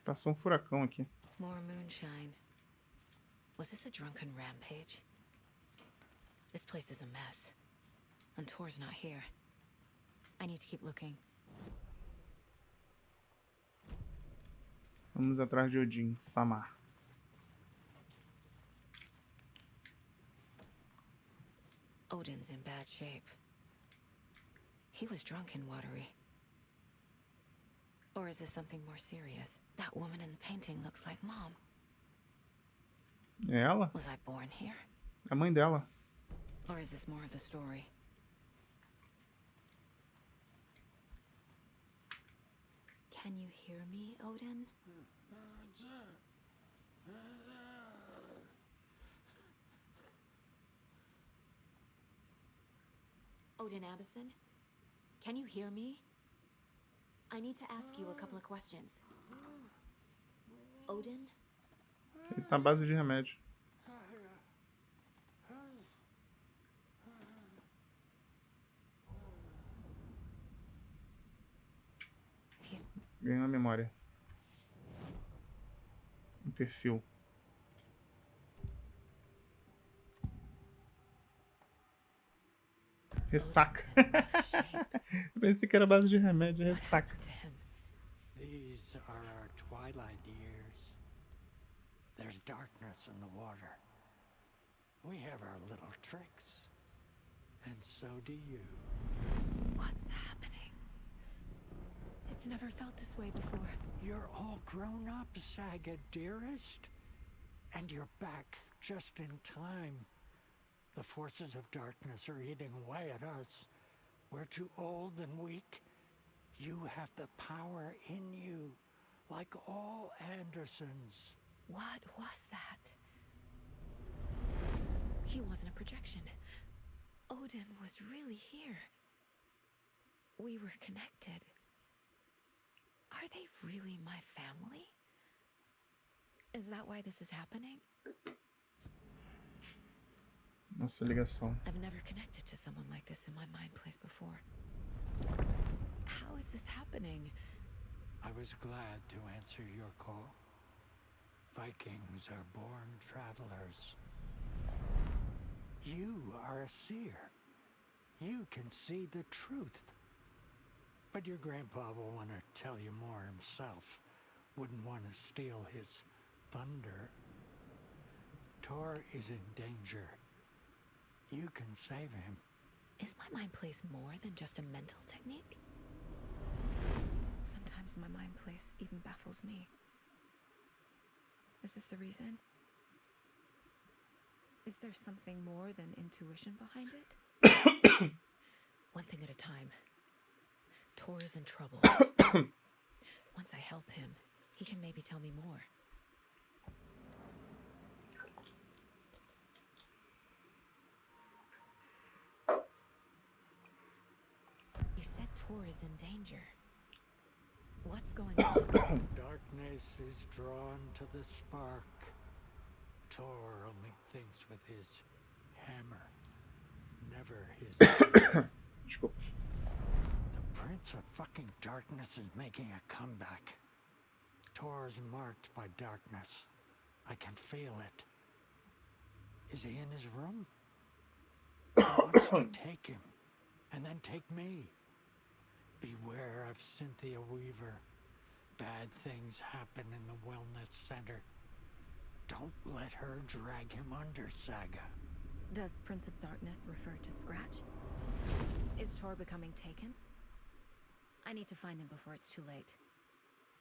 Passou um furacão aqui. More moonshine. Was this a drunken rampage? This place is a mess. And Tor's not here. I need to keep looking. Vamos atrás de Odin, Samar. Odin's in bad shape. He was drunk and watery. Or is this something more serious? That woman in the painting looks like Mom. É ela? Was I born here? A mãe dela. Or is this more of the story? Can you hear me, Odin? Odin Addison? Can you hear me? I need to ask you a couple of questions. Odin? Ele tá à base de remédio. Ganhou a memória. Um perfil. Ressaca. Eu pensei que era base de remédio, ressaca. These are our twilight years. There's darkness in the water. We have our little tricks. And so do you. What's happening? It's never felt this way before. You're all grown up, Saga, dearest. And you're back just in time. The forces of darkness are eating away at us. We're too old and weak. You have the power in you, like all Andersons. What was that? He wasn't a projection. Odin was really here. We were connected. Are they really my family? Is that why this is happening? Nossa ligação. I've never connected to someone like this in my mind place before. How is this happening? I was glad to answer your call. Vikings are born travelers. You are a seer. You can see the truth. But your grandpa will want to tell you more himself. Wouldn't want to steal his thunder. Tor is in danger. You can save him. Is my mind place more than just a mental technique? Sometimes my mind place even baffles me. Is this the reason? Is there something more than intuition behind it? One thing at a time. Tor is in trouble. Once I help him, he can maybe tell me more. You said Tor is in danger. What's going on? Darkness is drawn to the spark. Tor only thinks with his hammer, never his Desculpa. The Prince of fucking Darkness is making a comeback. Tor's marked by darkness. I can feel it. Is he in his room? He wants to take him, and then take me. Beware of Cynthia Weaver. Bad things happen in the wellness center. Don't let her drag him under, Saga. Does Prince of Darkness refer to Scratch? Is Tor becoming taken? I need to find him before it's too late.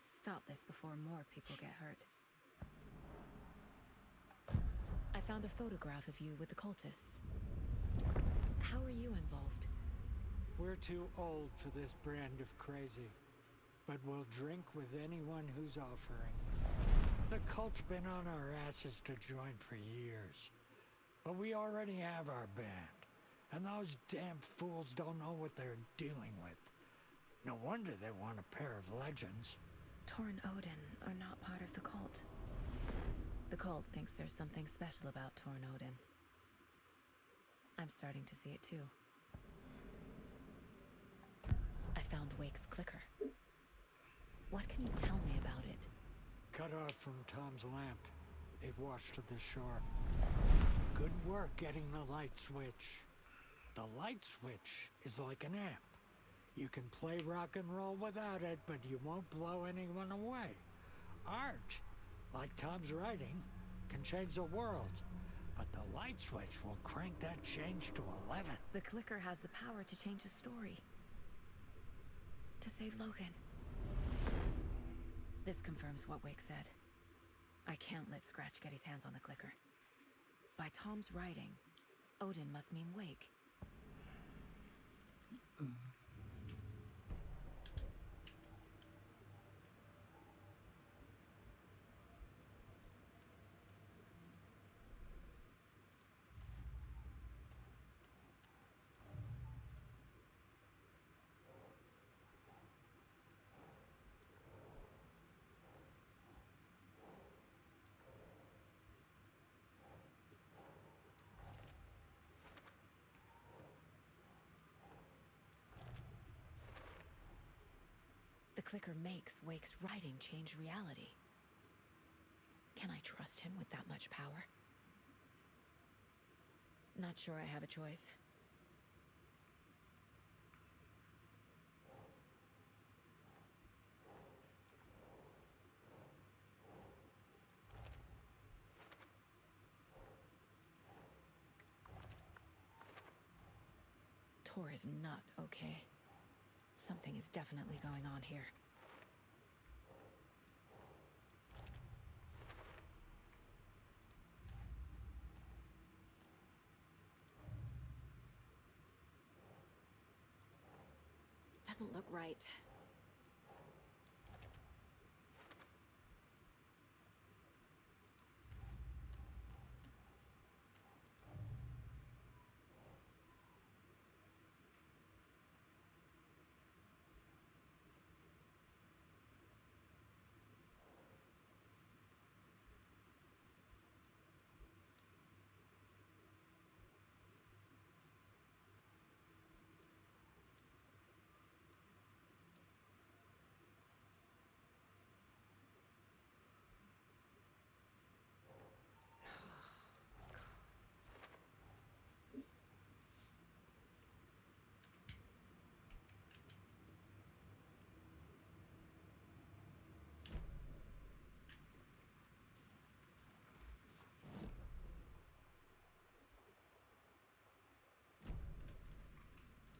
Stop this before more people get hurt. I found a photograph of you with the cultists. How are you involved? We're too old for this brand of crazy, but we'll drink with anyone who's offering. The cult's been on our asses to join for years, but we already have our band, and those damn fools don't know what they're dealing with. No wonder they want a pair of legends. Tor and Odin are not part of the cult. The cult thinks there's something special about Tor and Odin. I'm starting to see it too. I found Wake's clicker. What can you tell me about it? Cut off from Tom's lamp. It washed to the shore. Good work getting the light switch. The light switch is like an amp. You can play rock and roll without it, but you won't blow anyone away. Art, like Tom's writing, can change the world. But the light switch will crank that change to 11. The clicker has the power to change the story. To save Logan. This confirms what Wake said. I can't let Scratch get his hands on the clicker. By Tom's writing, Odin must mean Wake. The clicker makes Wake's writing change reality. Can I trust him with that much power? Not sure I have a choice. Tor is not okay. Something is definitely going on here. Doesn't look right.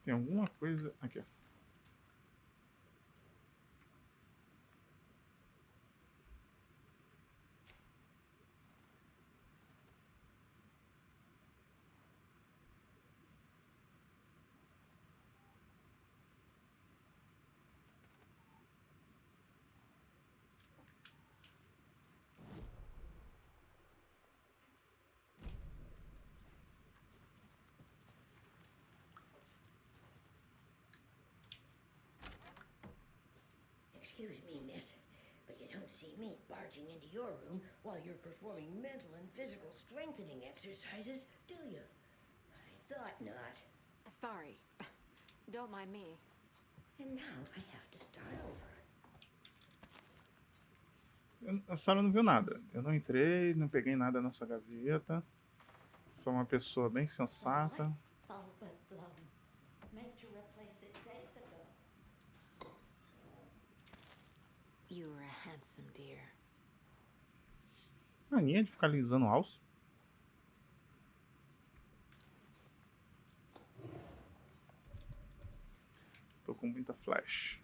Tem alguma coisa aqui. Excuse me, miss, but you don't see me barging into your room while you're performing mental and physical strengthening exercises, do you? I thought not. Sorry. Don't mind me. And now I have to start over. A Sarah não viu nada. Eu não entrei, não peguei nada na sua gaveta. Sou uma pessoa bem sensata. All but blown. Meant to replace it days ago. You were a handsome dear. Mania de ficar alisando alça. Tô com muita flash.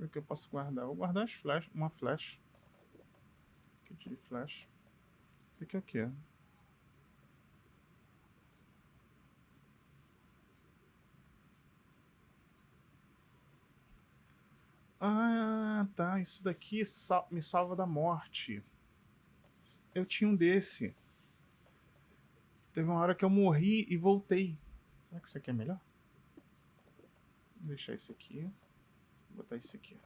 O que eu posso guardar? Vou guardar as flash, uma flash. Kit de flash. Isso aqui é o quê? Ah, tá. Isso daqui me salva da morte. Eu tinha um desse. Teve uma hora que eu morri e voltei. Será que isso aqui é melhor? Vou deixar isso aqui. Vou botar isso aqui.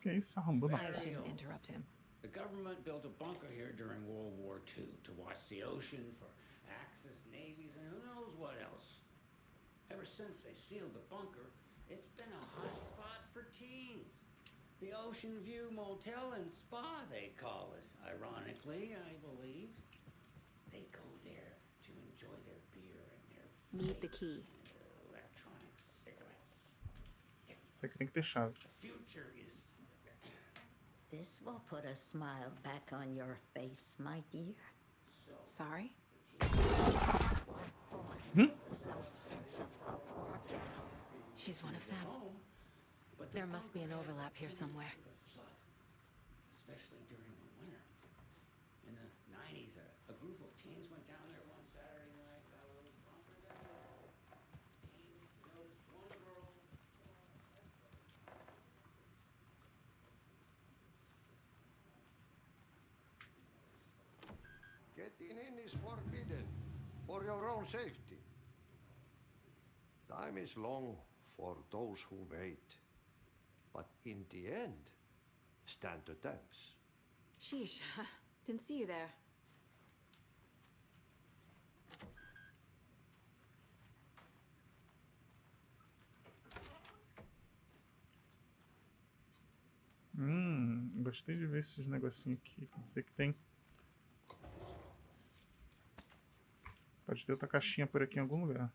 Que isso, arrombando. I shouldn't interrupt him. The government built a bunker here during World War II to watch the ocean for Axis navies and who knows what else. Ever since they sealed the bunker, it's been a hot spot for teens. The Ocean View Motel and Spa, they call it. Ironically, I believe. They go there to enjoy their beer and their Need the key. electronic cigarettes. Isso aqui tem que ter chave. The future is... This will put a smile back on your face, my dear. Sorry? She's one of them. There must be an overlap here somewhere. Especially during the winter. In the 90s, a group of teens went down there one Saturday night, got a little bunker there. Teens noticed one girl. Getting in is forbidden, for your own safety. Time is long for those who wait. But in the end, stand the thanks. Sheesh. Didn't see you there. Gostei de ver esses negocinhos aqui. Quer dizer que tem. Pode ter outra caixinha por aqui em algum lugar.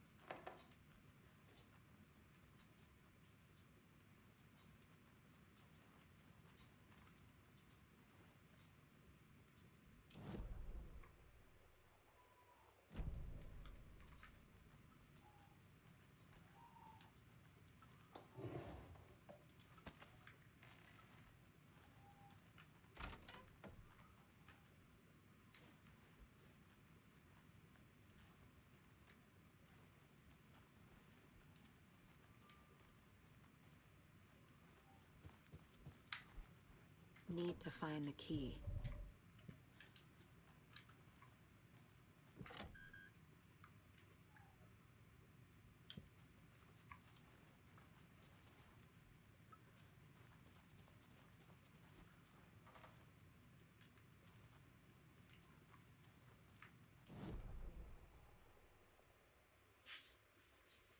Need to find the key.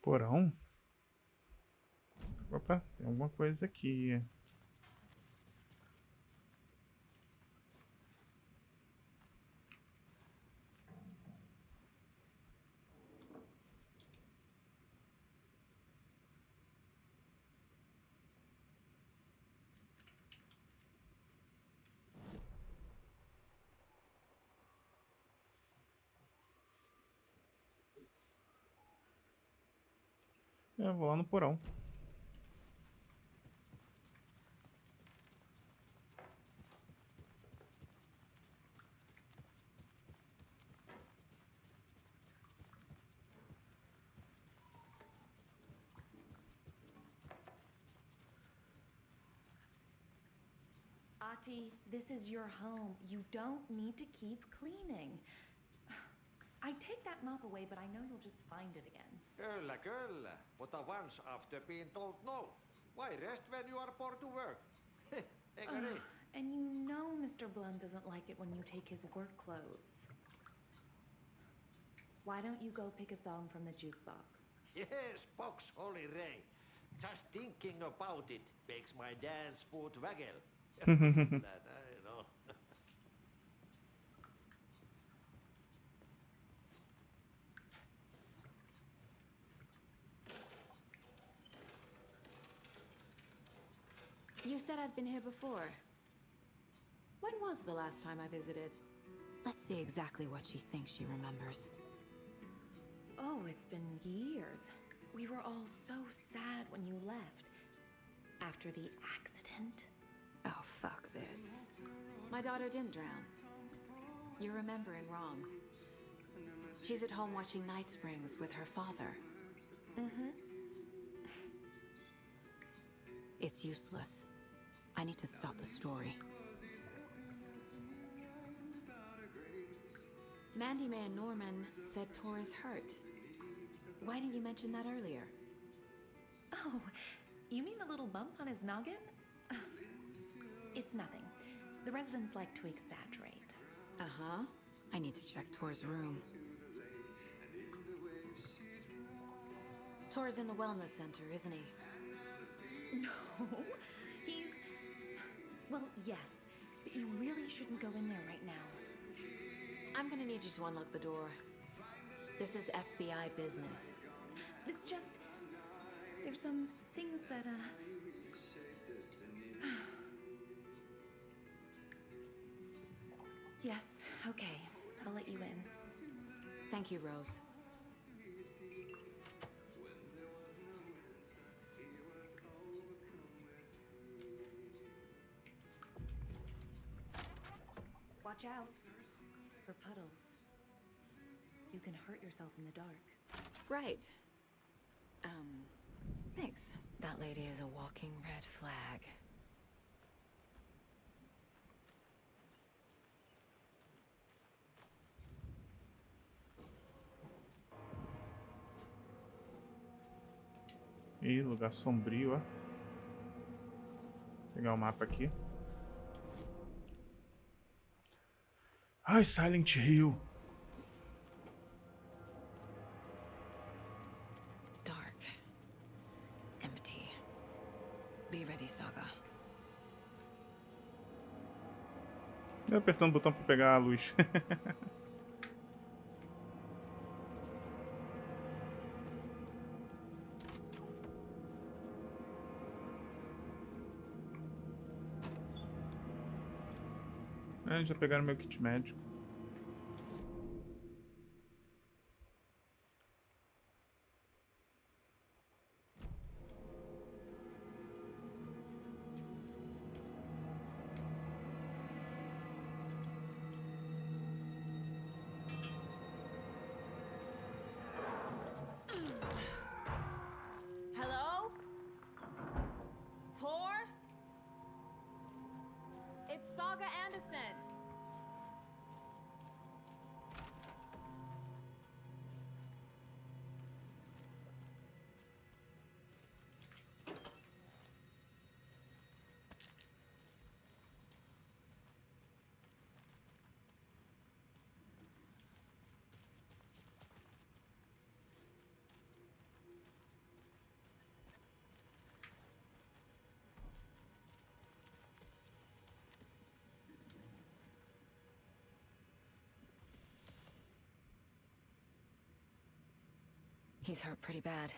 Porão? Opa, tem alguma coisa aqui. Eu vou lá no porão. Ati, this is your home. You don't need to keep cleaning. I take that mop away, but I know you'll just find it again. Kyllä, kyllä. But once after being told no. Why rest when you are bored to work? Eikö niin? And you know Mr. Blum doesn't like it when you take his work clothes. Why don't you go pick a song from the jukebox? Yes, box Holy Ray. Just thinking about it makes my dance foot waggle. That I know. You said I'd been here before. When was the last time I visited? Let's see exactly what she thinks she remembers. Oh, it's been years. We were all so sad when you left. After the accident. Oh, fuck this. My daughter didn't drown. You're remembering wrong. She's at home watching Night Springs with her father. Mm-hmm. It's useless. I need to stop the story. Mandy May and Norman said Tor is hurt. Why didn't you mention that earlier? Oh, you mean the little bump on his noggin? It's nothing. The residents like to exaggerate. Uh-huh. I need to check Tor's room. Tor's in the wellness center, isn't he? No, he's... Well, yes, but you really shouldn't go in there right now. I'm gonna need you to unlock the door. This is FBI business. It's just... There's some things that, Yes, okay. I'll let you in. Thank you, Rose. Watch out for puddles. You can hurt yourself in the dark. Right. Thanks. That lady is a walking red flag. Ih, lugar sombrio, ó. Vou pegar o mapa aqui. Ai, Silent Hill. Dark. Empty. Be ready, Saga. Eu apertando o botão pra pegar a luz. Já pegaram meu kit médico. Hello? Tor? It's Saga Anderson. He's hurt pretty bad,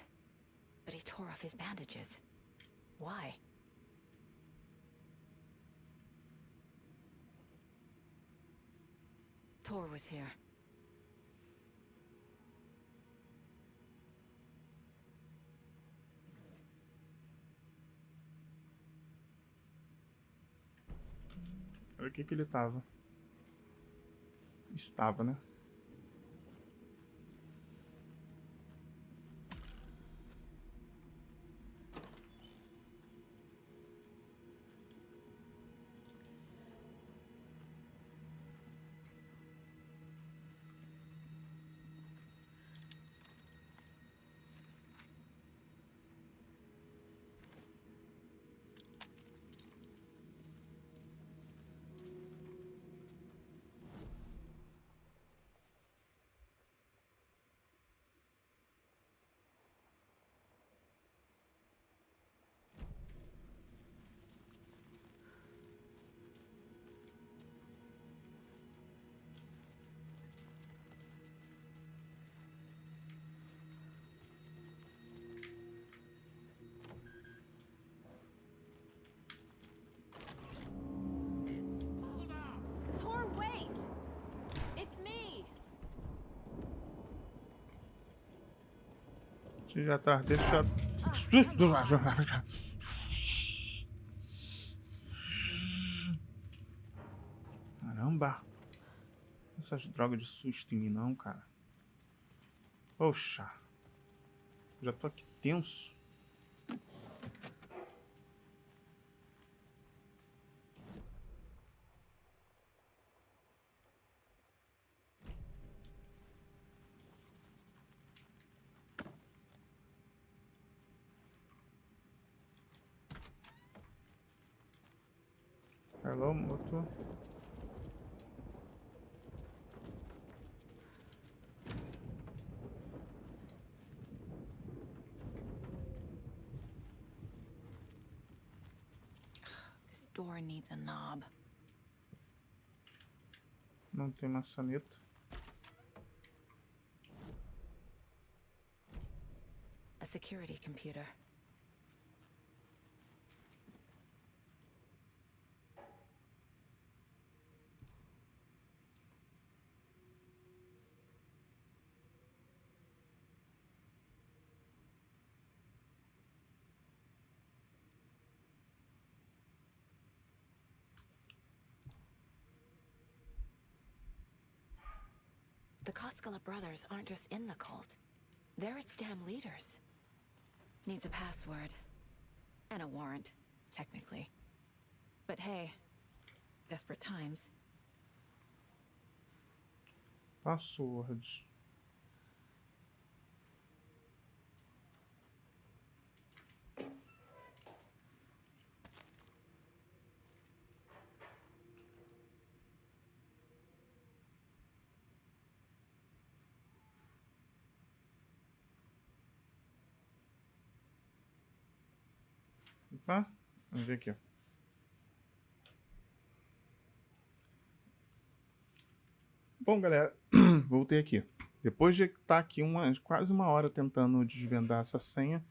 but he tore off his bandages. Why? Tor was here. Olha o que ele tava. Estava, né? Tor, wait! It's me! Já tá, deixa. Caramba! Essas drogas de susto em mim não, cara. Poxa. Já tô aqui tenso. Hello, motor. This door needs a knob. Não tem maçaneta. A security computer. The Koskela brothers aren't just in the cult. They're its damn leaders. Needs a password. And a warrant, technically. But hey, desperate times. Passwords. Opa, vamos ver aqui, ó. Bom, galera, voltei aqui. Depois de estar aqui quase uma hora tentando desvendar essa senha,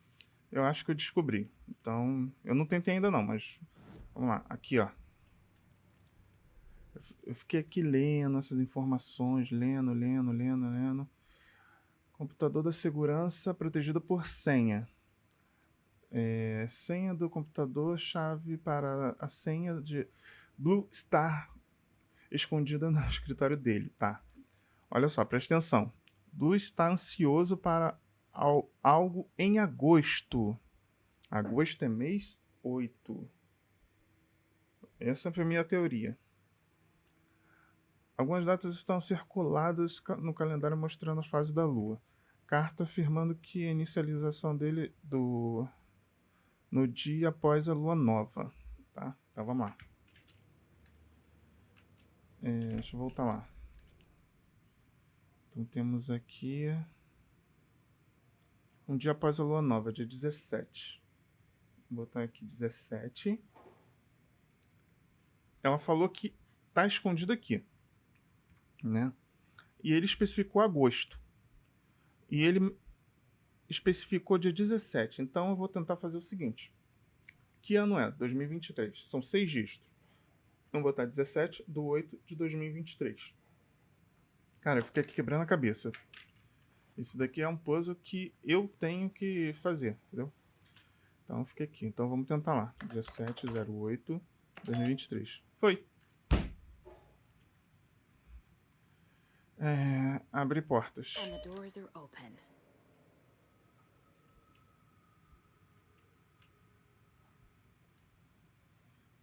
eu acho que eu descobri. Então, eu não tentei ainda não, mas vamos lá. Aqui, ó. Eu fiquei aqui lendo essas informações, lendo. Computador da segurança protegido por senha. Senha do computador, chave para a senha de Blue Star escondida no escritório dele, tá? Olha só, presta atenção. Blue está ansioso para algo em agosto. Agosto é mês 8. Essa foi a minha teoria. Algumas datas estão circuladas no calendário mostrando as fases da Lua. Carta afirmando que a inicialização dele no dia após a Lua Nova. Tá? Então vamos lá. Deixa eu voltar lá. Então temos aqui um dia após a Lua Nova, dia 17. Vou botar aqui 17. Ela falou que tá escondido aqui, né? E ele especificou agosto. E ele especificou dia 17. Então eu vou tentar fazer o seguinte. Que ano é? 2023. São 6 dígitos. Vamos botar 17/8/2023. Cara, eu fiquei aqui quebrando a cabeça. Esse daqui é um puzzle que eu tenho que fazer, entendeu? Então fica aqui. Então vamos tentar lá. 17/08/2023. Foi. Abre portas. And the doors are open.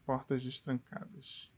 Portas destrancadas.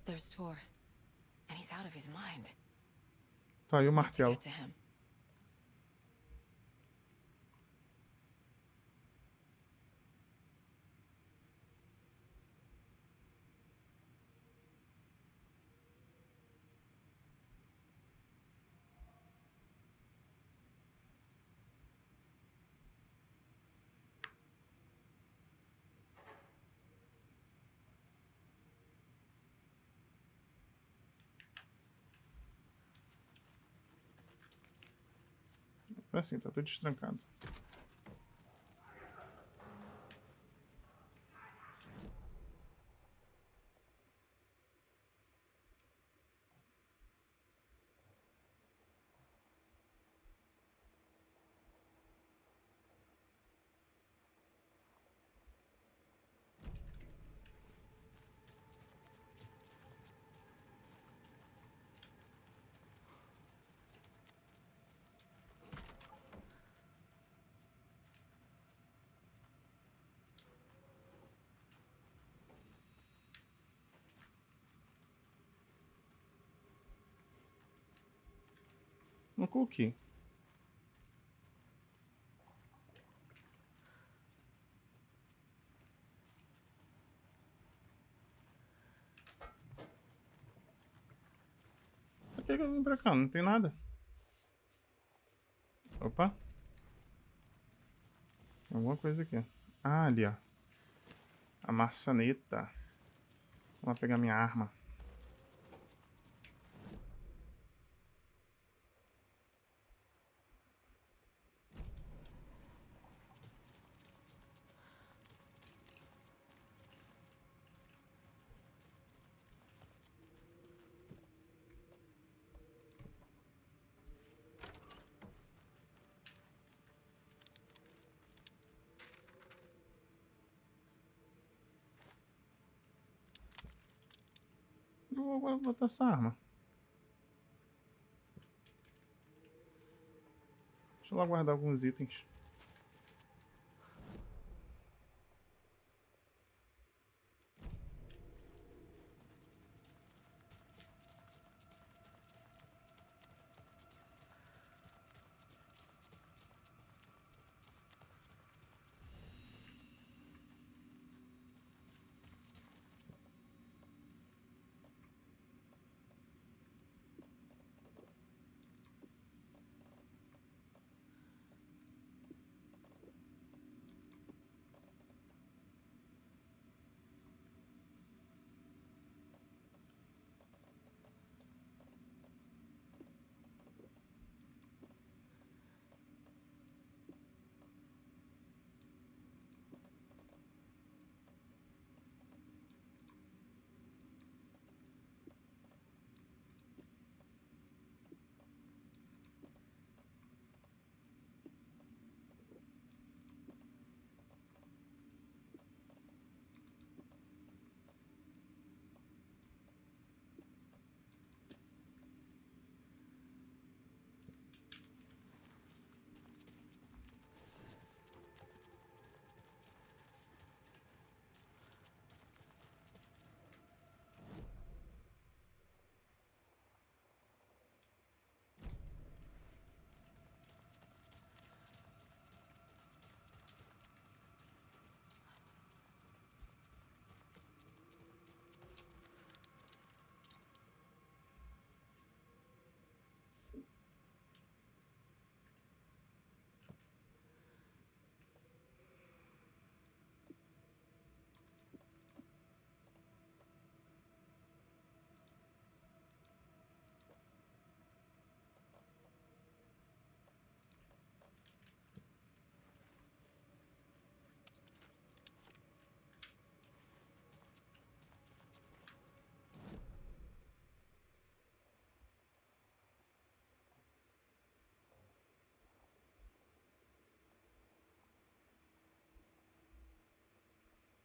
There's Tor, and he's out of his mind. Tá aí o martelo. Get to him. Assim, tá tudo destrancado. No cookie. Por que eu vim pra cá? Não tem nada. Opa. Tem alguma coisa aqui. Ah, ali, ó. A maçaneta. Vou lá pegar minha arma. que eu vou botar essa arma? Deixa eu lá guardar alguns itens.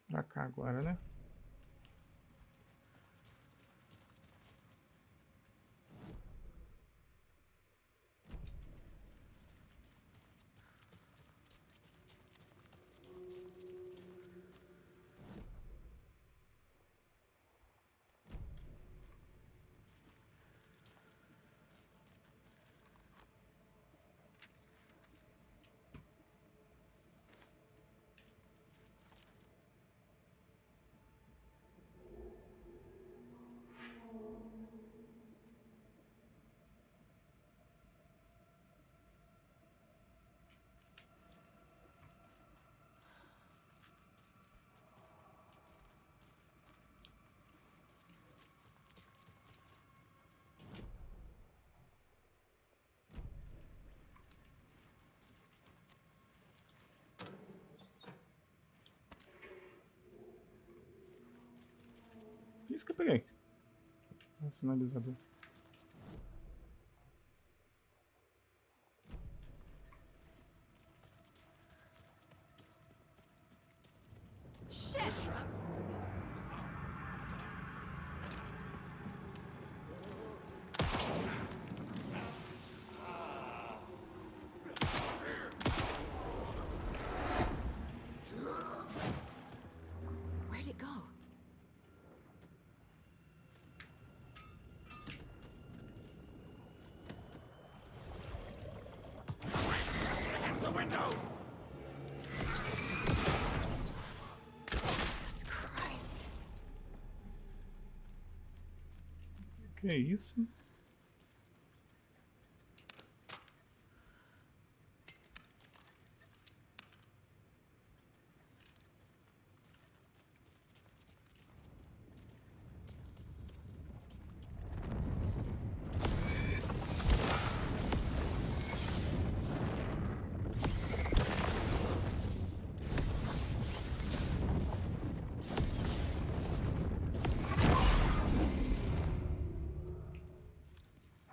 Pra cá agora, né? Isso que eu peguei. Sinalizador. Where'd it go? The window! Jesus Christ. Que é isso?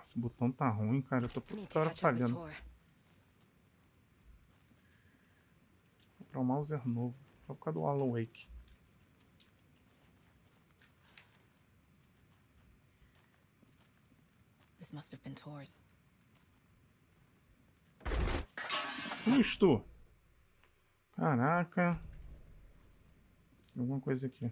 Esse botão tá ruim, cara. Eu tô toda hora falhando. Vou comprar um mouse novo. Só por causa do Alan Wake. This must have been Tor's. Susto! Caraca. Alguma coisa aqui.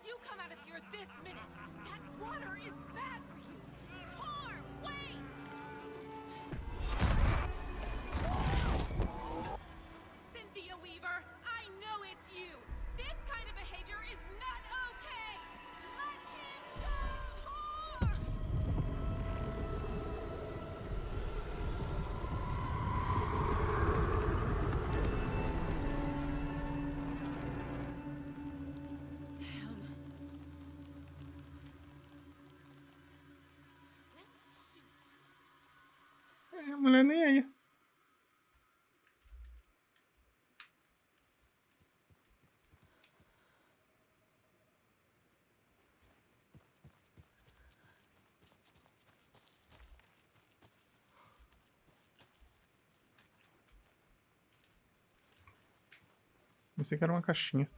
You come out of here this minute. That water is bad for you. Tor, wait! Cynthia Weaver, I know it's you. This kind of behavior is not okay. Let him go, Tor! A mulher nem aí. Pensei que era uma caixinha.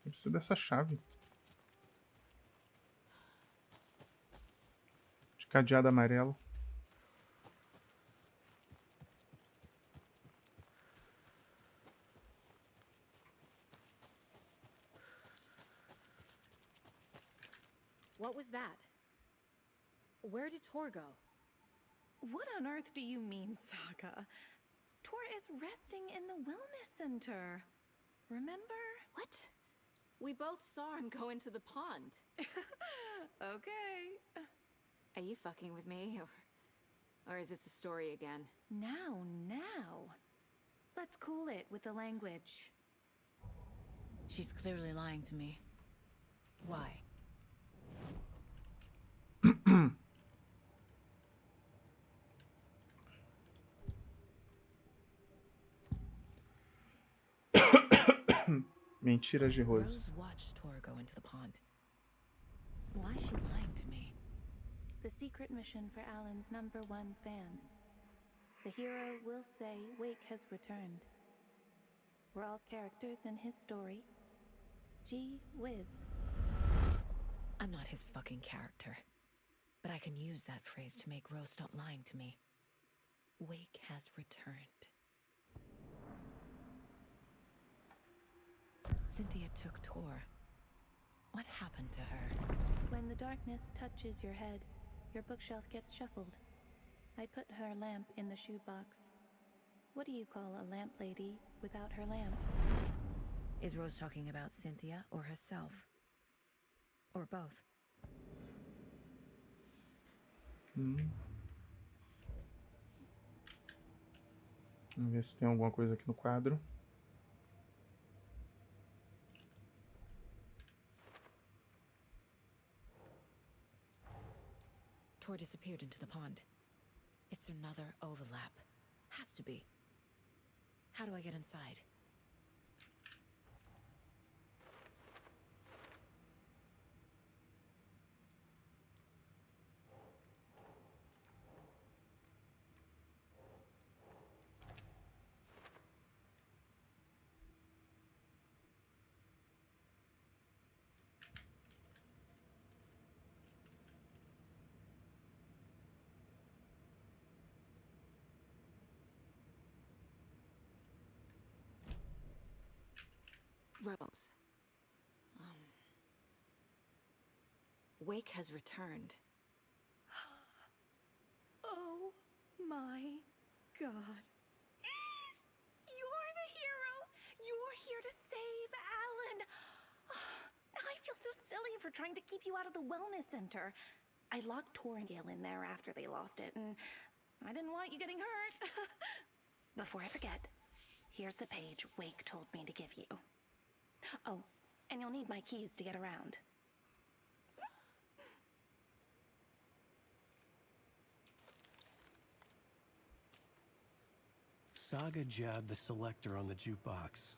Deve ser dessa chave. De cadeado amarelo. What was that? Where did Tor go? What on earth do you mean, Saga? Tor is resting in the wellness center. Remember? What? We both saw him go into the pond. Okay. Are you fucking with me? Or is this a story again? Now. Let's cool it with the language. She's clearly lying to me. Why? Mentiras de Rose. Rose watched Tor go into the pond. Why is she lying to me? The secret mission for Alan's #1 fan. The hero will say Wake has returned. We're all characters in his story. Gee whiz. I'm not his fucking character. But I can use that phrase to make Rose stop lying to me. Wake has returned. Cynthia took Tor. What happened to her? When the darkness touches your head, your bookshelf gets shuffled. I put her lamp in the shoebox. What do you call a lamp lady without her lamp? Is Rose talking about Cynthia or herself? Or both? Vamos ver se tem alguma coisa aqui no quadro. Tor disappeared into the pond. It's another overlap. Has to be. How do I get inside? Rose. Wake has returned. Oh my god. You're the hero! You're here to save Alan! I feel so silly for trying to keep you out of the wellness center. I locked Tor and Gale in there after they lost it, and I didn't want you getting hurt. Before I forget, here's the page Wake told me to give you. Oh, and you'll need my keys to get around. Saga jabbed the selector on the jukebox,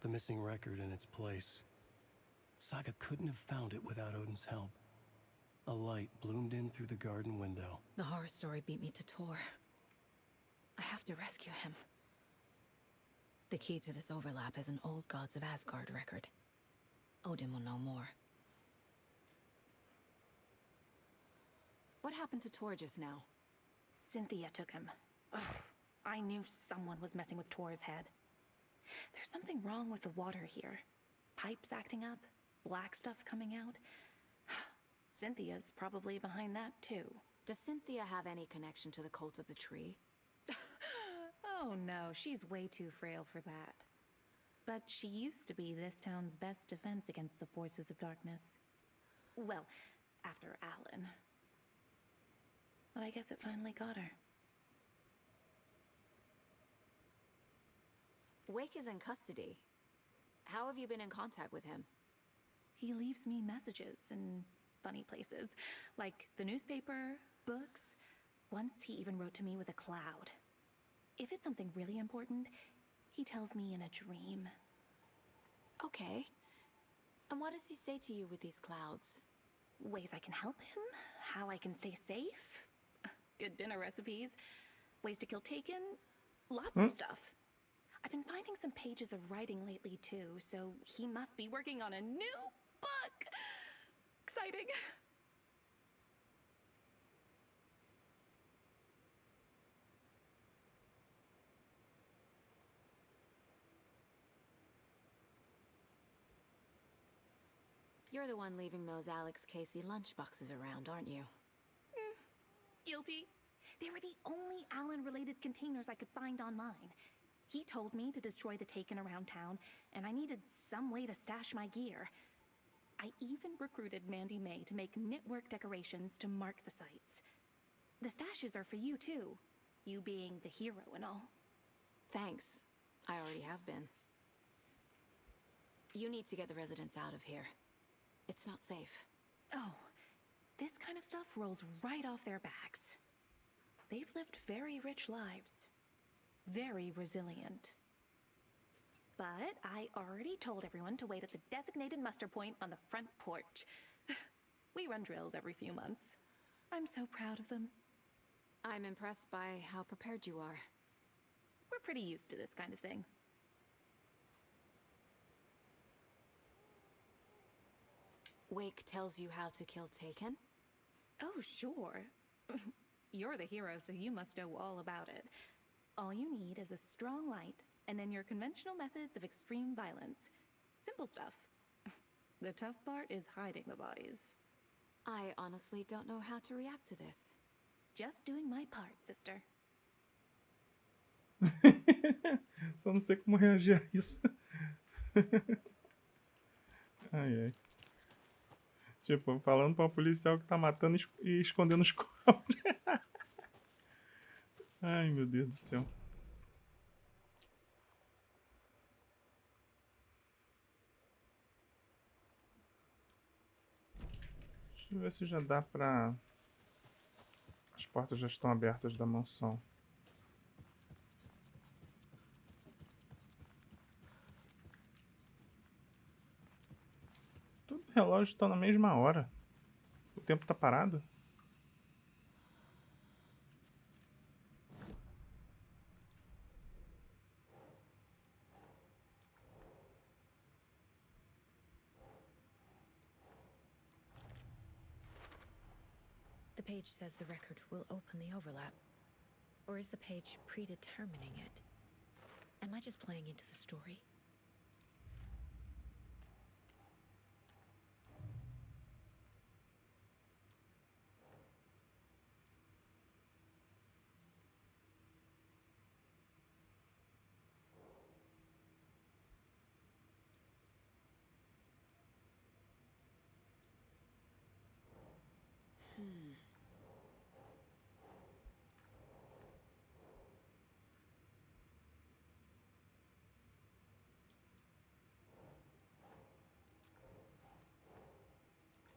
the missing record in its place. Saga couldn't have found it without Odin's help. A light bloomed in through the garden window. The horror story beat me to Tor. I have to rescue him. The key to this overlap is an old Gods of Asgard record. Odin will know more. What happened to Tor just now? Cynthia took him. Ugh, I knew someone was messing with Tor's head. There's something wrong with the water here. Pipes acting up, black stuff coming out. Cynthia's probably behind that too. Does Cynthia have any connection to the cult of the tree? Oh no, she's way too frail for that. But she used to be this town's best defense against the forces of darkness. Well, after Alan. But I guess it finally got her. Wake is in custody. How have you been in contact with him? He leaves me messages in funny places, like the newspaper, books. Once he even wrote to me with a cloud. If it's something really important, he tells me in a dream. Okay. And what does he say to you with these clouds? Ways I can help him, how I can stay safe, good dinner recipes, ways to kill Taken, lots of stuff. I've been finding some pages of writing lately too, so he must be working on a new book. Exciting. You're the one leaving those Alex Casey lunchboxes around, aren't you? Guilty. They were the only Alan-related containers I could find online. He told me to destroy the Taken around town, and I needed some way to stash my gear. I even recruited Mandy May to make knitwork decorations to mark the sites. The stashes are for you too, you being the hero and all. Thanks. I already have been. You need to get the residents out of here. It's not safe. Oh, this kind of stuff rolls right off their backs. They've lived very rich lives. Very resilient. But I already told everyone to wait at the designated muster point on the front porch. We run drills every few months. I'm so proud of them. I'm impressed by how prepared you are. We're pretty used to this kind of thing. Wake tells you how to kill Taken? Oh, sure. You're the hero, so you must know all about it. All you need is a strong light, and then your conventional methods of extreme violence. Simple stuff. The tough part is hiding the bodies. I honestly don't know how to react to this. Just doing my part, sister. Só não sei como reagir a isso. Ai, ai. Tipo, falando pra um policial que tá matando e escondendo os corpos. Ai, meu Deus do céu. Deixa eu ver se já dá pra... As portas já estão abertas da mansão. Todo relógio está na mesma hora. O tempo tá parado. The page says the record will open the overlap. Or is the page predetermining it? Am I just playing into the story?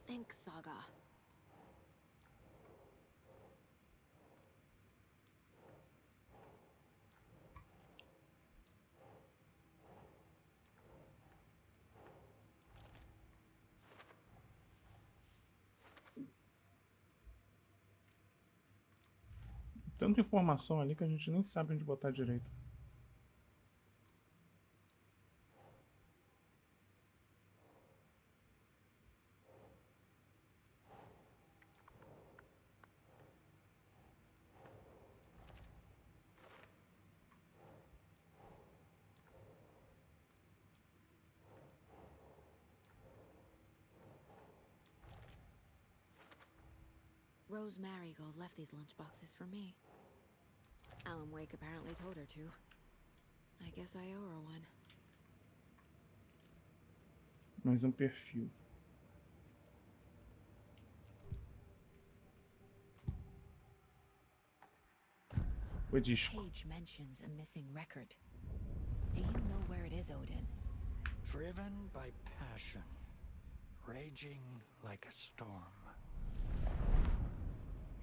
Think, Saga. Tanta informação ali que a gente nem sabe onde botar direito. Rose Marigold left these lunchboxes for me. Alan Wake apparently told her to. I guess I owe her one. Mais perfil. O disco. Page mentions a missing record. Do you know where it is, Odin? Driven by passion, raging like a storm.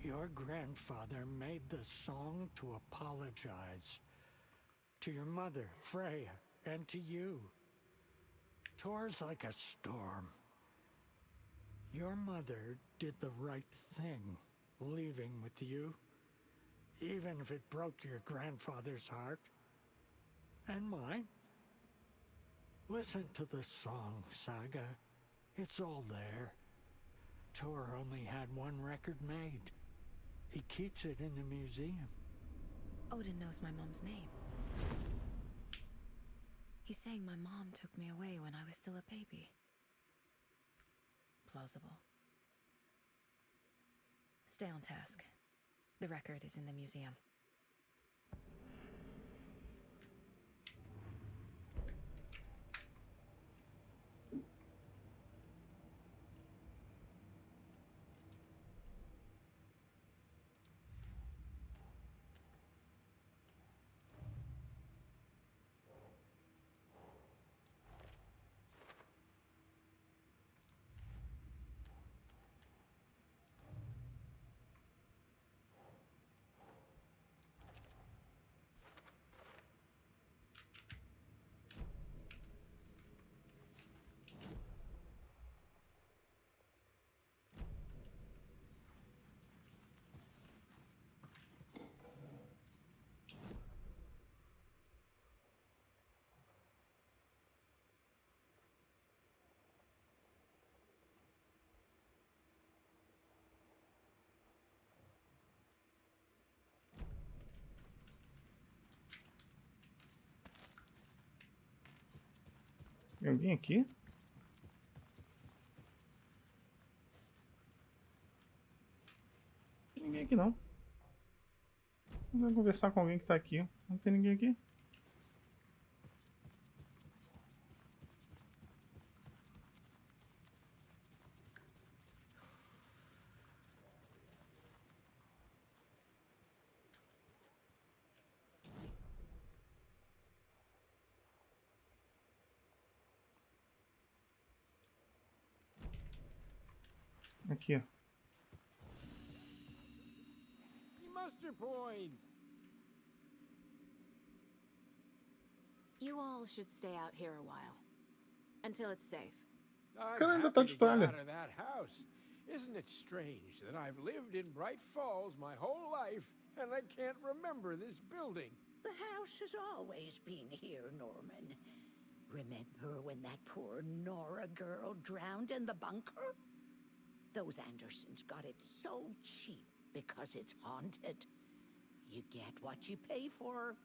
Your grandfather made the song to apologize to your mother, Freya, and to you. Tor's like a storm. Your mother did the right thing, leaving with you, even if it broke your grandfather's heart. And mine. Listen to the song, Saga. It's all there. Tor only had one record made. He keeps it in the museum. Odin knows my mom's name. He's saying my mom took me away when I was still a baby. Plausible. Stay on task. The record is in the museum. Tem alguém aqui? Tem ninguém aqui não. Vamos conversar com alguém que tá aqui. Não tem ninguém aqui. Aqui. Muster point. You all should stay out here a while. Until it's safe. Cara, ainda tá de toalha. Out of that house. Isn't it strange that I've lived in Bright Falls my whole life and I can't remember this building? The house has always been here, Norman. Remember when that poor Nora girl drowned in the bunker? Those Andersons got it so cheap because it's haunted. You get what you pay for.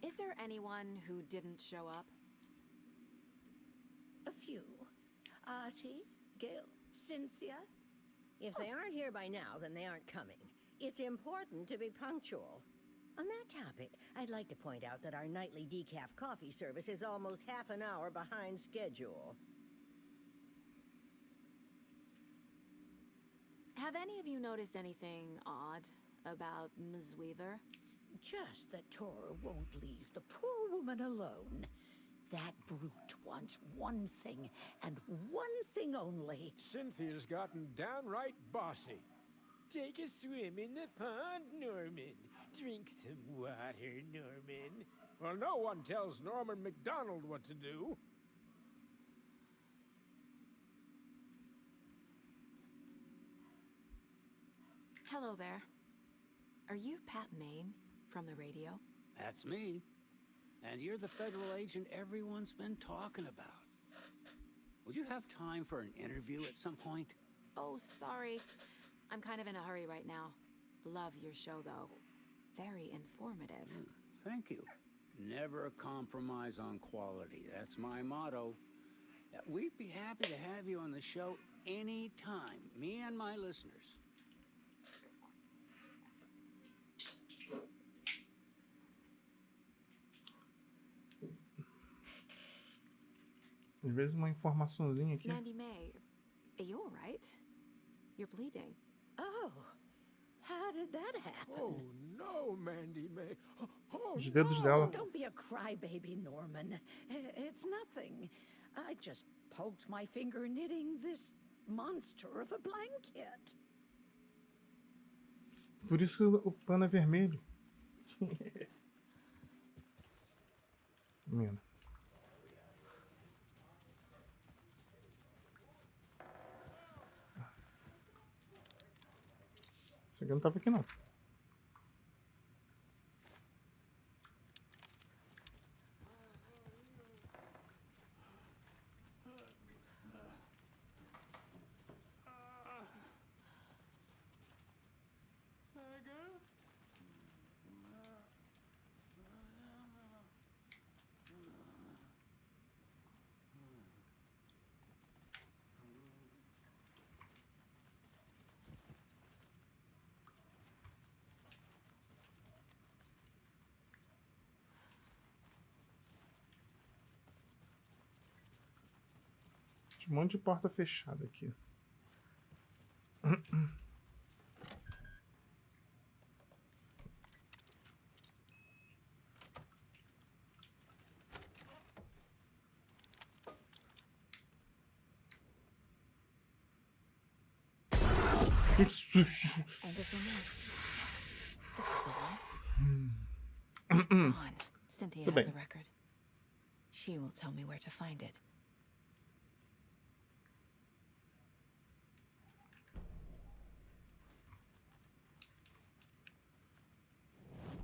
Is there anyone who didn't show up? A few. Artie, Gail, Cynthia. If they aren't here by now, then they aren't coming. It's important to be punctual. On that topic, I'd like to point out that our nightly decaf coffee service is almost half an hour behind schedule. Have any of you noticed anything odd about Ms. Weaver? Just that Tora won't leave the poor woman alone. That brute wants one thing, and one thing only. Cynthia's gotten downright bossy. Take a swim in the pond, Norman. Drink some water, Norman. Well, no one tells Norman McDonald what to do. Hello there. Are you Pat Maine from the radio? That's me. And you're the federal agent everyone's been talking about. Would you have time for an interview at some point? Oh, sorry. I'm kind of in a hurry right now. Love your show, though. Very informative. Thank you. Never compromise on quality. That's my motto. We'd be happy to have you on the show anytime. Me and my listeners. Às vezes uma informaçãozinha aqui. Mandy May, are you all right? You're bleeding. Oh, how did that happen? Oh, no, Mandy May. Oh, Os dedos dela. Don't be a crybaby, Norman. It's nothing. I just poked my finger knitting this monster of a blanket. Por isso o pano é vermelho. Menina. Esse aqui não tava aqui, não. Um monte de porta fechada aqui. This is the one. It's gone. Cynthia has the record. She will tell me where to find it.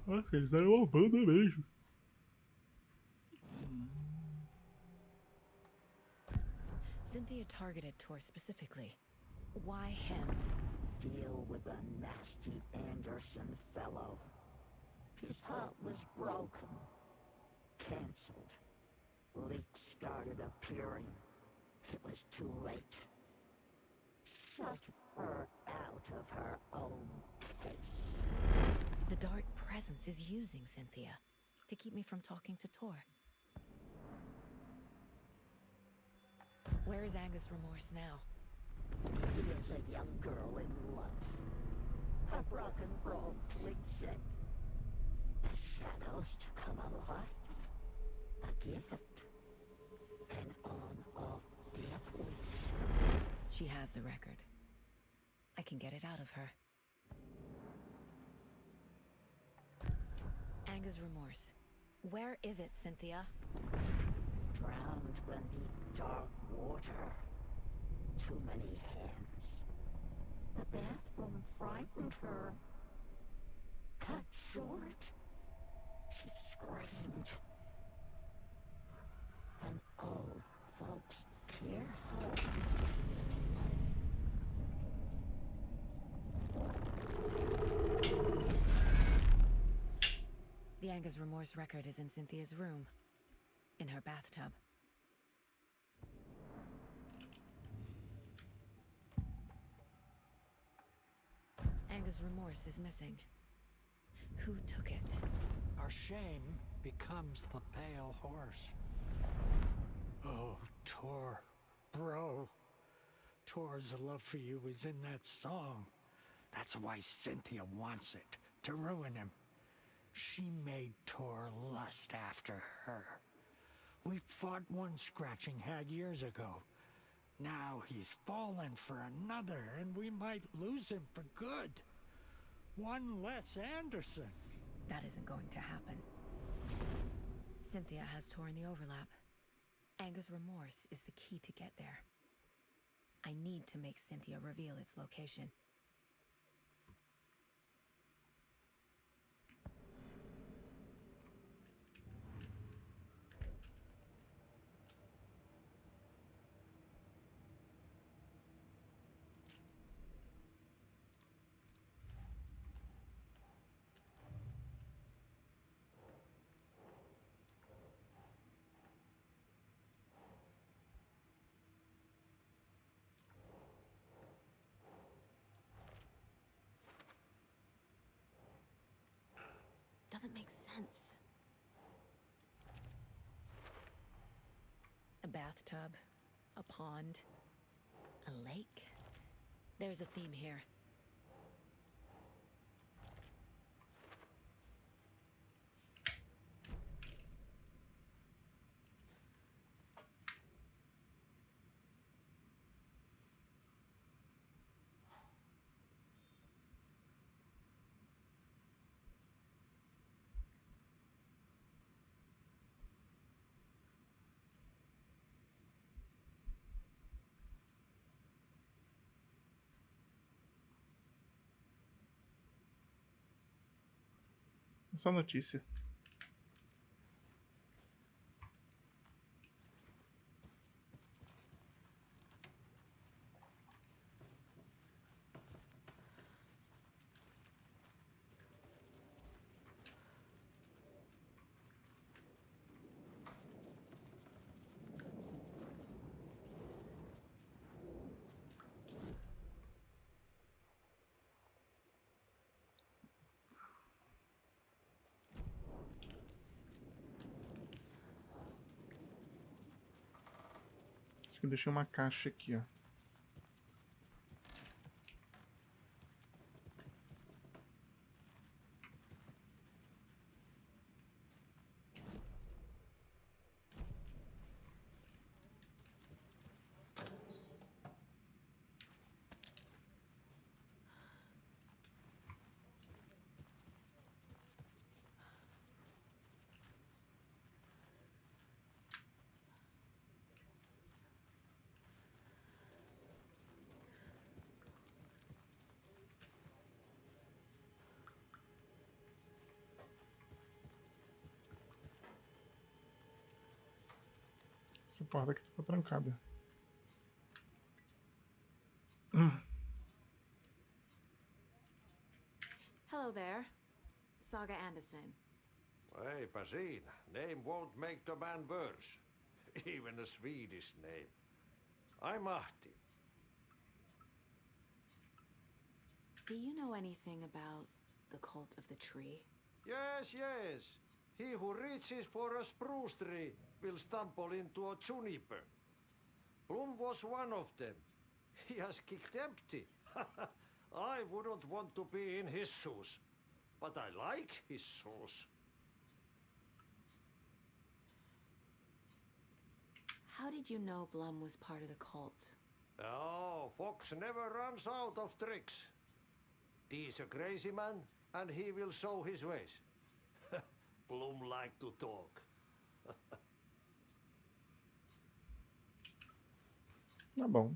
Nossa, eles eram uma banda mesmo. Cynthia targeted Tor specifically. Why him? Deal with the nasty Anderson fellow. His heart was broken. Cancelled. Leaks started appearing. It was too late. Shut her out of her own case. The Dark Presence is using Cynthia to keep me from talking to Tor. Where is Angus Remorse now? She is a young girl in love. A rock and roll twin. The shadows to come alive. A gift. An on-off She has the record. I can get it out of her. Anger's remorse. Where is it, Cynthia? Drowned beneath dark water. Too many hands. The bathroom frightened her. Cut short. She screamed. And old folks hear her. The Anger's remorse record is in Cynthia's room. In her bathtub. Anger's remorse is missing. Who took it? Our shame becomes the pale horse. Oh, Tor, bro. Tor's love for you is in that song. That's why Cynthia wants it, to ruin him. She made Tor lust after her. We fought one scratching hag years ago. Now he's fallen for another, and we might lose him for good. One less Anderson. That isn't going to happen. Cynthia has Tor in the overlap. Anger's remorse is the key to get there. I need to make Cynthia reveal its location. Doesn't make sense. A bathtub, a pond, a lake. There's a theme here. Só notícia. Acho que eu deixei uma caixa aqui, ó. Essa porta aqui ficou trancada. Hello there. Saga Anderson. Hey, Pasin. Name won't make the man worse. Even a Swedish name. I'm Ahti. Do you know anything about the cult of the tree? Yes, yes. He who reaches for a spruce tree will stumble into a juniper. Blum was one of them. He has kicked empty. I wouldn't want to be in his shoes. But I like his shoes. How did you know Blum was part of the cult? Oh, Fox never runs out of tricks. He's a crazy man, and he will show his ways. Bloom like to talk. Tá bom.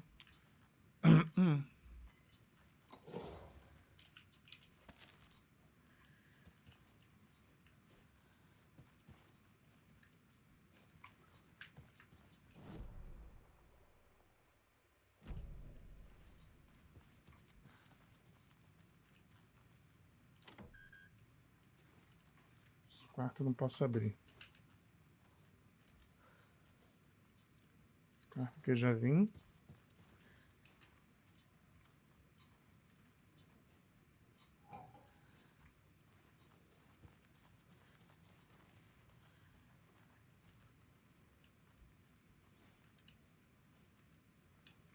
Esse quarto eu não posso abrir. Esse quarto que eu já vim.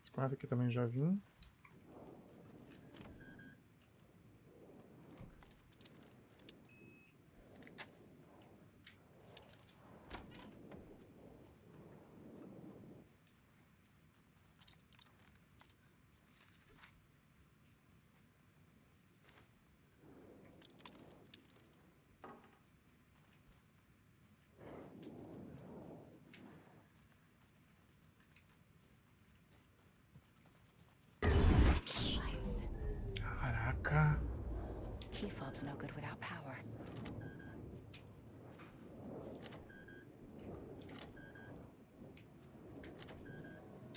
Esse quarto aqui também já vim. Caraca. Key fob's no good without power.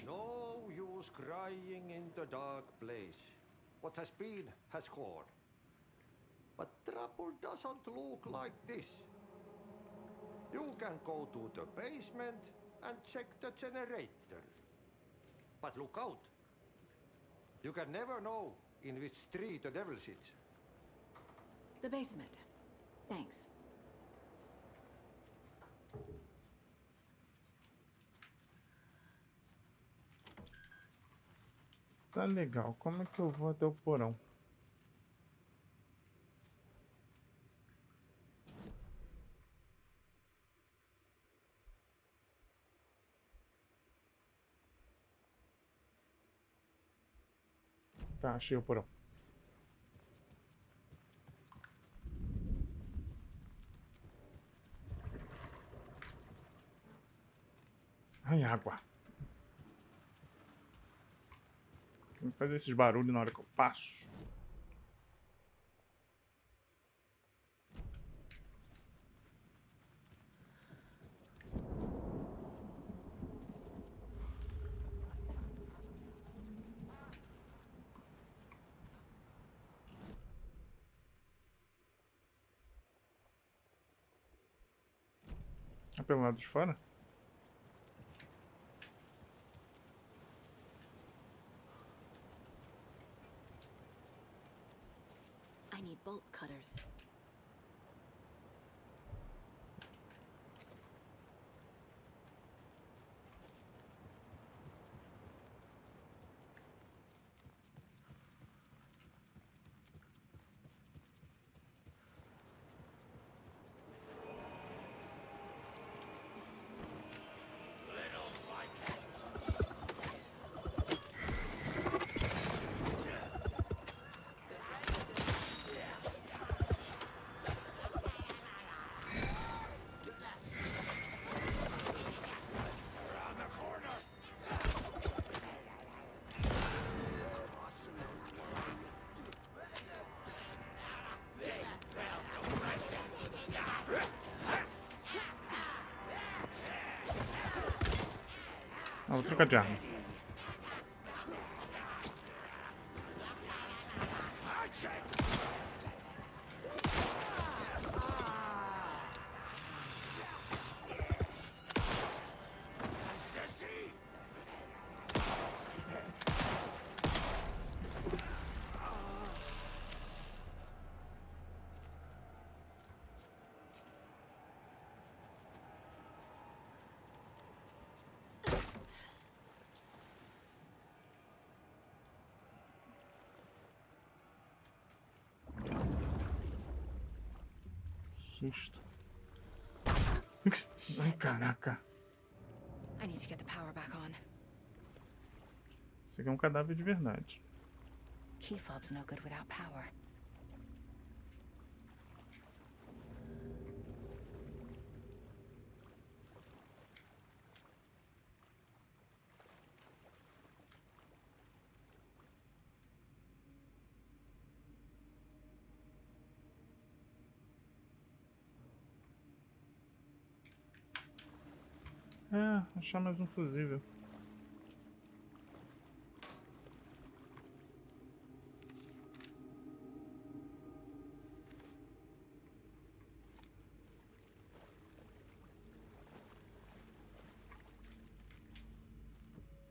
No use crying in the dark place. What has been has gone. But trouble doesn't look like this. You can go to the basement and check the generator. But look out. You can never know in which tree the devil sits. The basement. Thanks. Tá legal. Como é que eu vou até o porão? Tá, achei o porão. Ai, água. Tem que fazer esses barulhos na hora que eu passo. É pelo lado de fora? I need bolt cutters. Ah, vou trocar de arma. Susto. Ai, caraca. I need to get the power back on. Esse aqui é um cadáver de verdade. Key fob's no good without power. Achar mais um fusível.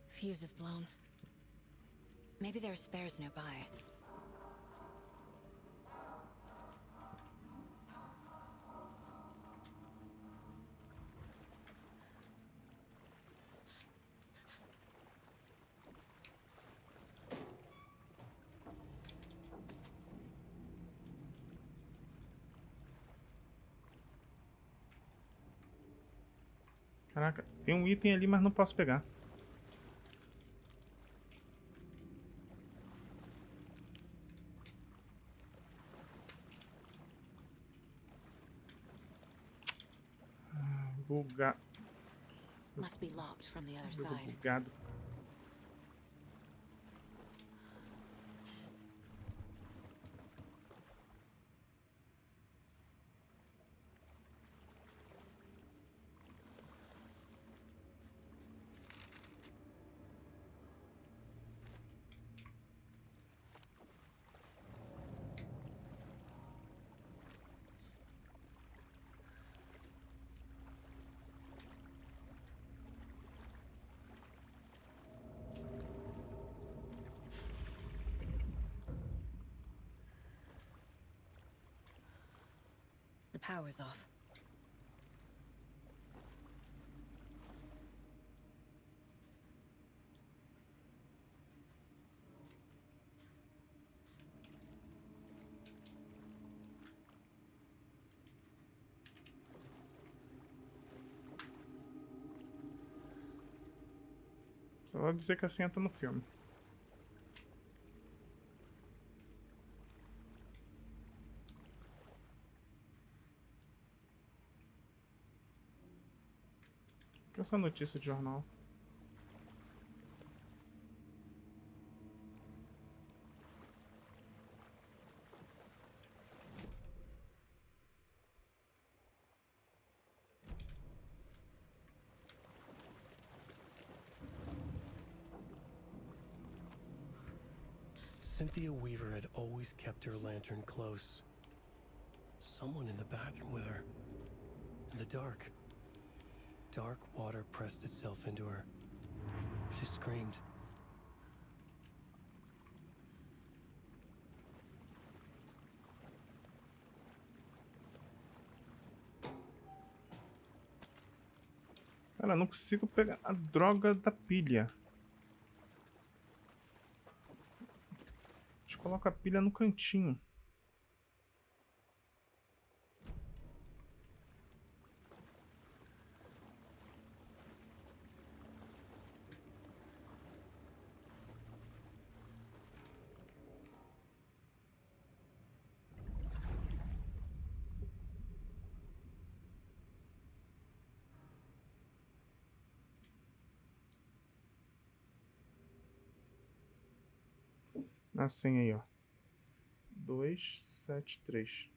Fuse is blown. Maybe there are spares nearby. Caraca, tem um item ali, mas não posso pegar. Bugado. Must be locked from the other side. Bugado. The power's off. Só vou dizer que assim entra no filme. O que é essa notícia de jornal? Cynthia Weaver had always kept her lantern close. Someone in the bathroom with her. In the dark. Dark water pressed itself into her. She screamed. Cara, não consigo pegar a droga da pilha. A gente coloca a pilha no cantinho. Assim aí, ó. 273.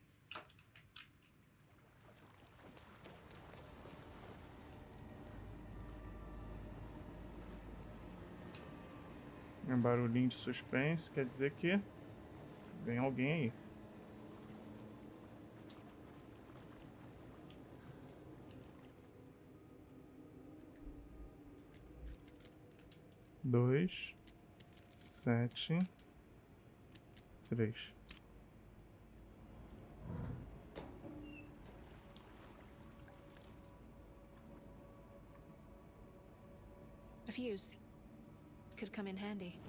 Um barulhinho de suspense, quer dizer que vem alguém aí. Dois, 7, 3. A fuse could come in handy.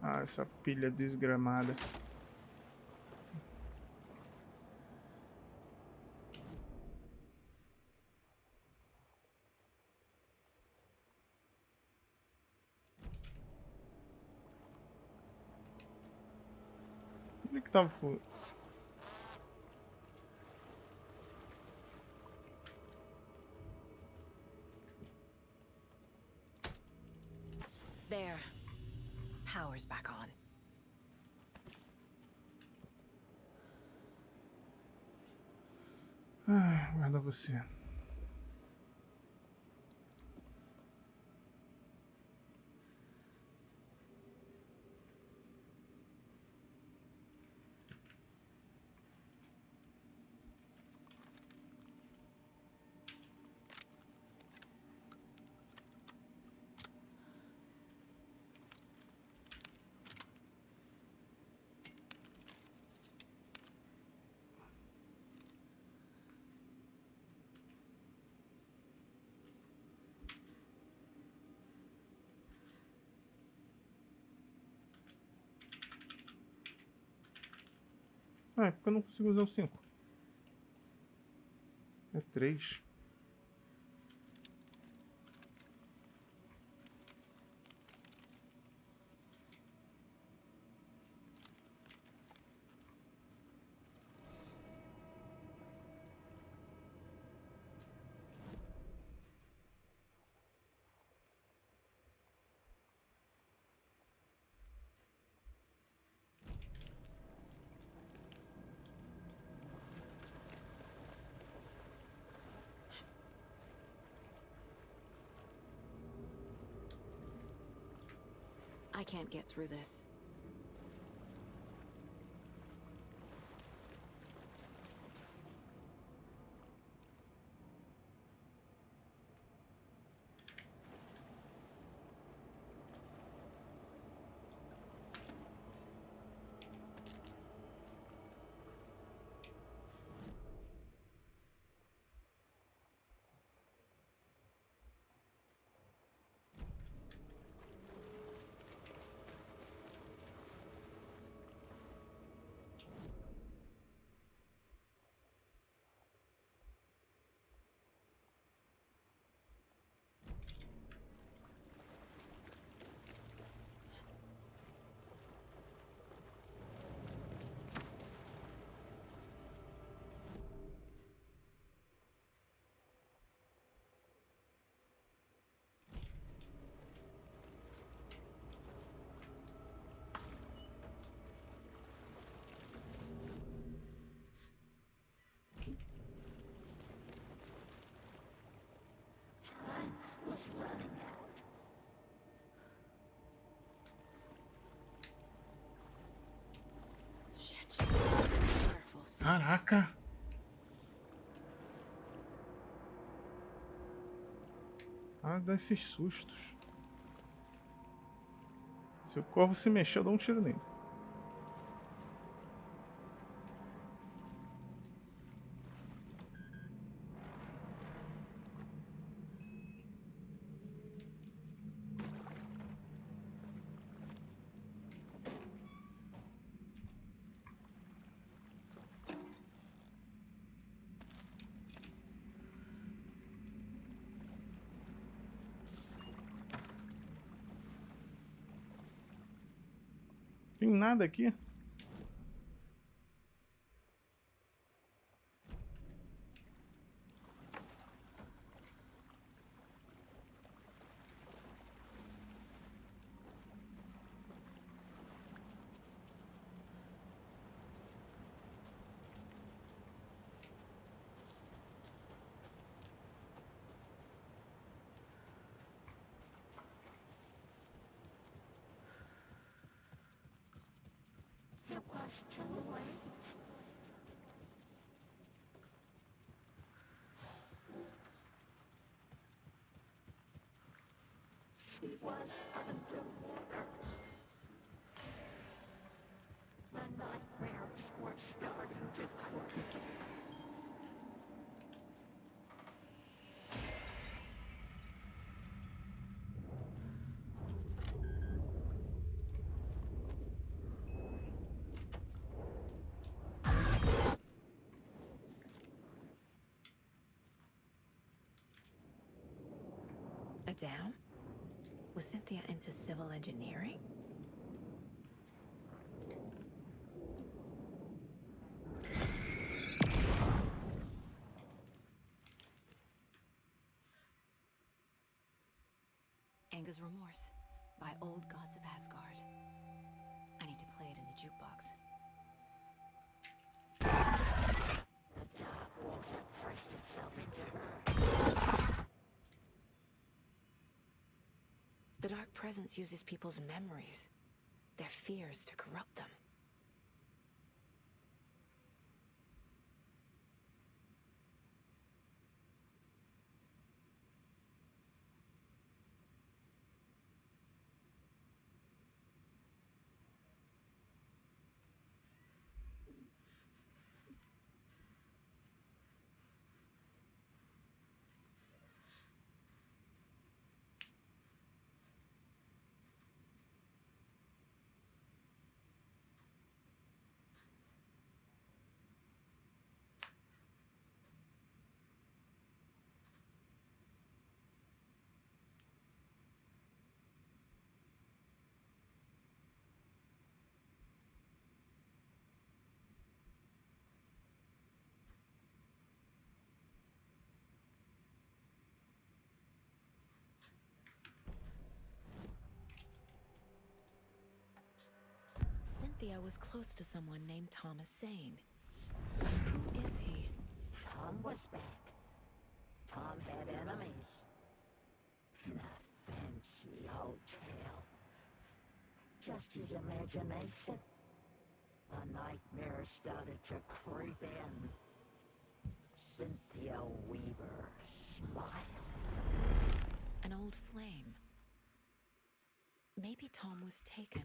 Ah, essa pilha desgramada. Onde é que tava? There. Power's back on. Ah, guarda você. Ah, é porque eu não consigo usar o 5. É 3. I can't get through this. Caraca! Ah, dá esses sustos. Se o corvo se mexer, eu dou um tiro nele. Tem nada aqui? It was too late. She was underwater. The nightmares were starting to come. A dam? Was Cynthia into civil engineering? Anger's Remorse by Old Gods of Asgard. I need to play it in the jukebox. The dark water pressed itself into her. The Dark Presence uses people's memories, their fears to corrupt them. Cynthia was close to someone named Thomas Zane. Who is he? Tom was back. Tom had enemies. In a fancy hotel. Just his imagination. A nightmare started to creep in. Cynthia Weaver smiled. An old flame. Maybe Tom was taken.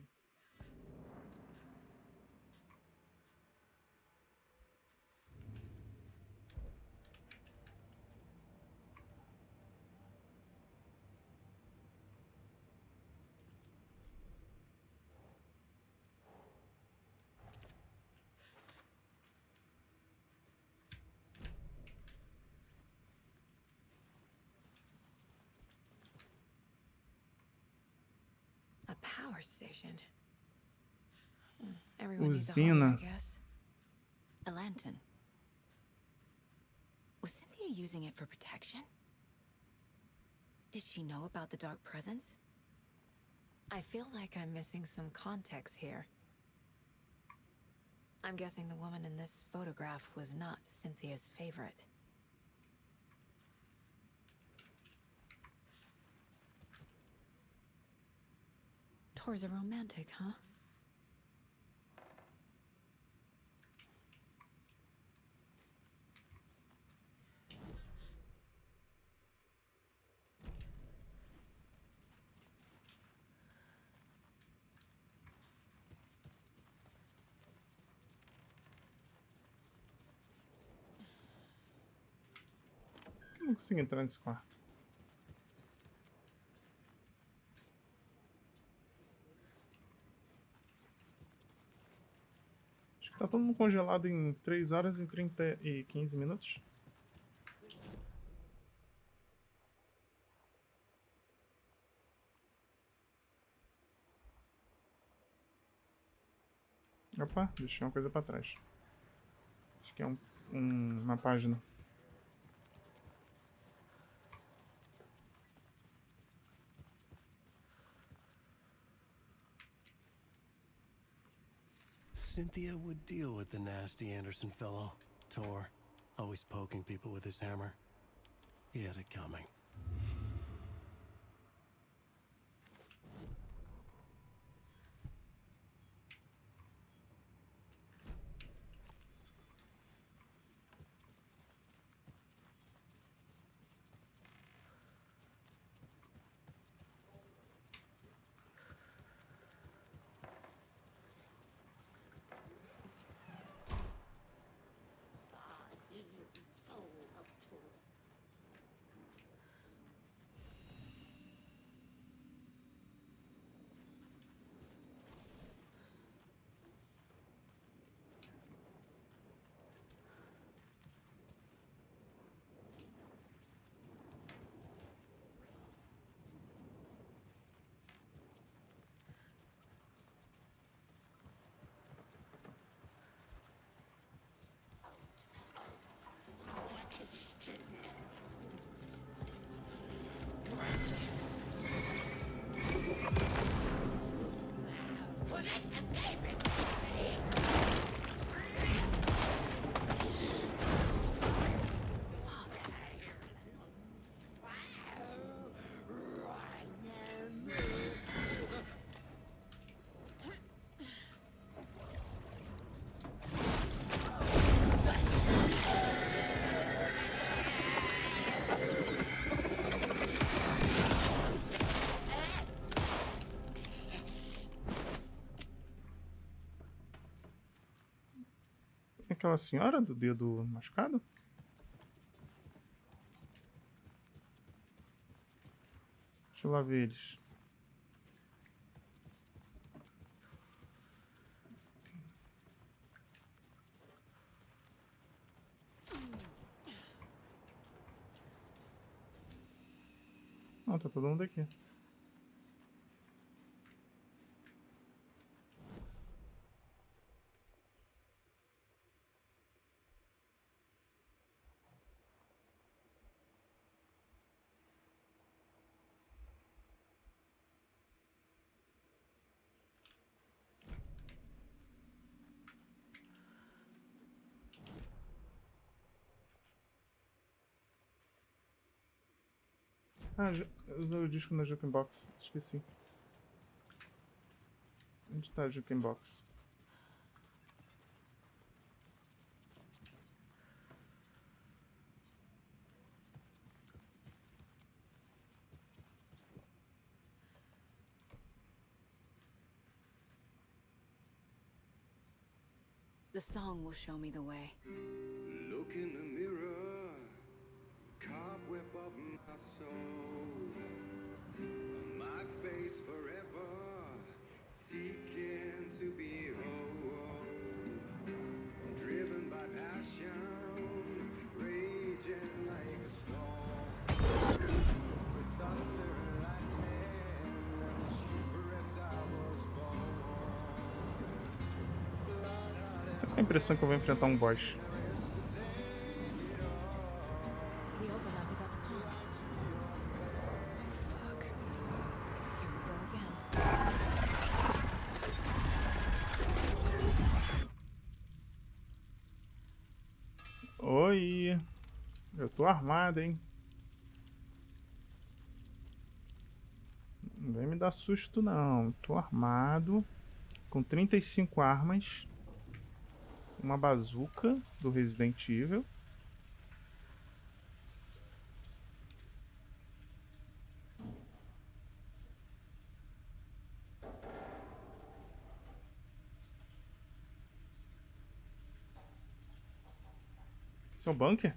A power station. Everyone needs a home, I guess. A lantern. Was Cynthia using it for protection? Did she know about the Dark Presence? I feel like I'm missing some context here. I'm guessing the woman in this photograph was not Cynthia's favorite. Tor's a romantic, huh? Não consigo entrar nesse quarto. Acho que tá todo mundo congelado em 3 horas e 15 minutos. Opa, deixei uma coisa pra trás. Acho que é uma página. Cynthia would deal with the nasty Anderson fellow. Tor, always poking people with his hammer. He had it coming. aquela senhora do dedo machucado? Deixa eu lá ver eles. Não, tá todo mundo aqui. Ah, usei o disco na Jukebox. Esqueci. Onde tá a Jukebox? The song will show me the way. Look in the mirror, cobweb of my soul, my face forever, seeking to be whole, driven by passion, raging like a storm, with thunder and lightning, and the chivalrous I was born. Tô com a impressão que eu vou enfrentar um boss. Oi, eu tô armado, hein? Não vem me dar susto, não. Tô armado com 35 armas, uma bazuca do Resident Evil. Esse é o bunker?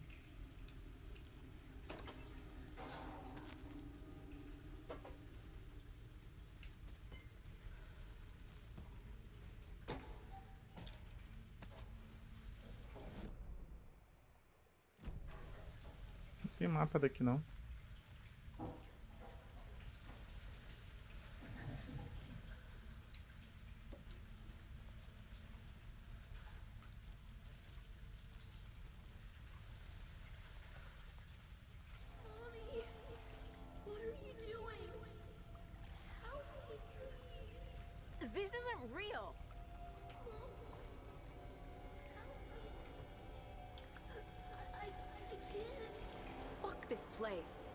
Não tem mapa daqui, não. This isn't real. I can't. Fuck this place.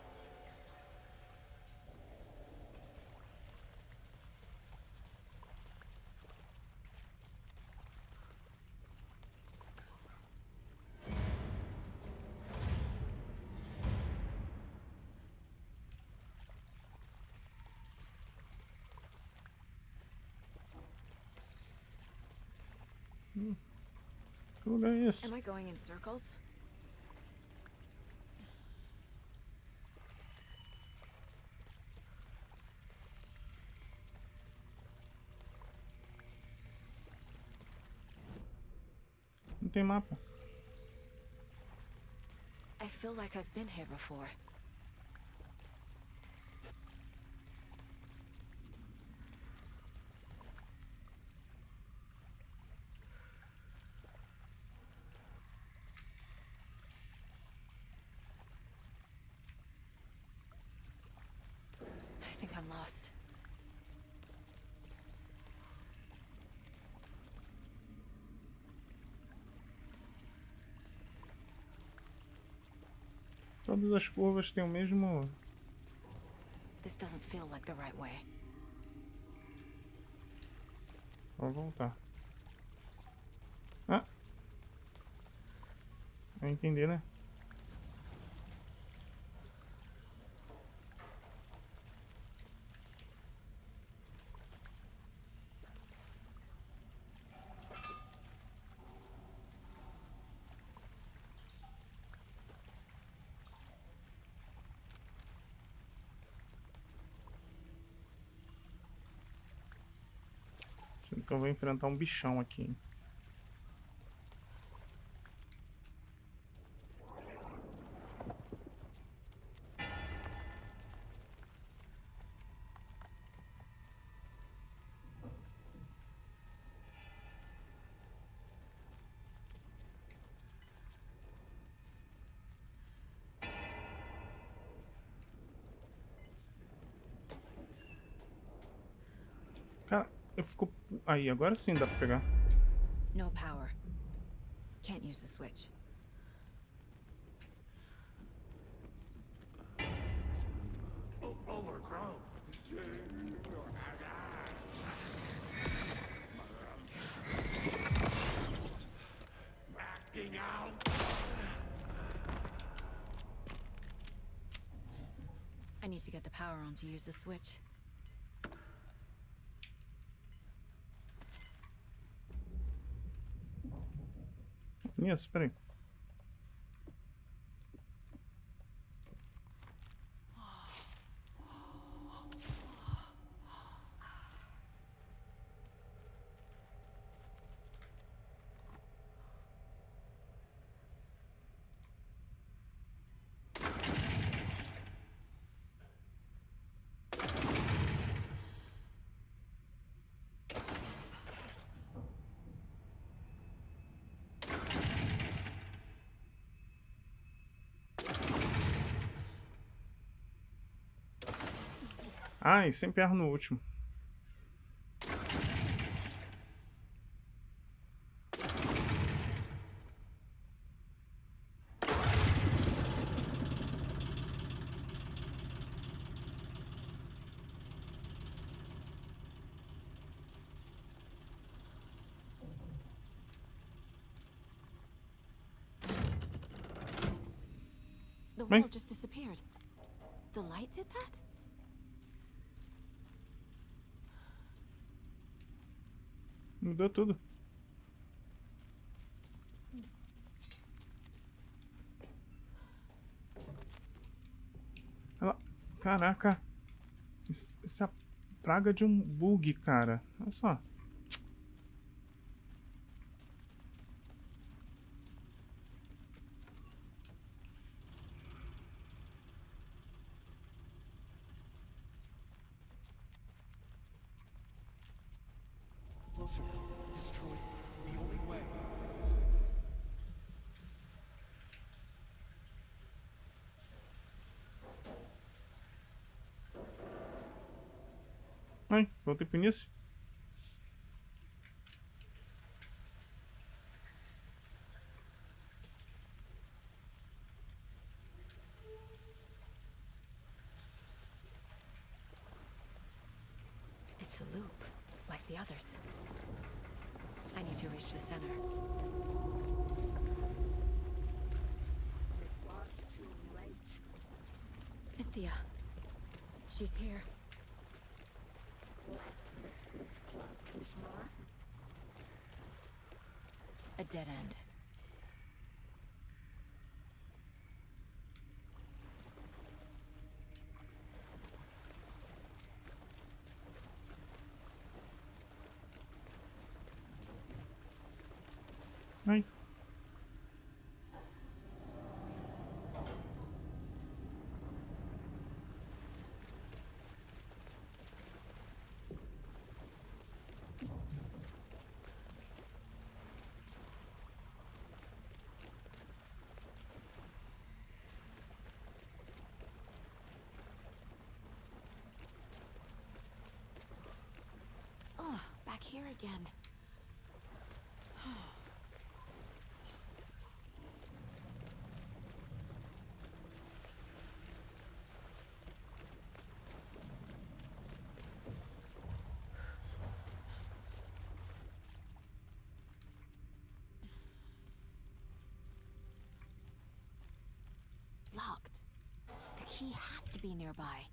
Que lugar é esse? Am I going in circles? Não tem mapa. I feel like I've been here before. I think I'm lost. Todas as curvas têm o mesmo... This doesn't feel like the right way. Vou voltar. Ah! Vai entender, né? Sinto que eu vou enfrentar um bichão aqui, hein? Cara, eu fico... Aí, agora sim dá pra pegar. No power. Can't use the switch. Overgrown. Acting out. I need to get the power on to use the switch. Isso, peraí. Ai, sempre erro no último. The wall just disappeared. The light did that? Mudou tudo. Ela... Caraca. Isso é a praga de um bug, cara. Olha só. Closer. Destroy the only way. Ai, voltei pro início. It's a loop, like the others. I need to reach the center. It was too late. Cynthia. She's here. A dead end. Ai. Oh, back here again. Locked. The key has to be nearby.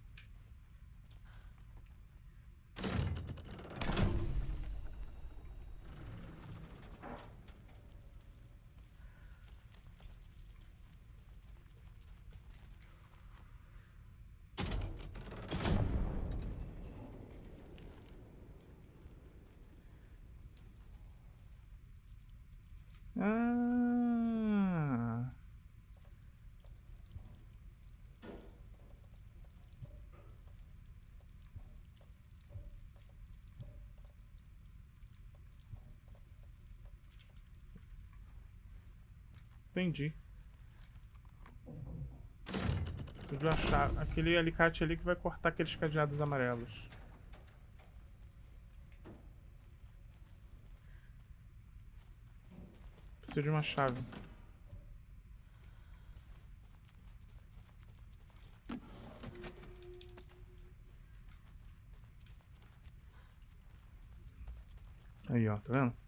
Entendi. Preciso de achar aquele alicate ali que vai cortar aqueles cadeados amarelos. Preciso de uma chave. Aí, ó, tá vendo?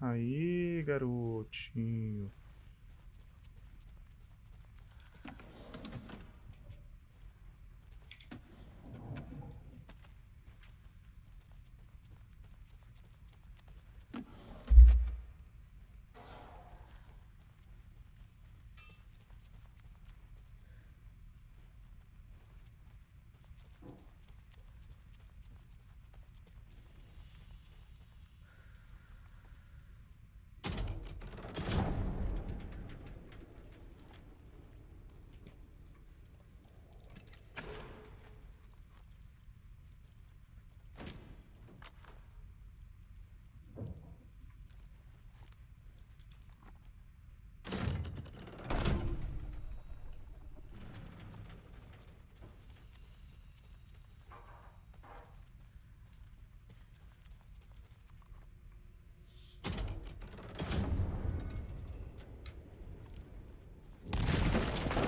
Aí, garotinho.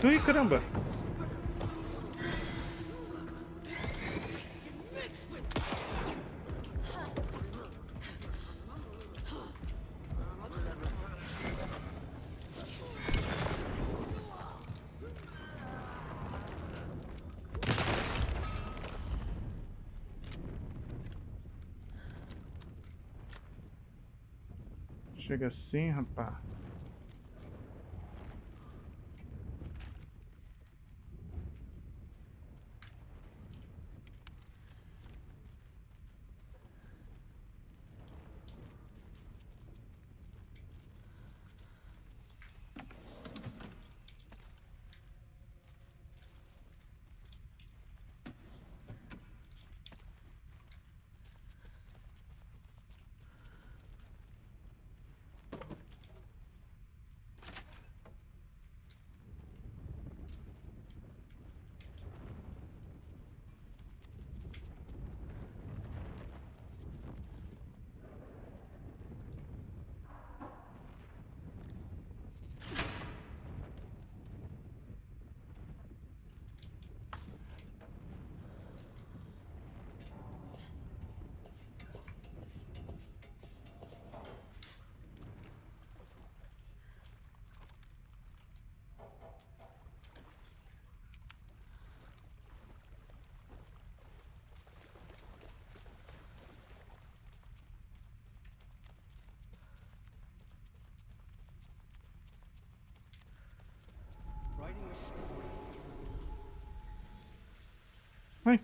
Ai, caramba! Chega assim, rapaz. Ai.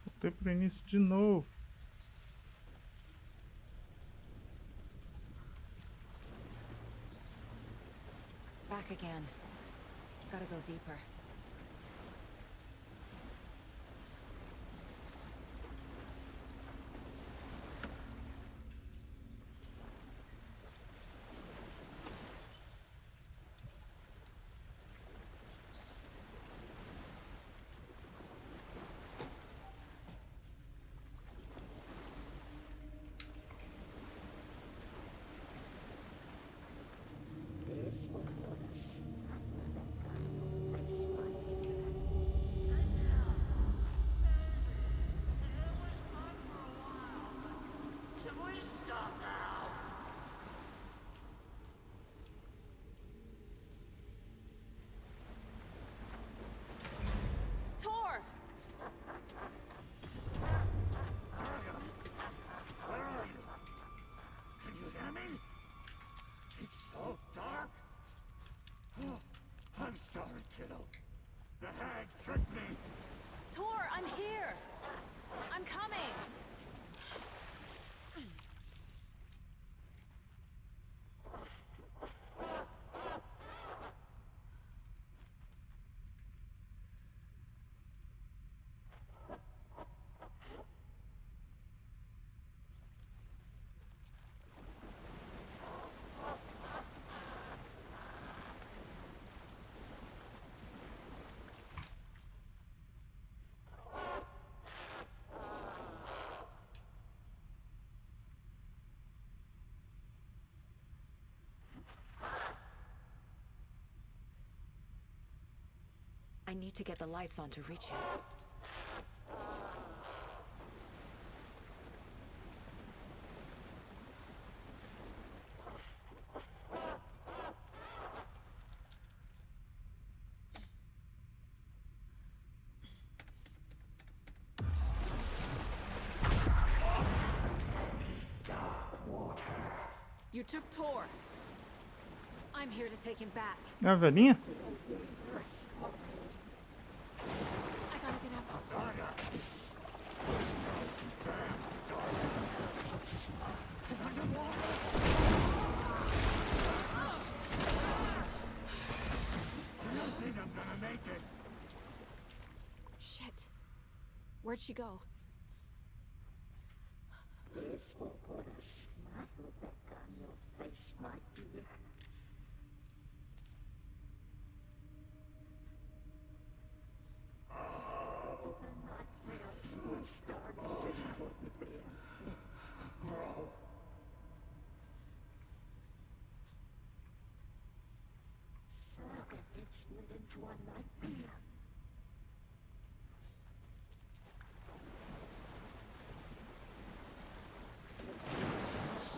Voltei pro início de novo. Back again. Gotta go deeper. need to get the lights on to reach him. You took Tor. I'm here to take him back. É a velhinha? I gotta get out. Shit. Where'd she go?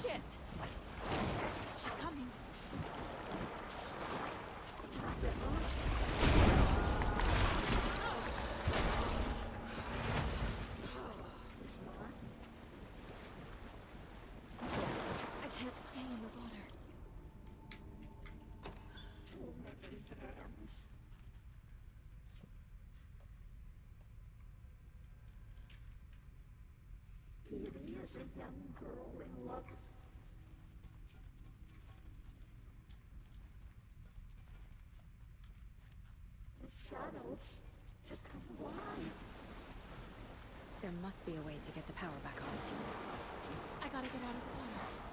Shit! She's coming. I can't stay in the water. There must be a way to get the power back on. I gotta get out of the water.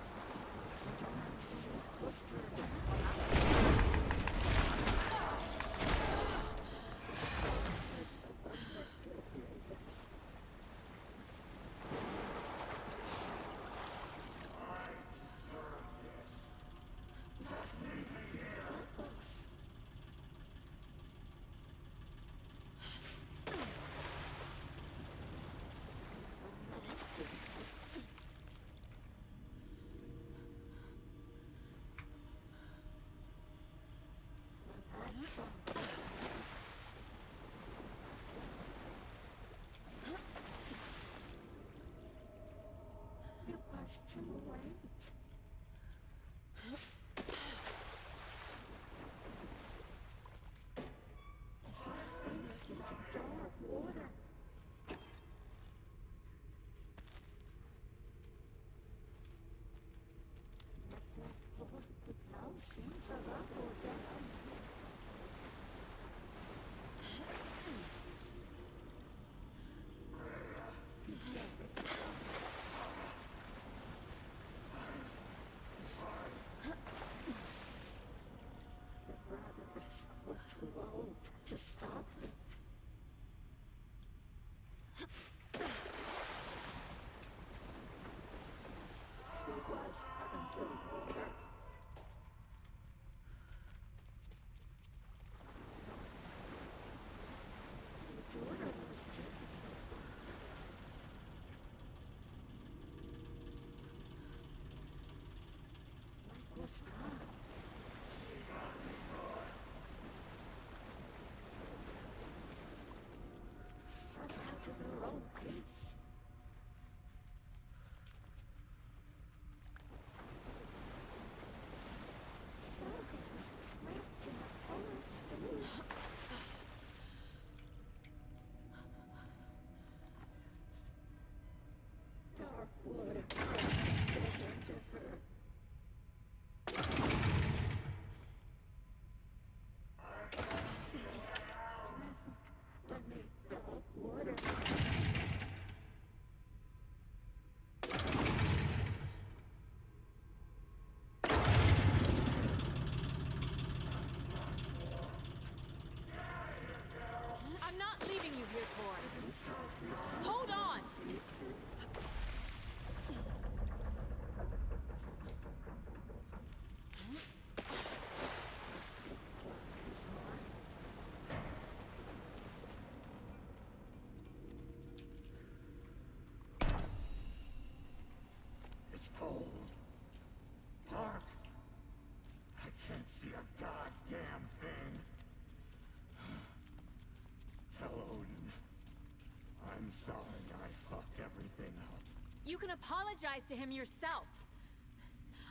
You can apologize to him yourself.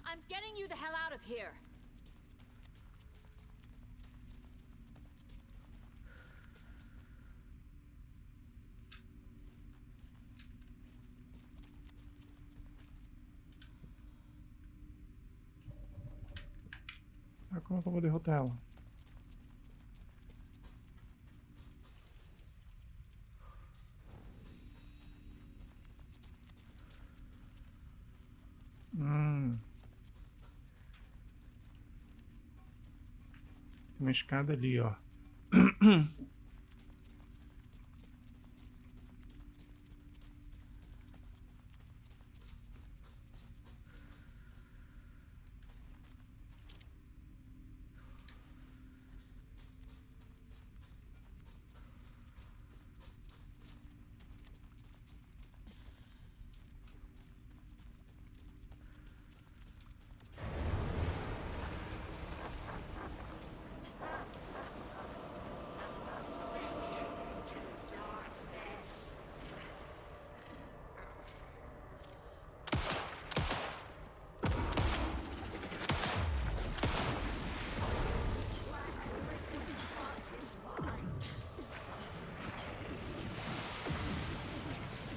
I'm getting you the hell out of here. Ah, como é que eu vou derrotar ela? Tem uma escada ali, ó.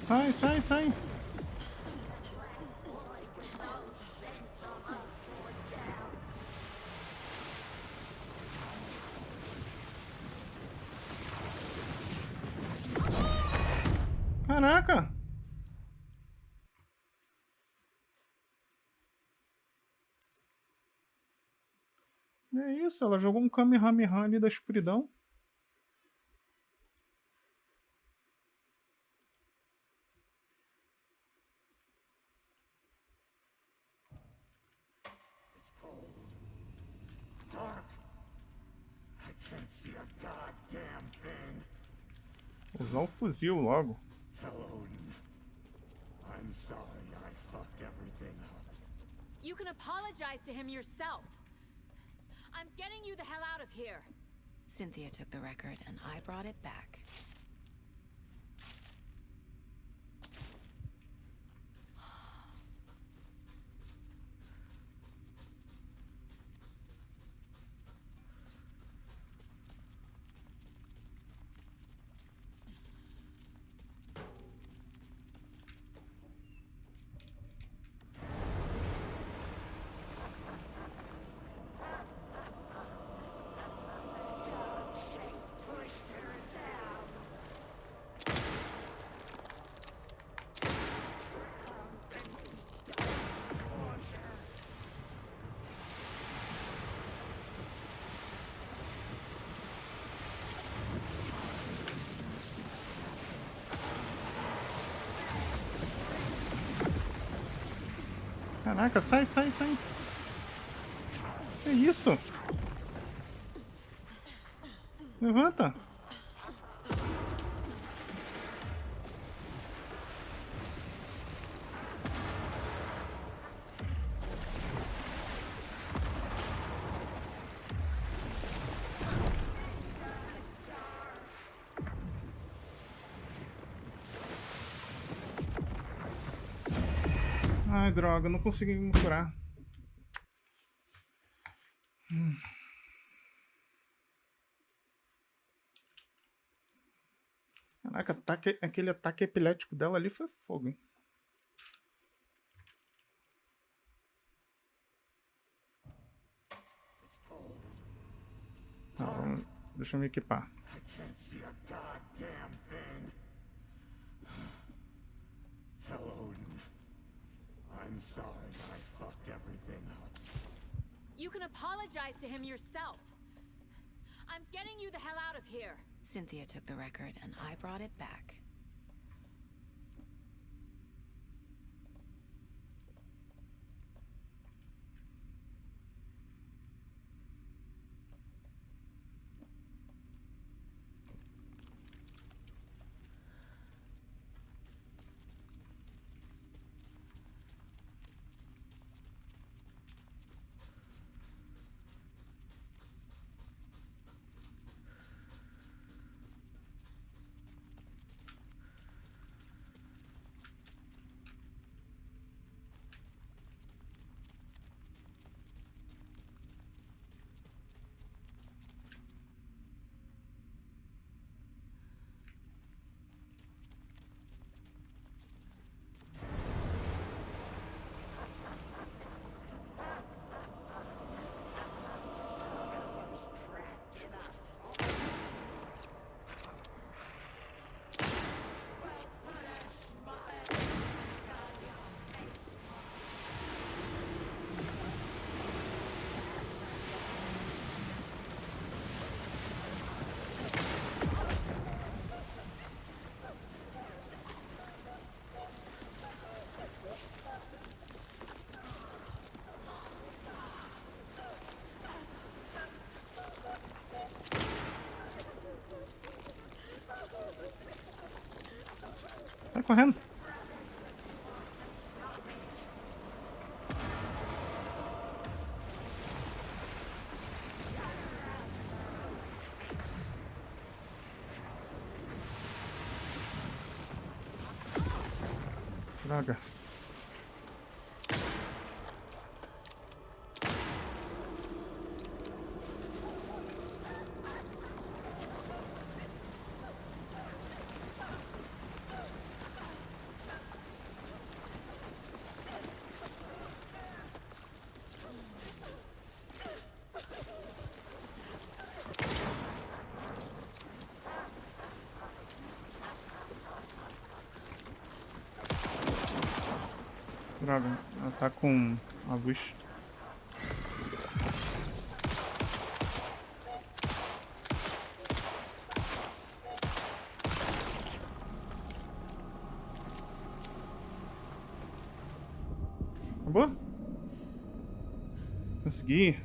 Sai, sai, sai. Caraca. É isso, ela jogou um Kamehameha ali da escuridão. Usar o fuzil logo. You can apologize to him yourself. I'm getting you the hell out of here. Cynthia took the record and I brought it back. Caraca, sai, sai, sai. Que isso? Levanta. Ai, droga, não consegui me curar. Caraca, aquele ataque epilético dela ali foi fogo, hein? Tá, deixa eu me equipar. You can apologize to him yourself. I'm getting you the hell out of here. Cynthia took the record and I brought it back. correndo. Droga. Droga, ela tá com a luz. Acabou? Consegui.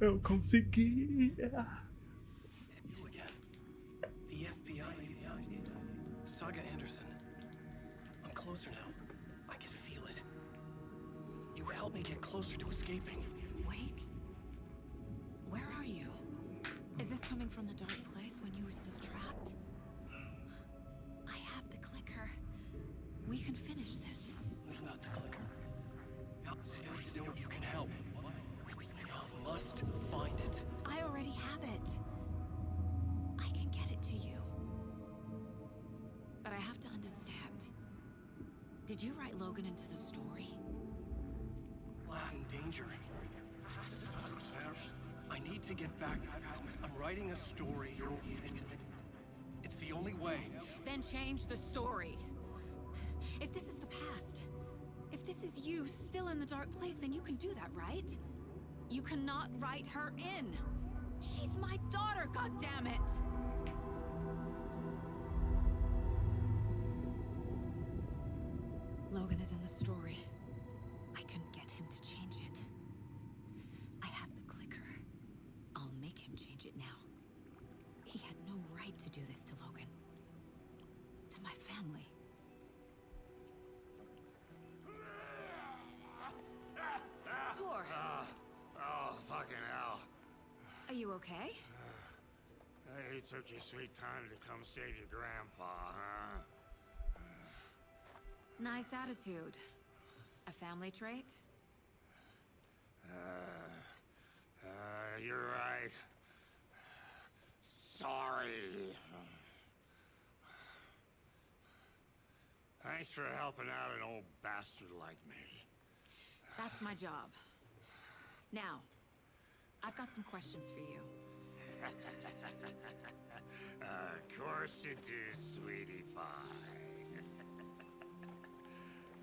Eu consegui. You again. The FBI. Saga Anderson. I'm closer now. I can feel it. You helped me get closer to escaping. Wake? Where are you? Is this coming from the dark place when you were still trapped? I have the clicker. We can finish this. What about the clicker? You can help. We must find it. I already have it. I can get it to you. But I have to understand. Did you write Logan into the story? In danger. I need to get back. I'm writing a story. It's the only way. Then change the story. If this is the past, if this is you still in the dark place, then you can do that, right? You cannot write her in. She's my daughter, goddammit! Logan is in the story. I can get him to change it. I have the clicker. I'll make him change it now. He had no right to do this to Logan. To my family. Tor! Oh, fucking hell. Are you okay? Hey, you took your sweet time to come save your grandpa, huh? Nice attitude. A family trait? You're right. Sorry. Thanks for helping out an old bastard like me. That's my job. Now, I've got some questions for you. Of course you do, sweetie pie.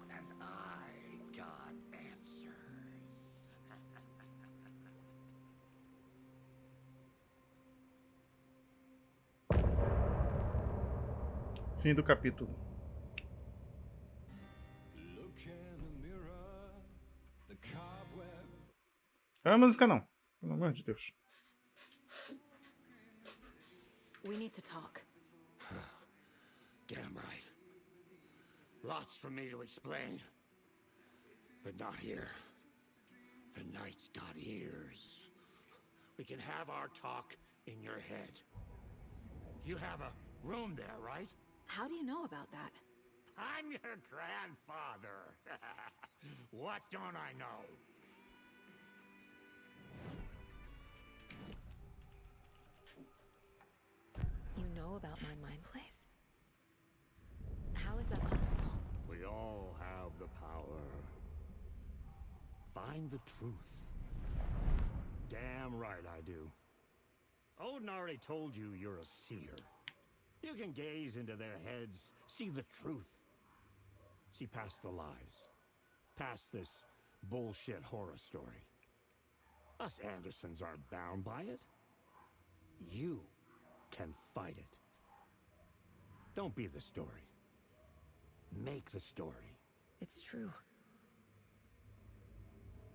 And I got answers. Fim do capítulo. Não é música não, pelo amor de Deus. We need to talk. Damn right. Lots for me to explain. But not here. The night's got ears. We can have our talk in your head. You have a room there, right? How do you know about that? I'm your grandfather. What don't I know? You know about my mind place? How is that possible? We all have the power. Find the truth. Damn right I do. Odin already told you you're a seer. You can gaze into their heads, see the truth. See past the lies. Past this bullshit horror story. Us Andersons aren't bound by it. You can fight it. Don't be the story. Make the story. It's true.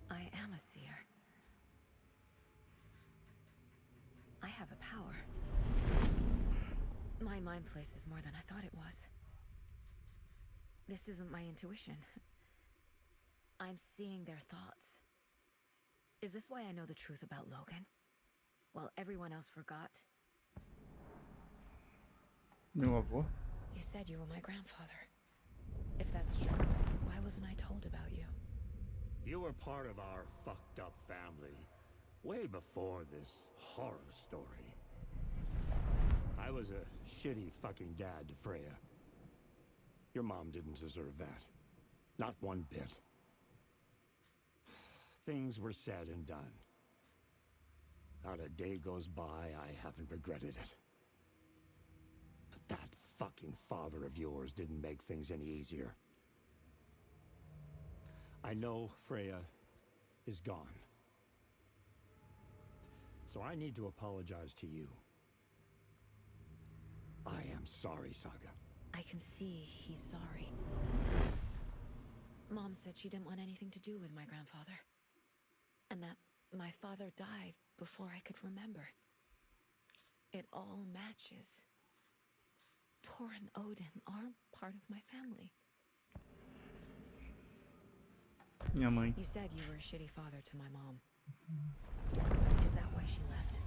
I am a seer. I have a power. My My mind place is more than I thought it was. This isn't my intuition. I'm seeing their thoughts. Is this why I know the truth about Logan? While everyone else forgot? Meu avô? You said you were my grandfather. If that's true, why wasn't I told about you? You were part of our fucked up family way before this horror story. I was a shitty fucking dad to Freya. Your mom didn't deserve that. Not one bit. Things were said and done. Not a day goes by I haven't regretted it. But that fucking father of yours didn't make things any easier. I know Freya is gone. So I need to apologize to you. I am sorry, Saga. I can see he's sorry. Mom said she didn't want anything to do with my grandfather. And that my father died before I could remember. It all matches. Tor and Odin are part of my family. Minha mãe. You said you were a shitty father to my mom. Is that why she left?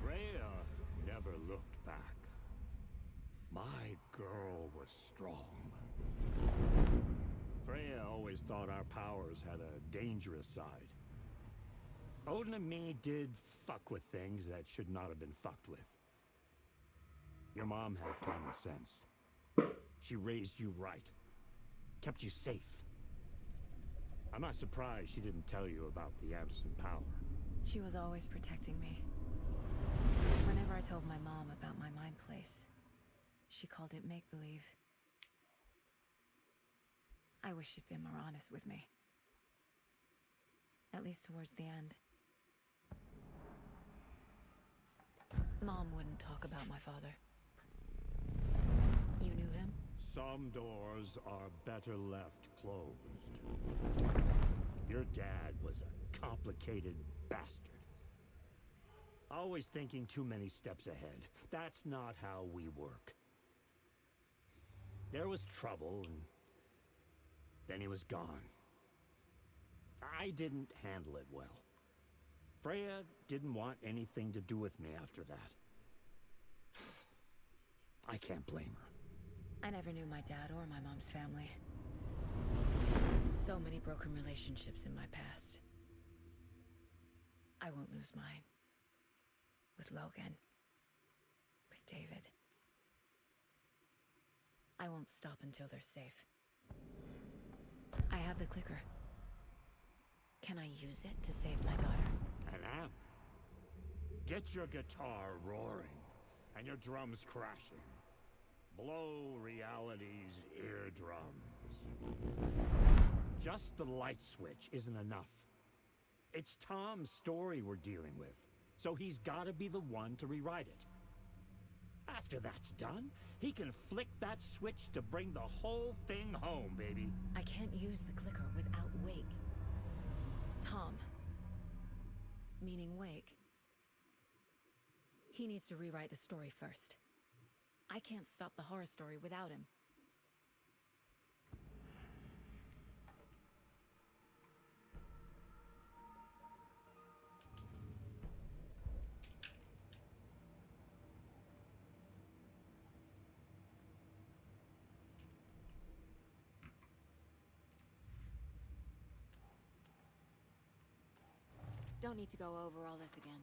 Freya never looked back. My girl was strong. Freya always thought our powers had a dangerous side. Odin and me did fuck with things that should not have been fucked with. Your mom had common sense. She raised you right. Kept you safe. I'm not surprised she didn't tell you about the Anderson power. She was always protecting me. Whenever I told my mom about my mind place, she called it make-believe. I wish she'd been more honest with me. At least towards the end. Mom wouldn't talk about my father. You knew him? Some doors are better left closed. Your dad was a complicated bastard. Always thinking too many steps ahead. That's not how we work. There was trouble, and then he was gone. I didn't handle it well. Freya didn't want anything to do with me after that. I can't blame her. I never knew my dad or my mom's family. So many broken relationships in my past. I won't lose mine. With Logan. With David. I won't stop until they're safe. I have the clicker. Can I use it to save my daughter? An amp. Get your guitar roaring and your drums crashing. Blow reality's eardrums. Just the light switch isn't enough. It's Tom's story we're dealing with, so he's gotta be the one to rewrite it. After that's done, he can flick that switch to bring the whole thing home, baby. I can't use the clicker without Wake. Tom. Meaning Wake. He needs to rewrite the story first. I can't stop the horror story without him. Don't need to go over all this again.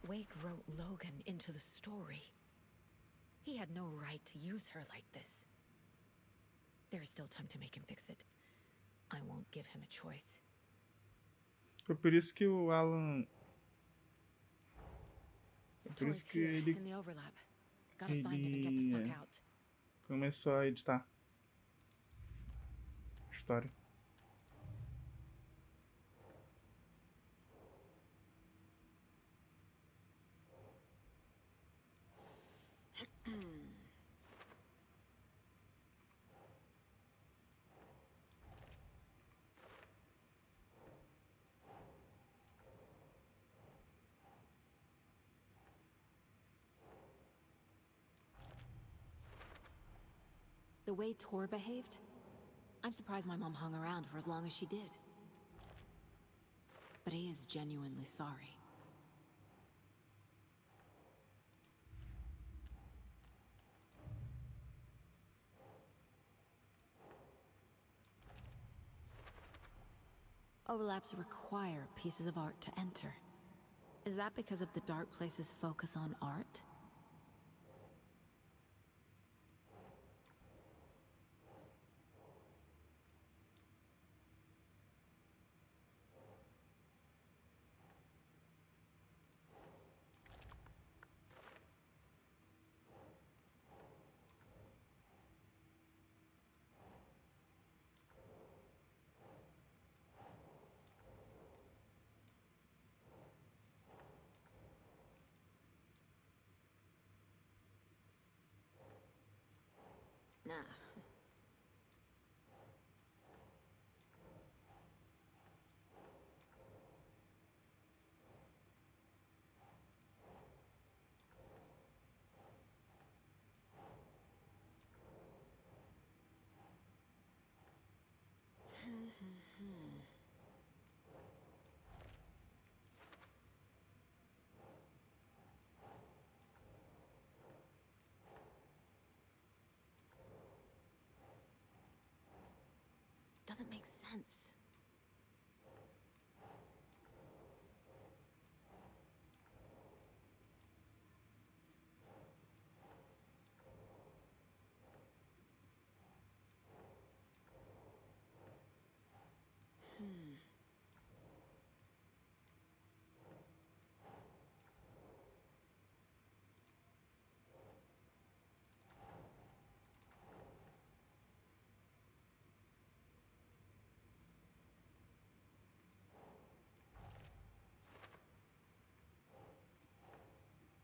Wake wrote Logan into the story. He had no right to use her like this. There is still time to make him fix it. I won't give him a choice. Foi por isso que o Alan... É por isso que ele... In the overlap. Gotta find him and get the fuck out. Começou a editar a história. The way Tor behaved, I'm surprised my mom hung around for as long as she did. But he is genuinely sorry. Overlaps require pieces of art to enter. Is that because of the dark place's focus on art? Nah. Doesn't make sense.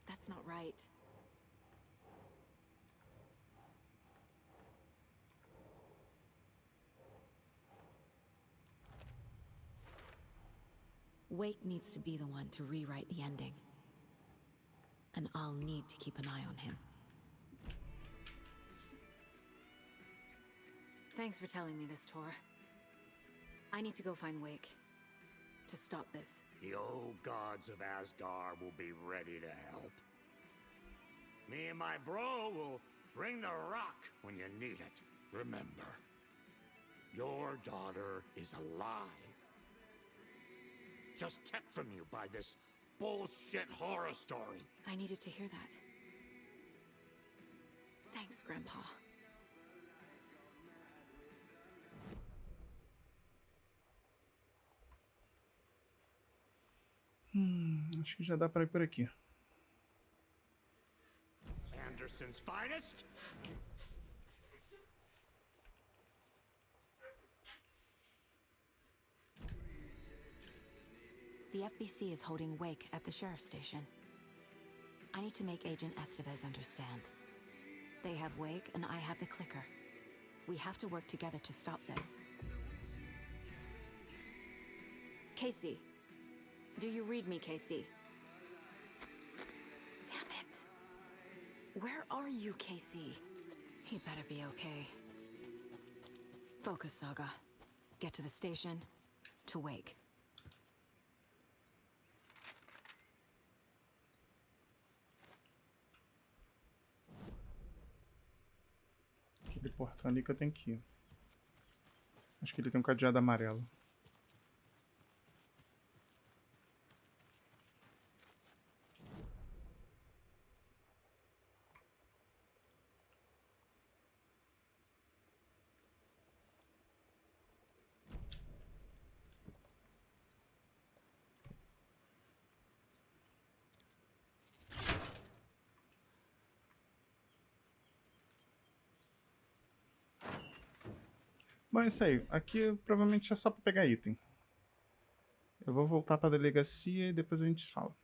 That's not right. Wake needs to be the one to rewrite the ending. And I'll need to keep an eye on him. Thanks for telling me this, Tor. I need to go find Wake. To stop this. The old gods of Asgard will be ready to help. Me and my bro will bring the rock when you need it. Remember, your daughter is alive. Just kept from you by this bullshit horror story. I needed to hear that. Thanks, Grandpa. Acho que já dá para ir por aqui. Anderson's finest. The FBC is holding Wake at the sheriff's station. I need to make Agent Estevez understand. They have Wake and I have the clicker. We have to work together to stop this. Casey. Do you read me, Casey? Damn it. Where are you, Casey? He better be okay. Focus, Saga. Get to the station, to Wake. Aquele portão ali que eu tenho que ir. Acho que ele tem um cadeado amarelo. Bom, é isso aí. Aqui provavelmente é só para pegar item. Eu vou voltar para a delegacia e depois a gente fala.